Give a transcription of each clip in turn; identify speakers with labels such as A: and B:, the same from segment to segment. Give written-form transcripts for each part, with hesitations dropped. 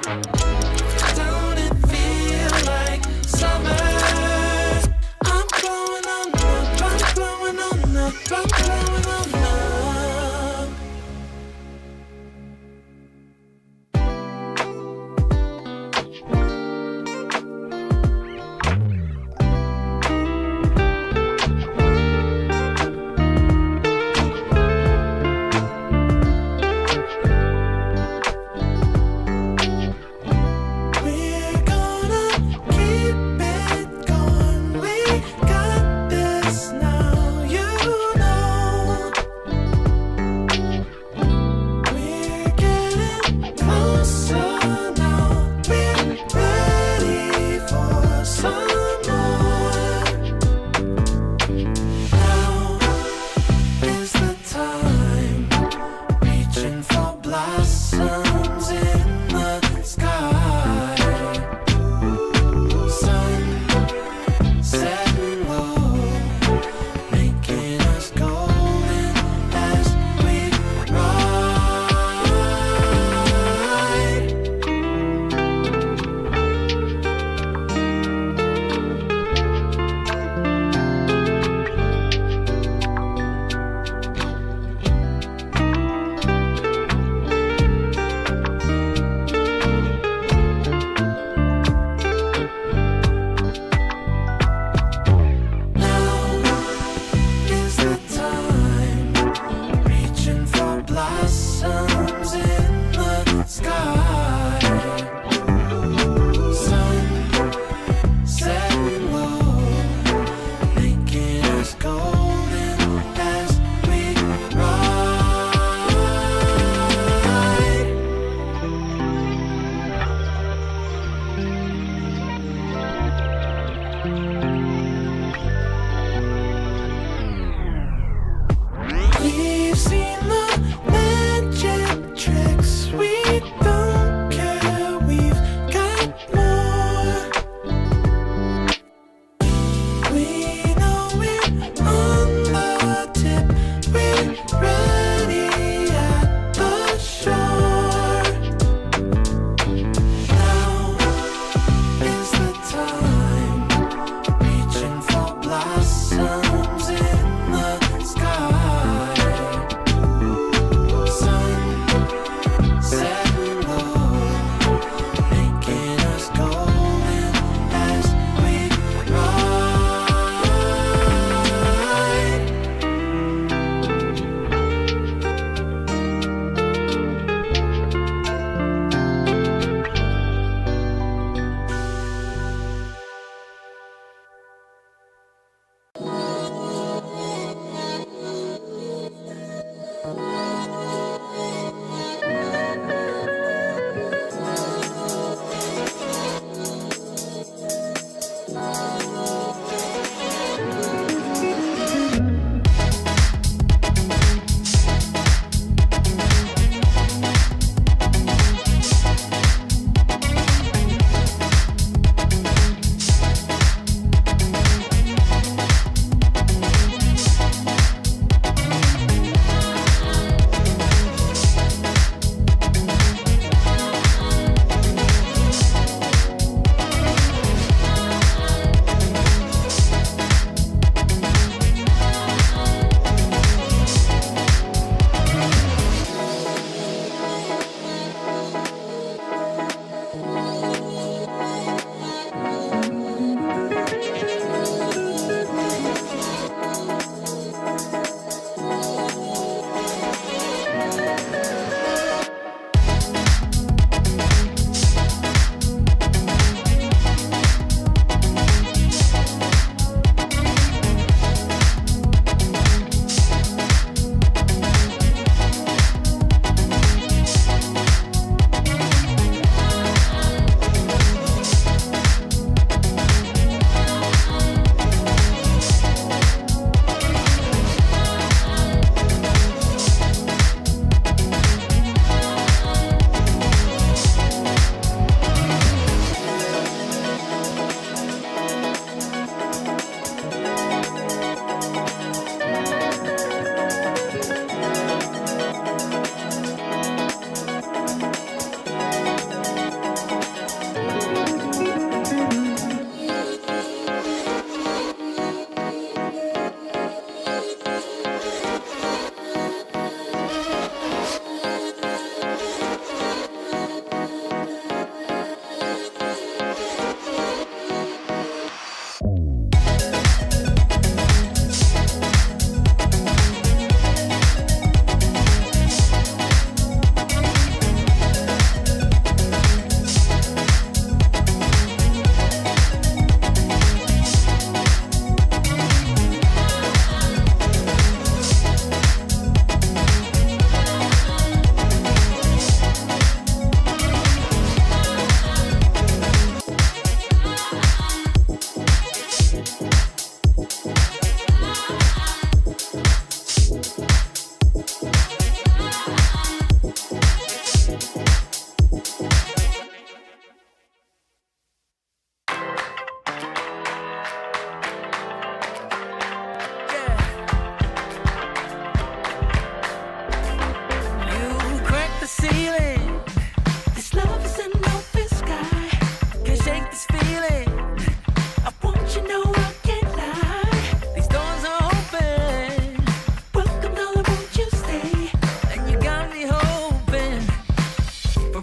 A: Don't it feel like summer? I'm blowing on up, I'm blowing on up, I'm blowing on up. We're gonna keep it going. We got this now, you know. We're getting closer now. We're ready for some more. Now is the time, reaching for blossoms in the sky. Sun setting low, making us golden as we ride. Now is the time, reaching for blossoms in the sky. Sun setting low, making us golden as we ride. We've seen the magic tricks we don't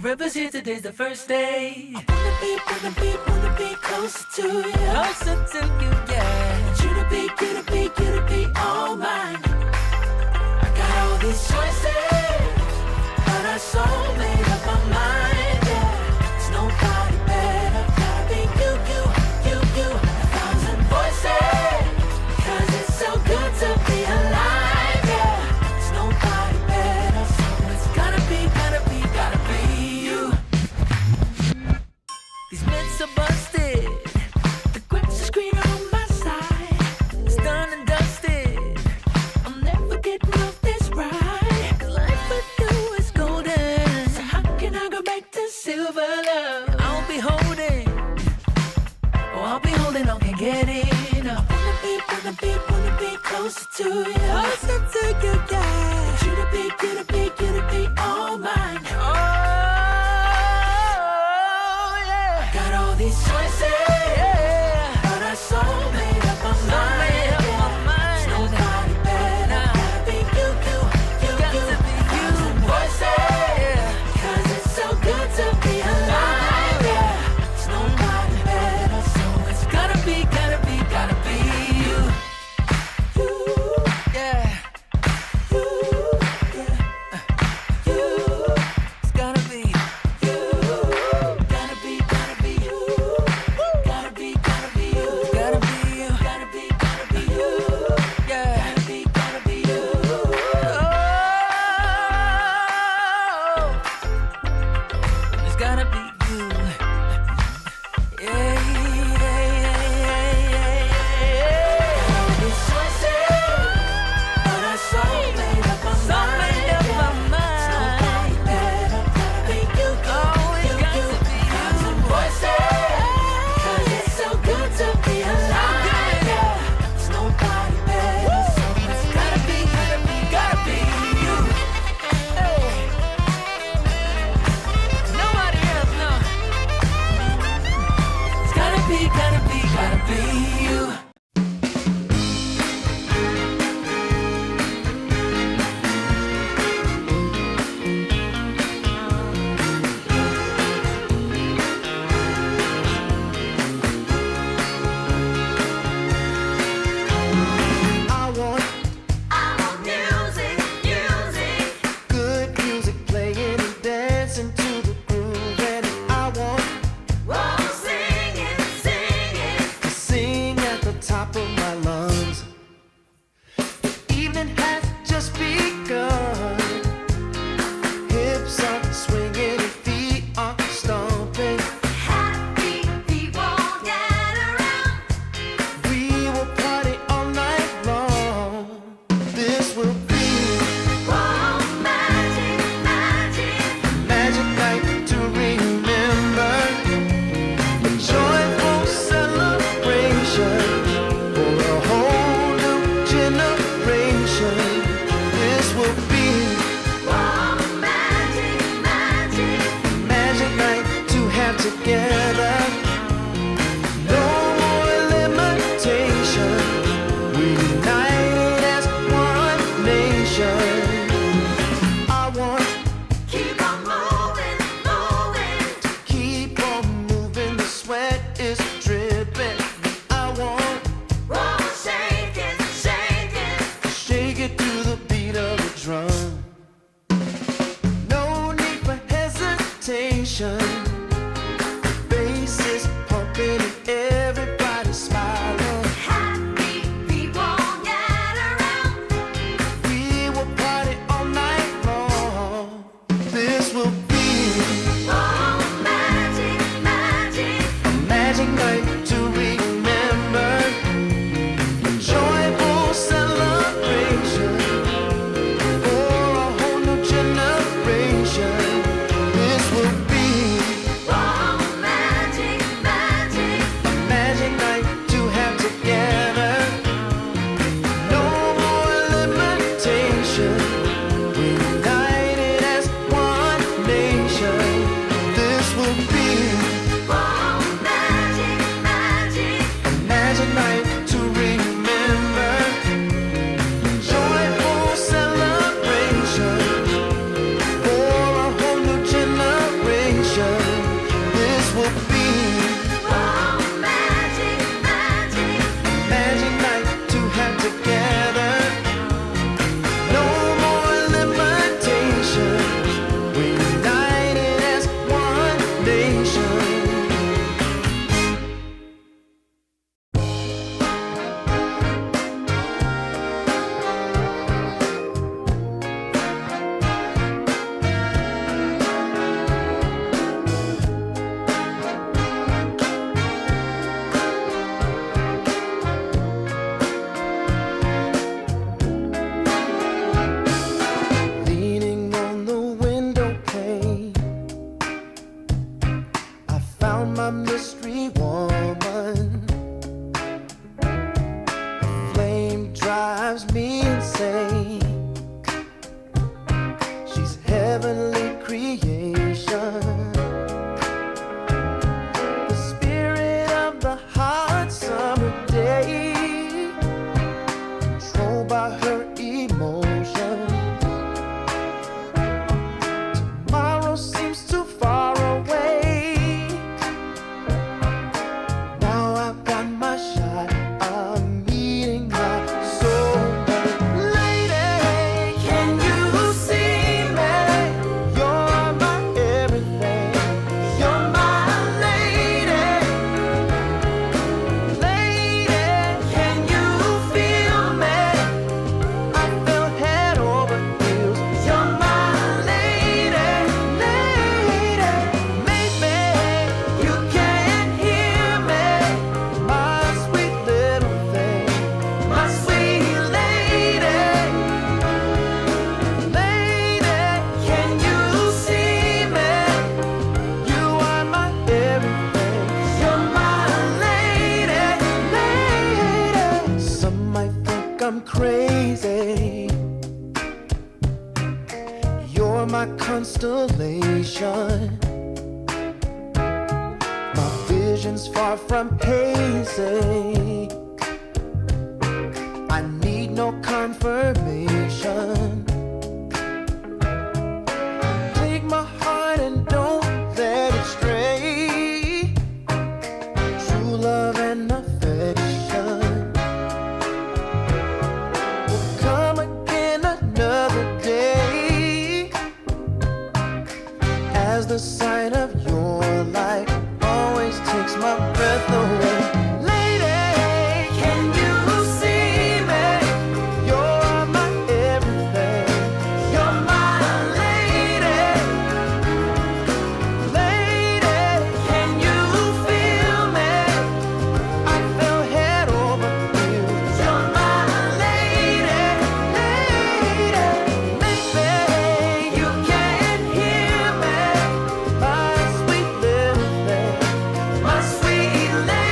A: Forever's here, today's the first day. I wanna be closer to you. Closer to you, yeah. Want you to be all mine. I got all these choices, but I so made up my mind, yeah. There's nobody better, gotta be you. A thousand voices, cause it's so good to be alive, yeah. There's nobody better, so it's gotta be you. These myths are busted, the grass is greener on my side. It's done and dusted, I'm never getting off this ride. 'Cause life with you is golden, so how can I go back to silver love? I'll be holding on, can't get enough. Wanna be closer to you. Closer to you, yeah. Want you to be all mine. Oh, yeah. Got all these choices, yeah. But I so made up my mind. There's nobody better, gotta be you. Got to be you. Voices, yeah. 'Cause it's so good to be alive, yeah. There's nobody better, so it's gotta be you. Yeah. It's gotta be you. Gotta be you. Gotta be you. Gotta be you. Yeah. Gotta be you. Oh. It's gotta be you. Yeah. All these choices, but I so made up my mind. Nobody better, gotta be you. Oh, it's got to be you. Voices, 'cause it's so good to be alive. Yeah. There's nobody better, so it's gotta be you. Hey. Nobody else, no. It's gotta be you.
B: I want music, good music playing and dancing to the groove, and I want
C: Singing,
B: to sing at the top of my lungs. The evening has just begun. Hips are swinging and feet are stomping.
C: happy people get around.
B: We will party all night long. This will be
C: Oh, magic,
B: magic night to remember. A joyful celebration for a whole new generation. This will be
C: oh, magic,
B: magic night to have together. No more limitation. We unite as one nation. I want
C: keep on moving.
B: keep on moving. The sweat is dripping. I want
C: Oh, shake it,
B: shake it to the beat of the drum. No need for hesitation. Bass is pumping and everybody smiling.
C: happy people get around.
B: We will party all night long. This will be
C: Oh, magic,
B: a magic night to remember. A joyful celebration for a whole new generation. This will be will be
C: Oh, magic, magic.
B: magic night to have together. No more limitations. We're united as one nation. Leaning on the window pane, I found my mystery woman. The flame drives me insane. She's heavenly creation. The spirit of the hot summer day, controlled by her emotion. Tomorrow seems too far away. Now I've got my shot. I'm meeting my soulmate. Lady, can you see me? You're my everything. You're my lady. Lady, can you feel me? I feel head over heels. You're my lady, lady. Maybe you can't hear me, my sweet little thing, my sweet lady. Lady, can you see me? You are my everything. You're my lady, lady. Some might think I'm crazy. You're my constellation. My vision's far from hazy. I need no confirmation. Take my heart and don't let it stray. True love and affection will come again another day. As the sight of your light always takes my breath away. Lady, can you see me? You're my everything. You're my lady. Lady, can you feel me? I feel head over heels. You're my lady, lady. Maybe you can't hear me, my sweet little thing, my sweet lady.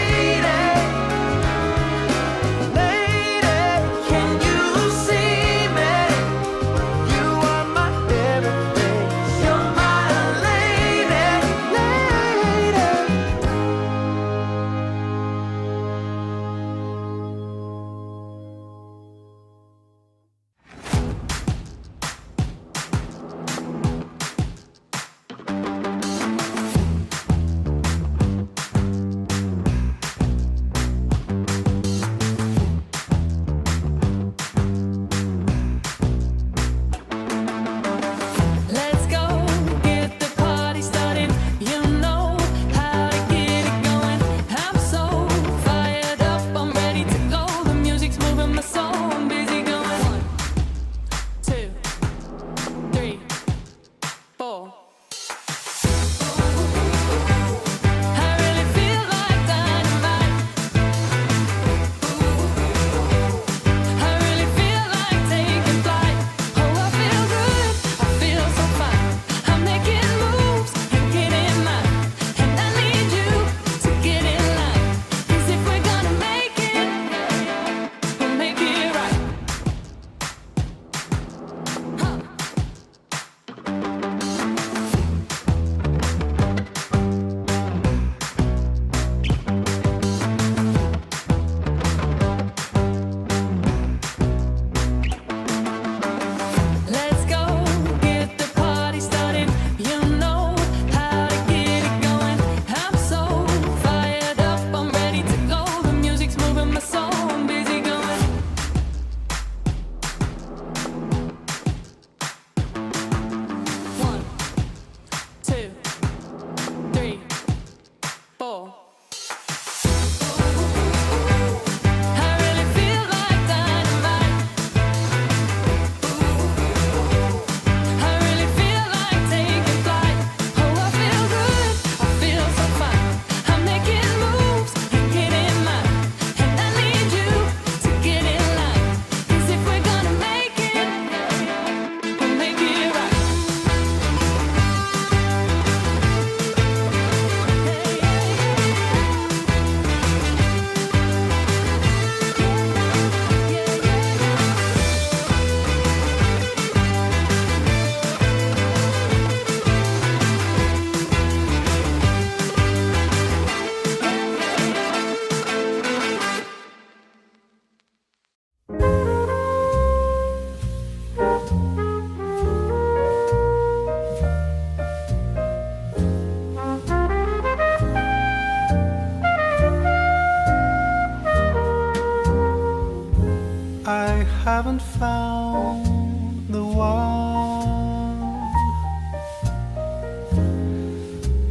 B: haven't found the one.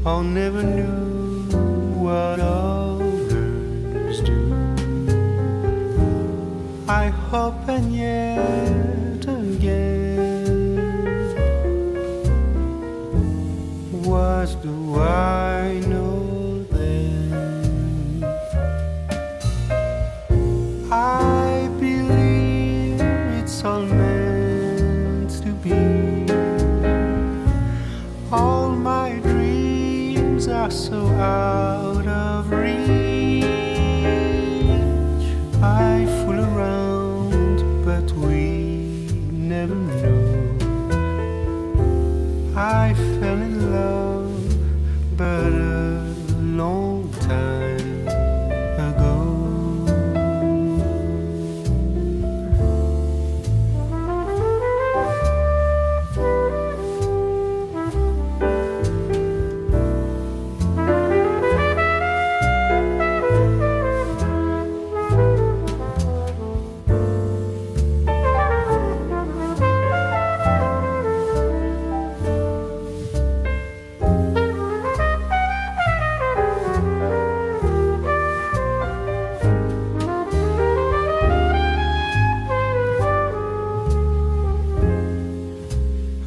B: I never knew what others do. I hope and yet again, what do I know then? I believe it's all meant to be. All my dreams are so out of reach. I fool around, but we never know. I fell in love, but a long time ago.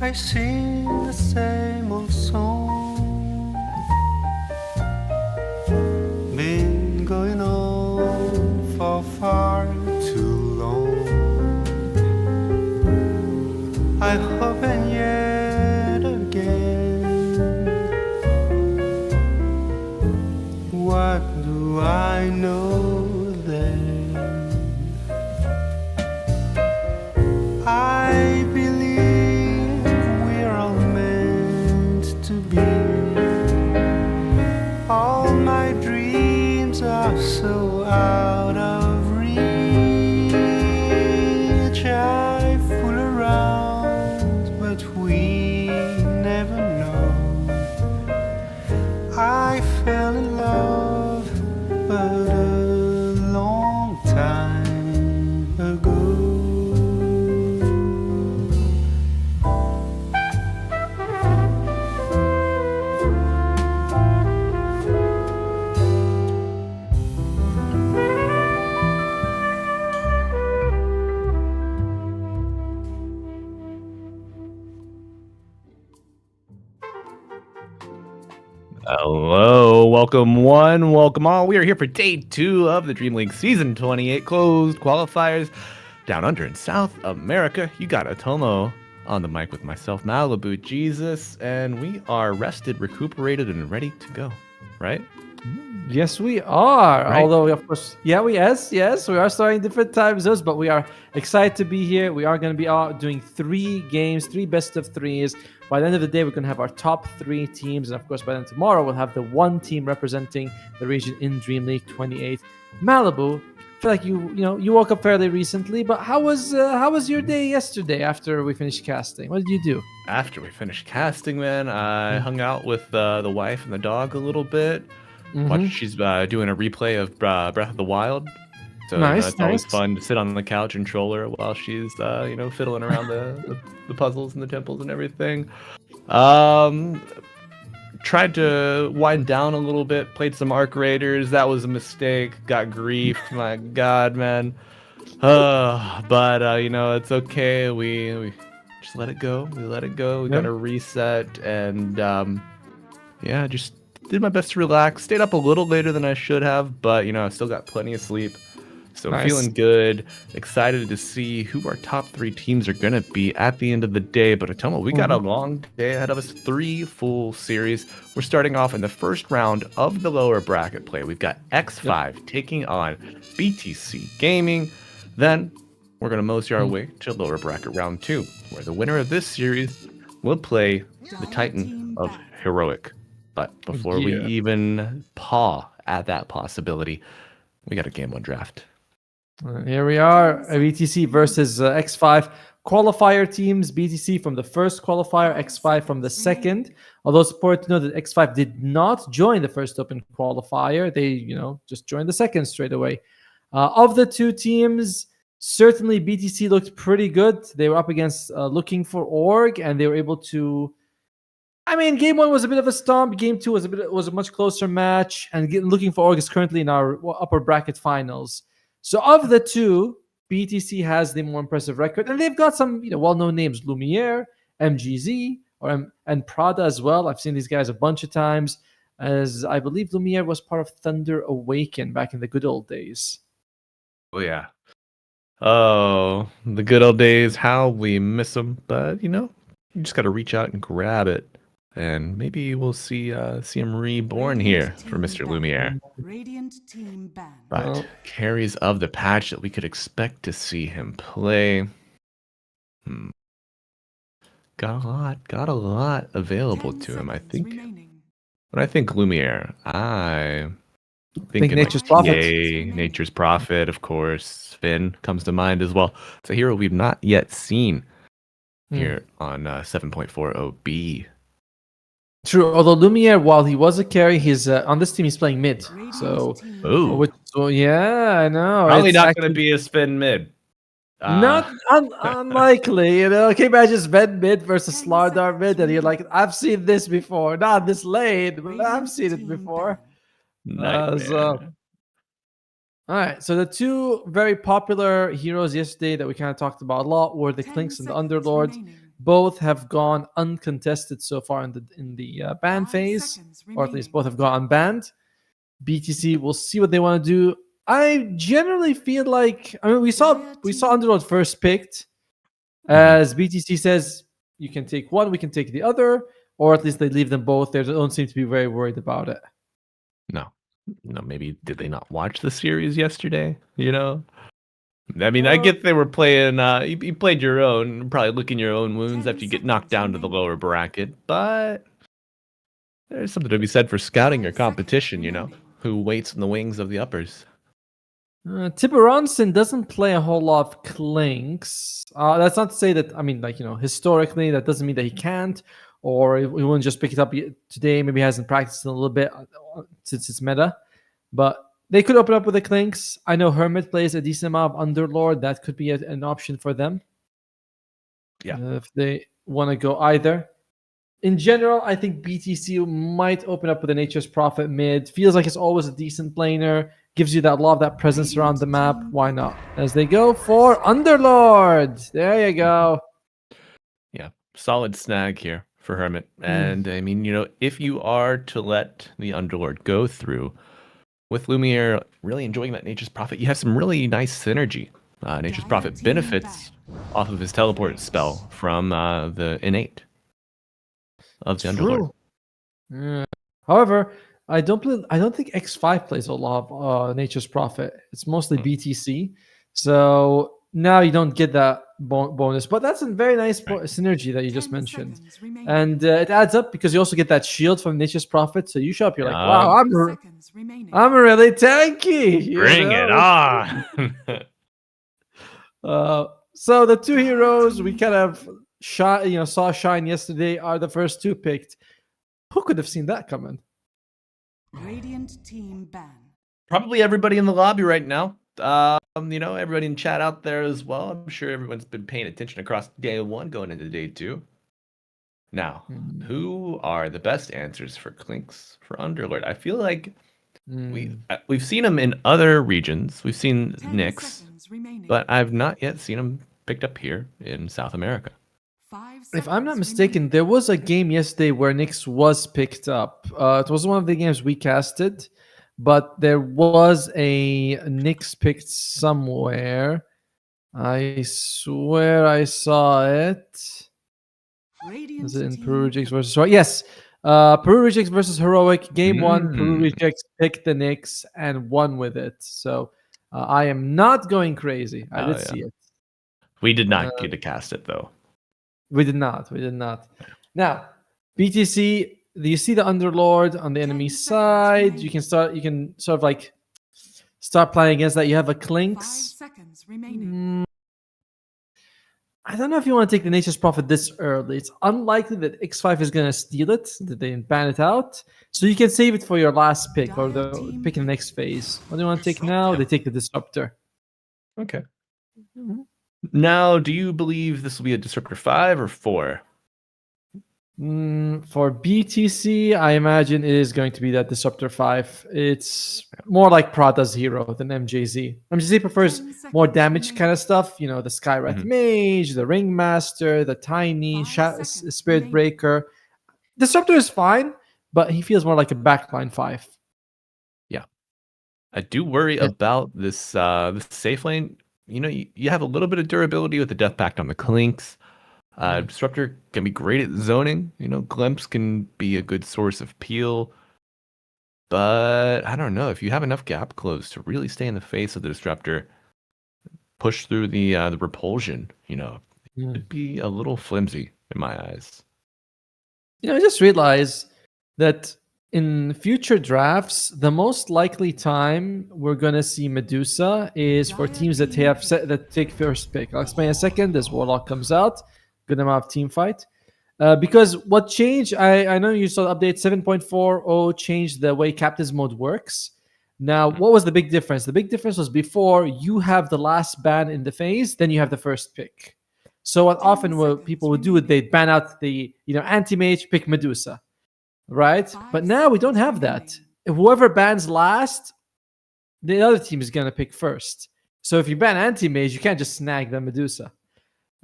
B: I sing the same old song, been going on for far too long. I hope and yet again, what do I know then? I believe we're all meant to be. All my dreams are so out of reach. I fool around, but we never know. I fell in love, but a long time ago.
D: Hello, welcome one, welcome all. We are here for day 2 of the DreamLeague Season 28 closed qualifiers down under in South America. You got Atomo on the mic with myself, Malibu Jesus, and we are rested, recuperated, and ready to go, right?
E: Yes, we are.
D: Right?
E: Although, of course, we are starting different time zones, but we are excited to be here. We are going to be doing 3 games, 3 best of 3s. By the end of the day, we're going to have our top 3 teams, and of course, by then tomorrow, we'll have the 1 team representing the region in DreamLeague 28. Malibu, I feel like you woke up fairly recently, but how was your day yesterday after we finished casting? What did you do?
D: After we finished casting, man, I hung out with the wife and the dog a little bit. She's doing a replay of Breath of the Wild. So it's always fun to sit on the couch and troll her while she's fiddling around the puzzles and the temples and everything. Tried to wind down a little bit, played some Arc Raiders. That was a mistake. Got griefed. My God, man. But it's okay. We just let it go. We let it go. We got to reset and just did my best to relax. Stayed up a little later than I should have, but I still got plenty of sleep. So I'm feeling good, excited to see who our top 3 teams are going to be at the end of the day. But Atomo, we got a long day ahead of us, 3 full series. We're starting off in the first round of the lower bracket play. We've got X5 taking on BTC Gaming. Then we're going to mosey our way to lower bracket round 2, where the winner of this series will play the Titan of Heroic. But before we even paw at that possibility, we got a game 1 draft.
E: Here we are, BTC versus X5 qualifier teams. BTC from the first qualifier, X5 from the second. Although it's important to know that X5 did not join the first open qualifier. They, just joined the second straight away. Of the 2 teams, Certainly, BTC looked pretty good. They were up against Looking for Org, and they were able to. I mean, game one was a bit of a stomp. Game two was a much closer match, and Looking for Org is currently in our upper bracket finals. So of the two, BTC has the more impressive record, and they've got some well-known names: Lumiere, MGZ, and Prada as well. I've seen these guys a bunch of times, as I believe Lumiere was part of Thunder Awaken back in the good old days.
D: Oh yeah. Oh, the good old days. How we miss them. But you just got to reach out and grab it, and maybe we'll see him reborn here for Mr. Lumiere.
C: Radiant team ban.
D: But
E: Well-
D: carries of the patch that we could expect to see him play. Got a lot available
C: 10
D: to him. I
C: seconds
D: think
C: remaining.
D: when I think Lumiere, I
E: Think
D: in
E: Nature's
D: like
E: Prophet.
D: PA, Nature's Prophet, of course. Finn comes to mind as well. It's a hero we've not yet seen here on 7.40 OB.
E: True. Although Lumiere, while he was a carry, he's on this team he's playing mid.
C: Radiant
E: So,
C: team
D: Ooh.
E: yeah, I know.
D: Probably
E: It's
D: not
E: actually
D: going to be a spin mid.
E: not unlikely. Can you imagine Sven mid versus
C: 10
E: Slardar mid? And you're
C: seconds
E: like, I've seen this before. Not this lane, but I've
C: Radiant
E: seen it
C: team
E: before.
C: ban.
D: Nightmare.
E: All right. So the two very popular heroes yesterday that we kind of talked about a lot were the
C: 10
E: Clinks and the
C: seconds
E: Underlords.
C: remaining.
E: Both have gone uncontested so far in the ban
C: 5
E: phase,
C: seconds
E: or at least
C: remaining.
E: both have gone unbanned. BTC, we'll see what they want to do. I generally feel like we saw Underlord first picked, as BTC says you can take one, we can take the other, or at least they leave them both. They don't seem to be very worried about it.
D: No, maybe did they not watch the series yesterday? I mean, I get they were playing. You played your own, probably licking your own wounds
C: 10
D: after you get knocked
C: seconds
D: down to the
C: remaining.
D: lower bracket. But there's something to be said for scouting your
C: 5 seconds
D: competition.
C: remaining.
D: Who waits in the wings of the uppers.
E: Tiburonson doesn't play a whole lot of Clinks. That's not to say that, historically, that doesn't mean that he can't, or he wouldn't just pick it up today. Maybe he hasn't practiced in a little bit since it's meta. But they could open up with the Clinks. I know Hermit plays a decent amount of Underlord. That could be an option for them.
D: Yeah.
E: If they want to go either. In general, I think BTC might open up with a Nature's Prophet mid. Feels like it's always a decent planer. Gives you that lot of that presence around the map. Why not? As they go for Underlord. There you go.
D: Yeah, solid snag here for Hermit. And I mean, if you are to let the Underlord go through, with Lumiere really enjoying that Nature's Prophet, you have some really nice synergy. Nature's Prophet benefits off of his teleport spell from the innate of the Underlord.
E: Yeah. However, I don't think X5 plays a lot of Nature's Prophet. It's mostly BTC. So now you don't get that bonus. But that's a very nice synergy that you just
C: 10
E: mentioned.
C: seconds remaining.
E: And it adds up because you also get that shield from Nature's Prophet. So you show up, you're like,
D: Yeah.
E: wow,
C: 5 seconds remaining.
E: I'm really tanky.
D: Bring it on!
E: So the two heroes we kind of saw shine yesterday are the first two picked. Who could have seen that coming?
C: Radiant team ban.
D: Probably everybody in the lobby right now. Everybody in chat out there as well. I'm sure everyone's been paying attention across day one going into day two. Now, who are the best answers for Clinks for Underlord? I feel like we've seen them in other regions. We've seen
C: 10
D: Nyx,
C: seconds remaining.
D: but I've not yet seen them picked up here in South America.
C: 5
E: If I'm not
C: seconds
E: mistaken,
C: remaining.
E: there was a game yesterday where Nyx was picked up. It was one of the games we casted, but there was a Nyx picked somewhere. I swear I saw it.
C: Radiant
E: Is it in
C: team
E: Peru Rejects versus Heroic? Yes. Peru Rejects versus Heroic. Game one, Peru Rejects picked the Nyx and won with it. So I am not going crazy. I did see it.
D: We did not get to cast it though.
E: We did not. Now, BTC, you see the Underlord on the enemy
C: 10 seconds
E: side.
C: remaining.
E: You can sort of like start playing against that. You have a
C: 5
E: Clinks.
C: seconds remaining.
E: I don't know if you want to take the Nature's Prophet this early. It's unlikely that X5 is going to steal it, that they ban it out. So you can save it for your last pick or the pick in the next phase. What do you want to take now? They take the Disruptor.
D: Okay. Now, do you believe this will be a Disruptor 5 or 4?
E: For BTC, I imagine it is going to be that Disruptor 5. It's more like Prada's hero than MJZ. MJZ prefers
C: 10
E: more
C: seconds
E: damage
C: remaining.
E: kind of stuff. You know, the Skywrath
D: Mhm.
E: Mage, the Ringmaster, the Tiny,
C: 5 seconds
E: Spirit
C: remaining.
E: Breaker. Disruptor is fine, but he feels more like a backline 5.
D: I do worry
E: Yeah.
D: about this safe lane. You know, you have a little bit of durability with the Death Pact on the Clinks. Disruptor can be great at zoning. You know, Glimpse can be a good source of peel. But I don't know if you have enough gap close to really stay in the face of the Disruptor, push through the repulsion. You know, it'd be a little flimsy in my eyes.
E: I just realized that in future drafts, the most likely time we're gonna see Medusa is for teams that take first pick. I'll explain in a second as Warlock comes out. Good amount of team fight. Because what changed, I know you saw the update 7.40 changed the way Captain's Mode works. Now, what was the big difference? The big difference was before you have the last ban in the phase, then you have the first pick. So what
C: 10
E: often what people would do is they'd ban out the anti-mage, pick Medusa, right?
C: 5
E: But now we don't
C: seconds
E: have that.
C: remaining.
E: If whoever bans last, the other team is gonna pick first. So if you ban anti-mage, you can't just snag the Medusa.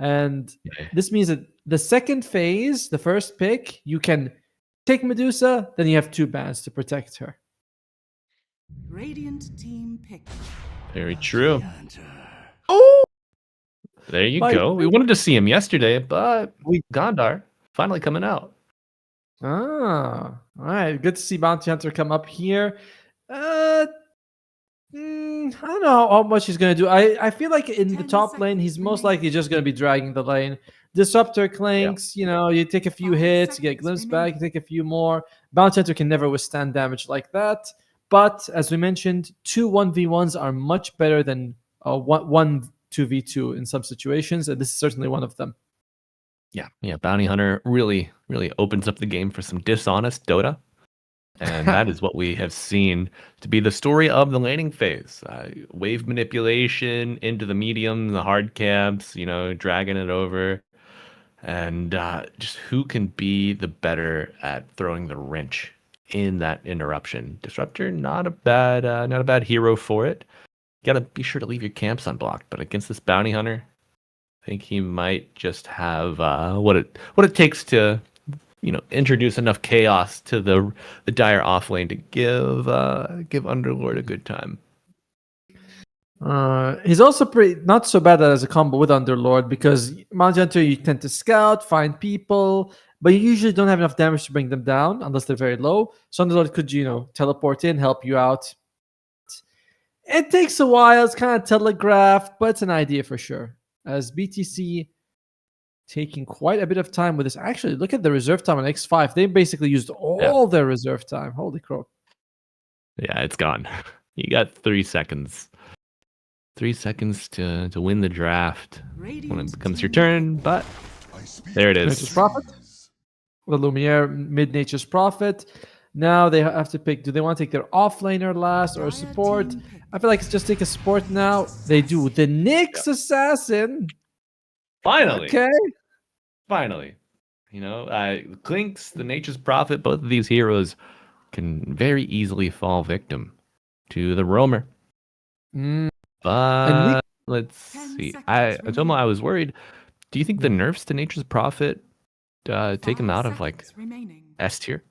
E: And this means that the second phase, the first pick, you can take Medusa, then you have 2 bans to protect her.
C: Radiant team pick.
D: Very true.
E: Oh,
D: There you
E: My
D: go. We wanted to see him yesterday, but
E: We-
D: Gondar finally coming out.
E: all right. Good to see Bounty Hunter come up here. I don't know how much he's going to do. I feel like in the
C: 10
E: top lane, he's
C: seconds
E: most
C: remaining.
E: likely just going to be dragging the lane. Disruptor clanks, you take a few
C: 5
E: hits, you get
C: seconds
E: glimpse back, you
C: remaining.
E: take a few more. Bounty Hunter can never withstand damage like that. But as we mentioned, 2 1v1s are much better than 1 2v2 in some situations, and this is certainly one of them.
D: Yeah. Bounty Hunter really, really opens up the game for some dishonest Dota. And that is what we have seen to be the story of the laning phase. Wave manipulation into the medium, the hard camps, dragging it over. And just who can be the better at throwing the wrench in that interruption? Disruptor, not a bad hero for it. You gotta be sure to leave your camps unblocked. But against this Bounty Hunter, I think he might just have what it takes to introduce enough chaos to the dire off lane to give Underlord a good time.
E: He's also not so bad as a combo with Underlord because Mount Hunter you tend to scout, find people, but you usually don't have enough damage to bring them down unless they're very low. So Underlord could teleport in, help you out. It takes a while. It's kind of telegraphed, but it's an idea for sure. As BTC taking quite a bit of time with this. Actually, look at the reserve time on X5. They basically used all their reserve time. Holy crap.
D: Yeah, it's gone. You got 3 seconds. 3 seconds to win the draft when it becomes your turn, but there it
E: Nature's
D: is.
E: Prophet. The Lumiere mid Nature's Prophet. Now they have to pick, do they want to take their offlaner last or a support? I feel like it's just take a support now. They do. The Nyx Assassin.
D: Finally.
E: Okay.
D: Finally. Clinks, the Nature's Prophet, both of these heroes can very easily fall victim to the Roamer. But let's see. Atomo, I was worried. Do you think the nerfs to Nature's Prophet take him out of S tier?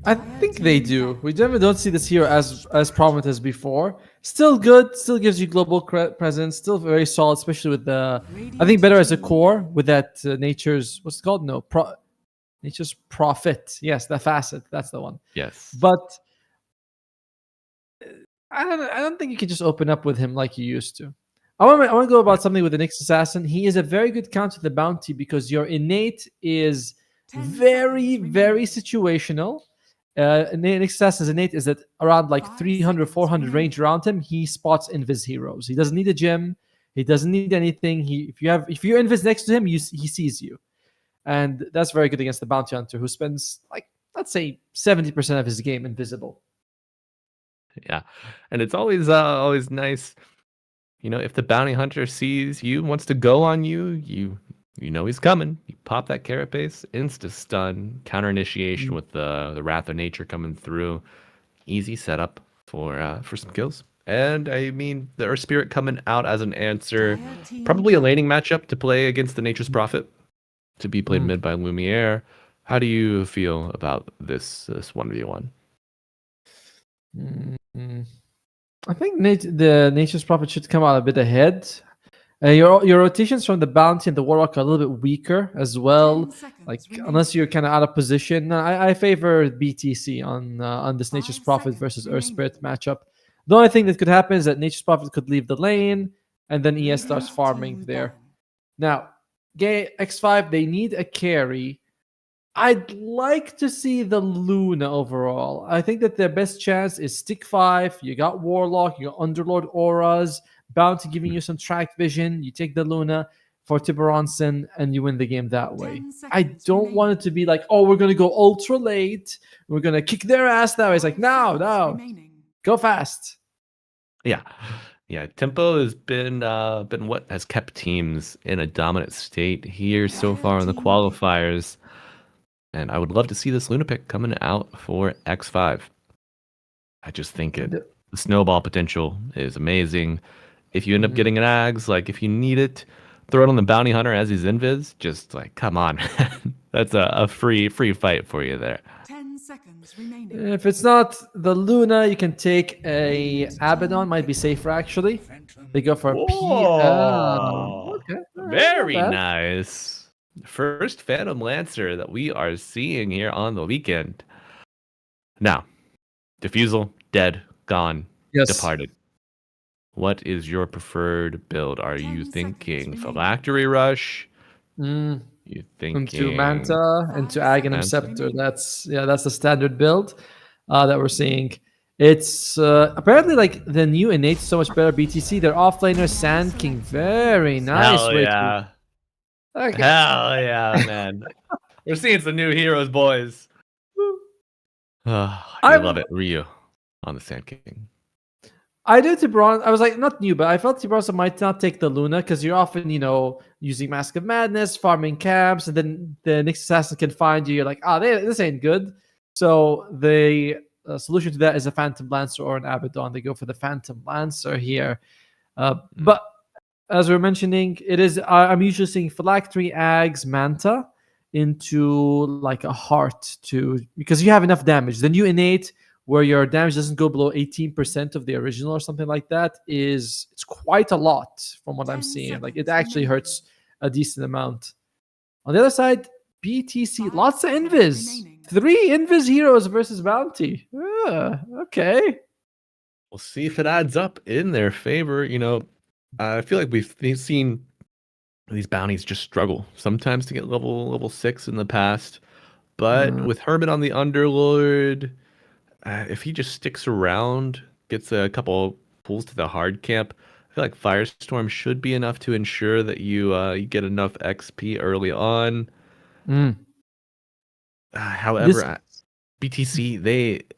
E: I think they do. We generally don't see this hero as prominent as before. Still good. Still gives you global presence. Still very solid, especially with I think better as a core with that Nature's what's it called? No, Nature's Prophet. Yes, the facet. That's the one.
D: Yes.
E: But I don't think you can just open up with him like you used to. I want to go about something with the Nyx Assassin. He is a very good counter to the bounty because your innate is very, very situational. Nyx Assassin's innate is that around like 300, 400 range around him, he spots invis heroes. He doesn't need a gem. He doesn't need anything. If you're invis next to him, he sees you. And that's very good against the bounty hunter who spends let's say 70% of his game invisible.
D: Yeah, and it's always nice, if the bounty hunter sees you, wants to go on you, you know he's coming. You pop that carapace, insta stun, counter initiation with the Wrath of Nature coming through. Easy setup for some kills. And I mean, the Earth Spirit coming out as an answer. Probably a laning matchup to play against the Nature's Prophet, to be played mid by Lumiere. How do you feel about this 1v1?
E: I think the Nature's Prophet should come out a bit ahead. Your rotations from the Bounty and the Warlock are a little bit weaker as well.
C: 10 seconds
E: Like
C: remaining.
E: unless you're kind of out of position. I favor BTC on this
C: 5
E: Nature's Prophet
C: seconds
E: versus Earth
C: remaining.
E: Spirit matchup. The only thing that could happen is that Nature's Prophet could leave the lane, and then ES starts
C: Blue
E: farming
C: team
E: there.
C: ban.
E: Now, X5, they need a carry. I'd like to see the Luna overall. I think that their best chance is Stick 5. You got Warlock, you got Underlord auras, Bounty giving you some track vision. You take the Luna for Tiburonson, and you win the game that way.
C: 10
E: I
C: seconds
E: don't
C: remaining.
E: want it to be like, oh, we're going to go ultra late. We're going to kick their ass now. It's like,
C: 5
E: no,
C: seconds
E: no.
C: remaining.
E: Go fast.
D: Yeah. Tempo has been what has kept teams in a dominant state here so far in the
C: Team
D: qualifiers. And I would love to see this Luna pick coming out for X5. I just think the snowball potential is amazing. If you end up getting an Ags, like if you need it, throw it on the Bounty Hunter as he's invis. Just like, come on. That's a free fight for you there.
C: 10 seconds remaining.
E: If it's not the Luna, you can take a Abaddon. Might be safer, actually. They go for a P.
D: Whoa.
E: Okay. All right,
D: Very
E: not bad.
D: nice. First Phantom Lancer that we are seeing here on the weekend. Now, Diffusal, dead, gone,
E: Yes.
D: departed. What is your preferred build? Are
C: 10
D: you
C: seconds
D: thinking
C: remaining.
D: Phylactery Rush?
E: Mm,
D: You thinking
E: into Manta, into Aghanim
C: Manta.
E: Scepter. That's the standard build that we're seeing. It's apparently like the new innate so much better BTC. Their offlaner Sand King, very nice.
D: Hell
E: way to-
D: yeah.
E: Okay.
D: Hell yeah, man. We're seeing some new heroes, boys. I love it. Ryu on the Sand King.
E: I do Tiburon. I was like, not new, but I felt Tiburon might not take the Luna because you're often, using Mask of Madness, farming camps, and then the next assassin can find you. You're like, this ain't good. So the solution to that is a Phantom Lancer or an Abaddon. They go for the Phantom Lancer here. But as we are mentioning, it is I'm usually seeing Phylactery, Ags, Manta into like a heart because you have enough damage. The new innate where your damage doesn't go below 18% of the original or something like that it's quite a lot from what I'm
C: 10
E: seeing. Like
C: seconds
E: it actually
C: remaining.
E: hurts a decent amount. On the other side, BTC,
C: 5
E: lots of
C: seconds
E: invis.
C: remaining.
E: 3 invis heroes versus bounty. Okay.
D: We'll see if it adds up in their favor. I feel like we've seen these bounties just struggle sometimes to get level 6 in the past. But with Hermit on the Underlord, if he just sticks around, gets a couple pulls to the hard camp, I feel like Firestorm should be enough to ensure that you get enough XP early on. However, BTC,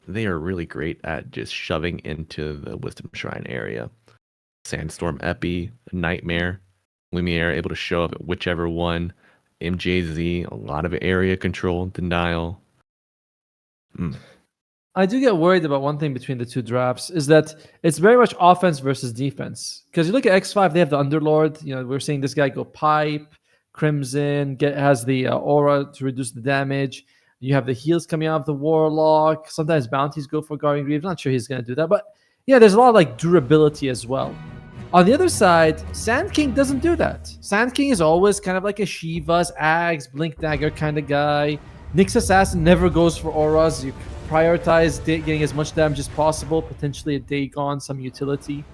D: they are really great at just shoving into the Wisdom Shrine area. Sandstorm Epi, Nightmare, Lumiere able to show up at whichever one. MJZ, a lot of area control, denial.
E: I do get worried about one thing between the two drafts is that it's very much offense versus defense. Because you look at X5, they have the Underlord. We're seeing this guy go Pipe, Crimson, has the aura to reduce the damage. You have the heals coming out of the Warlock. Sometimes bounties go for Guardian Greaves. Not sure he's going to do that. But yeah, there's a lot of like durability as well. On the other side, Sand King doesn't do that. Sand King is always kind of like a Shiva's, Ags, Blink Dagger kind of guy. Nyx Assassin never goes for auras. You prioritize getting as much damage as possible, potentially a Dagon, some utility.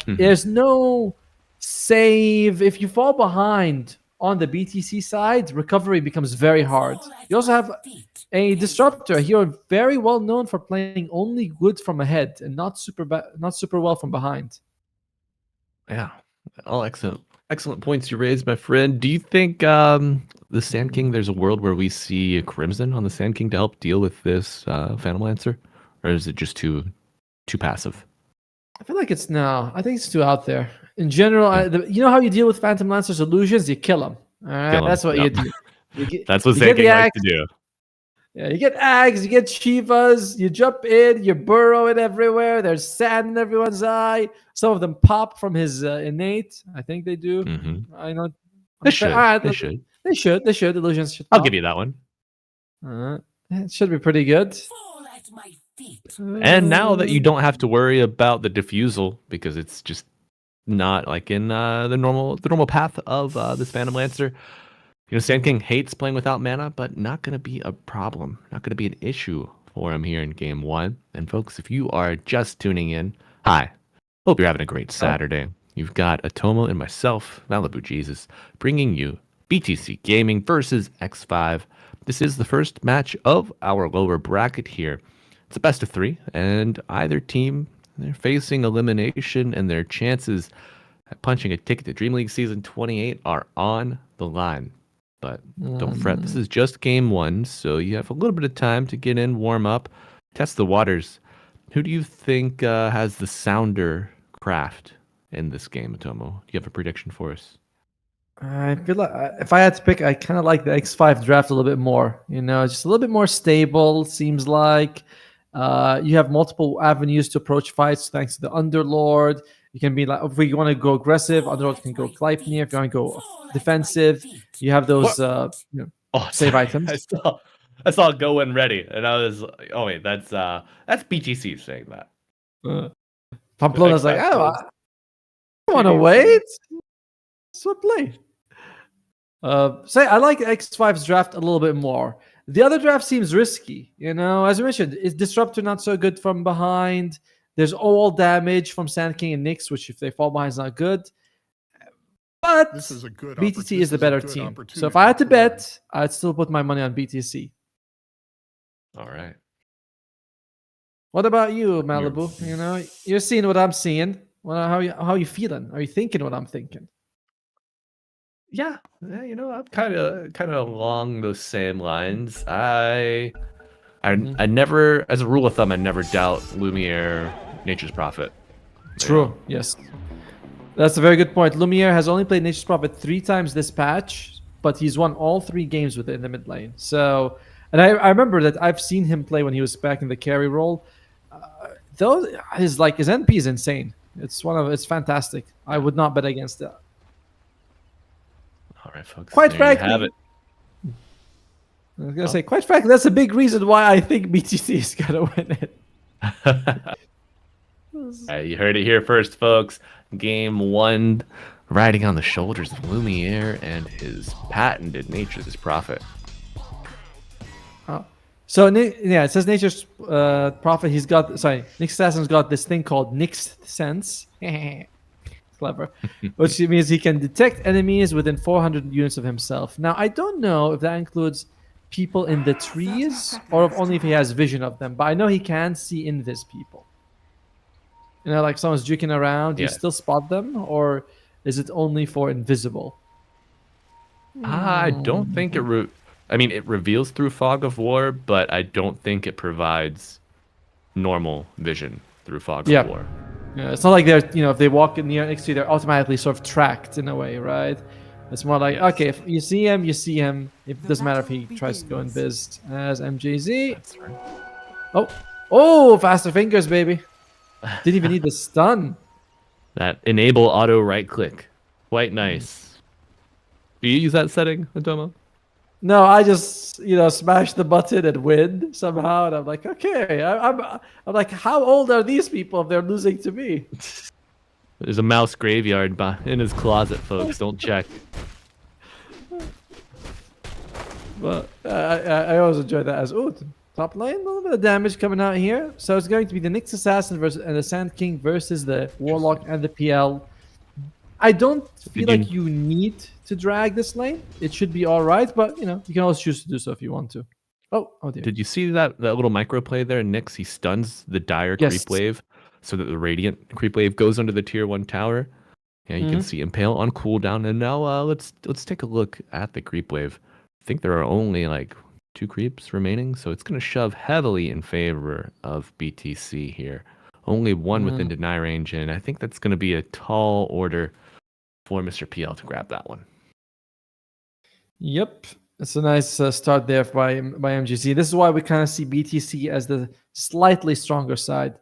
E: There's no save. If you fall behind on the BTC side, recovery becomes very hard. You also have a Disruptor, a hero very well known for playing only good from ahead and not super well from behind.
D: Yeah, all excellent points you raised, my friend. Do you think the Sand King, there's a world where we see a Crimson on the Sand King to help deal with this Phantom Lancer, or is it just too passive?
E: I feel like it's no. I think it's too out there. In general, you know how you deal with Phantom Lancer's illusions? You kill them. All right,
D: Kill 'em.
E: that's what
D: Yep.
E: you do. You get,
D: That's what
E: you get the
D: Sand King likes
E: axe.
D: to do.
E: Yeah, you get Ags, you get Shivas, you jump in, you burrow it everywhere. There's sand in everyone's eye. Some of them pop from his innate. I think they do. I know.
D: They should.
E: All right,
D: They should.
E: They should. They should. Illusions should.
D: I'll
E: pop.
D: give you that one.
E: It should be pretty good.
A: Fall at my feet.
D: And now that you don't have to worry about the diffusal because it's just not like in the normal path of this Phantom Lancer. You know, Sand King hates playing without mana, but not going to be a problem. Not going to be an issue for him here in game 1. And folks, if you are just tuning in, hi. Hope you're having a great Saturday. You've got Atomo and myself, Malibu Jesus, bringing you BTC Gaming versus X5. This is the first match of our lower bracket here. It's a best of 3, and either team, they're facing elimination, and their chances at punching a ticket to DreamLeague Season 28 are on the line. But don't fret, this is just game 1, so you have a little bit of time to get in, warm up, test the waters. Who do you think has the sounder craft in this game, Atomo? Do you have a prediction for us?
E: I feel like if I had to pick, I kind of like the X5 draft a little bit more. You know, just a little bit more stable. Seems like you have multiple avenues to approach fights thanks to the Underlord. You can be like, if we want to go aggressive, Underlord can go Gleipnir. If you want to go defensive, you have those save items.
D: I saw go when ready, and I was like, oh wait, that's BTC saying that.
E: Pamplona's like, oh, I want to wait. So play. Say I like X5's draft a little bit more. The other draft seems risky, you know. As I mentioned, is Disruptor not so good from behind? There's all damage from Sand King and Nyx, which if they fall behind is not good. But
F: This is a good
E: BTC is the
F: this
E: better
F: a good
E: team. So
F: opportunity
E: if I had to
F: for-
E: bet, I'd still put my money on BTC.
D: All right.
E: What about you, Malibu? You know, you're seeing what I'm seeing. Well, how you feeling? Are you thinking what I'm thinking?
D: Yeah, you know, I'm kind of along those same lines. I never, as a rule of thumb, I never doubt Lumiere, Nature's Prophet.
E: True. Yes. That's a very good point. Lumiere has only played Nature's Prophet 3 times this patch, but he's won all 3 games with it in the mid lane. So, and I remember that I've seen him play when he was back in the carry role. Though his NP is insane. It's fantastic. I would not bet against that.
D: All right, folks.
E: Quite
D: there
E: frankly,
D: you have it.
E: I was gonna say, quite frankly, that's a big reason why I think BTC is gonna win it.
D: You heard it here first, folks. Game 1, riding on the shoulders of Lumiere and his patented Nature's Prophet.
E: So yeah, it says Nature's Prophet. Nyx Assassin's got this thing called Nyx Sense. Clever, which means he can detect enemies within 400 units of himself. Now, I don't know if that includes people in the trees or only if he has vision of them, but I know he can see invis people. You know, like someone's juking around, you still spot them, or is it only for invisible?
D: I don't think it it reveals through Fog of War, but I don't think it provides normal vision through Fog of War.
E: Yeah, it's not like they're, if they walk near next to you, they're automatically sort of tracked in a way, right? It's more like, okay, if you see him, you see him. It doesn't matter if he tries to go invis as MJZ.
D: That's right.
E: Oh, faster fingers, baby. Didn't even need the stun.
D: That enable auto right click. Quite nice. Do you use that setting, Atomo?
E: No, I just smash the button and win somehow, and I'm like, okay, I'm like, how old are these people if they're losing to me?
D: There's a mouse graveyard in his closet, folks. Don't check.
E: But I always enjoy that as top lane, a little bit of damage coming out here. So it's going to be the Nyx Assassin and the Sand King versus the Warlock and the PL. I don't feel like you need to drag this lane. It should be all right, but you can always choose to do so if you want to. Oh dear.
D: Did you see that little micro play there? Nyx, he stuns the dire creep wave so that the Radiant creep wave goes under the tier 1 tower. Yeah, you can see Impale on cooldown. And now let's take a look at the creep wave. I think there are only like 2 creeps remaining, so it's going to shove heavily in favor of BTC here. only one within deny range, and I think that's going to be a tall order for Mr. PL to grab that one.
E: Yep. It's a nice start there by MGC. This is why we kind of see BTC as the slightly stronger side.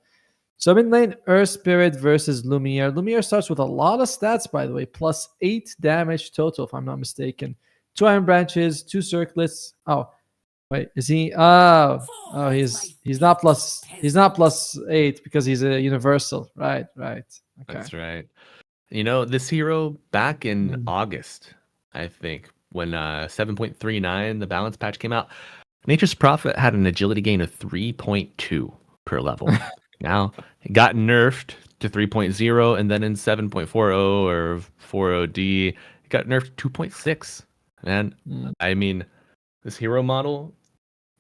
E: So mid lane, Earth Spirit versus Lumiere. Lumiere starts with a lot of stats, by the way, plus 8 damage total, if I'm not mistaken. 2 Iron Branches, 2 Circlets. Oh, wait, is he? Oh, he's not plus 8 because he's a universal. Right. Okay.
D: That's right. You know, this hero back in August, I think, when 7.39, the balance patch came out, Nature's Prophet had an agility gain of 3.2 per level. Now, it got nerfed to 3.0, and then in 7.40 or 40D, it got nerfed to 2.6. And I mean, this hero model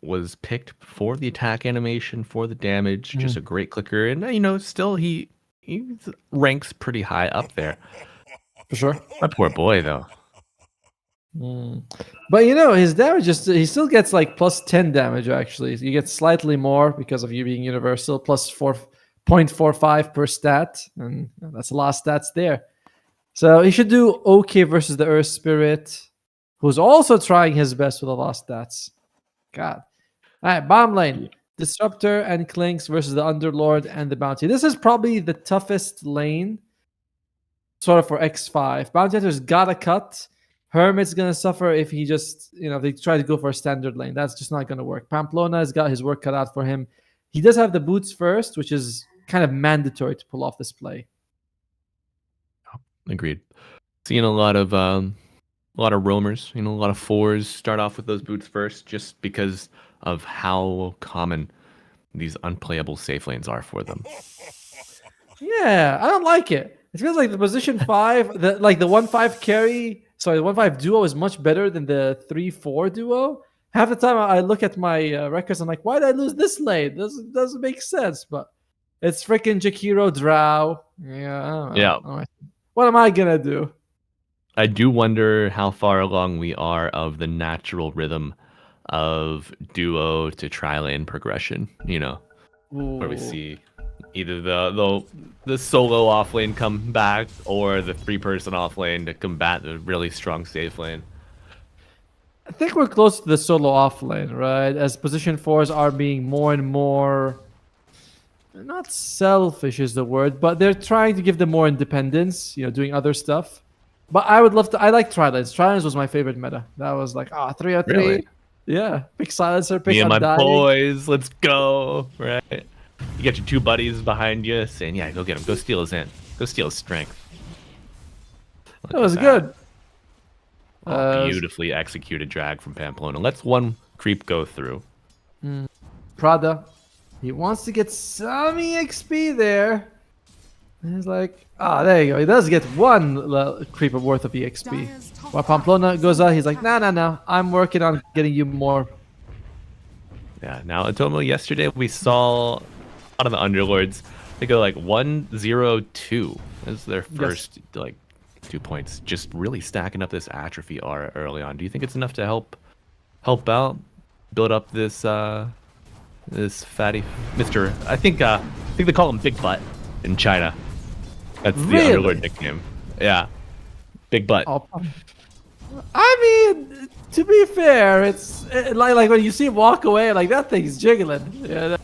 D: was picked for the attack animation, for the damage, just a great clicker. And, you know, still he ranks pretty high up there.
E: For sure.
D: My poor boy, though.
E: But you know, his damage he still gets like plus 10 damage actually. You get slightly more because of you being universal, plus 4.45 per stat, and that's a lot of stats there. So he should do okay versus the Earth Spirit, who's also trying his best with a lot of stats. God. Alright, bottom lane. Disruptor and Clinks versus the Underlord and the Bounty. This is probably the toughest lane sort of for X5. Bounty Hunter's gotta cut. Hermit's gonna suffer if he just, if they try to go for a standard lane. That's just not gonna work. Pamplona has got his work cut out for him. He does have the boots first, which is kind of mandatory to pull off this play.
D: Agreed. Seeing a lot of roamers, a lot of fours start off with those boots first, just because of how common these unplayable safe lanes are for them.
E: Yeah, I don't like it. It feels like the position 5, the 1-5 carry. Sorry, the 1-5 duo is much better than the 3-4 duo. Half the time I look at my records, I'm like, why did I lose this lane? Doesn't make sense. But it's freaking Jakiro Drow. Yeah.
D: Yeah.
E: What am I gonna do?
D: I do wonder how far along we are of the natural rhythm of duo to tri-lane progression. Where we see either the solo off lane come back or the 3-person off lane to combat the really strong safe lane.
E: I think we're close to the solo off lane, right? As position 4s are being more and more, not selfish is the word, but they're trying to give them more independence, doing other stuff. But I like tri-lanes. Tri-lanes was my favorite meta. That was like, 3-3.
D: Really?
E: Yeah, pick silencer, pick
D: Me and my
E: undying.
D: boys, let's go, right? You get your 2 buddies behind you saying, yeah, go get him. Go steal his int. Go steal his strength.
E: That was good.
D: Beautifully executed drag from Pamplona. Let's one creep go through.
E: Prada. He wants to get some EXP there. And he's like, there you go. He does get 1 creeper worth of EXP. While Pamplona goes out, he's like, no. I'm working on getting you more.
D: Yeah, now Atomo, yesterday we saw a lot of the Underlords. They go like 1-0-2 as their first 2 points. Just really stacking up this atrophy aura early on. Do you think it's enough to help out, build up this this fatty Mr. I think they call him Big Butt in China. That's the Underlord nickname. Yeah, Big Butt.
E: I mean, to be fair, it's like when you see him walk away, like that thing's jiggling. Yeah,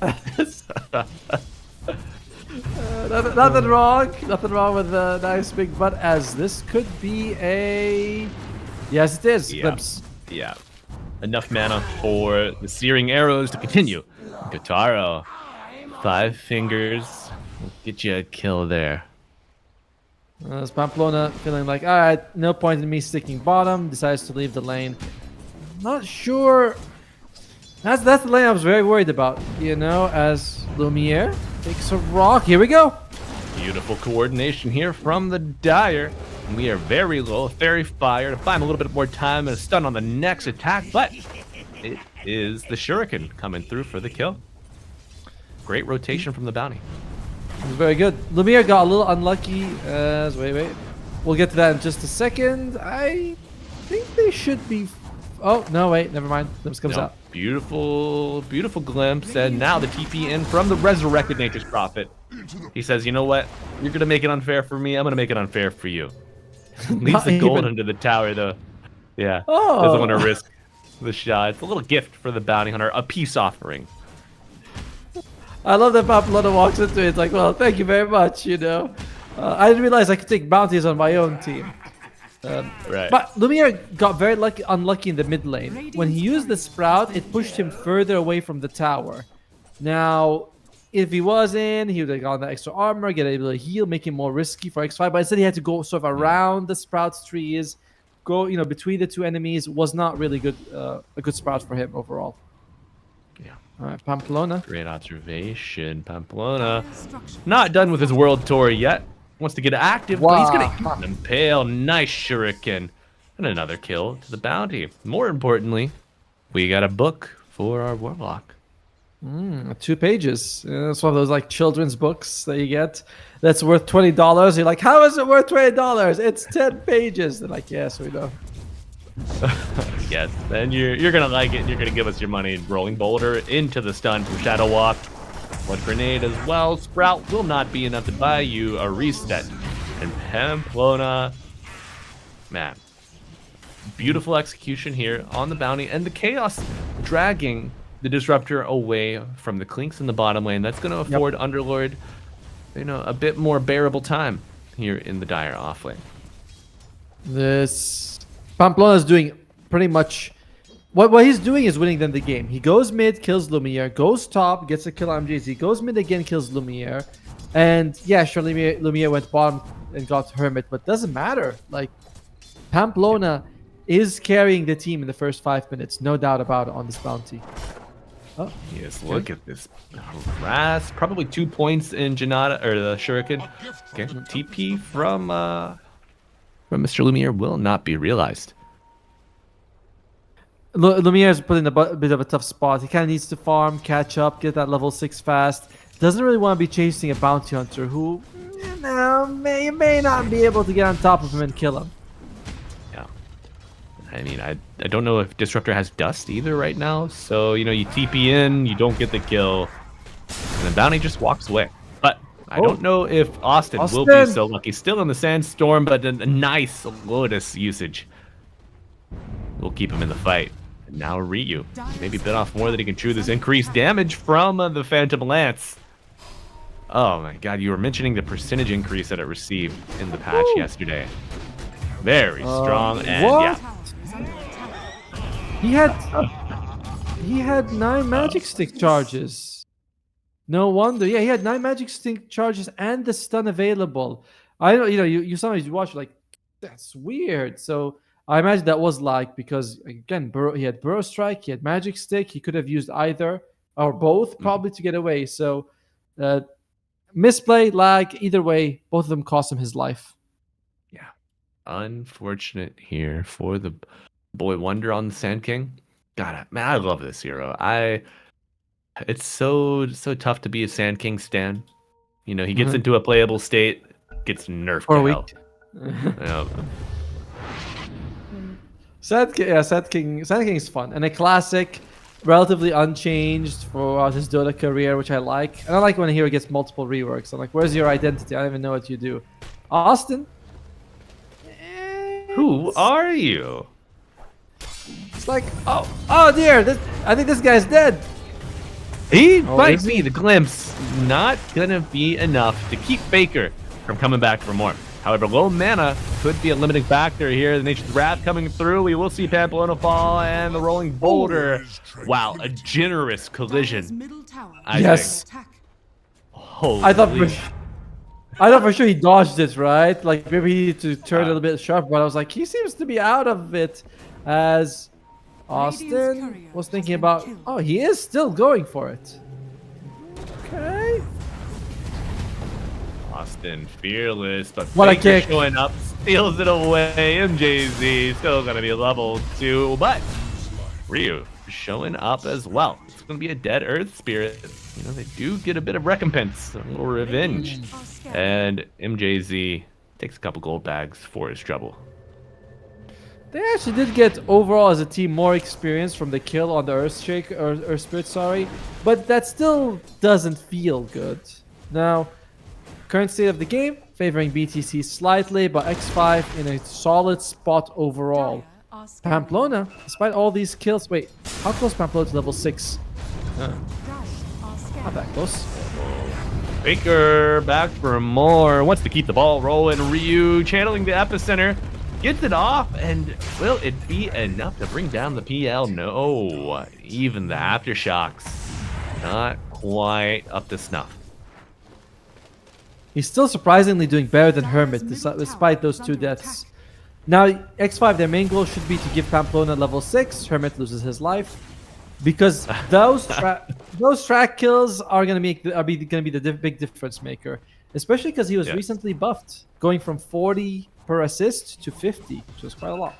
E: nothing wrong with the nice Big Butt, as this could be a... Yes, it is.
D: Yeah. Enough mana for the searing arrows to continue. Guitaro, 5 fingers, get you a kill there.
E: As Pamplona feeling like, all right, no point in me sticking bottom, decides to leave the lane. Not sure. That's the lane I was very worried about, as Lumiere takes a rock. Here we go.
D: Beautiful coordination here from the Dire. We are very low, very fire to buy him a little bit more time and a stun on the next attack, but it is the Shuriken coming through for the kill. Great rotation from the Bounty.
E: It was very good. Lumiere got a little unlucky. Wait. We'll get to that in just a second. I think they should be... Oh, no, wait. Never mind. Glimpse comes out.
D: Beautiful glimpse. And now the TP in from the resurrected Nature's Prophet. He says, you know what? You're going to make it unfair for me. I'm going to make it unfair for you. Leaves
E: Not
D: the gold
E: even-
D: under the tower, though. Yeah.
E: Oh.
D: Doesn't want to risk the shot. It's a little gift for the bounty hunter, a peace offering.
E: I love that Pamplona walks into it like, well, thank you very much, you know. I didn't realize I could take bounties on my own team.
D: Right.
E: But Lumiere got very unlucky in the mid lane. When he used the Sprout, it pushed him further away from the tower. Now, if he was in, he would have gotten that extra armor, get able to heal, make him more risky for X5. But instead, he had to go sort of around the Sprout's trees, go, you know, between the two enemies. Was not really good, a good Sprout for him overall.
D: Yeah.
E: All right, Pamplona.
D: Great observation, Pamplona. Not done with his world tour yet. Wants to get active, but he's
E: Wow.
D: gonna impale. Nice shuriken. And another kill to the bounty. More importantly, we got a book for our warlock.
E: 2 pages. It's one of those like children's books that you get that's worth $20. You're like, how is it worth $20? It's 10 pages. They're like, yes, we know.
D: Yes, and you're gonna like it. You're gonna give us your money. Rolling boulder into the stun from Shadow Walk. Blood grenade as well. Sprout will not be enough to buy you a reset. And Pamplona, man, beautiful execution here on the bounty, and the chaos dragging the disruptor away from the clinks in the bottom lane. That's going to afford Underlord, you know, a bit more bearable time here in the dire off lane.
E: This Pamplona is doing pretty much what he's doing is winning them the game. He goes mid, kills Lumiere, goes top, gets a kill on MJZ, goes mid again, kills Lumiere, and yeah, sure, Lumiere went bottom and got Hermit, but doesn't matter. Like Pamplona is carrying the team in the first 5 minutes, no doubt about it on this bounty. Oh,
D: Yes, look at this harass. Probably 2 points in Janata or the Shuriken. Okay, TP from Mr. Lumiere will not be realized.
E: Lumiere's put in a bit of a tough spot. He kind of needs to farm, catch up, get that level 6 fast. Doesn't really want to be chasing a bounty hunter who, you know, may not be able to get on top of him and kill him.
D: Yeah. I mean, I don't know if Disruptor has dust either right now. So, you know, you TP in, you don't get the kill, and the bounty just walks away. But I don't know if Austin will be
E: Austin!
D: so lucky. Still in the sandstorm, but a nice Lotus usage will keep him in the fight. And now Ryu, maybe bit off more than he can chew. This increased damage from the Phantom Lance. Oh my god, you were mentioning the percentage increase that it received in the patch yesterday. Very strong, and
E: what?
D: yeah.
E: He had 9 magic stick charges. No wonder. Yeah, he had 9 magic stick charges and the stun available. I know, you know, you sometimes watch like, that's weird. So I imagine that was like because again, he had Burrow Strike, he had Magic Stick, he could have used either or both probably to get away. So misplay, lag, either way, both of them cost him his life.
D: Yeah. Unfortunate here for the boy wonder on the Sand King. God, man, I love this hero. It's so tough to be a Sand King stan. You know, he gets into a playable state, gets nerfed
E: For a
D: to hell.
E: week.
D: Yeah.
E: Sand King is fun and a classic, relatively unchanged for his Dota career, which I like. And I like when a hero gets multiple reworks. I'm like, where's your identity? I don't even know what you do. Austin?
D: Who are you?
E: It's like, oh dear, I think this guy's dead.
D: He
E: Oh,
D: might
E: is
D: be the glimpse. Not gonna be enough to keep Faker from coming back for more. However, low mana could be a limiting factor here. The Nation's Wrath coming through. We will see Pamplona fall and the rolling boulder. Wow, a generous collision.
C: Middle tower.
D: I
E: Yes.
D: think.
C: Attack.
D: Holy.
E: I thought for sure he dodged it, right? Like maybe he needed to turn a little bit sharp, but I was like, he seems to be out of it as Austin was thinking about, oh, he is still going for it. Okay.
D: Austin fearless, but
E: What a
D: Faker
E: kick.
D: showing up, steals it away. MJZ still gonna be level 2, but Ryu showing up as well. It's gonna be a dead Earth Spirit. You know, they do get a bit of recompense, a little revenge. And MJZ takes a couple gold bags for his trouble.
E: They actually did get overall as a team more experience from the kill on the Earth Spirit, sorry, but that still doesn't feel good. Now, Current state of the game, favoring BTC slightly, but X5 in a solid spot overall. Pamplona, despite all these kills, wait, how close Pamplona to level 6? Not that close.
D: Baker back for more. Wants to keep the ball rolling. Ryu channeling the epicenter. Gets it off, and will it be enough to bring down the PL? No. Even the aftershocks. Not quite up to snuff.
E: He's still surprisingly doing better than Hermit, despite those 2 deaths. Now, X5, their main goal should be to give Pamplona level 6. Hermit loses his life. Because those track kills are gonna be the big difference maker, especially because he was recently buffed, going from 40 per assist to 50, which was quite a lot.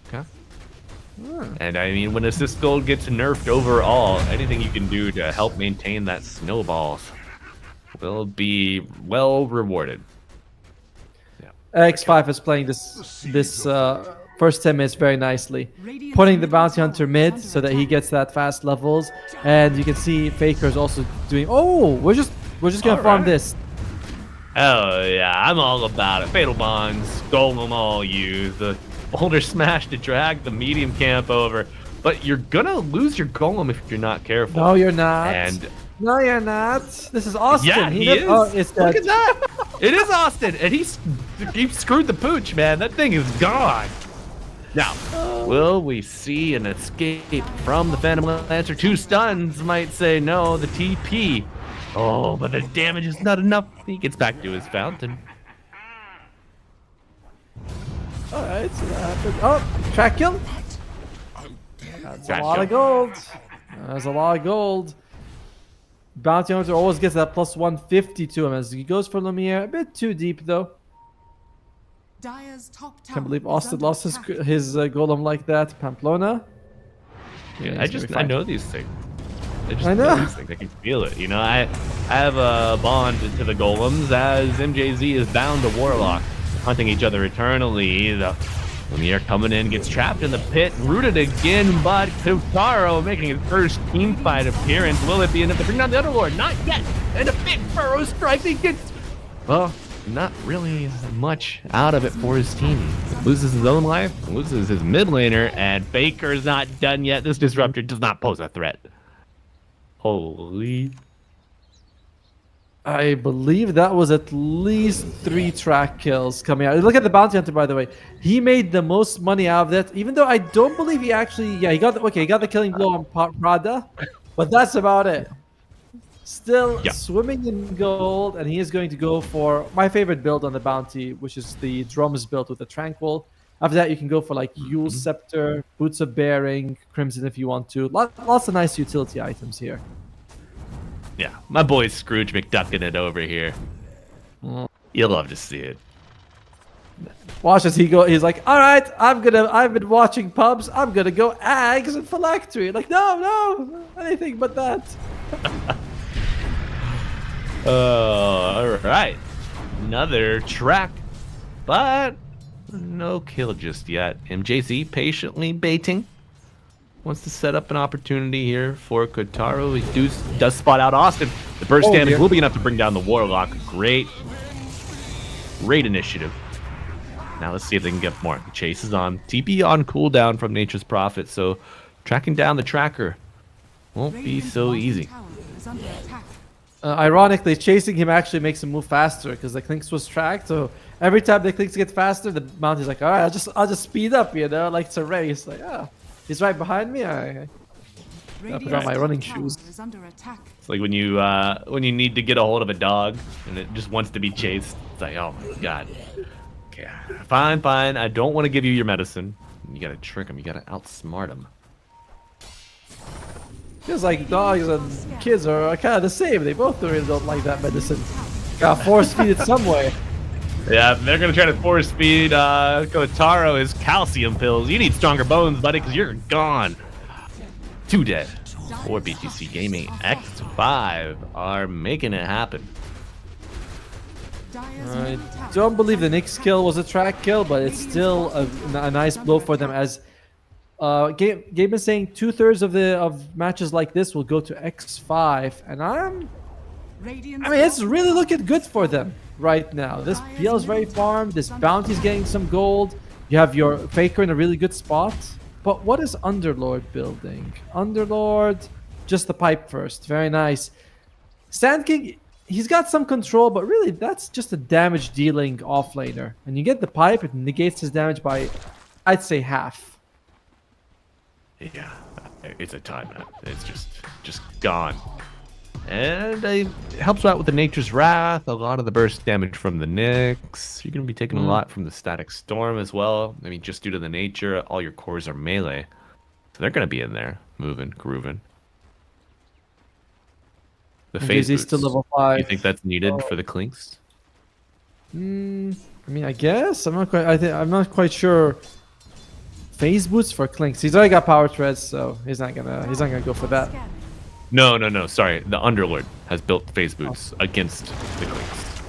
D: Okay. And I mean, when assist gold gets nerfed overall, anything you can do to help maintain that snowballs will be well rewarded.
E: X5 is playing this first 10 minutes very nicely, putting the bounty hunter mid so that he gets that fast levels, and you can see Faker's also doing. Oh, we're just gonna farm this.
D: Oh yeah, I'm all about it. Fatal bonds, golem all used. The boulder smash to drag the medium camp over, but you're gonna lose your golem if you're not careful.
E: No, you're not.
D: And
E: no, you're not. This is Austin.
D: yeah, he is.
E: Oh, it's
D: Look at that. It is Austin, and he screwed the pooch, man. That thing is gone. Now, will we see an escape from the Phantom Lancer? 2 stuns might say no. The TP. Oh, but the damage is not enough. He gets back to his fountain.
E: Alright, so that happened. Oh, track kill. That's a lot of gold. There's a lot of gold. Bounty Hunter always gets that plus 150 to him as he goes for Lumiere. A bit too deep, though. Can't believe Austin lost his golem like that. Pamplona.
D: Yeah, I know these things.
E: I know
D: these things. I can feel it. You know, I have a bond to the golems as MJZ is bound to Warlock, hunting each other eternally. The Lumiere coming in, gets trapped in the pit, rooted again, but Kotaro making his first team fight appearance. Will it be enough to bring down the Underlord? Not yet. And a big Burrow strike. He gets, well, not really much out of it for his team. Loses his own life, loses his mid laner, and Baker's not done yet. This disruptor does not pose a threat. Holy.
E: I believe that was at least 3 track kills coming out. Look at the bounty hunter, by the way. He made the most money out of that, even though I don't believe he actually. Yeah, he got the killing blow on Prada, but that's about it. Still swimming in gold, and he is going to go for my favorite build on the bounty, which is the drums build with the Tranquil. After that, you can go for like Yule's Scepter, Boots of Bearing, Crimson if you want to. Lots of nice utility items here.
D: Yeah, my boy Scrooge McDuckin' it over here. You'll love to see it.
E: Watch as he go. He's like, all right, I've been watching pubs. I'm gonna go Ags and Phylactery. Like, no, anything but that.
D: All right, another track, but no kill just yet. MJZ patiently baiting. Wants to set up an opportunity here for Kotaro. He does spot out Austin. The burst damage will be enough to bring down the Warlock. Great initiative. Now let's see if they can get more. The chase is on. TP on cooldown from Nature's Prophet, so tracking down the tracker won't be so easy.
E: Ironically, chasing him actually makes him move faster because the Clinks was tracked. So every time the Clinks get faster, the Mounty's like, all right, I'll just speed up, you know, like it's a race. Like, he's right behind me. I put on my running shoes.
D: It's like when you need to get a hold of a dog and it just wants to be chased. It's like, oh my god. Okay, fine. I don't want to give you your medicine. You gotta trick him. You gotta outsmart him.
E: Feels like dogs and kids are kind of the same. They both really don't like that medicine. Gotta force feed it some way.
D: Yeah, they're gonna try to force feed Kotaro his calcium pills. You need stronger bones, buddy, because you're gone. 2 dead. For BTC Gaming, X5 are making it happen.
E: I don't believe the Nyx kill was a track kill, but it's still a nice blow for them. As Gabe is saying, 2/3 of matches like this will go to X5, and
C: Radiant's
E: I mean, it's
C: top
E: really
C: tower
E: looking good
C: has
E: for
C: fallen.
E: them right now. This PL is very farmed. This bounty's getting some gold. You have your Faker in a really good spot. But what is Underlord building? Underlord, just the pipe first. Very nice. Sand King, he's got some control, but really that's just a damage dealing offlaner. And you get the pipe, it negates his damage by, I'd say, half.
D: Yeah, it's a time now. It's just gone. And it helps out with the Nature's Wrath, a lot of the burst damage from the Nyx. You're going to be taking a lot from the Static Storm as well. I mean, just due to the nature, all your cores are melee. So they're going to be in there, moving, grooving. The phase
E: He's still
D: boots.
E: level 5.
D: You think that's needed for the Clinks?
E: I mean, I guess I'm not quite. I'm not quite sure. Phase boots for Clinks. He's already got power treads, so he's not gonna go for that.
C: Scanning.
D: No. Sorry, the Underlord has built phase boots against the Clinks.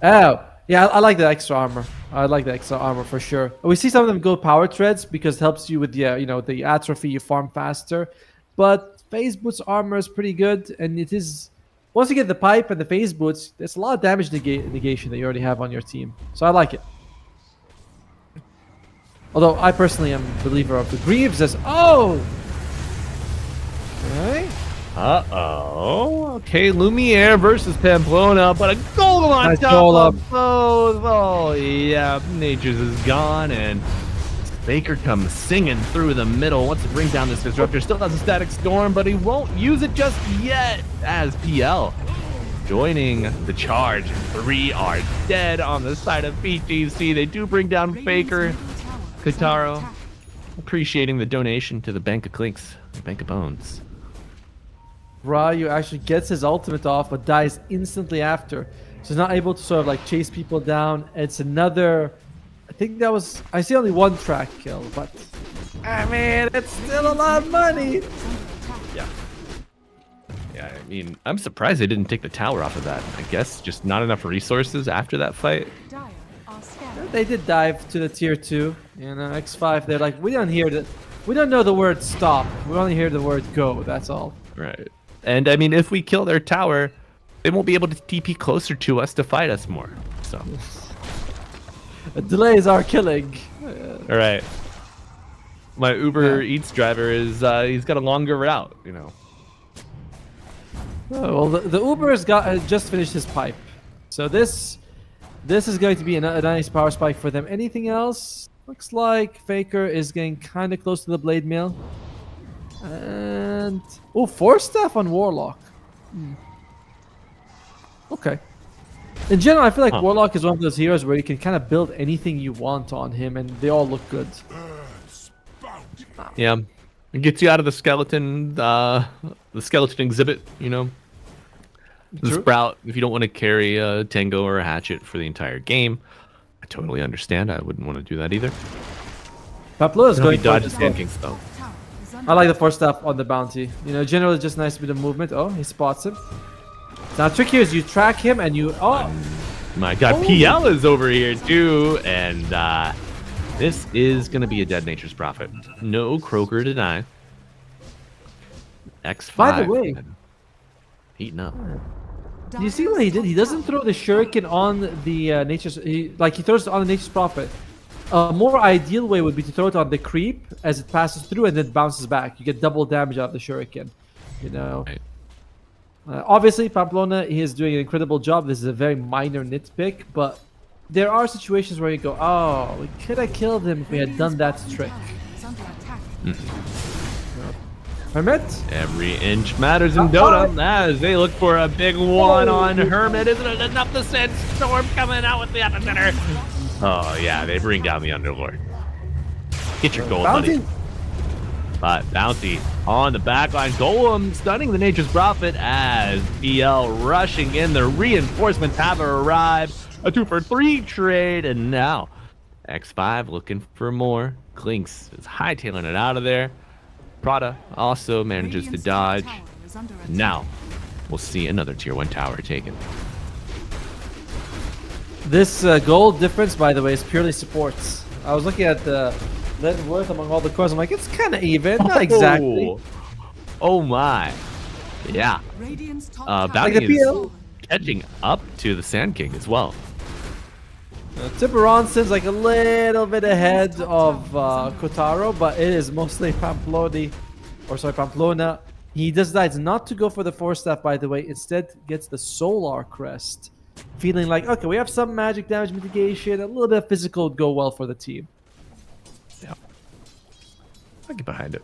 E: Oh, yeah, I like the extra armor. I like the extra armor for sure. We see some of them go power treads because it helps you with the atrophy. You farm faster, but phase boots armor is pretty good, and it is. Once you get the pipe and the phase boots, there's a lot of damage negation that you already have on your team. So I like it. Although I personally am a believer of the Greaves as Okay.
D: Uh-oh. Okay, Lumiere versus Pamplona, but a goal on
E: Nice
D: top
E: goal up.
D: of both. Oh, yeah, Nature's is gone, and Baker comes singing through the middle. Wants to bring down this Disruptor. Still has a Static Storm, but he won't use it just yet as PL joining the charge. 3 are dead on the side of PTC. They do bring down
C: Radiant's
D: Faker.
C: middle tower is under
D: Kataro,
C: attack.
D: appreciating the donation to the Bank of Clinks, the Bank of Bones.
E: Ryu actually gets his ultimate off, but dies instantly after. So he's not able to sort of like chase people down. It's another. I think that was. I see only one track kill, but I mean, it's still a lot of money.
C: Is under attack.
D: Yeah. Yeah, I mean, I'm surprised they didn't take the tower off of that. I guess just not enough resources after that fight.
C: Dire are scanning.
E: They did dive to the tier 2. X5. They're like, we don't hear that. We don't know the word stop. We only hear the word go. That's all.
D: Right. And I mean, if we kill their tower, they won't be able to TP closer to us to fight us more. So,
E: Delays are killing.
D: all right. My Uber Eats driver is he's got a longer route, you know.
E: Oh, well, the Uber has just finished his pipe, so this is going to be a nice power spike for them. Anything else? Looks like Faker is getting kind of close to the blade mill, and 4 staff on Warlock. Okay. In general, I feel like Warlock is one of those heroes where you can kind of build anything you want on him, and they all look good.
D: Yeah, it gets you out of the skeleton exhibit, you know. The
E: True.
D: Sprout, if you don't want to carry a Tango or a Hatchet for the entire game, I totally understand. I wouldn't want to do that either.
E: Paplo is
D: He
E: going for
D: dodges
E: the
D: Sand Kings though.
C: Tower is under
E: I like the 4 staff on the bounty. Generally just nice bit of movement. Oh, he spots him. Now, trick here is you track him and you.
D: My God,
E: Oh.
D: PL is over here too, and this is gonna be a dead Nature's Prophet. No Croaker to die. X5.
E: By the way-
D: heating up.
E: Do you see what he did? He doesn't throw the shuriken on the nature's. He throws it on the nature's prophet. A more ideal way would be to throw it on the creep as it passes through and then bounces back. You get double damage out of the shuriken.
D: Right.
E: Obviously, Pamplona he is doing an incredible job. This is a very minor nitpick, but there are situations where you go, "Oh, we could have killed him if we had done that
C: Radiant's
E: trick."
C: middle tower is under attack.
E: Hermit?
D: Every inch matters in Dota as they look for a big one on Hermit. Isn't it enough to send Storm coming out with the epicenter? Oh yeah, they bring down the Underlord. Get your gold, buddy.
E: Bounty.
D: But Bounty on the backline. Golem stunning the Nature's Prophet as BL rushing in. The reinforcements have arrived. A 2-for-3 trade, and now X5 looking for more. Clinks is hightailing it out of there. Prada also manages to
C: Radiant's top
D: dodge.
C: tower is under attack.
D: Now we'll see another tier 1 tower taken.
E: This gold difference, by the way, is purely supports. I was looking at the net worth among all the cores. I'm like, it's kind of even. Not exactly.
D: Oh my. Yeah.
C: Radiant's top tower
D: Bounty
E: Like the
D: is
E: PL.
D: catching up to the Sand King as well.
E: Tiburonson's like a little bit ahead of Kotaro, but it is mostly Pamplona. He decides not to go for the Force Staff, by the way. Instead, gets the Solar Crest. Feeling like, okay, we have some magic damage mitigation. A little bit of physical would go well for the team.
D: Yeah. I'll get behind it.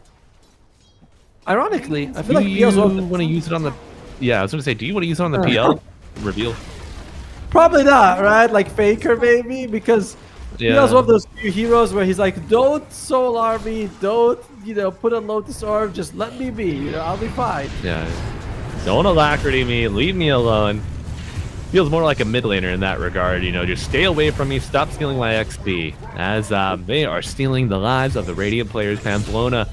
E: Ironically, I feel
D: Do
E: like
D: you
E: PL's
D: want to use it on the... Yeah, I was going to say, do you want to use it on the PL reveal?
E: Probably not, right? Like Faker, maybe, because PL's one of those few heroes where he's like, don't solar me, don't, put a Lotus Orb, just let me be, I'll be fine.
D: Yeah. Don't alacrity me, leave me alone. Feels more like a mid laner in that regard, just stay away from me, stop stealing my XP. As they are stealing the lives of the Radiant players. Pamplona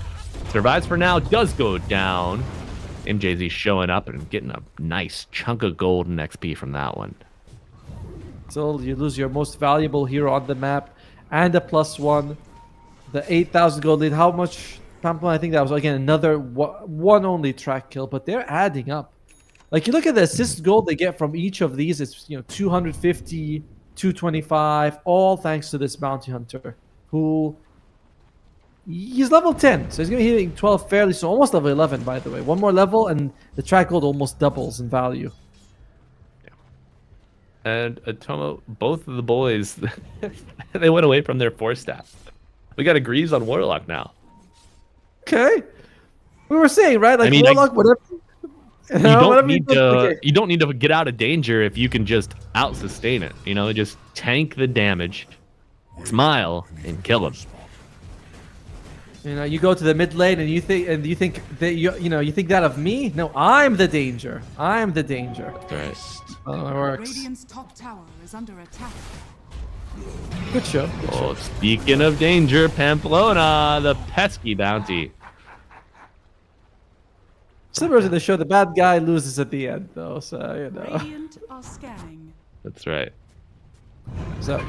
D: survives for now, does go down. MJZ showing up and getting a nice chunk of gold and XP from that one.
E: So you lose your most valuable hero on the map and a +1. The 8,000 gold lead. How much? Pamplona, I think that was, again, another one only track kill, but they're adding up. Like, you look at the assist gold they get from each of these, it's 250, 225, all thanks to this bounty hunter, who he's level 10, so he's gonna be hitting 12 fairly soon, almost level 11, by the way. One more level, and the track gold almost doubles in value.
D: And Atomo, both of the boys, they went away from their Force Staff. We got a Greaves on Warlock now.
E: Okay, we were saying, right? Like, Warlock, whatever.
D: You don't need to get out of danger if you can just out sustain it. Just tank the damage, smile, and kill him.
E: You go to the mid lane and you think that you think that of me? No, I'm the danger. I'm the danger.
D: That's right.
E: Oh, it works.
C: Radiant's top tower is under attack.
E: Good show.
D: Oh, speaking of danger, Pamplona, the pesky bounty.
E: Similar to the show, the bad guy loses at the end, though. So
C: Radiant are scanning.
D: That's right.
E: So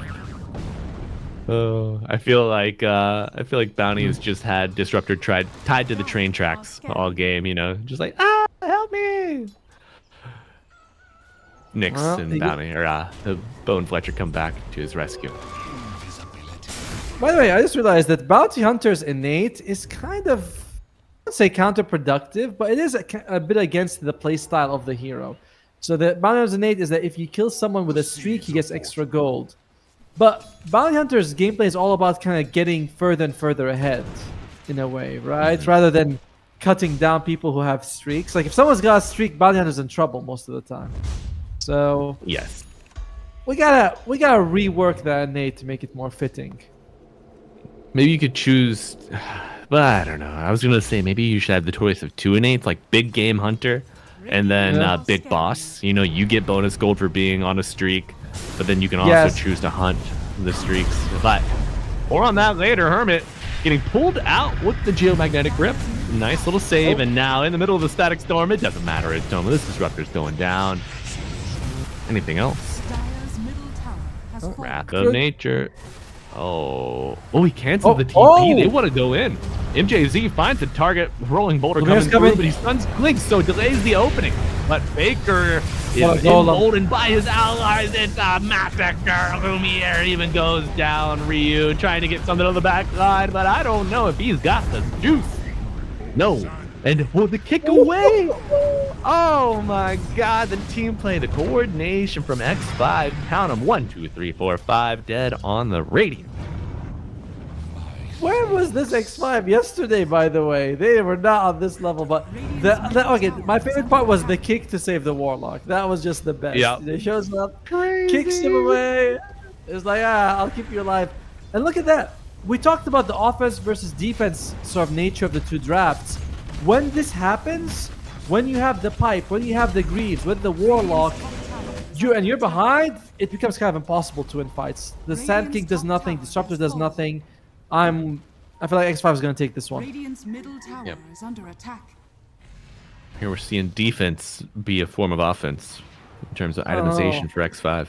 D: Oh, I feel like Bounty has just had Disruptor tied to the train tracks all game. Just like, help me. Nyx and Bounty, or the Bone Fletcher, come back to his rescue.
E: By the way, I just realized that Bounty Hunter's innate is kind of, I would say, counterproductive, but it is a bit against the playstyle of the hero. So the Bounty Hunter's innate is that if you kill someone with a streak, he gets extra gold. But Bounty Hunter's gameplay is all about kind of getting further and further ahead, in a way, right? Mm-hmm. Rather than cutting down people who have streaks. Like, if someone's got a streak, Bounty Hunter's in trouble most of the time. So
D: yes,
E: we gotta rework that innate to make it more fitting.
D: Maybe you could choose, but I don't know. I was gonna say maybe you should have the choice of 2 innates, like Big Game Hunter, and then Big Boss. You get bonus gold for being on a streak, but then you can also choose to hunt the streaks. But more on that later. Hermit getting pulled out with the Geomagnetic Grip. Nice little save, and now in the middle of the Static Storm, it doesn't matter. This Disruptor's going down. Anything else? Wrath of Nature. He canceled the TP. They want to go in. MJZ finds the target. Rolling Boulder coming through, but he stuns Blink, so delays the opening. But Faker is emboldened by his allies. It's a massacre. Lumiere even goes down. Ryu trying to get something on the back line, but I don't know if he's got the juice. No. And will the kick away? Oh my god, the team play, the coordination from X5. Count them, 1, 2, 3, 4, 5, dead on the Radiant.
E: Where was this X5 yesterday, by the way? They were not on this level, but my favorite part was the kick to save the Warlock. That was just the best.
D: Yep.
E: He shows up, kicks him away. It's like, I'll keep you alive. And look at that. We talked about the offense versus defense sort of nature of the two drafts. When this happens, when you have the pipe, when you have the Greaves, with the Warlock, you're behind, it becomes kind of impossible to win fights. The Sand King does nothing, Disruptor does nothing. I feel like X5 is going to take this one.
C: Radiant's middle tower is under attack.
D: Here we're seeing defense be a form of offense in terms of itemization for X5.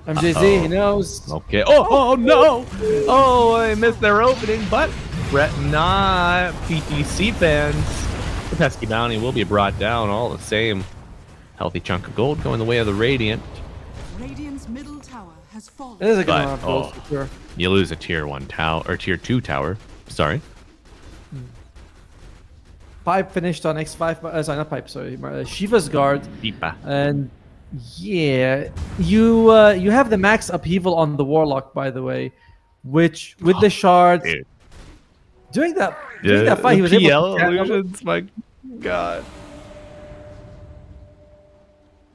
E: MJZ, he knows.
D: Okay. Oh no! Oh, I missed their opening, but Brett not. PTC fans. The pesky bounty will be brought down all the same. Healthy chunk of gold going the way of the Radiant.
C: Radiant's middle tower has fallen.
E: It is a good
D: But,
E: amount of gold
D: oh.
E: for sure.
D: You lose a tier 1 tower or tier 2 tower. Sorry.
E: Pipe finished on X5. Sorry, not Pipe. Sorry, Shiva's guard.
D: Deepa.
E: And yeah, you have the max upheaval on the Warlock, by the way, which with the shard
D: Dude.
E: during that fight he was
D: PL
E: able to channel-
D: illusions, my god.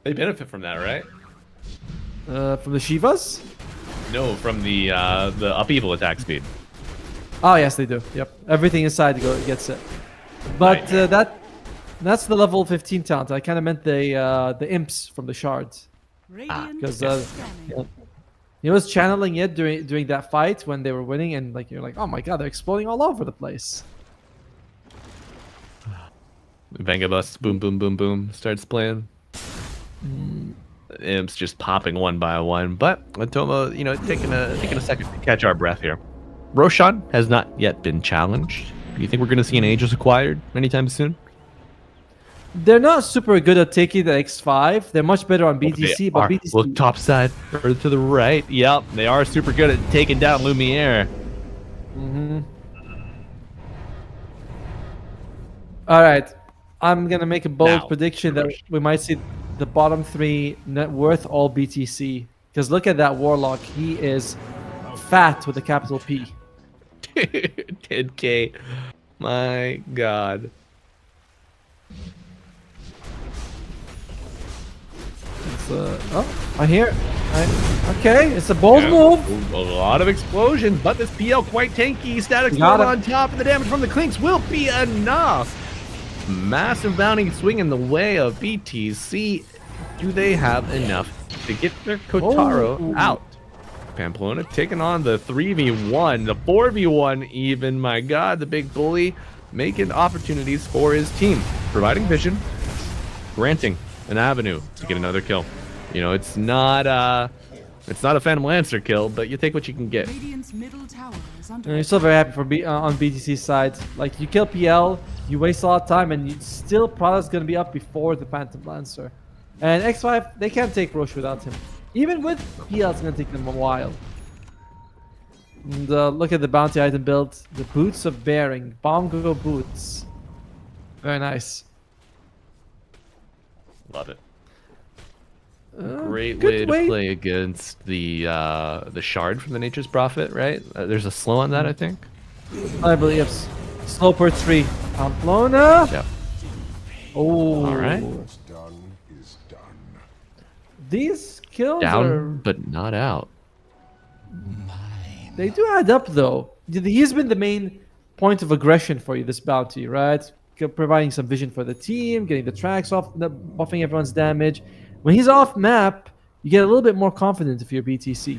D: They benefit from that, right?
E: from the Shivas.
D: No, from the upheaval attack speed.
E: Oh yes, they do. Yep, everything inside gets it. But that's the level 15 talent. I kind of meant the imps from the shards.
C: Radiant
E: Because
C: is scanning.
E: he was channeling it during that fight when they were winning, and like you're like, oh my god, they're exploding all over the place.
D: Vengabus, boom, boom, boom, boom, starts playing. Imps just popping one by one, but Atoma, you know, taking a second to catch our breath here. Roshan has not yet been challenged. Do you think we're going to see an Aegis acquired anytime soon?
E: They're not super good at taking the X5. They're much better on BTC,
D: They
E: but
D: are.
E: BTC.
D: Look top side, further to the right. Yep, they are super good at taking down Lumiere.
E: All right, I'm gonna make a bold
D: Now,
E: prediction that we might see the bottom 3 net worth all BTC. Because look at that Warlock. He is fat with a capital P.
D: 10K. My god.
E: It's, I hear. Okay, it's a bold move.
D: A lot of explosions, but this PL quite tanky. Static
E: Got
D: Storm
E: it.
D: on top, and the damage from the clinks will be enough. Massive bounty swing in the way of BTC. Do they have enough to get their Kotaro
E: Oh.
D: out? Pamplona taking on the 3v1, the 4v1 even. My god, the big bully making opportunities for his team, providing vision, granting an avenue to get another kill. You know, it's not a Phantom Lancer kill, but you take what you can get.
C: Radiant's middle tower is under
E: And you're still very happy for on BTC's side. Like you kill PL, you waste a lot of time, and still Prada's gonna be up before the Phantom Lancer. And X5, they can't take Roche without him. Even with PL, it's gonna take them a while. And look at the bounty item build: the Boots of Bearing, Bongo boots. Very nice.
D: Love it. Great
E: good
D: way to
E: way-
D: play against the shard from the Nature's Prophet, right? There's a slow on that, I think.
E: I believe it's slow per 3. Pamplona.
D: Yeah.
E: Oh.
D: All right.
E: These kills are.
D: Down, but not out.
E: They do add up, though. He's been the main point of aggression for you, this bounty, right? Providing some vision for the team, getting the tracks off, buffing everyone's damage. When he's off map, you get a little bit more confident if you're BTC.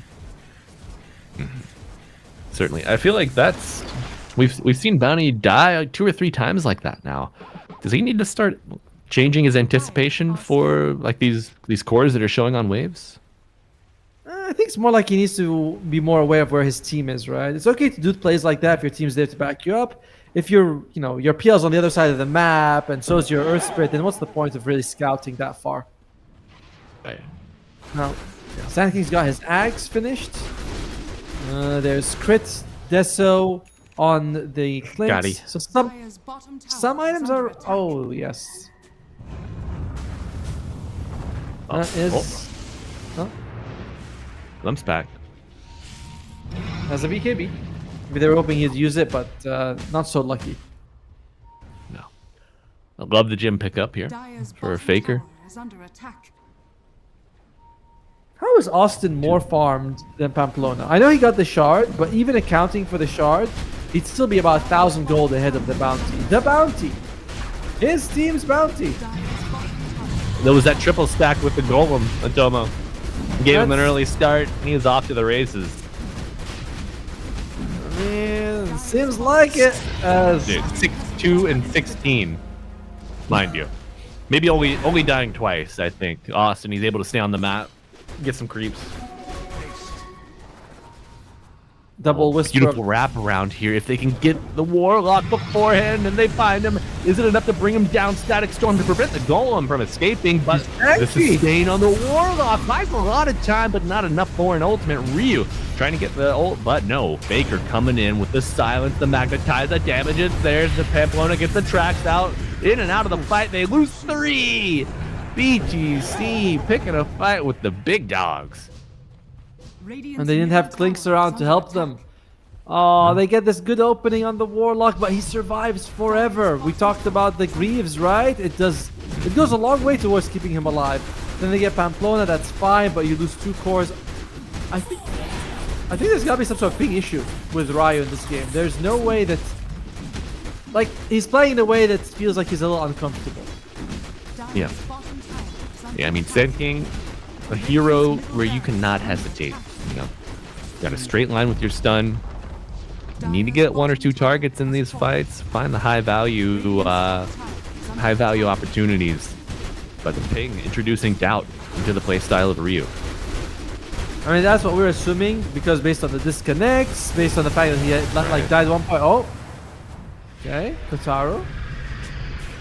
D: Certainly, I feel like that's we've seen Bounty die like 2 or 3 times like that now. Does he need to start changing his anticipation for like these cores that are showing on waves?
E: I think it's more like he needs to be more aware of where his team is, right? It's okay to do plays like that if your team's there to back you up. If your PL's on the other side of the map and so is your Earth Spirit, then what's the point of really scouting that far?
D: Right.
E: Now, Sand King's got his axe finished. There's crit, deso on the
D: Got he.
E: clinks. So some
C: Dire's bottom tower
E: some
C: is
E: items
C: under
E: are.
C: attack.
E: Oh yes.
D: Oh,
E: That is. Huh?
D: Lump's back.
E: As a BKB. Maybe they were hoping he'd use it, but not so lucky.
D: No. I love the gym pickup here
C: Dire's
D: for a
C: bottom
D: faker.
C: tower is under attack.
E: How is Austin more farmed than Pamplona? I know he got the shard, but even accounting for the shard, he'd still be about 1,000 gold ahead of the bounty. The bounty! His team's bounty!
C: Dire's bottom tower
D: There was that triple stack with the golem, Atomo. Gave him an
E: That's-
D: early start, and he was off to the races.
E: Man, seems like it. As
D: Dude, 6-2 and 16, mind you. Maybe only dying twice, I think. Austin, he's able to stay on the map, get some creeps.
E: Double whisper.
D: Beautiful wraparound here. If they can get the Warlock beforehand and they find him, is it enough to bring him down? Static Storm to prevent the Golem from escaping, but the sustain on the Warlock buys a lot of time, but not enough for an ultimate. Ryu trying to get the ult, but no. Faker coming in with the silence, the magnetize, the damage. It's theirs. The Pamplona gets the tracks out, in and out of the fight. They lose 3. BGC picking a fight with the big dogs.
E: And they didn't have Clinks around to help them. Oh, they get this good opening on the Warlock, but he survives forever. We talked about the Greaves, right? It goes a long way towards keeping him alive. Then they get Pamplona, that's fine, but you lose 2 cores. I think there's gotta be some sort of big issue with Ryu in this game. There's no way that, like, he's playing in a way that feels like he's a little uncomfortable.
D: Yeah. Yeah, I mean, Sand King, a hero where you cannot hesitate. You know, you got a straight line with your stun. You need to get 1 or 2 targets in these fights. Find the high value opportunities. But the Ping introducing doubt into the playstyle of Ryu.
E: I mean, that's what we're assuming, because based on the disconnects, based on the fact that he had, like, died 1 point. Oh, okay, Kotaro.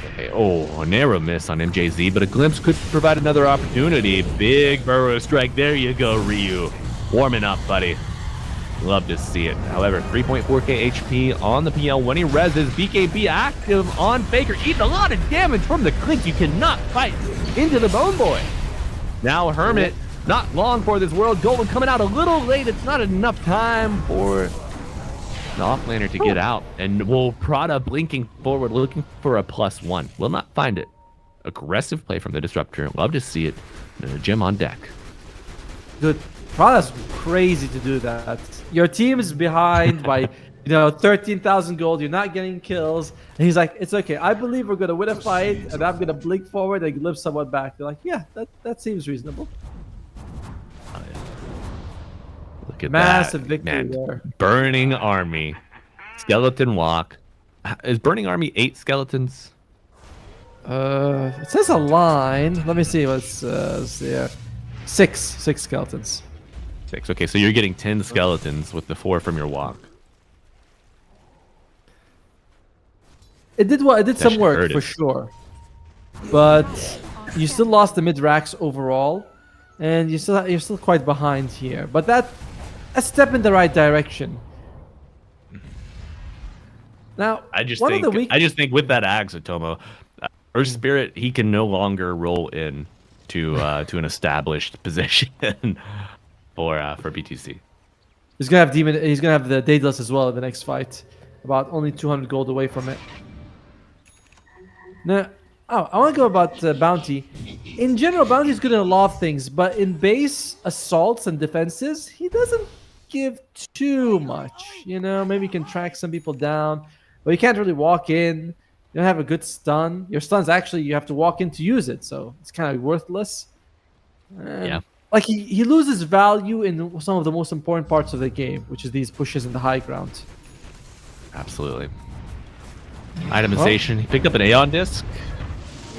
D: Okay. Oh, a narrow miss on MJZ, but a glimpse could provide another opportunity. Big burrow strike. There you go, Ryu. Warming up, buddy. Love to see it. However, 3.4k HP on the PL when he reses. BKB active on Faker. Eating a lot of damage from the Clink. You cannot fight into the Bone Boy. Now Hermit, not long for this world. Golden coming out a little late. It's not enough time for the offlaner to get out. And will Prada blinking forward, looking for a +1. Will not find it. Aggressive play from the Disruptor. Love to see it. Gem on deck.
E: Dude, Prada's crazy to do that. Your team is behind by, 13,000 gold. You're not getting kills. And he's like, it's okay. I believe we're going to win a fight, and I'm going to blink forward and lift someone back. They're like, yeah, that seems reasonable.
D: Oh, yeah. Look at
E: Massive
D: that.
E: victory
D: Man,
E: there.
D: Burning Army. Skeleton Walk. Is Burning Army 8 skeletons?
E: It says a line. Let me see what's there. 6 skeletons.
D: 6. Okay, so you're getting 10 skeletons with the 4 from your walk.
E: It did some work for sure, but you still lost the mid racks overall, and you're still quite behind here. But that's a step in the right direction. Now,
D: I just think with that axe, Atomo, Earth Spirit, he can no longer roll in to an established position for BTC.
E: He's gonna have Demon. He's gonna have the Daedalus as well in the next fight. About only 200 gold away from it. Now, I want to go about Bounty. In general, Bounty is good in a lot of things, but in base assaults and defenses, he doesn't give too much. Maybe you can track some people down, but you can't really walk in. You don't have a good stun. Your stun's actually, you have to walk in to use it, so it's kind of worthless.
D: Yeah.
E: Like, he loses value in some of the most important parts of the game, which is these pushes in the high ground.
D: Absolutely. Itemization. He picked up an Aeon disc.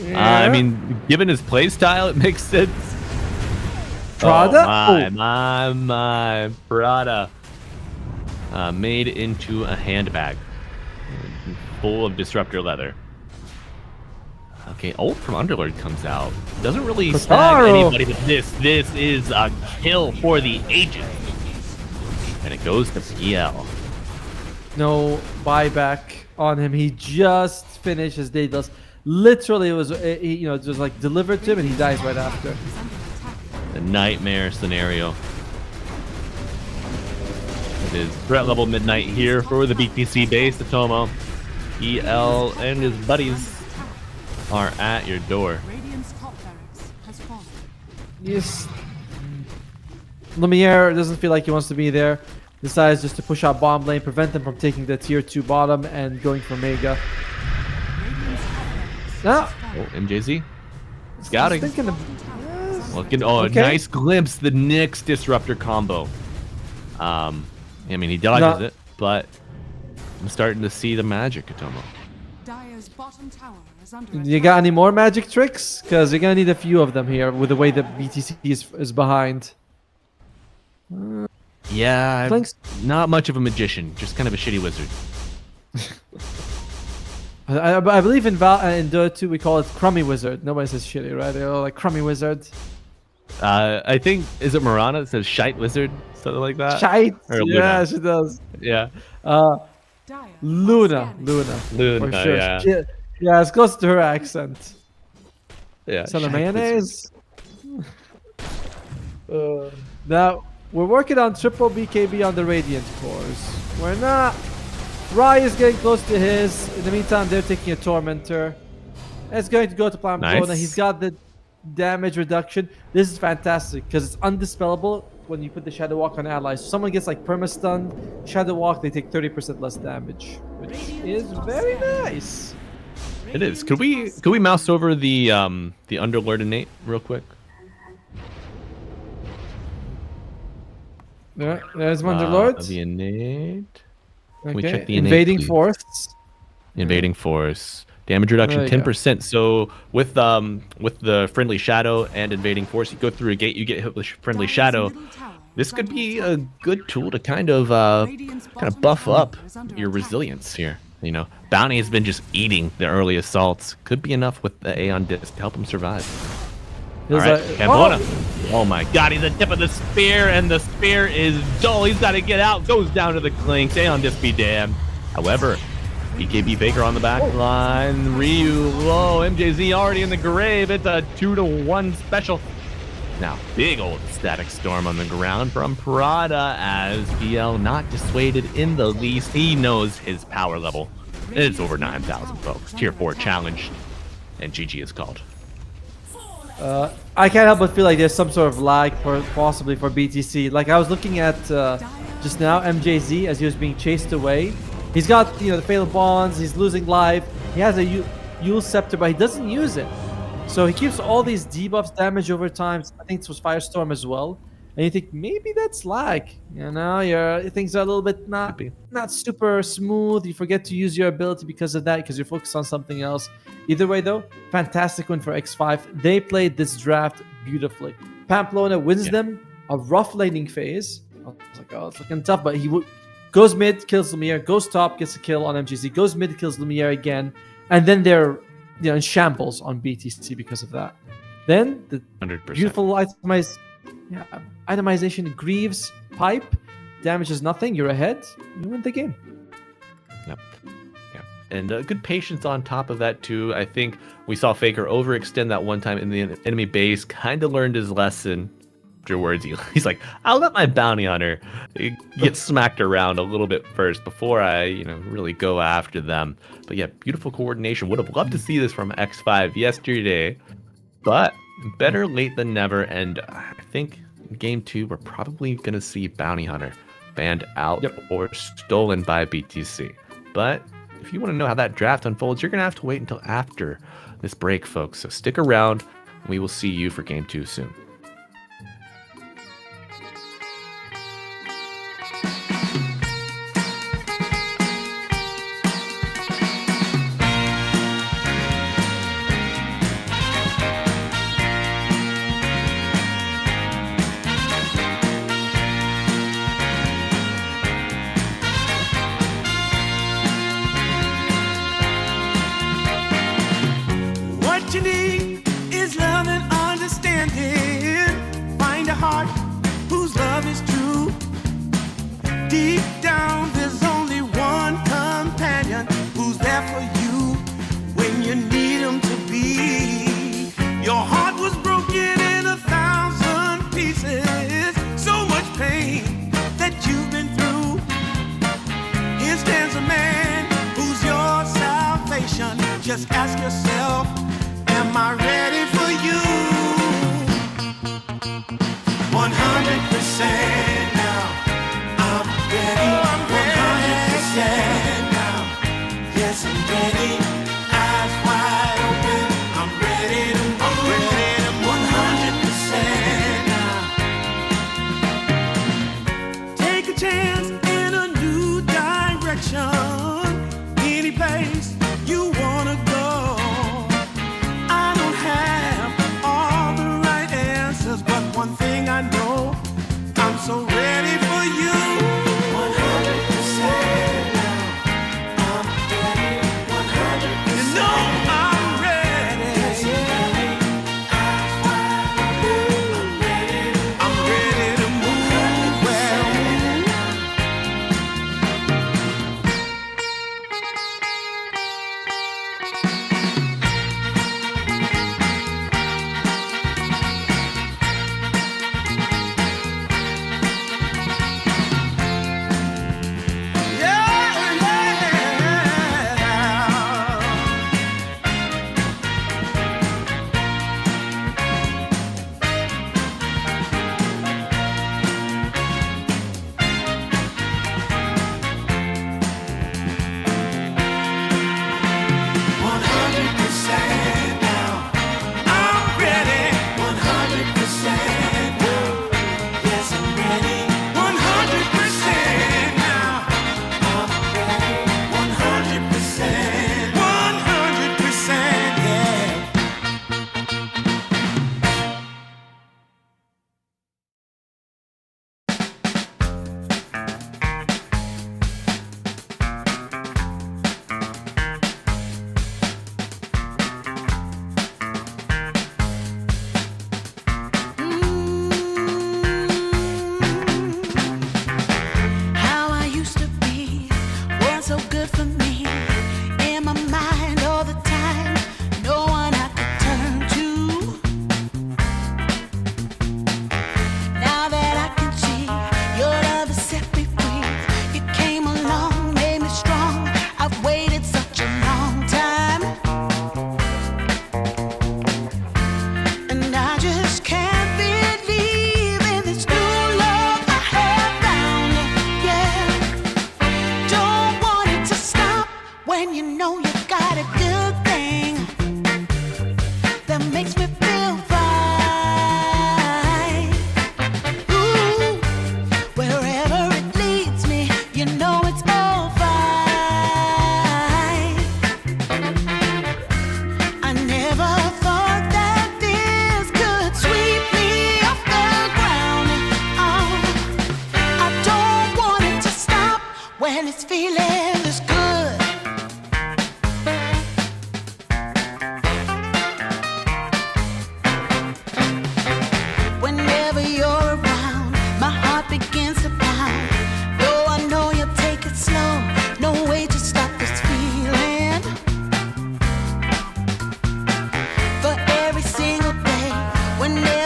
E: Yeah.
D: I mean, given his playstyle, it makes sense.
E: Prada?
D: Oh, my. Prada. Made into a handbag. Full of Disruptor leather. Okay, ult from Underlord comes out. Doesn't really snag anybody, but this is a kill for the agent. And it goes to PL.
E: No buyback on him. He just finished his Daedalus. Literally, it was just like delivered to him, and he dies right after.
D: The nightmare scenario. It is threat level midnight here for the BTC base, Atomo. EL and his buddies are at your door.
C: Radiant's top barracks has fallen.
E: Yes. Lumiere doesn't feel like he wants to be there. Decides just to push out bomb lane, prevent them from taking the tier 2 bottom and going for Mega. Now,
D: Oh, MJZ. Scouting.
E: thinking of,
D: Looking,
E: Okay.
D: nice glimpse. The Nyx Disruptor combo. I mean, he dodges it, but I'm starting to see the magic, Atomo.
C: Dire's bottom tower is under
E: you got any more magic tricks? Because you're gonna need a few of them here with the way that BTC is behind.
F: Yeah,
E: Clinks.
F: not much of a magician, just kind of a shitty wizard.
E: I believe in Dota 2 we call it crummy wizard. Nobody says shitty, right? They're all like crummy wizard.
F: I think, is it Marana that says shite wizard? Something like that?
E: Shite.
F: Or
E: Yeah,
F: Luna.
E: she does.
F: Yeah.
C: Dire
E: Luna.
C: are scanning.
F: Luna,
E: For sure.
F: yeah.
E: Yeah, it's close to her accent.
F: Yeah.
E: Son of
F: shite
E: mayonnaise. Now, we're working on triple BKB on the Radiant cores. We're not. Rai is getting close to his. In the meantime, they're taking a Tormentor. It's going to go to Plamplona.
F: Nice.
E: He's got the damage reduction. This is fantastic because it's undispellable when you put the Shadow Walk on allies. So someone gets like perma-stun, Shadow Walk, they take 30% less damage, which is very nice.
F: It is. Could we mouse over the Underlord innate real quick?
E: There's Wonderlord.
F: The innate. We
E: Okay.
F: check the innate,
E: Invading
F: please.
E: Force.
F: Invading force. Damage reduction
E: There you go.
F: 10%. So with the friendly shadow and invading force, you go through a gate, you get hit with friendly
C: Dire's
F: shadow.
C: middle tower
F: This
C: is
F: could
C: under
F: be
C: attack.
F: a good tool to kind of buff up your resilience here. You know, Bounty has been just eating the early assaults. Could be enough with the Aeon Disc to help him survive. All
E: He's
F: right,
E: like,
F: Pamplona.
E: "Oh!"
F: Oh my god, he's at the tip of the spear, and the spear is dull. He's got to get out. Goes down to the clinks. Aeon Disc be damned. However, BKB Faker on the back line. Ryu low. MJZ already in the grave. It's a 2-to-1 special. Now, big old static storm on the ground from Prada as PL not dissuaded in the least. He knows his power level. It's over 9,000, folks. Tier 4 challenge. And GG is called.
E: I can't help but feel like there's some sort of lag possibly for BTC. Like I was looking at just now MJZ as he was being chased away. He's got the Fatal Bonds. He's losing life. He has a Yule Scepter, but he doesn't use it. So he keeps all these debuffs damage over time. I think it was Firestorm as well. And you think maybe that's lag. Your things are a little bit not super smooth. You forget to use your ability because of that, because you're focused on something else. Either way, though, fantastic win for X5. They played this draft beautifully. Pamplona wins them a rough laning phase. I was like, oh, it's looking tough, but he goes mid, kills Lumiere, goes top, gets a kill on MGZ, goes mid, kills Lumiere again, and then they're in shambles on BTC because of that. Then the
F: 100%.
E: beautiful itemization, Greaves, pipe, damages nothing, you're ahead, you win the game.
F: Yep. And good patience on top of that, too. I think we saw Faker overextend that one time in the enemy base, kind of learned his lesson. After words, he's like, I'll let my bounty hunter get smacked around a little bit first before I, really go after them. But yeah, beautiful coordination. Would have loved to see this from X5 yesterday, but better late than never. And I think in game 2, we're probably going to see bounty hunter banned out or stolen by BTC. But if you want to know how that draft unfolds, you're going to have to wait until after this break, folks. So stick around. We will see you for game 2 soon.
A: What you need is love and understanding. Find a heart whose love is true. Deep down, there's only one companion who's there for you when you need him to be. Your heart was broken in 1,000 pieces. So much pain that you've been through. Here stands a man who's your salvation. Just ask yourself, am I ready for you? 100% now. I'm ready. 100% now. Yes, I'm ready. Eyes wide open. I'm ready to move. 100% now. Take a chance in a new direction. Any place you wanna go. I don't have all the right answers, but one thing I know, I'm so ready for you.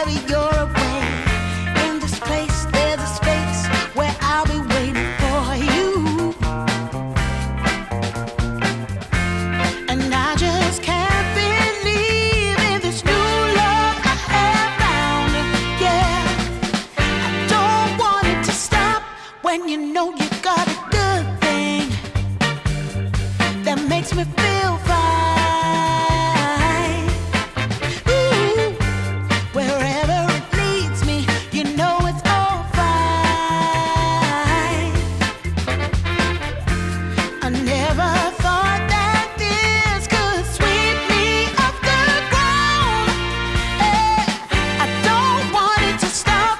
A: out of your way. In this place, there's a space where I'll be waiting for you. And I just can't believe in this new love I have found. Yeah, I don't want it to stop when you know you got a good thing that makes me feel fine. Ooh, wherever it leads me, you know it's all fine. I never thought that this could sweep me off the ground. I don't want it to stop.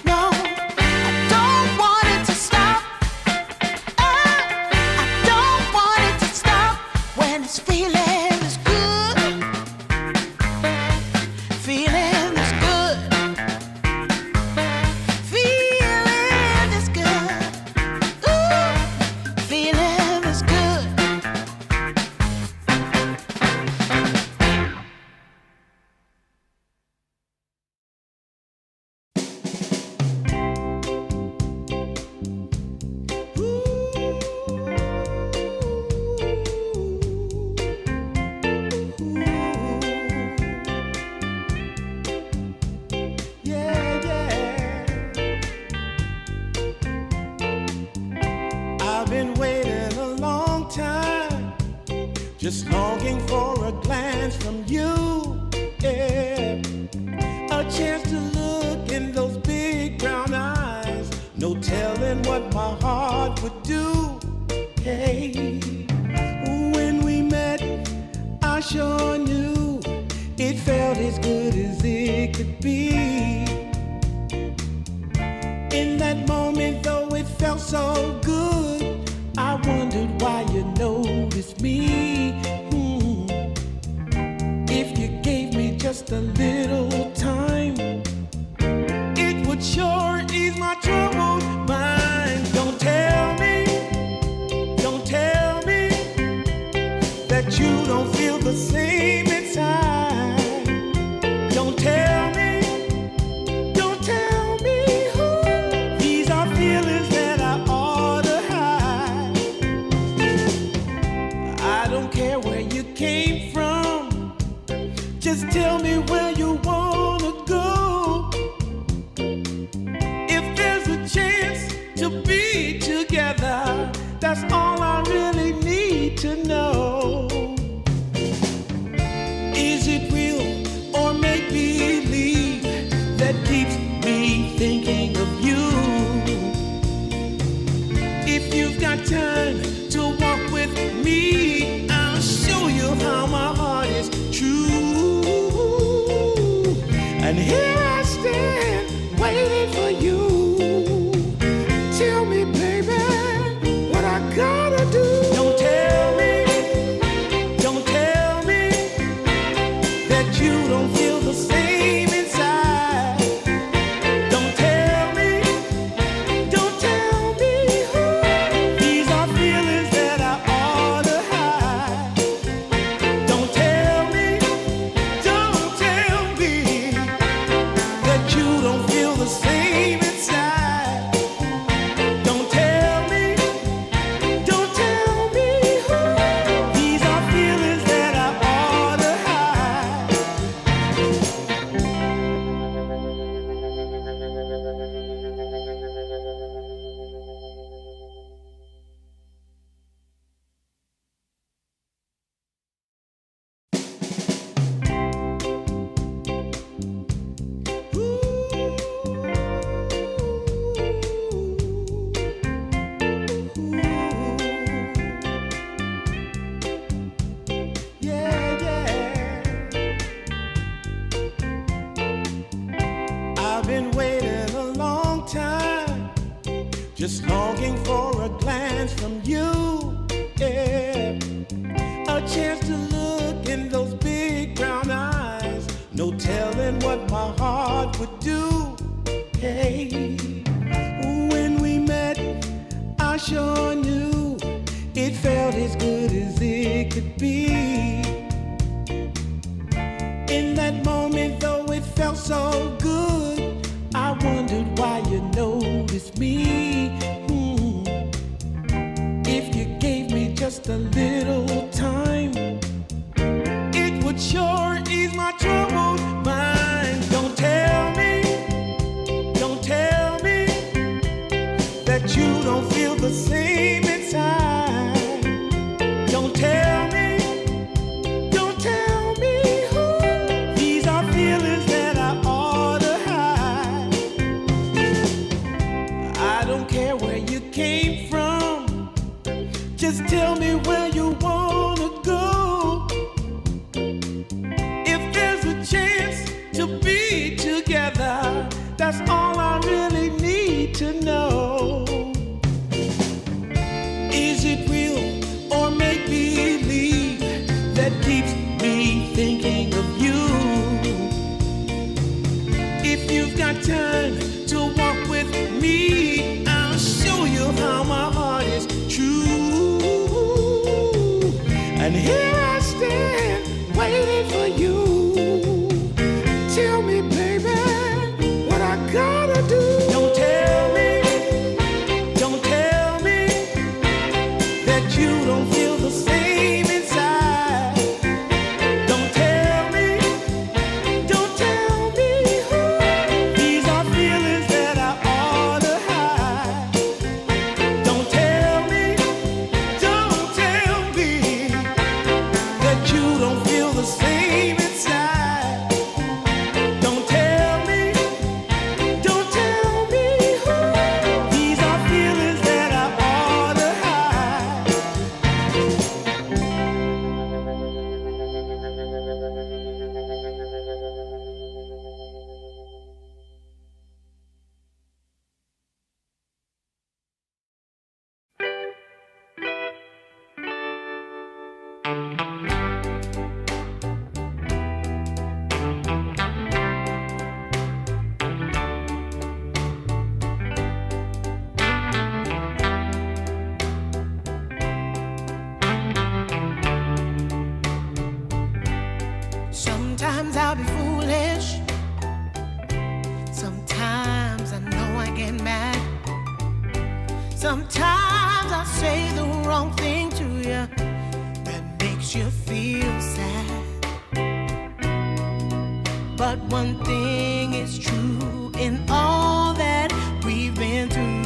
A: No, I don't want it to stop. I don't want it to stop when it's feeling this good. Feeling this good. Feeling this good. Ooh, feeling this good.
B: Yeah, yeah. I've been waiting a long time, just longing for a glance from you. Yeah, a chance to look in those big brown eyes. No telling what my heart would do. Hey, when we met, I sure knew it felt as good as it could be. In that moment, though it felt so good, I wondered why you noticed me. If you gave me just a little time, it would sure ease my troubled mind. Don't tell me that you don't feel the same inside. Don't tell me who. These are feelings that I ought to hide. I don't care where you came from, just tell me where you wanna go. If there's a chance to be together, that's all I really need to know. Is it real or make believe that keeps me thinking of you? If you've got time to walk with me, I'll show you how my heart is true. And here I stand waiting for you. Tell me, baby, what I gotta do. Don't tell me that you don't feel the same inside. Don't tell me who. These are feelings that I ought to hide. Don't tell me that you don't feel the same inside. Don't tell me who. These are feelings that I ought to hide. Yeah, yeah. I've been waiting a long time, just longing for a glance from you. Yeah, a chance to look in those big brown eyes. No telling what my heart would do. Hey, when we met, I sure knew it felt as good as it could be. In that moment, though it felt
A: felt so good. I wondered why you noticed me. If you gave me just a little time, it would sure ease my troubled mind. Don't tell me that you don't feel the same inside. Don't tell me. These are feelings that I ought to hide. I don't care where you came from. Just tell me where you wanna go. If there's a chance to be together, that's all I really need to know. Is it real or make believe that keeps me thinking of you? If you've got time to walk with me, I'll show you how my heart is true. And here I stand waiting for you. Tell me, baby, what I gotta do. Don't tell me that you don't feel the same inside. Don't tell me. These are feelings that I ought to hide. Don't tell me that you don't feel the same inside. Don't tell me. These are feelings that I ought to hide. Sometimes I'll be foolish. Sometimes I know I get mad. Sometimes I say the wrong thing to you that makes you feel sad. But one thing is true in all that we've been through.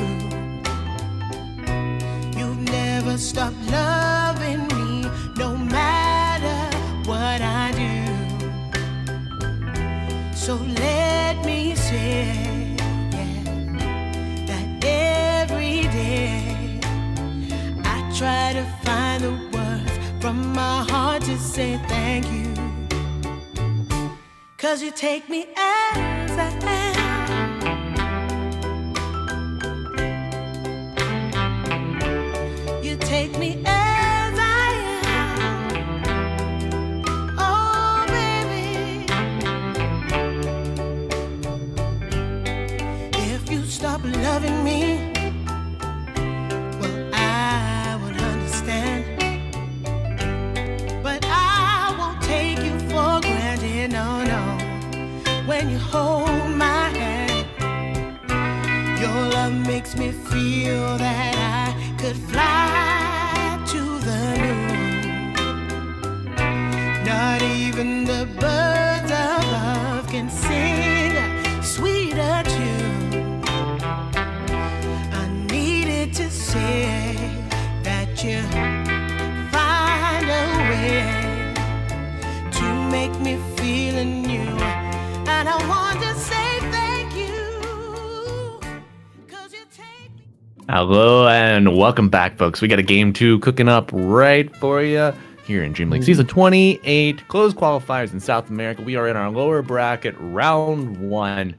A: You've never stopped loving me, no matter what I do. So let me say, that every day I try to find the words from my heart to say thank you. 'Cause you take me as I am. You take me as I am. Oh, baby. If you stop loving me, well, I would understand. But I won't take you for granted, no, no. When you hold my hand, your love makes me feel that I could fly to the moon. Not even the birds above can sing a sweeter tune. I needed to say that you find a way to make me feel anew. And I want to say thank you, 'cause you take me.
F: Hello and welcome back, folks. We got a game 2 cooking up right for you here in DreamLeague Season 28, closed qualifiers in South America. We are in our lower bracket, round 1.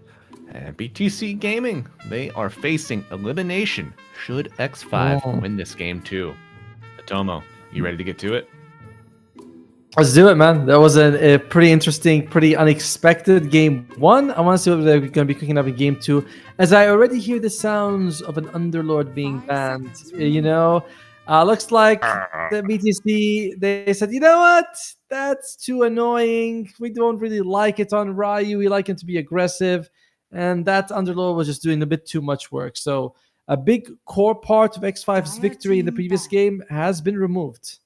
F: And BTC Gaming, they are facing elimination should X5 win this game 2. Atomo, you ready to get to it?
E: Let's do it, man. That was a pretty interesting, pretty unexpected game 1. I want to see what they're going to be cooking up in game 2. As I already hear the sounds of an Underlord being banned, you know, looks like the BTC, they said, you know what? that's too annoying. We don't really like it on Ryu. We like him to be aggressive, and that Underlord was just doing a bit too much work. So a big core part of X5's victory in the previous game has been removed.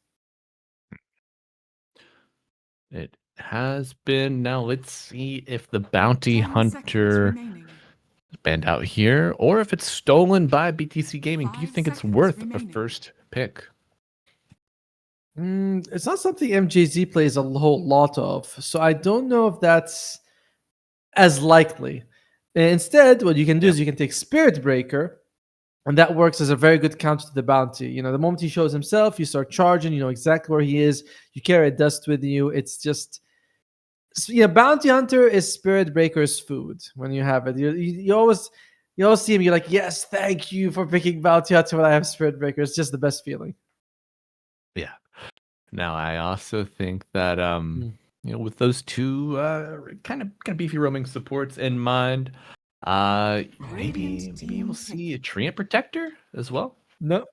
F: It has been. Now let's see if the bounty
C: 10 seconds
F: hunter
C: remaining.
F: is banned out here, or if it's stolen by BTC Gaming. Do you
C: 5
F: think it's
C: seconds
F: worth
C: remaining.
F: a first pick?
E: It's not something MJZ plays a whole lot of, so I don't know if that's as likely. Instead, what you can do is you can take Spirit Breaker, and that works as a very good counter to the bounty. You know, the moment he shows himself, you start charging, you know exactly where he is, you carry a dust with you. It's just, yeah, Bounty Hunter is Spirit Breaker's food when you have it. You always see him, you're like, yes, thank you for picking Bounty Hunter when I have Spirit Breaker. It's just the best feeling.
F: Yeah. Now I also think that you know, with those two kind of beefy roaming supports in mind, maybe we'll see a Treant Protector as well.
E: No,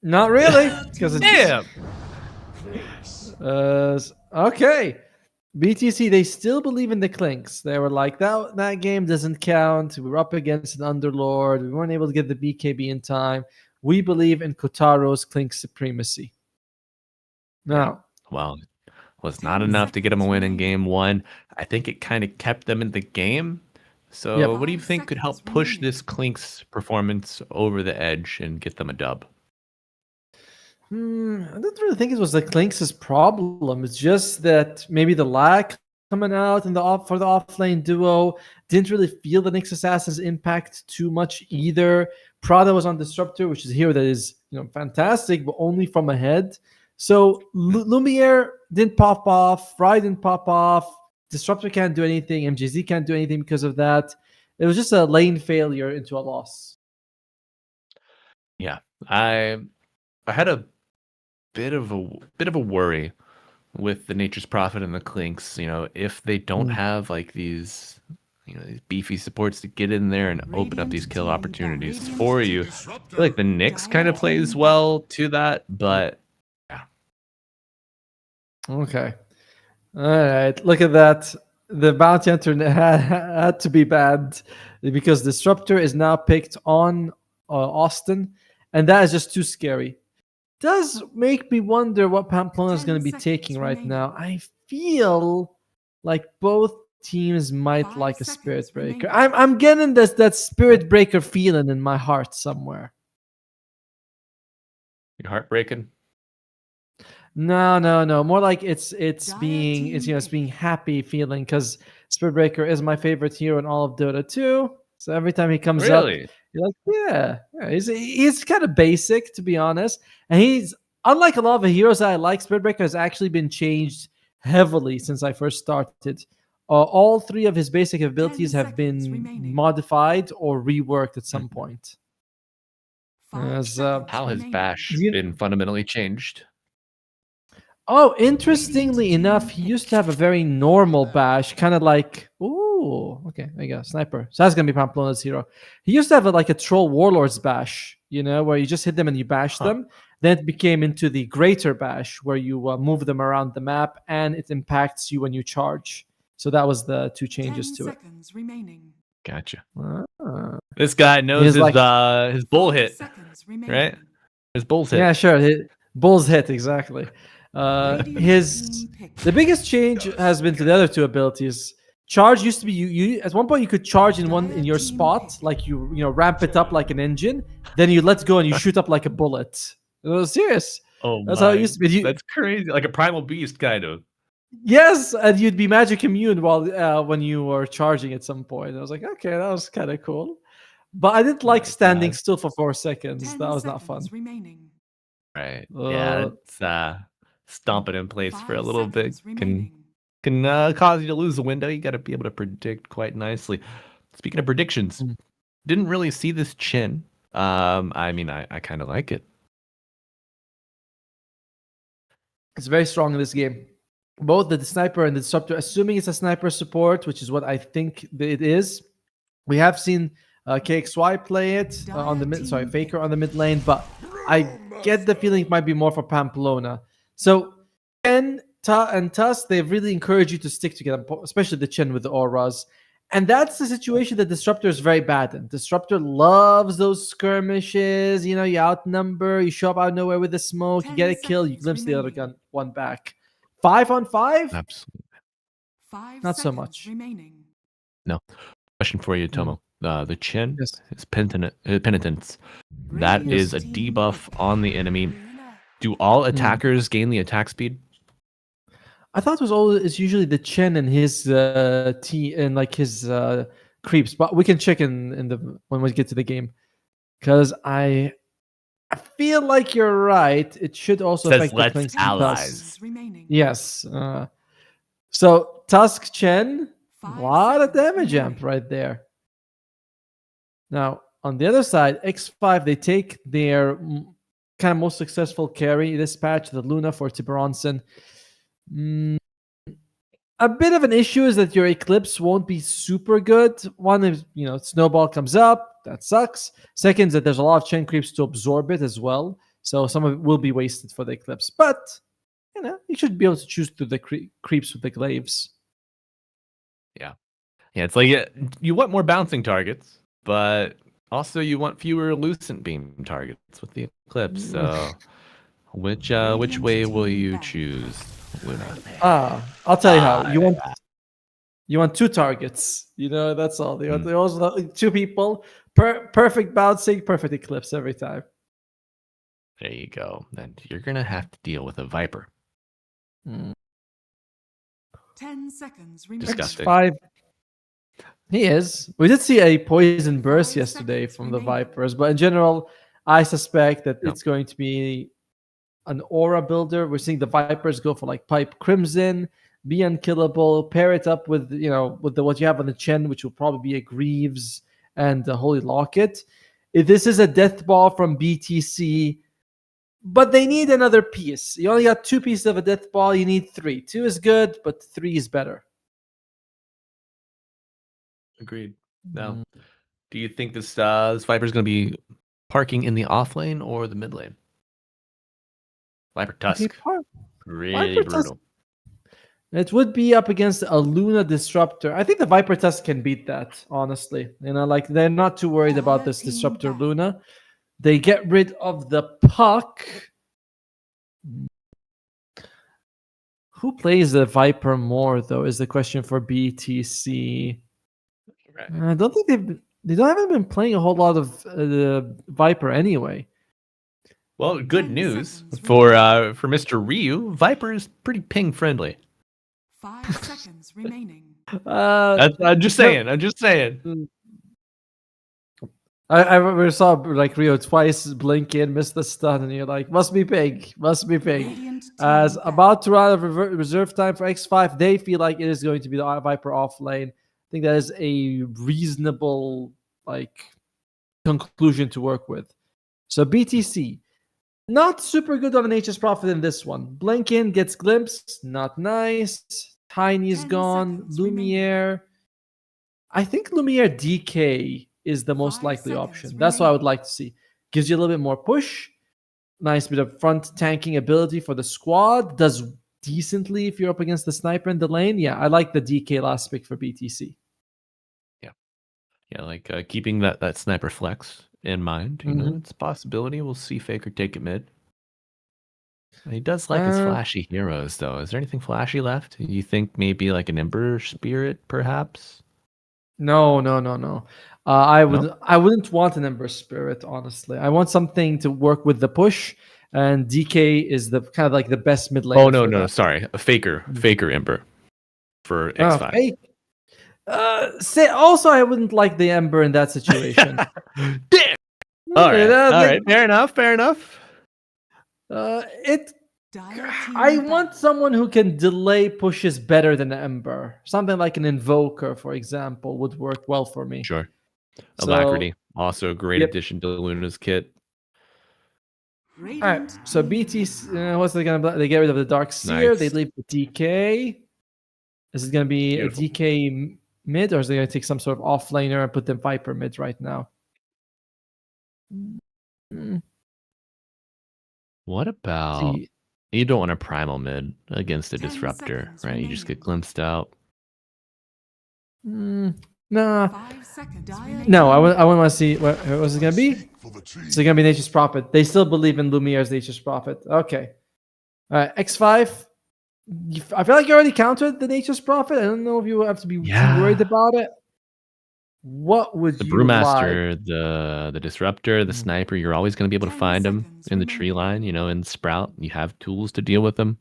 E: not really, because it's
F: Damn.
E: okay. BTC, they still believe in the Clinks. They were like, that game doesn't count. We were up against an Underlord. We weren't able to get the BKB in time. We believe in Kotaro's Clink supremacy. Now,
F: Well, it was not enough to get them a win in game one. I think it kind of kept them in the game. So
E: Yep.
F: what do you think could help push this Clink's performance over the edge and get them a dub?
E: I don't really think it was the Clinks' problem. It's just that maybe the lag coming out in for the offlane duo didn't really feel the Nyx Assassin's impact too much either. Prada was on Disruptor, which is a hero that is, you know, fantastic, but only from ahead. So Lumiere didn't pop off, Rye didn't pop off, Disruptor can't do anything, MJZ can't do anything because of that. It was just a lane failure into a loss.
F: Yeah, I had a bit of a worry with the Nature's Prophet and the Clinks. You know, if they don't have like these, you know, these beefy supports to get in there and open up these kill opportunities for you, I feel like the Nyx kind of plays well to that, but
E: Okay. All right. Look at that. The Bounty Hunter had to be banned because Disruptor is now picked on Austin, and that is just too scary. Does make me wonder what Pamplona is
C: 10
E: going to be
C: seconds
E: taking right
C: remaining.
E: now. I feel like both teams might
C: 5
E: like a
C: seconds
E: Spirit Breaker.
C: remaining.
E: I'm getting that Spirit Breaker feeling in my heart somewhere.
F: you're heartbreaking.
E: No. More like it's
C: Dire
E: being
C: team
E: it's being happy feeling because Spirit Breaker is my favorite hero in all of Dota 2. So every time he comes up,
F: Really?
E: you're like, yeah. He's kind of basic to be honest, and he's unlike a lot of the heroes that I like. Spirit Breaker has actually been changed heavily since I first started. All three of his basic abilities have
C: seconds
E: been
C: remaining.
E: modified or reworked at some point.
C: 5
E: As,
C: seconds
F: How has
C: remaining.
F: Bash
E: You-
F: been fundamentally changed?
E: Oh, interestingly enough, he used to have a very normal bash, kind of like, ooh, okay, there you go, sniper. So that's gonna be Pamplona's hero. He used to have like a troll warlord's bash, you know, where you just hit them and you bash them. Then it became into the greater bash, where you move them around the map and it impacts you when you charge. So that was the two
C: 10
E: changes to it.
C: seconds remaining.
F: Gotcha.
E: Ah.
F: This guy knows
E: He's
F: his bull
C: 5
F: hit,
C: seconds remaining.
F: right? His bull's hit.
E: Yeah, sure. Bull's hit exactly.
C: Radiant team picked.
E: The biggest change has been to the other two abilities. Charge used to be you at one point you could charge in your spot, like you ramp it up like an engine, then you let go and you shoot up like a bullet. It was serious.
F: Oh,
E: That's how it used to be.
F: That's crazy. Like a primal beast, kind of.
E: Yes, and you'd be magic immune while when you were charging at some point. I was like, okay, that was kind of cool. But I didn't like standing still for 4 seconds.
C: 10
E: That was not fun.
C: seconds remaining.
F: Right. Yeah, it's stomping in place for a
C: 5
F: little bit
C: seconds remaining.
F: can cause you to lose the window. You got to be able to predict quite nicely. Speaking of predictions, didn't really see this chin. I mean, I kind of like it.
E: It's very strong in this game. Both the sniper and the disruptor, assuming it's a sniper support, which is what I think it is. We have seen KXY play it on the Faker on the mid lane, but I get the feeling it might be more for Pamplona. So Ken and Tusk, they've really encouraged you to stick together, especially the Chen with the auras. And that's the situation that Disruptor is very bad in. Disruptor loves those skirmishes. You know, you outnumber, you show up out of nowhere with the smoke, you
C: 10
E: get a kill, you
C: seconds
E: glimpse the other
C: remaining.
E: one back. 5-on-5?
F: Absolutely.
C: 5
E: Not so
C: seconds
E: much.
C: remaining.
F: No. Question for you, Tomo. The chin
E: Yes.
F: is penitence. That is a
C: Radiant's team
F: debuff on the enemy.
C: winner.
F: Do all attackers gain the attack speed?
E: I thought it's usually the Chen and his and like his creeps, but we can check in the when we get to the game. Because I feel like you're right. It should also
F: Says
E: affect the
F: let's
E: Clinks and
C: 10
F: allies.
E: Tusk.
C: seconds remaining.
E: Yes. So Tusk Chen, a
C: 5
E: lot of
C: seconds
E: damage
C: remaining.
E: amp right there. Now on the other side, X5 they take their kind of most successful carry this patch, the Luna for Tiberonson. A bit of an issue is that your Eclipse won't be super good. One is, Snowball comes up, that sucks. Second is that there's a lot of Chen creeps to absorb it as well. So some of it will be wasted for the Eclipse. But, you should be able to choose through the creeps with the glaives.
F: Yeah, it's like you want more bouncing targets, but also you want fewer lucent beam targets with the Eclipse. So which way will you choose, Luna?
E: I'll tell you how. You want 2 targets. That's all. They also 2 people. Perfect bouncing, perfect Eclipse every time.
F: There you go. Then you're gonna have to deal with a Viper.
C: 10 seconds remaining.
F: Disgusting.
E: X5. He is. We did see a poison burst
C: 5
E: yesterday
C: seconds
E: from the
C: remaining.
E: Vipers, but in general, I suspect that
F: Yep.
E: it's going to be an aura builder. We're seeing the Vipers go for like Pipe Crimson, be unkillable, pair it up with what you have on the Chen, which will probably be a Greaves and the Holy Locket. If this is a death ball from BTC, but they need another piece. You only got 2 pieces of a death ball. You need 3. 2 is good, but 3 is better.
F: Agreed. Now, do you think this Viper is going to be parking in the off lane or the mid lane? Viper Tusk. Really
E: Viper Tusk-
F: brutal.
E: It would be up against a Luna Disruptor. I think the Viper Tusk can beat that, honestly. They're not too worried about this Disruptor Luna. They get rid of the puck. Who plays the Viper more, though, is the question for BTC.
F: Right.
E: I don't think haven't been playing a whole lot of the Viper anyway.
F: Well, good
C: 10
F: news
C: seconds
F: for Mr. Ryu. Viper is pretty ping friendly.
C: 5 seconds remaining.
F: I'm just saying.
E: I saw like Rio twice blink in, miss the stun, and you're like, must be ping.
C: Radiant
E: As
C: team
E: about to run out of reserve time for X5, they feel like it is going to be the Viper off lane. I think that is a reasonable conclusion to work with. So BTC, not super good on an HS Prophet in this one. Blink in, gets glimpse, not nice. Tiny is
C: 10
E: gone.
C: seconds
E: Lumiere. I think Lumiere DK is the most
C: 5
E: likely
C: seconds
E: option. That's what I would like to see. Gives you a little bit more push. Nice bit of front tanking ability for the squad. Does decently if you're up against the sniper in the lane. Yeah, I like the DK last pick for BTC.
F: Yeah, keeping that sniper flex in mind. It's a possibility. We'll see Faker take it mid. He does like his flashy heroes, though. Is there anything flashy left? You think maybe like an Ember Spirit, perhaps?
E: No. I wouldn't want an Ember Spirit, honestly. I want something to work with the push, and DK is the kind of like the best mid lane.
F: Oh no, sorry, a Faker Ember for X5.
E: Fake. Also, I wouldn't like the Ember in that situation.
F: Damn. All right, fair enough.
E: I want someone who can delay pushes better than Ember. Something like an Invoker, for example, would work well for me.
F: Sure.
E: So-
F: Alacrity, also a great
E: Yep.
F: addition to Luna's kit.
E: All right. So BT, what's they gonna? They get rid of the Dark Seer.
F: Nice.
E: They leave the DK. Is it gonna be
F: Beautiful.
E: a DK mid, or is they gonna take some sort of off laner and put them Viper mid right now?
F: What about
E: See,
F: You don't want a primal mid against a
C: 10
F: disruptor,
C: seconds
F: right? You just get
C: remaining.
F: glimpsed out.
E: Nah.
C: 5 seconds remaining.
E: No, I wouldn't want to see. What was it going to be? It's going to be Nature's Prophet. They still believe in Lumiere's Nature's Prophet. Okay. All right. X5. I feel like you already countered the Nature's Prophet. I don't know if you have to be too worried about it. What would
F: The
E: you like?
F: Brewmaster, the Disruptor, the Sniper, you're always going to be able to
C: 10
F: find them
C: seconds
F: in the tree
C: remaining.
F: line, in Sprout. You have tools to deal with them.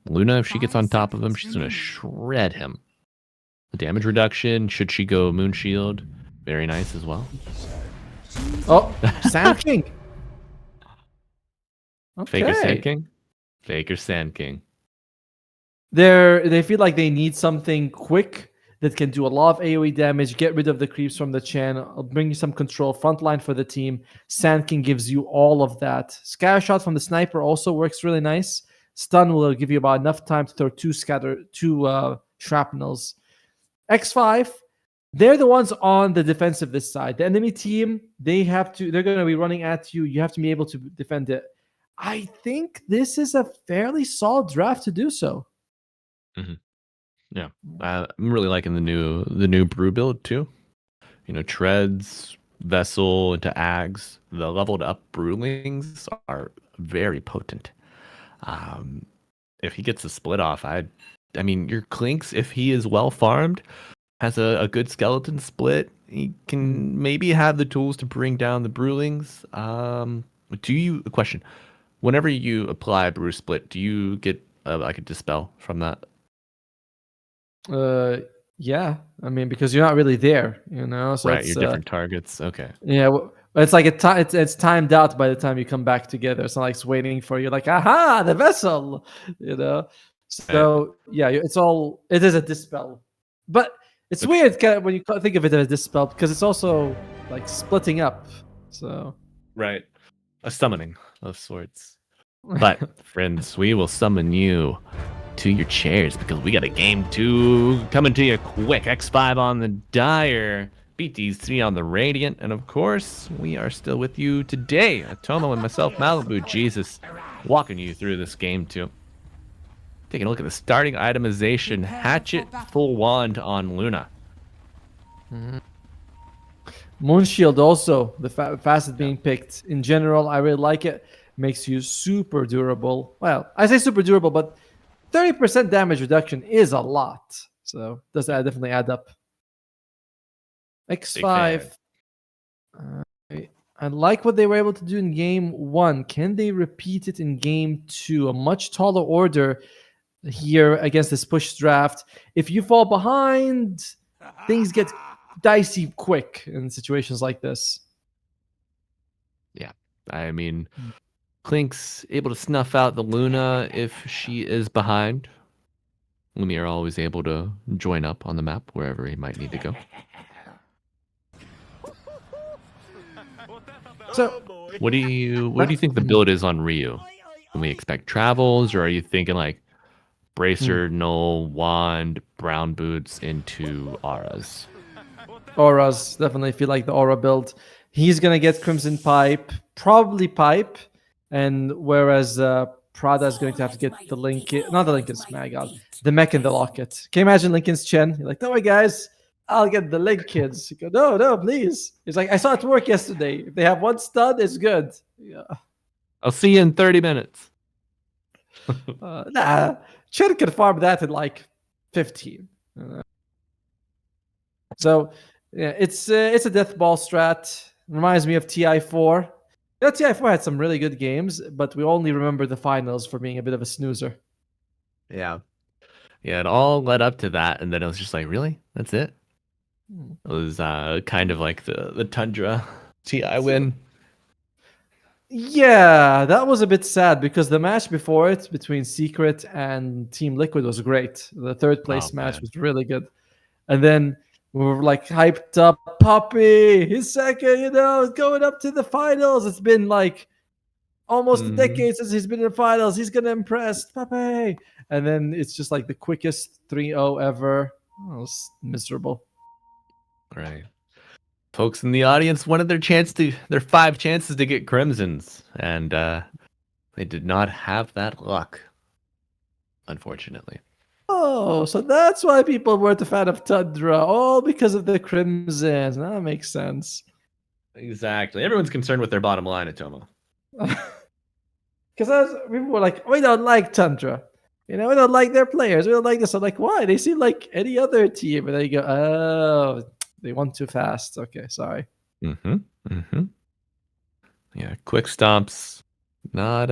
F: Luna, if she gets
C: 5
F: on top of him,
C: seconds
F: she's going to
C: remaining.
F: shred him. The damage reduction, should she go Moon Shield, very nice as well.
E: Oh, Sand King.
F: Faker Sand
E: Okay.
F: King? Faker Sand King.
E: They feel like they need something quick that can do a lot of AoE damage, get rid of the creeps from the Chen, bring you some control, frontline for the team. Sand King gives you all of that. Scatter shot from the sniper also works really nice. Stun will give you about enough time to throw two shrapnels. X5, they're the ones on the defensive this side. The enemy team, they're going to be running at you. You have to be able to defend it. I think this is a fairly solid draft to do so.
F: Yeah, I'm really liking the new brew build too. Treads, Vessel into Ags. The leveled up Brewlings are very potent. If he gets a split off, I mean your Clinks, if he is well farmed, has a good skeleton split, he can maybe have the tools to bring down the Brewlings. A question? Whenever you apply a brew split, do you get like a dispel from that?
E: Yeah, I mean, because you're not really there, so
F: Right,
E: it's
F: your different targets. Okay.
E: yeah, it's like it's timed out by the time you come back together. It's not like it's waiting for you, like, aha, the vessel, so yeah, it is a dispel, but it's weird when you think of it as a dispel because it's also like splitting up, so
F: Right. A summoning of sorts. But friends, we will summon you to your chairs because we got a game 2 coming to you quick. X5 on the Dire, BT3 on the Radiant, and of course, we are still with you today. Atomo and myself, Malibu Jesus, walking you through this game 2. Taking a look at the starting itemization. Hatchet, full wand on Luna.
E: Moonshield also the fastest being picked. In general, I really like it. Makes you super durable. Well, I say super durable, but 30% damage reduction is a lot. So does that definitely add up? X5. I like what they were able to do in game 1. Can they repeat it in game 2? A much taller order here against this push draft. If you fall behind, things get dicey quick in situations like this.
F: Yeah, I mean, Clink's able to snuff out the Luna if she is behind. Lumiere always able to join up on the map wherever he might need to go.
E: So,
F: what do you think the build is on Ryu? Can we expect travels, or are you thinking like bracer, null, wand, brown boots into auras?
E: auras, definitely feel like the aura build. He's gonna get Crimson Pipe, probably Pipe, and whereas Prada is going to have to get the Lincoln, not the Lincoln's, my god, the mech and the locket. Can you imagine Lincoln's Chen? You're like, no way, guys, I'll get the Lincolns. You go, no, please. He's like, I saw it work yesterday. If they have one stud, it's good. Yeah.
F: I'll see you in 30 minutes.
E: Nah, Chen can farm that in like 15. So yeah, it's a death ball strat. Reminds me of TI4. TI4 had some really good games, but we only remember the finals for being a bit of a snoozer.
F: Yeah, it all led up to that, and then it was just like, really, that's it. It was kind of like the Tundra TI win.
E: Yeah, that was a bit sad because the match before it between Secret and Team Liquid was great. The third place match was really good. And then we were like hyped up, Poppy, his second, going up to the finals. It's been like almost a decade since he's been in the finals. He's going to impress, Poppy. And then it's just like the quickest 3-0 ever. Oh, it was miserable.
F: Right. Folks in the audience wanted their 5 chances to get crimsons, and They did not have that luck, unfortunately.
E: Oh, so that's why people weren't a fan of Tundra. All because of the Crimsons. That makes sense.
F: Exactly. Everyone's concerned with their bottom line, Atomo.
E: Because people were like, we don't like Tundra. You know, we don't like their players. We don't like this. I'm like, why? They seem like any other team. And then you go, oh, they won too fast. Okay, sorry.
F: Mm-hmm. Mm-hmm. Yeah, quick stomps. Not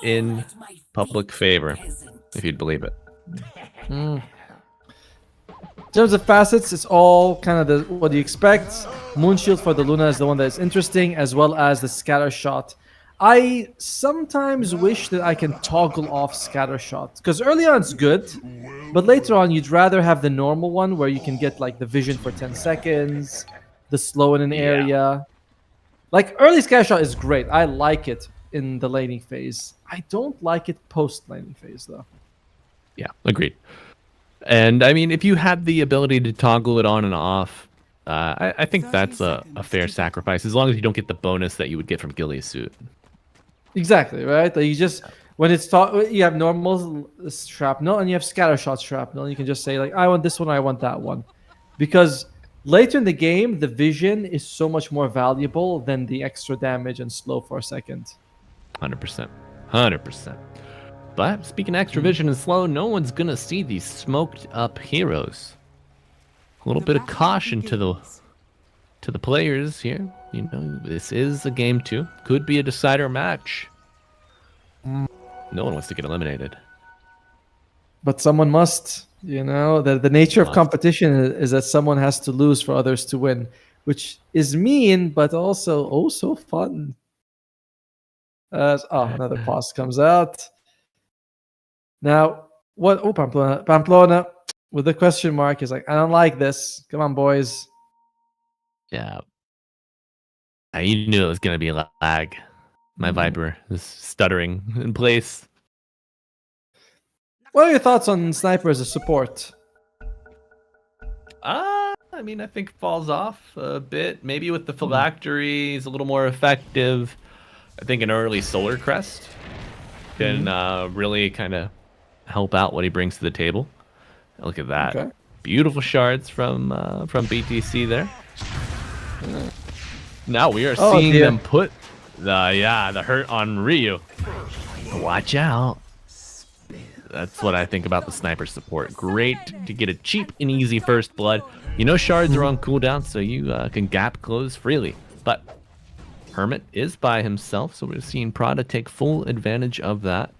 F: in public favor, if you'd believe it.
E: In terms of facets, it's all kind of what you expect. Moonshield for the Luna is the one that's interesting, as well as the scatter shot. I sometimes wish that I can toggle off scatter shot, because early on it's good, but later on you'd rather have the normal one where you can get like the vision for 10 seconds, the slow in an area. Like early scatter shot is great. I like it in the laning phase. I don't like it post laning phase though.
F: Yeah, agreed. And I mean, if you have the ability to toggle it on and off, I think that's a fair sacrifice, as long as you don't get the bonus that you would get from Gilly's suit.
E: Exactly, right? Like you just when it's you have normal shrapnel and you have scatter shot shrapnel. You can just say like, I want this one, I want that one, because later in the game the vision is so much more valuable than the extra damage and slow for a second.
F: 100%, 100%. But speaking of extra vision and slow, no one's gonna see these smoked up heroes. A little bit of caution to the players here. You know, this is a game 2. Could be a decider match. No one wants to get eliminated.
E: But someone must, you know, the nature of competition is that someone has to lose for others to win, which is mean, but also oh so fun. Another pause comes out. Now, what? Oh, Pamplona with the question mark is like, I don't like this. Come on, boys.
F: Yeah. You knew it was going to be a lag. My Viper is stuttering in place.
E: What are your thoughts on Sniper as a support?
F: I mean, I think falls off a bit. Maybe with the phylactery, he's a little more effective. I think an early Solar Crest can really kind of help out what he brings to the table. Look at that.
E: Okay.
F: Beautiful shards from BTC there. Now we are seeing them put the hurt on Ryu. Watch out. That's what I think about the Sniper support. Great to get a cheap and easy first blood. You know shards are on cooldown, so you can gap close freely. But Hermit is by himself, so we're seeing Prada take full advantage of that.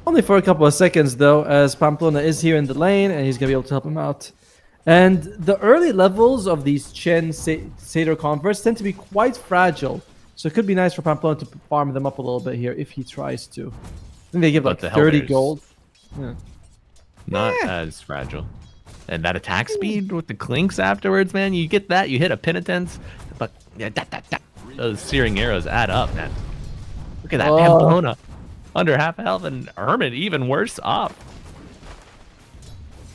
E: Only for a couple of seconds, though, as Pamplona is here in the lane, and he's going to be able to help him out. And the early levels of these Chen Satyr converts tend to be quite fragile, so it could be nice for Pamplona to farm them up a little bit here if he tries to. I think they give like 30 gold. Yeah.
F: Not as fragile. And that attack speed with the clinks afterwards, man, you get that, you hit a penitence, but yeah, those searing arrows add up, man. Look at that Pamplona. Under half health, and Hermit even worse off.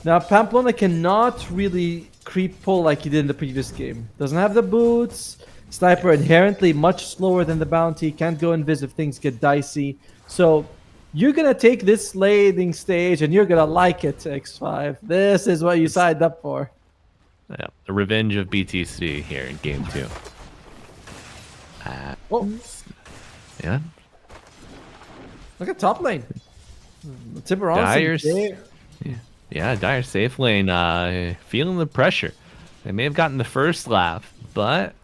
E: Now, Pamplona cannot really creep pull like he did in the previous game. Doesn't have the boots. Sniper inherently much slower than the bounty. Can't go invis if things get dicey. So you're going to take this laning stage and you're going to like it, X5. This is what you signed up for.
F: Yeah, the revenge of BTC here in game 2. Yeah.
E: Look at top lane. Tiburon.
F: Yeah, Dire safe lane, feeling the pressure. They may have gotten the first laugh, but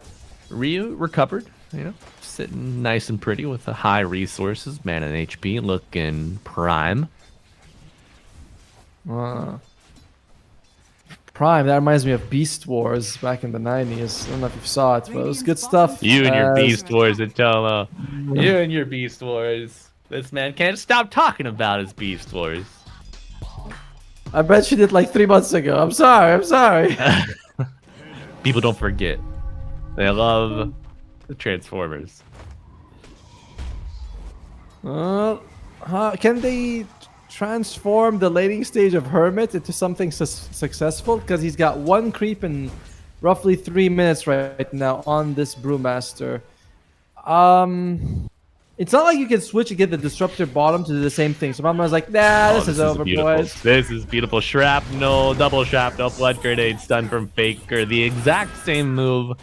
F: Ryu recovered, you know, sitting nice and pretty with the high resources, mana and HP, looking prime.
E: Prime, that reminds me of Beast Wars back in the 90s. I don't know if you saw it, but it was good stuff.
F: You and your Beast Wars, Atomo. You and your Beast Wars. This man can't stop talking about his Beast Wars.
E: I bet you did like 3 months ago. I'm sorry.
F: People don't forget. They love the Transformers.
E: Can they transform the laning stage of Hermit into something successful? Because he's got 1 creep in roughly 3 minutes right now on this Brewmaster. It's not like you can switch and get the disruptor bottom to do the same thing. So Pamplona was like, nah, this is over,
F: beautiful.
E: boys.
F: This is beautiful. Shrapnel, double shrapnel, blood grenade, stun from Faker. The exact same move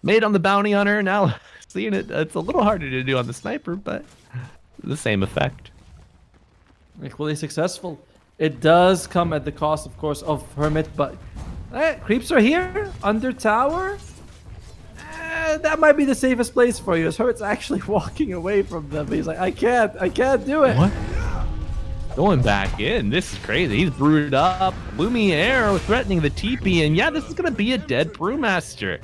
F: made on the bounty hunter. Now seeing it, it's a little harder to do on the sniper, but the same effect.
E: Equally successful. It does come at the cost, of course, of Hermit, but creeps are here under tower. That might be the safest place for you. As Hermit's actually walking away from them. He's like, I can't do it.
F: What? Going back in. This is crazy. He's brewed up. Gloomy Arrow threatening the TP, and yeah, this is gonna be a dead Brewmaster.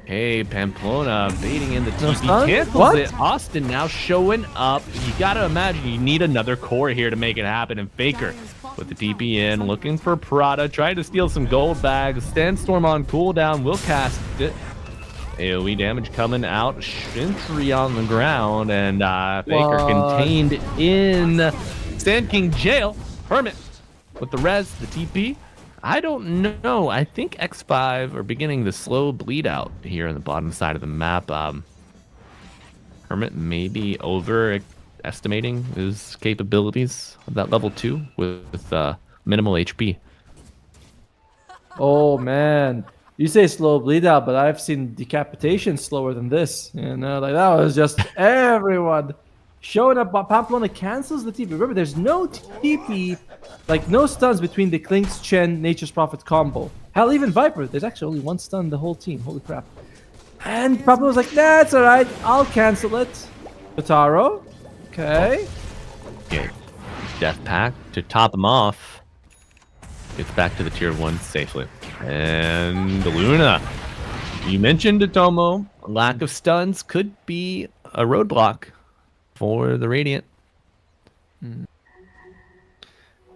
F: Hey, Pamplona baiting in the TP.
E: stun?
F: Cancels
E: What?
F: it. Austin now showing up. You gotta imagine you need another core here to make it happen. And Faker with the TP in, looking for Prada, trying to steal some gold bags. Sandstorm on cooldown, will cast it. AoE damage coming out. Shintry on the ground, and Faker contained in Sand King jail. Hermit with the res, the TP. I don't know. I think X5 are beginning the slow bleed out here on the bottom side of the map. Hermit may be overestimating his capabilities of that level 2 with minimal HP.
E: Oh man, you say slow bleed out, but I've seen decapitation slower than this. You know, like that was just everyone showing up. But Pamplona cancels the TP. Remember, there's no TP, like no stuns between the Klink's Chen Nature's Prophet combo. Hell, even Viper, there's actually only one stun the whole team. Holy crap! And Pamplona was like, "Nah, it's all right. I'll cancel it." Potaro, okay.
F: Okay. Death Pack to top him off. Gets back to the tier 1 safely. And Luna. You mentioned Atomo. Lack of stuns could be a roadblock for the Radiant.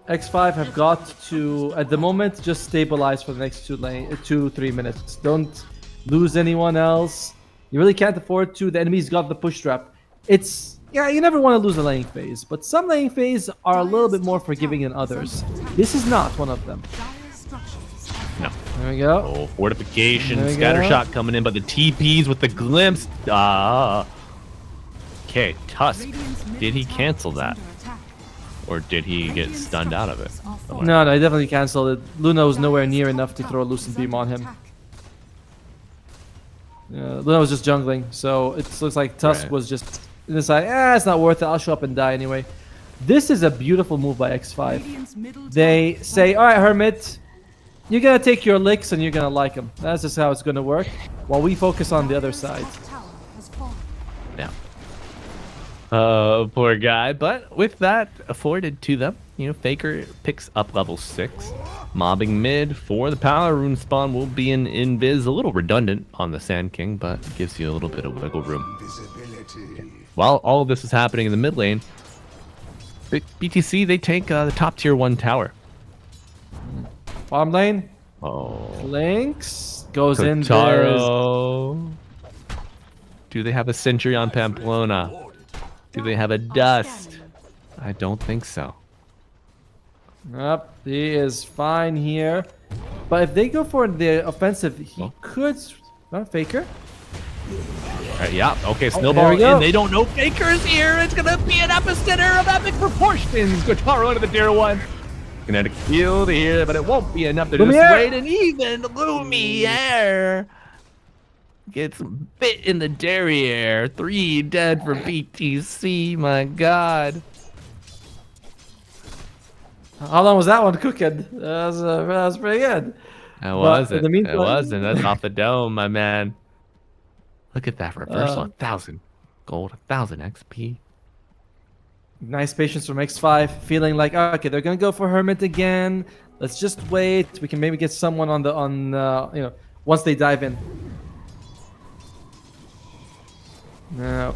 E: X5 have got to, at the moment, just stabilize for the next 2-3 minutes. Don't lose anyone else. You really can't afford to. The enemy's got the push trap. Yeah, you never want to lose a lane phase, but some lane phase are a little bit more forgiving than others. This is not one of them.
F: No.
E: There we go.
F: Oh, fortification,
E: There we
F: scatter
E: go.
F: shot coming in, but the TPs with the glimpse. Okay, Tusk. Did he cancel that? Or did he get stunned out of it?
E: No, I definitely canceled it. Luna was nowhere near enough to throw a Lucent Beam on him. Luna was just jungling, so it looks like Tusk
F: Right.
E: was just deciding, it's not worth it. I'll show up and die anyway. This is a beautiful move by X5. They say, all right, Hermit, you're going to take your licks and you're going to like them. That's just how it's going to work, while we focus on the other side.
F: Yeah. Poor guy. But with that afforded to them, Faker picks up level 6. Mobbing mid for the Power Rune spawn will be an invis. A little redundant on the Sand King, but gives you a little bit of wiggle room. Okay. While all of this is happening in the mid lane, BTC, they take the top tier 1 tower.
E: Bottom lane,
F: Oh.
E: Lynx goes in.
F: Kotaro. Do they have a sentry on Pamplona? Do they have a dust? I don't think so.
E: Yep, he is fine here. But if they go for the offensive, he could... Faker?
F: Yeah, okay,
E: there
F: snowball
E: we go.
F: in. They don't know Faker's here. It's going to be an epicenter of epic proportions. Kotaro into the tier 1. Kinetic field here, but it won't be enough to
E: Lumiere.
F: dissuade. And even Lumiere gets bit in the derriere. 3 dead for BTC, my god.
E: How long was that one cooking? That was pretty good.
F: It wasn't.
E: in the meantime-
F: It wasn't. That's off the dome, my man. Look at that reversal. 1,000 gold, 1,000 XP.
E: Nice patience from X5, feeling like, okay, they're gonna go for Hermit again. Let's just wait. We can maybe get someone once they dive in. Now,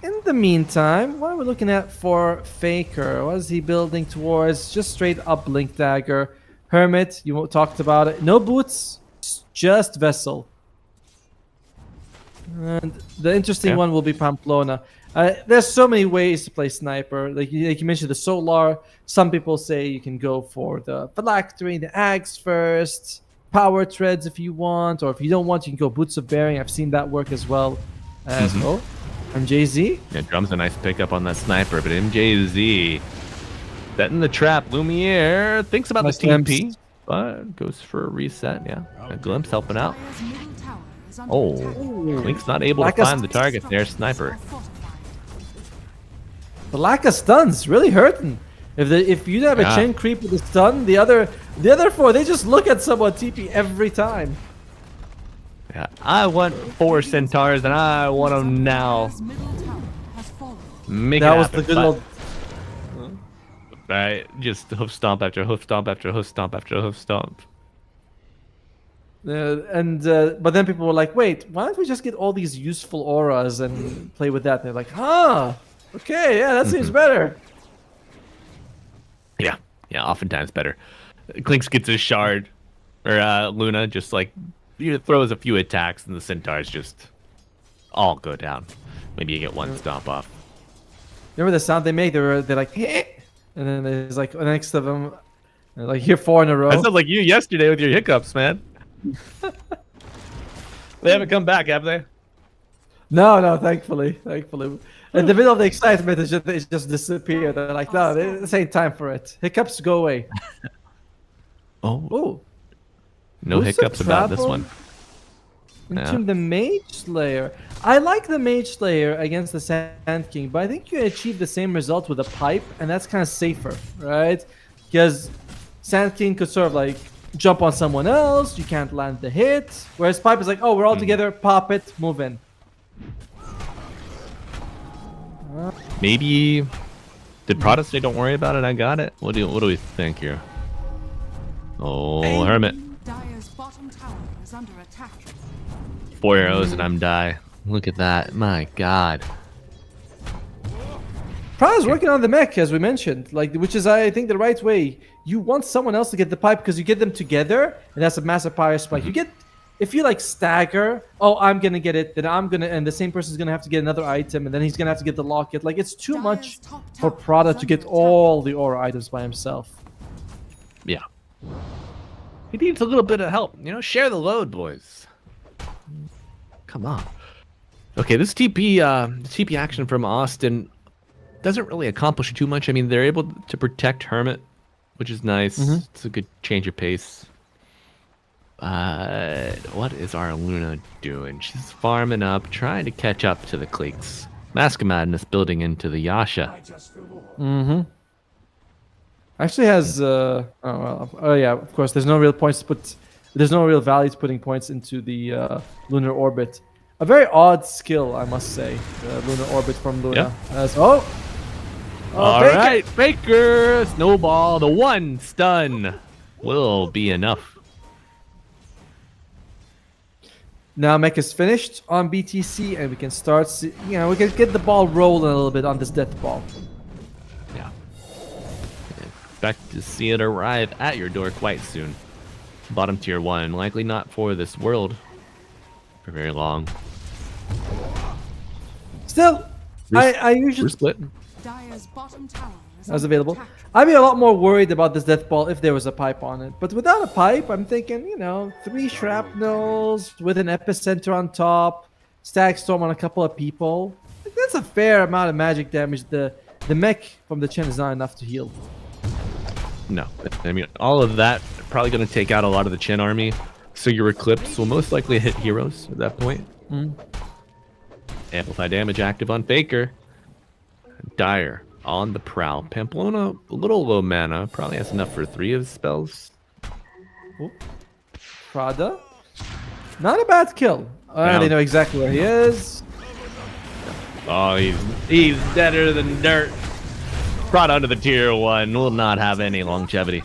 E: in the meantime, what are we looking at for Faker? What is he building towards? Just straight up Blink Dagger. Hermit, you talked about it. No boots, just Vessel. And the interesting one will be Pamplona. There's so many ways to play Sniper. Like you mentioned, the Solar. Some people say you can go for the Phylactery, the Axe first. Power Treads if you want. Or if you don't want, you can go Boots of Bearing. I've seen that work as well. Oh, MJZ.
F: Yeah, Drum's a nice pickup on that sniper, but MJZ setting the trap. Lumiere thinks about
E: Nice
F: the TP,
E: glimpse.
F: but goes for a reset. Yeah, a glimpse helping out.
C: Dire's middle tower is under
F: Oh,
C: attack.
F: Link's not able
E: Like
F: to
E: a
F: find the target there. Sniper.
C: Are fortified.
E: The lack of stuns really hurting. If you have a
F: Yeah.
E: chain creep with a stun, the other 4 they just look at someone TP every time.
F: Yeah, I want 4 centaurs and I want them now.
C: Dire's middle tower has fallen.
F: Make
E: That
F: it
E: was
F: happen,
E: the good
F: but-
E: old.
F: Right, just hoof stomp after hoof stomp after hoof stomp after hoof stomp.
E: But then people were like, wait, why don't we just get all these useful auras and play with that? And they're like, okay, yeah, that seems better.
F: Yeah, oftentimes better. Clinks gets his shard, or Luna just like throws a few attacks, and the centaurs just all go down. Maybe you get one stomp off.
E: Remember the sound they make? They're like, and then there's like next to them, they're like here 4 in a row.
F: That sounds like you yesterday with your hiccups, man. They haven't come back, have they?
E: No, thankfully. In the middle of the excitement, it just disappeared. They're like, no, this ain't time for it. Hiccups, go away.
F: Oh,
E: Ooh,
F: no
E: Boost of
F: hiccups about this
E: travel?
F: one.
E: into
F: Yeah.
E: the Mage Slayer. I like the Mage Slayer against the Sand King, but I think you achieve the same result with a pipe, and that's kind of safer, right? Because Sand King could sort of like jump on someone else, you can't land the hit. Whereas pipe is like, oh, we're all together, pop it, move in.
F: Maybe did Prada say don't worry about it? I got it. What do we think here? Oh, Hermit.
C: Dire's bottom tower is under attack.
F: 4 arrows and I'm die. Look at that. My God.
E: Prada's working on the mech, as we mentioned, which is, I think, the right way. You want someone else to get the pipe because you get them together, and that's a massive power spike. You get, if you like stagger, oh, I'm gonna get it, then I'm gonna, and the same person's gonna have to get another item, and then he's gonna have to get the locket. Like it's too much
C: Dire's top
E: for
C: tower
E: Prada
C: is
E: to
C: under
E: get
C: attack.
E: all the aura items by himself.
F: Yeah. He needs a little bit of help. Share the load, boys. Come on. Okay, this TP action from Austin doesn't really accomplish too much. I mean, they're able to protect Hermit, which is nice. It's a good change of pace. What is our Luna doing? She's farming up, trying to catch up to the cliques. Mask of Madness building into the Yasha.
E: Actually has oh yeah, of course. There's no real points to put. There's no real value to putting points into the lunar orbit. A very odd skill, I must say. The lunar orbit from Luna.
F: All
E: Faker!
F: right, Faker, snowball. The one stun will be enough.
E: Now mech is finished on BTC, and we can start. We can get the ball rolling a little bit on this death ball.
F: Yeah. Expect to see it arrive at your door quite soon. Bottom tier 1, likely not for this world for very long.
E: Still, I usually
F: We're split.
C: Dire's bottom tower is
E: as
C: under
E: available.
C: attack.
E: I'd be a lot more worried about this death ball if there was a pipe on it. But without a pipe, I'm thinking, 3 shrapnels with an epicenter on top, stag storm on a couple of people. That's a fair amount of magic damage. The mech from the Chen is not enough to heal.
F: No, I mean, all of that probably going to take out a lot of the Chen army. So your Eclipse will most likely hit heroes at that point. Amplify damage active on Faker. Dire on the prowl. Pamplona, a little low mana. Probably has enough for 3 of his spells.
E: Prada, not a bad kill. They know exactly where he is.
F: Oh, he's deader than dirt. Brought under the tier 1. Will not have any longevity.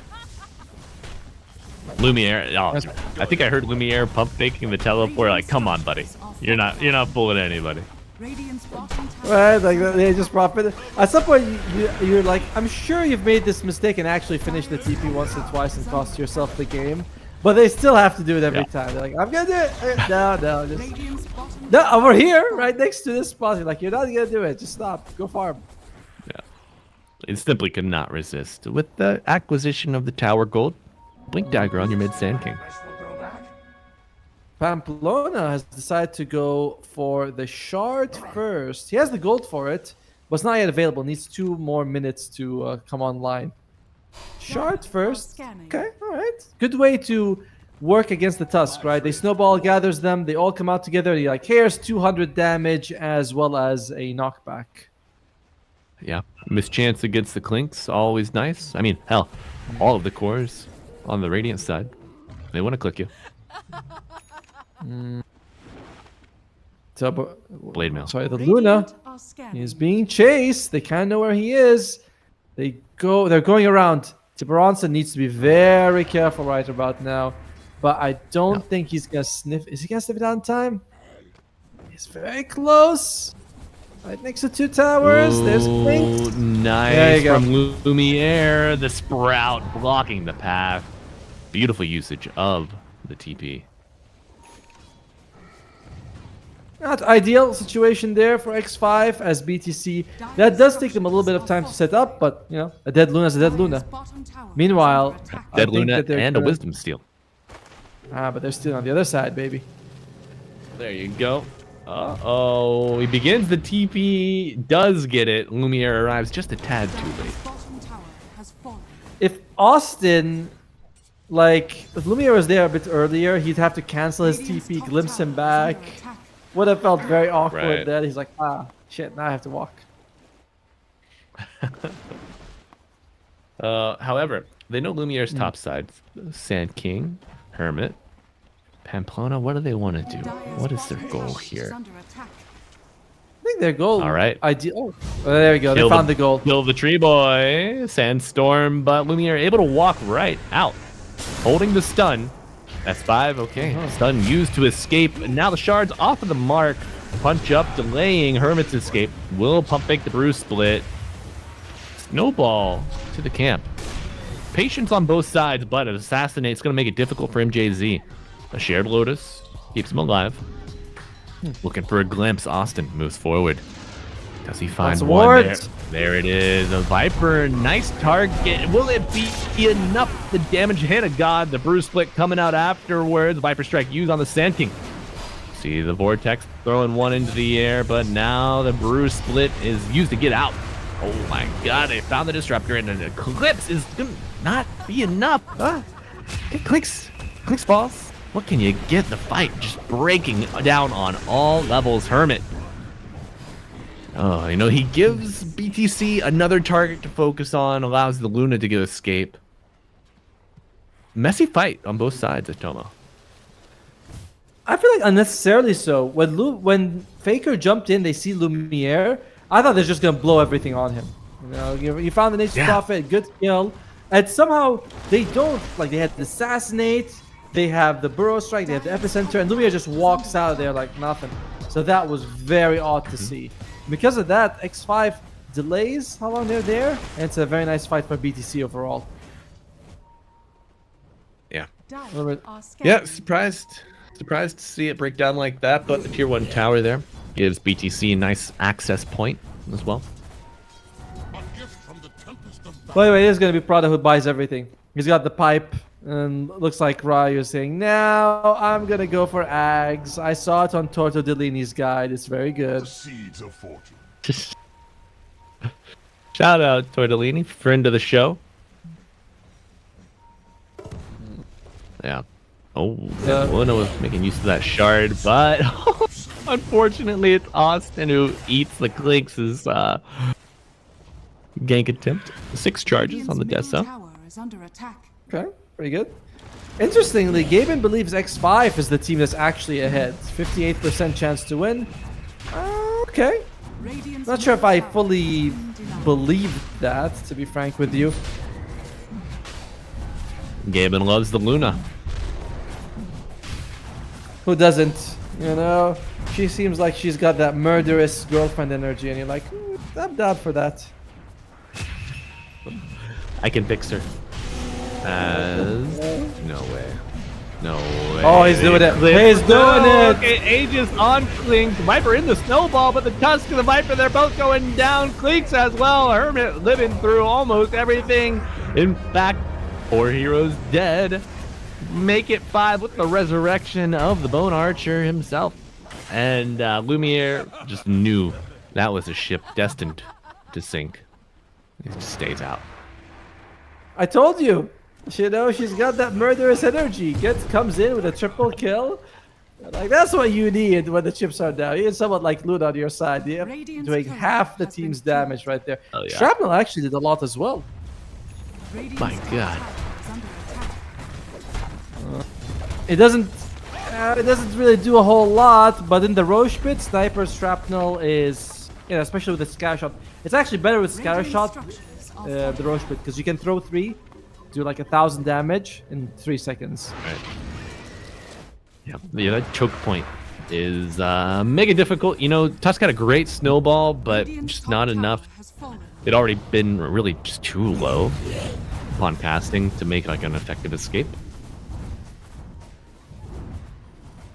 F: Lumiere. Oh, I think I heard Lumiere pump faking the teleport. Like, come on, buddy. You're not fooling anybody.
C: Radiant's bottom tower
E: Right, like they just profit. At some point, you're like, I'm sure you've made this mistake and actually finished the TP once or twice and cost yourself the game. But they still have to do it every time. They're like, I'm gonna do it. No, just
C: Radiant's bottom
E: no. Over here, right next to this spot. You're like, you're not gonna do it. Just stop. Go farm.
F: Yeah. It simply could not resist. With the acquisition of the Tower Gold, Blink Dagger on your mid Sand King.
E: Pamplona has decided to go for the shard first. He has the gold for it, but it's not yet available. Needs 2 more minutes to come online. Shard first.
C: Scanning.
E: Okay, all right. Good way to work against the Tusk, right? They snowball, gathers them. They all come out together. You're like, here's 200 damage as well as a knockback.
F: Yeah, mischance against the Clinks, always nice. I mean, hell, all of the cores on the Radiant side, they want to click you.
E: So,
F: Blade mail.
E: sorry, the
C: Radiant
E: Luna
C: are scanning.
E: is being chased. They kind of know where he is. They're going around. Tiburonson needs to be very careful right about now. But I don't think he's gonna sniff. Is he gonna sniff it out in time? He's very close. Right next to 2 towers. There's Clinks. There
F: Nice
E: you go.
F: from Lumiere. The Sprout blocking the path. Beautiful usage of the TP.
E: Not ideal situation there for X5 as BTC. That does take them a little bit of time to set up, but you know, a dead Luna is a dead Luna.
C: Dire's bottom tower is
E: Meanwhile,
C: under attack.
E: I
F: Dead
E: think
F: Luna
E: that they're
F: and a
E: gonna-
F: Wisdom Steal.
E: but they're still on the other side, baby.
F: There you go. Uh-oh. He begins the TP, does get it. Lumiere arrives just a tad too
C: Dire's
F: late.
C: bottom tower has fallen.
E: If Austin, like, if Lumiere was there a bit earlier, he'd have to cancel his
C: Radiant's
E: TP,
C: top
E: glimpse him
C: tower is
E: back.
C: under attack.
E: Would have felt very awkward
F: Right.
E: there. He's like, shit, now I have to walk.
F: However, they know Lumiere's top side. Sand King, Hermit, Pamplona. What do they want to do?
C: Dire's
F: What is their
C: bottom
F: goal
C: tower is
F: here?
C: under attack.
E: I think their goal.
F: All right.
E: Oh, there we go. They found the goal.
F: Kill the tree boy. Sandstorm, but Lumiere able to walk right out, holding the stun. That's 5. Okay, stun used to escape. And now the shard's off of the mark. Punch up, delaying Hermit's escape. Will pump fake the Bruce split. Snowball to the camp. Patience on both sides, but an assassinate's going to make it difficult for MJZ. A shared Lotus keeps him alive. Looking for a glimpse. Austin moves forward. Does he find
E: Lots of
F: one there?
E: wards.
F: There it is. A Viper. Nice target. Will it be enough? The damage hand of God. The Bruce split coming out afterwards. Viper strike used on the Sand King. See the Vortex throwing one into the air, but now the Bruce split is used to get out. Oh my God. They found the Disruptor, and an Eclipse is going to not be enough. It clicks balls. What can you get? The fight just breaking down on all levels. Hermit. Oh, you know, he gives BTC another target to focus on, allows the Luna to get escape. Messy fight on both sides of Tomo.
E: I feel like unnecessarily so. When Faker jumped in, they see Lumiere. I thought they're just gonna blow everything on him. You know, you found the Nature's Prophet, good kill, and somehow they don't. Like, they had the assassinate, they have the Burrow Strike, they have the Epicenter, and Lumiere just walks out of there like nothing. So that was very odd to see. Because of that, X5 delays how long they're there, and it's a very nice fight for BTC overall.
F: Yeah.
C: Dire are scanning.
F: Yeah, surprised to see it break down like that, but the tier 1 tower there gives BTC a nice access point as well.
E: By the way, it is going to be Prada who buys everything. He's got the pipe, and looks like Ryu is saying, now I'm going to go for Ags. I saw it on Torto Dellini's guide. It's very good.
G: Seeds of fortune.
F: Shout out Tortellini, friend of the show. Yeah. Oh, Luna was making use of that shard, but unfortunately it's Austin who eats the Clinks' gank attempt. 6 charges on the
C: Radiant's
F: Deso.
C: middle tower is under attack.
E: Okay, pretty good. Interestingly, Gaben believes X5 is the team that's actually ahead. 58% chance to win. Okay.
C: Radiant's
E: Not sure if I
C: middle tower
E: fully
C: has been denied.
E: believe that, to be frank with you.
F: Gaben loves the Luna.
E: Who doesn't? You know? She seems like she's got that murderous girlfriend energy, and you're like, I'm down for that.
F: I can fix her. No way. No way.
E: Oh, he's doing it. He's doing it.
F: Okay, Aegis on Clinks. Viper in the snowball, but the Tusk and the Viper, they're both going down. Clinks as well. Hermit living through almost everything. In fact, 4 heroes dead. make it 5 with the resurrection of the Bone Archer himself. And Lumiere just knew that was a ship destined to sink. He just stays out.
E: I told you. You know, she's got that murderous energy. Comes in with a triple kill. Like, that's what you need when the chips are down. You need someone like Luna on your side. You're doing half the team's damage right there.
F: Oh, yeah.
E: Shrapnel actually did a lot as well.
F: My God.
E: It doesn't really do a whole lot, but in the Roche pit, Sniper Shrapnel is, especially with the scatter shot. It's actually better with scatter shot, the Roche pit, because you can throw 3, do like 1,000 damage in 3 seconds.
F: Right. Yeah, that choke point is mega difficult. You know, Tusk had a great snowball, but just not enough. It'd already been really just too low upon casting to make like an effective escape.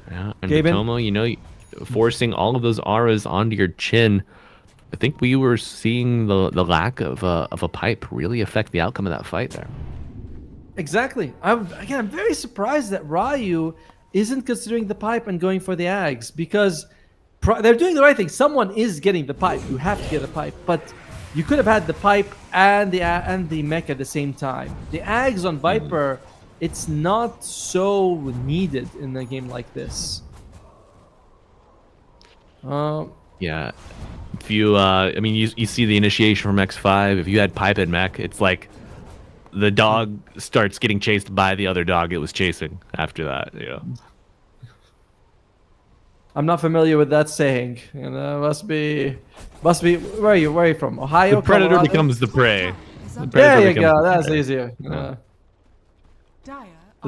F: Yeah, and Tomo, you know, forcing all of those auras onto your chin. I think we were seeing the lack of a pipe really affect the outcome of that fight there.
E: Exactly. I'm very surprised that Ryu isn't considering the pipe and going for the Ags, because they're doing the right thing. Someone is getting the pipe. You have to get the pipe, but you could have had the pipe and the mech at the same time. The Ags on Viper, it's not so needed in a game like this.
F: Yeah. If you, I mean, you see the initiation from X5. If you had pipe and mech, it's like the dog starts getting chased by the other dog it was chasing after that. You know.
E: I'm not familiar with that saying. You know, must be. Where are you from? Ohio.
F: The predator
E: Colorado?
F: becomes the prey.
E: There you go. That's easier. The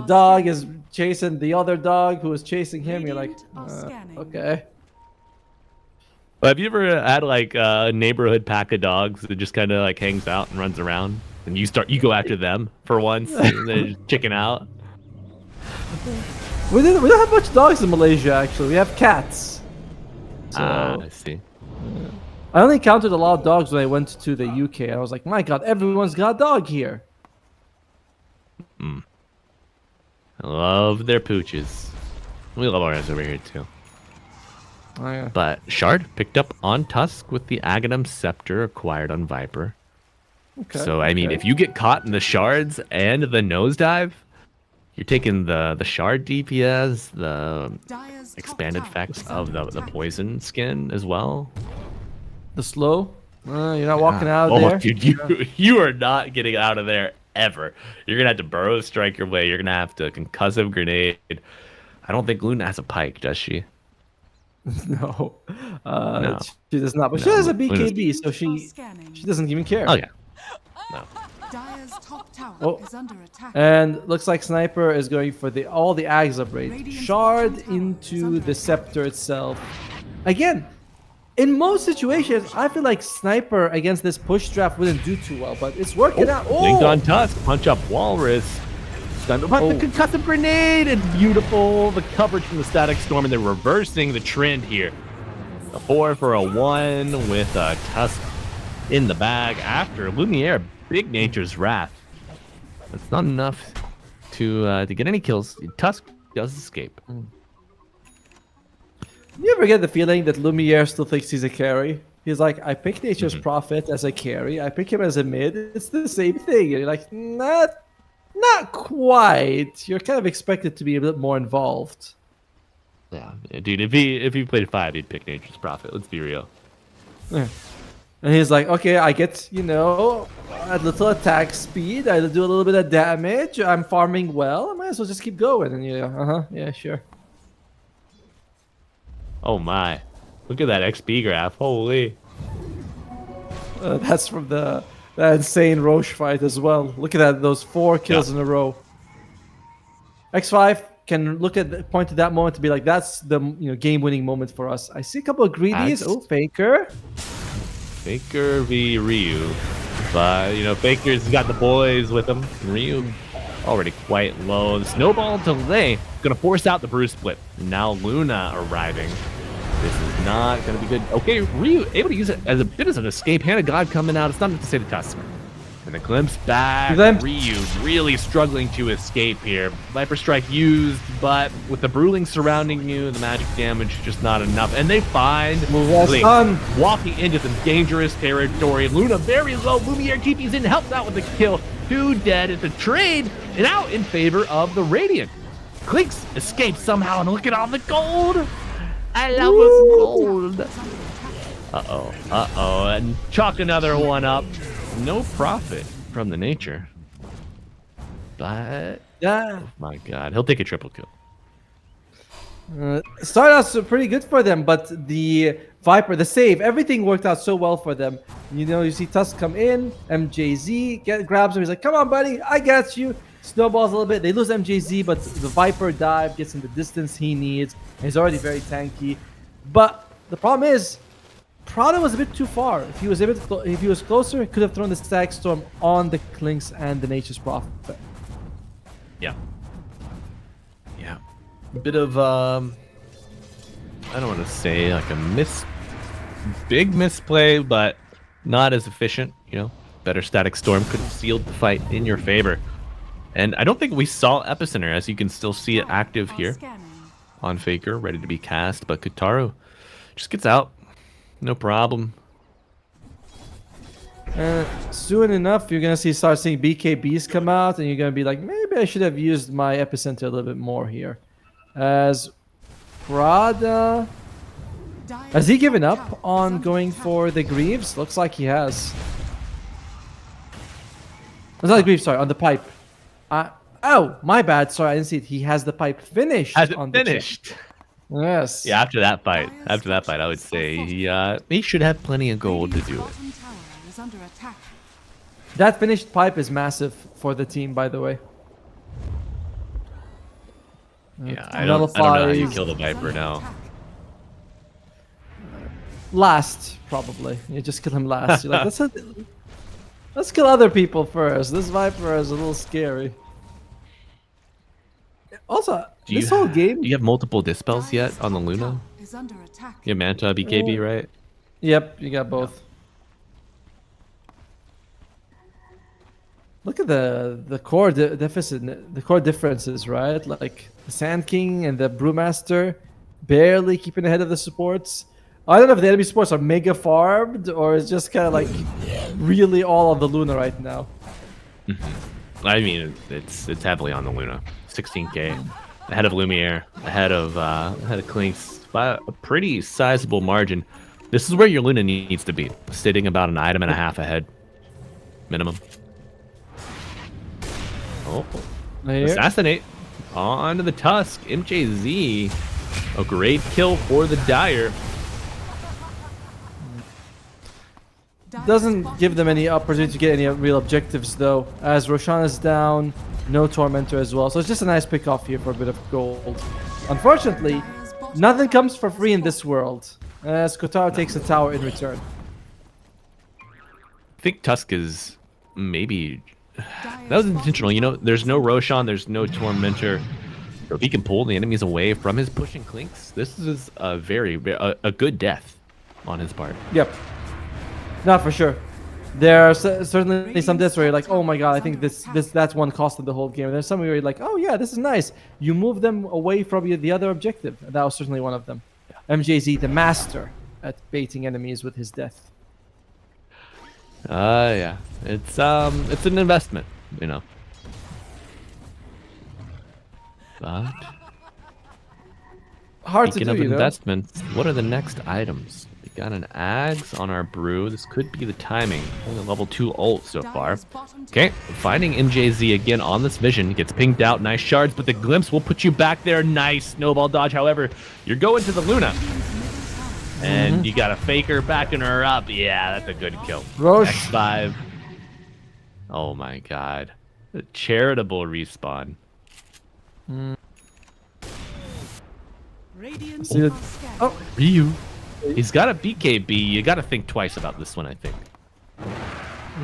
E: dog is chasing the other dog who is chasing him. You're like, okay.
F: But have you ever had like a neighborhood pack of dogs that just kind of like hangs out and runs around, and you go after them for once, and they just chicken out?
E: We don't have much dogs in Malaysia actually. We have cats. So,
F: I see.
E: I only encountered a lot of dogs when I went to the UK. I was like, my God, everyone's got a dog here.
F: I love their pooches. We love ours over here too.
E: Oh, yeah.
F: But Shard picked up on Tusk with the Aghanim Scepter acquired on Viper.
E: Okay,
F: So, I mean, if you get caught in the shards and the nosedive, you're taking the shard DPS, the expanded effects of the poison skin as well.
E: The slow? You're not walking out of there?
F: Dude, you are not getting out of there ever. You're going to have to burrow strike your way. You're going to have to concussive grenade. I don't think Luna has a pike, does she?
E: No.
F: No.
E: She does not. But she
F: No,
E: has a
F: Luna's-
E: BKB, so she doesn't even care.
F: Oh, yeah. No.
C: Dire's top tower
E: Oh.
C: is under attack.
E: And looks like Sniper is going for all the Ags upgrades. Shard into the Scepter itself. Again, in most situations, I feel like Sniper against this push draft wouldn't do too well, but it's working out.
F: Linked on Tusk. Punch up Walrus. But the concussive grenade. It's beautiful. The coverage from the Static Storm, and they're reversing the trend here. A 4 for a 1 with a Tusk in the bag after Lumiere. Big Nature's Wrath. That's not enough to get any kills. Tusk does escape.
E: You ever get the feeling that Lumiere still thinks he's a carry? He's like, I pick Nature's Prophet as a carry. I pick him as a mid. It's the same thing. And you're like, not quite. You're kind of expected to be a bit more involved.
F: Yeah, dude. If he played 5, he'd pick Nature's Prophet. Let's be real.
E: Yeah. And he's like, okay, I get, a little attack speed. I do a little bit of damage. I'm farming well. I might as well just keep going. And you're yeah, sure.
F: Oh my! Look at that XP graph. Holy!
E: That's from that insane Roche fight as well. Look at that, those 4 kills in a row. X5 can point to that moment to be like, that's the game-winning moment for us. I see a couple of greedies. Oh, Faker.
F: Faker v Ryu. But, Faker's got the boys with him. Ryu already quite low. The snowball delay going to force out the Bruce split. Now Luna arriving. This is not going to be good. Okay, Ryu able to use it as a bit as an escape. Hand of God coming out. It's not enough to say the Tusk. And the glimpse back.
E: Glimpse.
F: Ryu really struggling to escape here. Viper Strike used, but with the Bruling surrounding you, the magic damage just not enough. And they find
E: Well
F: Link
E: done.
F: walking into some dangerous territory. Luna very low. Lumiere TP's in, helps out with the kill. 2 dead. It's a trade, and out in favor of the Radiant. Clinks escapes somehow, and look at all the gold. I love this gold. Uh-oh, and chalk another one up. No profit from the nature. But,
E: Yeah.
F: oh my god, he'll take a triple kill.
E: Started out so pretty good for them, but the Viper, the save, everything worked out so well for them. You know, you see Tusk come in, MJZ grabs him. He's like, "Come on, buddy, I got you." Snowballs a little bit. They lose MJZ, but the Viper dive gets him the distance he needs. And he's already very tanky. But the problem is, Prada was a bit too far. If he was if he was closer, he could have thrown the Stag Storm on the Clinks and the Nature's Prophet.
F: Yeah. Yeah. A bit of, I don't want to say like a big misplay, but not as efficient, you know. Better Static Storm could have sealed the fight in your favor. And I don't think we saw Epicenter, as you can still see it active here on Faker, ready to be cast, but Kataru just gets out. No problem.
E: Soon enough, you're gonna start seeing BKBs come out, and you're gonna be like, maybe I should have used my Epicenter a little bit more here. As Prada, has he given up on going for the Greaves? Looks like he has. It's not the Greaves, sorry, on the pipe. Oh, my bad. Sorry, I didn't see it. He has the pipe finished.
F: Has it
E: on the chip.
F: finished?
E: Yes.
F: Yeah, after that fight, I would say he should have plenty of gold to do it.
E: That finished pipe is massive for the team, by the way.
F: Yeah, I don't know how you kill the Viper now.
E: Last, probably. You just kill him last. You're like, let's kill other people first. This Viper is a little scary. Also, this whole game.
F: Do you have multiple dispels yet on the Luna? You have Manta, BKB, right?
E: Yep, you got both. Look at the core deficit, the core differences, right? Like the Sand King and the Brewmaster barely keeping ahead of the supports. I don't know if the enemy supports are mega farmed or it's just kind of like really all on the Luna right now.
F: I mean, it's heavily on the Luna. 16k ahead of Lumiere, ahead of Clinks by a pretty sizable margin. This is where your Luna needs to be, sitting about an item and a half ahead, minimum. Oh, assassinate onto the Tusk. MJZ, a great kill for the Dire.
E: Doesn't give them any opportunity to get any real objectives though, as Roshan is down, no Tormentor as well. So it's just a nice pick off here for a bit of gold. Unfortunately, nothing comes for free in this world, as Kotaro takes a tower in return.
F: I think Tusk is maybe... That was intentional, you know, there's no Roshan, there's no Tormentor. So if he can pull the enemies away from his pushing Clinks, this is a a good death on his part.
E: Yep. No, for sure. There are certainly some deaths where you're like, oh my god, I think that's one cost of the whole game. And there's some where you're like, oh yeah, this is nice. You move them away from the other objective. And that was certainly one of them. Yeah. MJZ, the master at baiting enemies with his death.
F: Yeah. It's an investment, you know. But
E: hard to
F: speaking
E: do,
F: of
E: you know?
F: investments, what are the next items? We got an Ags on our brew. This could be the timing. Only level 2 ult so far. Okay, finding MJZ again on this vision. Gets pinged out. Nice shards, but the glimpse will put you back there. Nice snowball dodge. However, you're going to the Luna. And you got a Faker backing her up. Yeah, that's a good kill.
E: Roche.
F: X5. Oh my god. A charitable respawn.
E: Oh,
F: Ryu. He's got a BKB. You got to think twice about this one, I think.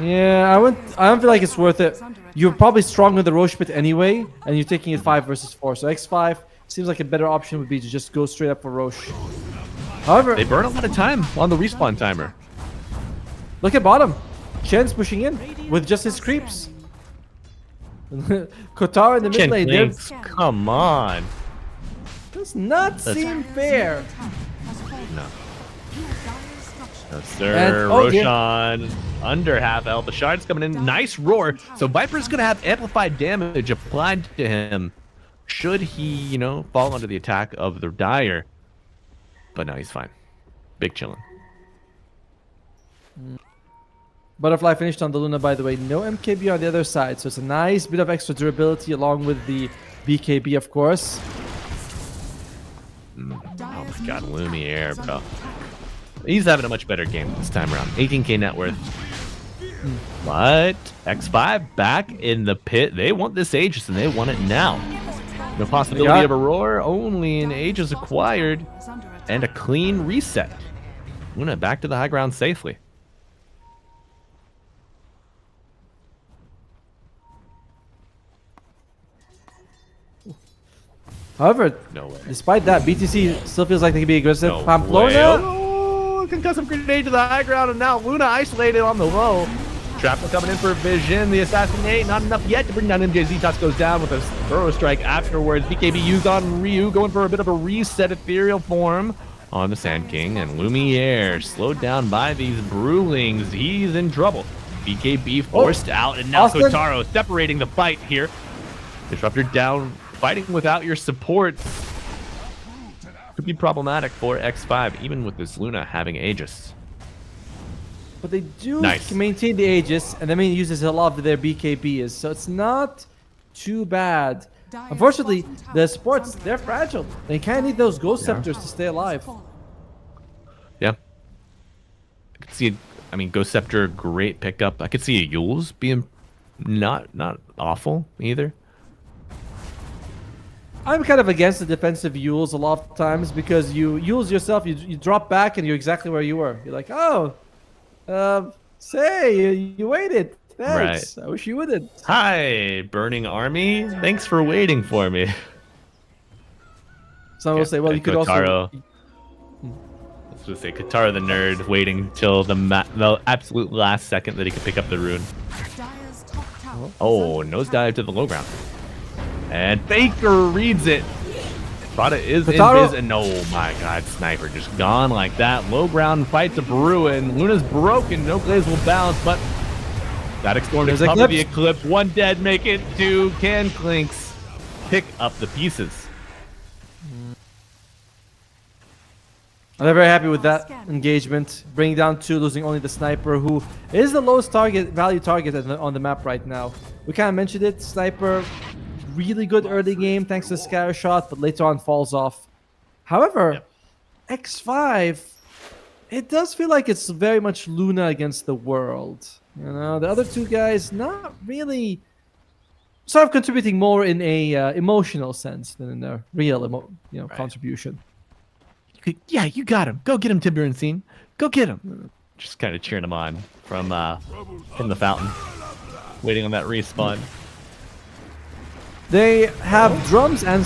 E: yeah, I don't feel like it's worth it. You're probably strong with the Roche Pit anyway, and you're taking it 5 versus 4. So X5 seems like a better option would be to just go straight up for Roche. However,
F: They burn a lot of time on the respawn timer.
E: look at bottom. Chen's pushing in with just his creeps. Kotar in the mid
F: Chen
E: lane.
F: Clinks, come on.
E: Does not seem fair.
F: No. No, sir.
E: And- oh, dear.
F: Roshan under half health. The shard's coming in. Nice roar. So Viper's going to have amplified damage applied to him. Should he, you know, fall under the attack of the Dire. But no, he's fine. Big chillin'.
E: Butterfly finished on the Luna, by the way. No MKB on the other side, so it's a nice bit of extra durability along with the BKB, of course.
F: Almost got Lumiere, bro. He's having a much better game this time around. 18k net worth. But X5 back in the pit. They want this Aegis, and they want it now. No possibility of a roar. Only an Aegis acquired. And a clean reset. Luna back to the high ground safely.
E: However,
F: No way.
E: despite that, BTC still feels like they can be aggressive.
F: No
E: Pamplona.
F: way. Oh, concussive grenade to the high ground, and now Luna isolated on the low. Trapper coming in for Vision. The assassinate, not enough yet to bring down MJZ. Toss goes down with a thorough strike afterwards. BKB used on Ryu, going for a bit of a reset ethereal form on the Sand King, and Lumiere slowed down by these Brewlings. He's in trouble. BKB forced out, and now
E: Austin.
F: Kotaro separating the fight here. Disruptor down, fighting without your support could be problematic for X5, even with this Luna having Aegis.
E: But they do
F: Nice.
E: maintain the Aegis, and the main uses a lot of their BKBs, so it's not too bad. Unfortunately, the supports, they're fragile. They kind of need those Ghost Scepters to stay alive.
F: Yeah. I could see, I mean, Ghost Scepter, great pickup. I could see a Yules being not awful either.
E: I'm kind of against the defensive Yules a lot of times because you Yules yourself, you drop back and you're exactly where you were. You're like, oh, say, you waited. Thanks.
F: Right.
E: I wish you wouldn't.
F: Hi, Burning Army. Thanks for waiting for me.
E: Some will say, well, you could also...
F: Let's just say Katara the nerd waiting till the absolute last second that he could pick up the rune.
C: Dire's top tower.
F: Oh, nosedive to the low ground. And Faker reads it. Thought it is
E: Kotaro-
F: invis, and oh my god, Sniper just gone like that. Low ground fights a Bruin. Luna's broken, no Blaze will bounce, but that Storm to
E: There's
F: cover the
E: Eclipse.
F: Eclipse. One dead, make it two. Can Clinks pick up the pieces?
E: I'm very happy with that engagement. Bringing down 2, losing only the Sniper, who is the lowest value target on the map right now. We kind of mentioned it. Sniper, really good early game thanks to Scatter Shot, but later on falls off. However, X5, it does feel like it's very much Luna against the world. You know, the other two guys not really sort of contributing more in a emotional sense than in a real contribution.
F: Yeah, you got him. Go get him, Tiburon. Go get him. Just kind of cheering him on from the fountain, waiting on that respawn.
E: They have drums and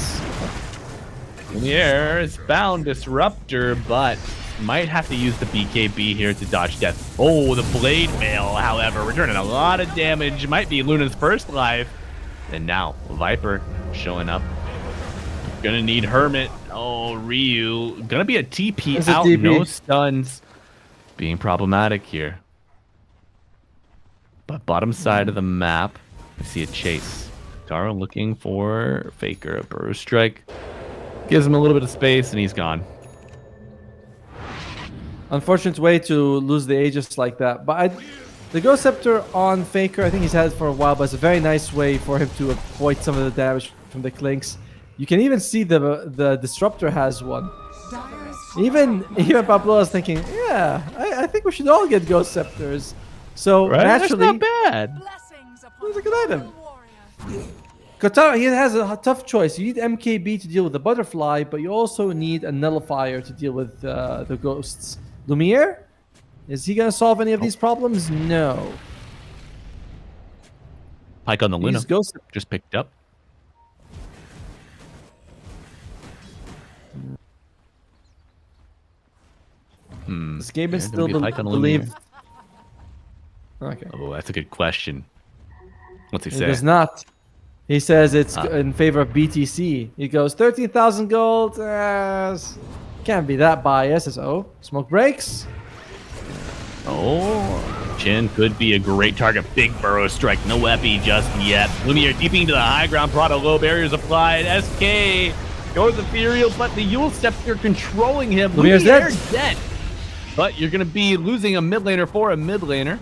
F: In the air is bound Disruptor, but might have to use the BKB here to dodge death. Oh, the Blade Mail, however, returning a lot of damage. Might be Luna's first life. And now, Viper showing up. Gonna need Hermit. Oh, Ryu. Gonna be a TP
E: It's a
F: out,
E: TP.
F: no stuns. Being problematic here. But bottom side of the map, I see a chase. Taro looking for Faker. A burst strike. Gives him a little bit of space, and he's gone.
E: unfortunate way to lose the Aegis like that. But the Ghost Scepter on Faker, I think he's had it for a while, but it's a very nice way for him to avoid some of the damage from the Clinks. You can even see the Disruptor has one.
C: Dire's
E: Even Pablo is thinking, yeah, I think we should all get Ghost Scepters. So naturally,
F: That's not bad.
C: blessings upon
E: It's a good item.
C: warrior.
E: Kotaro, he has a tough choice. You need MKB to deal with the Butterfly, but you also need a Nullifier to deal with the Ghosts. Lumiere? Is he going to solve any of these problems? No.
F: Pike on the Luna.
E: He's Ghost.
F: Just picked up.
E: This game is
F: Yeah,
E: still
F: gonna be a Pike on the Luna
E: believe.
F: here.
E: Okay.
F: Oh, that's a good question. What's he
E: He
F: say?
E: does not. He says it's in favor of BTC. He goes 13,000 gold. Can't be that biased. Oh, smoke breaks.
F: Oh, Chin could be a great target. Big burrow strike. No epi just yet. Lumiere deeping into the high ground. Prado low barriers applied. SK goes ethereal, but the Yule Scepter controlling him.
E: Lumiere's
F: dead. But you're going to be losing a mid laner for a mid laner.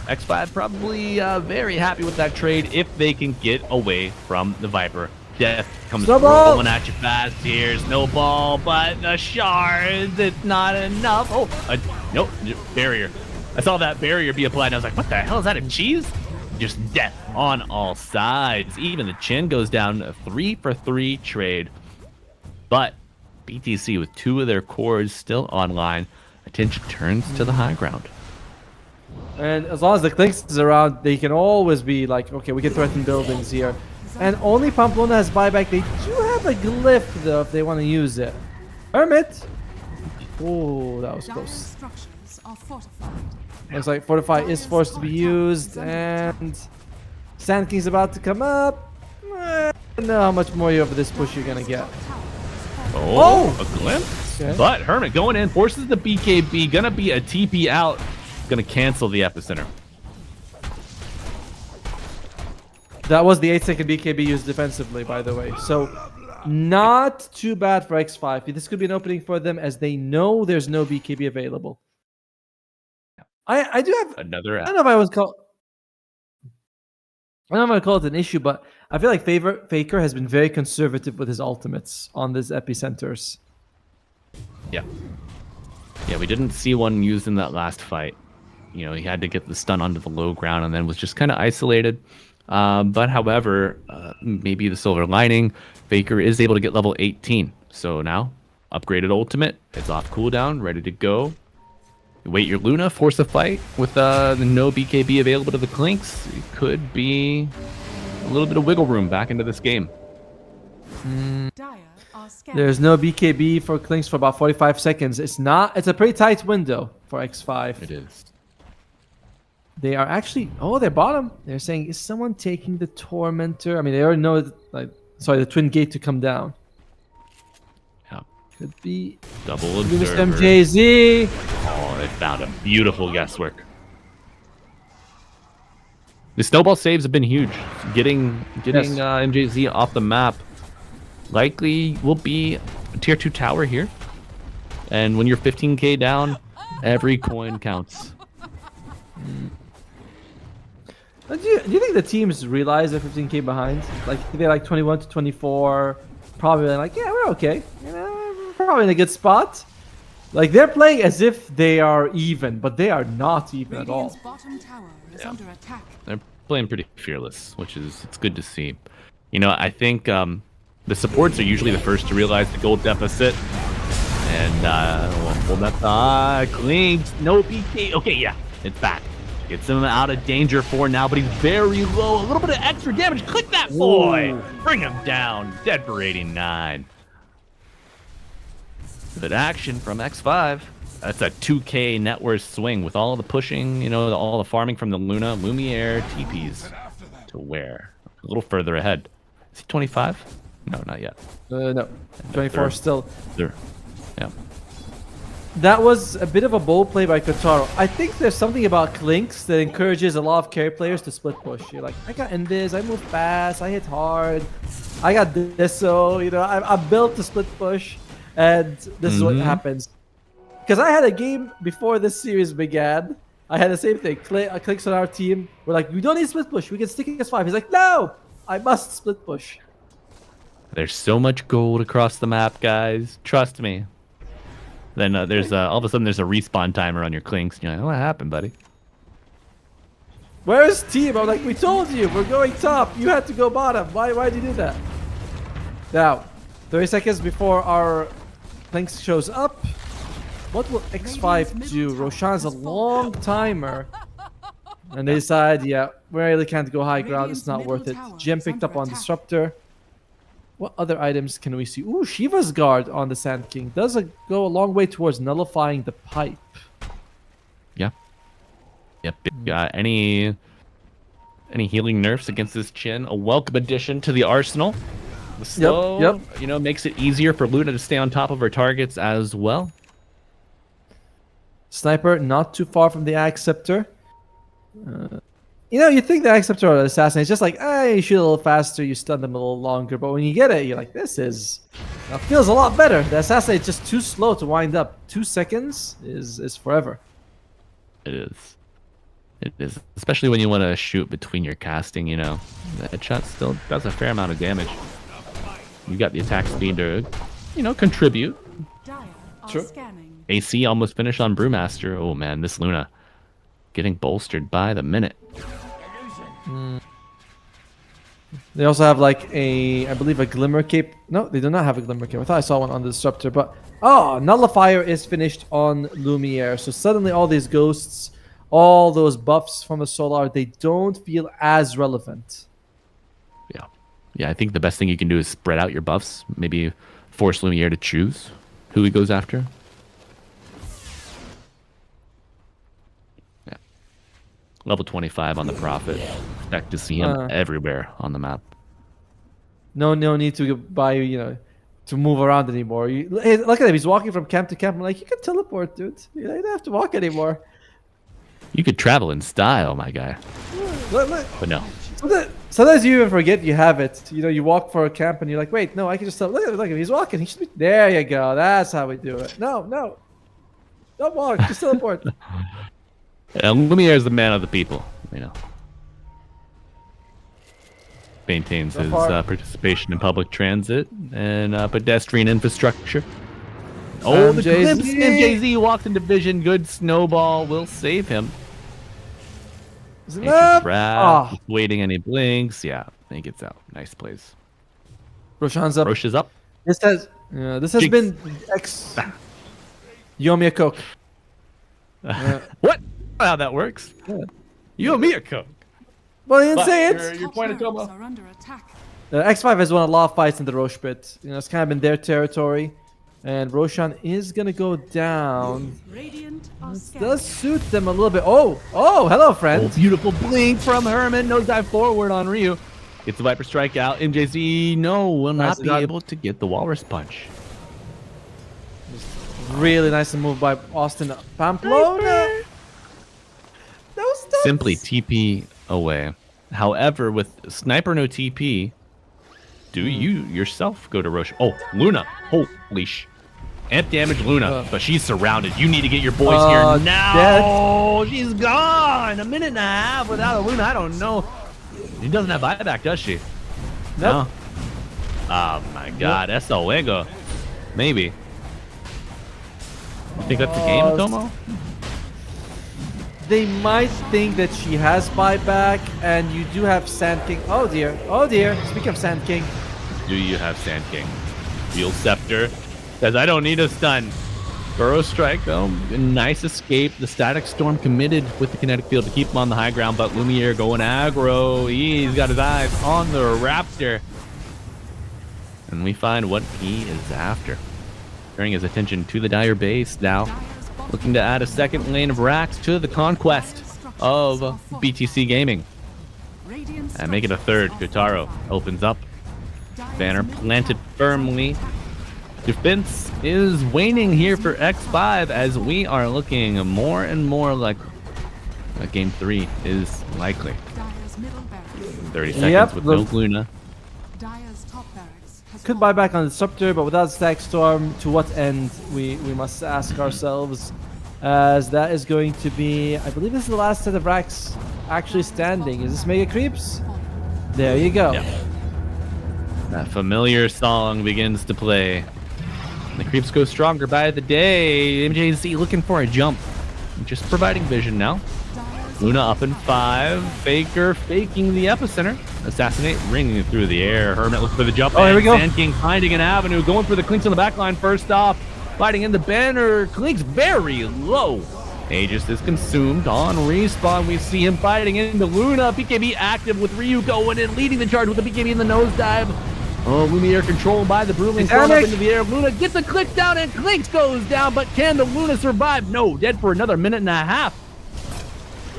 F: X5 probably very happy with that trade if they can get away from the Viper. Death comes
E: Snowball!
F: rolling at you fast here. Snowball, but the shards, it's not enough. Oh, nope, barrier. I saw that barrier be applied and I was like, what the hell, is that a cheese? Just death on all sides. Even the Chin goes down a 3-for-3 trade. But BTC with 2 of their cores still online, attention turns to the high ground.
E: And as long as the Clinks is around, they can always be like, okay, we can threaten buildings here. And only Pamplona has buyback. They do have a glyph though if they want to use it. Hermit. Oh, that was
C: Dire
E: close.
C: structures are fortified.
E: Looks like Fortify is forced to be used, and Sand King's about to come up. I don't know how much more of this push you're gonna get.
F: Oh, a glimpse.
E: Okay.
F: But Hermit going in, forces the BKB, gonna be a TP out, gonna cancel the epicenter.
E: That was the 8-second BKB used defensively, by the way. So, not too bad for X5. This could be an opening for them as they know there's no BKB available. I do have
F: Another
E: I don't know if I would call. I don't know if I would call it an issue, but I feel like Faker has been very conservative with his ultimates on these epicenters.
F: Yeah. Yeah, we didn't see one used in that last fight. You know, he had to get the stun onto the low ground and then was just kind of isolated. But however, maybe the silver lining, Faker is able to get level 18. So now, upgraded ultimate, it's off cooldown, ready to go. You wait your Luna, force a fight with the no BKB available to the Clinks. It could be a little bit of wiggle room back into this game.
C: Dire are scattered.
E: There's no BKB for Clinks for about 45 seconds. It's a pretty tight window for X5.
F: It is.
E: They are actually, they're bottom. They're saying, is someone taking the Tormentor? I mean, they already know, the Twin Gate to come down.
F: Yeah.
E: Could be
F: Double
E: Mr.
F: observer.
E: MJZ.
F: Oh, they found a beautiful guesswork. The snowball saves have been huge. Getting
E: Yes.
F: MJZ off the map likely will be a tier 2 tower here. And when you're 15k down, every coin counts.
E: Do you think the teams realize they're 15k behind? Like they're like 21 to 24, probably like, yeah, we're okay. You know, we're probably in a good spot. Like they're playing as if they are even, but they are not even at all.
C: Radiant's bottom tower is
F: Yeah.
C: under attack.
F: They're playing pretty fearless, which is it's good to see. You know, I think the supports are usually the first to realize the gold deficit. And well, that's Clinks, no PK. Okay, yeah, it's back. Gets him out of danger for now, but he's very low. A little bit of extra damage. Click that boy. Bring him down. Dead for 89. Good action from X5. That's a 2k net worth swing with all the pushing, you know, all the farming from the Luna. Lumiere TPs to where? A little further ahead. Is he 25? No, not yet.
E: No, 24 still.
F: There. Yeah.
E: That was a bit of a bold play by Kotaro. I think there's something about Clinks that encourages a lot of carry players to split push. You're like, I got Invis, I move fast, I hit hard, I got this, so you know, I'm built to split push, and this is what happens. Because I had a game before this series began. I had the same thing. Clinks on our team. We're like, we don't need split push. We can stick against 5. He's like, no, I must split push.
F: There's so much gold across the map, guys. Trust me. Then there's all of a sudden there's a respawn timer on your Clinks. And you're like, what happened, buddy?
E: Where's team? I'm like, we told you, we're going top. You had to go bottom. Why did you do that? Now, 30 seconds before our Clinks shows up. What will X5 do? Roshan's a long timer. And they decide, yeah, we really can't go high ground. It's not worth it. Jim picked up on Disruptor. What other items can we see? Ooh, Shiva's Guard on the Sand King. Does go a long way towards nullifying the pipe.
F: Yeah. Yep. Any healing nerfs against this Chin? A welcome addition to the arsenal. The slow,
E: Yep.
F: you know, makes it easier for Luna to stay on top of her targets as well.
E: Sniper not too far from the Axe Scepter. You know, you think the Axe Scepter or the Assassin is just like, you shoot a little faster, you stun them a little longer. But when you get it, you're like, this feels a lot better. The Assassin is just too slow to wind up. 2 seconds is forever.
F: It is. It is. Especially when you want to shoot between your casting, you know. That shot still does a fair amount of damage. You got the attack speed to, you know, contribute.
C: Dire are
E: Sure.
C: scanning.
F: AC almost finished on Brewmaster. Oh man, this Luna getting bolstered by the minute.
E: They also have like I believe a Glimmer Cape. No, they do not have a Glimmer Cape. I thought I saw one on the Disruptor. But, Nullifier is finished on Lumiere. So suddenly all these ghosts, all those buffs from the Solar, they don't feel as relevant.
F: Yeah, I think the best thing you can do is spread out your buffs. Maybe force Lumiere to choose who he goes after. Yeah. Level 25 on the Prophet. Expect to see him everywhere on the map.
E: No need to buy, to move around anymore. Hey, look at him. He's walking from camp to camp. I'm like, you can teleport, dude. You don't have to walk anymore.
F: You could travel in style, my guy.
E: Look.
F: But no.
E: Sometimes you even forget you have it. You walk for a camp and you're like, wait, no, I can just tell. Look at him. He's walking. He should be. There you go. That's how we do it. No. Don't walk. Just teleport.
F: Lumiere is the man of the people, you know. Maintains his participation in public transit and pedestrian infrastructure. Oh, the glimpse! MJZ walks into vision. Good snowball will save him.
E: Is it
F: Ancient
E: up?
F: Trap, he's waiting and he blinks. Yeah, he gets out. Nice plays.
E: Roshan's up.
F: Roche is up.
E: This has
F: Jinx.
E: been You owe me a Coke.
F: What? How that works?
E: Yeah.
F: You owe me a Coke.
E: Well, you didn't
F: But
E: say
F: you're-
E: it.
F: Your point of
C: Barracks
F: Tomo.
C: are under attack.
E: X5 has won a lot of fights in the Roche pit. It's kind of been their territory. And Roshan is going to go down.
C: Radiant are
E: It
C: scanning.
E: does suit them a little bit. Oh, hello, friend.
F: Oh, beautiful blink from Herman. Nosedive forward on Ryu. Gets the Viper strike out. MJZ, no, will not
E: Nicely
F: be
E: done.
F: able to get the Walrus punch.
E: Really nice move by Austin Pamplona.
F: Simply TP away. However, with Sniper no TP, do you yourself go to Roche? Oh, Luna. Holy sh. Amp damage Luna, but she's surrounded. You need to get your boys here now. She's gone. A minute and a half without a Luna. I don't know. She doesn't have buyback, does she?
E: Nope.
F: No. Oh my god. That's a Wego. Maybe. You think that's the game, Tomo?
E: They might think that she has buyback, and you do have Sand King. Oh dear. Speaking of Sand King,
F: Do you have Sand King? Field Scepter says, I don't need a stun. Burrow Strike, though. Nice escape. The Static Storm committed with the Kinetic Field to keep him on the high ground, but Lumiere going aggro. He's got his eyes on the Raptor. And we find what he is after. Turning his attention to the Dire base now. Looking to add a second lane of racks to the conquest of BTC Gaming. And make it a third. Gutaro opens up. Banner planted firmly. Defense is waning here for X5 as we are looking more and more like game 3 is likely.
C: Dire's middle barracks.
F: 30 seconds
E: Yep,
F: with
E: the-
F: no Luna.
C: Dire's top barracks has
E: could buy back on the Disruptor, but without Static Storm, to what end? We must ask ourselves, as that is going to be, I believe this is the last set of racks actually standing. Is this Mega Creeps? There you go.
F: Yeah. That familiar song begins to play. And the creeps go stronger by the day. MJZ looking for a jump. Just providing vision now. Luna up in 5. Faker faking the epicenter. Assassinate ringing through the air. Hermit looking for the jump.
E: Oh, here we go.
F: Sand King finding an avenue. Going for the Clinks on the back line first off. Fighting in the banner. Clinks very low. Aegis is consumed on respawn. We see him fighting into Luna. BKB active with Ryu going in, leading the charge with the BKB in the nosedive. Oh, Lumiere controlled by the Brewling thrown up into the air. Luna gets a click down and Clinks goes down, but can the Luna survive? No, dead for another minute and a half.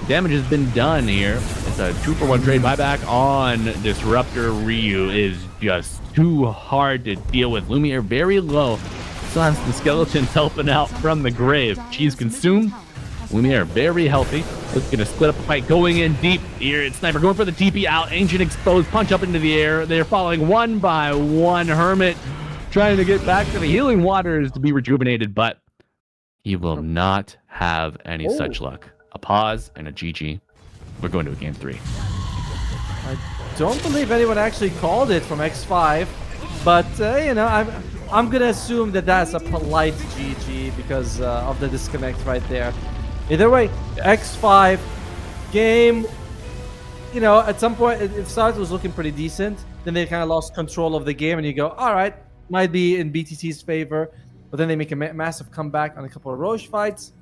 F: damage has been done here. It's a 2-for-1 trade buyback on Disruptor. Ryu is just too hard to deal with. Lumiere very low. Still has some skeletons helping out from the grave. She's consumed. Lumiere very healthy. Looking to split up the fight, going in deep here. It's Sniper going for the TP out. Ancient exposed, punch up into the air. They're falling one by one. Hermit trying to get back to the healing waters to be rejuvenated, but he will not have any such luck. A pause and a GG. We're going to a game 3.
E: I don't believe anyone actually called it from X5, but you know, I'm gonna assume that that's a polite GG because of the disconnect right there. Either way, X5 game. You know, at some point it started was looking pretty decent. Then they kind of lost control of the game, and you go, all right, might be in BTC's favor. But then they make a massive comeback on a couple of Roche fights.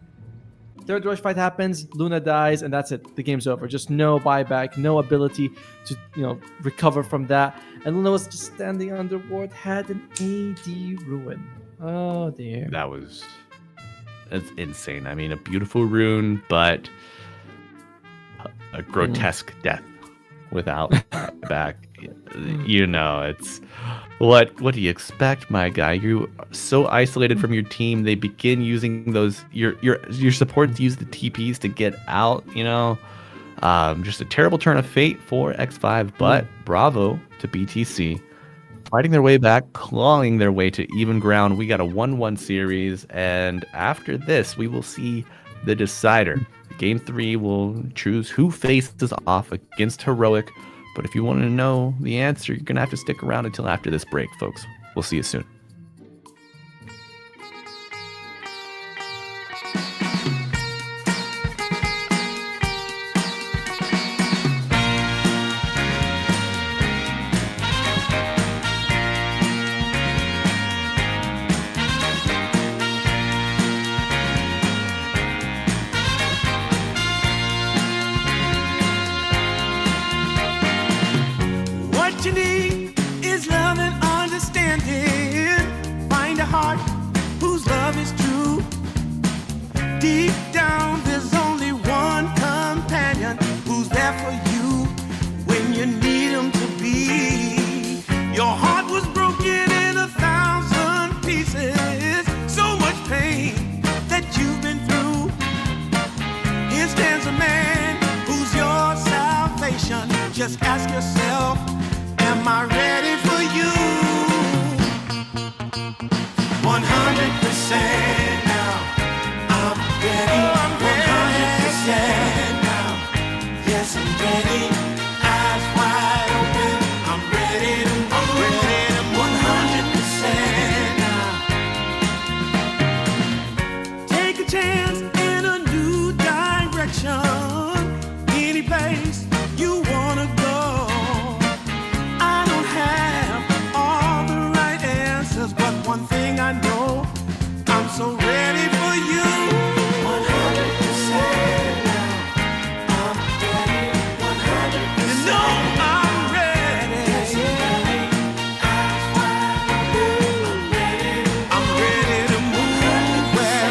E: Third Roche fight happens, Luna dies, and that's it. The game's over. Just no buyback, no ability to, you know, recover from that. And Luna was just standing under ward, had an AD ruin. Oh dear.
F: That's insane. I mean, a beautiful rune, but a grotesque death without back. You know, it's what do you expect, my guy? You're so isolated from your team. They begin using those your support to use the TPs to get out. You know, just a terrible turn of fate for X5. But bravo to BTC, fighting their way back, clawing their way to even ground. We got a 1-1 series, and after this, we will see the decider. Game 3 will choose who faces off against Heroic. But if you want to know the answer, you're going to have to stick around until after this break, folks. We'll see you soon.
B: What you need is love and understanding. Find a heart whose love is true. Deep down, there's only one companion who's there for you when you need him to be. Your heart was broken in 1,000 pieces. So much pain that you've been through. Here stands a man who's your salvation. Just ask yourself, am I ready for you? 100% now. I'm ready. 100% now. Yes, I'm ready. Eyes wide open. I'm ready to move. 100% now. Take a chance in a new direction. Any place you wanna go. I don't have all the right answers, but one thing I know, I'm so ready for you. 100% now. I'm ready. 100%. You know I'm ready. Yes, I'm ready. Eyes wide open. I'm ready to move. Well,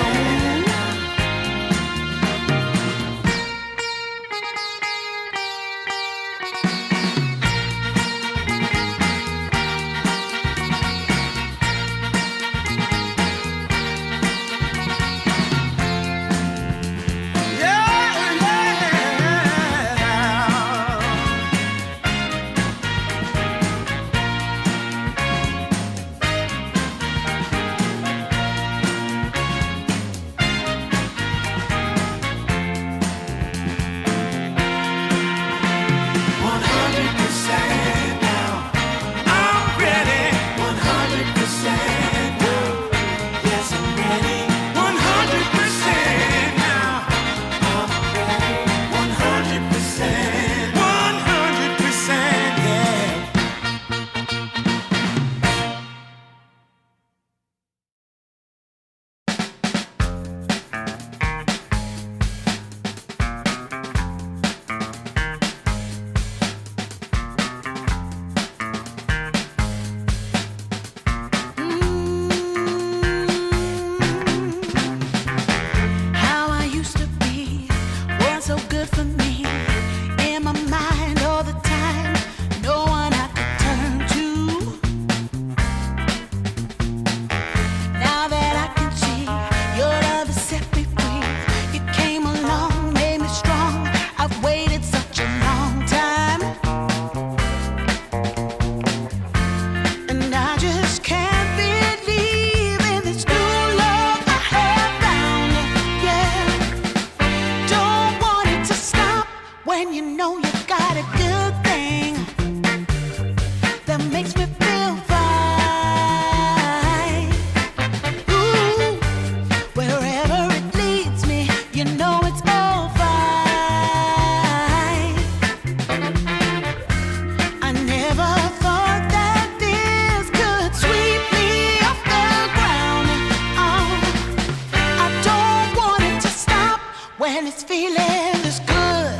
A: when it's feeling this good.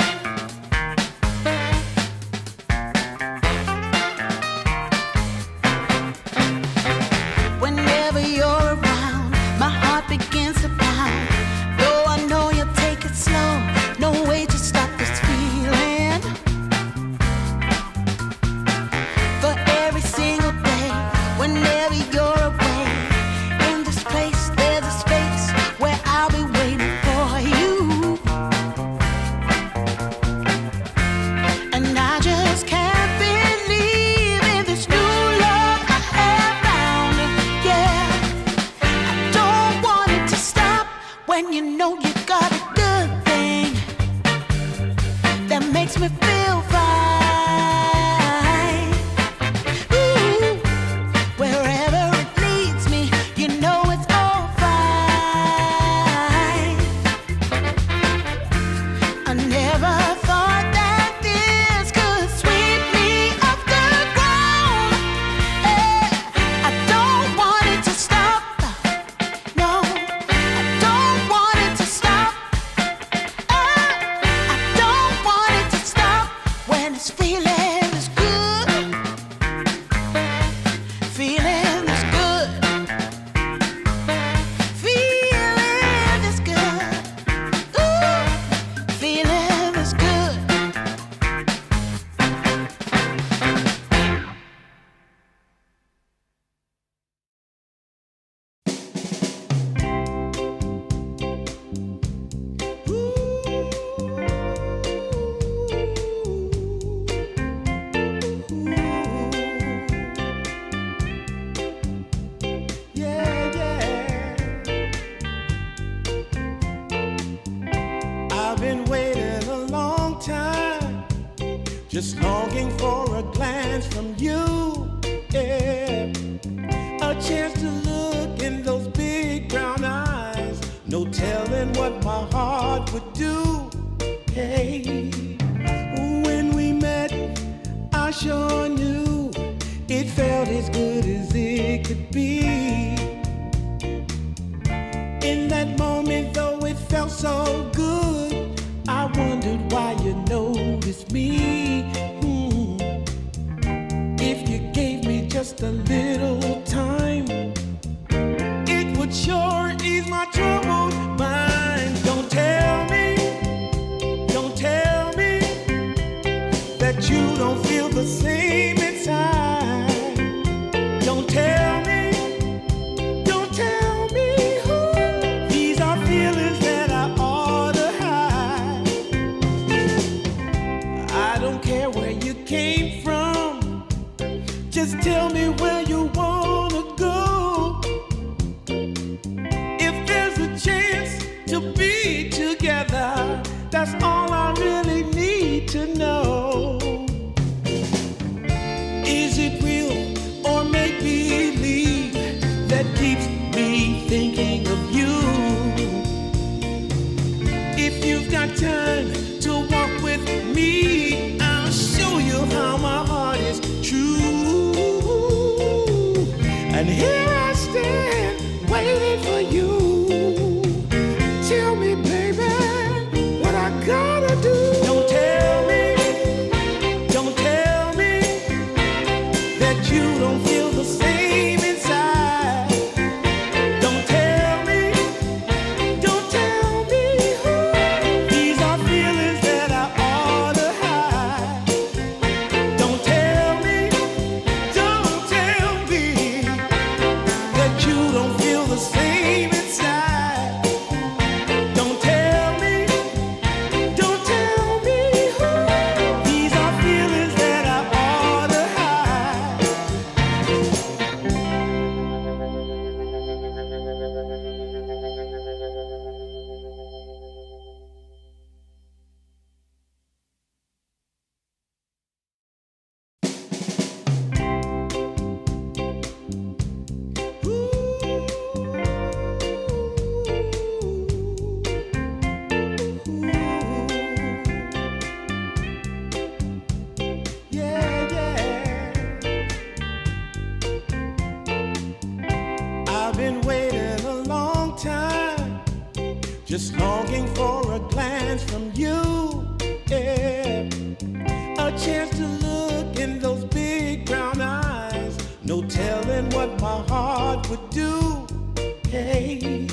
A: Whenever you're around, my heart begins to pound. Though I know you'll take it slow, no way to stop this feeling. For every single day, whenever you're away, in this place there's a space where I'll be waiting for you. And I just can't believe in this new love I have found. Yeah, I don't want it to stop when you know you got a good thing that makes me feel fine. Ooh, wherever it leads me, you know it's all fine. I never thought that this could sweep me off the ground. I don't want it to stop. No, I don't want it to stop. I don't want it to stop when it's feeling this good. Feeling this good. Feeling this good. Ooh, feeling this good.
B: Yeah, yeah. I've been waiting a long time, just longing for a glance from you. Yeah, a chance to look in those big brown eyes. No telling what my heart would do. Hey, when we met, I sure knew it felt as good as it could be. In that moment, though it felt so good, I wondered why you noticed me. If you gave me just a little time, it would sure ease my troubled mind. Don't tell me that you don't feel the same inside. Don't tell me who. These are feelings that I ought to hide. I don't care where you came from, just tell me where you wanna go. If there's a chance to be together, that's all I really need to know. Is it real or make believe that keeps me thinking of you? If you've got time to walk with me, I'll show you how my heart is true. And here I stand waiting for you. Tell me, baby, what I gotta do. Don't tell me that you don't feel the same inside. Don't tell me who. These are feelings that I ought to hide. Don't tell me that you don't feel the same inside. Don't tell me who. These are feelings that I ought to hide. Yeah, yeah. I've been waiting a long time, just longing for a glance glance from you, yeah. A chance to look in those big brown eyes. No telling what my heart would do. Hey,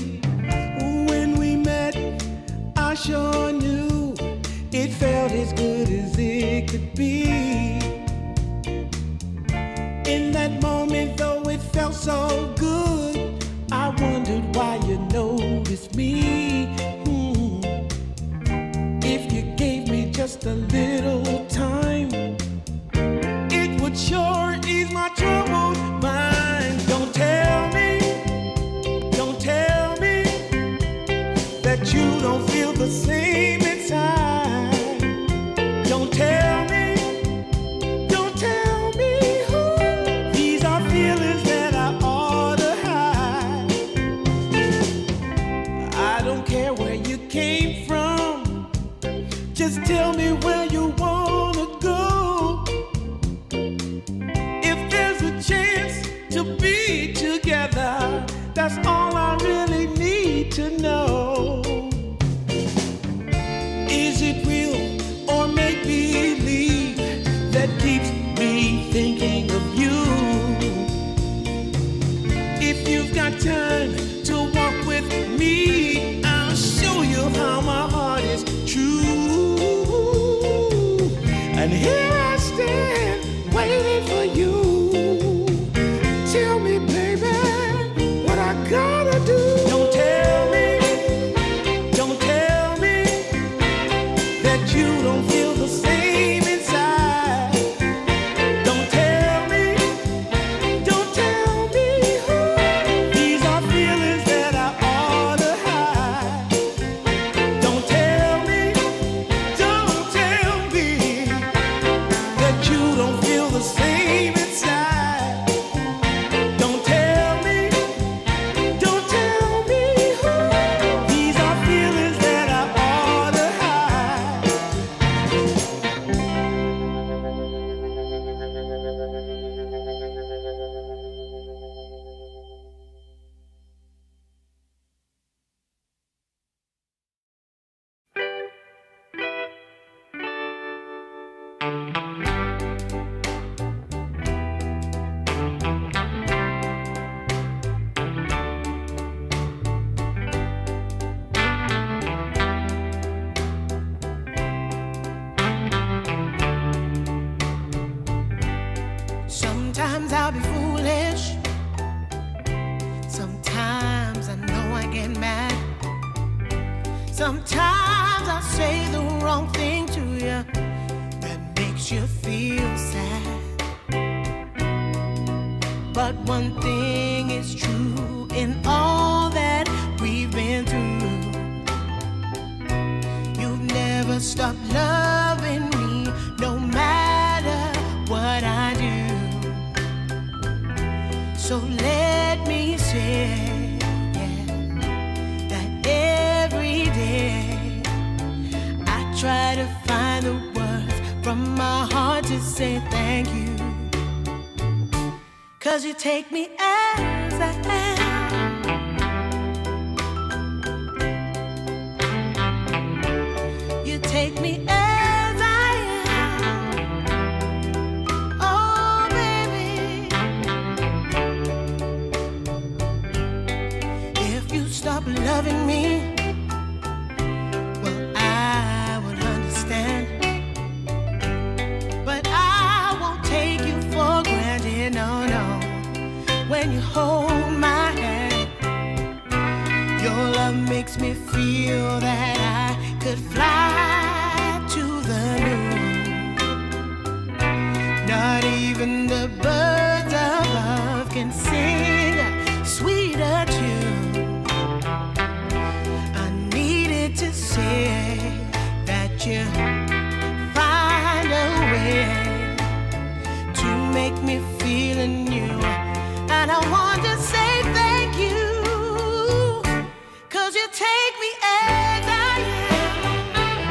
B: when we met, I sure knew it felt as good as it could be. In that moment, though it felt so good, I wondered why you noticed me. If you gave me just a little time, it would sure ease my troubled mind. Don't tell me that you don't feel the same inside. Don't tell me these are feelings that I ought to hide. I don't care where you came from, just tell me where you wanna go. If there's a chance to be together, that's all I really need to know. Is it real or make believe that keeps me thinking of you? If you've got time to walk with me, I'll show you how my heart is true. And here I stand waiting for you. Tell me, baby, what I gotta do. Don't tell me that you don't feel the same inside. Don't tell me these are feelings that I ought to hide. Don't tell me that you don't feel the same inside. Don't tell me these are feelings that I ought to hide.
G: Sometimes I'll be foolish. Sometimes I know I get mad. Sometimes I'll say the wrong thing to you that makes you feel sad. But one thing is true in all that we've been through. You've never stopped loving me, no matter what I do. So let me say, yeah, that every day I try to find the words from my heart to say thank you. 'Cause you take me as I am. You take me as I am. Oh, baby. If you stop loving me, well, I would understand. But I won't take you for granted, no, no. When you hold my hand, your love makes me feel that I could fly to the moon. Not even the birds of love can sing a sweeter tune. I needed to say that you find a way to make me feel anew. And I want to say thank you, 'cause you take me as I am.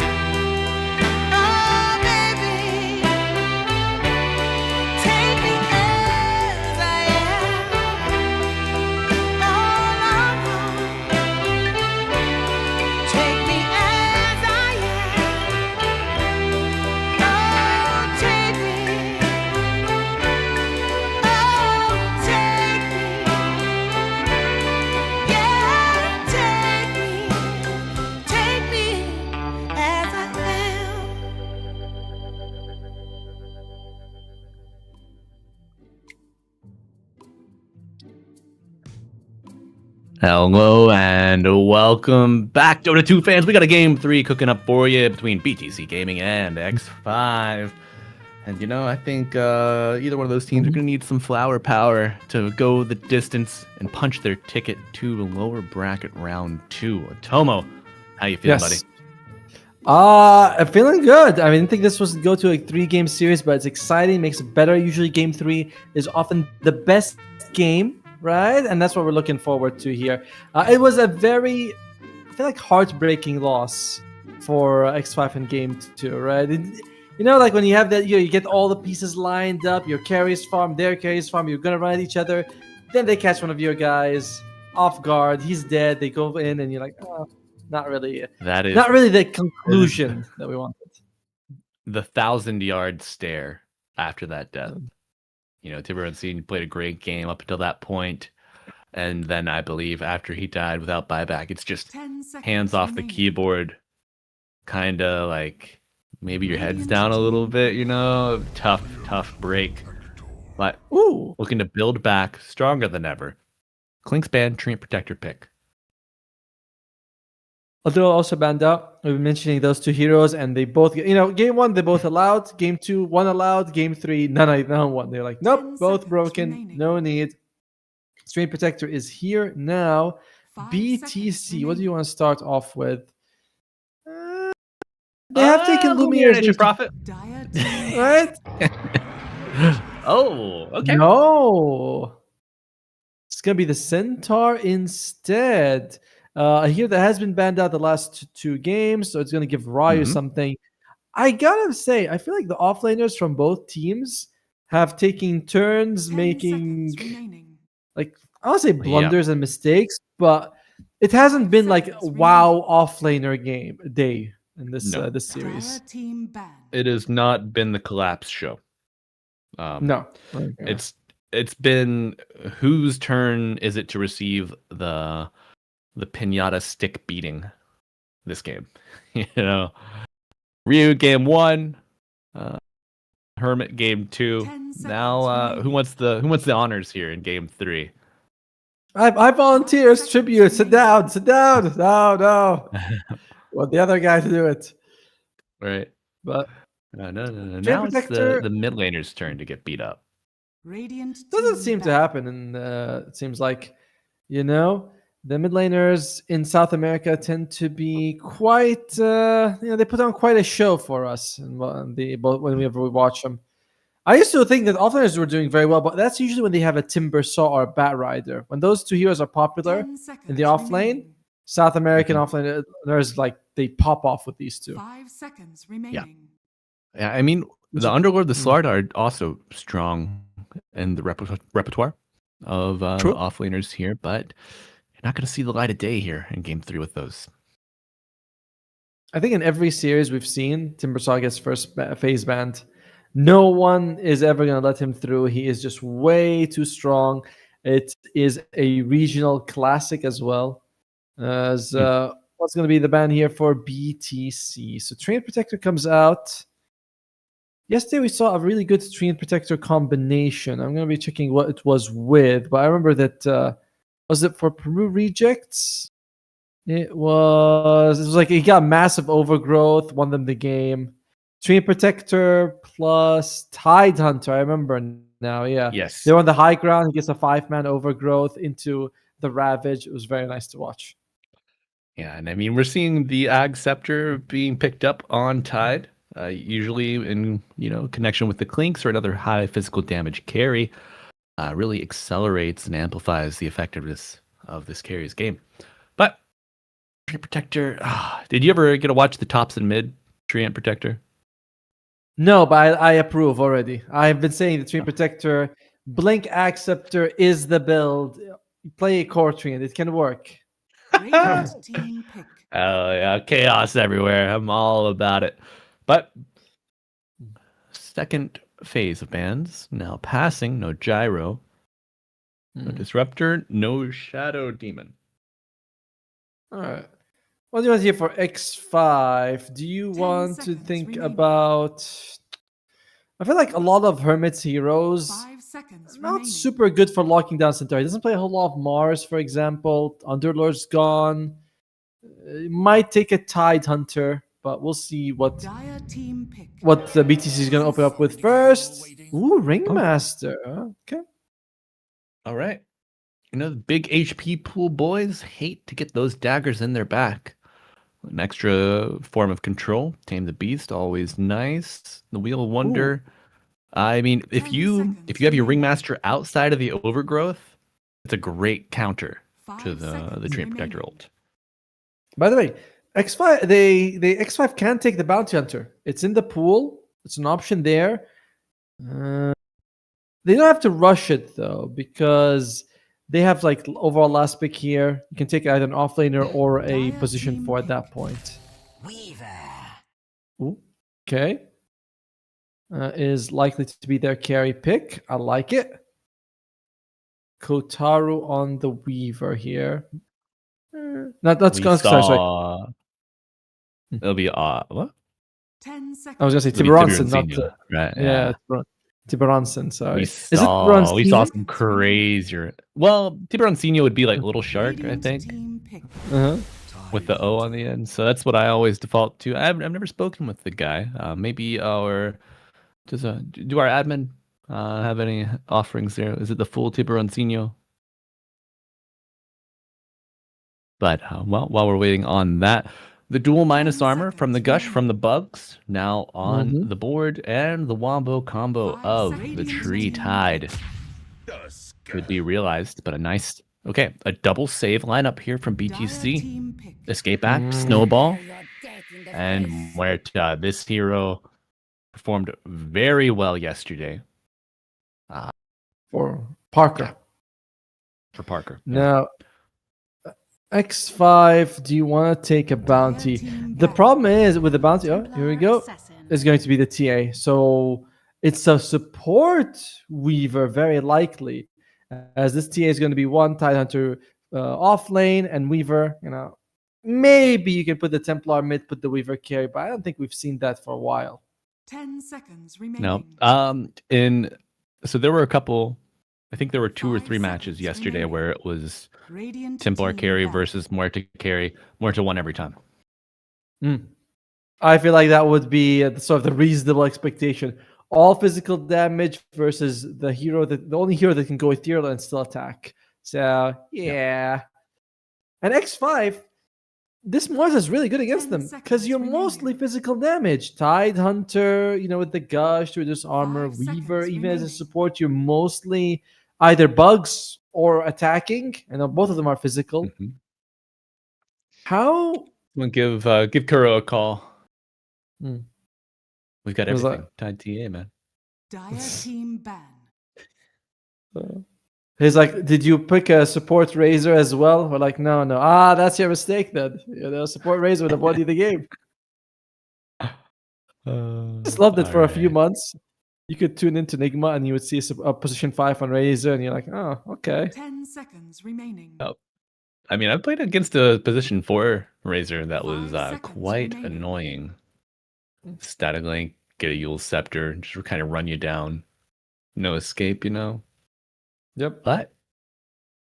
F: Hello and welcome back, Dota 2 fans. We got a game 3 cooking up for you between BTC Gaming and X5. And I think either one of those teams are going to need some flower power to go the distance and punch their ticket to lower bracket round 2. Tomo, how you feeling, buddy?
E: I'm feeling good. I didn't think this was go to a 3-game series, but it's exciting, makes it better. Usually game 3 is often the best game, right? And that's what we're looking forward to here. It was a very, I feel like, heartbreaking loss for X5 in game 2, right? Like when you have that, you get all the pieces lined up, your carries farm, their carries farm, you're going to run at each other. Then they catch one of your guys off guard. He's dead. They go in and you're like, oh, not really.
F: That is
E: not really the conclusion that we wanted.
F: the 1,000-yard stare after that death. Tiburon played a great game up until that point. And then I believe after he died without buyback, it's just hands off the keyboard. Kind of like maybe your head's down a little bit, tough break. But looking to build back stronger than ever. Klink's banned, Treant Protector pick.
E: Although also banned out, we've been mentioning those two heroes, and they both, game 1 they both allowed, game 2 1 allowed, game 3 none one. They're like, nope, both broken, remaining. No need. Strain Protector is here now. BTC, what do you want to start off with? They have taken Lumiere
F: Nature Prophet.
E: Right?
F: Oh, okay.
E: No. It's going to be the Centaur instead. Here that has been banned out the last 2 games, so it's going to give Ryu something. I gotta say, I feel like the offlaners from both teams have taken turns making, like, I don't say blunders and mistakes, but it hasn't been like wow offlaner day in this this series.
F: It has not been the collapse show.
E: No,
F: it's been whose turn is it to receive the pinata stick beating this game? Ryu game 1, Hermit game 2. Now who wants the honors here in game 3?
E: I volunteer as tribute. Sit down. No. Want the other guy to do it.
F: Right.
E: But
F: no. Now it's the mid laner's turn to get beat up.
E: Doesn't seem to happen, and it seems like, the mid laners in South America tend to be quite, they put on quite a show for us when we watch them. I used to think that offlaners were doing very well, but that's usually when they have a Timber Saw or a Bat Rider. When those two heroes are popular in the offlane, South American offlaners, like, they pop off with these two.
C: 5 seconds remaining.
F: Yeah, I mean, the Underlord, the Slard are also strong in the repertoire of offlaners here, but you're not going to see the light of day here in game 3 with those.
E: I think in every series we've seen, Timbersaw gets first phase banned. No one is ever going to let him through. He is just way too strong. It is a regional classic as well. What's going to be the ban here for BTC? So Treant Protector comes out. Yesterday we saw a really good Treant Protector combination. I'm going to be checking what it was with, but I remember that was it for Peru Rejects? It was like he got massive overgrowth, won them the game. Treant Protector plus Tide Hunter. I remember now. Yeah.
F: Yes.
E: They're on the high ground. He gets a 5-man overgrowth into the Ravage. It was very nice to watch.
F: Yeah, and I mean, we're seeing the Ag Scepter being picked up on Tide, usually in connection with the Clinks or another high physical damage carry. Really accelerates and amplifies the effectiveness of this carry's game. But Treant Protector, did you ever get to watch the tops and mid Treant Protector?
E: No, but I approve already. I've been saying the Treant Protector, Blink Acceptor is the build. Play a core Treant, it can work.
C: Team pick.
F: Oh yeah, chaos everywhere. I'm all about it. But second phase of bans now passing. No Gyro, no Disruptor, no Shadow Demon.
E: All right. What do you want here for X5? Do you want to think about... I feel like a lot of Hermit's heroes
C: seconds
E: not
C: remaining.
E: super good for locking down Centauri. He doesn't play a whole lot of Mars, for example. Underlord's gone. Might take a Tide Hunter, but we'll see what
C: Dire team pick.
E: the BTC is going to open up with first. Ooh, Ringmaster. Okay.
F: All right. You know, the big HP pool boys hate to get those daggers in their back. An extra form of control. Tame the beast, always nice. The wheel of wonder. I mean, if
C: 10
F: you
C: seconds
F: have your
C: remaining.
F: ringmaster outside of the overgrowth, it's a great counter
C: 5
F: to the
C: seconds
F: Dream Protector
C: remaining.
F: ult.
E: By the way, X5 the X5 can take the Bounty Hunter. It's in the pool. It's an option there. They don't have to rush it though, because they have like overall last pick here. You can take either an offlaner or a
C: Dire
E: position
C: team
E: 4 at
C: pick.
E: that point.
A: Weaver.
E: Ooh, okay. Is likely to be their carry pick. I like it. Kotaru on the Weaver here. No, that's
F: We
E: gone. Sorry.
F: saw. It'll be what?
C: 10 seconds.
E: I was gonna say
F: It'll be
E: Tiburonson, not
F: Tiburonzinho, right?
E: yeah, Tiburonson. Sorry,
F: We
E: is it
F: saw
E: Tiburonzinho?
F: some crazier. Well, Tiburonzinho would be like Little Shark, I
C: Radiant
F: think,
C: team pick.
E: Uh-huh.
F: with the O on the end. So that's what I always default to. I've never spoken with the guy. Maybe our do our admin have any offerings there? Is it the full Tiburonzinho? But while we're waiting on that, the dual minus
C: 10
F: armor from the
C: seconds
F: gush
C: remaining.
F: from the bugs now on
E: Mhm.
F: the board, and the wombo combo
C: 5
F: of
C: seconds
F: the tree
C: remaining.
F: tide could be realized. But a nice, okay, a double save lineup here from
C: Dire
F: BTC.
C: team pick.
F: Escape Act, Snowball, and Muerta. This hero performed very well yesterday
E: For Parker.
F: for Parker.
E: Now, X5, do you want to take a bounty? The problem is with the bounty, oh, here we go, is going to be the TA. So it's a support Weaver, very likely, as this TA is going to be one Tide Hunter off lane and Weaver. You know, maybe you can put the Templar mid, put the Weaver carry, but I don't think we've seen that for a while.
C: 10 seconds remaining.
F: No. So there were a couple. I think there were 2 or 3
C: 5
F: matches
C: seconds
F: yesterday
C: remaining.
F: where it was
C: Radiant
F: Templar
C: team
F: carry
C: back.
F: versus Muerta carry. Muerta won every time.
E: I feel like that would be sort of the reasonable expectation. All physical damage versus the hero the only hero that can go ethereal and still attack. So yeah. And X5, this Mars is really good against
C: 10
E: them because
C: seconds
E: you're
C: remaining.
E: mostly physical damage. Tide Hunter, with the gush to reduce armor,
C: 5
E: Weaver,
C: seconds
E: even as a
C: remaining.
E: support, you're mostly either bugs or attacking. And both of them are physical.
F: Mhm.
E: How
F: We'll give Kuro a call.
E: Hmm.
F: We've got
E: It was
F: everything. Tied TA, man.
C: Dire team ban.
E: he's like, did you pick a support Razor as well? We're like, no. That's your mistake then. Support Razor would have won you the game. Just loved it for a few months. You could tune into Nigma and you would see a position 5 on Razor, and you're like, oh, okay.
C: 10 seconds remaining.
F: Oh. I mean, I played against a position 4 Razor that
C: 5
F: was
C: seconds
F: quite
C: remaining.
F: annoying. Static Link, get a Yule Scepter, just kind of run you down. No escape,
E: Yep.
F: But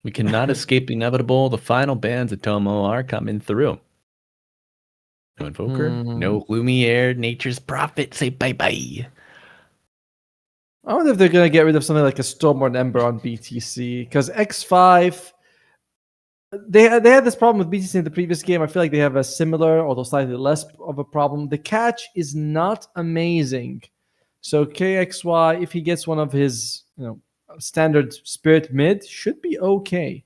F: we cannot escape the inevitable. The final bands of Tomo are coming through. No Invoker, no Lumiere, Nature's Prophet, say bye-bye.
E: I wonder if they're going to get rid of something like a Storm or an Ember on BTC, because X5, they had this problem with BTC in the previous game. I feel like they have a similar, although slightly less of a problem. The catch is not amazing. So KXY, if he gets one of his standard Spirit mid, should be okay.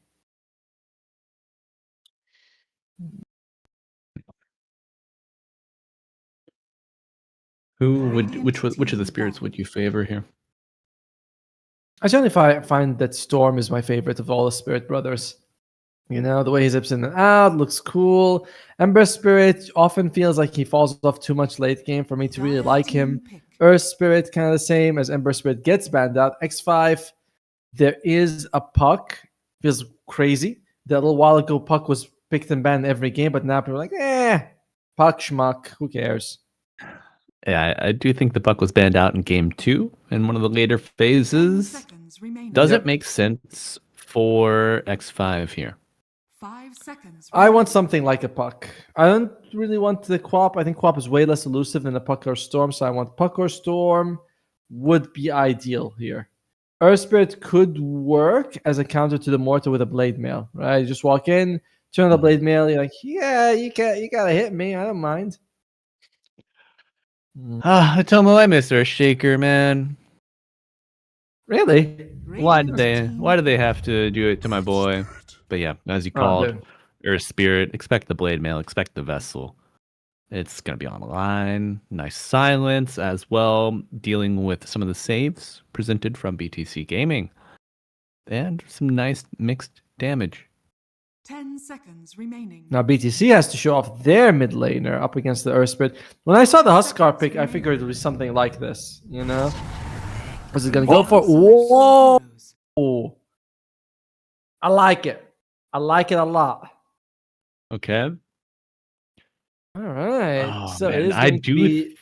F: Which of the spirits would you favor here?
E: I generally find that Storm is my favorite of all the Spirit brothers. The way he zips in and out looks cool. Ember Spirit often feels like he falls off too much late game for me to really like him. Earth Spirit, kind of the same as Ember Spirit gets banned out. X5, there is a Puck. Feels crazy. That little while ago, Puck was picked and banned every game, but now people are like, Puck schmuck, who cares?
F: Yeah, I do think the buck was banned out in game 2 in one of the later
C: 10
F: phases.
C: seconds remaining.
F: Does
E: Yep.
F: it make sense for X5 here?
C: 5 seconds.
E: I want
C: remaining.
E: something like a puck. I don't really want the Quap. I think Quap is way less elusive than the puck or storm, so I want puck or storm would be ideal here. Earth Spirit could work as a counter to the mortar with a blade mail, right? You just walk in, turn on the blade mail, you're like, yeah, you gotta hit me, I don't mind.
F: Tomo, I miss Earth Shaker, man.
E: Really?
F: Why did
C: Radiant
F: they
C: team
F: have to do it to my boy? But yeah, as you
E: Oh,
F: called,
E: dude.
F: Earth Spirit, expect the blade mail, expect the vessel. It's gonna be online. Nice silence as well, dealing with some of the saves presented from BTC Gaming. And some nice mixed damage.
C: 10 seconds remaining.
E: Now BTC has to show off their mid laner up against the Earth Spirit. When I saw the Huskar pick, I figured it would be something like this, you know? Was it gonna go for? Whoa! I like it. I like it a lot.
F: Okay.
E: All right.
F: Oh,
E: so
F: man,
E: it is
F: I
E: going to
F: do
E: be.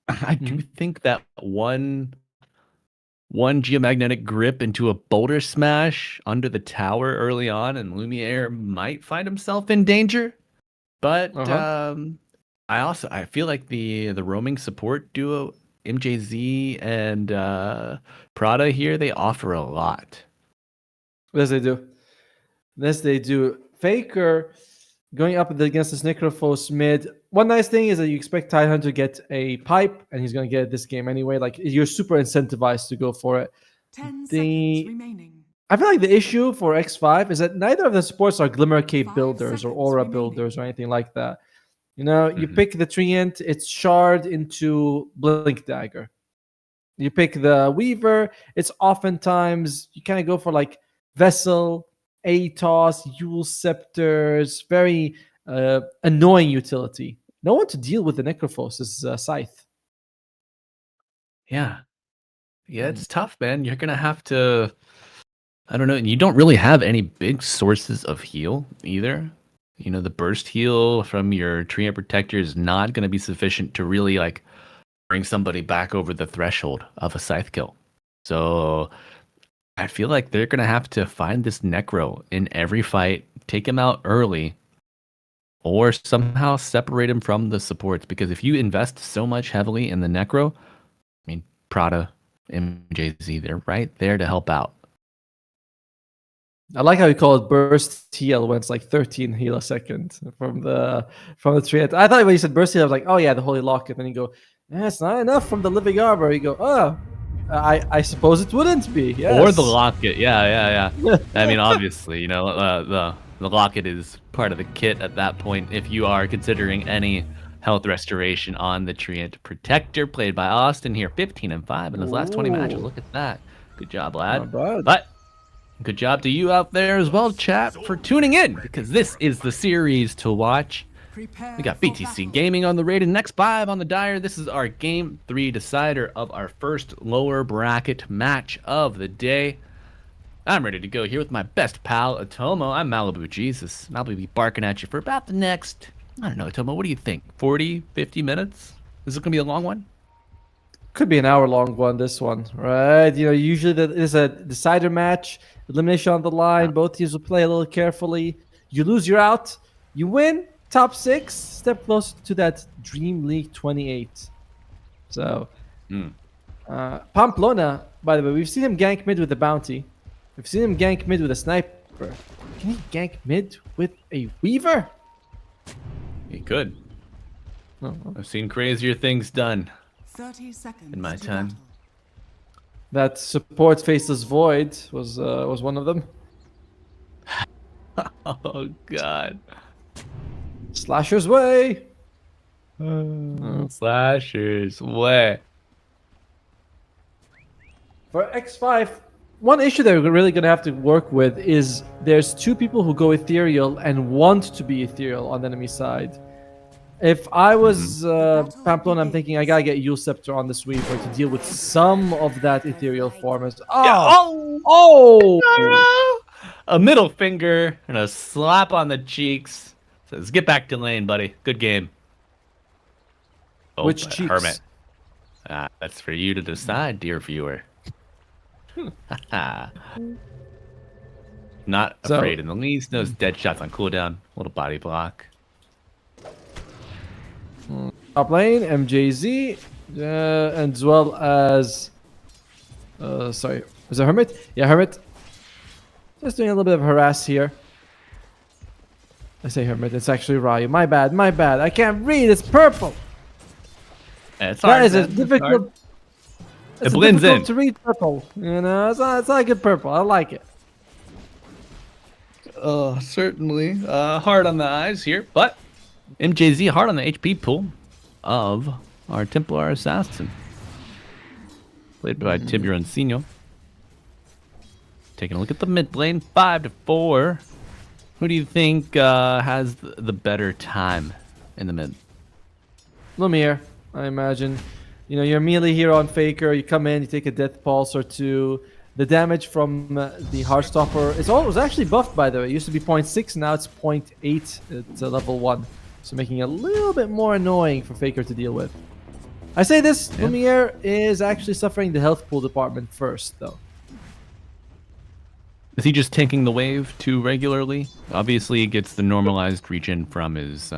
F: I do think that one geomagnetic grip into a boulder smash under the tower early on, and Lumiere might find himself in danger. But I feel like the roaming support duo MJZ and Prada here, they offer a lot.
E: Yes, they do. Yes, they do. Faker going up against this Necrophos mid. One nice thing is that you expect Tidehunter to get a pipe, and he's going to get it this game anyway. Like, you're super incentivized to go for it.
C: 10
E: The-
C: seconds remaining.
E: I feel like the issue for X5 is that neither of the supports are Glimmer Cape
C: 5
E: builders or
C: seconds
E: Aura
C: remaining.
E: builders or anything like that. You know, you
F: Mhm.
E: pick the Treant, it's Shard into Blink Dagger. You pick the Weaver, it's oftentimes you kind of go for like Vessel, Atos, Yule Scepters, very annoying utility. No one to deal with the Necrophos' Scythe.
F: Yeah. Yeah, it's tough, man. You're gonna have to. I don't know. And you don't really have any big sources of heal either. You know, the burst heal from your tree and protector is not gonna be sufficient to really like bring somebody back over the threshold of a scythe kill. So I feel like they're gonna have to find this necro in every fight, take him out early, or somehow separate him from the supports. Because if you invest so much heavily in the necro, I mean, Prada, MJZ, they're right there to help out.
E: I like how you call it burst heal when it's like 13 heal a second from the Treant. I thought when you said burst heal, I was like, oh yeah, the Holy Locket. Then you go, it's not enough from the Living Arbor. You go, oh, I suppose it wouldn't be. Yes.
F: Or the locket, yeah. I mean, obviously, you know, the locket is part of the kit at that point. If you are considering any health restoration on the Treant Protector, played by Austin here, 15-5 in his last 20 matches.
E: Ooh.
F: Look at that. Good job, lad.
E: Not bad.
F: But good job to you out there as well, chat, for tuning in, because this is the series to watch.
C: Prepare
F: We got
C: for
F: BTC
C: battle.
F: Gaming on the rated, next 5 on the Dire. This is our Game 3 decider of our first lower bracket match of the day. I'm ready to go here with my best pal, Atomo. I'm Malibu Jesus, and I'll be barking at you for about the next, I don't know, Atomo, what do you think? 40, 50 minutes? Is it going to be a long one?
E: Could be an hour-long one, this one, right? You know, usually there's a decider match, elimination on the line. Both teams will play a little carefully. You lose, you're out. You win, top 6, step closer to that DreamLeague 28. So, Pamplona, by the way, we've seen him gank mid with a bounty. We've seen him gank mid with a sniper. Can he gank mid with a Weaver?
F: He could.
E: No.
F: I've seen crazier things done.
C: 30 seconds
F: In my
C: to
F: time.
C: battle.
E: That support faceless void was one of them.
F: Oh, God.
E: Slasher's way.
F: Slashers, way.
E: For X5, one issue that we're really going to have to work with is there's 2 people who go ethereal and want to be ethereal on the enemy side. If I was Pamplona, I'm thinking I got to get Yule Scepter on this Weaver to deal with some of that ethereal form. Oh!
F: A middle finger and a slap on the cheeks. Says, get back to lane, buddy. Good game. Oh,
E: Which cheeks?
F: Hermit. That's for you to decide, dear viewer. Not
E: So-
F: afraid in the least. Those dead shots on cooldown. Little body block.
E: Top lane, MJZ, and as well as... sorry, was it Hermit? Yeah, Hermit. Just doing a little bit of harass here. I say Hermit, it's actually Ryu. My bad, my bad. I can't read, it's purple.
F: It's
E: That
F: hard,
E: is a
F: man. It's hard.
E: difficult...
F: It blends
E: difficult
F: in.
E: to read purple. You know, it's not a good purple. I like it.
F: Certainly. Hard on the eyes here, but MJZ hard on the HP pool of our Templar Assassin. Played by Tiburoncino. Taking a look at the mid lane, 5-4. Who do you think has the better time in the mid?
E: Lumiere, I imagine. You know, you're a melee hero on Faker. You come in, you take a Death Pulse or two. The damage from the Heartstopper is was actually buffed, by the way. It used to be 0.6, now it's 0.8. It's a level 1. So making it a little bit more annoying for Faker to deal with. I say this, Lumiere is actually suffering the health pool department first, though.
F: Is he just tanking the wave too regularly? Obviously, he gets the normalized regen from his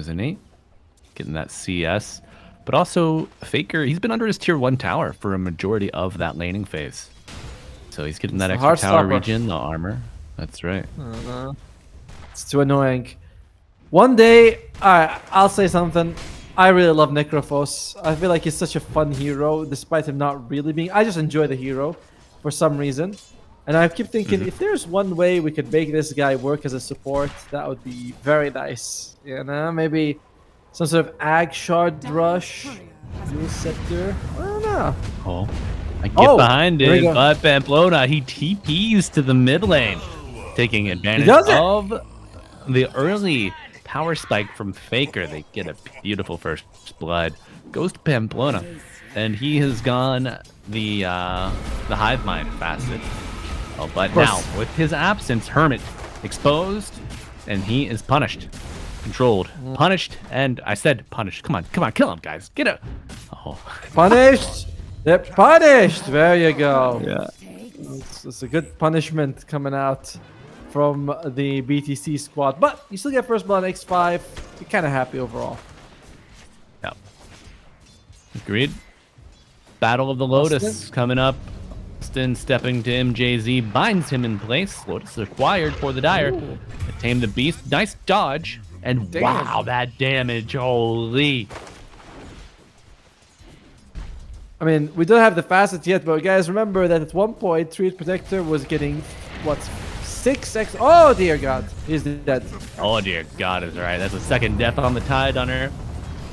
F: innate, getting that CS. But also, Faker, he's been under his tier 1 tower for a majority of that laning phase. So he's getting that
E: the
F: extra tower
E: Heartstopper.
F: regen, the armor. That's right.
E: It's too annoying. One day, I'll say something. I really love Necrophos. I feel like he's such a fun hero, despite him not really being. I just enjoy the hero for some reason. And I keep thinking, if there's one way we could make this guy work as a support, that would be very nice. You know, maybe some sort of Ag Shard Rush, Dual Scepter. I don't know.
F: Oh, I get
E: Oh,
F: behind
E: there we
F: it,
E: go.
F: but Pamplona, he TPs to the mid lane, taking advantage
E: does it.
F: of the early power spike from Faker. They get a beautiful first blood. Goes to Pamplona, and he has gone the hive mind facet. Oh, but
E: course.
F: now with his absence, Hermit exposed, and he is punished, controlled, punished, and I said punished. Come on, kill him, guys. Get it. Oh,
E: Punished! They're punished! There you go.
F: yeah.
E: It's a good punishment coming out from the BTC squad. But you still get first blood on X5. You're kind of happy overall.
F: Yep. Agreed. Battle of the Lotus
E: Austin?
F: coming up. Austin stepping to MJZ, binds him in place. Lotus acquired for the Dire. Tame the Beast. Nice dodge. And
E: Damn.
F: wow, that damage. Holy.
E: I mean, we don't have the facets yet, but guys, remember that at one point, Treat Protector was getting, what, 6x? Oh, dear God. He's dead.
F: Oh, dear God is right. That's a second death on the Tide Hunter.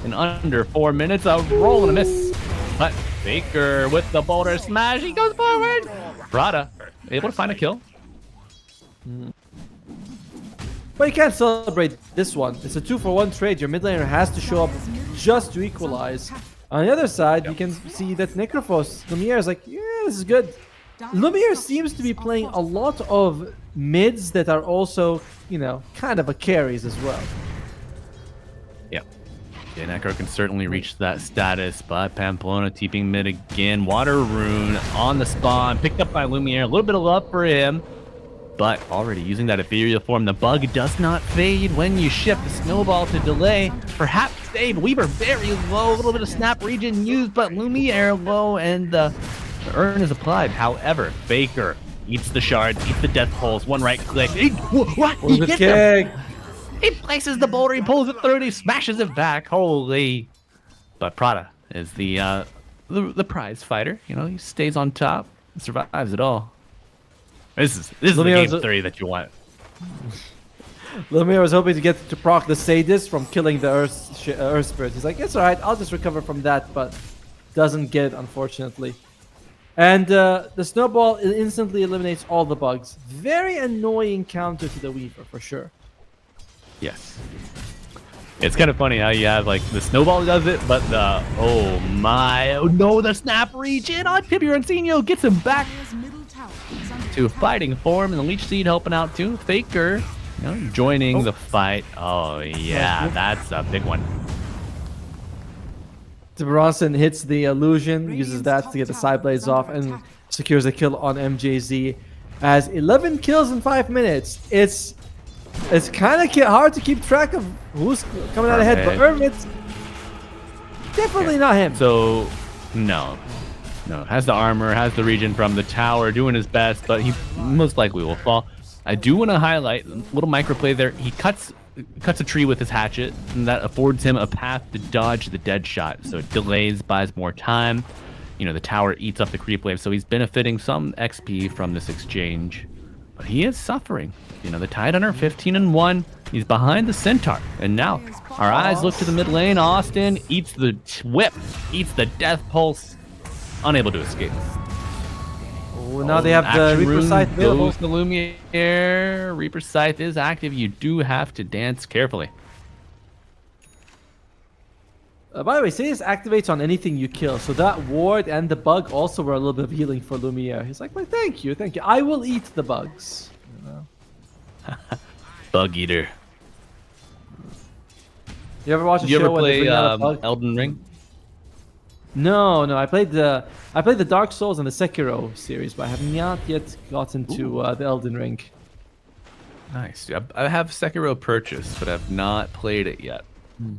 F: In under 4 minutes, a roll and a miss. But Faker with the boulder smash. He goes forward. Prada able to find a kill.
E: But you can't celebrate this one. It's a 2-for-1 trade. Your mid laner has to show up just to equalize. On the other side, you can see that Necrophos, Lumiere is like, yeah, this is good. Lumiere seems to be playing a lot of mids that are also, you know, kind of a carries as well.
F: Yep. Yeah, Necro can certainly reach that status, but Pamplona TPing mid again. Water Rune on the spawn, picked up by Lumiere. A little bit of love for him, but already using that ethereal form. The bug does not fade when you shift the snowball to delay. Perhaps save. Weaver very low, a little bit of snap regen used, but Lumiere low, and the urn is applied. However, Faker eats the shards, eats the death pulse, one right click. What? He
E: With
F: gets him.
E: kick.
F: He places the boulder, he pulls it through, and he smashes it back. Holy. But Prada is the prize fighter. You know, he stays on top, survives it all. This is the
E: Lumiere's
F: game 3 that you want.
E: Lumiere was hoping to get to proc the Sadist from killing the Earth Spirit. He's like, it's alright, I'll just recover from that, but doesn't get it, unfortunately. And the snowball instantly eliminates all the bugs. Very annoying counter to the Weaver, for sure.
F: Yes. It's kind of funny how you have like the snowball does it, but the the snap regen on Tiburoncino gets him back
C: Dire's middle tower is under
F: to
C: attack.
F: fighting form, and the Leech Seed helping out too. Faker, you know, joining the fight. Oh yeah, that's a big one.
E: Bronson hits the illusion, uses that to get the side blades off, and secures a kill on MJZ. As 11 kills in 5 minutes. It's kind of hard to keep track of who's coming out ahead, but Hermit's definitely not him.
F: So, no, has the armor, has the regen from the tower, doing his best, but he most likely will fall. I do want to highlight a little microplay there. He cuts a tree with his hatchet, and that affords him a path to dodge the dead shot. So it delays, buys more time. You know, the tower eats up the creep wave, so he's benefiting some XP from this exchange. But he is suffering. You know, the Tidehunter 15-1. He's behind the Centaur. And now our eyes look to the mid lane. Austin eats the whip, eats the death pulse. Unable to escape.
E: Oh, now they have the Reaper Scythe available.
F: Goes the Lumiere. Reaper Scythe is active. You do have to dance carefully.
E: By the way, say this activates on anything you kill. So that ward and the bug also were a little bit of healing for Lumiere. He's like, well, thank you. I will eat the bugs. You know?
F: Bug eater.
E: You ever watch a
F: Do you
E: show
F: ever
E: when they
F: play
E: bring out a bug?
F: Elden Ring?
E: No. I played the Dark Souls and the Sekiro series, but I have not yet gotten to the Elden Ring.
F: Nice. I have Sekiro purchased, but I've not played it yet.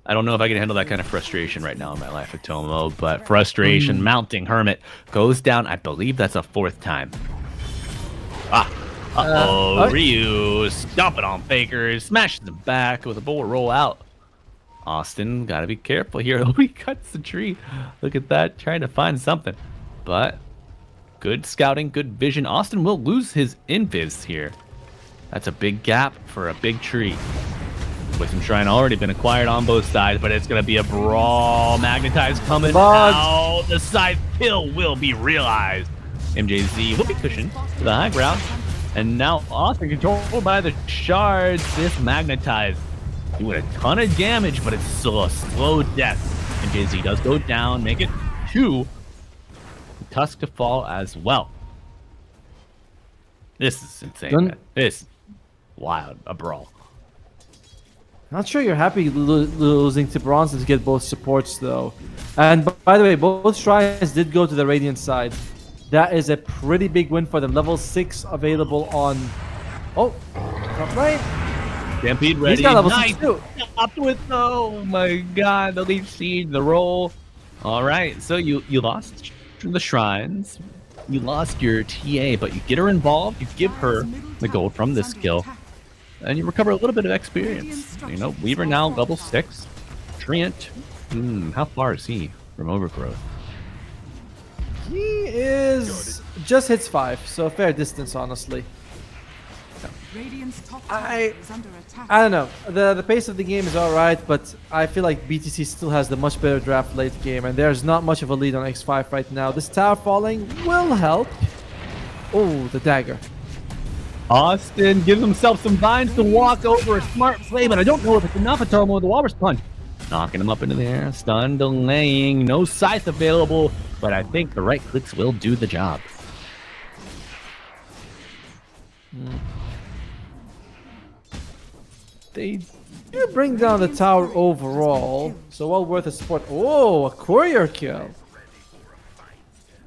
F: I don't know if I can handle that kind of frustration right now in my life at Tomo, but frustration mounting. Hermit goes down. I believe that's a 4th time. Ryu stomping on Fakers, smashes them back with a bullet roll out. Austin, gotta be careful here. Oh, he cuts the tree. Look at that, trying to find something. But good scouting, good vision. Austin will lose his invis here. That's a big gap for a big tree. Wisdom Shrine already been acquired on both sides, but it's going to be a brawl. Magnetized coming out. The side kill will be realized. MJZ will be cushioned to the high ground. And now Austin controlled by the shards. This Magnetized doing a ton of damage, but it's still a slow death. MJZ does go down, make it 2. Tusk to fall as well. This is insane, man. This is wild. A brawl.
E: Not sure you're happy losing to Bronson to get both supports, though. And by the way, both shrines did go to the Radiant side. That is a pretty big win for them. Level 6 available on... Oh, top right.
F: Stampede ready.
E: He's got level
F: nice.
E: 6 too.
F: Up with, oh my god, the leaf seed, the roll. All right, so you lost the shrines. You lost your TA, but you get her involved. You give her the gold from this skill. And you recover a little bit of experience. You know, Weaver now level 6. Treant, how far is he from Overgrowth?
E: He is just hits 5, so a fair distance, honestly. I don't know. The pace of the game is alright, but I feel like BTC still has the much better draft late game, and there's not much of a lead on X5 right now. This tower falling will help. Oh, the dagger.
F: Austin gives himself some vines to walk over a smart play, but I don't know if it's enough at Tomo with the Walrus Punch. Knocking him up into the air, stun delaying, no scythe available, but I think the right clicks will do the job.
E: They do bring down the tower overall, so well worth a support. Oh, a courier kill. I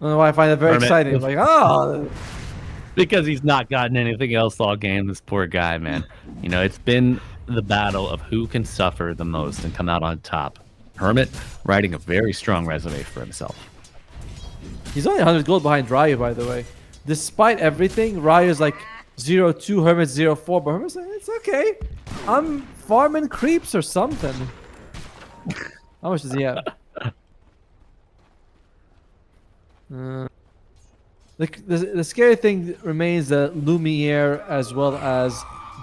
E: don't know why I find that very exciting. Like, oh...
F: Because he's not gotten anything else all game, this poor guy, man. You know, it's been the battle of who can suffer the most and come out on top. Hermit writing a very strong resume for himself.
E: He's only 100 gold behind Ryu, by the way. Despite everything, Ryu's like 0-2, Hermit's 0-4, but Hermit's like, it's okay. I'm farming creeps or something. How much does he have? The scary thing remains the Lumiere as well as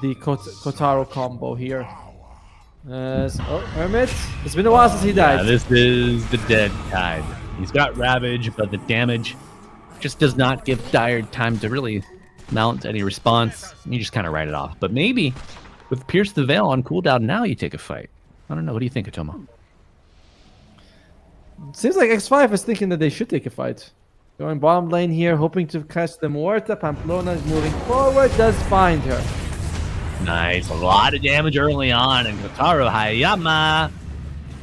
E: the Kotaro combo here. Hermit, it's been a while since he died.
F: Yeah, this is the dead tide. He's got Ravage, but the damage just does not give Dire time to really mount any response. You just kind of write it off. But maybe with Pierce the Veil on cooldown, now you take a fight. I don't know. What do you think, Atomo?
E: Seems like X5 is thinking that they should take a fight. Going bottom lane here, hoping to catch the Muerta. Pamplona is moving forward, does find her.
F: Nice. A lot of damage early on. And Kotaro Hayama.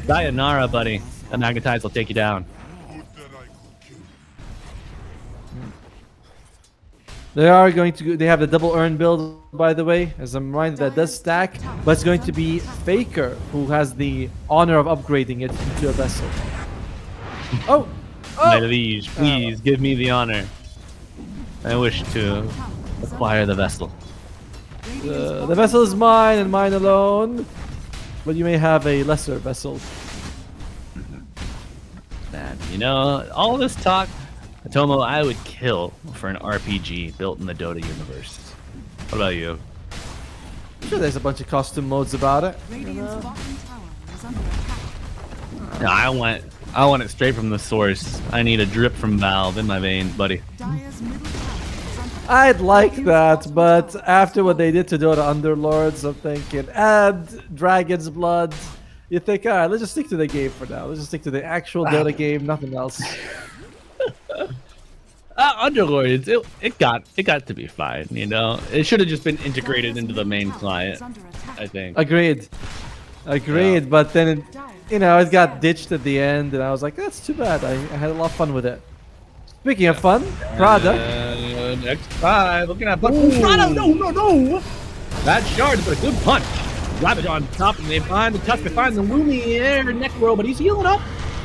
F: Sayonara, buddy. That Magnetize will take you down.
E: They are going to. They have the double earn build, by the way. As a reminder, that does stack, but it's going to be Faker who has the honor of upgrading it into a vessel. Oh,
F: My liege, please give me the honor. I wish to acquire the vessel.
E: the vessel is mine and mine alone. But you may have a lesser vessel.
F: Man, you know, all this talk, Atomo, I would kill for an RPG built in the Dota universe. What about you?
E: I'm sure there's a bunch of custom modes about it.
C: Radiant's bottom tower is under attack.
F: No, I want it straight from the source. I need a drip from Valve in my veins, buddy.
C: Dire's middle tower is under attack.
E: I'd like that, but after what they did to Dota Underlords, I'm thinking, and Dragon's Blood, you think, all right, let's just stick to the game for now. Let's just stick to the actual Dota game, nothing else.
F: Underlords, it got to be fine, you know? It should have just been integrated into the main client,
C: Is under attack.
F: I think.
E: Agreed. But then, it got ditched at the end, and I was like, that's too bad. I had a lot of fun with it. Speaking of fun, Prada.
F: Next 5, looking at Prada, no! That shard is a good punch. Grab it on top, and they find the touch, they find the Lumiere Necro, but he's healing up.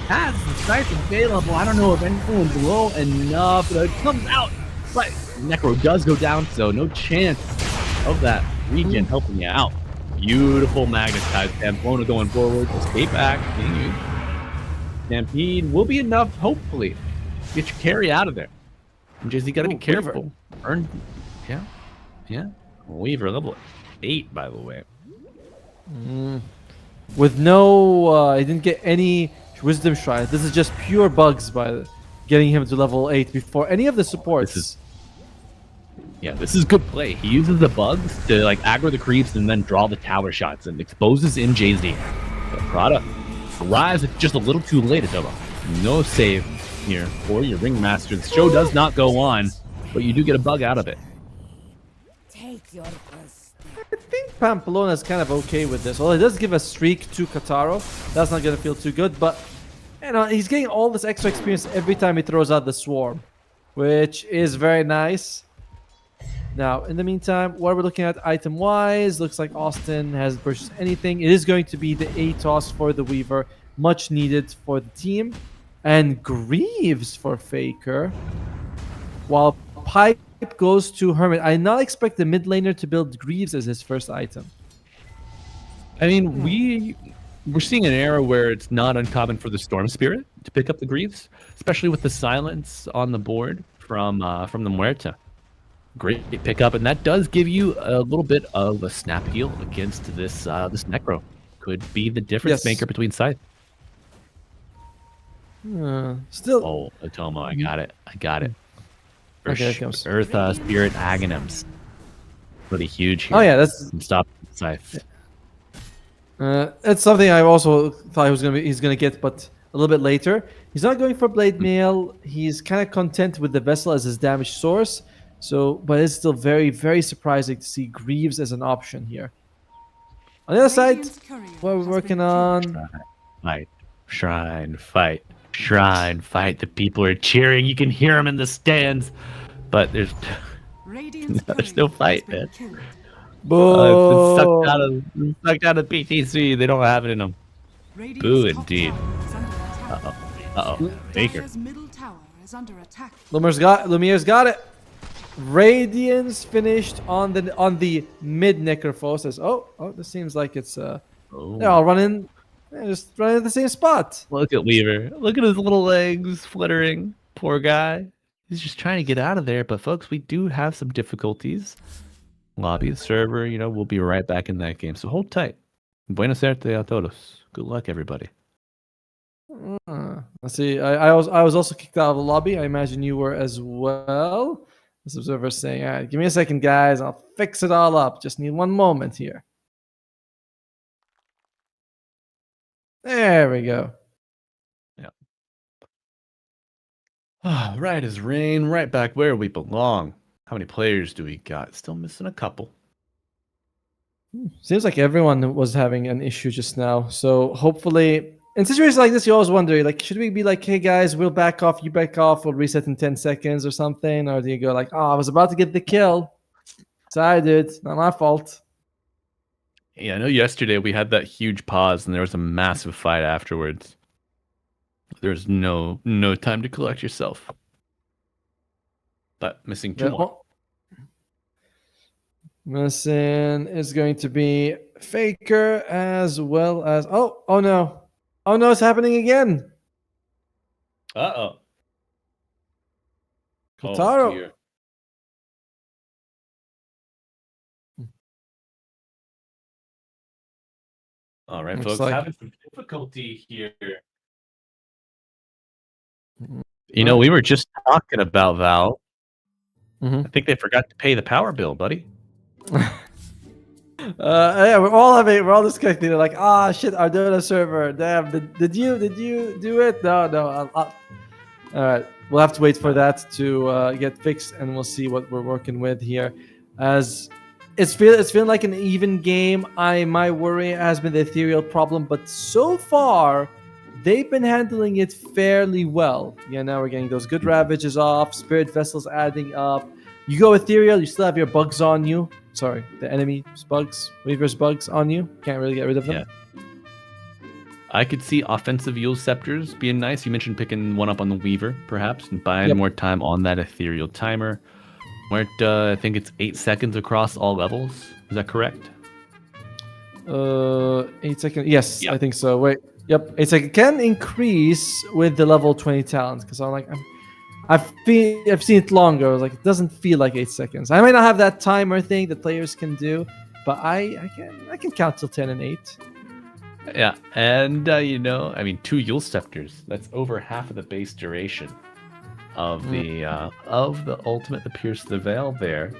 F: Has the sights available. I don't know if anyone's low enough, but it comes out. But Necro does go down, so no chance of that regen helping you out. Beautiful Magnetize. Pamplona going forward. Escape back. Stampede will be enough, hopefully. Get your carry out of there. And Jizzy gotta be careful. Earn. Yeah. Weaver level 8, by the way.
E: With no, I didn't get any Wisdom Shrine. This is just pure bugs by getting him to level 8 before any of the supports.
F: This is good play. He uses the bugs to like aggro the creeps and then draw the tower shots and exposes MJZ. But Prada arrives just a little too late, Adobo. No save here for your Ringmaster. The show does not go on, but you do get a bug out of it.
E: I think Pamplona is kind of okay with this. Well, it does give a streak to Kataro. That's not going to feel too good, but he's getting all this extra experience every time he throws out the swarm, which is very nice. Now, in the meantime, what we're looking at item-wise, looks like Austin has purchased anything. It is going to be the ATOS for the Weaver, much needed for the team, and Greaves for Faker, while Pipe goes to Hermit. I not expect the mid laner to build Greaves as his first item.
F: I mean, we're seeing an era where it's not uncommon for the Storm Spirit to pick up the Greaves, especially with the silence on the board from the Muerta. Great pickup, and that does give you a little bit of a snap heal against this Necro. Could be the difference maker between sides.
E: Still,
F: Oh, Atomo, I got it.
E: Okay, here it comes.
F: Earth Spirit Aghanim's. Pretty huge here.
E: Oh yeah, that's
F: Stop Scythe.
E: It's something I also thought he's gonna get, but a little bit later. He's not going for Blade Mail. He's kind of content with the Vessel as his damage source. So, but it's still very, very surprising to see Greaves as an option here. On the other side,
C: Radiant's courier
E: what we're
C: has
E: working
C: been killed.
E: on.
F: Fight. Shrine, fight. Shrine, fight. The people are cheering. You can hear them in the stands. But there's
C: Radiant's
F: there's
C: courier
F: no
C: has
F: fight,
C: been
F: man.
C: killed.
E: Boo!
F: It's sucked out of PTC. They don't have it in them.
C: Radiant's
F: Boo,
C: top
F: indeed.
C: tower is under attack.
F: Uh-oh. Baker.
C: Dire's middle tower is under attack.
E: Lumiere's got it. Radiance finished on the mid Necrophos. Oh, this seems like it's they're all running, just running at the same spot.
F: Look at Weaver. Look at his little legs fluttering. Poor guy. He's just trying to get out of there. But folks, we do have some difficulties. Lobby, server, we'll be right back in that game. So hold tight. Buena suerte a todos. Good luck, everybody.
E: Let's see. I was also kicked out of the lobby. I imagine you were as well. This observer saying, all right, give me a second, guys. I'll fix it all up. Just need one moment here. There we go.
F: Right as rain, right back where we belong. How many players do we got? Still missing a couple.
E: Seems like everyone was having an issue just now. So hopefully in situations like this, you always wonder, like, should we be like, hey guys, we'll back off, you back off, we'll reset in 10 seconds or something? Or do you go like, oh, I was about to get the kill. Sorry, dude, not my fault.
F: Yeah, I know yesterday we had that huge pause and there was a massive fight afterwards. There's no time to collect yourself. But missing two more.
E: Missing is going to be Faker as well as oh no. Oh no, it's happening again.
F: Uh-oh.
E: Kotaro.
F: Dear. All right,
E: Looks
F: folks,
E: like-
F: having some difficulty here. You know, we were just talking about Val.
E: Mhm.
F: I think they forgot to pay the power bill, buddy.
E: Yeah, we're all disconnected. They're like, ah, shit, our Dota server. Damn, did you do it? No. All right, we'll have to wait for that to get fixed, and we'll see what we're working with here. As it's feeling like an even game. My worry has been the ethereal problem, but so far they've been handling it fairly well. Yeah, now we're getting those good ravages off, spirit vessels adding up. You go ethereal, you still have your bugs on you. Sorry, the enemy's bugs, Weaver's bugs on you. Can't really get rid of them.
F: Yeah. I could see offensive Yule Scepters being nice. You mentioned picking one up on the Weaver, perhaps, and buying more time on that ethereal timer. Where I think it's 8 seconds across all levels. Is that correct?
E: 8 seconds. Yes,
F: Yep.
E: I think so. Wait. Yep. 8 seconds can increase with the level 20 talents because I've seen it longer. I was like, it doesn't feel like 8 seconds. I might not have that timer thing that players can do, but I can count till 10 and 8.
F: Yeah, and you know, I mean, 2 Yule Scepters. That's over half of the base duration of the ultimate, the Pierce the Veil there.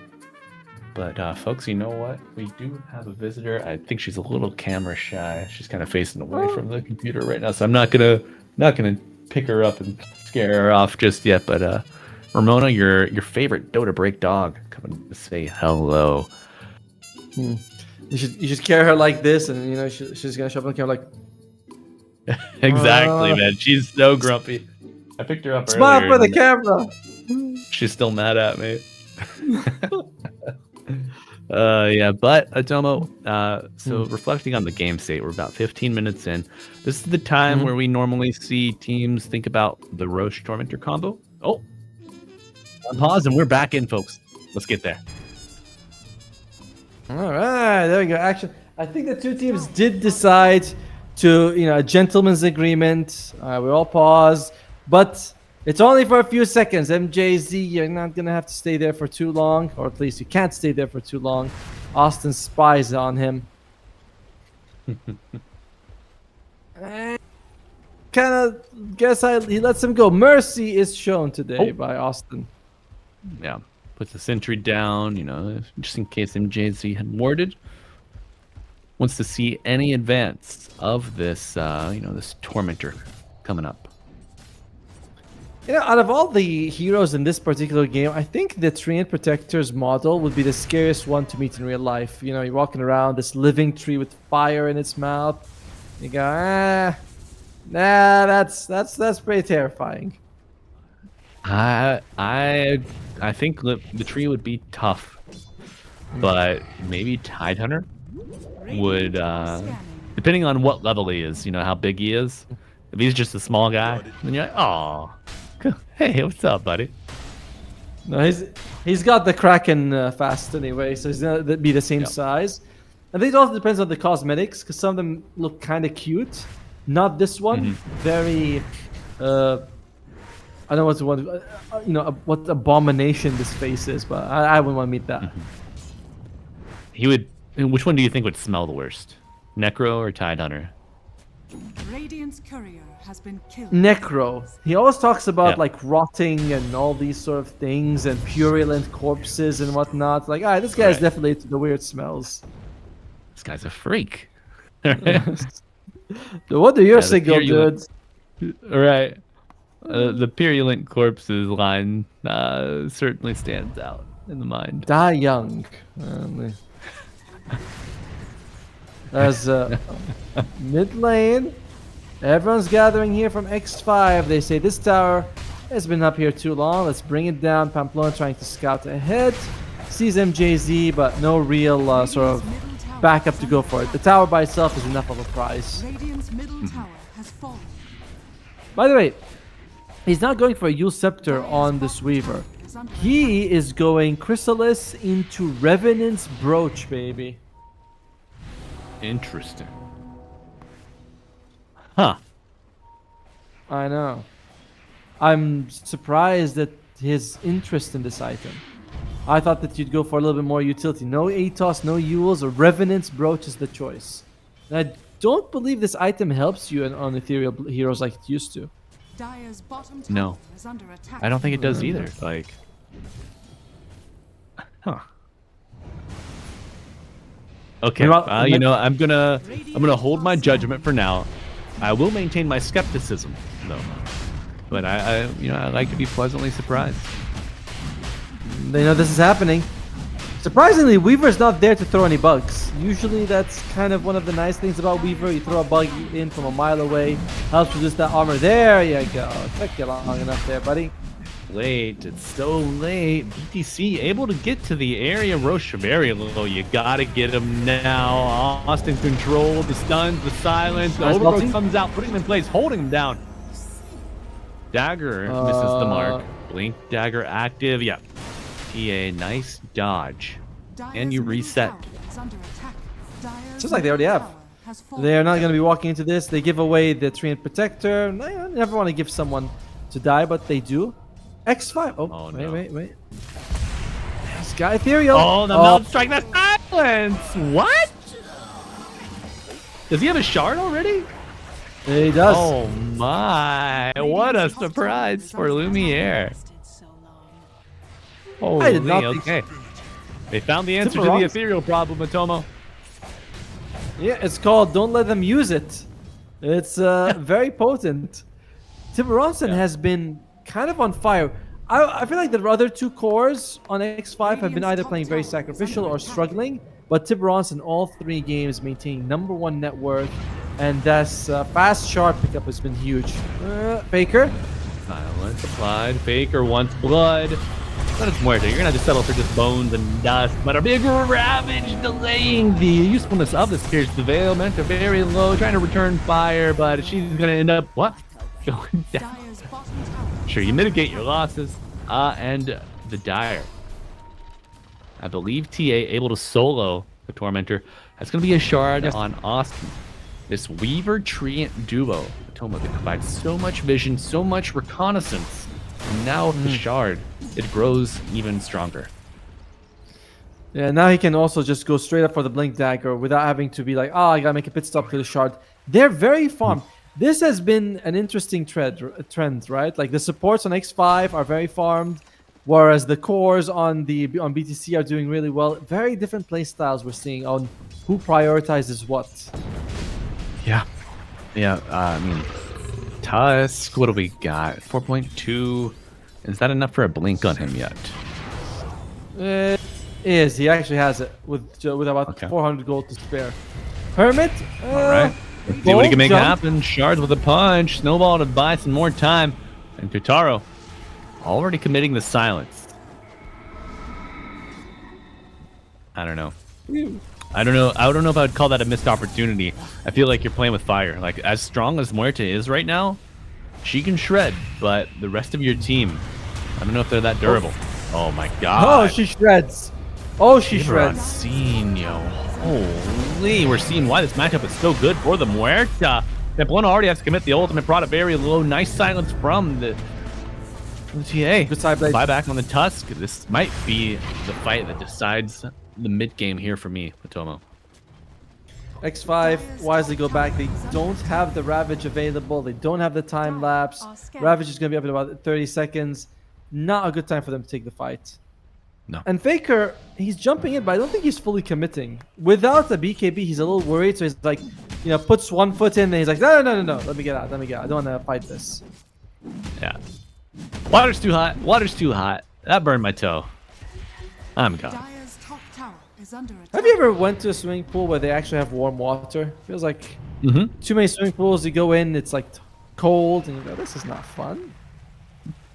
F: But folks, you know what? We do have a visitor. I think she's a little camera shy. She's kind of facing away from the computer right now, so I'm not gonna pick her up and scare her off just yet. But Ramona, your favorite Dota break dog, coming to say hello.
E: You should carry her like this, and you know she's gonna show up on camera like.
F: Exactly, man. She's so grumpy. I picked her up
E: Smile
F: earlier.
E: for the
F: and
E: camera.
F: She's still mad at me. Yeah, but Atomo, so reflecting on the game state, we're about 15 minutes in. This is the time where we normally see teams think about the Roche Tormentor combo. Oh, on pause, and we're back in, folks. Let's get there.
E: All right, there we go. Actually, I think the two teams did decide to, a gentleman's agreement. We all pause, but it's only for a few seconds. MJZ, you're not gonna have to stay there for too long, or at least you can't stay there for too long. Austin spies on him. Kind of guess he lets him go. Mercy is shown today by Austin.
F: Yeah, puts the sentry down, just in case MJZ had warded. Wants to see any advance of this, this Tormentor coming up.
E: Out of all the heroes in this particular game, I think the Treant Protector's model would be the scariest one to meet in real life. You're walking around this living tree with fire in its mouth. You go, that's pretty terrifying.
F: I think the tree would be tough, but maybe Tidehunter would, depending on what level he is, how big he is. If he's just a small guy, then you're like, oh, hey, what's up, buddy?
E: No, he's got the Kraken fast anyway, so he's gonna be the same size. I think it also depends on the cosmetics, because some of them look kind of cute. Not this one. Very, I don't know what abomination this face is, but I wouldn't want to meet that.
F: He would. Which one do you think would smell the worst, Necro or Tidehunter?
C: Radiant's courier has been killed.
E: Necro. He always talks about like rotting and all these sort of things and purulent corpses and whatnot. Like, this guy's definitely into the weird smells.
F: This guy's a freak.
E: What do your single dudes?
F: Right. The purulent corpses line certainly stands out in the mind.
E: Die young. As mid lane, Everyone's gathering here from X5. They say this tower has been up here too long. Let's bring it down. Pamplona trying to scout ahead. Sees MJZ, but no real sort of backup to go for it. The tower by itself is enough of a prize.
C: Radiant's middle tower has fallen.
E: By the way, he's not going for a Yule Scepter on this Weaver. He is going Chrysalis into Revenant's Brooch, baby.
F: Interesting. Huh.
E: I know. I'm surprised at his interest in this item. I thought that you'd go for a little bit more utility. No Atos, no Yules, or Revenant's Brooch is the choice. And I don't believe this item helps you on ethereal heroes like it used to.
C: Dire's bottom tower
F: No.
C: is under attack.
F: I don't think it does either. Like, huh. Okay.
E: Well,
F: You know, I'm gonna hold my judgment for now. I will maintain my skepticism, though. But I like to be pleasantly surprised.
E: They know this is happening. Surprisingly, Weaver's not there to throw any bugs. Usually that's kind of one of the nice things about Weaver. You throw a bug in from a mile away, helps reduce that armor. There you go. Took you long enough there, buddy.
F: Late. It's so late. BTC able to get to the area. Roche very low. You gotta get him now. Austin control the stuns, the silence. The
E: Nice
F: overgrowth
E: multi.
F: comes out, putting him in place, holding him down. Dagger misses the mark. Blink dagger active. Yeah. TA, nice dodge.
C: Dire's
F: And you
C: middle
F: reset.
C: tower is under attack. Dire's
E: Just like they already
C: middle
E: have.
C: tower has fallen.
E: They're not going to be walking into this. They give away the Treant Protector. I never want to give someone to die, but they do. X5.
F: Oh, no.
E: Wait. This guy Ethereal.
F: Oh, the melt strike, the silence. What? Does he have a shard already?
E: He does.
F: Oh my! What a surprise for Lumiere. Holy,
E: I did not think-
F: okay. They found the answer to
E: Super
F: the
E: wrong.
F: ethereal problem, Matomo.
E: Yeah, it's called Don't Let Them Use It. It's very potent. Tim Ronson has been kind of on fire. I feel like the other two cores on X5 have been either playing very sacrificial or struggling, but Tim Ronson all 3 games maintaining #1 net worth, and that's fast shard pickup has been huge. Faker.
F: Silence applied. Faker wants blood. But it's Muerto. You're gonna have to settle for just bones and dust. But a big ravage delaying the usefulness of this pierce the veil. Meant to very low, trying to return fire, but she's gonna end up what? Going down.
C: Dire's bottom tower.
F: Sure, you mitigate your losses. And the Dire. I believe TA able to solo the Tormentor. That's gonna be a shard on Austin. This Weaver Treant duo. Toma that provides so much vision, so much reconnaissance. And now with the shard, it grows even stronger.
E: Yeah, now he can also just go straight up for the Blink Dagger without having to be like, oh, I gotta make a pit stop to the shard. They're very farmed. This has been an interesting trend, right? Like the supports on X5 are very farmed, whereas the cores on BTC are doing really well. Very different play styles we're seeing on who prioritizes what.
F: Yeah. Yeah, I mean, Tusk, what do we got? 4.2. Is that enough for a blink on him yet?
E: It is. He actually has it with about
F: Okay.
E: 400 gold to spare. Hermit.
F: All right. See what he can make happen. Shards with a punch. Snowball to buy some more time. And Kutaro already committing the silence. I don't know. I don't know if I would call that a missed opportunity. I feel like you're playing with fire. Like, as strong as Muerta is right now, she can shred, but the rest of your team, I don't know if they're that durable. Oh my god.
E: Oh, she shreds. Oh, she shreds.
F: Shreds. Holy, we're seeing why this matchup is so good for the Muerta. Pamplona already has to commit the ultimate, brought it very low. Nice silence from the TA.
E: Good side blade.
F: Buyback on the Tusk. This might be the fight that decides the mid game here for me, Matomo.
E: X5 wisely go back. They don't have the Ravage available. They don't have the time lapse. Ravage is going to be up in about 30 seconds. Not a good time for them to take the fight.
F: No.
E: And Faker, he's jumping in, but I don't think he's fully committing. Without the BKB, he's a little worried. So he's like, puts one foot in and he's like, no. Let me get out. I don't want to fight this.
F: Yeah. Water's too hot. Water's too hot. That burned my toe. I'm gone.
C: Dire's top tower is under attack.
E: Have you ever went to a swimming pool where they actually have warm water? Feels like Too many swimming pools. You go in, it's like cold, and you go, this is not fun.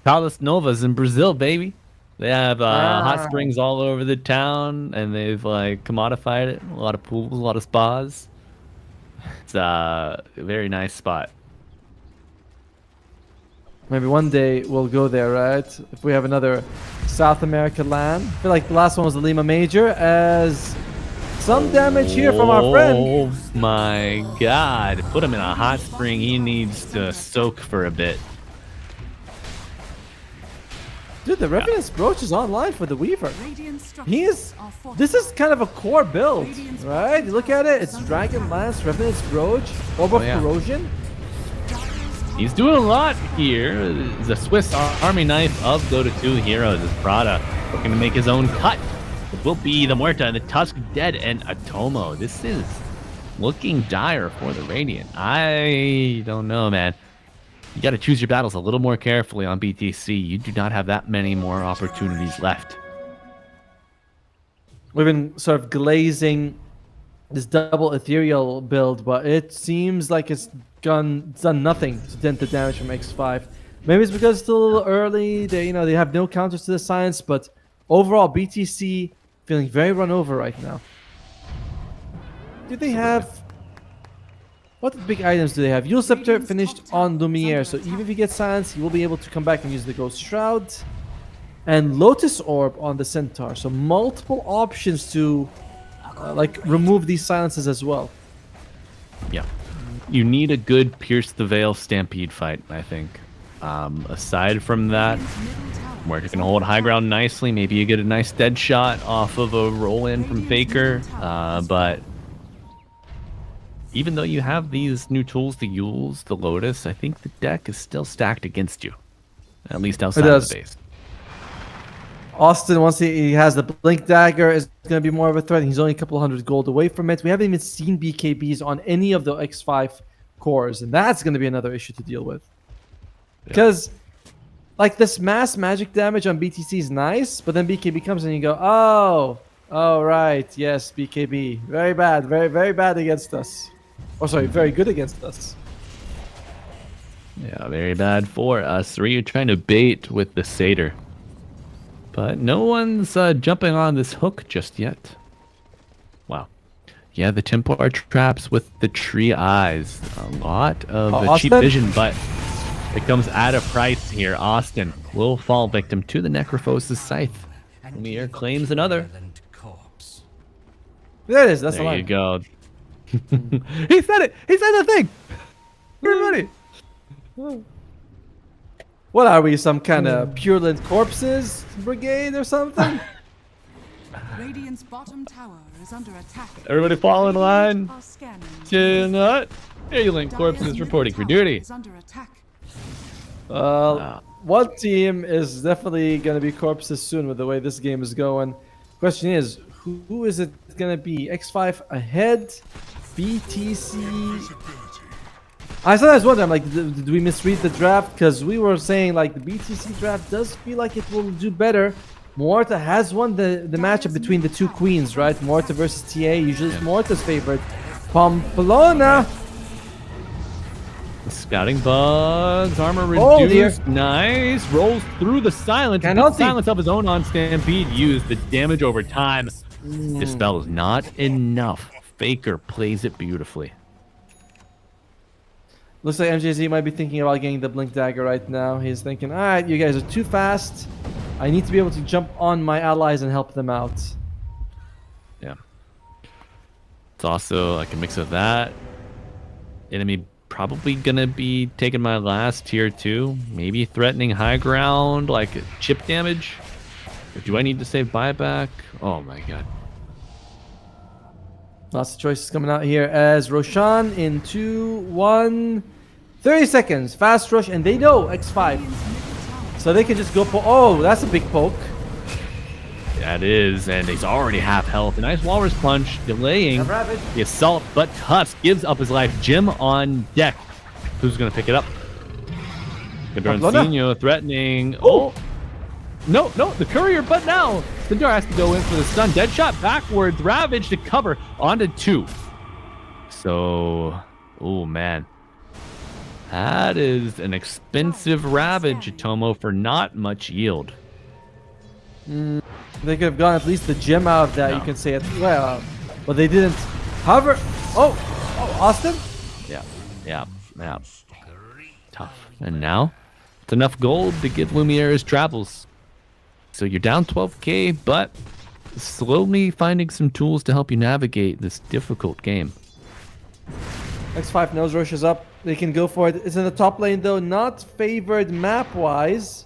F: Caldas Novas in Brazil, baby. They have hot
E: Ah.
F: springs all over the town, and they've like commodified it. A lot of pools, a lot of spas. It's a very nice spot.
E: Maybe one day we'll go there, right? If we have another South America land. I feel like the last one was the Lima Major, as some damage here from our friend.
F: Oh my god. Put him in a hot spring. He needs to soak for a bit.
E: Dude, the Revenant's Brooch is online for the Weaver.
C: Radiant structures
E: He is.
C: are fortified.
E: This is kind of a core build, right? You look at it, it's Dragon Lance, Revenant's Brooch, Orb of
F: yeah.
E: Corrosion.
F: He's doing a lot here. The Swiss Army knife of Dota 2 heroes is Prada, looking to make his own cut. It will be the Muerta, the Tusk Dead, and Atomo. This is looking dire for the Radiant. I don't know, man. You got to choose your battles a little more carefully on BTC. You do not have that many more opportunities left.
E: We've been sort of glazing this double ethereal build, but it seems like it's done nothing to dent the damage from X5. Maybe it's because it's still a little early. They have no counters to the science, but overall BTC feeling very run over right now. Do they have what big items do they have? Yule Scepter finished on Lumiere, so even if you get silence, you will be able to come back and use the Ghost Shroud. And Lotus Orb on the Centaur, so multiple options to like remove these silences as well.
F: Yeah. You need a good Pierce the Veil Stampede fight, I think. Aside from that, where you can hold high ground nicely, maybe you get a nice dead shot off of a roll-in from Faker, but even though you have these new tools, the Yules, the Lotus, I think the deck is still stacked against you. At least outside of the base.
E: Austin, once he has the Blink Dagger, is going to be more of a threat. He's only a couple hundred gold away from it. We haven't even seen BKBs on any of the X5 cores, and that's going to be another issue to deal with. Because, like, this mass magic damage on BTC is nice, but then BKB comes and you go, oh, right, yes, BKB. Very bad, very, very bad against us. Oh, sorry, very good against us.
F: Yeah, very bad for us. Ryu trying to bait with the Satyr. But no one's jumping on this hook just yet. Wow. Yeah, the Templar traps with the tree eyes. A lot of cheap vision, but it comes at a price here. Austin will fall victim to the Necrophos' Scythe. Lumiere claims another.
E: There it is, that's the
F: There
E: line.
F: you go. He said it! He said the thing! Everybody!
E: What are we, some kind of Purulent Corpses brigade or something?
C: Radiant's bottom tower is under attack.
F: Everybody fall in line.
C: Are scanning.
F: Chin up. Alien Corpses reporting for duty.
C: Is under attack.
E: One team is definitely going to be corpses soon with the way this game is going. Question is, who is it going to be? X5 ahead? BTC? I sometimes wonder, I'm like, did we misread the draft? Because we were saying, like, the BTC draft does feel like it will do better. Morta has won the matchup between the two queens, right? Morta versus TA. Usually it's Morta's favorite. Pamplona!
F: Scouting bugs, armor
E: Oh,
F: reduced.
E: dear.
F: Nice. Rolls through the silence.
E: Cannot
F: Good
E: see.
F: silence of his own on Stampede used. The damage over time. Dispel is not enough. Faker plays it beautifully.
E: Looks like MJZ might be thinking about getting the Blink Dagger right now. He's thinking, alright, you guys are too fast. I need to be able to jump on my allies and help them out.
F: Yeah. It's also like a mix of that. Enemy probably gonna be taking my last tier 2. Maybe threatening high ground, like chip damage. Or do I need to save buyback? Oh my god.
E: Lots of choices coming out here as Roshan in 2, 1, 30 seconds. Fast rush, and they know X5. So they can just go for. Oh, that's a big poke.
F: That is, and he's already half health. A nice Walrus Punch, delaying the assault, but Tusk gives up his life. Jim on deck. Who's going to pick it up? Cadroncino threatening. Oh! No, the courier, but now Sindar has to go in for the stun. Dead shot backwards. Ravage to cover onto 2. So Oh, man. That is an expensive Ravage, Atomo, for not much yield.
E: They could have gotten at least the gem out of that, you
F: No.
E: can say it. Well, but they didn't. However, oh, Austin?
F: Yeah. Tough. And now, it's enough gold to give Lumiere his travels. So you're down 12k, but slowly finding some tools to help you navigate this difficult game.
E: X5 knows Roche is up. They can go for it. It's in the top lane, though. Not favored map-wise.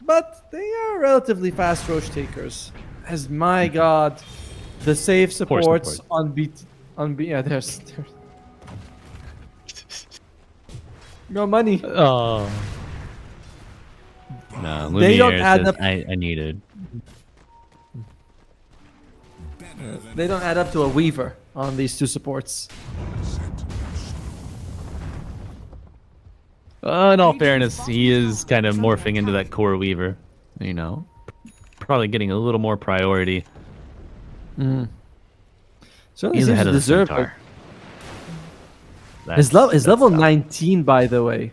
E: But they are relatively fast Roche takers. As my god, the save supports on yeah, there's no money.
F: Oh. No,
E: They don't
F: Lumiere
E: add
F: says,
E: up.
F: I needed.
E: They don't add up to a Weaver on these two supports.
F: In all fairness, he is kind of morphing into that core Weaver. You know, probably getting a little more priority.
E: Certainly
F: He's
E: seems
F: ahead
E: to
F: of the
E: deserve
F: Centaur.
E: it. His level
F: tough.
E: 19, by the way.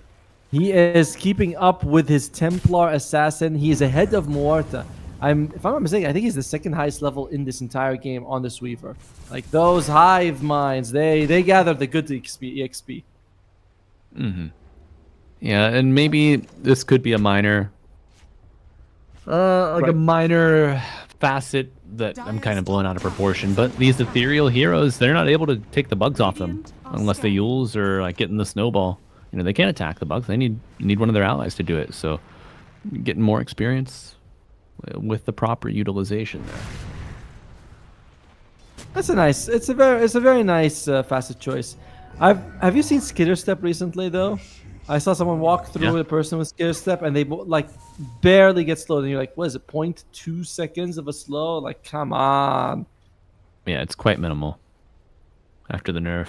E: He is keeping up with his Templar Assassin. He is ahead of Muerta. If I'm not mistaken, I think he's the second highest level in this entire game on this Weaver. Like those hive minds, they gather the good EXP.
F: Yeah, and maybe this could be a minor, a minor facet that I'm kind of blowing out of proportion. But these ethereal heroes, they're not able to take the bugs off them unless they use or like getting the snowball. You know, they can't attack the bugs. They need one of their allies to do it. So, getting more experience with the proper utilization there.
E: It's a very nice facet choice. Have you seen Skitter Step recently though? I saw someone walk through with a person with Skitter Step and they like barely get slowed and you're like, what is it, 0.2 seconds of a slow? Like, come on.
F: Yeah, it's quite minimal after the nerf.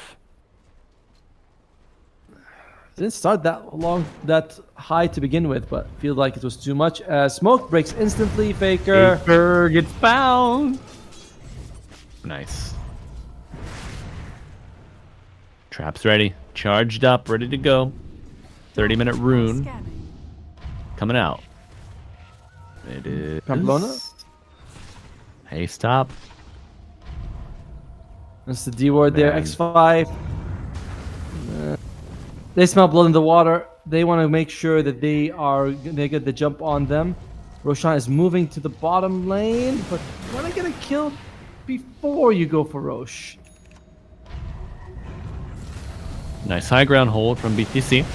E: Didn't start that high to begin with, but feel like it was too much. Smoke breaks instantly. Faker
F: gets found. Nice. Traps ready, charged up, ready to go. 30-minute rune coming out. It is
E: Pamplona?
F: Hey, stop.
E: That's the D word there.
F: Man.
E: X5. They smell blood in the water. They want to make sure that they get the jump on them. Roshan is moving to the bottom lane, but you want to get a kill before you go for Roche.
F: Nice high ground hold from BTC.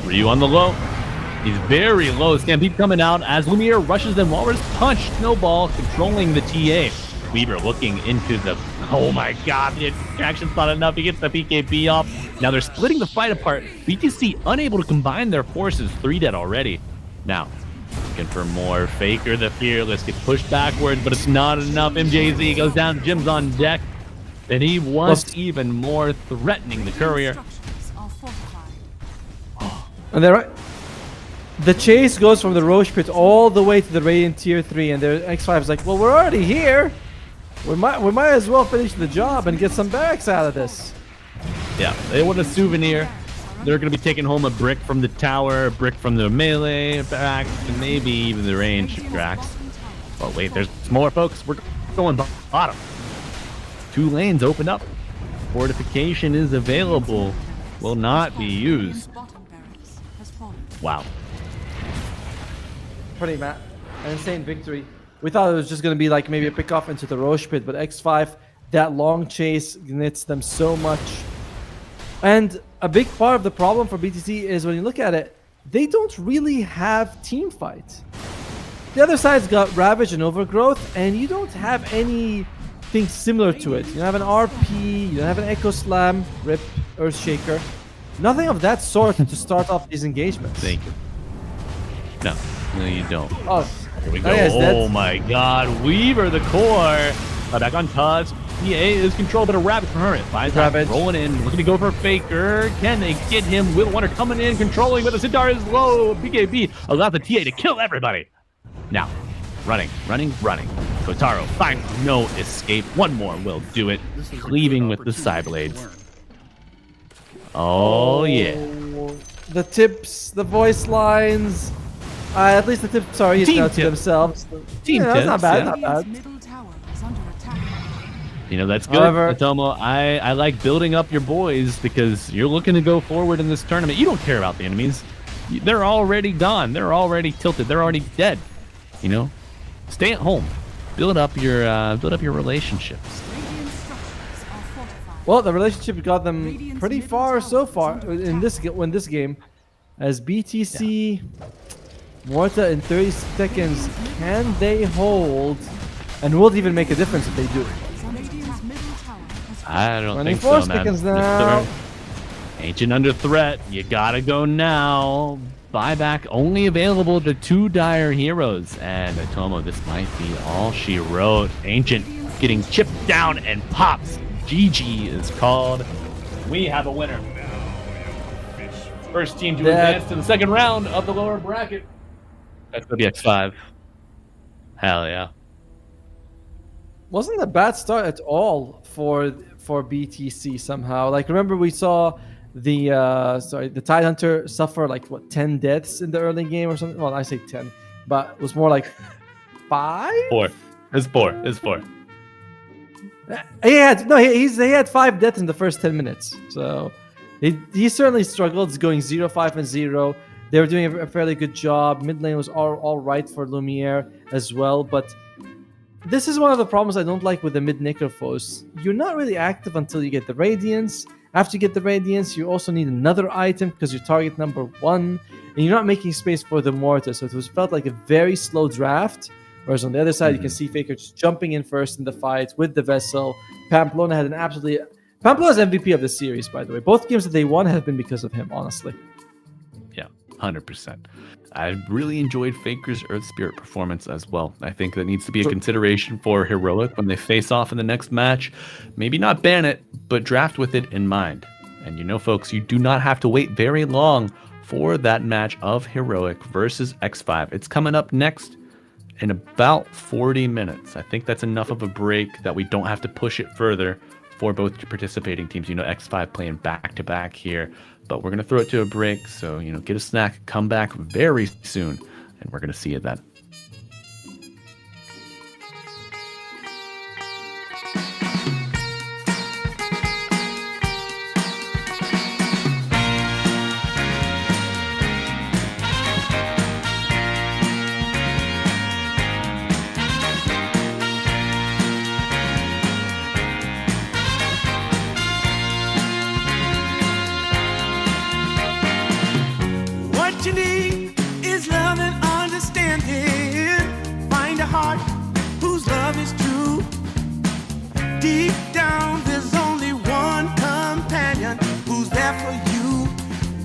F: Ryu on the low. He's very low. Stampede coming out as Lumiere rushes in. Walrus punch. Snowball controlling the TA. Weaver looking into the... Oh my god, the extraction's not enough. He gets the PKB off. Now they're splitting the fight apart. BTC unable to combine their forces. 3 dead already. Now, looking for more. Faker the Fearless gets pushed backwards, but it's not enough. MJZ goes down. Jim's on deck. And he wants even more, threatening the courier.
E: And they're right. The chase goes from the Roche pit all the way to the Radiant tier 3, and their X5 is like, well, we're already here. We might as well finish the job and get some barracks out of this.
F: Yeah, they want a souvenir. They're going to be taking home a brick from the tower, a brick from the melee barracks, and maybe even the range tracks. Oh wait, there's more, folks. We're going bottom. 2 lanes open up. Fortification is available. Will not be used. Wow.
E: Pretty an insane victory. We thought it was just going to be like maybe a pick off into the Roche pit, but X5, that long chase knits them so much. And a big part of the problem for BTC is when you look at it, they don't really have team fight. The other side's got Ravage and Overgrowth, and you don't have anything similar to it. You don't have an RP, you don't have an Echo Slam, Rip, Earthshaker. Nothing of that sort to start off these engagements.
F: Thank you. No, you don't.
E: Oh,
F: Here we go.
E: yeah, it's dead.
F: Oh my god. Weaver the core. Back on touch. PA is controlled, but a Ravage from her.
E: Ravage.
F: Rolling in. Looking to go for Faker. Can they get him? Will Wonder coming in, controlling, but the Centaur is low. BKB allows the TA to kill everybody. Now, running. Kotaro finds no escape. One more will do it. Cleaving with the side blades. Oh, yeah.
E: The tips, the voice lines. At least the tips are used
F: Team
E: now to
F: tips.
E: themselves.
F: Team
E: that's not
F: tips,
E: bad.
F: yeah.
E: Not bad.
C: Radiant's middle tower is under attack.
F: You know, that's good,
E: However-
F: Atomo. I like building up your boys because you're looking to go forward in this tournament. You don't care about the enemies. They're already gone. They're already tilted. They're already dead. You know, stay at home. Build up your relationships.
C: Radiant structures are fortified.
E: Well, the relationship got them pretty far so far in this game, as BTC Morta in 30 seconds. Can they hold? And will it even make a difference if they do?
C: Radiant's middle tower has
F: I don't
E: 24
F: think so, man.
E: seconds now.
F: Ancient under threat. You gotta go now. Buyback only available to 2 dire heroes. And Atomo, this might be all she wrote. Ancient getting chipped down and pops. GG is called. We have a winner. First team to advance to the second round of the lower bracket. That's gonna be X5. Hell yeah.
E: Wasn't a bad start at all for BTC somehow. Like, remember we saw the Tidehunter suffer like 10 deaths in the early game or something. Well, I say 10, but it was more like 5.
F: 4. It's 4. It's 4.
E: He had 5 deaths in the first 10 minutes. So he certainly struggled. It's going 0-5 and 0. They were doing a fairly good job. Mid lane was all right for Lumiere as well, but this is one of the problems I don't like with the mid Necrophos. You're not really active until you get the Radiance. After you get the Radiance, you also need another item because you're target number 1, and you're not making space for the Mortar. So it felt like a very slow draft. Whereas on the other side, you can see Faker just jumping in first in the fight with the Vessel. Pamplona had Pamplona's MVP of the series, by the way. Both games that they won have been because of him, honestly.
F: Yeah, 100%. I really enjoyed Faker's Earth Spirit performance as well. I think that needs to be a consideration for Heroic when they face off in the next match. Maybe not ban it, but draft with it in mind. And you know, folks, you do not have to wait very long for that match of Heroic versus X5. It's coming up next in about 40 minutes. I think that's enough of a break that we don't have to push it further for both participating teams. You know, X5 playing back-to-back here. But we're going to throw it to a break, so, you know, get a snack, come back very soon, and we're going to see you then.
G: What you need is love and understanding. Find a heart whose love is true. Deep down, there's only one companion who's there for you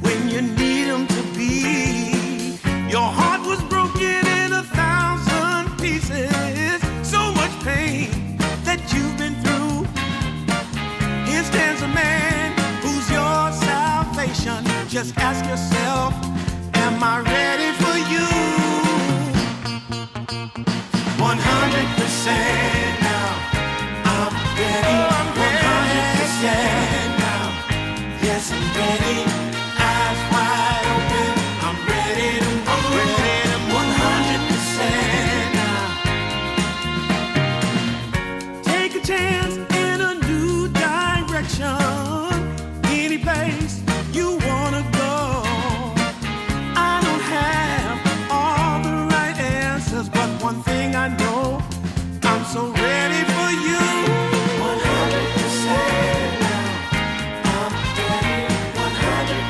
G: when you need him to be. Your heart was broken in 1,000 pieces. So much pain that you've been through. Here stands a man who's your salvation. Just ask yourself, am I ready for you? 100% now. I'm ready. 100% now. Yes, I'm ready. Eyes wide open. I'm ready to move. 100% now. Take a chance in a new direction. Any place you wanna go. I don't have all the right answers, but one thing I know, I'm so ready for you. 100% now. I'm ready. 100%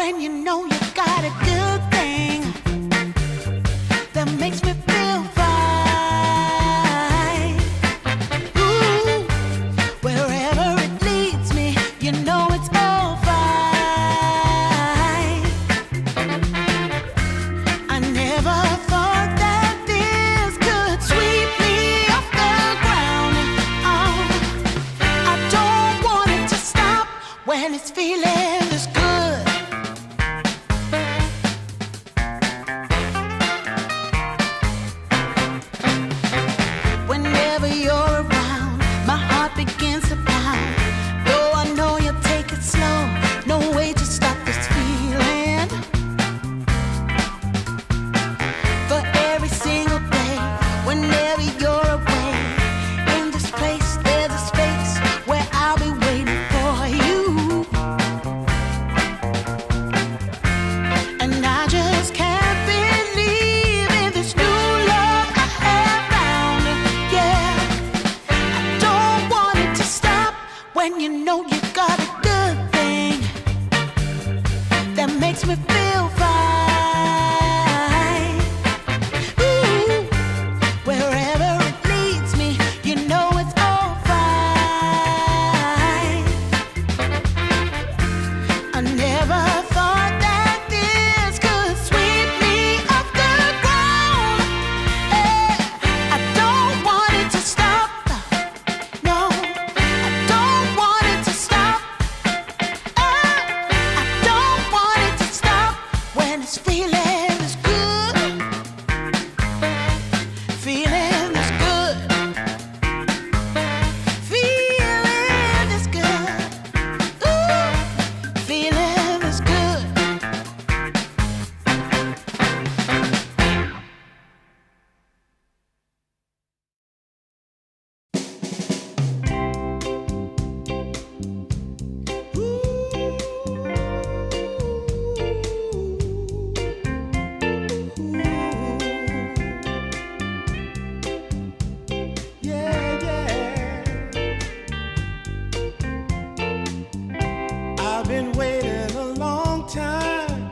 G: when you know you got a good thing that makes me feel fine. Ooh, wherever it leads me, you know it's all fine. I never thought that this could sweep me off the ground. Oh, I don't want it to stop when it's feeling this good. Whenever you're around, my heart begins to pound. Though I know you'll take it slow, no way to stop this feeling. For every single day, whenever you're away, in this place there's a space where I'll be waiting for you. And I just can't believe in this new love I have found. Yeah, I don't want it to stop when you know you got a good thing that makes me feel fine. Ooh, wherever it leads me, you know it's all fine. I never thought that this could sweep me off the ground. I don't want it to stop. No, I don't want it to stop. I don't want it to stop when it's feeling this good. Feeling this good. Feeling this good. Ooh, feeling this good.
B: Yeah, yeah. I've been waiting a long time,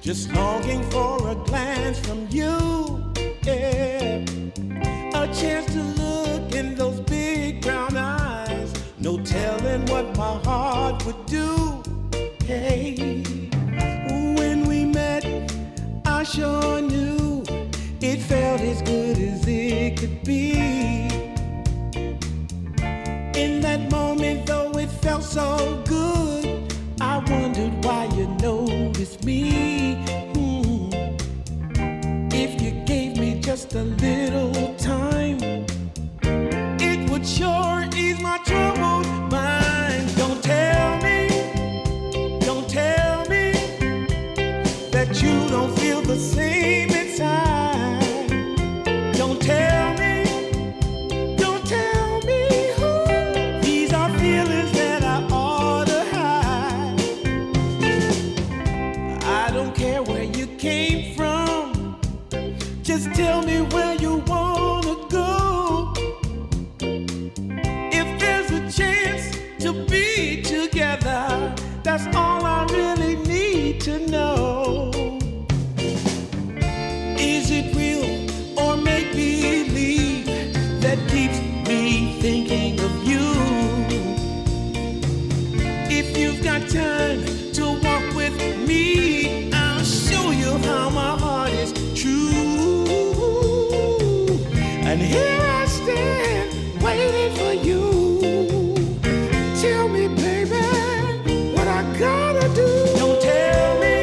B: just longing for a glance from you. Yeah, a chance to look in those big brown eyes. No telling what my heart would do. Hey, when we met, I sure knew it felt as good as it could be. In that moment, though it felt so good, I wondered why you noticed me. If you gave me just a little time, it would sure ease my troubled mind. Don't tell me that you don't feel the same inside. Don't tell me. These are feelings that I ought to hide. I don't care where you came from, just tell me where you wanna go. If there's a chance to be together, that's all I really need to know. Is it real or make believe that keeps me thinking of you? If you've got time to walk with me, I'll show you how my heart is true. And here I stand waiting for you. Tell me, baby, what I gotta do. Don't tell me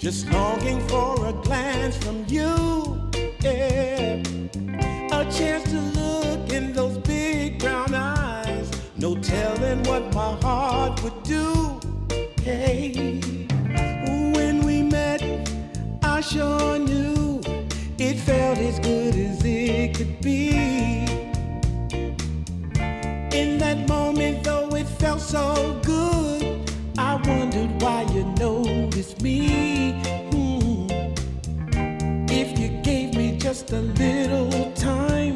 G: just longing for a glance from you. Yeah. A chance to look in those big brown eyes. No telling what my heart would do. Hey, when we met, I sure knew it felt as good as it could be. In that moment, though it felt so good, I wondered why you noticed me. If you gave me just a little time,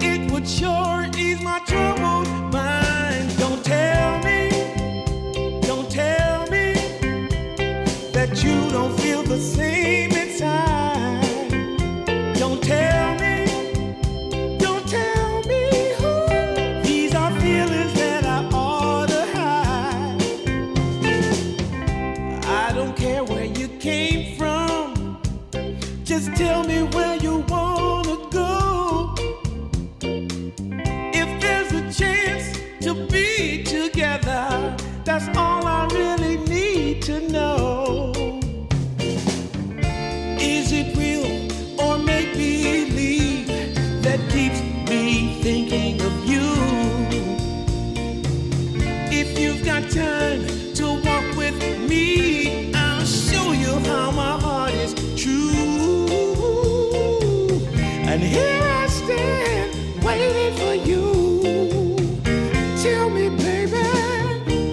G: it would sure ease my troubled mind. Don't tell me that you don't feel the same inside. Don't tell me who. These are feelings that I ought to hide. I don't care where you came from, just tell me where you wanna go. If there's a chance to be together, that's all I really need to know. Is it real or make believe that keeps me thinking of you? If you've got time to walk with me, I'll show you how my heart is true. And here I stand waiting for you. Tell me, baby,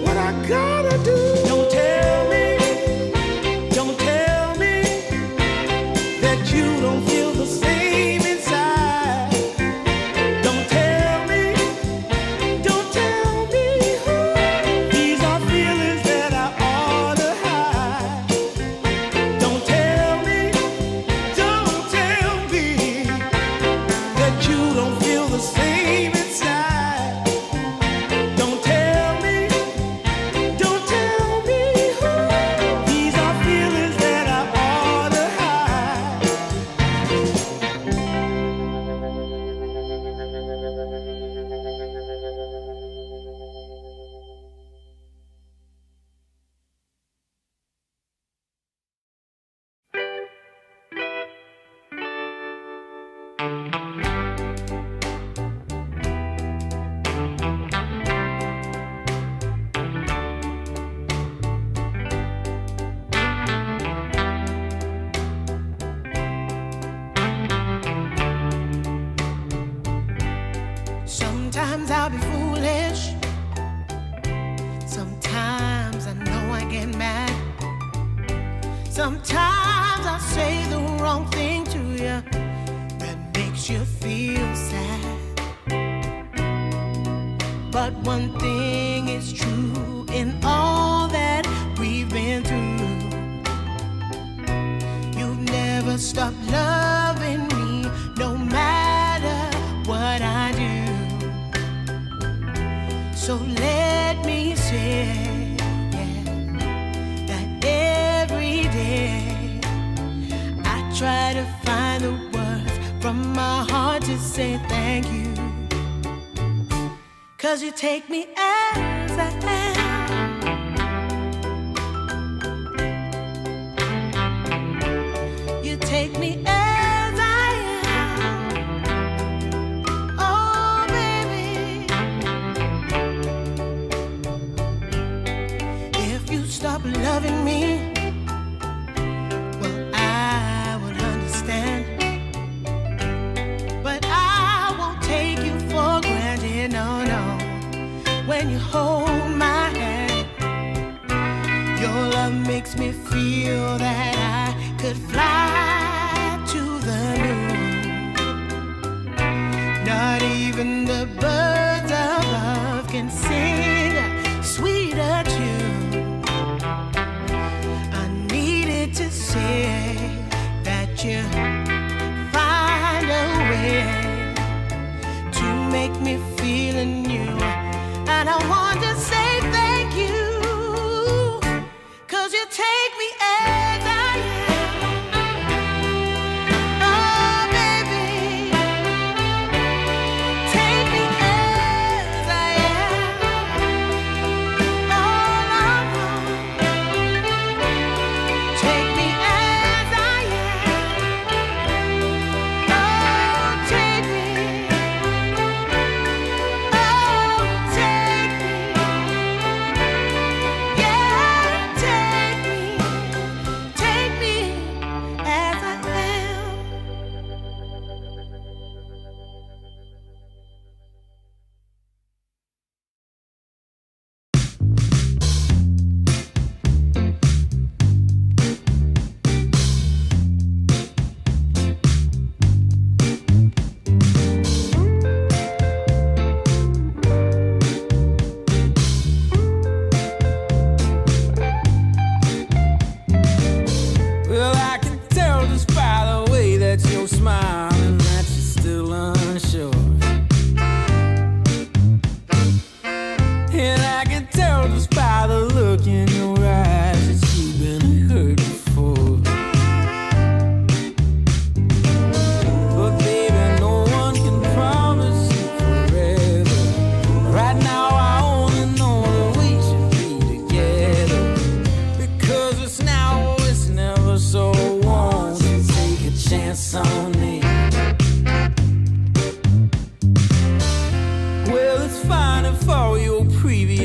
G: what I gotta do. Don't tell me that you don't feel the same inside. Don't tell me who. These are feelings that I ought to hide. Don't tell me that you don't feel the same inside. Don't tell me who. These are feelings that I ought to hide. Sometimes I'll be foolish. Sometimes I know I get mad. Sometimes I say the wrong thing to you that makes you feel sad. But one thing is true in all that we've been through. You've never stopped loving me, no matter what I do. So let me say, that every day I try to find the words from my heart to say thank you. 'Cause you take me as I am. You take me as I am. Oh, baby. If you stop loving me, well, I would understand. But I won't take you for granted, no, no. When you hold my hand, your love makes me feel that I could fly to the moon. Not even the birds of love can sing a sweeter tune. I needed to say that you find a way to make me feel anew. And I want to say thank you, 'cause you take me as I am. Oh, baby, take me as I am.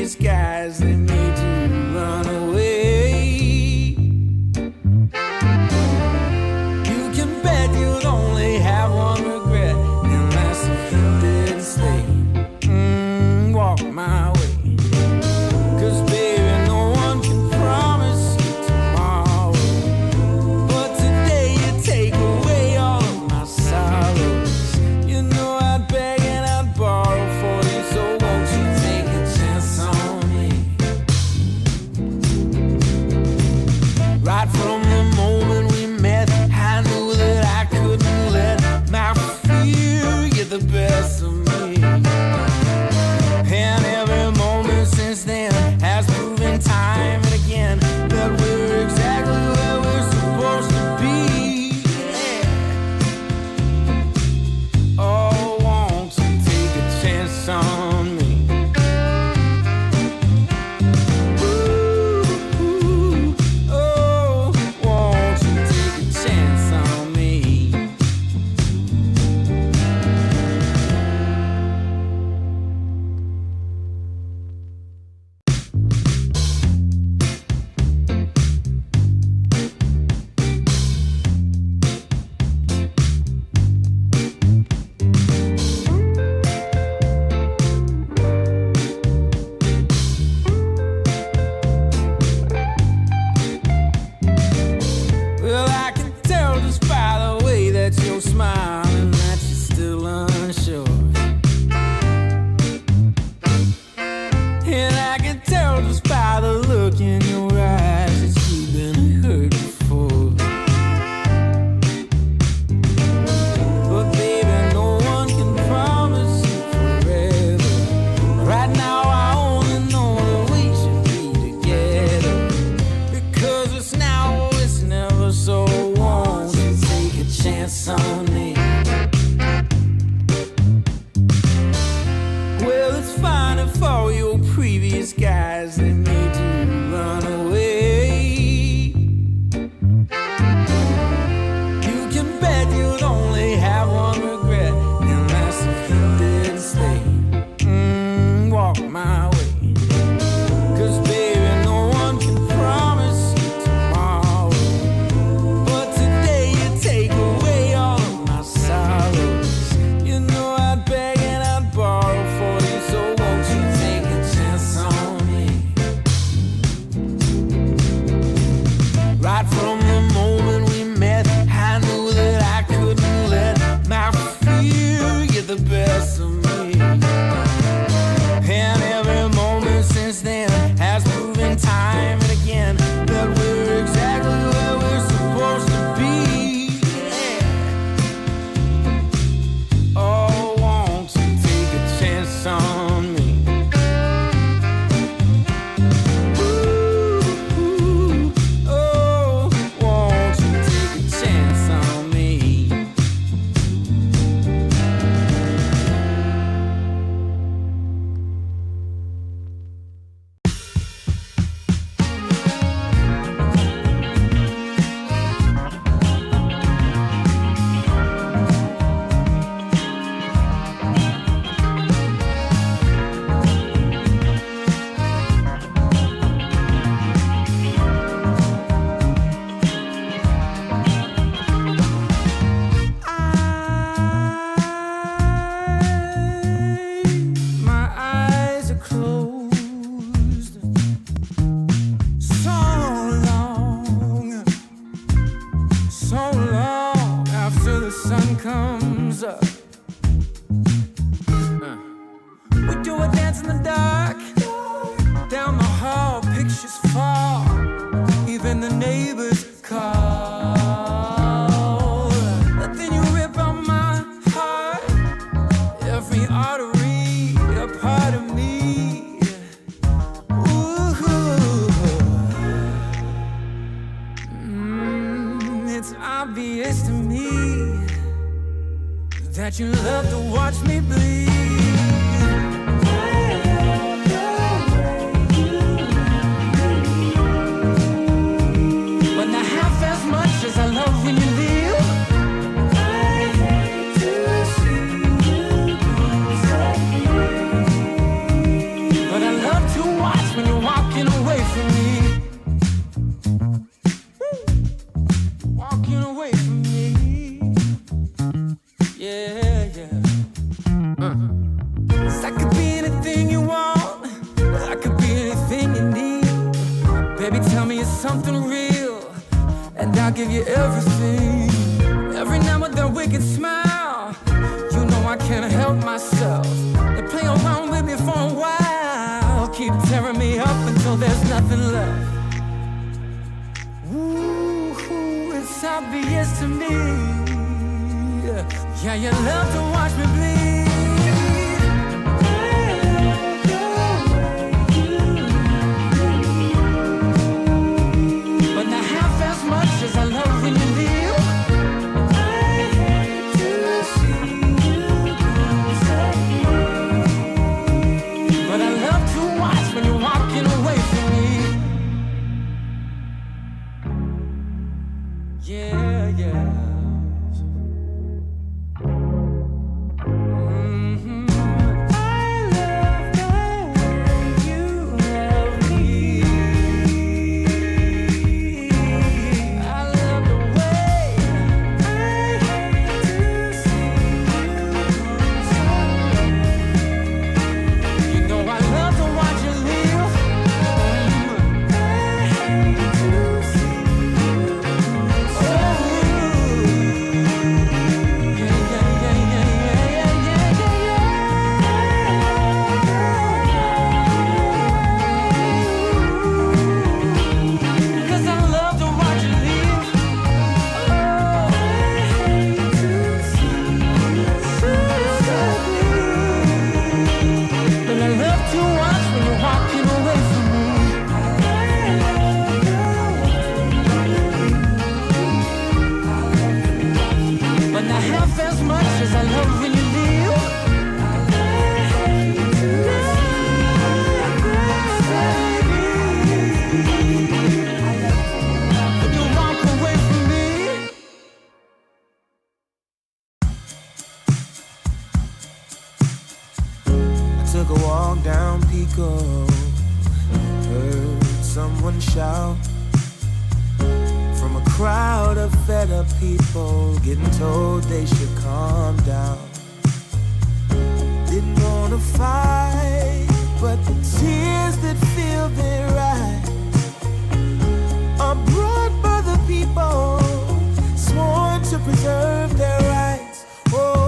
A: previous guys that made you run away. You can bet you'd only have one regret, and that's if you didn't stay. Walk my way. 'Cause baby, no one can promise you tomorrow, but today you take away all of my sorrows. You know I'd beg and I'd borrow for you, so won't you take a chance on me? Right from the moment we met, I knew that I couldn't let my fear get the best of me. And every moment since then has proven time and again that we're exactly where we're supposed to be. Yeah. Oh, won't you take a chance on me? Ooh, oh, won't you take a chance on me? Well, I can tell just by the way that you're smiling that you're still unsure. And I can tell just by the look in your eyes that you've been hurt before. But baby, no one can promise you forever. Right now I only know that we should be together, because it's now or it's never, so won't you take a chance on me? Well, it's fine if all your previous guys that made you run away. You can bet you'd only have one regret, and that's if you didn't stay. Walk my way. 'Cause baby, no one can promise you tomorrow, but today you take away all of my sorrows. You know I'd beg and I'd borrow for you, so won't you take a chance on me? Right from the moment we met, I knew that I couldn't let my fear get the best of me. And every moment since then has proven time and again that we're exactly where we're supposed to be. Yeah. Oh, won't you take a chance on me? Ooh, oh, won't you take a chance on me? My eyes are closed so long after the sun comes up. We do a dance in the dark, down the hall, pictures fall, even the neighbors call. But then you rip out my heart, every artery, a part of me. Ooh, it's obvious to me that you love to watch me bleed. But not half as much as I love when you leave. I hate to see you go. But I love to watch Yeah, yeah. 'Cause I could be anything you want. I could be anything you need. Baby, tell me it's something real, and I'll give you everything. Every now and then we can smile. You know I can't help myself. They play around with me for a while, keep tearing me up until there's nothing left. Ooh, it's obvious to me. Yeah, you love to watch me bleed. But not half as much as I love when you leave. But I love to watch when you're walking away from me. Yeah, yeah.
B: Took a walk down Pico, heard someone shout from a crowd of fed up people, getting told they should calm down. Didn't wanna fight, but the tears that fill their eyes are brought by the people sworn to preserve their rights. Oh,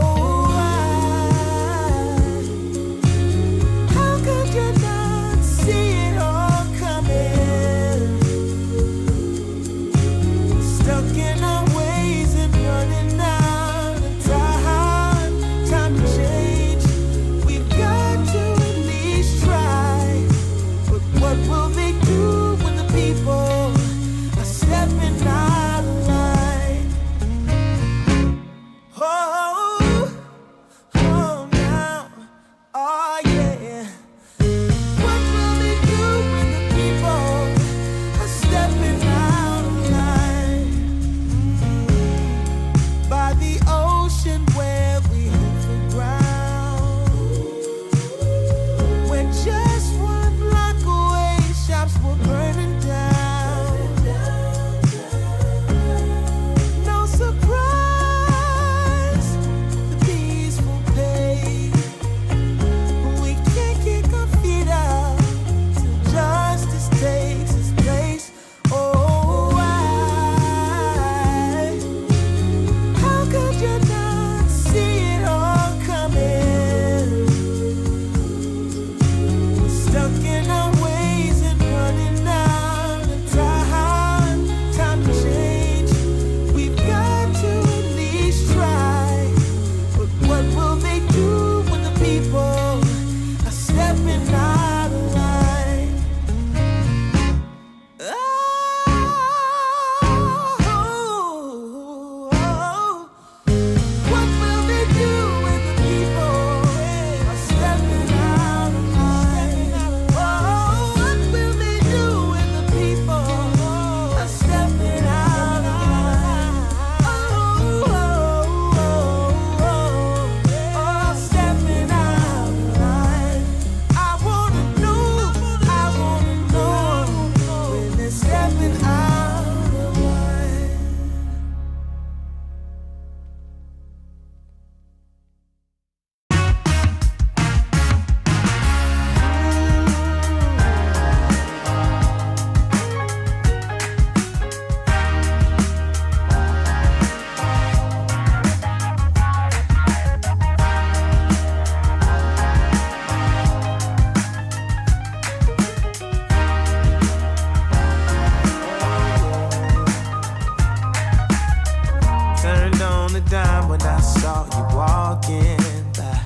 B: I saw you walking by.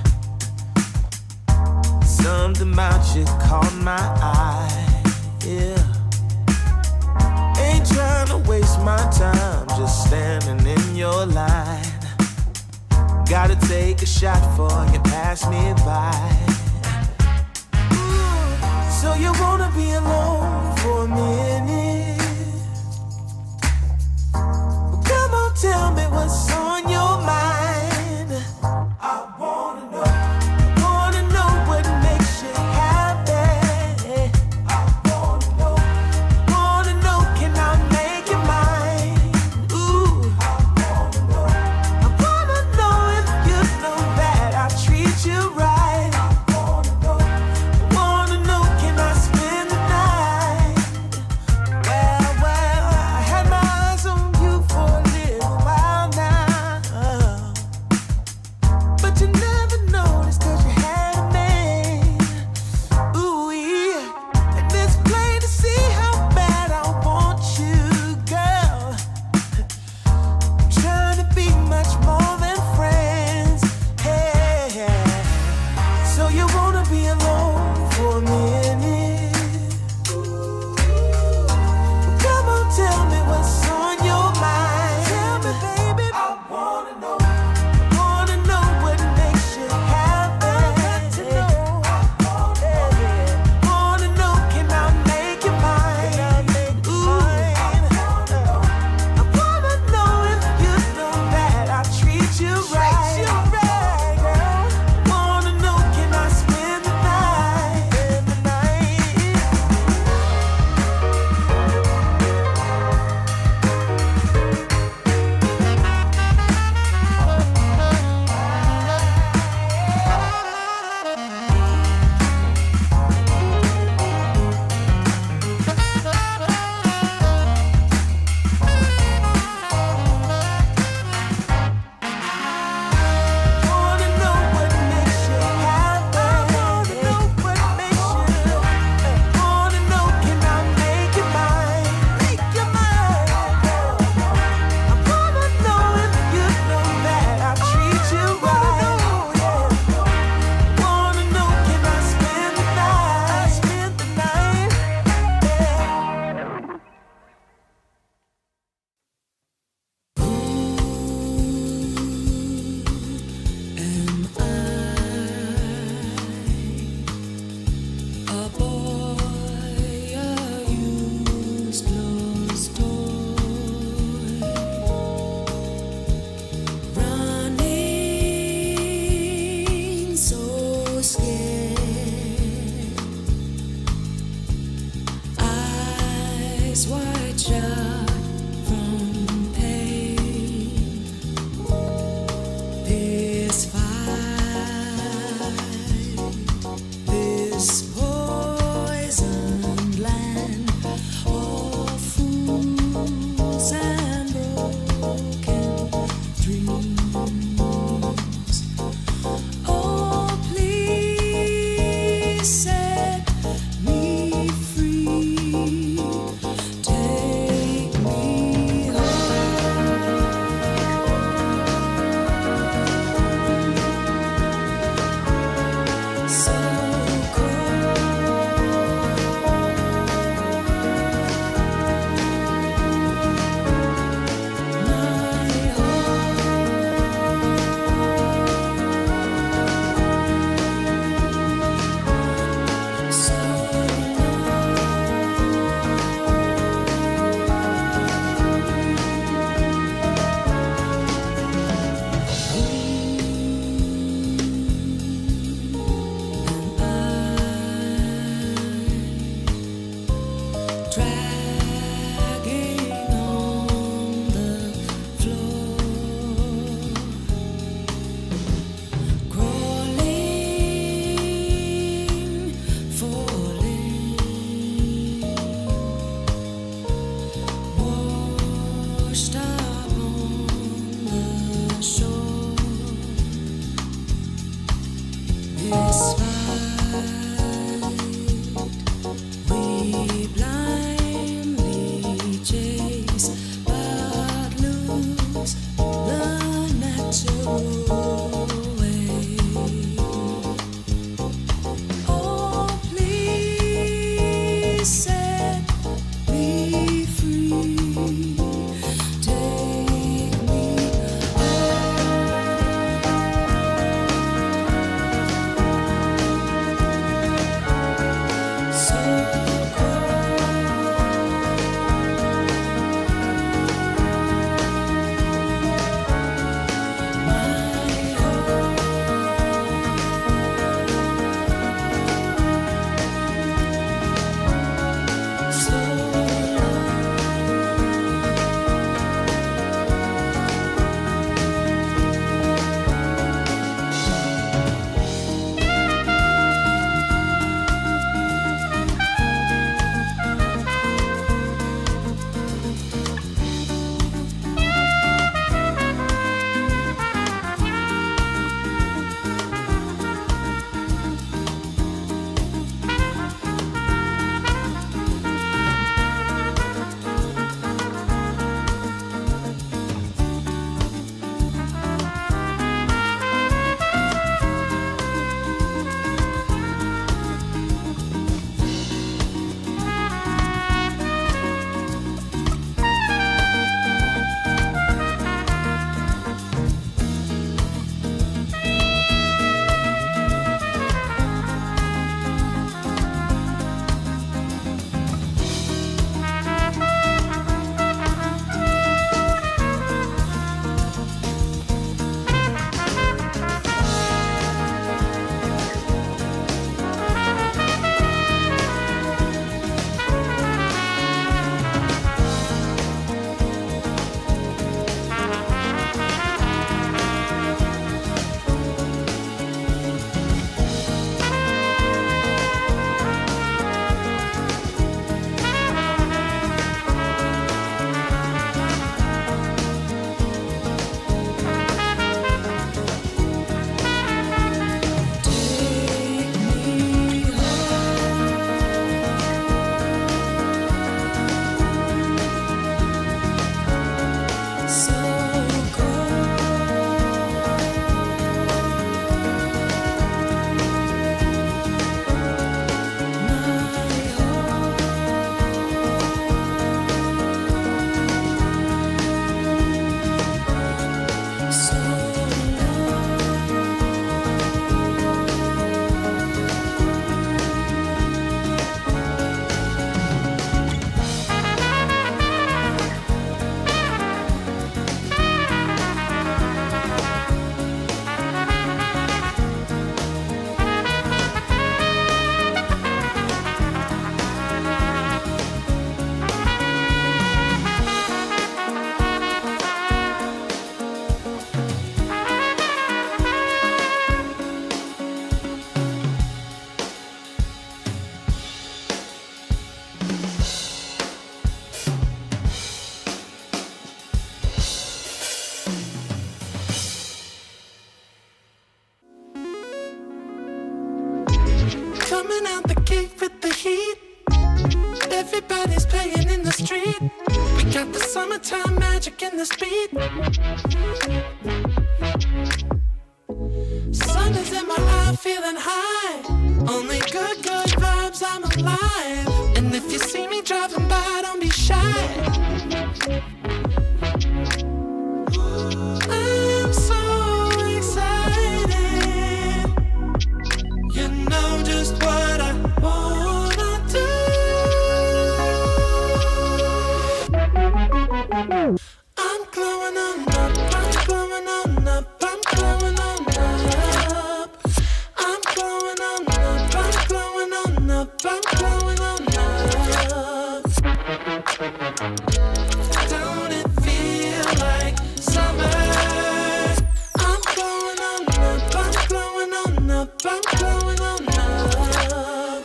B: Something about you caught my eye, yeah. Ain't trying to waste my time, just standing in your line. Gotta take a shot before you pass me by. So you wanna be alone for a minute? Well, come on, tell me what's on your mind. I wanna know what makes you happy. I wanna know, can I make you mine? Ooh, I wanna know if you know that I treat you right.
A: to coming out the gate with the heat. Everybody's playing in the street. We got the summertime magic in this beat. Sun is in my eye, feeling high. Only good vibes, I'm alive. And if you see me driving by, don't be shy. I'm so excited. You know just what I wanna do. I'm glowing on up, I'm glowing on up, I'm glowing on up. I'm glowing on up, I'm glowing on up, I'm glowing on up. Don't it feel like summer? I'm glowing on up, I'm glowing on up, I'm glowing on up.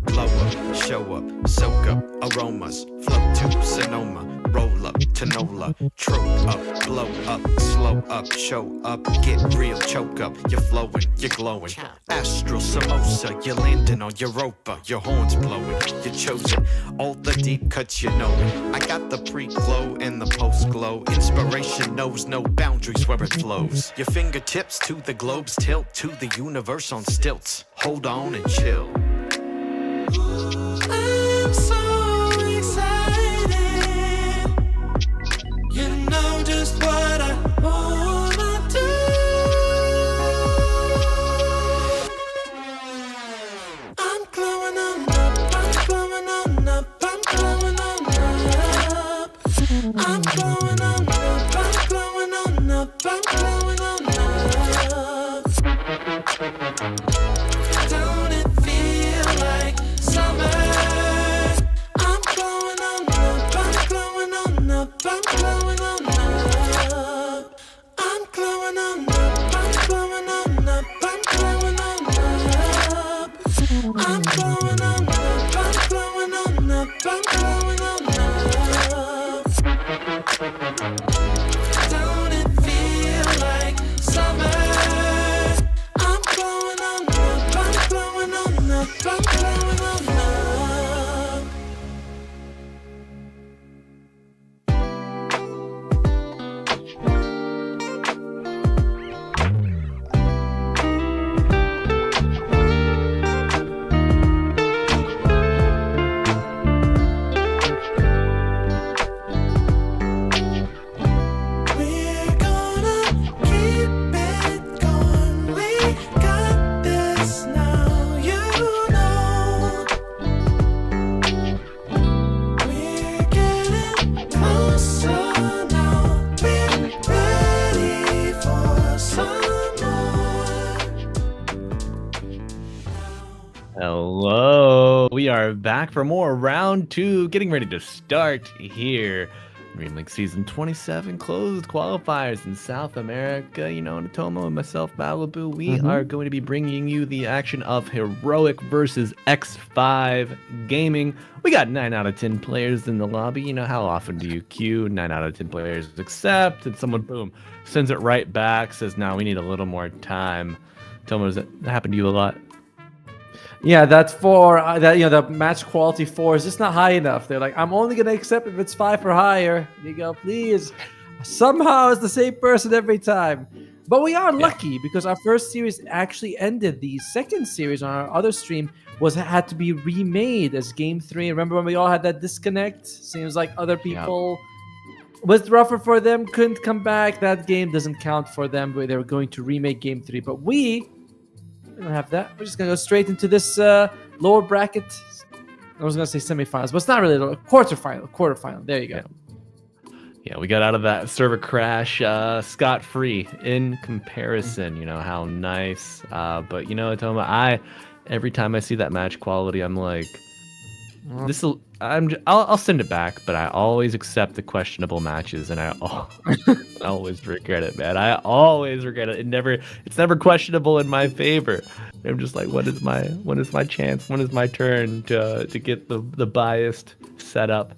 H: Blow up, show up, soak up aromas, float to Sonoma, roll up to Nola, trope up, blow up, slow up, show up, get real, choke up, you're flowing, you're glowing. Astral samosa, you're landing on Europa, your horns blowing, you're chosen. All the deep cuts you know it. I got the pre-glow and the post-glow. Inspiration knows no boundaries where it flows. Your fingertips to the globes tilt to the universe on stilts. Hold on and chill.
A: I'm so excited. You know just what I wanna do. I'm glowing on up, I'm glowing on up, I'm glowing on up. I'm glowing on up, I'm glowing on up, I'm glowing on up. Don't it feel like summer? I'm glowing on up, I'm glowing on up, I'm glowing on up. I'm glowing on up, I'm glowing on up, I'm glowing on up. I'm glowing on up, I'm glowing on up, I'm glowing on up. Don't it feel like summer? I'm glowing on up, I'm glowing on up, I'm glowing on up. We're gonna keep it going. We got this now, you know. We're getting closer now. We're ready for some more.
F: Hello, we are back for more round 2, getting ready to start here. DreamLeague Season 27 closed qualifiers in South America. You know, Natoma and myself, Malibu, we are going to be bringing you the action of Heroic versus X5 Gaming. We got 9 out of 10 players in the lobby. You know, how often do you queue? 9 out of 10 players accept, and someone, boom, sends it right back, says, now we need a little more time. Toma, does that happen to you a lot?
E: Yeah, that 4, that the match quality 4 is just not high enough. They're like, I'm only gonna accept if it's 5 or higher. You go, please. Somehow it's the same person every time. But we are lucky because our first series actually ended. The second series on our other stream had to be remade as Game 3. Remember when we all had that disconnect? Seems like other people was rougher for them, couldn't come back. That game doesn't count for them. They were going to remake Game 3, but we don't have that. We're just gonna go straight into this lower bracket. I was gonna say semifinals, but it's not really a quarterfinal. There you go.
F: Yeah, we got out of that server crash scot-free in comparison. You know, how nice. But you know, Toma, every time I see that match quality, I'm like, I'll send it back, but I always accept the questionable matches, and I always regret it, man. I always regret it. It's never questionable in my favor. I'm just like, when is my chance? When is my turn to get the biased setup?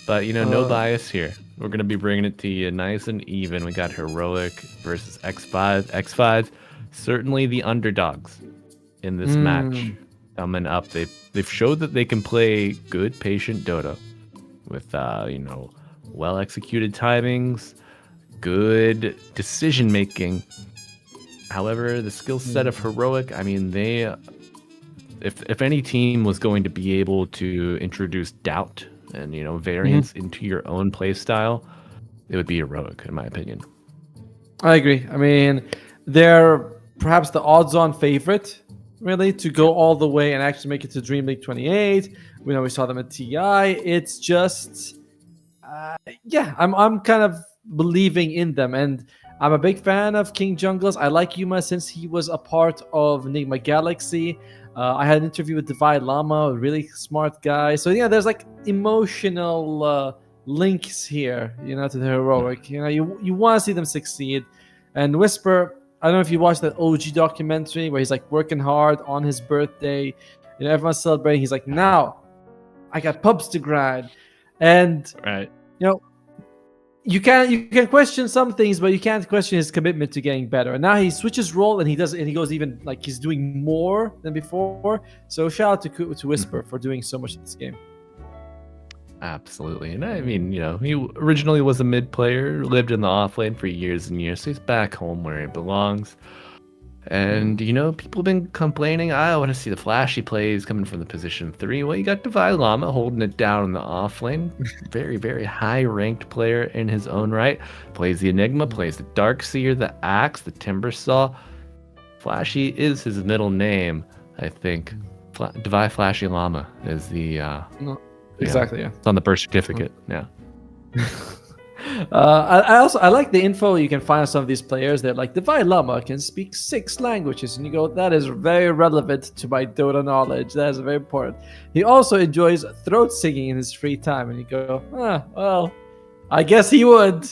F: But you know, no bias here. We're gonna be bringing it to you nice and even. We got heroic versus X5. X5, certainly the underdogs in this match coming up. They've showed that they can play good, patient Dota with well executed timings, good decision making. However, the skill set of heroic, I mean, they if any team was going to be able to introduce doubt and variance into your own play style, it would be heroic, in my opinion.
E: I agree. I mean, they're perhaps the odds-on favorite, really, to go all the way and actually make it to DreamLeague 28. We saw them at TI. It's just, I'm kind of believing in them, and I'm a big fan of King Jungles. I like Yuma since he was a part of Enigma Galaxy. I had an interview with Divide Llama, a really smart guy. So yeah, there's like emotional links here, to the heroic. You want to see them succeed. And Whisper, I don't know if you watched that OG documentary where he's like working hard on his birthday. Everyone's celebrating. He's like, now I got pubs to grind, and
F: Right.
E: You can question some things, but you can't question his commitment to getting better. And now he switches role, and he goes even like he's doing more than before. So shout out to Whisper for doing so much in this game.
F: Absolutely. And I mean, he originally was a mid player, lived in the off lane for years and years, so he's back home where he belongs. And, people have been complaining, I want to see the flashy plays coming from the position 3. Well, you got Divide Llama holding it down in the off lane. Very, very high-ranked player in his own right. Plays the Enigma, plays the Darkseer, the Axe, the Timbersaw. Flashy is his middle name, I think. Divide Flashy Llama is the...
E: Exactly, yeah.
F: It's on the birth certificate, yeah.
E: I like the info you can find on some of these players. They're like, Divide Llama can speak 6 languages, and you go, that is very relevant to my Dota knowledge. That is very important. He also enjoys throat singing in his free time, and you go, well, I guess he would,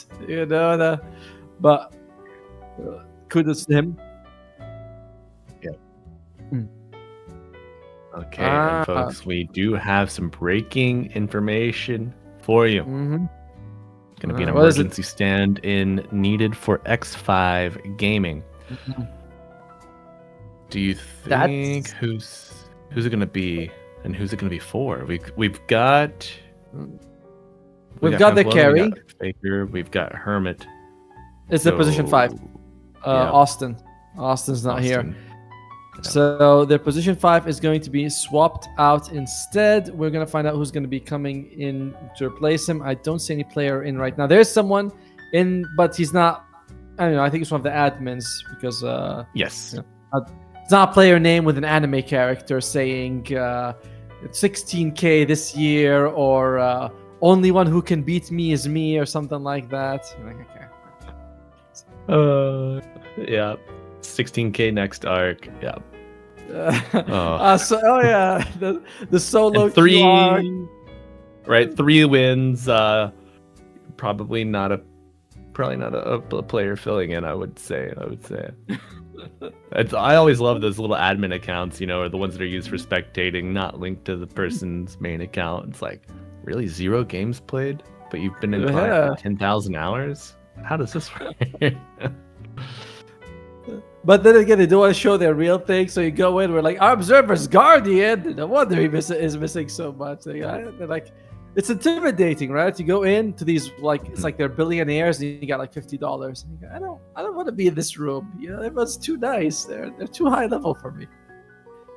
E: but kudos to him.
F: Okay, and folks, we do have some breaking information for you. Going to be an emergency stand-in needed for X5 Gaming. Do you think who's it going to be, and who's it going to be for? We've got
E: the carry.
F: We got Faker. We've got Hermit.
E: It's the position 5. Austin. Austin's not here. So their position 5 is going to be swapped out instead. We're going to find out who's going to be coming in to replace him. I don't see any player in right now. There's someone in, but he's not. I don't know. I think it's one of the admins because
F: yes,
E: it's not a player name with an anime character saying 16K this year, or only one who can beat me is me, or something like that.
F: Okay. Yeah. 16K next arc. Yeah.
E: The solo
F: and 3
E: QR.
F: Right, 3 wins. Probably not a player filling in. I would say. I always love those little admin accounts, or the ones that are used for spectating, not linked to the person's main account. It's like, really, 0 games played, but you've been in client for 10,000 hours. How does this work?
E: But then again, they don't want to show their real thing, so you go in. We're like, our observer's guardian. No wonder he is missing so much. They're like, it's intimidating, right? You go into these it's like they're billionaires, and you got like $50. And you go, I don't want to be in this room. Everyone's too nice. They're too high level for me.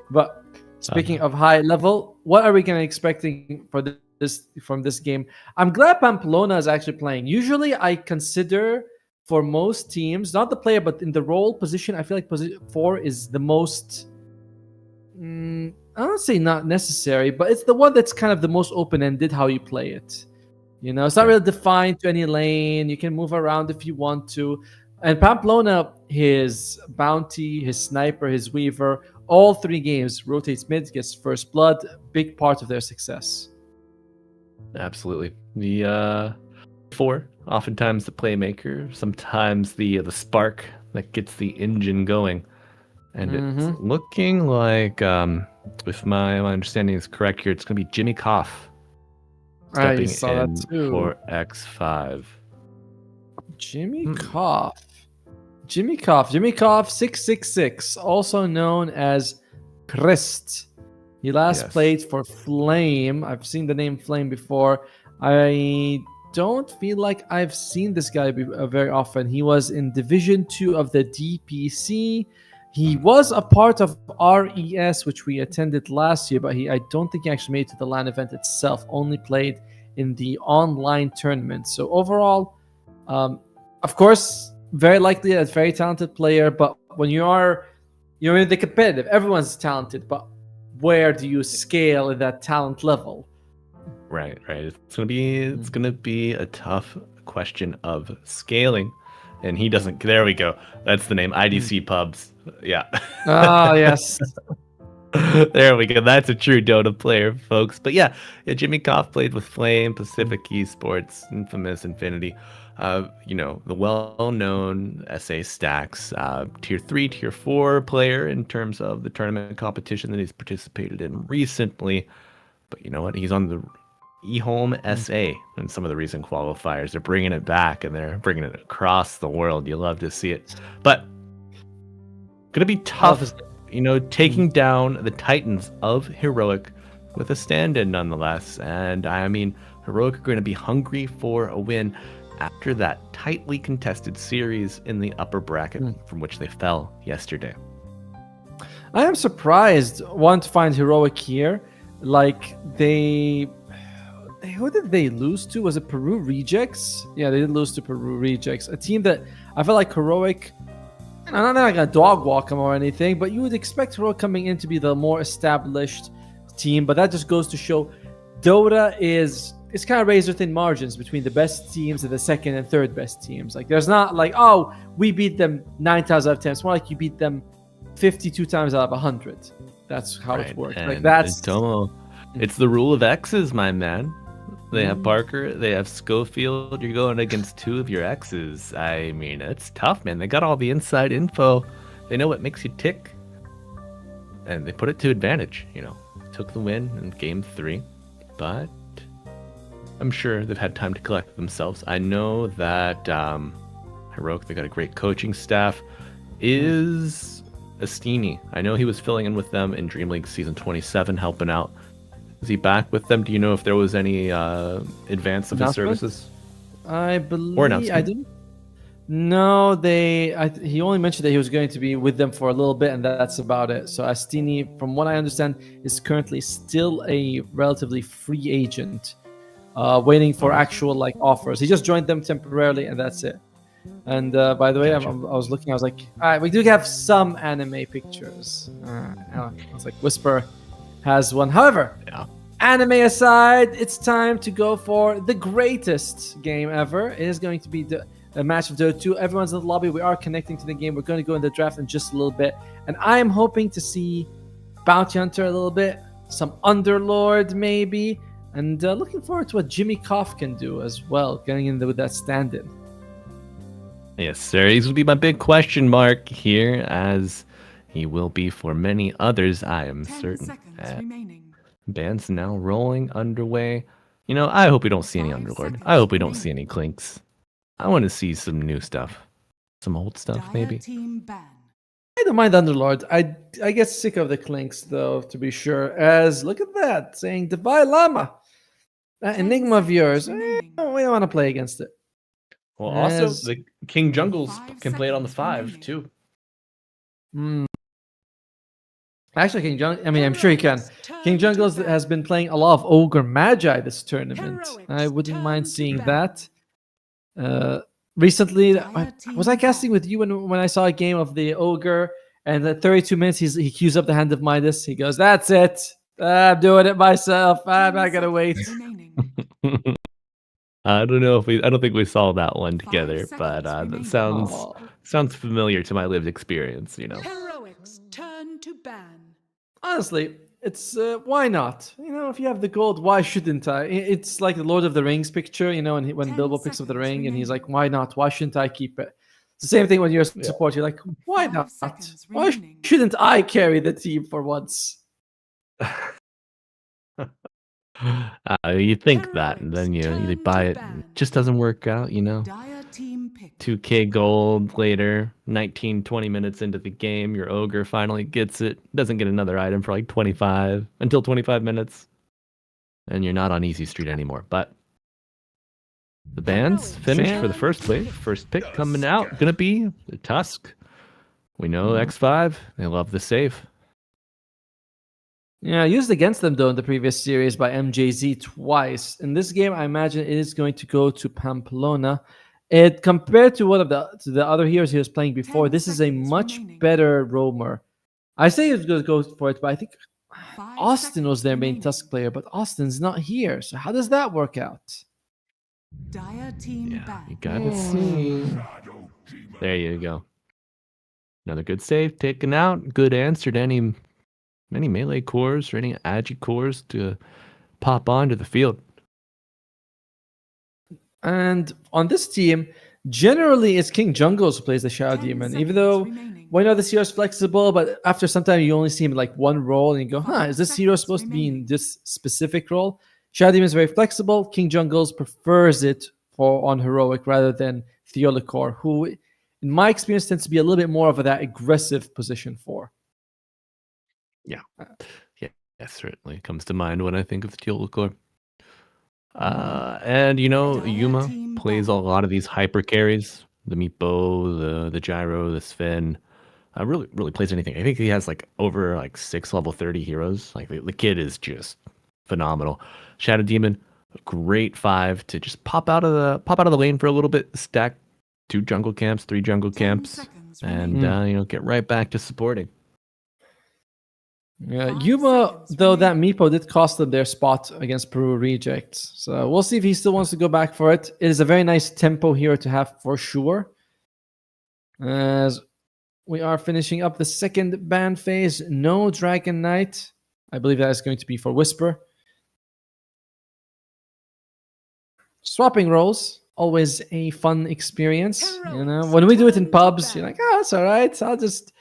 E: But speaking of high level, what are we going to expecting for this from this game? I'm glad Pamplona is actually playing. Usually, I consider, for most teams, not the player, but in the role position, I feel like position 4 is the most, I don't say not necessary, but it's the one that's kind of the most open-ended how you play it. It's not really defined to any lane. You can move around if you want to. And Pamplona, his bounty, his sniper, his weaver, all 3 games rotates mid, gets first blood, big part of their success.
F: Absolutely. The 4, oftentimes the playmaker, sometimes the spark that gets the engine going. And it's looking like, if my understanding is correct here, it's going to be Jimmy Koff
E: I
F: stepping
E: saw that
F: in
E: too.
F: for X5.
E: Jimmy Koff. Jimmy Koff 666, also known as Christ. He last
F: Yes.
E: played for Flame. I've seen the name Flame before. I don't feel like I've seen this guy very often. He was in Division 2 of the DPC. He was a part of RES, which we attended last year, but I don't think he actually made it to the LAN event itself. Only played in the online tournament. So overall, of course, very likely a very talented player. But when you're in the competitive, everyone's talented. But where do you scale in that talent level?
F: Right. It's gonna be a tough question of scaling, and he doesn't. There we go. That's the name. IDC pubs. Yeah.
E: Ah, yes.
F: There we go. That's a true Dota player, folks. But yeah, Jimmy Koff played with Flame, Pacific Esports, Infamous, Infinity. The well-known SA Stacks, tier 3, tier 4 player in terms of the tournament competition that he's participated in recently. But you know what? He's on the eHome SA and some of the recent qualifiers. They're bringing it back, and they're bringing it across the world. You love to see it. But gonna be tough, taking down the Titans of Heroic with a stand-in nonetheless. And I mean, Heroic are going to be hungry for a win after that tightly contested series in the upper bracket from which they fell yesterday.
E: I am surprised, to find Heroic here. Like, who did they lose to? Was it Peru Rejects? Yeah, they did lose to Peru Rejects. A team that I feel like Heroic, I'm not gonna dog walk them or anything, but you would expect Heroic coming in to be the more established team. But that just goes to show Dota it's kind of razor thin margins between the best teams and the second and third best teams. Like, there's not like, oh, we beat them 9 times out of 10. It's more like you beat them 52 times out of 100. That's how it works.
F: And
E: like, that's
F: Tomo, it's the rule of X's, my man. They have Parker, they have Schofield. You're going against 2 of your X's. I mean, it's tough, man. They got all the inside info. They know what makes you tick, and they put it to advantage. Took the win in game 3, but I'm sure they've had time to collect themselves. I know that Heroic, they got a great coaching staff. Is Astini? I know he was filling in with them in DreamLeague Season 27, helping out. Is he back with them? Do you know if there was any advance of his services?
E: I believe
F: or announcement?
E: I didn't. No, he only mentioned that he was going to be with them for a little bit, and that's about it. So Astini, from what I understand, is currently still a relatively free agent, waiting for actual offers. He just joined them temporarily, and that's it. And by the way,
F: Gotcha.
E: I was looking. I was like, all right, we do have some anime pictures. I was like, Whisper has one. However, anime aside, it's time to go for the greatest game ever. It is going to be a match of Dota 2. Everyone's in the lobby. We are connecting to the game. We're going to go in the draft in just a little bit. And I am hoping to see Bounty Hunter a little bit, some Underlord maybe, and looking forward to what Jimmy Koff can do as well, getting in there with that stand-in.
F: Yes, sir. He's going to be my big question mark here, as he will be for many others, I am
C: 10
F: certain.
C: seconds remaining.
F: Band's now rolling underway. I hope we don't see any
C: 5
F: Underlord.
C: seconds
F: I hope we don't
C: remaining.
F: see any Clinks. I want to see some new stuff. Some old stuff,
C: Dire
F: maybe.
C: team ban.
E: I don't mind Underlord. I get sick of the Clinks, though, to be sure. As, look at that, saying, Dubai Llama. That
C: 10
E: Enigma of
C: seconds
E: yours,
C: remaining.
E: we don't want to play against it.
F: Well, also,
E: As-
F: the King Jungles
C: 5
F: can play it on the
C: seconds
F: 5,
C: remaining.
F: too.
E: Actually, I'm sure he can. King Jungles has been playing a lot of Ogre Magi this tournament. I wouldn't mind seeing that. Recently, was I casting with you when I saw a game of the Ogre, and at 32 minutes he queues up the Hand of Midas. He goes, "That's it. I'm doing it myself. I'm not gonna wait."
F: I don't know I don't think we saw that one together,
C: seconds
F: but that
C: remaining.
F: sounds familiar to my lived experience,
C: Heroics turn to ban.
E: Honestly, it's why not? If you have the gold, why shouldn't I? It's like the Lord of the Rings picture, when
C: 10
E: Bilbo picks up the
C: seconds
E: ring and he's like,
C: remaining.
E: "Why not? Why shouldn't I keep it?" It's the same thing when you're a support. You're like, "Why
C: 5
E: not?
C: seconds
E: Why
C: remaining.
E: shouldn't I carry the team for once?"
F: You think that, and then you buy it. And it just doesn't work out, you know?
C: Dire team pick.
F: 2K gold later, 19, 20 minutes into the game, your ogre finally gets it. Doesn't get another item for like 25 until 25 minutes. And you're not on easy street anymore. But the band's finished for the first play. First pick coming out, gonna be the Tusk. We know X5, they love the save.
E: Yeah, used against them though in the previous series by MJZ twice. In this game, I imagine it is going to go to Pamplona. It compared to one of the other heroes he was playing before,
C: 10
E: this is a
C: seconds
E: much
C: remaining.
E: better roamer. I say he was going to go for it, but I think
C: 5
E: Austin was their
C: seconds
E: main
C: remaining.
E: Tusk player, but Austin's not here. So how does that work out?
C: Dire team
F: Yeah,
C: back.
F: you gotta see. There you go. Another good save taken out. Good answer to any melee cores or any agi cores to pop onto the field.
E: And on this team, generally it's King Jungles who plays the Shadow
C: 10
E: Demon,
C: seconds
E: even though
C: remaining.
E: we know this hero is flexible, but after some time you only see him like one role and you go, huh,
C: 5
E: is this hero
C: seconds
E: supposed to be in
C: remaining.
E: this specific role? Shadow Demon is very flexible. King Jungles prefers it for on heroic rather than Theolicor, who in my experience tends to be a little bit more of that aggressive position for.
F: Yeah, certainly comes to mind when I think of Teolcor. And Yuma
C: team
F: plays a lot of these hyper carries. The Meepo, the Gyro, the Sven. Really plays anything. I think he has like over like 6 level 30 heroes. Like the kid is just phenomenal. Shadow Demon, a great 5 to just pop out of the lane for a little bit, stack 2 jungle camps, 3 jungle
C: 10
F: camps,
C: seconds
F: and get right back to supporting.
E: Yeah,
C: 5
E: Yuma,
C: seconds
E: though, that
C: remaining.
E: Meepo did cost them their spot against Peru Rejects. So we'll see if he still wants to go back for it. It is a very nice tempo hero to have for sure. As we are finishing up the second ban phase, no Dragon Knight. I believe that is going to be for Whisper. Swapping roles, always a fun experience. When we do it in pubs, you're like, oh, it's all right. I'll just,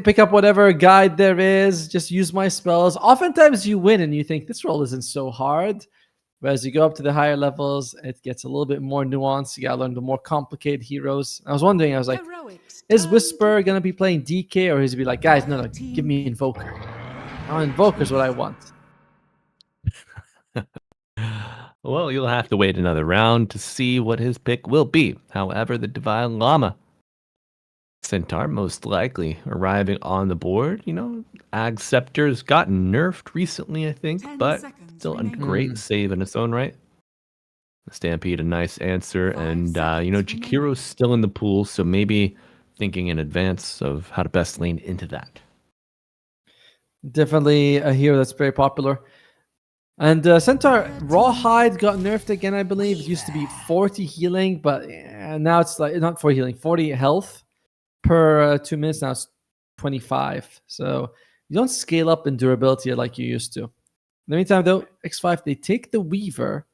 E: pick up whatever guide there is, just use my spells. Oftentimes you win and you think this role isn't so hard. But as you go up to the higher levels, it gets a little bit more nuanced. You gotta learn the more complicated heroes. I was wondering, I was like, is Whisper gonna be playing DK or is he be like, guys, no, give me Invoker. Invoker's what I want.
F: Well, you'll have to wait another round to see what his pick will be. However, the Divine Llama Centaur most likely arriving on the board. Ag Scepter's gotten nerfed recently, I think,
C: 10
F: but
C: seconds
F: still a
C: remaining.
F: great save in its own right. Stampede, a nice answer,
C: 5
F: and
C: seconds
F: Jakiro's still in the pool, so maybe thinking in advance of how to best lane into that.
E: Definitely a hero that's very popular. And Centaur Rawhide got nerfed again, I believe. It used to be 40 healing, but now it's like not 40 healing, 40 health per 2 minutes. Now it's 25. So you don't scale up in durability like you used to. In the meantime, though, X5, they take the Weaver.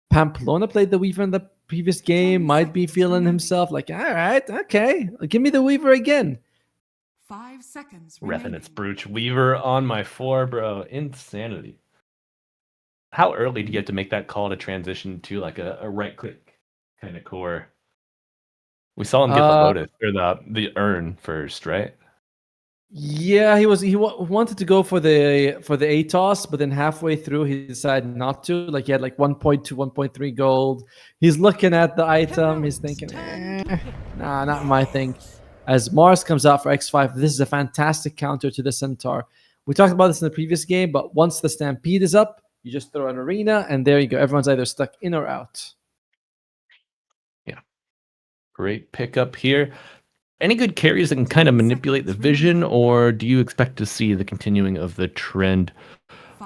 E: Pamplona played the Weaver in the previous game, might be feeling himself like, all right, okay, give me the Weaver again.
C: 5 seconds
F: Reffing
C: remaining.
F: its Brooch Weaver on my 4, bro. Insanity. How early do you have to make that call to transition to like a right click kind of core? We saw him get the Lotus or the Urn first, right?
E: Yeah, he wanted to go for the ATOS, but then halfway through he decided not to. Like he had like 1.2, 1.3 gold. He's looking at the item, he's thinking, nah, not my thing. As Mars comes out for X5, this is a fantastic counter to the Centaur. We talked about this in the previous game, but once the Stampede is up, you just throw an arena, and there you go. Everyone's either stuck in or out.
F: Yeah. Great pickup here. Any good carries that can kind of manipulate the vision, or do you expect to see the continuing of the trend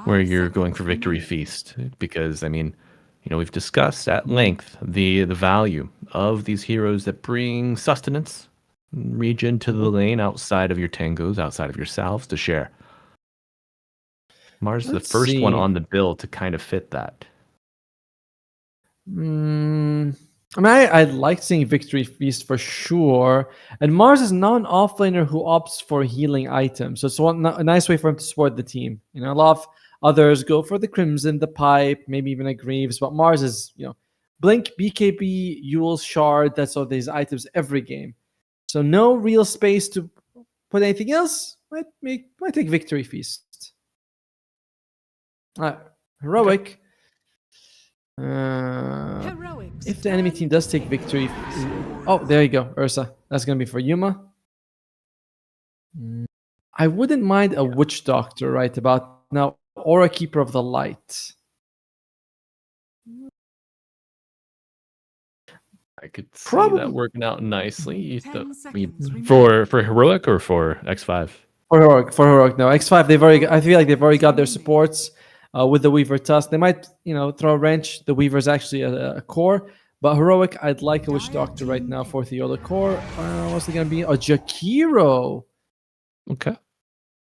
F: where you're going for Victory Feast? Because, we've discussed at length the value of these heroes that bring sustenance, regen to the lane outside of your tangos, outside of your salves to share. Mars is the first one on the bill to kind of fit that.
E: I like seeing Victory Feast for sure. And Mars is not an offlaner who opts for healing items. So it's a nice way for him to support the team. A lot Others go for the Crimson, the Pipe, maybe even a Greaves. But Mars is, Blink, BKB, Yule's Shard. That's all these items every game. So no real space to put anything else. Might take Victory Feast. Heroic.
C: Heroics.
E: If the enemy team does take victory, oh, there you go, Ursa. That's gonna be for Yuma. I wouldn't mind a Witch Doctor right about now, or a Keeper of the Light.
F: I could see
E: Probably-
F: that working out nicely.
C: 10 seconds remaining.
F: For heroic or for X5?
E: For heroic, no. X5, I feel like they've already got their supports with the Weaver Tusk. They might, throw a wrench. The Weaver is actually a core. But heroic, I'd like a Witch Doctor right now for the core. What's it gonna be? A Jakiro.
F: Okay.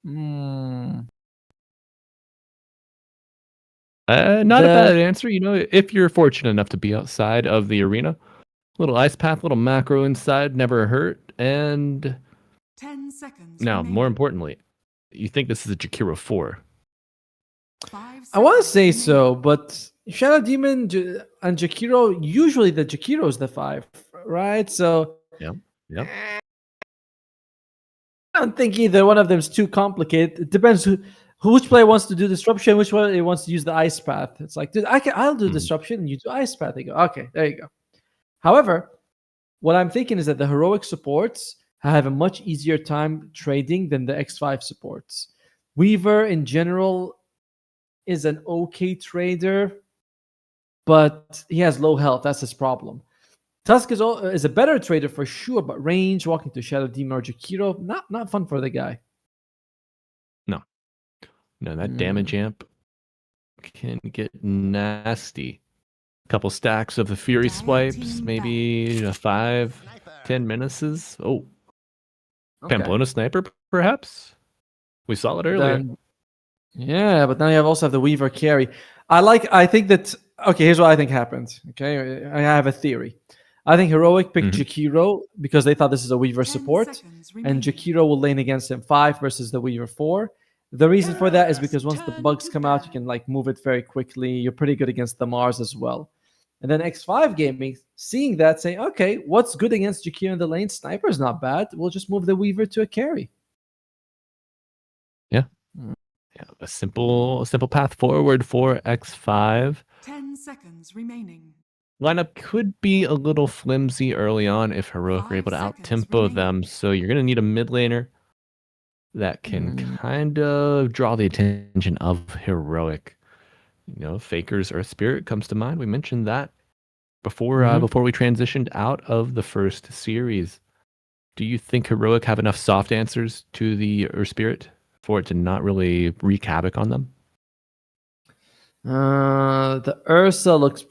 E: Hmm.
F: Not a bad answer. If you're fortunate enough to be outside of the arena, little ice path, little macro inside, never hurt. And
C: 10 seconds.
F: now,
C: remaining.
F: more importantly, you think this is a Jakiro 4.
C: 5
E: I want to
C: seconds
E: say
C: remaining.
E: so, but Shadow Demon and Jakiro, usually the Jakiro is the 5, right? So
F: Yep.
E: I don't think either one of them is too complicated. It depends which player wants to do disruption, which one wants to use the ice path. It's like, dude, I'll do disruption and you do ice path. They go, okay, there you go. However, what I'm thinking is that the heroic supports have a much easier time trading than the X5 supports. Weaver in general is an okay trader, but he has low health. That's his problem. Tusk is a better trader for sure, but range, walking to Shadow Demon or Jakiro, not fun for the guy.
F: No, that damage amp can get nasty. Couple stacks of the Fury swipes, maybe 5, 10 menaces. Oh,
E: Okay.
F: Pamplona Sniper, perhaps? We saw it earlier.
E: Yeah, but now you also have the Weaver carry. I think that, okay, here's what I think happened. Okay, I have a theory. I think Heroic picked Jakiro because they thought this is a Weaver
C: 10
E: support,
C: seconds remaining.
E: and Jakiro will lane against him 5 versus the Weaver 4. The reason for that is because once the bugs come out, you can move it very quickly. You're pretty good against the Mars as well. And then X5 Gaming, seeing that, saying, okay, what's good against Jakiro in the lane? Sniper's not bad. We'll just move the Weaver to a carry.
F: Yeah, a simple path forward for X5.
C: 10 seconds remaining.
F: Lineup could be a little flimsy early on if Heroic are able to
C: 5
F: out-tempo
C: seconds
F: them, so you're going to need a mid laner that can kind of draw the attention of Heroic. Faker's Earth Spirit comes to mind. We mentioned that before we transitioned out of the first series. Do you think Heroic have enough soft answers to the Earth Spirit for it to not really wreak havoc on them?
E: The Ursa looks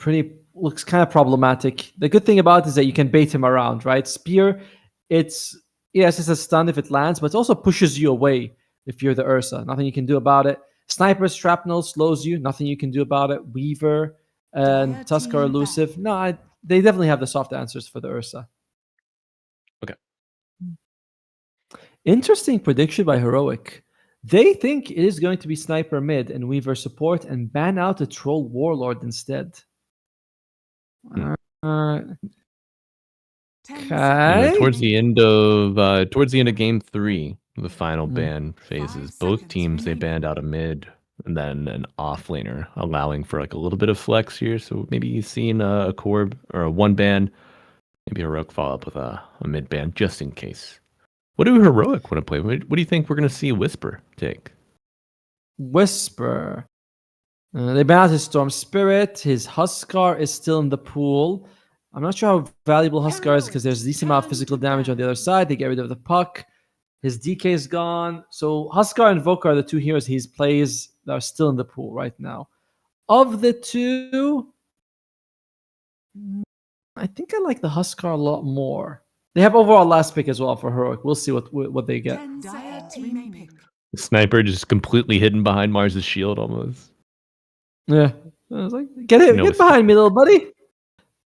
E: kind of problematic. The good thing about it is that you can bait him around, right? Spear, it's a stun if it lands, but it also pushes you away if you're the Ursa. Nothing you can do about it. Sniper Shrapnel slows you. Nothing you can do about it. Weaver and
C: Dire
E: Tusk are
C: team
E: elusive. No, they definitely have the soft answers for the Ursa.
F: Okay.
E: Interesting prediction by Heroic. They think it is going to be Sniper mid and Weaver support and ban out the Troll Warlord instead.
C: 10
E: Okay.
F: Towards the end of game 3, the final ban phases,
C: 5
F: both
C: seconds
F: teams they
C: remaining.
F: banned out a mid and then an offlaner, allowing for a little bit of flex here. So maybe you've seen a core or a one ban, maybe Heroic follow up with a mid ban just in case. What do Heroic want to play? What do you think we're going to see Whisper take?
E: Whisper. They ban out his Storm Spirit. His Huskar is still in the pool. I'm not sure how valuable Huskar is because there's a decent amount of physical damage on the other side. They get rid of the puck. His DK is gone. So Huskar and Vokar are the two heroes he plays that are still in the pool right now. Of the two, I think I like the Huskar a lot more. They have overall last pick as well for Heroic. We'll see what they get.
C: 10 seconds remaining.
F: Sniper just completely hidden behind Mars's shield almost.
E: Yeah. I was like, get
F: No
E: behind me, little buddy.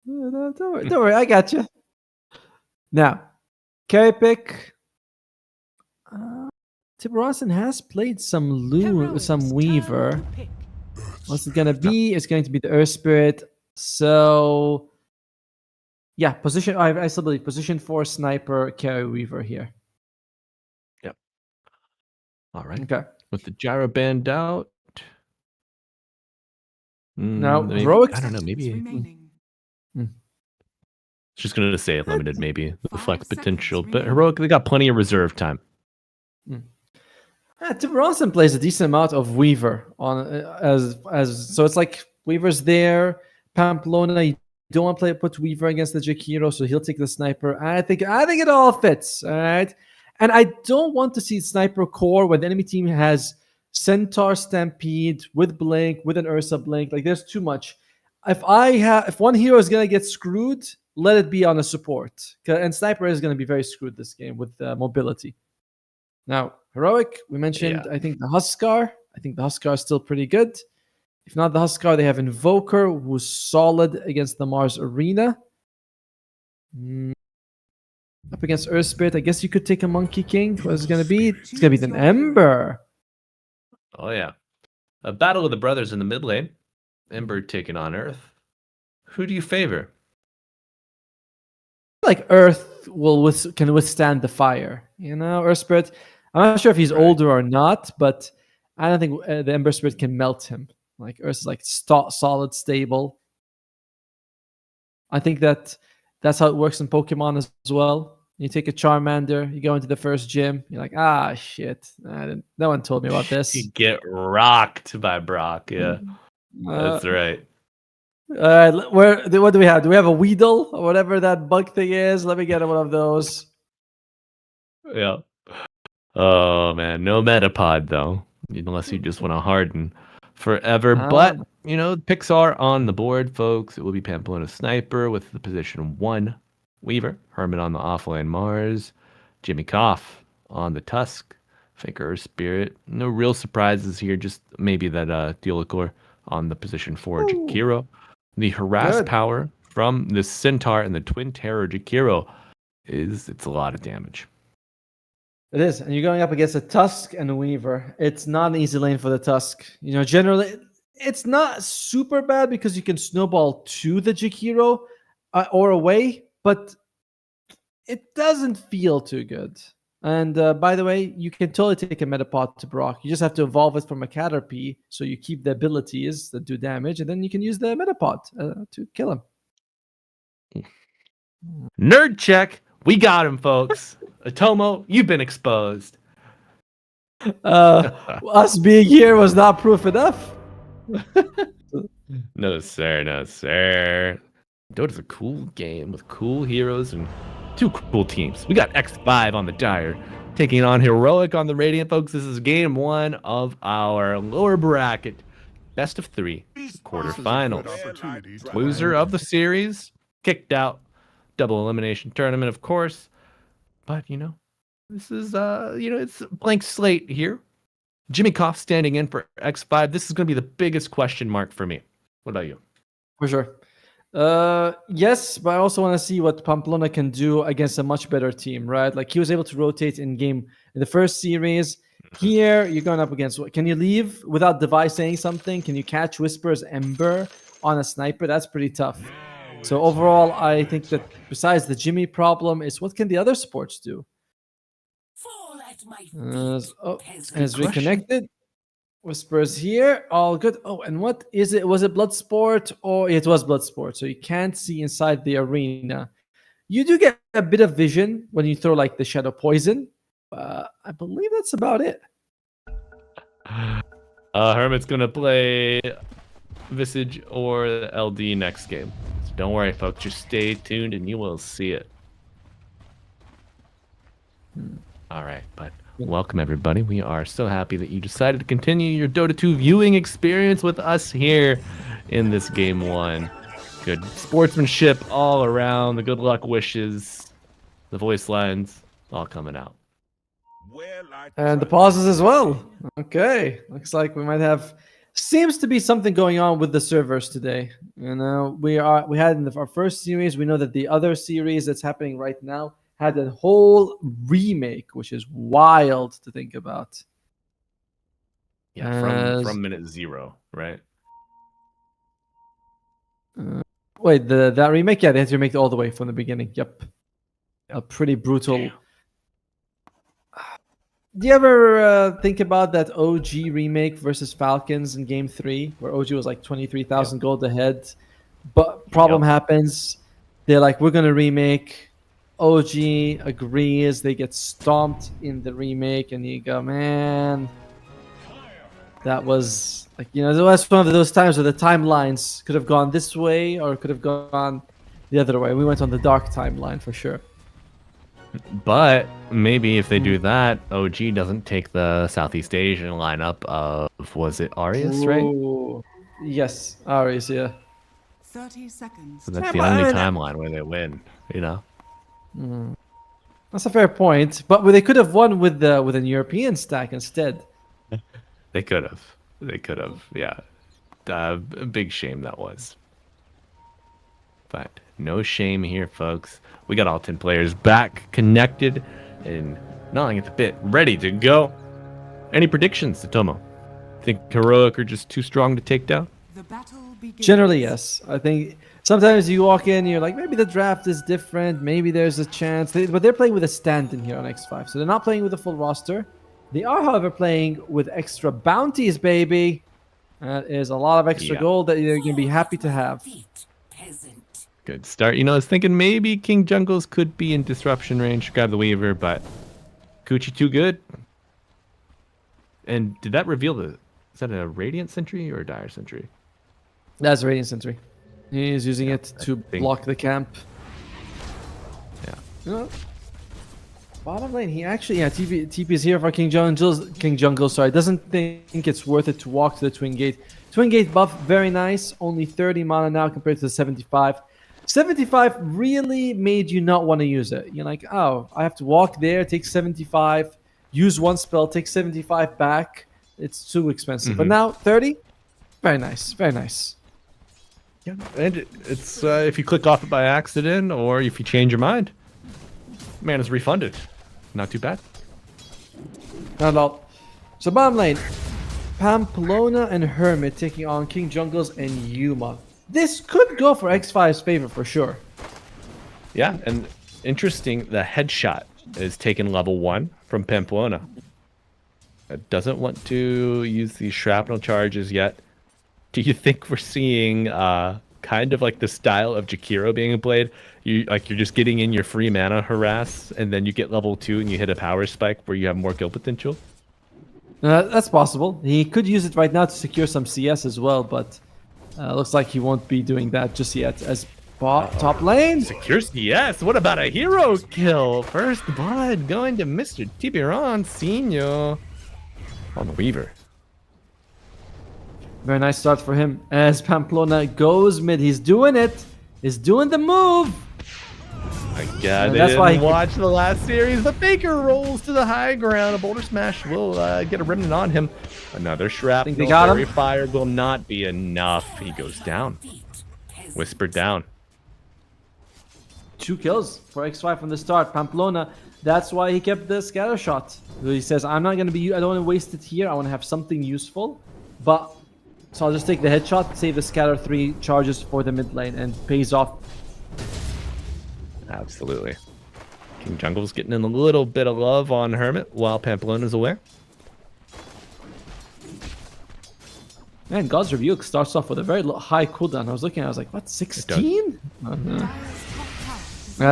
E: Don't worry, I got you. Now, carry pick. Tiburon has played some Weaver. What's it gonna be? It's going to be the Earth Spirit. So yeah, position. I still believe position 4 sniper carry Weaver here.
F: Yep. All right.
E: Okay.
F: With the gyro band out.
E: Now
F: Maybe,
E: heroic.
F: I don't know. Maybe
C: remaining.
F: just gonna say limited. Maybe the
C: 5
F: flex potential,
C: seconds
F: but
C: remaining.
F: heroic. They got plenty of reserve time.
E: Tiburon plays a decent amount of Weaver on as so it's like Weaver's there. Pamplona, you don't want to put Weaver against the Jakiro, so he'll take the sniper. I think it all fits. All right, and I don't want to see sniper core when the enemy team has Centaur Stampede with Blink with an Ursa Blink. Like there's too much. If one hero is gonna get screwed, let it be on a support. And sniper is gonna be very screwed this game with mobility. Now, heroic, we mentioned,
F: Yeah.
E: I think the Huskar. I think the Huskar is still pretty good. If not the Huskar, they have Invoker, who's solid against the Mars Arena. Up against Earth Spirit, I guess you could take a Monkey King. What is it going to be? It's going to be an Ember.
F: Oh yeah, a battle of the brothers in the mid lane. Ember taking on Earth. Who do you favor?
E: Like Earth can withstand the fire. You know, Earth Spirit, I'm not sure if he's older or not, but I don't think the Ember Spirit can melt him. Like Earth is like solid, stable. I think that's how it works in Pokemon as well. You take a Charmander, you go into the first gym, you're like, shit, no one told me about this.
F: You get rocked by Brock. Yeah, that's right.
E: What do we have? Do we have a Weedle or whatever that bug thing is? Let me get one of those.
F: Yeah. Oh man, no Metapod though, unless you just want to harden forever. But you know, picks are on the board, folks. It will be Pamplona Sniper with the position 1 Weaver, Hermit on the offlane Mars, Jimmy Koff on the Tusk, Faker Spirit. No real surprises here, just maybe that Duelicor on the position 4 Jakiro. The harass power from the Centaur and the Twin Terror Jakiro it's a lot of damage.
E: It is, and you're going up against a Tusk and a Weaver. It's not an easy lane for the Tusk. You know, generally, it's not super bad because you can snowball to the Jakiro or away, but it doesn't feel too good. And by the way, you can totally take a Metapod to Brock. You just have to evolve it from a Caterpie, so you keep the abilities that do damage, and then you can use the Metapod to kill him.
F: Nerd check. We got him, folks. Atomo, you've been exposed.
E: Us being here was not proof enough.
F: No, sir. No, sir. Dota's a cool game with cool heroes and 2 cool teams. We got X5 on the Dire, taking on Heroic on the Radiant, folks. This is game 1 of our lower bracket best of 3 quarterfinals. Loser of the series kicked out. Double elimination tournament, of course. But you know, this is it's a blank slate here. Jimmy Koff standing in for X5. This is going to be the biggest question mark for me. What about you?
E: For sure. Yes, but I also want to see what Pamplona can do against a much better team, right? Like he was able to rotate in the first series. Here, you're going up against what? Can you leave without Device saying something? Can you catch Whisper's Ember on a sniper? That's pretty tough. So overall, I think that besides the Jimmy problem is what can the other supports do? Has reconnected. Whispers here, all good. Oh, and what is it? Was it Bloodsport? Or it was Bloodsport, so you can't see inside the arena. You do get a bit of vision when you throw like the Shadow Poison. I believe that's about it.
F: Hermit's gonna play Visage or LD next game. So don't worry, folks. Just stay tuned and you will see it. All right, but welcome everybody. We are so happy that you decided to continue your Dota 2 viewing experience with us here in this game 1. Good sportsmanship all around, the good luck wishes, the voice lines, all coming out.
E: And the pauses as well. Okay, looks like we might have. Seems to be something going on with the servers today. You know, we had in our first series. We know that the other series that's happening right now had a whole remake, which is wild to think about.
F: Yeah,
E: As-
F: from minute 0, right?
E: Wait, that remake? Yeah, they had to remake it all the way from the beginning. Yep. A pretty brutal. Do you ever think about that OG remake versus Falcons in Game 3, where OG was like 23,000 gold ahead? But problem happens. They're like, we're going to remake. OG agrees. They get stomped in the remake, and you go, man. That was like, you know, that's one of those times where the timelines could have gone this way or could have gone the other way. We went on the dark timeline for sure.
F: But maybe if they do that, OG doesn't take the Southeast Asian lineup of, was it Arias, right?
E: Ooh. Yes, Aries, yeah.
C: 30 seconds.
F: So that's
E: Yeah,
F: the
E: but I
F: only
E: mean,
F: timeline where they win, you know?
E: That's a fair point. But they could have won with an European stack instead.
F: They could have. They could have, yeah. A big shame that was. But no shame here, folks. We got all 10 players back, connected, and gnawing at the bit, ready to go. Any predictions, Tomo? Think Heroic are just too strong to take down?
C: The battle begins.
E: Generally, yes. I think sometimes you walk in, you're like, maybe the draft is different. Maybe there's a chance. But they're playing with a stand-in here on X5. So they're not playing with a full roster. They are, however, playing with extra bounties, baby. That is a lot of extra gold that you're going to be happy to have.
F: Good start. You know, I was thinking maybe King Jungles could be in disruption range to grab the Weaver, but Kuchi too good. And did that reveal is that a Radiant Sentry or a Dire Sentry?
E: That's Radiant Sentry. He's using it to block the camp.
F: Yeah.
E: You know, bottom lane, he actually, TP is here for King Jungle, sorry. Doesn't think it's worth it to walk to the Twin Gate. Twin Gate buff, very nice. Only 30 mana now compared to the 75. 75 really made you not want to use it. You're like, oh, I have to walk there, take 75, use one spell, take 75 back. It's too expensive. But now 30, very nice, very nice.
F: Yeah, and it's if you click off it by accident or if you change your mind, man, it's refunded. Not too bad.
E: Not at all. So bottom lane, Pamplona and Hermit taking on King Jungles and Yuma. This could go for X5's favor for sure.
F: Yeah, and interesting, the headshot is taken level 1 from Pamplona. It doesn't want to use these shrapnel charges yet. Do you think we're seeing kind of like the style of Jakiro being played? You're just getting in your free mana harass, and then you get level 2 and you hit a power spike where you have more kill potential?
E: That's possible. He could use it right now to secure some CS as well, but looks like he won't be doing that just yet. As top lane.
F: Secures, yes. What about a hero kill? First blood going to Mr. Tiburon Senior on the Weaver.
E: Very nice start for him as Pamplona goes mid. He's doing it. He's doing the move.
F: My God,
E: that's why he
F: watch the last series. The Faker rolls to the high ground. A boulder smash will get a remnant on him. Another shrapnel.
E: They got him.
F: Fairy fire will not be enough. He goes down. Whispered down.
E: 2 kills for X5 from the start. Pamplona, that's why he kept the scatter shot. He says, I'm not going to be, I don't want to waste it here. I want to have something useful. But, so I'll just take the headshot, save the scatter 3 charges for the mid lane, and pays off.
F: Absolutely. King Jungle's getting in a little bit of love on Hermit while Pamplona's away.
E: Man, God's Rebuke starts off with a very high cooldown. I was looking, I was like, what, 16?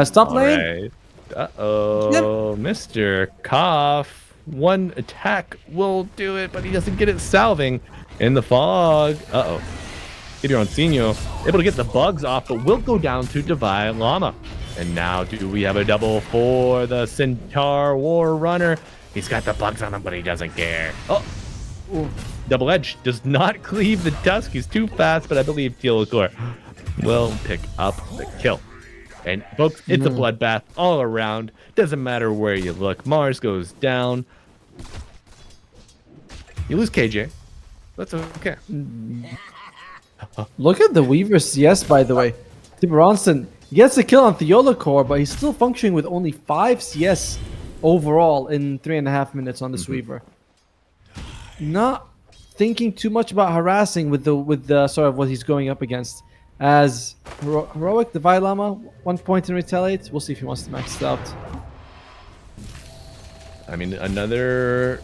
E: Stop lane.
F: Right. Uh-oh, Mr. Cough. One attack will do it, but he doesn't get it salving in the fog. Uh-oh. Gideon Senior able to get the bugs off, but will go down to Divine Llama. And now do we have a double for the Centaur War Runner? He's got the bugs on him, but he doesn't care. Oh, ooh. Double Edge does not cleave the Tusk. He's too fast, but I believe Teal'c will pick up the kill. And folks, it's a bloodbath all around. Doesn't matter where you look. Mars goes down. You lose KJ. That's okay.
E: Look at the Weaver CS, by the way. Tim Ronson He gets a kill on Theolacore, but he's still functioning with only 5 CS overall in 3.5 minutes on this Weaver. Not thinking too much about harassing with the sort of what he's going up against. As Heroic, the Lama, 1 point in retaliate. We'll see if he wants to max it out.
F: I mean, another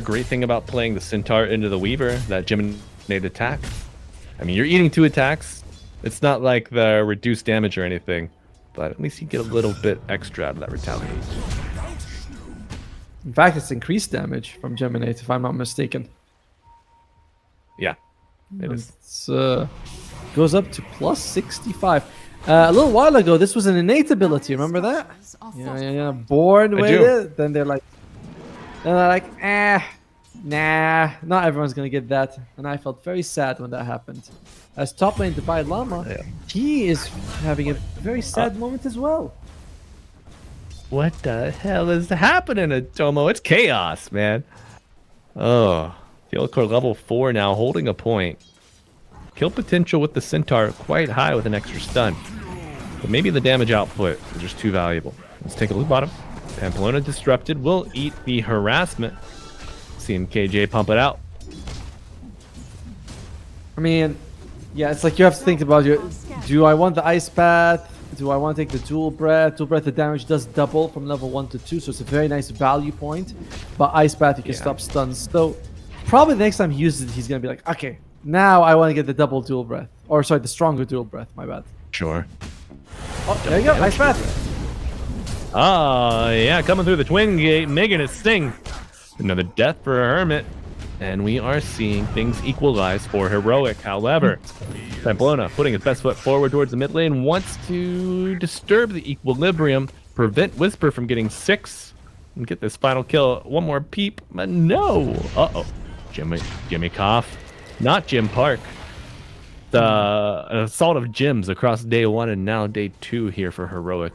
F: great thing about playing the Centaur into the Weaver, that Geminate attack. I mean, you're eating 2 attacks. It's not like the reduced damage or anything, but at least you get a little bit extra out of that retaliate.
E: In fact, it's increased damage from Geminate, if I'm not mistaken.
F: Yeah, it is.
E: It's goes up to plus 65. A little while ago, this was an innate ability. Remember that? Yeah. Born with it. Then they're like, nah. Not everyone's gonna get that. And I felt very sad when that happened. As top lane Dubai Llama, he is having a very sad moment as well.
F: What the hell is happening to Tomo? It's chaos, man. Oh, Theolacore level 4 now, holding a point. Kill potential with the Centaur quite high with an extra stun. But maybe the damage output is just too valuable. Let's take a look bottom. Pamplona disrupted will eat the harassment. Seeing KJ pump it out.
E: I mean, yeah, it's like you have to think about do I want the Ice Path? Do I want to take the Dual Breath? Dual Breath, the damage does double from level 1 to 2, so it's a very nice value point. But Ice Path, you can stop stuns. So probably the next time he uses it, he's going to be like, okay, now I want to get the double Dual Breath. Or sorry, the stronger Dual Breath, my bad.
F: Sure.
E: Oh, there you go, Ice Path.
F: Ah, yeah, coming through the twin gate, making it sting. Another death for a Hermit. And we are seeing things equalize for Heroic. However, Pamplona putting his best foot forward towards the mid lane, wants to disturb the equilibrium, prevent Whisper from getting 6, and get this final kill. One more peep, but no. Uh-oh. Jimmy Cough. Not Jim Park. The assault of gyms across day 1 and now day 2 here for Heroic.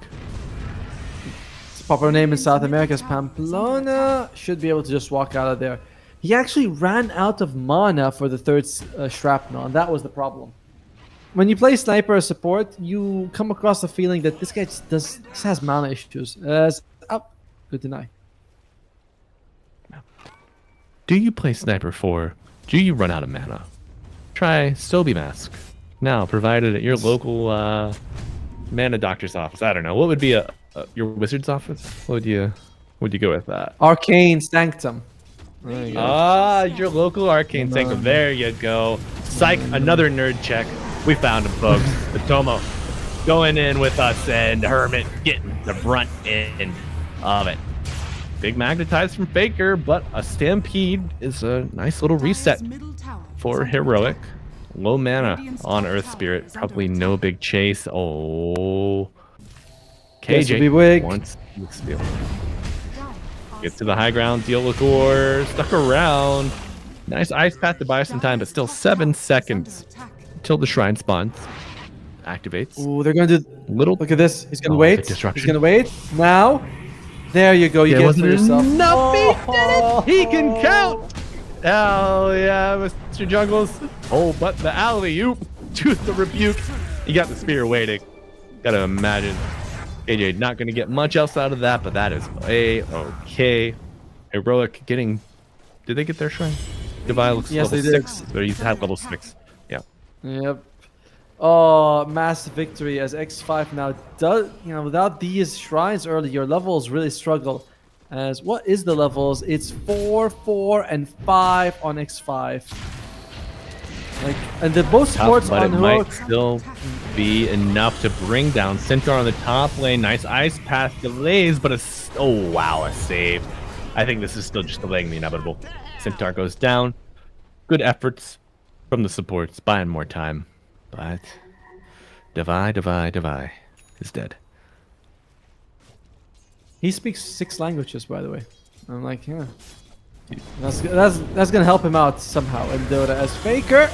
E: His proper name in South America is Pamplona. Should be able to just walk out of there. He actually ran out of mana for the 3rd shrapnel, and that was the problem. When you play sniper or support, you come across the feeling that this guy just has mana issues. Good deny.
F: Do you play Sniper 4? Do you run out of mana? Try Stoby Mask. Now, provided at your local mana doctor's office. I don't know. What would be your wizard's office? What would you go with that?
E: Arcane Sanctum. There you go.
F: Your local Arcane Sanctum. There you go. Psych, another nerd check. We found him, folks. The Tomo going in with us, and Hermit getting the brunt end of it. Big magnetize from Faker, but a Stampede is a nice little reset for Heroic. Low mana on Earth Spirit. Probably no big chase. Oh. KJ wants to steal. Get to the high ground. Theolacore stuck around. Nice Ice Path to buy some time, but still 7 seconds until the shrine spawns. Activates.
E: Ooh, they're going to do... Look at this. He's going to wait. He's going to wait. Now. There you go. You get it for yourself.
F: He can count. Oh, yeah, Mr. Jungles. Oh, but the alley-oop to the rebuke. You got the spear waiting. Gotta imagine AJ not going to get much else out of that, but that is okay. Heroic getting... Did they get their shrine? Divine looks
E: yes,
F: level
E: they
F: 6. They had level 6. Yeah.
E: Yep. Oh, massive victory as X5 now does, without these shrines early, your levels really struggle. As what is the levels? It's 4, 4, and 5 on X5. And the both sports
F: but
E: on
F: it might still be enough to bring down Centaur on the top lane. Nice Ice Path delays, but a save. I think this is still just delaying the inevitable. Centaur goes down. Good efforts from the supports, buying more time. But Divide is dead.
E: He speaks 6 languages, by the way. I'm like, yeah. That's gonna help him out somehow in Dota. As Faker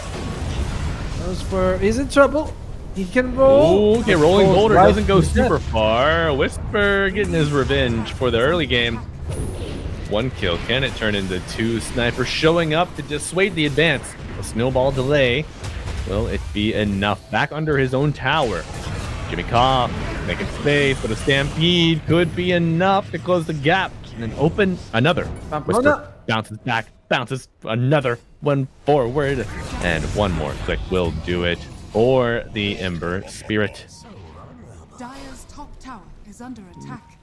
E: he's in trouble. He can roll.
F: Ooh, okay, Rolling Boulder doesn't go super far. Whisper getting his revenge for the early game. 1 kill. Can it turn into 2? Sniper showing up to dissuade the advance. A snowball delay. Will it be enough? Back under his own tower. Jimmy Cobb making space, but a stampede could be enough to close the gap. And then open another. Whisper bounces back, bounces another one forward. And one more click will do it for the Ember Spirit.
C: Dire's top tower is under attack.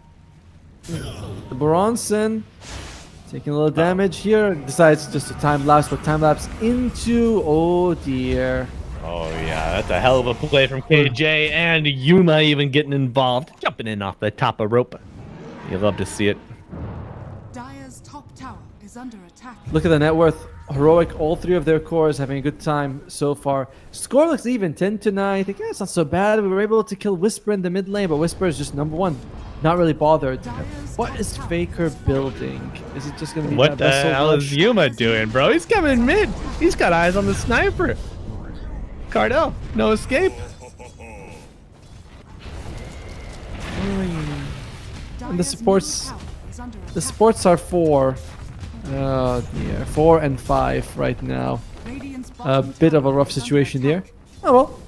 E: The Bronson taking a little damage here. Decides just to time lapse, but time lapse into. Oh dear.
F: Oh yeah, that's a hell of a play from KJ, and Yuma even getting involved, jumping in off the top of rope. You love to see it.
C: Dire's top tower is under attack.
E: Look at the net worth. Heroic, all three of their cores having a good time so far. Score looks even, 10-9. I think it's not so bad. We were able to kill Whisper in the mid lane, but Whisper is just number one. Not really bothered. What is Faker building? Is it just going to be
F: What
E: that
F: the
E: vessel
F: hell
E: rush?
F: is Yuma doing, bro? He's coming mid. He's got eyes on the sniper. Cardell, no escape.
E: And the supports are 4. Oh dear, 4 and 5 right now. A bit of a rough situation there. Oh well.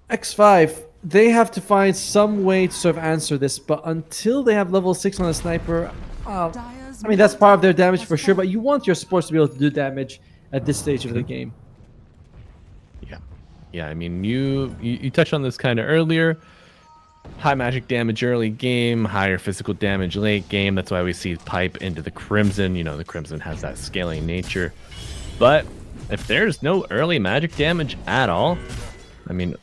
E: X5, they have to find some way to sort of answer this, but until they have level 6 on a sniper, I mean that's part of their damage for sure, but you want your supports to be able to do damage at this stage of the game.
F: Yeah, I mean, you touched on this kind of earlier. High magic damage early game, higher physical damage late game. That's why we see pipe into the Crimson. You know, the Crimson has that scaling nature. But if there's no early magic damage at all, I mean,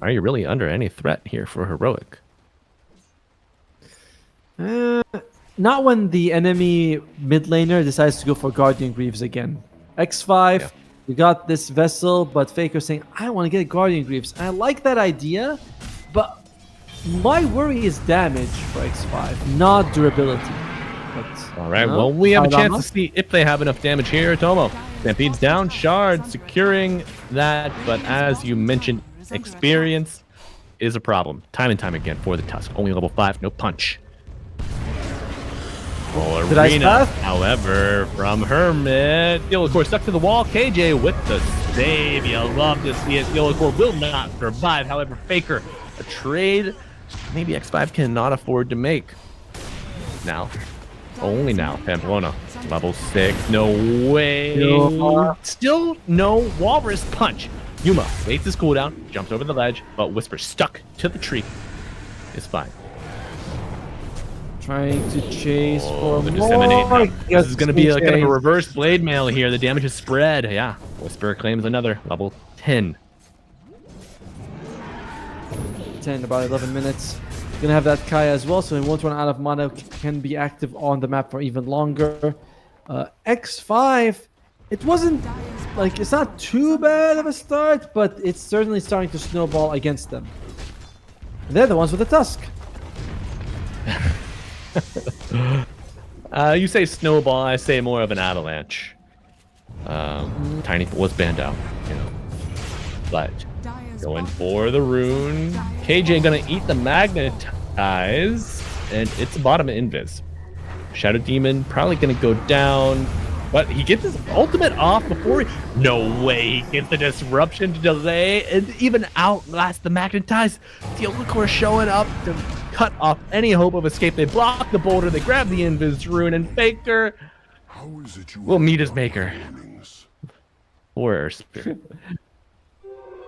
F: are you really under any threat here for Heroic?
E: Not when the enemy mid laner decides to go for Guardian Greaves again. X5, we got this vessel, but Faker saying, I want to get Guardian Greaves. I like that idea, but my worry is damage for X5, not durability. But,
F: All right, well, we have a chance to see if they have enough damage here. Tomo, Stampede's down, Shard securing that, but as you mentioned, experience is a problem. Time and time again for the Tusk. Only level 5, no punch. Arena, however, from Hermit. Theolacore stuck to the wall. KJ with the save. You love to see it. Theolacore will not survive. However, Faker, a trade maybe X5 cannot afford to make. Now, only now. Pamplona, level 6. No way. Still no Walrus punch. Yuma waits his cooldown, jumps over the ledge, but Whisper stuck to the tree. It's fine.
E: Trying to chase for
F: the
E: more.
F: disseminate. This is going to be a kind of a reverse blade mail here. The damage is spread. Yeah, Whisper claims another level 10.
E: 10, about 11 minutes. Gonna have that Kaya as well, so he won't run out of mana. Can be active on the map for even longer. X5, it wasn't like it's not too bad of a start, but it's certainly starting to snowball against them. They're the ones with the Tusk.
F: You say snowball, I say more of an avalanche. Tiny was banned out, you know. But going for the rune. KJ gonna eat the magnetize, and it's the bottom of invis. Shadow Demon probably gonna go down, but he gets his ultimate off before he... No way he gets the disruption to delay and even outlast the magnetize. Theolacore showing up to cut off any hope of escape. They block the boulder, they grab the invis rune, and Faker will meet his maker. Or Spirit.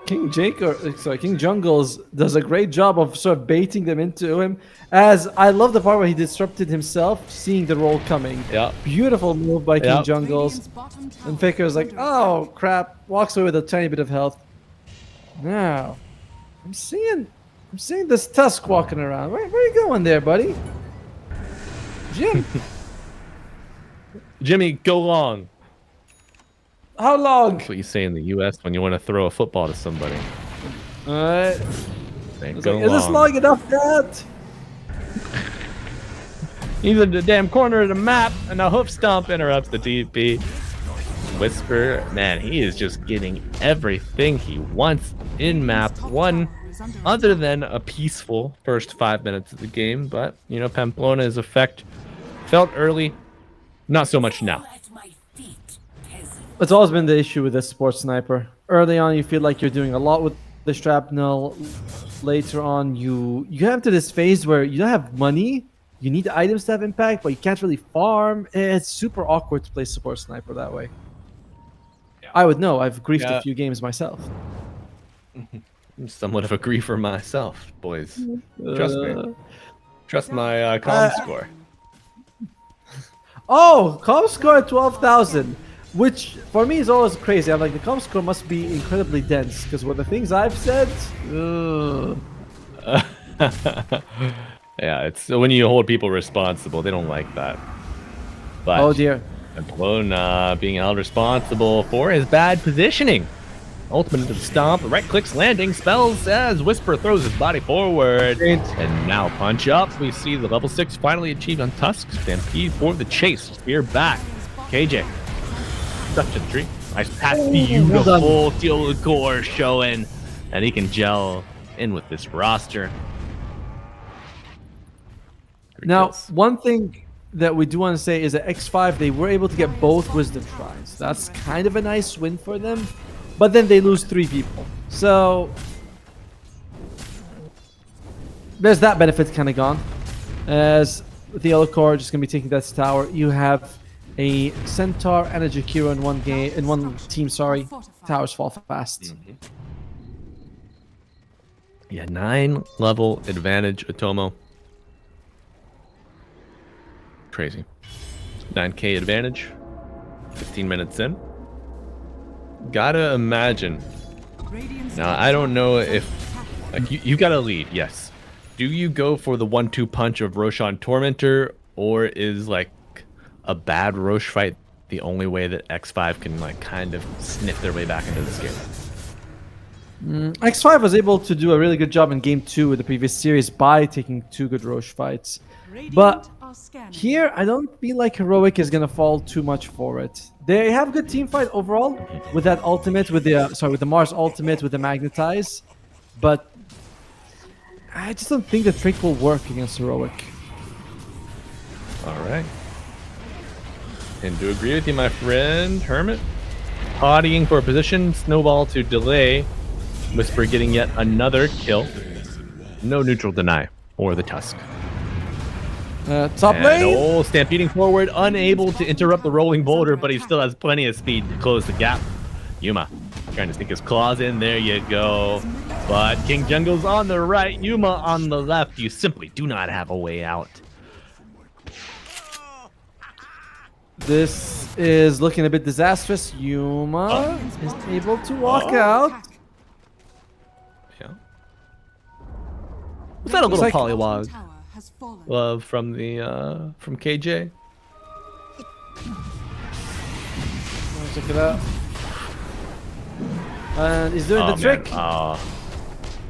E: King Jungles does a great job of sort of baiting them into him. As I love the part where he disrupted himself, seeing the roll coming.
F: Yeah.
E: Beautiful move by King Jungles. And Faker is like, oh crap, walks away with a tiny bit of health. Now, I'm seeing this Tusk walking around. Where are you going there, buddy? Jim.
F: Jimmy, go long.
E: How long?
F: That's what you say in the U.S. when you want to throw a football to somebody.
E: Alright.
F: Is
E: Is this long enough, Dad?
F: He's in the damn corner of the map, and a hoof stomp interrupts the TP. Whisper, man, he is just getting everything he wants in map 1, other than a peaceful first 5 minutes of the game. But, you know, Pamplona's effect felt early, not so much now.
E: It's always been the issue with the support sniper. Early on, you feel like you're doing a lot with the shrapnel. Later on, you have to this phase where you don't have money. You need items to have impact, but you can't really farm. It's super awkward to play support sniper that way. I would know. I've griefed a few games myself.
F: I'm somewhat of a griefer myself, boys. Trust me. Trust my comm score.
E: Oh, com score at 12,000, which for me is always crazy. I'm like, the com score must be incredibly dense because with the things I've said,
F: Yeah, it's when you hold people responsible, they don't like that. But
E: oh dear.
F: Plona being held responsible for his bad positioning. Ultimate into the stomp, right clicks landing, spells as Whisper throws his body forward. And now punch up. We see the level 6 finally achieved on Tusk. Stampede for the chase. Spear back. KJ. Such a dream. Nice pass. Beautiful Steel the Core showing. And he can gel in with this roster.
E: Now, one thing that we do want to say is that X5, they were able to get both Wisdom Shrines. That's kind of a nice win for them. But then they lose 3 people. So there's that benefit kind of gone. As the yellow core just gonna be taking that tower. You have a Centaur and a Jakiro in one game, in one team. Sorry, towers fall fast.
F: Yeah, 9 level advantage, Otomo. Crazy. 9k advantage. 15 minutes in. Gotta imagine. Now, I don't know if... Like, you gotta lead, yes. Do you go for the 1-2 punch of Roshan Tormentor, or is, like, a bad Rosh fight the only way that X5 can, like, kind of sniff their way back into this game?
E: X5 was able to do a really good job in Game 2 of the previous series by taking 2 good Rosh fights. But here, I don't feel like Heroic is gonna fall too much for it. They have good team fight overall with that ultimate, with the Mars ultimate with the Magnetize, but I just don't think the trick will work against Heroic.
F: All right. And to agree with you, my friend Hermit. Partying for a position, snowball to delay. Whisper getting yet another kill. No neutral deny or the Tusk.
E: Top lane.
F: Oh, stampeding forward, unable to interrupt the rolling boulder, but he still has plenty of speed to close the gap. Yuma trying to sneak his claws in. There you go. But King Jungle's on the right, Yuma on the left. You simply do not have a way out.
E: This is looking a bit disastrous. Yuma is able to walk out.
F: Yeah. Was that a little
E: like-
F: polywog love from the from KJ?
E: Check it out. And he's doing the trick.
F: Oh,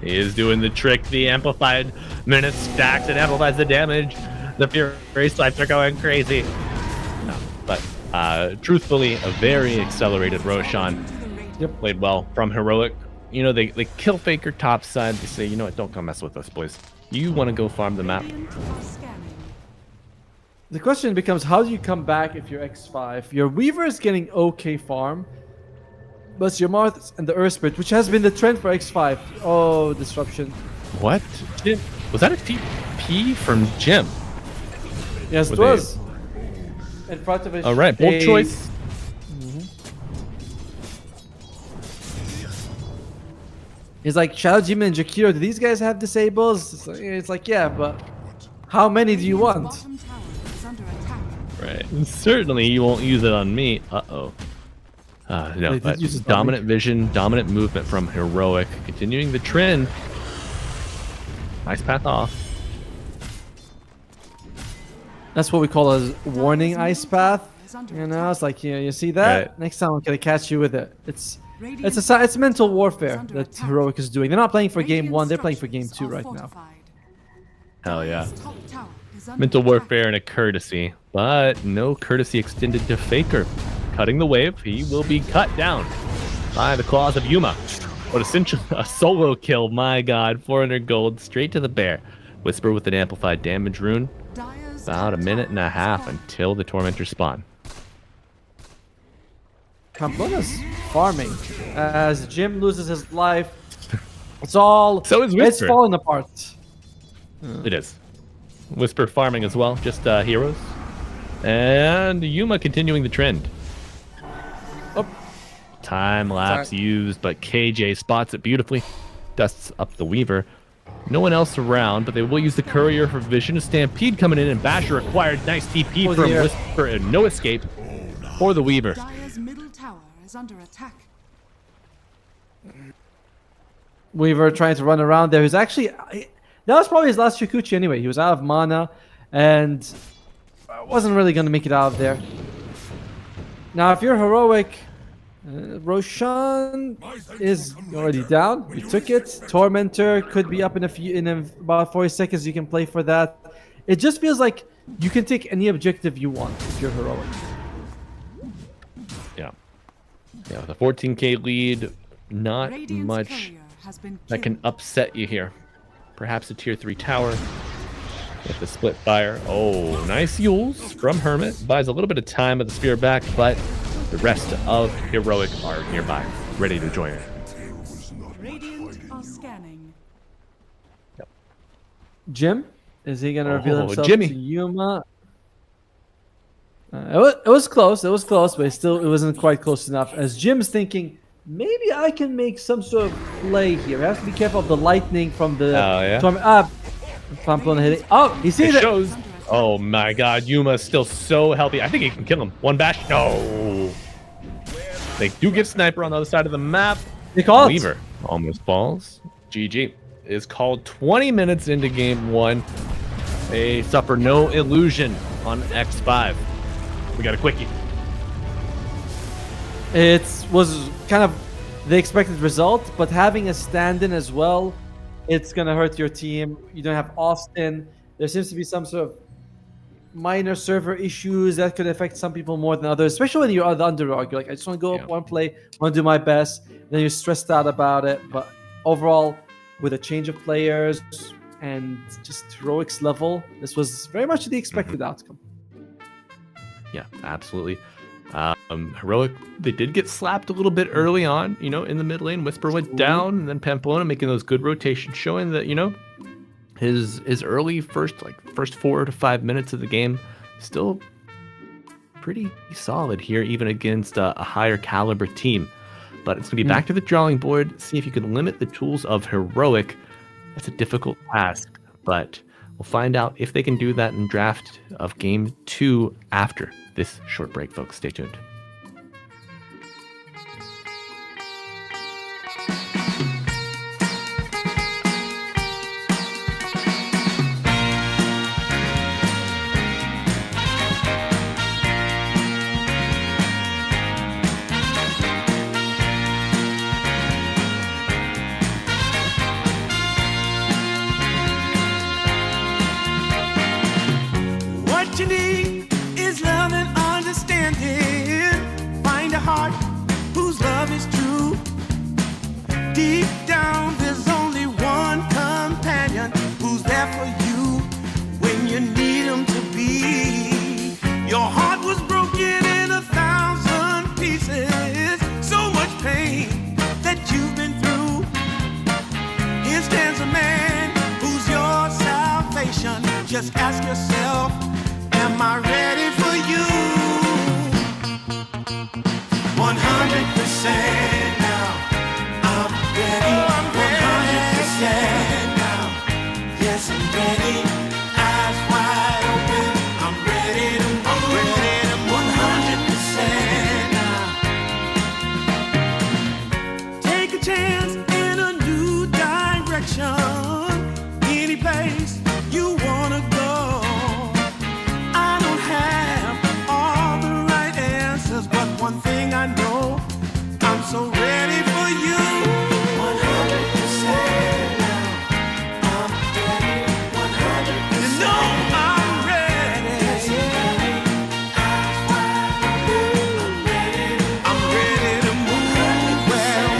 F: he is doing the trick. The amplified minute stacks and amplifies the damage. The Fury swipes are going crazy. No, but truthfully, a very accelerated Roshan.
E: Yep.
F: Played well from Heroic. You know, they kill Faker top side. They say, you know what, don't come mess with us, boys. You want to go farm the map.
E: The question becomes, how do you come back if you're X5? Your Weaver is getting okay farm, but your Marth and the Earth Spirit, which has been the trend for X5. Oh, disruption.
F: What?
E: Jim.
F: Was that a TP from Jim?
E: Yes, it
F: Were they-
E: was. In front of it.
F: All right, bold choice.
E: He's like, Shadow Demon and Jakiro, do these guys have disables? It's like, yeah, but how many do you want?
F: Right. Certainly you won't use it on me. Uh-oh. No,
E: They did
F: but
E: use it on
F: dominant vision, dominant movement from Heroic. Continuing the trend. Nice path off.
E: That's what we call a warning ice path. You know, it's like, you see that?
F: Right.
E: Next time I'm gonna catch you with it. It's mental warfare that Heroic is doing. They're not playing for game 1, they're playing for game 2 right now.
F: Hell yeah. Mental warfare and a courtesy, but no courtesy extended to Faker. Cutting the wave, he will be cut down by the claws of Yuma. What essentially a solo kill, my god. 400 gold straight to the bear. Whisper with an amplified damage rune. About a minute and a half until the Tormentor spawn.
E: Pamplona's farming as Jim loses his life. It's all
F: So is
E: it's
F: Whisper.
E: falling apart.
F: It is. Whisper farming as well, just heroes. And Yuma continuing the trend.
E: Oh.
F: Time lapse used, but KJ spots it beautifully. Dusts up the Weaver. No one else around, but they will use the Courier for vision. A Stampede coming in, and Basher acquired nice TP
E: Oh,
F: from
E: dear.
F: Whisper and no escape for the Weaver.
C: Dire's middle tower is under attack.
E: Weaver trying to run around there. He's actually that was probably his last Shukuchi anyway. He was out of mana and wasn't really going to make it out of there. Now, if you're heroic, Roshan is already down. You took it. Tormentor could be up in about 40 seconds. You can play for that. It just feels like you can take any objective you want if you're heroic.
F: Yeah. Yeah, with a 14k lead, not
C: Radiant's
F: much
C: courier has been
F: that can
C: killed.
F: upset you here. Perhaps a tier 3 tower with the split fire. Oh, nice Yules from Hermit. Buys a little bit of time with the spear back, but the rest of Heroic are nearby, ready to join it.
C: Radiant are scanning.
E: Jim, is he going to reveal
F: Oh,
E: himself
F: Jimmy.
E: to Yuma? It was close. It was close, but it wasn't quite close enough. As Jim's thinking, maybe I can make some sort of play here. We have to be careful of the lightning from the
F: Oh, yeah?
E: Pamplona hitting. Oh, he sees
F: It
E: it.
F: shows. Oh my god, Yuma's still so healthy. I think he can kill him. One bash. No. They do get Sniper on the other side of the map.
E: They call it.
F: Weaver almost falls. GG is called 20 minutes into game 1. They suffer no illusion on X5. We got a quickie.
E: It was kind of the expected result, but having a stand-in as well, it's gonna hurt your team. You don't have Austin. There seems to be some sort of minor server issues that could affect some people more than others, especially when you're the underdog. You're like, I just want to go up one play, want to do my best. Then you're stressed out about it. But overall, with a change of players and just heroics level, this was very much the expected outcome.
F: Yeah, absolutely. Heroic, they did get slapped a little bit early on, in the mid lane. Whisper went down, and then Pamplona making those good rotations, showing that, his early first 4 to 5 minutes of the game still pretty solid here, even against a higher caliber team. But it's going to be back to the drawing board, see if you can limit the tools of Heroic. That's a difficult task, but we'll find out if they can do that in draft of game 2 after this short break, folks. Stay tuned.
G: What you need is love and understanding. Find a heart whose love is true. Deep down, there's only one companion who's there for you when you need him to be. Your heart was broken in 1,000 pieces. So much pain that you've been through. Here stands a man who's your salvation. Just ask yourself, am I ready for you? 100% now. I'm ready. 100% now. Yes, I'm ready. Eyes wide open. I'm ready to move. 100% now. Take a chance in a new direction. Any place you wanna go. I don't have all the right answers, but one thing I know, I'm so ready for you. 100% now. I'm ready. 100%. You know I'm ready. Yes, eyes wide open. I'm ready to move. Well,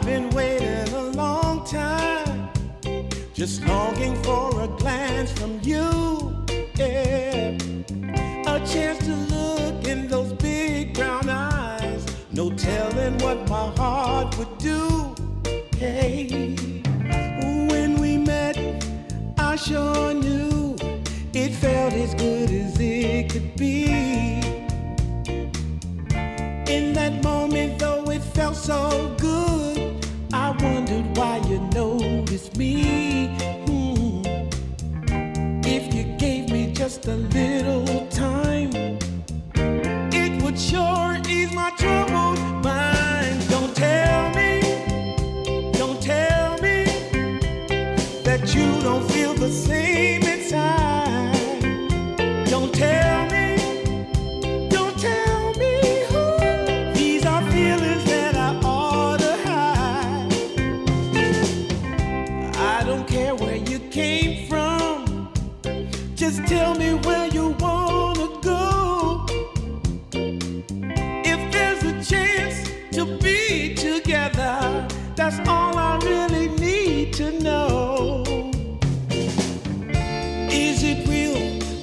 G: I've been waiting a long time, just longing for a glance from you. Yeah. A chance to look in those big brown eyes. No telling what my heart would do. Hey, when we met, I sure knew it felt as good as it could be. In that moment, though it felt so good, I wondered why you noticed me. If you gave me just a little time, it would sure ease my troubled mind. Don't tell me that you don't feel the same inside. Don't tell me these are feelings that I ought to hide. I don't care where you came from, just tell me where you wanna go. If there's a chance to be together, that's all I really need to know. Is it real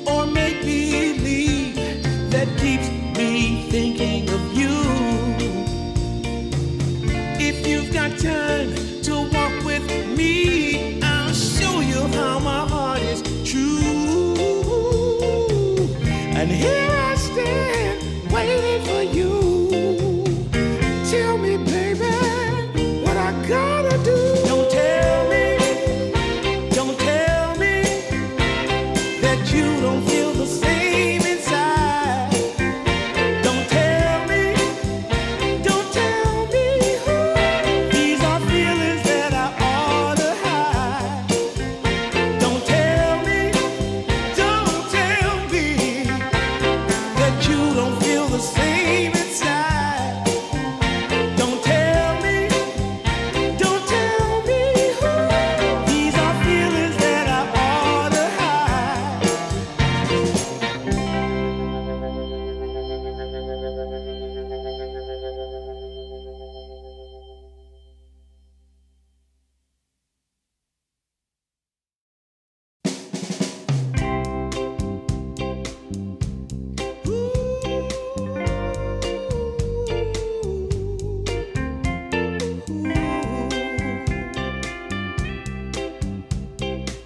G: or make believe that keeps me thinking of you? If you've got time to walk with me, I'll show you how my heart is true. And here I stand waiting for you. Tell me, baby, what I gotta do. Don't tell me that you don't feel the same inside. Don't tell me these are feelings that I ought to hide. Don't tell me that you don't feel the same inside. Don't tell me these are feelings that I ought to hide.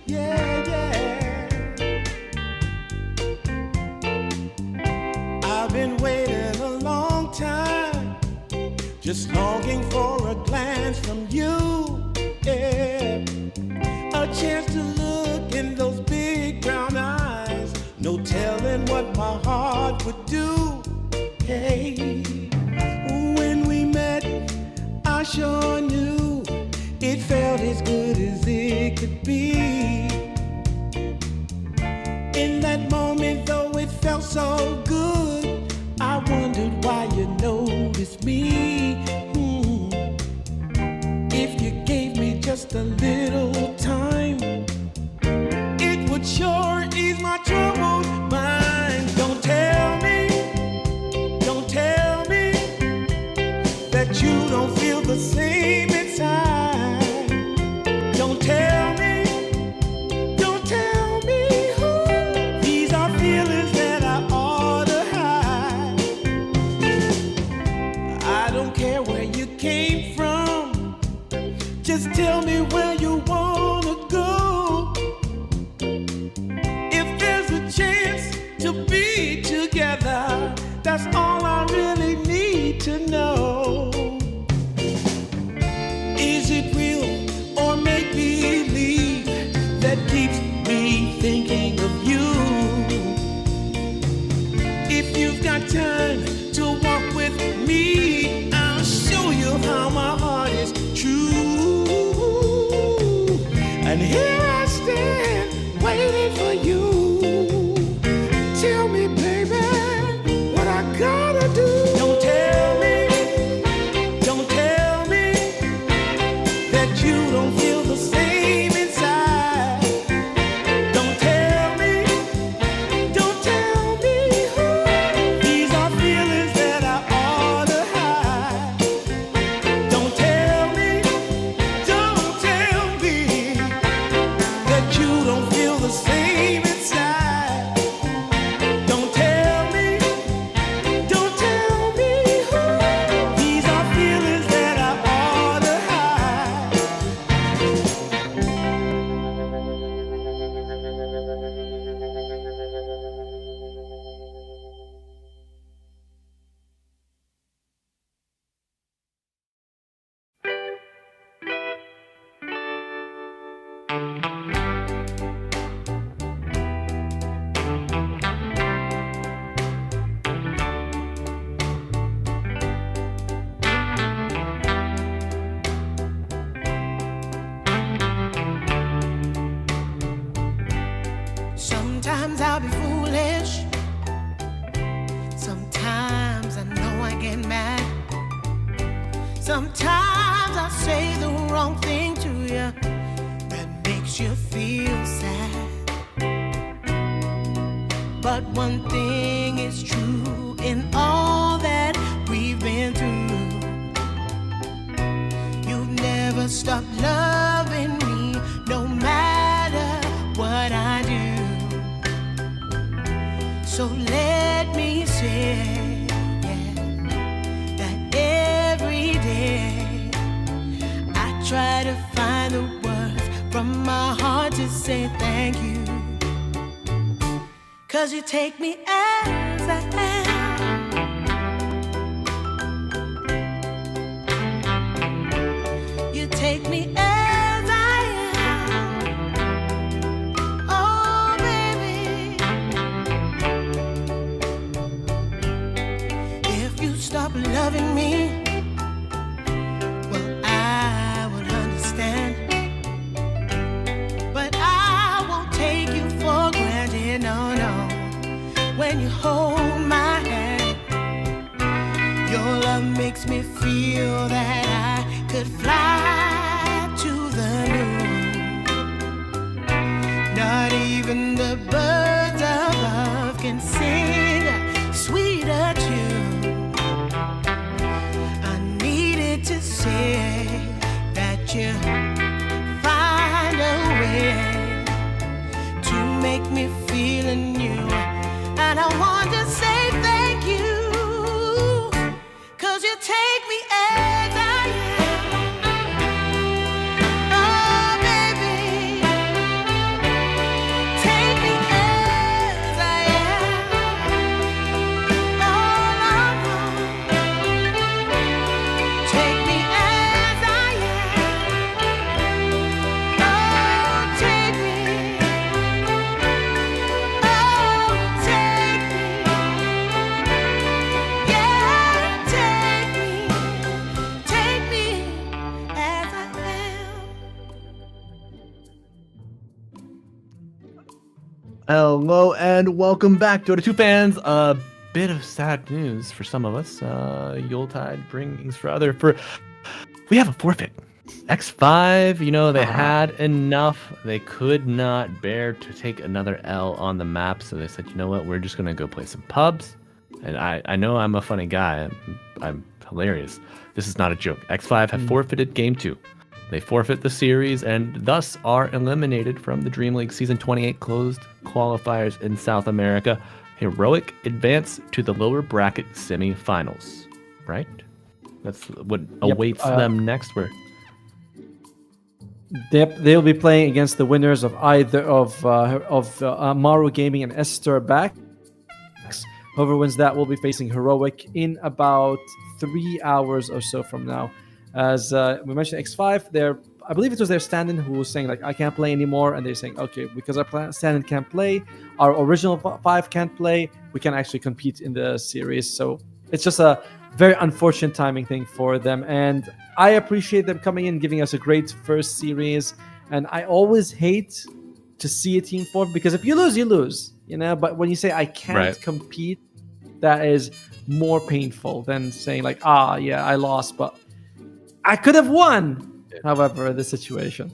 G: Yeah, yeah. I've been waiting a long time, just longing for a glance from you. Yeah. A chance to look in those big brown eyes. No telling what my heart would do. Hey, when we met, I sure knew it felt as good as it could be. In that moment, though it felt so good, I wondered why you noticed me. If you gave me just a little time, it would sure ease my troubled mind. Don't tell me that you don't feel the same inside. Don't tell me these are feelings that I ought to hide. I don't care where you came from, just tell me where you wanna go. If there's a chance to be together, that's all I really need to know. Is it real or make believe that keeps me thinking of you? If you've got time to walk with me, I'll show you how my heart is true. Sometimes I'll be foolish. Sometimes I know I get mad. Sometimes I'll say the wrong thing to you that makes you feel sad. But one thing is true in all that we've been through. You've never stopped loving me, no matter what I do. So let me say, yeah, that every day I try to find the words from my heart to say thank you. 'Cause you take me as I am. You take me as I am. Oh, baby. If you stop loving me, well, I would understand. But I won't take you for granted, no, no. When you hold my hand, your love makes me feel that I could fly to the moon. Not even the birds above can sing a sweeter tune. I needed to say that you find a way to make me feel anew. And I want to say thank you, 'cause you take me as I am. Oh, baby, take me as I am. Oh, no, take me as I am. Oh, take me.
F: Hello and welcome back, Dota 2 fans. A bit of sad news for some of us. Yuletide brings for other. We have a forfeit. X5, they had enough. They could not bear to take another L on the map, so they said, you know what, we're just gonna go play some pubs. And I know I'm a funny guy. I'm hilarious. This is not a joke. X5 have forfeited Game 2. They forfeit the series and thus are eliminated from the DreamLeague Season 28 closed qualifiers in South America. Heroic advance to the lower bracket semifinals, right? That's what awaits them next.
E: They'll be playing against the winners of either of Maru Gaming and Esther Back. Whoever wins that will be facing Heroic in about 3 hours or so from now. As we mentioned, X5, I believe it was their stand-in who was saying, like, I can't play anymore. And they're saying, okay, because our stand-in can't play, our original 5 can't play, we can actually compete in the series. So it's just a very unfortunate timing thing for them. And I appreciate them coming in, giving us a great first series. And I always hate to see a team forfeit, because if you lose, you lose, But when you say I can't compete, that is more painful than saying, like, yeah, I lost, but I could have won, however, the situation.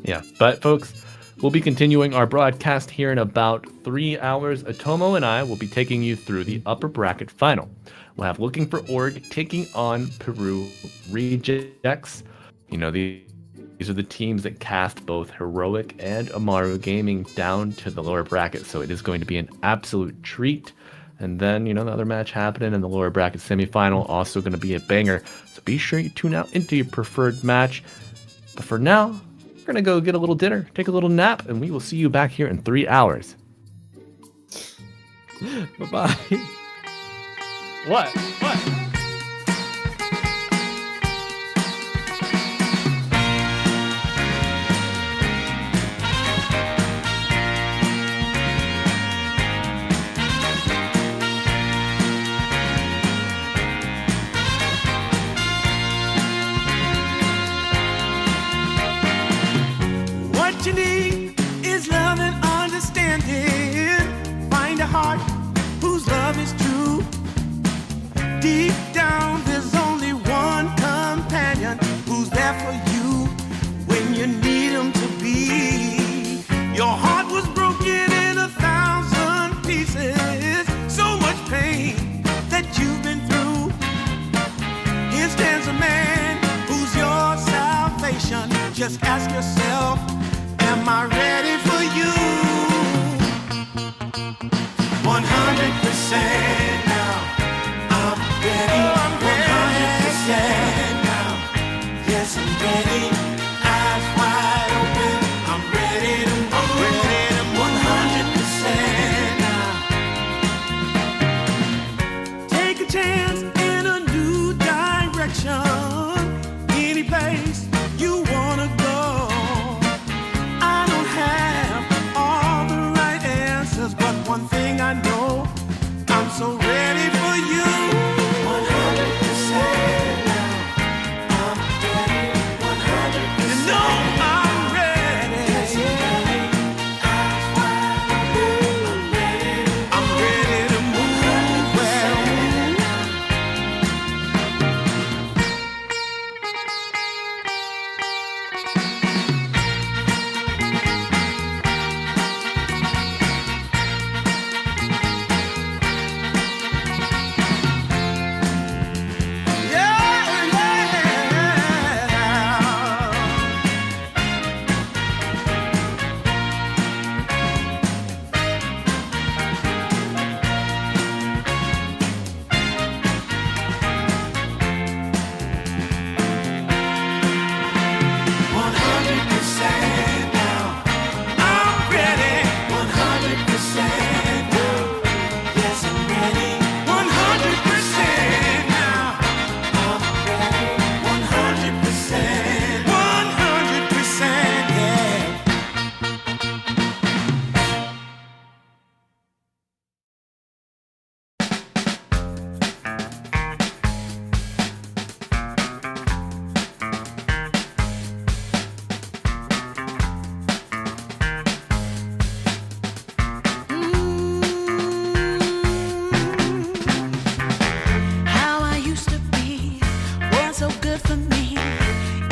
F: Yeah, but folks, we'll be continuing our broadcast here in about 3 hours. Atomo and I will be taking you through the upper bracket final. We'll have Looking for Org taking on Peru Rejects. These are the teams that cast both Heroic and Amaru Gaming down to the lower bracket, so it is going to be an absolute treat. And then, the other match happening in the lower bracket semifinal, also going to be a banger. So be sure you tune out into your preferred match. But for now, we're going to go get a little dinner, take a little nap, and we will see you back here in 3 hours.
E: Bye-bye.
F: What?
G: question. Just ask yourself, am I ready for you? 100% now. I'm ready. 100% now. Yes, I'm ready. Eyes wide open. I'm ready to move. 100% now. Take a chance in a new direction. Any place you wanna go. I don't have all the right answers, but one thing I know, I'm so ready for you. 100% now. I'm ready. 100%. You know I'm ready. Yes, I'm ready. Eyes wide open. I'm ready to move. Well, how I used to be was so good for me.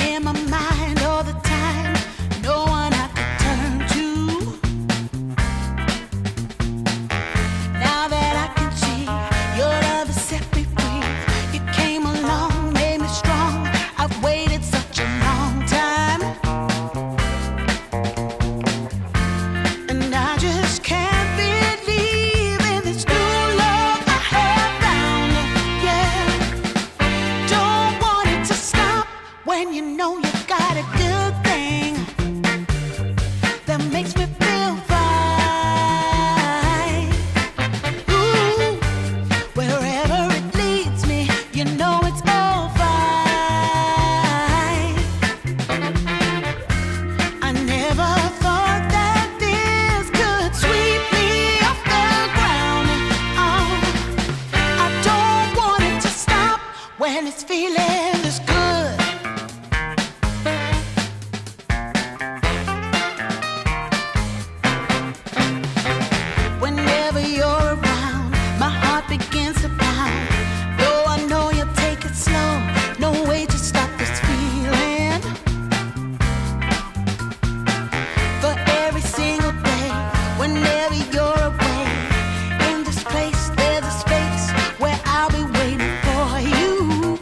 G: In my mind all the time, no one I could turn to. Now that I can see your love has set me free. You came along, made me strong. I've waited such a long time, and I just can't believe in this new love I have found. Yeah, don't want it to stop when you know you got a good thing that makes me feel fine. Ooh, wherever it leads me, you know it's all fine. I never thought that this could sweep me off the ground. Oh, I don't want it to stop when it's feeling this good. Whenever you're around, my heart begins to pound. Though I know you'll take it slow, no way to stop this feeling. For every single day, whenever you're away, in this place there's a space where I'll be waiting for you.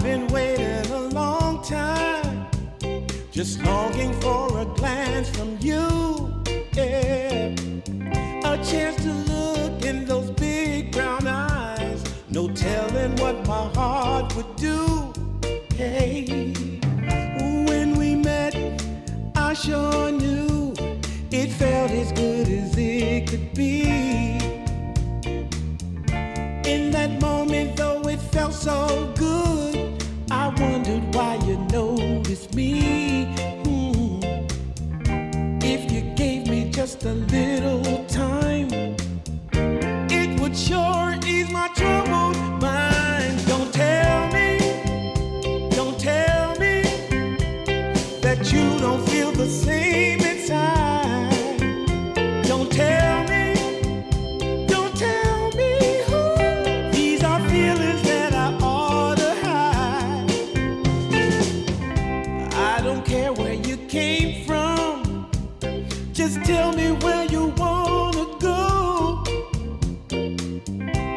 G: I've been waiting a long time, just longing for a glance from you. Yeah. A chance to look in those big brown eyes. No telling what my heart would do. Hey, when we met, I sure knew it felt as good as it could be. In that moment, though it felt so good, I wondered why you noticed me. If you gave me just a little time, it would sure ease my troubled mind. Don't tell me that you don't feel the same inside. Don't tell me these are feelings that I ought to hide. I don't care where you came from, just tell me where you wanna go.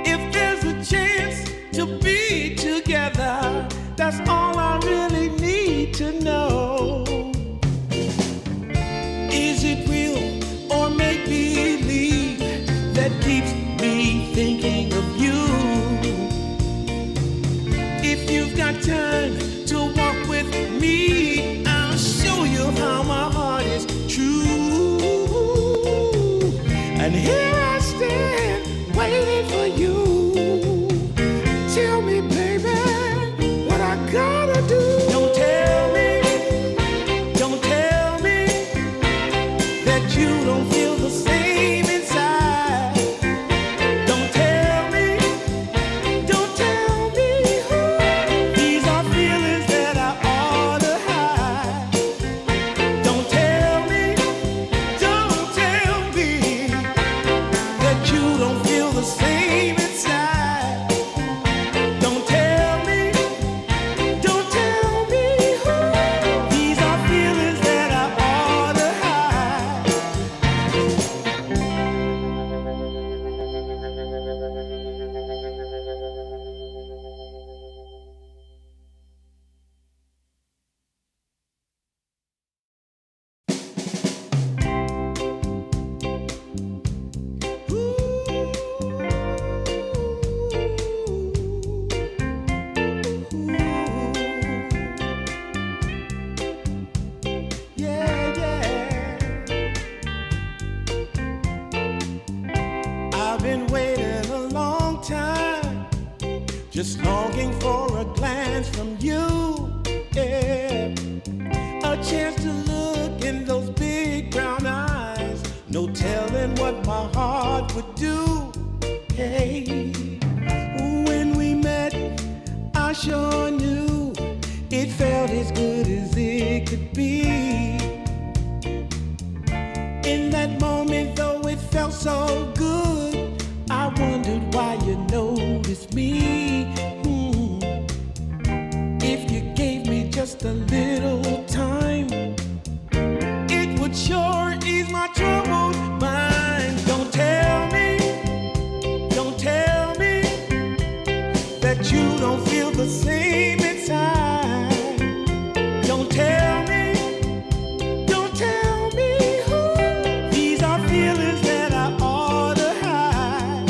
G: If there's a chance to be together, that's all I really need to know. Is it real or make believe that keeps me thinking of you? If you've got time to walk with me, I'll show you how my heart is true. And here I stand, waiting for you. Tell me, baby, what I gotta do. Don't tell me that you don't feel the same inside. Don't tell me these are feelings that I ought to hide. Don't tell me that you don't feel the same inside. Don't tell me these are feelings that I ought to hide. Yeah, yeah. I've been waiting a long time, just longing for a glance from you. Yeah. A chance to look in those big brown eyes. No telling what my heart would do. Hey, when we met, I sure knew it felt as good as it could be. In that moment, though it felt so good, I wondered why you noticed me. If you gave me just a little time, it would sure ease my troubled mind. Don't tell me that you don't feel the same inside. Don't tell me these are feelings that I ought to hide.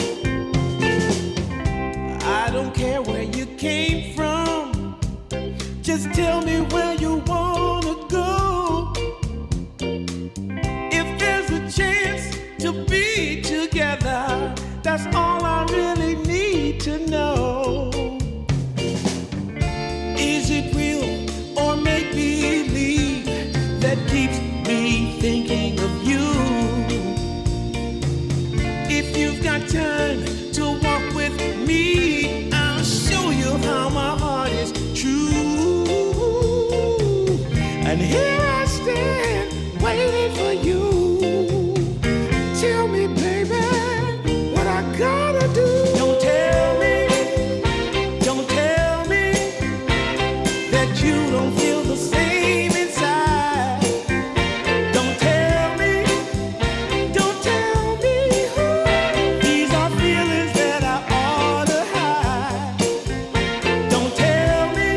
G: I don't care where you came from, just tell me where you wanna go. If there's a chance to be together, that's all I really need to know. Is it real or make believe that keeps me thinking of you? If you've got time to walk with me, I'll show you how my heart is true. And here I stand, waiting for you. Tell me, baby, what I gotta do. Don't tell me that you don't feel the same inside. Don't tell me these are feelings that I ought to hide. Don't tell me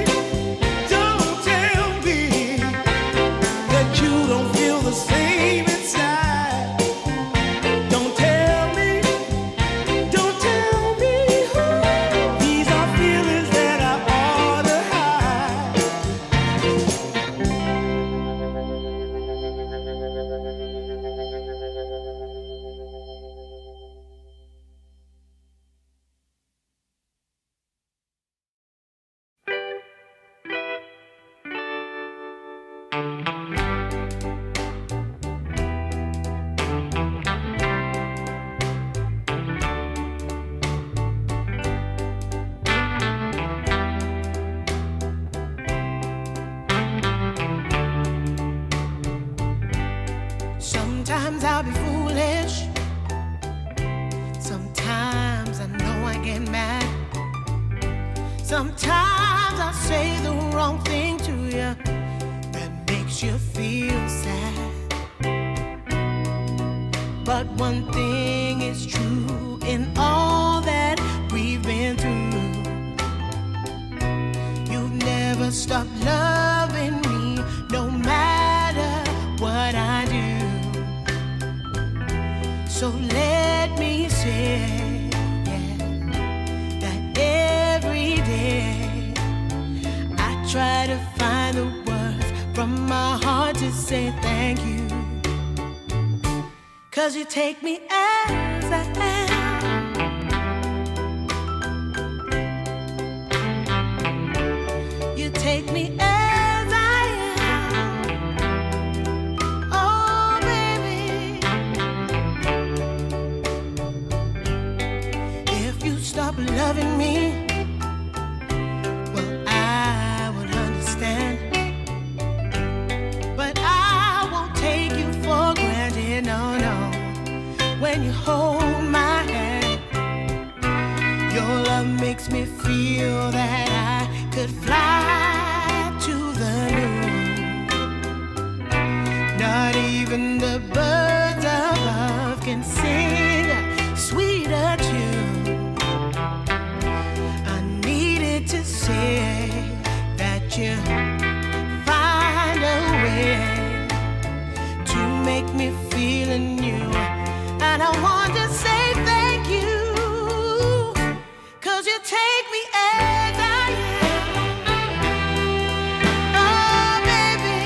G: Sometimes I'll be foolish. Sometimes I know I get mad. Sometimes I say the wrong thing to you that makes you feel sad. But one thing is true in all that we've been through. You've never stopped loving me, no matter what I do. So let me say, yeah, that every day I try to find the words from my heart to say thank you. 'Cause you take me as I am. You take me as I am. Oh, baby. If you stop loving me, well, I would understand. But I won't take you for granted, no, no. When you hold my hand, your love makes me feel that I could fly to the moon. Not even the birds above can sing a sweeter tune. I needed to say that you find a way to make me feel anew. And I want to say thank you, 'cause you take me as I am. Oh, baby,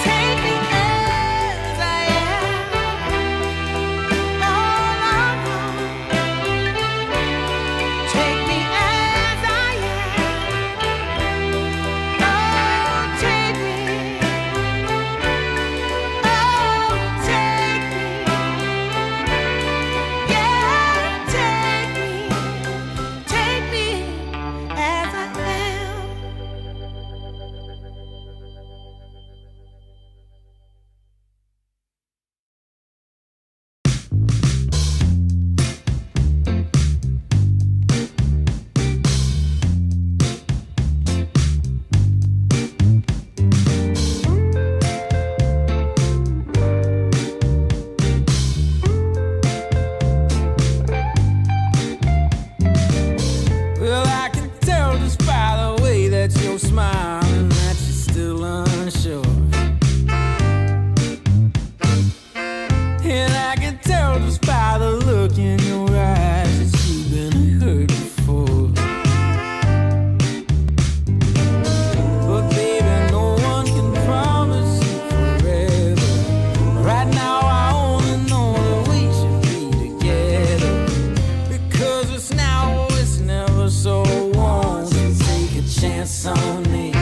G: take me as I am. Oh, Lord, take me as I am. Oh, take me.
A: Well, I can tell just by the way that you're smiling that you're still unsure. And I can tell just by the look in your eyes that you've been hurt before. But baby, no one can promise you forever. Right now I only know that we should be together. Because it's now or it's never, so won't you take a chance on me?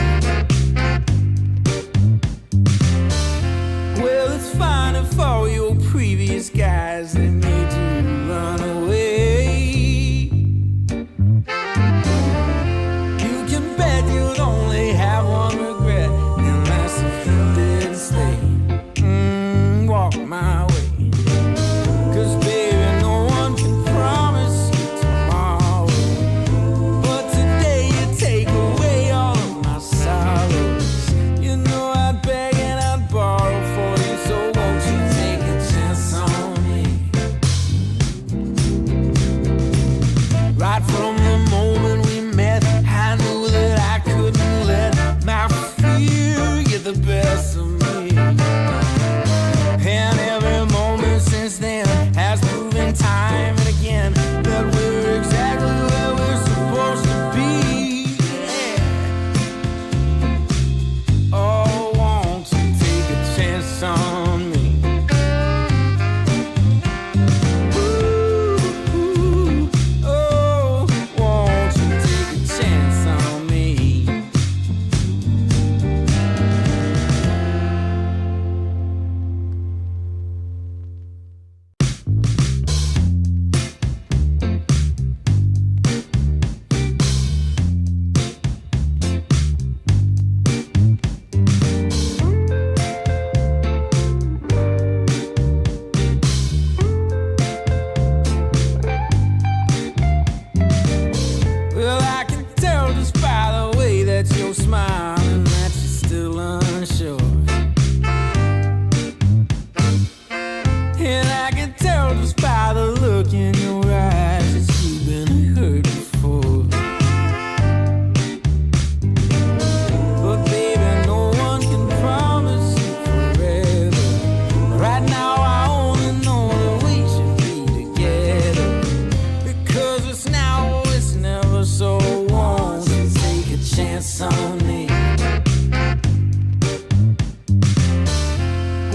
A: on me.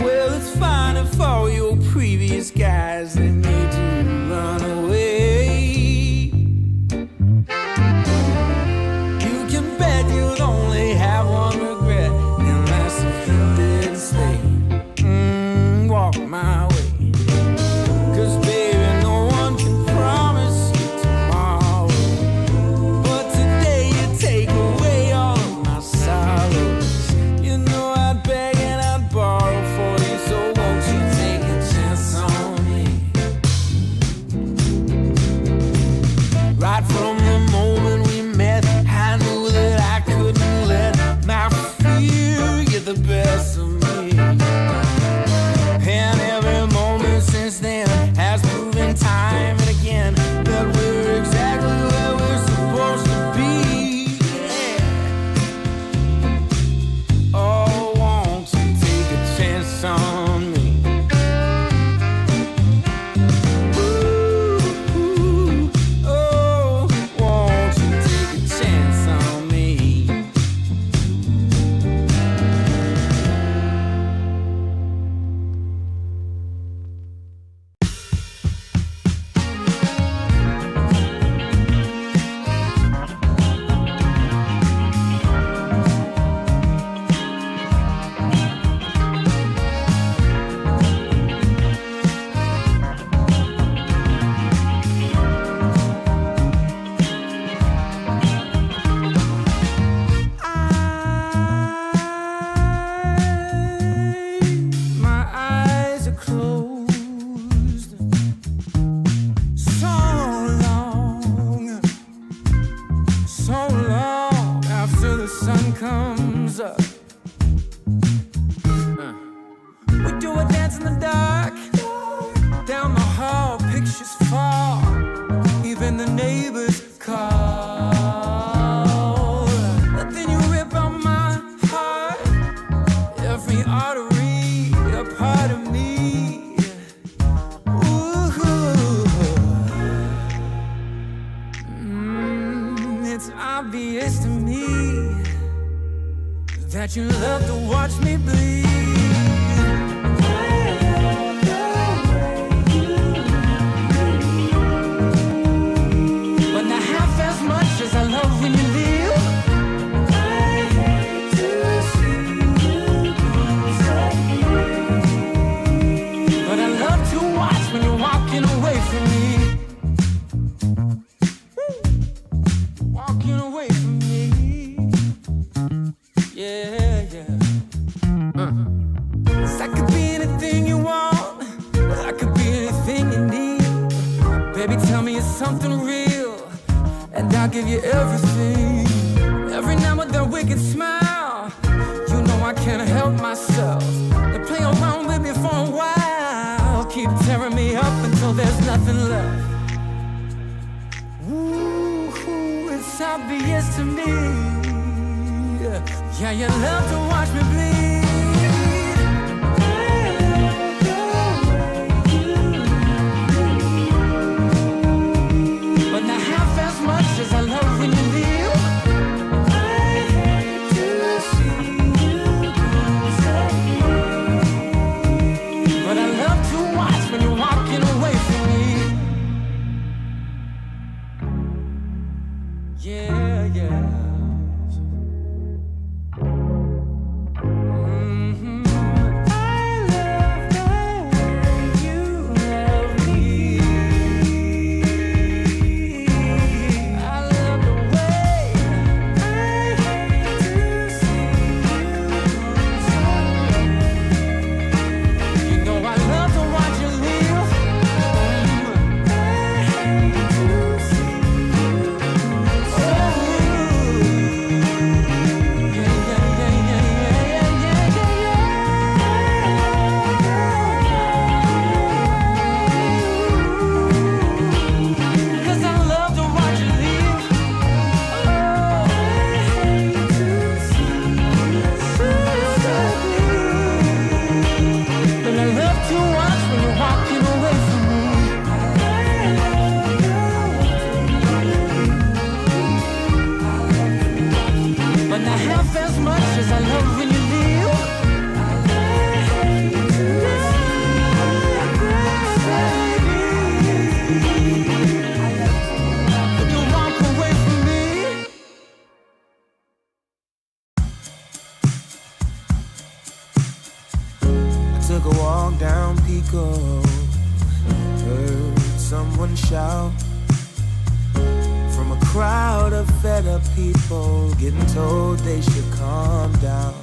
A: Well, it's fine if all your previous guys they made you run away. You can bet you'd only have one regret, and that's if you didn't stay. Walk my way. 'Cause baby, no one can promise you tomorrow, but today you take away all of my sorrows. You know I'd beg and I'd borrow for you, so won't you take a chance on me? Right from the moment we met, I knew that I couldn't let my fear get the best of me. And every moment since then has proven time and again that we're exactly where we're supposed to be. Yeah. Oh, won't you take a chance on me? Ooh, oh, won't you take a chance on me? My eyes are closed so long after the sun comes up. We do a dance in the dark, down the hall, pictures fall, even the neighbors call. But then you rip out my heart, every artery, a part of me. Ooh. It's obvious to me that you love to watch me bleed. But not half as much as I love when you leave. I hate to see you disappear, but I love to watch when you're walking away from me. Walking away from me. Yeah, yeah. 'Cause I could be anything you want, I could be anything you need. Baby, tell me it's something real, and I'll give you everything. Every now and then wicked smile, you know I can't help myself. They play around with me for a while, keep tearing me up until there's nothing left. Ooh, it's obvious to me. Yeah, you love to watch me bleed. But not half as much as I love when you leave. I hate to see you disappear, but I love to watch when you're walking away from me. Yeah, yeah. laugh as much as I love when you leave. You walk away from me.
B: I took a walk down Pico, heard someone shout from a crowd of fed up people, getting told they should calm down.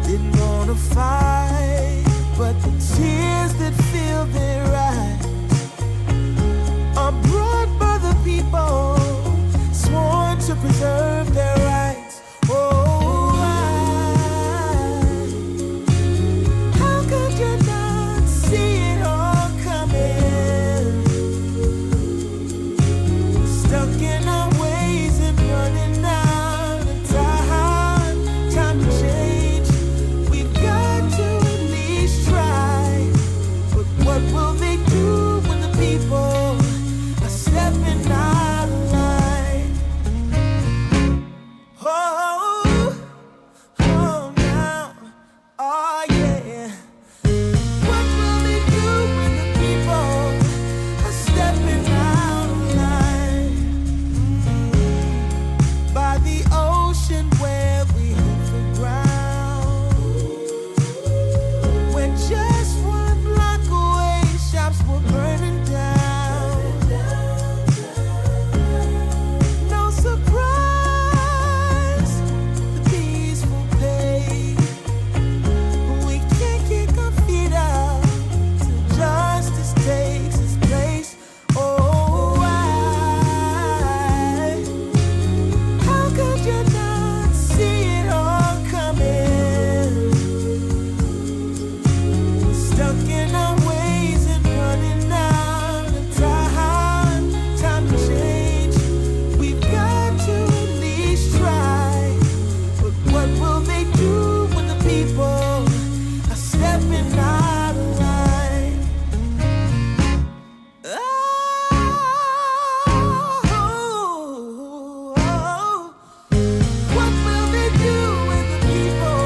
B: Didn't wanna fight, but the tears that fill their eyes are brought by the people sworn to preserve their rights. Oh, how could you not see it all coming? Stuck in our ways and running out of time. Time to change. We've got to at least try. But what will they do when the people are stepping out of line? Oh, oh now, oh yeah. What will they do when the people are stepping out of line? By the ocean where we hope for ground, when just one block away shops were burning down. No surprise, the peaceful pay. We can't kick our feet up till justice takes its place. Oh, how could you not see it all coming? Stuck in our ways and running out of time. Time to change. We've got to at least try. But what will they do when the people are stepping out of line? Oh, what will they do when the people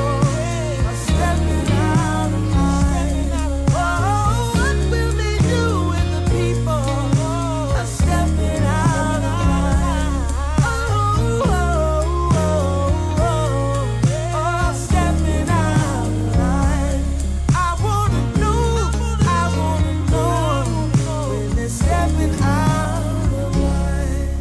B: are stepping out of line? Oh, what will they do when the people are stepping out of line? Stepping out of line. I wanna know when they're stepping out of line.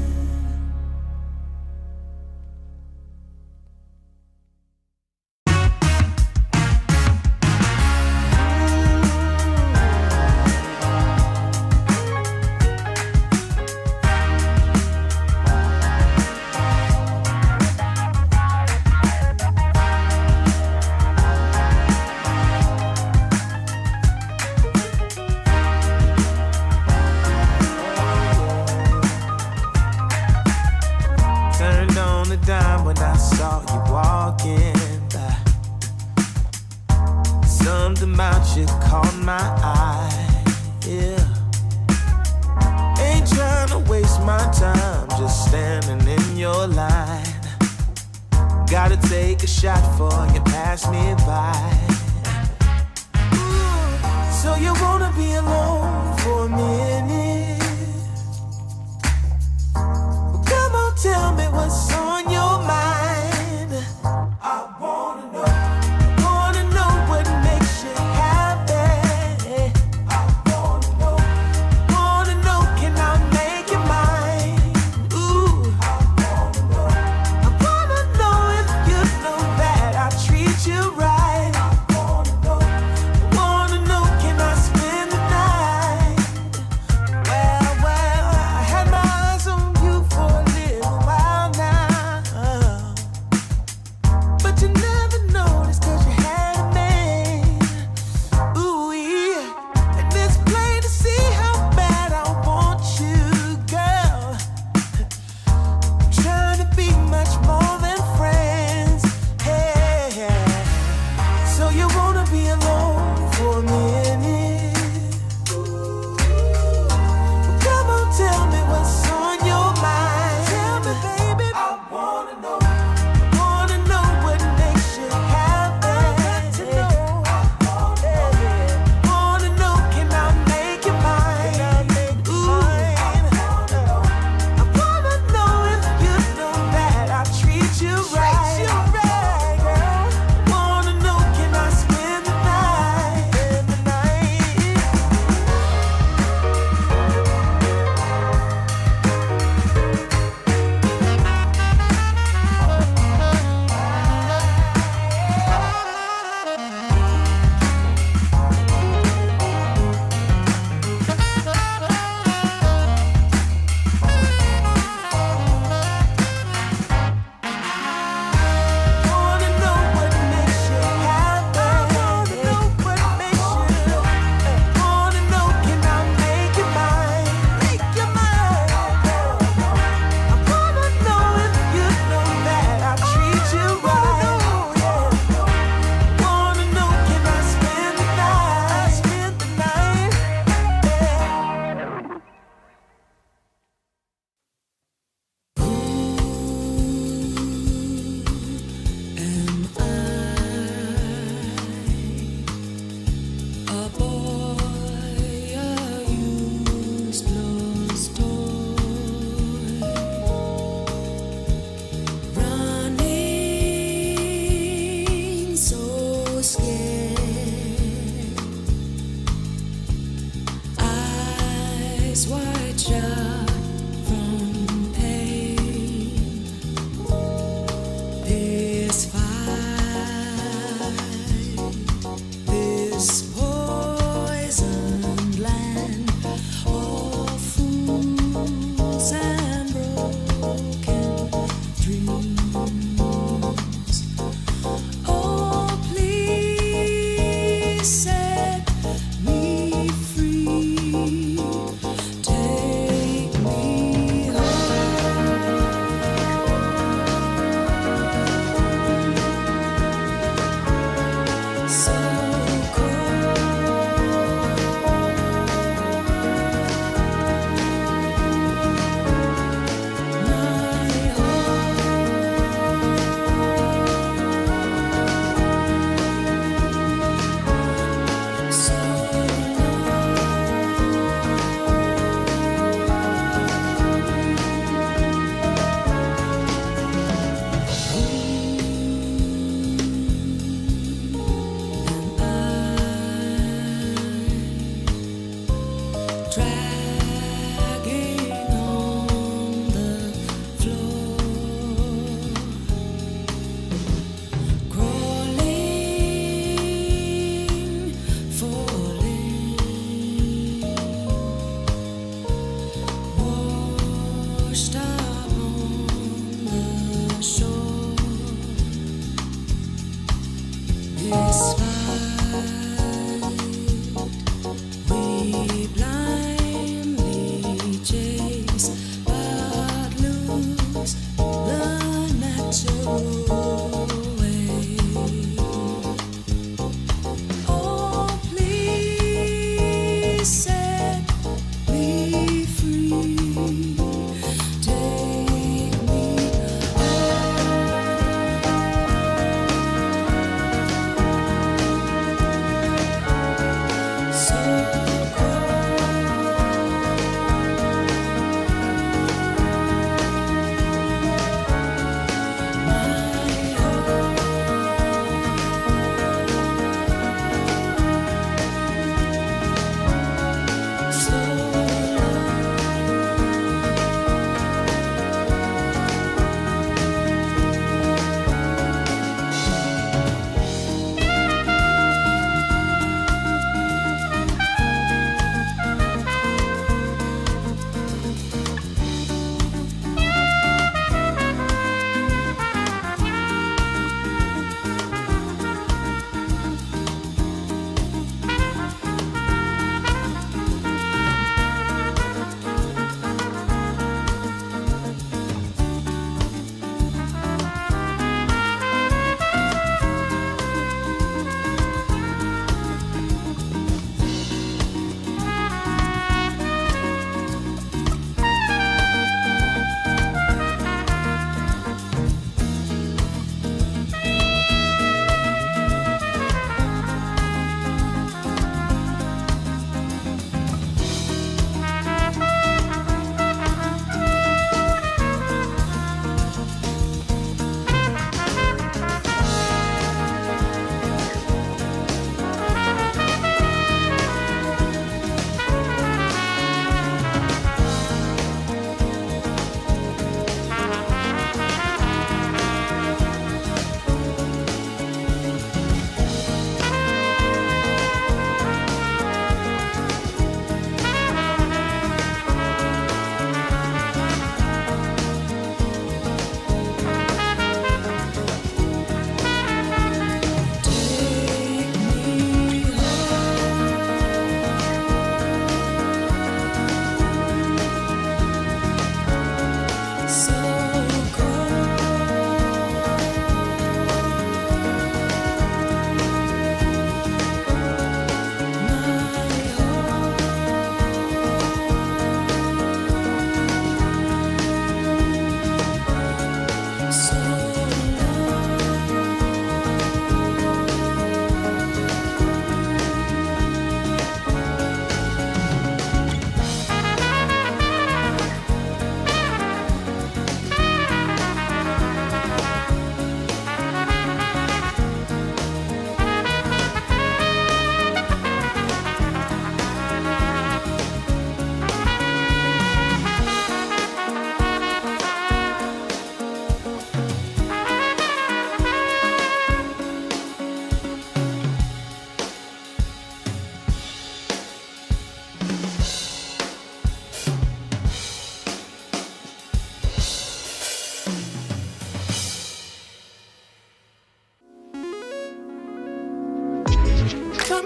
B: Turned on the dime when I saw you walking by. Something about you caught my eye. Yeah. Ain't trying to waste my time, just standing in your line. Gotta take a shot before you pass me by. So you wanna be alone for a minute? Well, come on, tell me what's on your mind. I wanna know what makes you happy. I wanna know, can I make you mine? Ooh, I wanna know if you know that I treat you right. I wanna know, can I spend the night?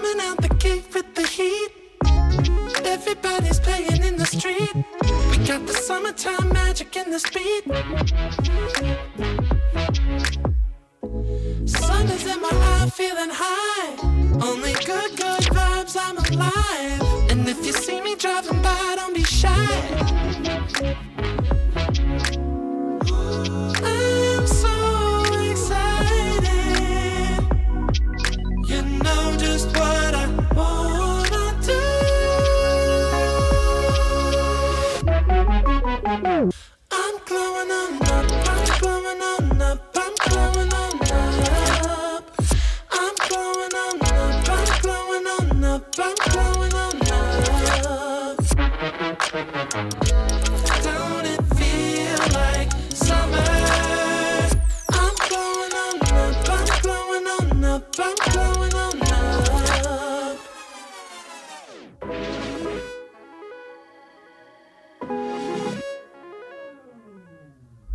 A: coming out the gate with the heat. Everybody's playing in the street. We got the summertime magic in this beat. Sun is in my eye, feeling high. Only good vibes, I'm alive. And if you see me driving by, don't be shy. I'm so excited. You know just what I wanna do. I'm glowing on up, I'm glowing on up, I'm glowing on up. I'm glowing on up, I'm glowing on up, I'm glowing on up. Don't it feel like summer? I'm glowing on up, I'm glowing on up, I'm glowing on up.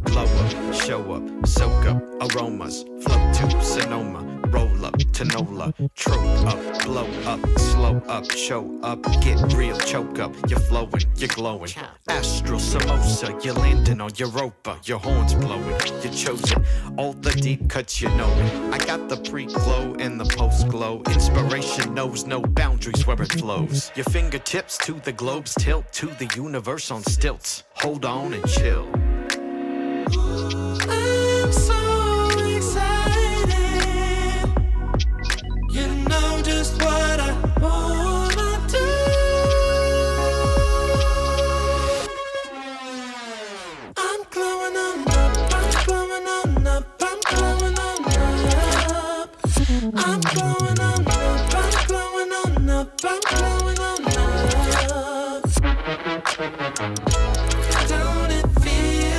H: Blow up, show up, soak up aromas, float to Sonoma, roll up to Nola, trope up, blow up, slow up, show up, get real, choke up, you're flowing, you're glowing. Astral samosa, you're landing on Europa, your horns blowing, you're chosen, all the deep cuts you know it. I got the pre-glow and the post-glow, inspiration knows no boundaries where it flows. Your fingertips to the globes tilt to the universe on stilts, hold on and chill.
A: I'm so excited. You know just what I wanna do. I'm glowing on up, I'm glowing on up, I'm glowing on up. I'm glowing on up, I'm glowing on up, I'm glowing on up. Don't it feel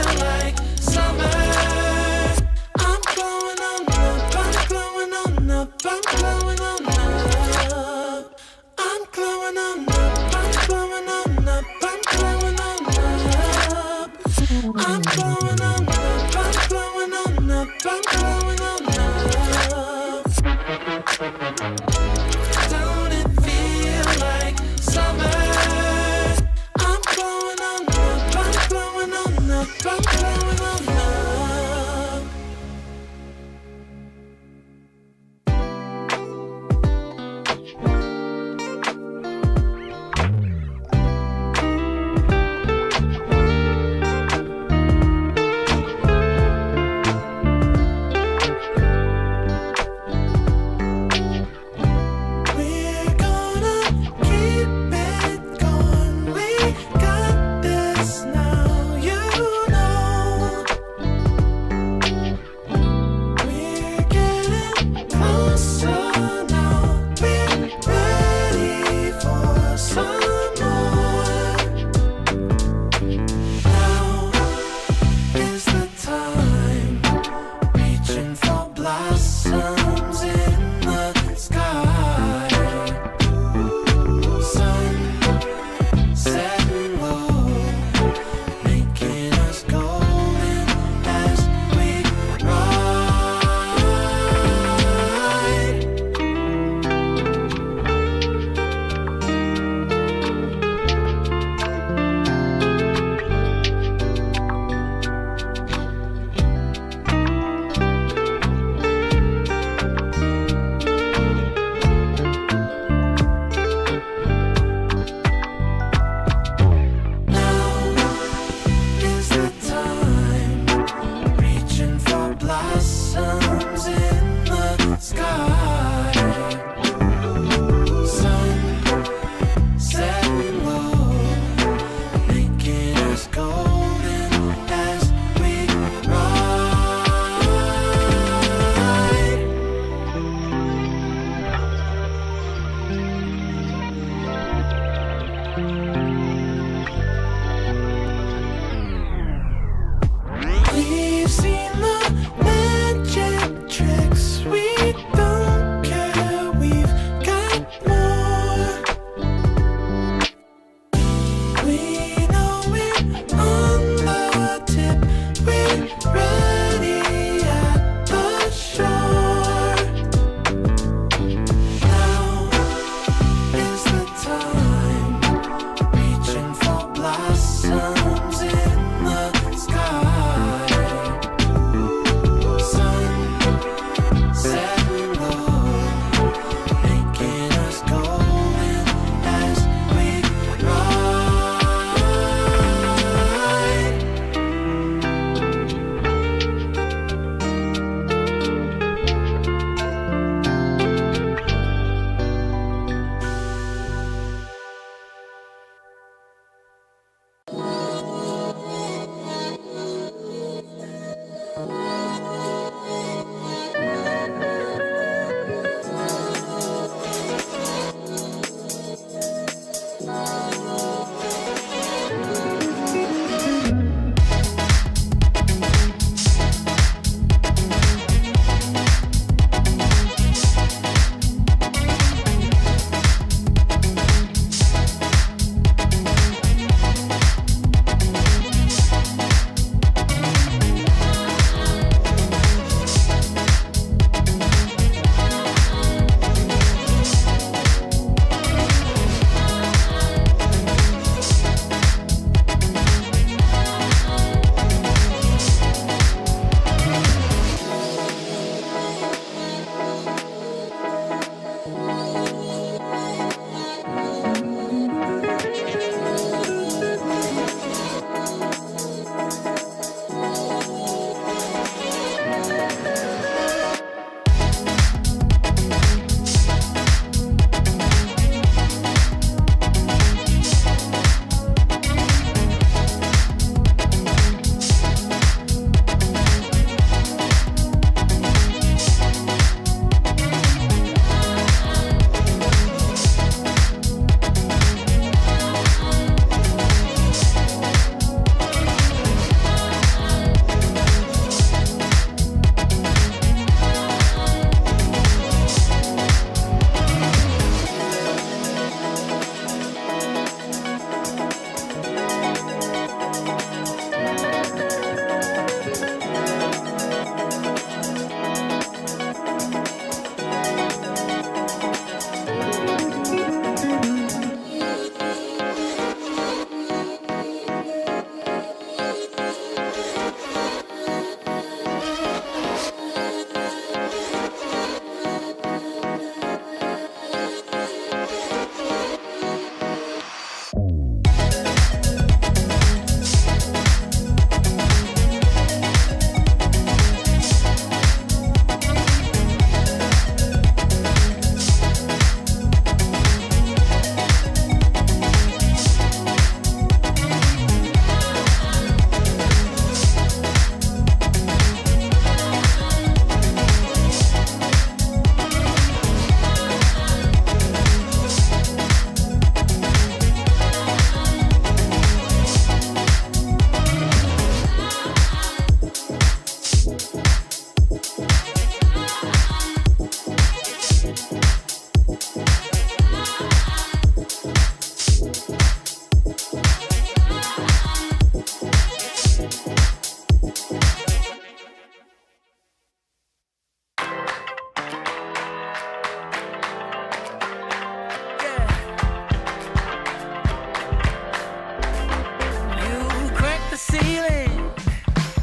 A: You crack the ceiling.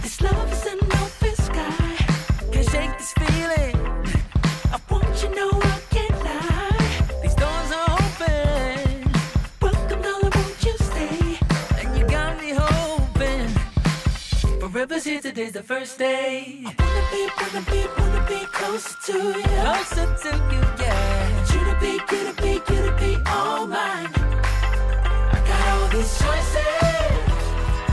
A: This love is an open sky. Can't shake this feeling. I want you to know I can't lie. These doors are open. Welcome, darling, won't you stay? And you got me hoping. Forever's here, today's the first day. Wanna be closer to you. Closer to you, yeah. You to be all mine. I got all these choices,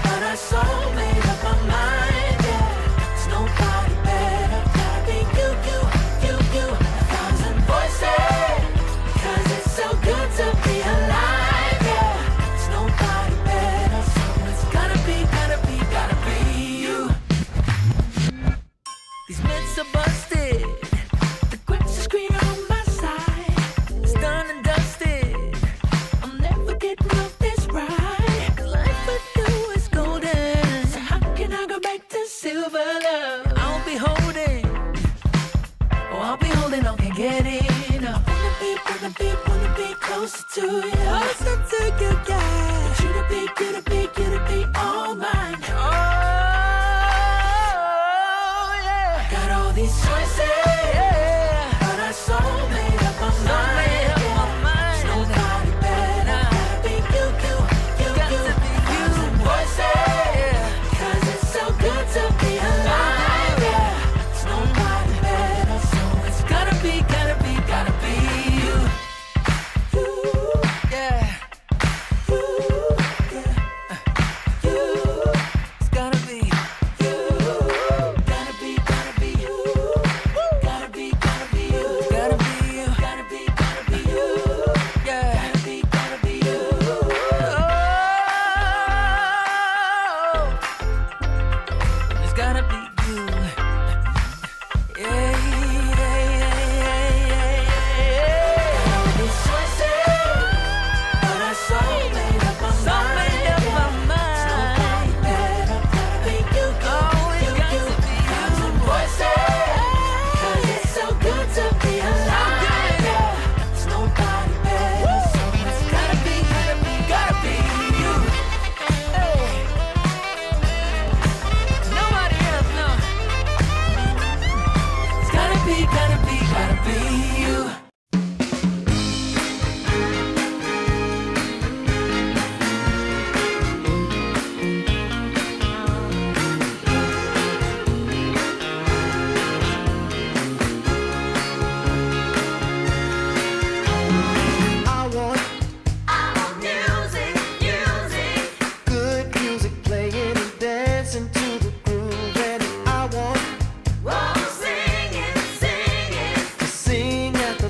A: but I so made up my mind, yeah. There's nobody better, gotta be you. A thousand voices, 'cause it's so good to be alive, yeah. There's nobody better, so it's gotta be you. These myths are busted, the grass is greener on my side. It's done and dusted, I'm never getting off this ride. Life with you is golden, so how can I go back to silver love? I'll be holding on, can't get enough. Wanna be closer to you. Closer to you, yeah. You to be all mine. Oh, yeah. Got all these choices, yeah. But I so made up my mind. There's nobody better, gotta be you. Got to be you. Voices, yeah. 'Cause it's so good to be alive, yeah. There's nobody better, so it's gotta be you. Yeah. It's gotta be you. Gotta be you. Gotta be you. Gotta be you. Yeah. Gotta be you. Oh. It's gotta be you. Yeah. All these choices, but I so made up my mind. Nobody better, gotta be you. Thousand voices, 'cause it's so good to be alive, yeah. There's nobody better, so it's gotta be you. Hey. Nobody else, no. It's gotta be you.
B: I want good music playing and dancing to the groove, and I want to sing at the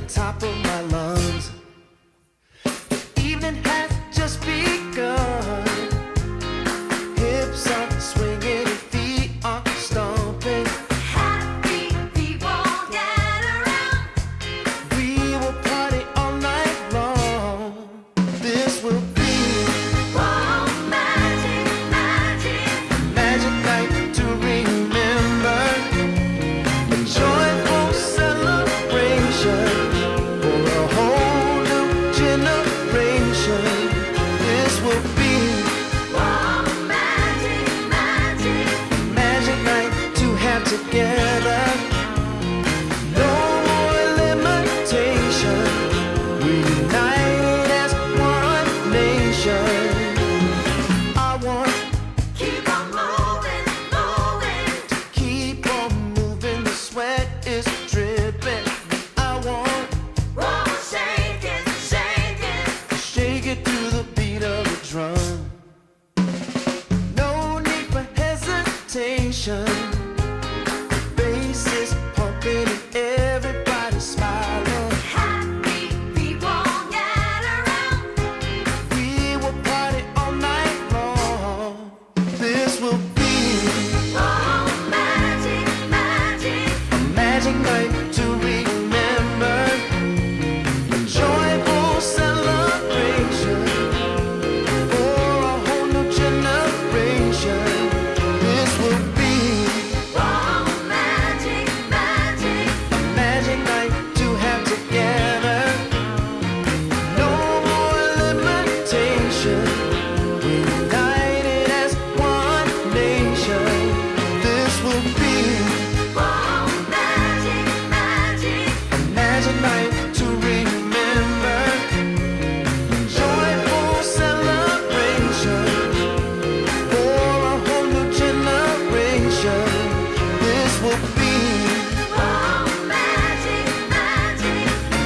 B: will be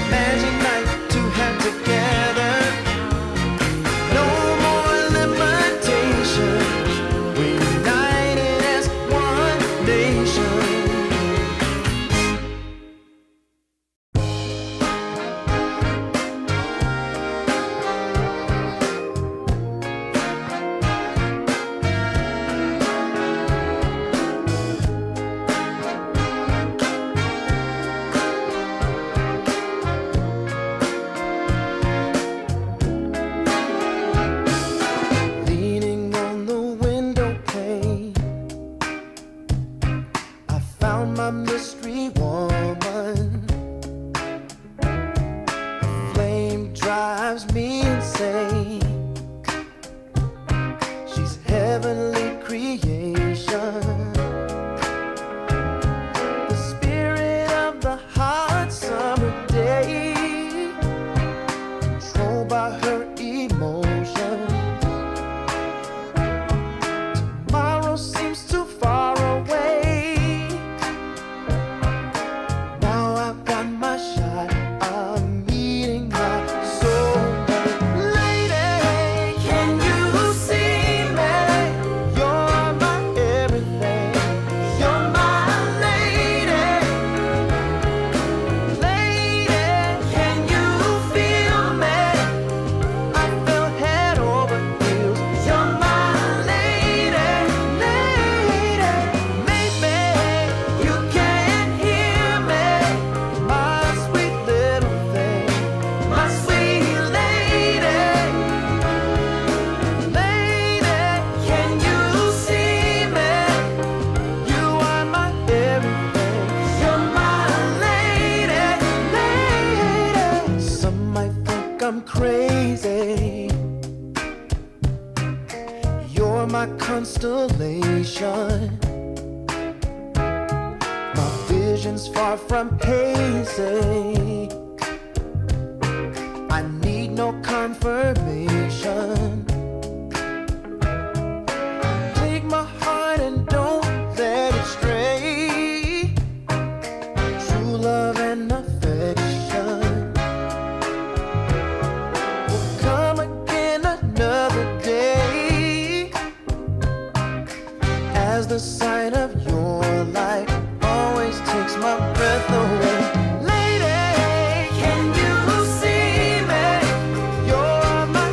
B: magic night to have together. No more limitations. We're united as one nation. Leaning on the window pane, I found my mystery woman. The flame drives me insane. She's heavenly creation, the spirit of the hot summer day, controlled by her emotion. Tomorrow seems too far away. Now I've got my shot. I'm meeting my soulmate. Lady, can you see me? You're my everything. You're my lady. Lady, can you feel me? I fell head over heels. You're my lady, lady. Maybe you can't hear me, my sweet little thing, my sweet lady. Lady, can you see me? You are my everything. You're my lady, lady. Some might think I'm crazy. You're my constellation. My vision's far from hazy. I need no confirmation. Take my heart and don't let it stray. True love and affection will come again another day. As the sight of your light always takes my breath away. Lady, can you see me? You're my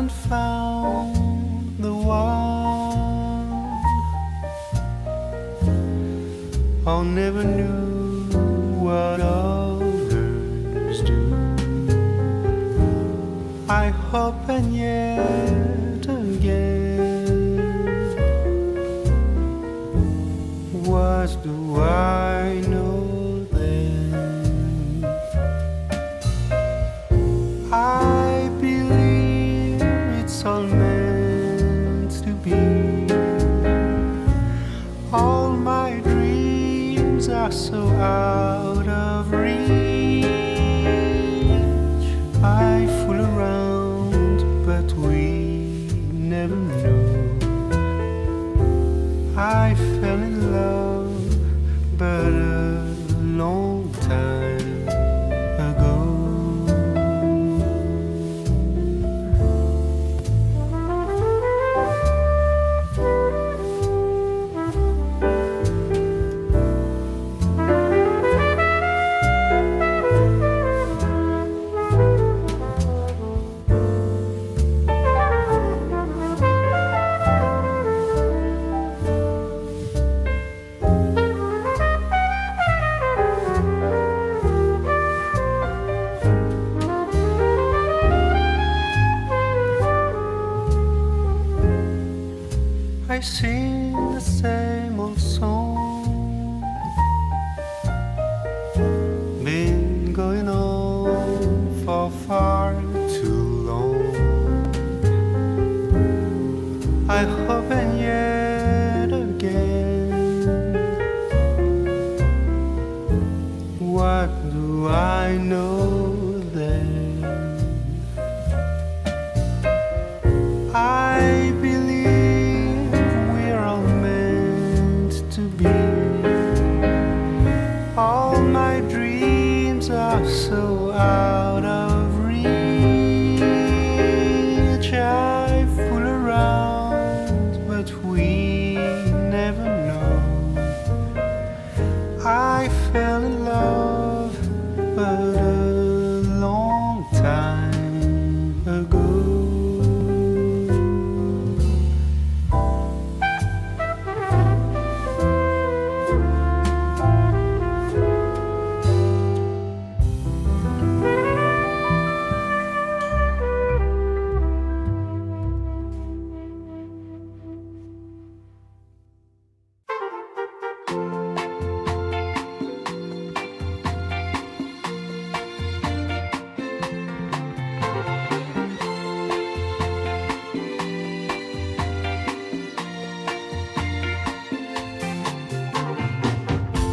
B: haven't found the one. I never knew what others do. I hope and yet again, what do I know then? I believe it's all meant to be. All my dreams are so out of reach. I fool around, but we never know. I fell in love, but a long time ago. I sing the same old song, been going on for far too long. I hope and yet again, what do I know then? I believe we're all meant to be. All my dreams are so out of reach. I fool around, but we never know. I fell in love, but a long time ago.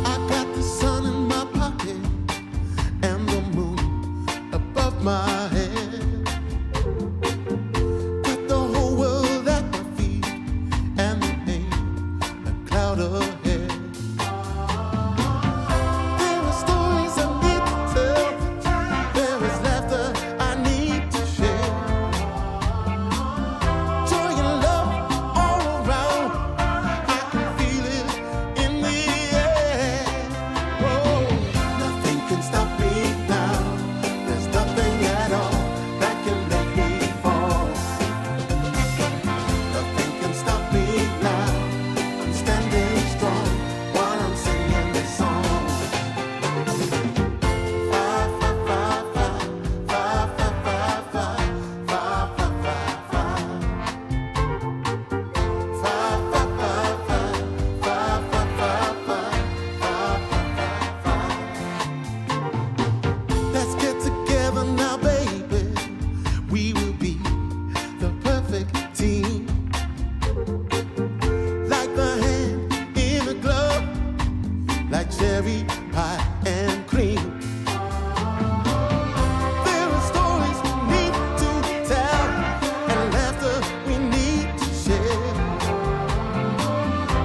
I: I got the sun in my pocket and the moon above my head. Got the whole world at my feet and there ain't a cloud ahead. There are stories I need to tell. There is laughter I need to share. Joy and love all around. I can feel it in the air. Oh, nothing can stop me now. There's nothing at all that can make me fall. Nothing can stop me now. I'm standing strong while I'm singing this song. Fa fa fa fa fa fa fa fa fa fa fa fa. Fa fa fa fa fa fa fa fa fa fa. Let's get together now, baby. We will be the perfect team. Like the hand in a glove, like cherry pie and cream. There are stories we need to tell and laughter we need to share.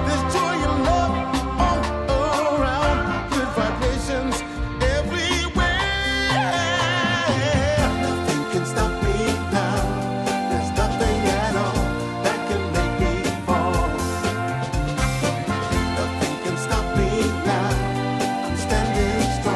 I: There's joy and love all around, good vibrations everywhere. Nothing can stop me now. There's nothing at all that can make me fall. Nothing can stop me now. I'm standing strong.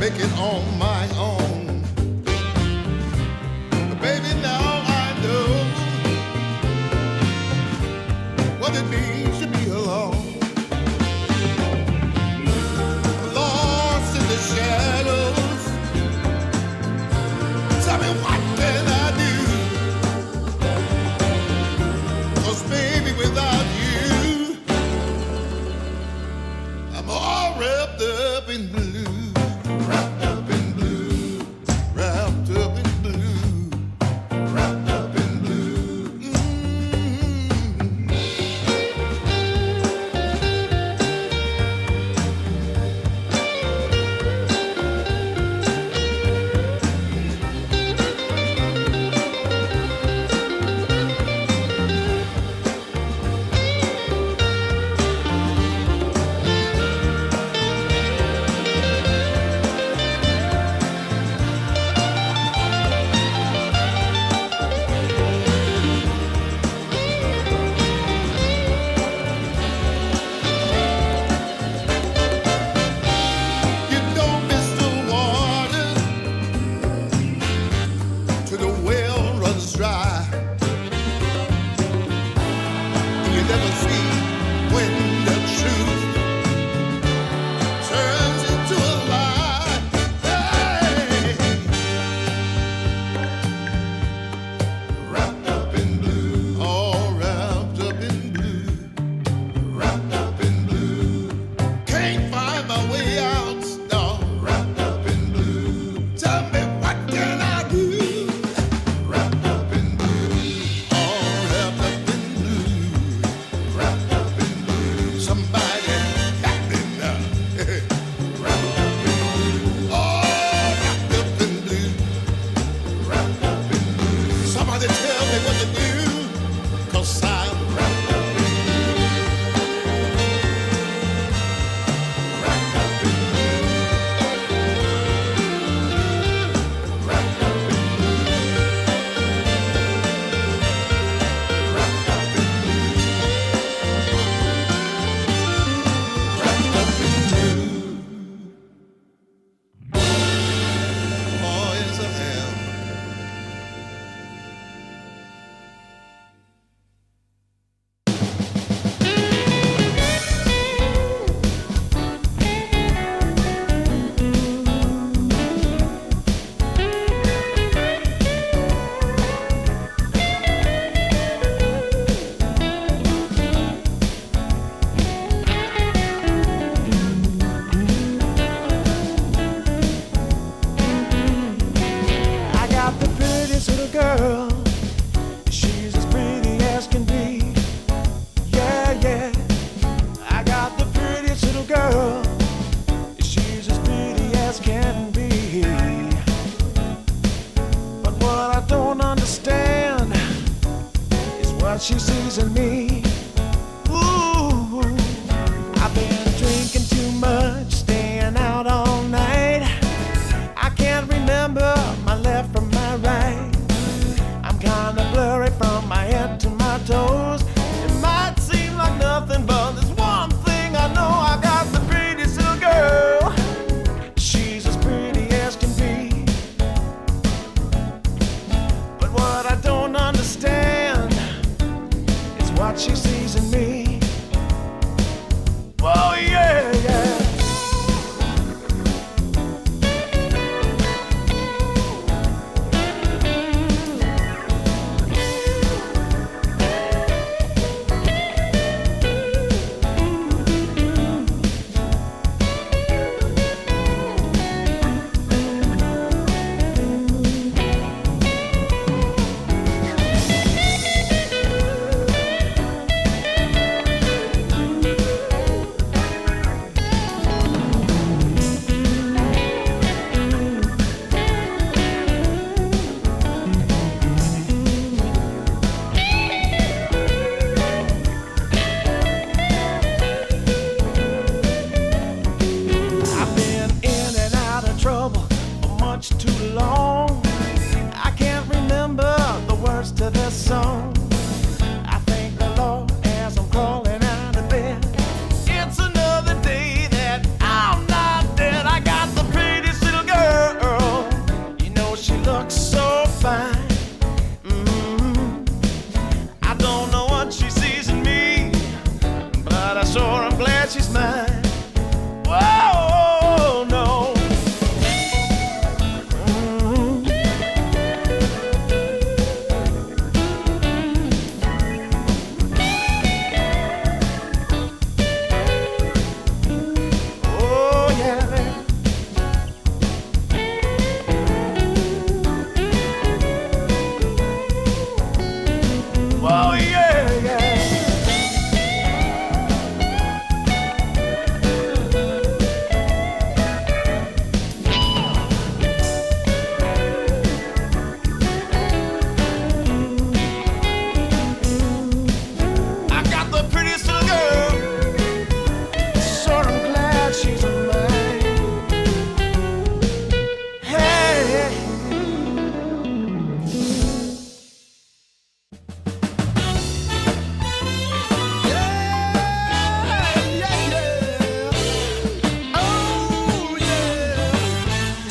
I: make it on my own. But baby, now I know what it means to be alone. Lost in the shadows. Tell me what can I do? 'Cause baby, without you, I'm all wrapped up in blue. Wrapped up in blue.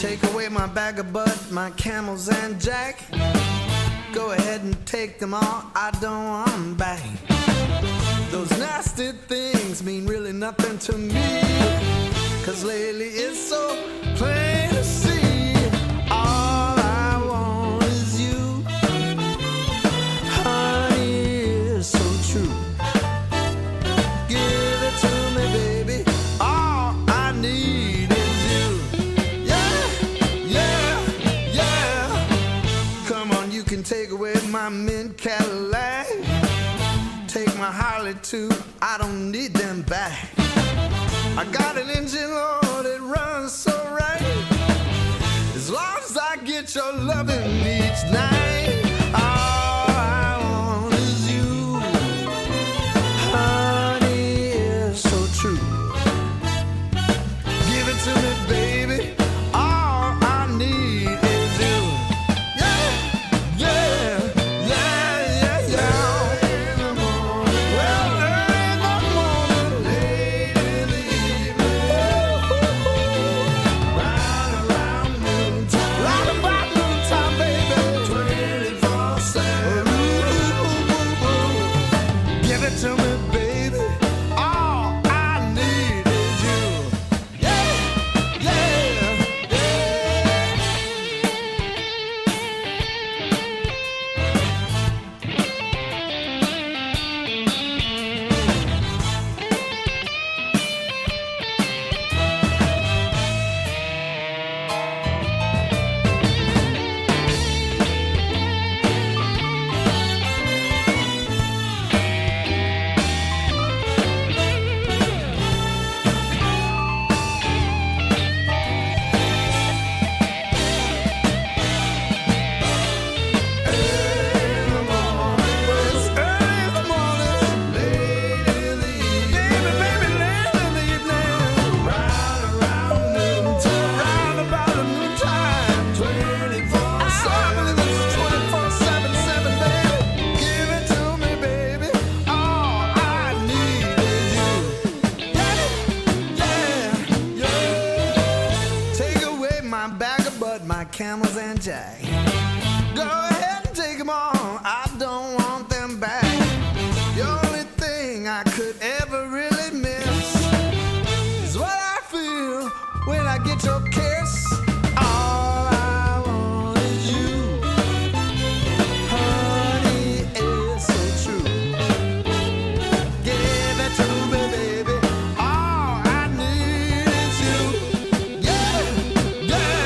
B: Take away my bag of bud, my camels and jack. Go ahead and take them all, I don't want them back. Those nasty things mean really nothing to me, 'cause lately it's so plain to see. All I want is you, honey, it's so true. Give it to me, baby, all I need is you. Yeah, yeah, yeah. Come on, you can take away my mint Cadillac. Take my Harley too, I don't need them back. I got an engine, Lord, it runs so right. As long as I get your loving each night. All I want is you, honey, it's so true. Give it to me, baby, all I need is you. Yeah, yeah, yeah, yeah, yeah. Well, early in the morning, late in the evening, round around noontime, round about noontime, baby, 24/7. Give it to me, baby, all I need is you. Yeah, yeah, yeah. Camels and jack. Go ahead and take them all, I don't want them back. The only thing I could ever really miss is what I feel when I get your kiss. All I want is you, honey, it's so true. Give it to me, baby, all I need is you. Yeah, yeah.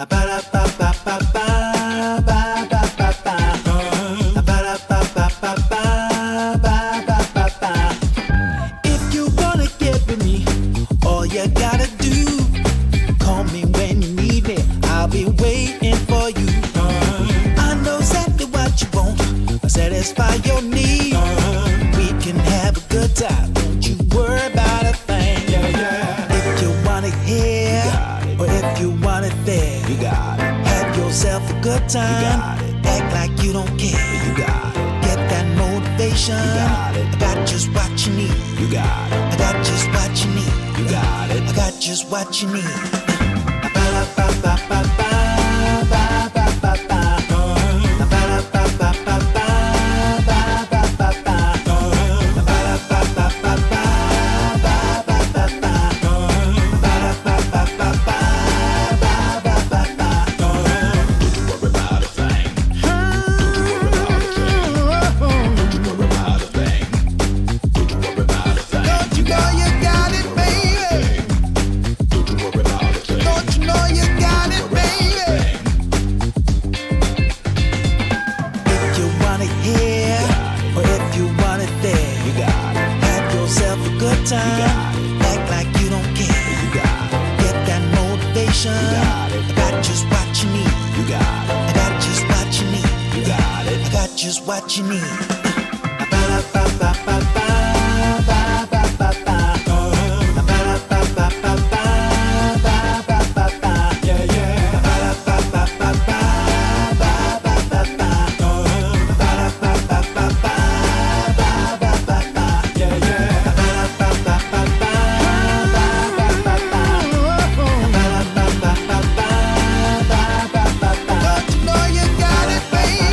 G: If you wanna get with me, all you gotta do, call me when you need me. I'll be waiting for you. I know exactly what you want. I'll satisfy your need. We can have a good time. Don't you worry about a thing. If you want it here, or if you want it there, you got it. Have yourself a good time. Act like you don't care. You got it. Get that motivation. You got it. I got just what you need. You got it. I got just what you need. You got it. I got just what you need. Don't you know you got it, baby? Don't you know you got it, baby? If you want it here, or if you want it there, you got it. Have yourself a good time. Act like you don't care. You got it. Get that motivation. You got it. I got just what you need. You got it. I got just what you need. You got it. I got just what you need. Don't you know you got it, baby?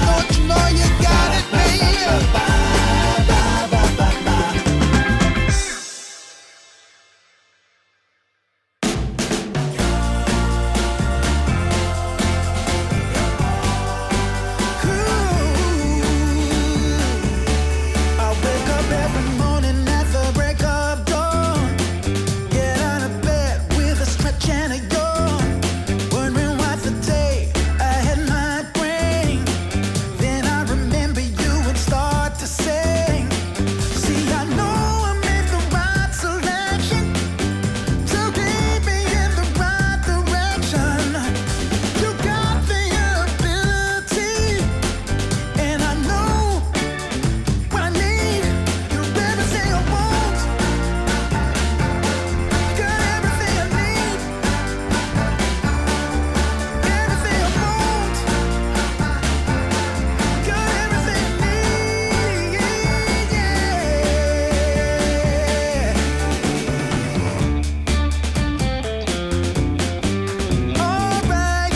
G: Don't you know you got it, baby? I wake up every morning at the break of dawn. Get out of bed with a stretch and a yawn, wondering what the day ahead might bring. Then I remember you and start to sing. See, I know I made the right selection to keep me in the right direction. You got the ability, and I know what I need. You're everything I want. Got everything I need. Everything I want. Got everything I need. All right.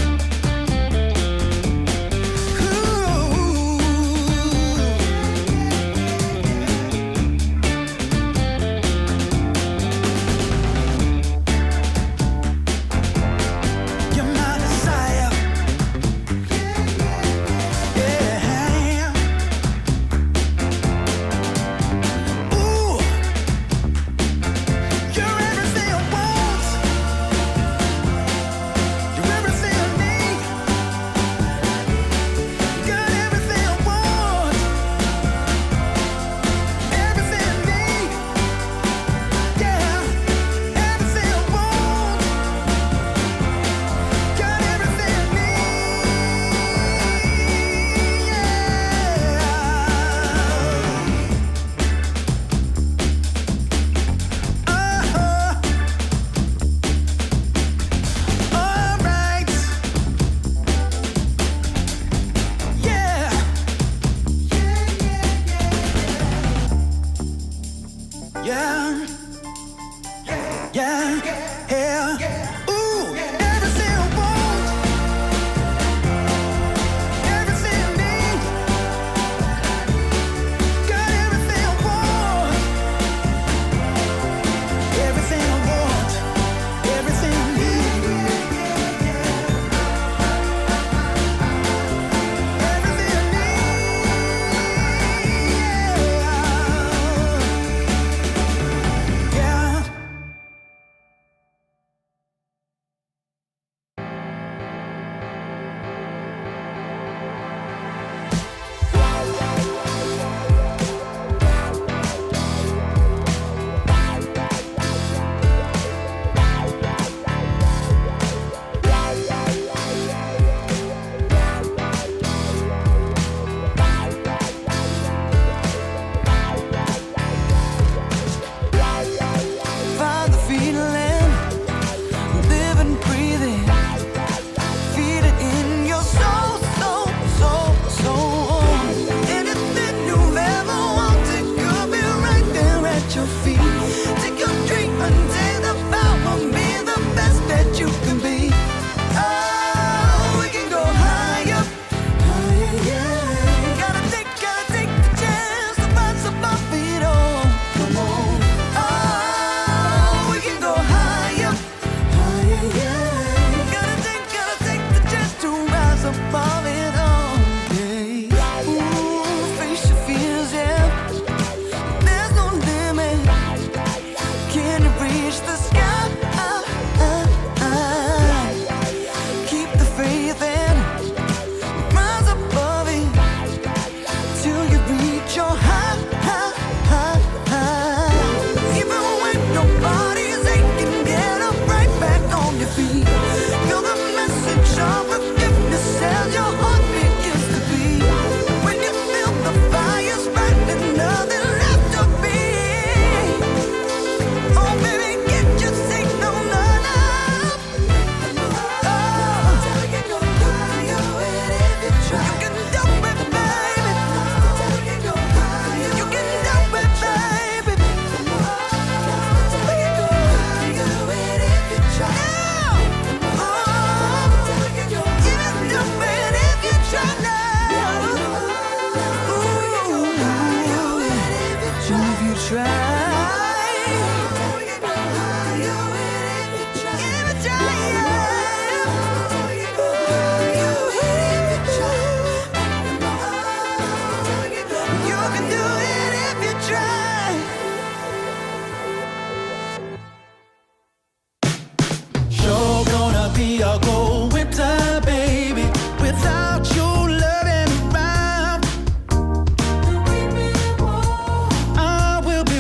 G: You're my desire. Yeah. Ooh. You're everything I want. You're everything I need. Got everything I want. Everything I need. Yeah. Everything I want. Got everything I need. All right. Yeah. Yeah. Yeah. Yeah. Ooh, everything I want. Everything I need. Got everything I want. Everything I want. Everything I need. Everything I need. Yeah.
A: Sure gonna be a cold winter, baby, without your loving around. I will be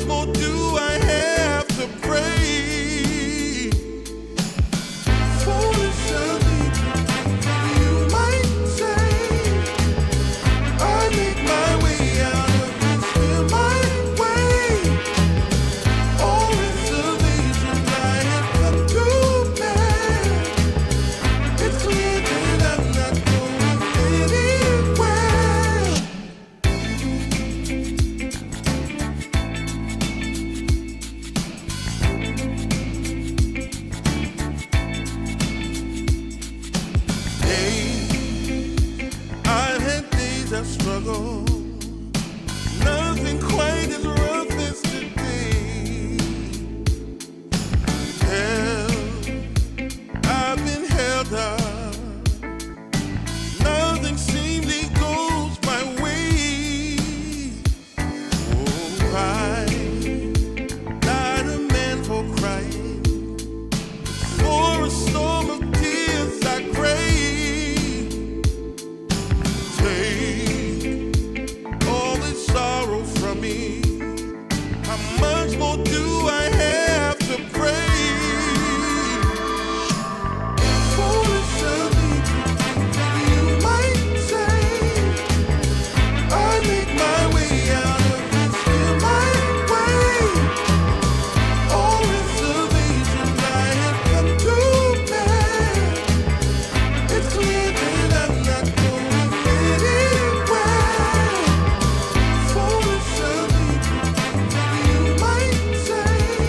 I: much more do I have to pray? Foolish of me, you might say. I make my way out of this here my way. All reservations I have come to bear. It's clear that I'm not going anywhere. I've had days of struggle, nothing quite as rough as today. Hell, I've been held up, nothing seemingly goes my way. Oh, I'm not a man for crying, for a storm of tears I crave. Take all this sorrow from me. How much more do I have to pray? Foolish of me, you might say. I make my way out of this here my way. All reservations I have come to bear. It's clear that I'm not going anywhere. Foolish of me, you might say.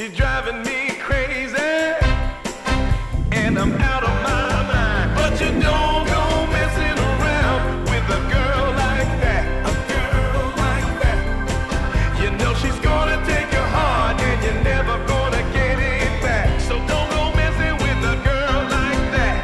I: She's driving me crazy, and I'm out of my mind. But you don't go messing around with a girl like that. A girl like that. You know she's gonna take your heart, and you're never gonna get it back. So don't go messing with a girl like that.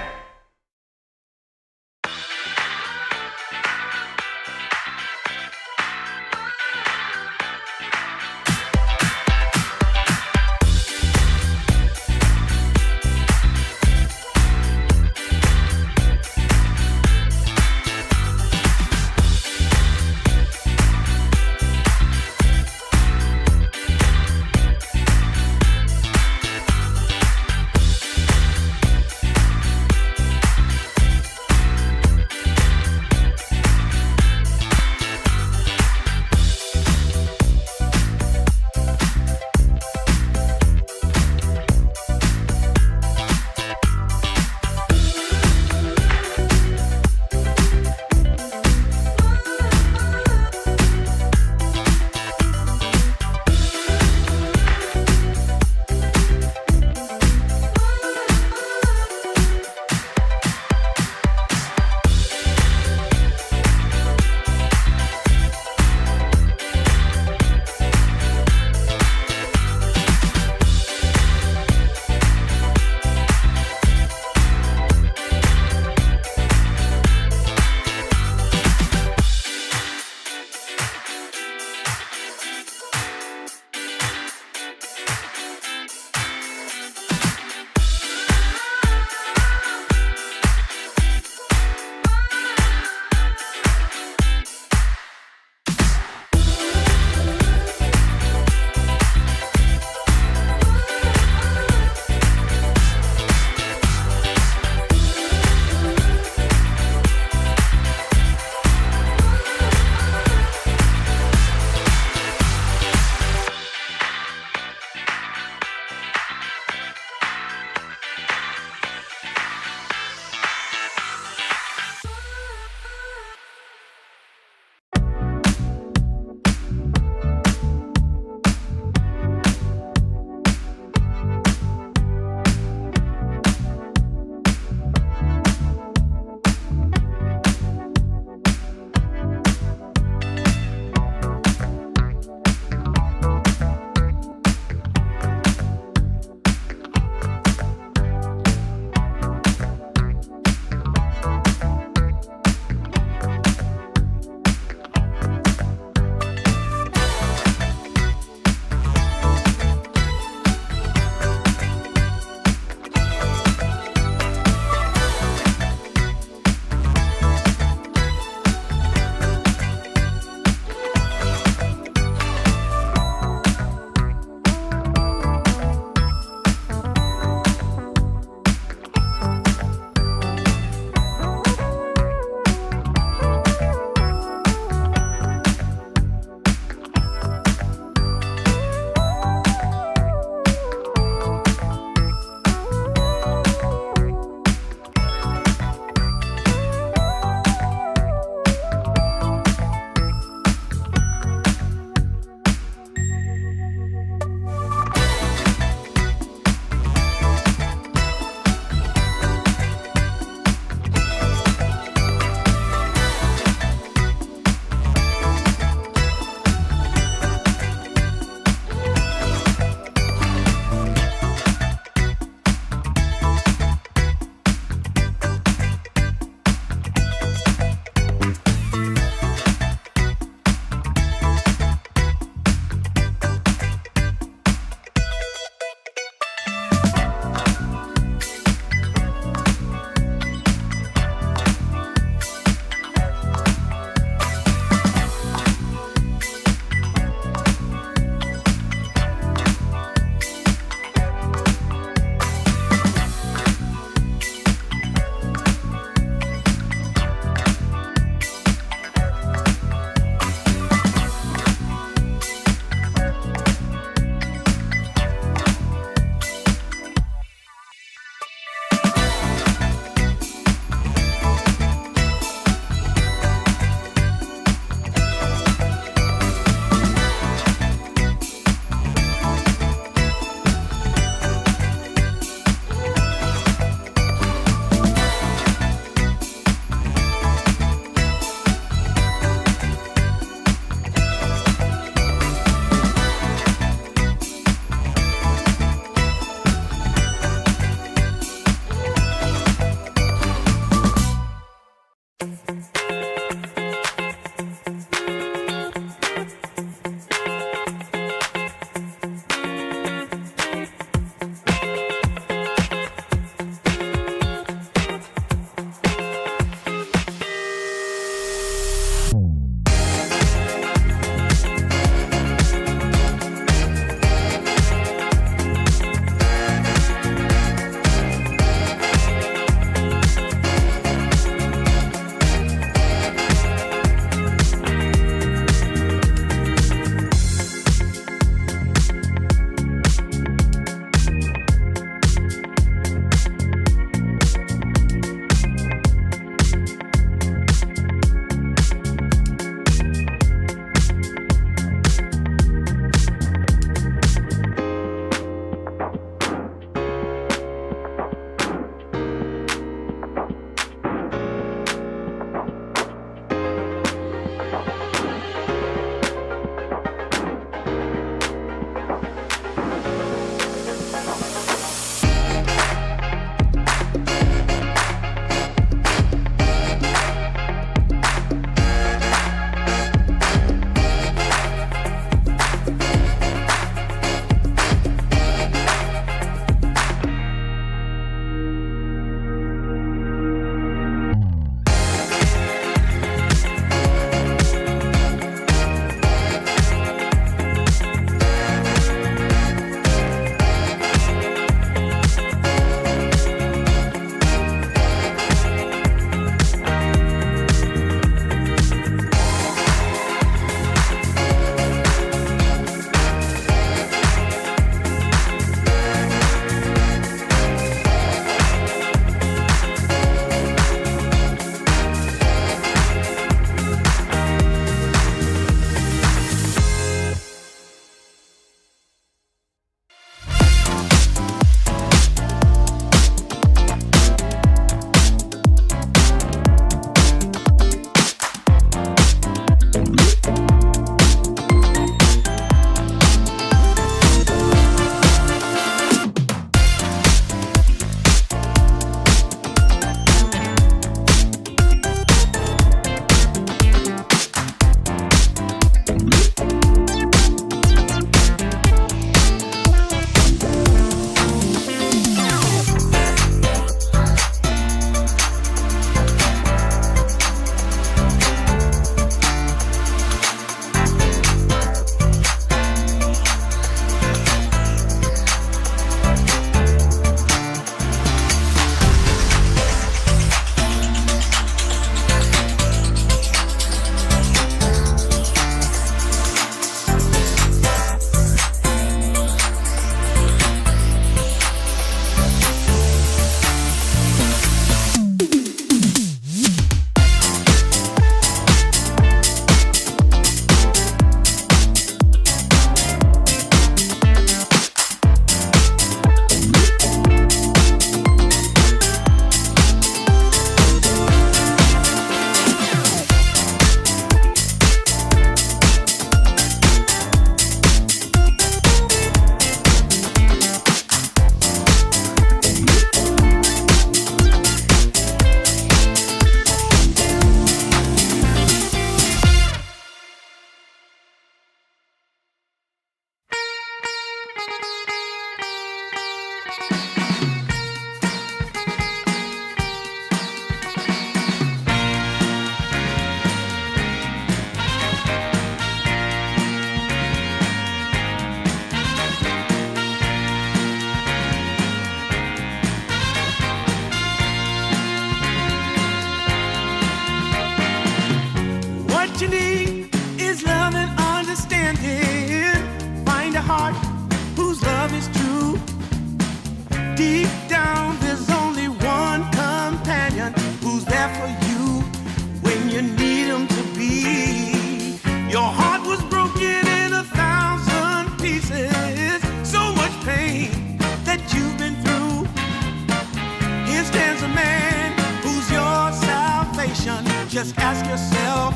G: Just ask yourself,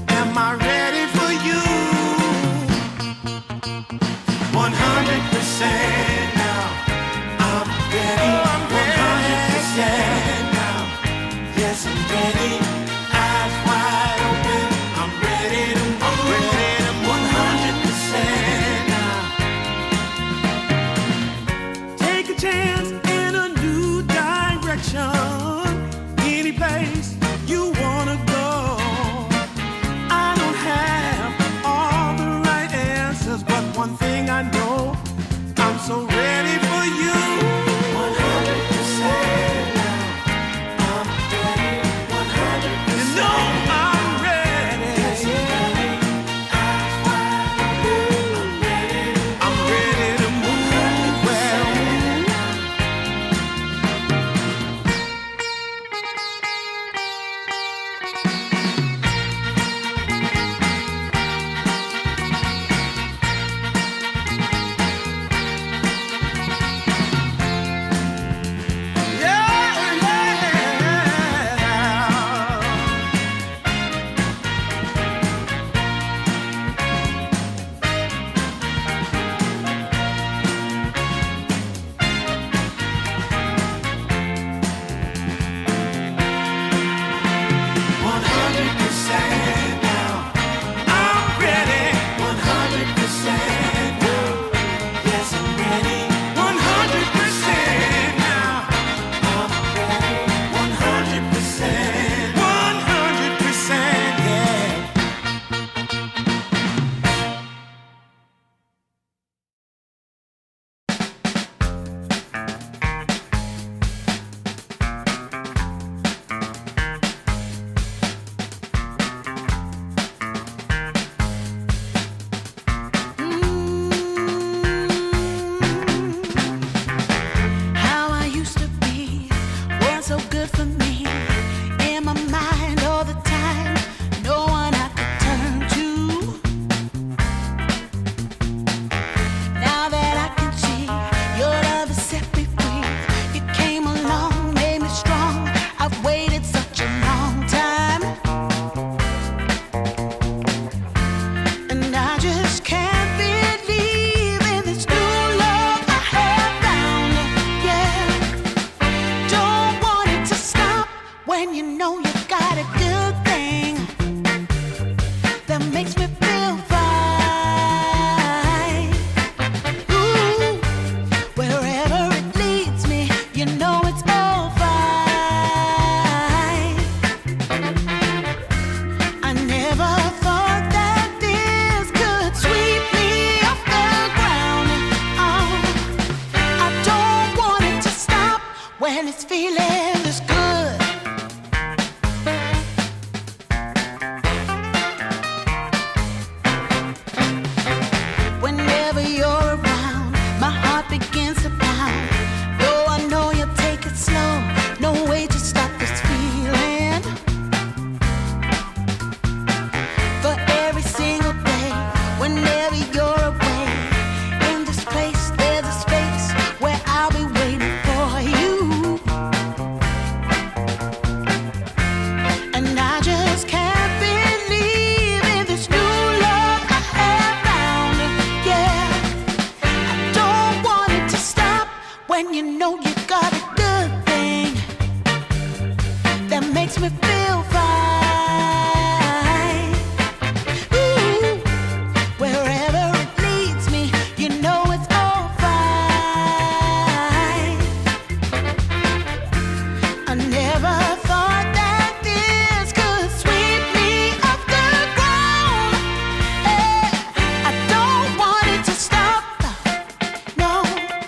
G: am I ready for you? 100% now. I'm ready. 100% now. Yes, I'm ready. Eyes wide open. I'm ready to move. 100% now. Take a chance in a new direction. Any place you wanna go. I don't have all the right answers, but one thing I know, I'm so ready for you. 100% now. I'm ready. 100%. You know I'm ready. Yes, I'm ready. Eyes wide open. I'm ready. I'm ready to move. Well, how I used to be was so good for me. In my mind all the time, no one I could turn to. Now that I can see your love has set me free. You came along, made me strong. I've waited such a long time, and I just can't believe in this new love I have found. Yeah, don't want it to stop when you know you got a good thing that makes me feel fine. Ooh, wherever it leads me, you know it's all fine. I never thought that this could sweep me off the ground. Oh, I don't want it to stop when it's feeling this good. Whenever you're around, my heart begins to pound. Though I know you'll take it slow, no way to stop this feeling. For every single day, whenever you're away, in this place there's a space where I'll be waiting for you. And I just can't believe in this new love I have found. Yeah, I don't want it to stop when you know you got a good thing that makes me feel fine. Ooh, wherever it leads me, you know it's all fine. I never thought that this could sweep me off the ground. I don't want it to stop. No,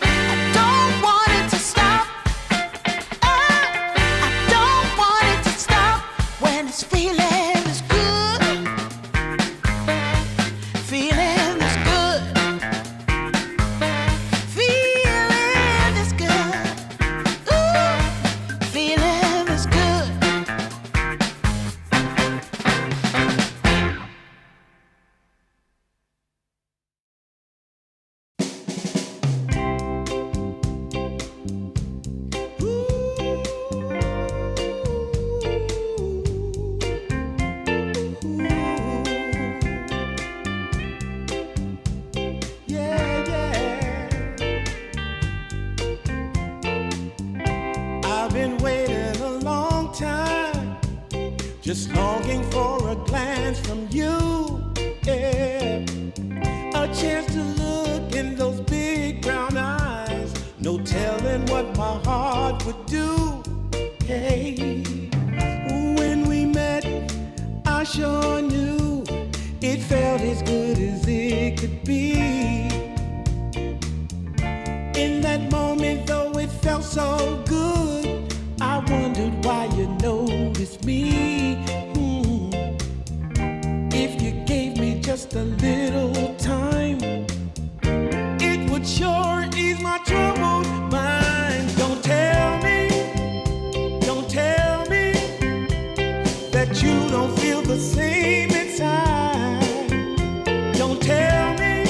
G: I don't want it to stop.
I: just longing for a glance from you. Yeah. A chance to look in those big brown eyes. No telling what my heart would do. Hey, when we met, I sure knew it felt as good as it could be. In that moment, though it felt so good, I wondered why you noticed me. If you gave me just a little time, it would sure ease my troubled mind. Don't tell me that you don't feel the same inside. Don't tell me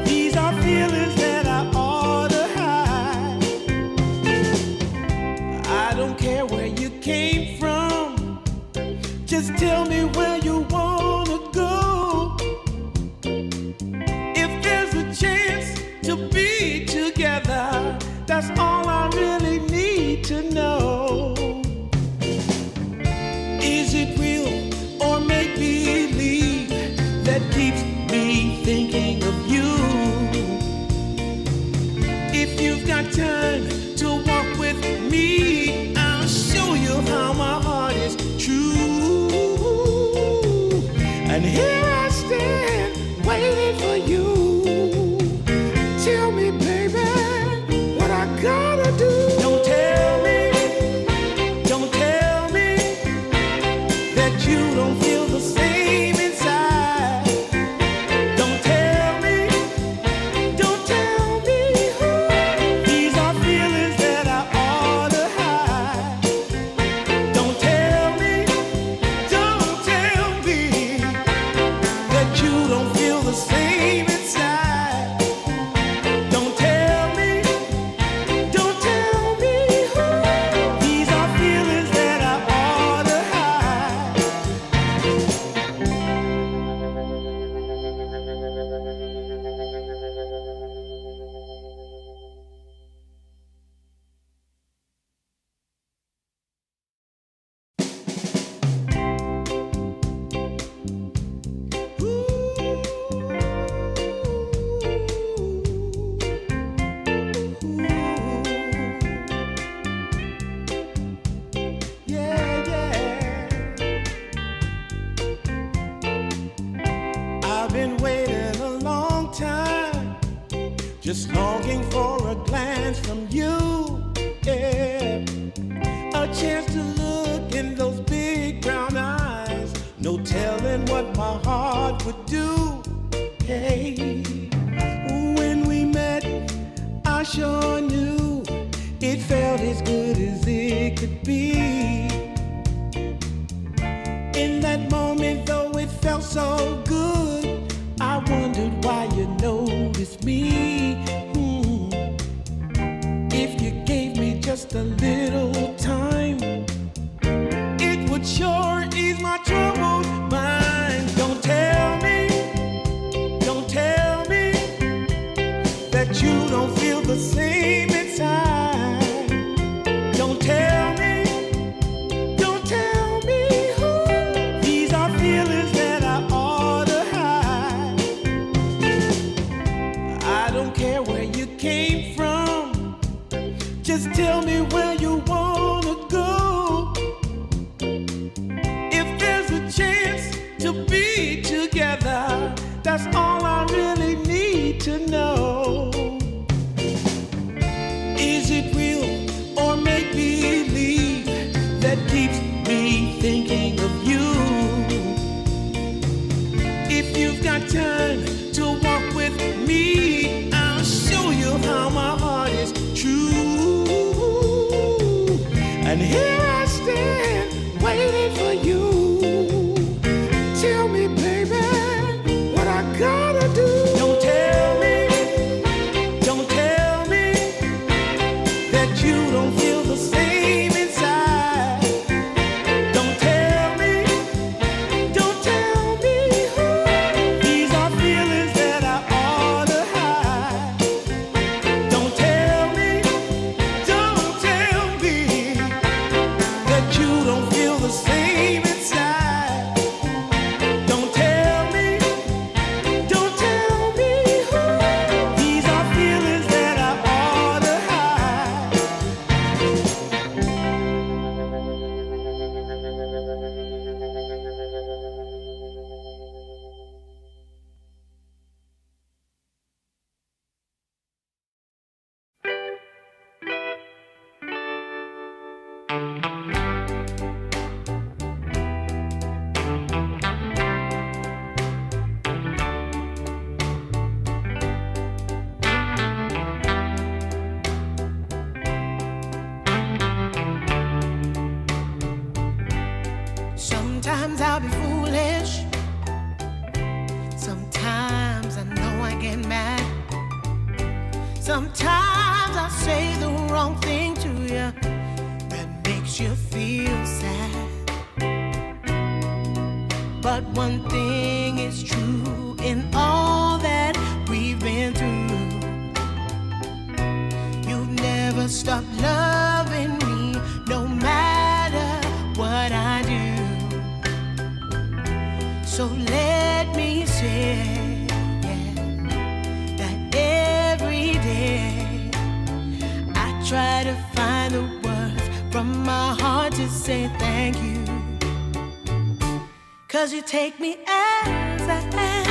I: these are feelings that I ought to hide. I don't care where you came from, just tell me where you wanna go. If there's a chance to be together, that's all I really need to know. Is it real or make believe that keeps me thinking of you? If you've got time to walk with me, I'll show you how my heart is true. And here I stand waiting for you. Tell me, baby, what I gotta do. Don't tell me that you don't feel the same inside. Don't tell me these are feelings that I ought to hide. Don't tell me that you don't feel the same inside. Don't tell me these are feelings that I ought to hide. I've been waiting a long time, just longing for a glance from you. Yeah. A chance to look in those big brown eyes. No telling what my heart would do. Hey, when we met, I sure knew it felt as good as it could be. In that moment, though it felt so good, I wondered why you noticed me. If you gave me just a little time, it would sure ease my troubled mind. Don't tell me that you don't feel the same inside. Don't tell me these are feelings that I ought to hide. I don't care where you came from, just tell me where you wanna go. If there's a chance to be together, that's all I really need to know. Is it real or make believe that keeps me thinking of you? If you've got time to walk with me, I'll show you how my heart is true. And here I stand waiting for you. Tell me, baby, what I gotta do. Don't tell me that you don't feel the same inside. Don't tell me these are feelings that I ought to hide. Don't tell me
G: Sometimes I'll be foolish. Sometimes I know I get mad. Sometimes I say the wrong thing to you that makes you feel sad. But one thing is true in all that we've been through. You've never stopped loving me, no matter what I do. So let me say, yeah, that every day I try to find the words from my heart to say thank you. 'Cause you take me as I am.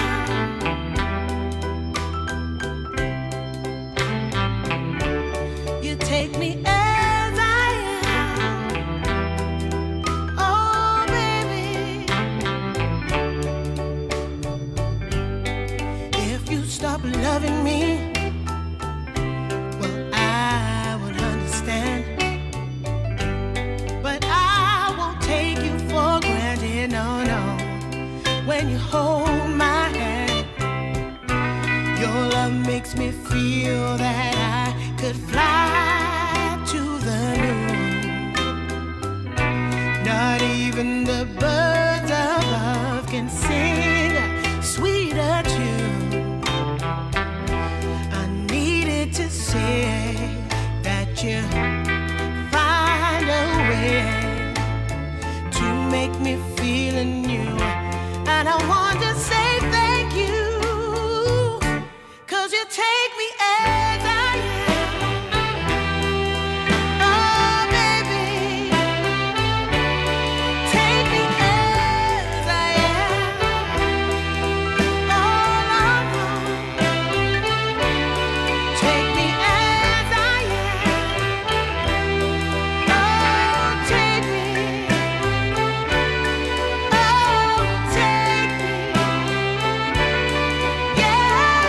G: You take me as I am. Oh, baby. If you stop loving me, well, I would understand. But I won't take you for granted, no, no. When you hold my hand, your love makes me feel that I could fly to the moon. Not even the birds above can sing a sweeter tune. I needed to say that you find a way to make me feel anew. And I want to say thank you, 'cause you take me as I am. Oh, baby, take me as I am. Oh, Lord, take me as I am. Oh, take me. Oh, take me. Yeah,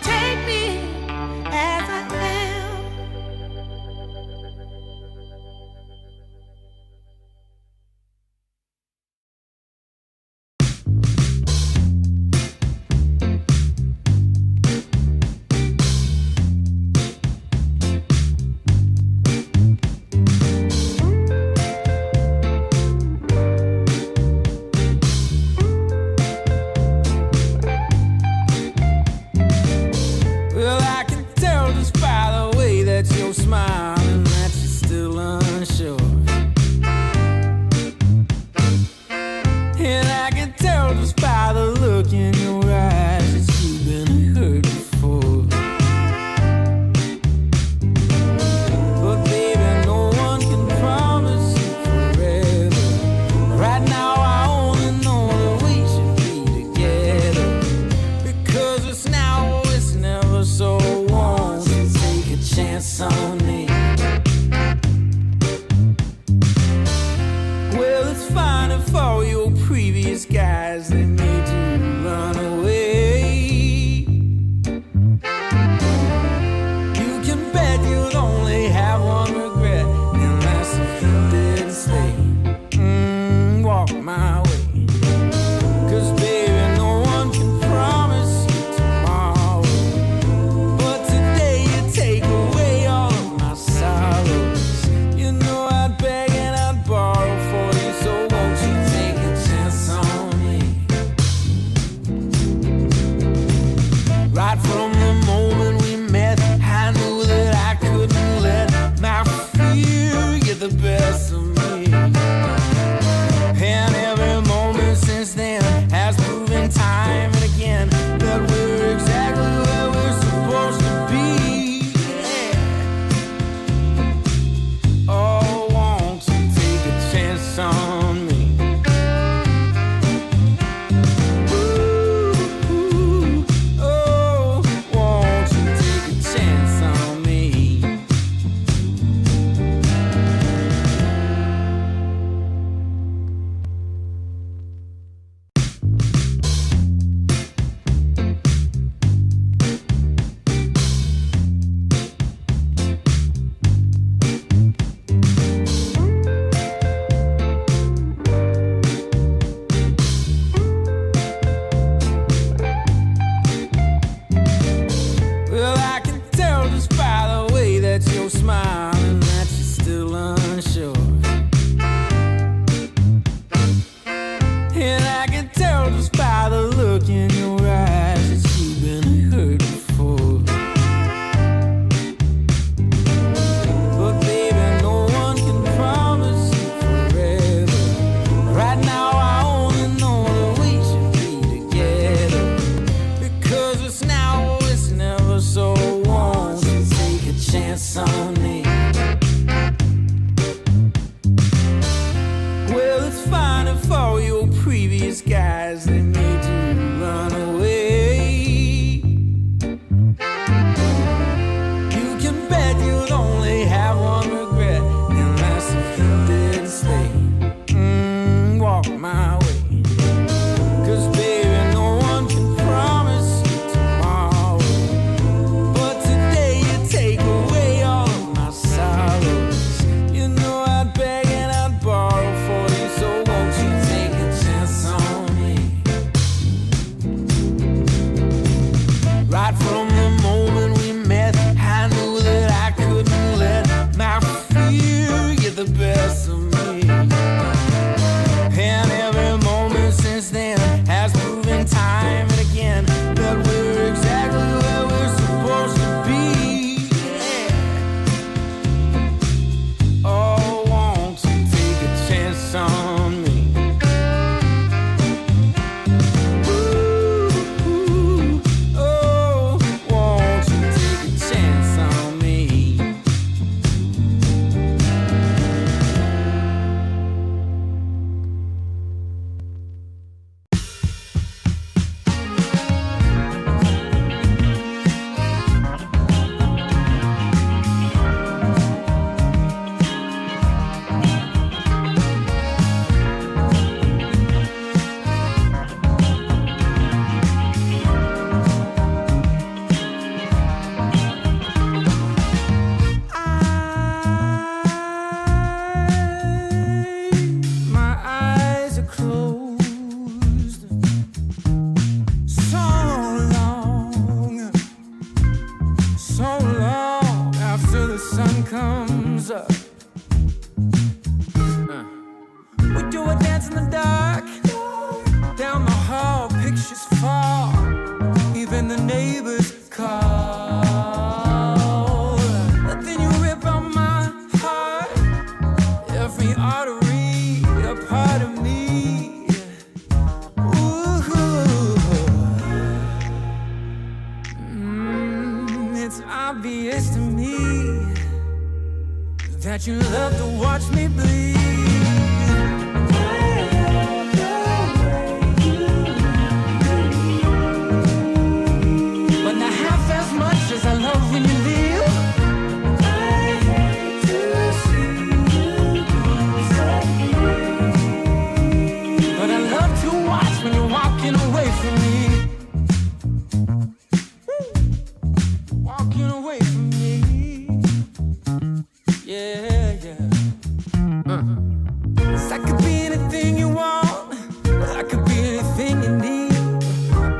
G: take me as I am.
J: Well, I can tell just by the way that you're smiling that you're still unsure. And I can tell just by the look in your eyes that you've been hurt before. But baby, no one can promise you forever. Right now I only know that we should be together. Because it's now or it's never, so won't you take a chance on me? Well, it's fine if all your previous guys, they made you run away. You can bet you'd only have one regret, and that's if you didn't stay. Walk my way. 'Cause baby, no one can promise you tomorrow. But today you take away all of my sorrows. You know I'd beg and I'd borrow for you, so won't you take a chance on me? Right from the moment we met, I knew that I couldn't let my fear get the best of me. And every moment since then has proven time and again that we're exactly where we're supposed to be. Yeah. Oh, won't you take a chance on me? Ooh, oh, won't you take a chance on me? by the look in your eyes that you've been hurt before. But baby, no one can promise you forever. Right now I only know that we should be together. Because it's now or it's never, so won't you take a chance on me? Well, it's fine if all your previous guys, they made you run away. You can bet you'd only have one regret, and that's if you didn't stay. Walk my way. 'Cause baby, no one can promise you tomorrow. But today you take away all of my sorrows. You know I'd beg and I'd borrow for you, so won't you take a chance on me? Right from the moment we met, I knew that I couldn't let my fear get the best of me. And every moment since then has proven time and again that we're exactly where we're supposed to be. Yeah. Oh, won't you take a chance on me? Ooh, oh, won't you take a chance on me? My eyes are closed so long after the sun comes up. We do a dance in the dark, down the hall, pictures fall, even the neighbors call. But then you rip out my heart, every artery, a part of me. Ooh, it's obvious to me that you love to watch me bleed. But not half as much as I love when you leave. I hate to see you disappear. But I love to watch when you're walking away from me. Walking away from me. Yeah, yeah. 'Cause I could be anything you want. I could be anything you need.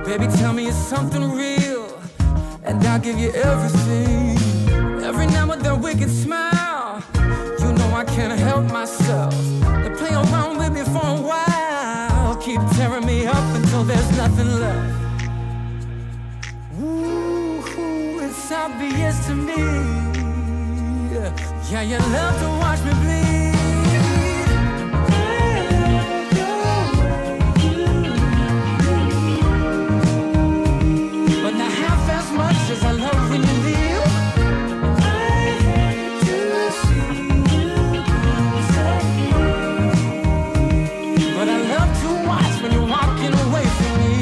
J: Baby, tell me it's something real, and I'll give you everything. Every now and then we can smile. You know I can't help myself. They play around with me for a while, keep tearing me up until there's nothing left. Ooh, it's obvious to me. Yeah, you love to watch me bleed. But not half as much as I love when you leave. I hate to see you disappear. But I love to watch when you're walking away from me.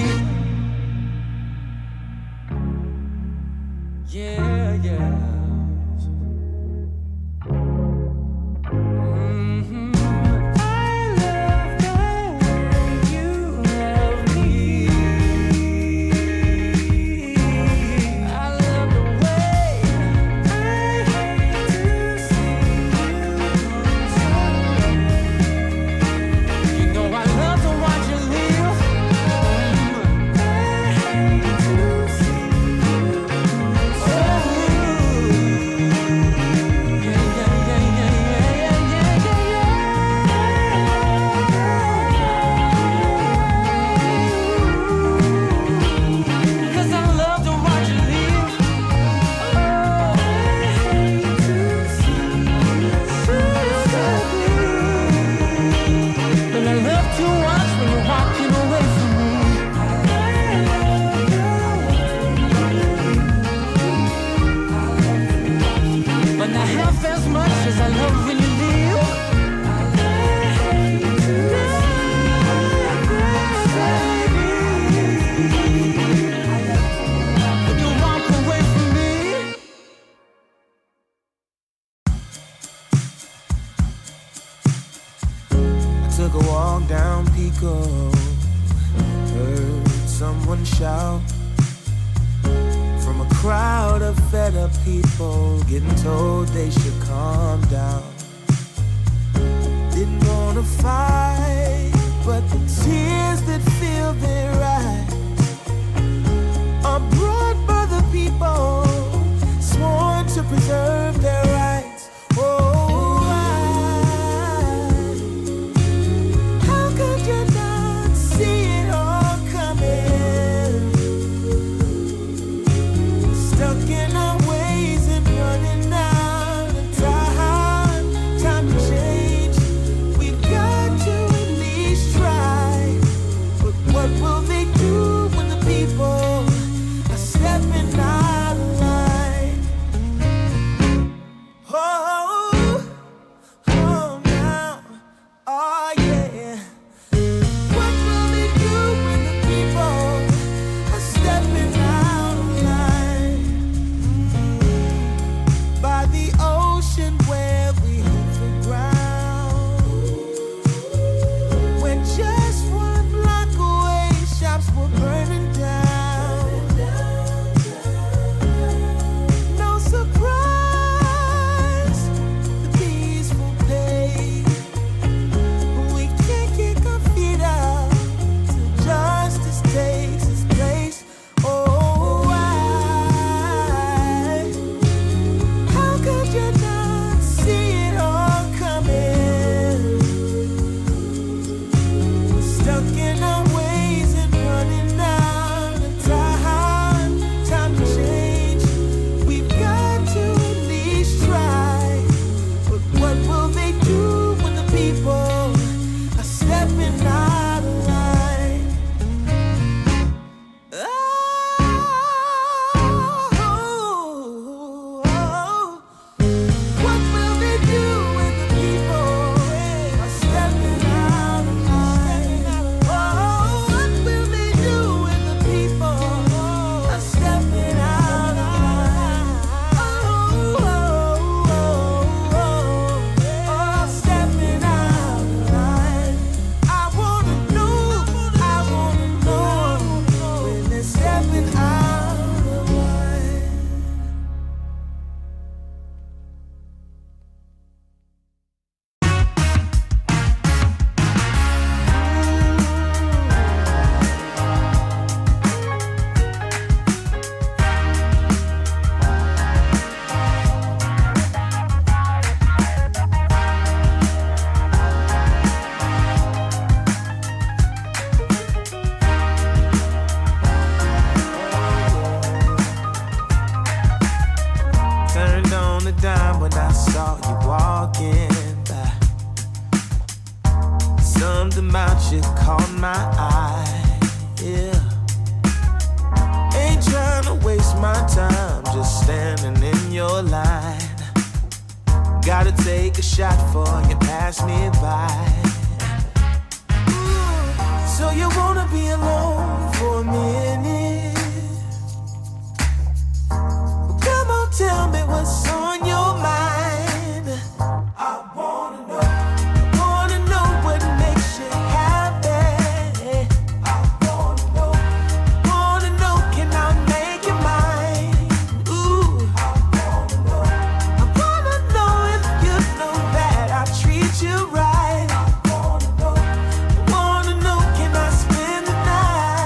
J: Yeah, yeah.
G: one shout from a crowd of fed up people getting told they should calm down. Didn't wanna fight, but the tears that fill their eyes are brought by the people sworn to preserve their rights. Oh, how could you not see it all coming? Stuck in our ways and running out of time. Time to change. We've got to at least try. But what will they do when the people are stepping out of line? Oh, oh now, oh yeah. What will they do when the people are stepping out of line? By the ocean where we hit the ground, when just one block away shops were burning down. No surprise, the peaceful pay. We can't kick our feet out till justice takes its place. Oh, how could you not see it all coming? Stuck in our ways and running out of time. Time to change. We've got to at least try. But what will they do when the people are stepping out of line? What will they do when the people are stepping out of line? What will they do when the people are stepping out of line? Stepping out of line. I wanna know when they're stepping out of line. Turned on the dime when I saw you walking by. Something about you caught my eye. Yeah. Ain't trying to waste my time, just standing in your line. Gotta take a shot before you pass me by. So you wanna be alone for a minute? Come on, tell me what's on your mind. I wanna know what makes you happy. I wanna know, can I make you mine? Ooh, I wanna know if you know that I treat you right. I wanna know, can I spend the night?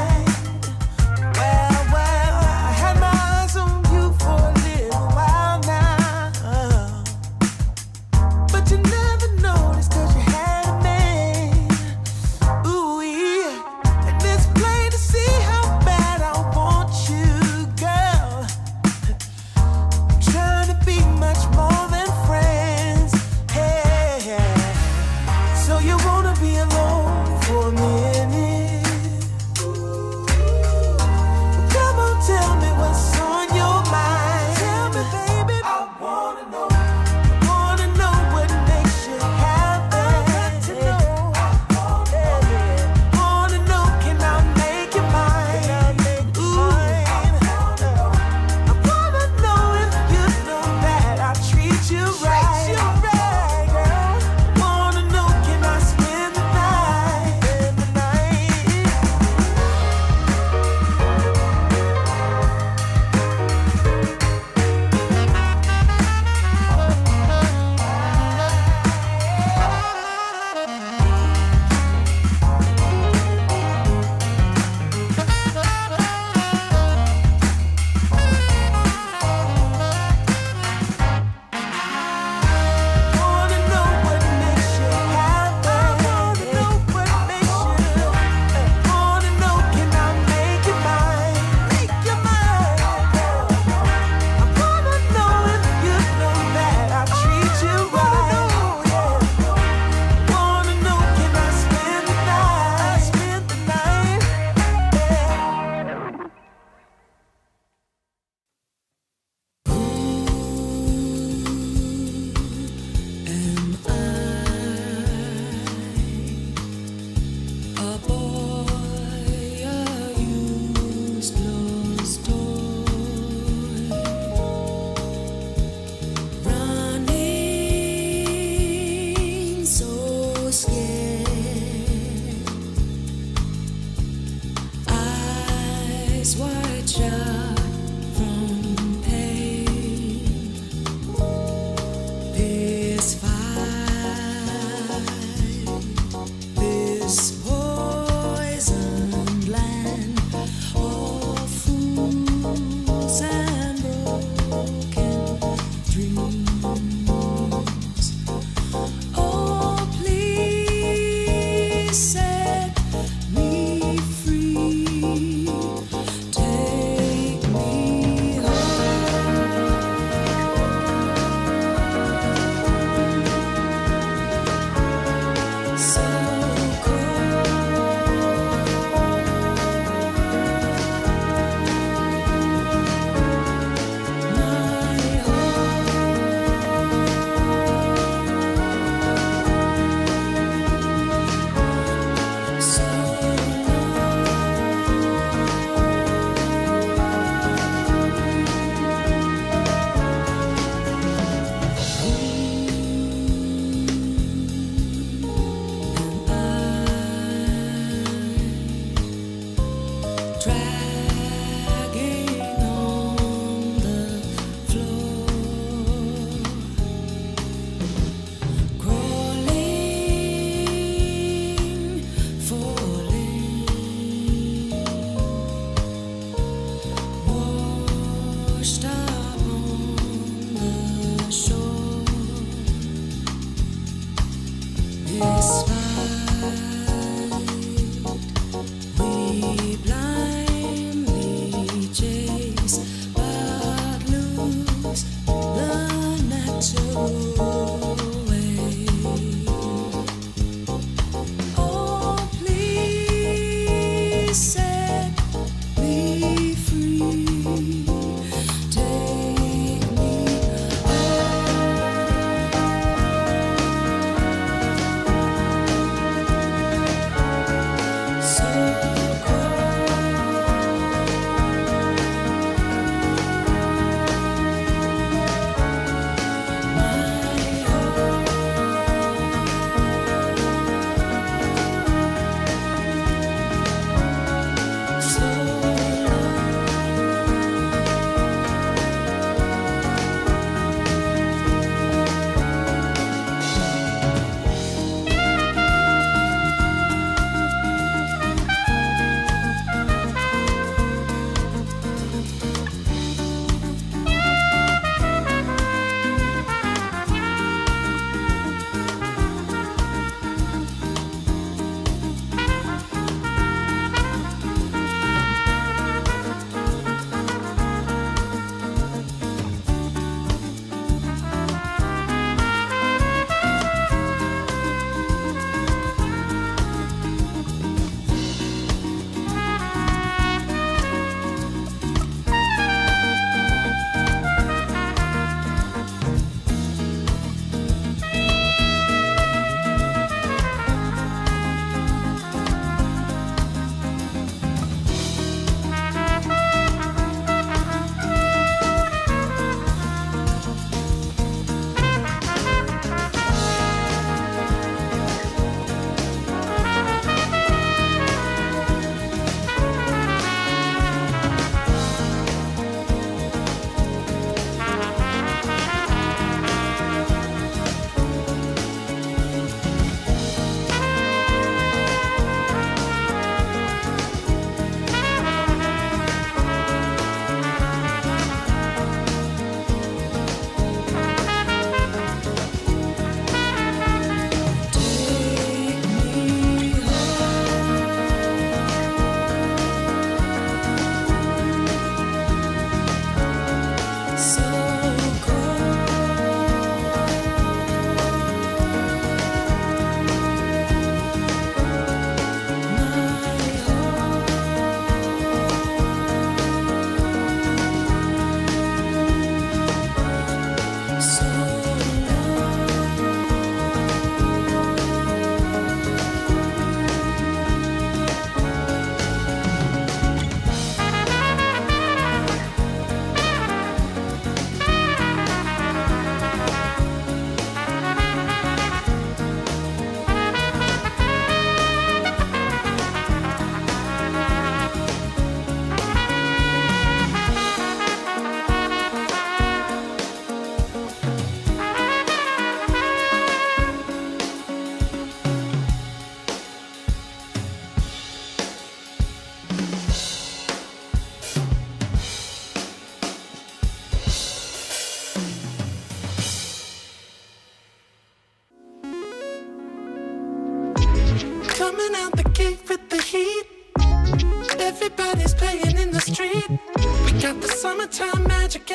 A: this white shot from pain, this fight, this poisoned land of fools and broken dreams. Oh, please set me free. Take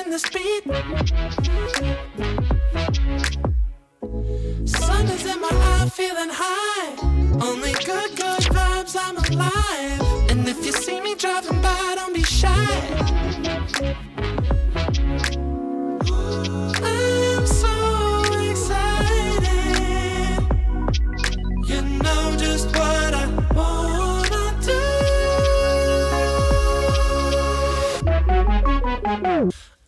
A: feeling this beat. Sun is in my eye, feeling high. Only good vibes, I'm alive. And if you see me driving by, don't be shy. I'm so excited. You know just what I wanna do.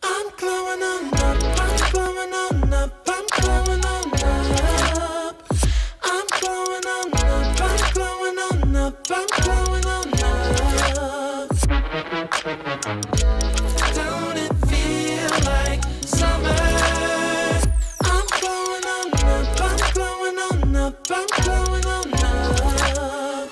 A: I'm glowing on up, I'm glowing on up, I'm glowing on up. I'm glowing on up, I'm glowing on up, I'm glowing on up. Don't it feel like summer? I'm glowing on up, I'm glowing on up, I'm glowing on up.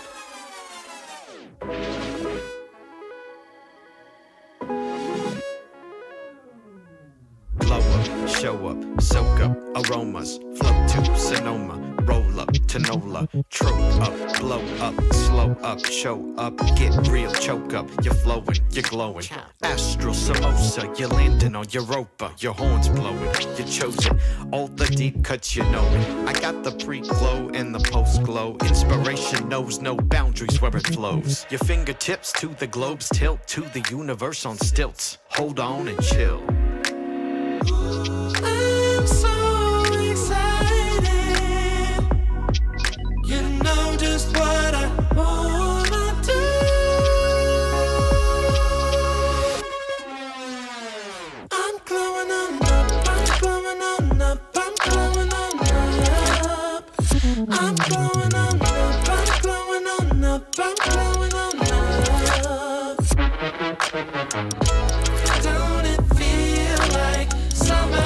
H: Blow up, show up, soak up, aromas, flow to Sonoma, roll up to Nola, trope up, blow up, slow up, show up, get real, choke up, you're flowing, you're glowing. Astral samosa, you're landing on Europa, your horns blowing, you're chosen, all the deep cuts you know it. I got the pre-glow and the post-glow, inspiration knows no boundaries where it flows. Your fingertips to the globes tilt to the universe on stilts, hold on and chill.
A: I'm so excited. You know just what I wanna do. I'm glowing on up, I'm glowing on up, I'm glowing on up. I'm glowing on up, I'm glowing on up, I'm glowing on up. Don't it feel like summer?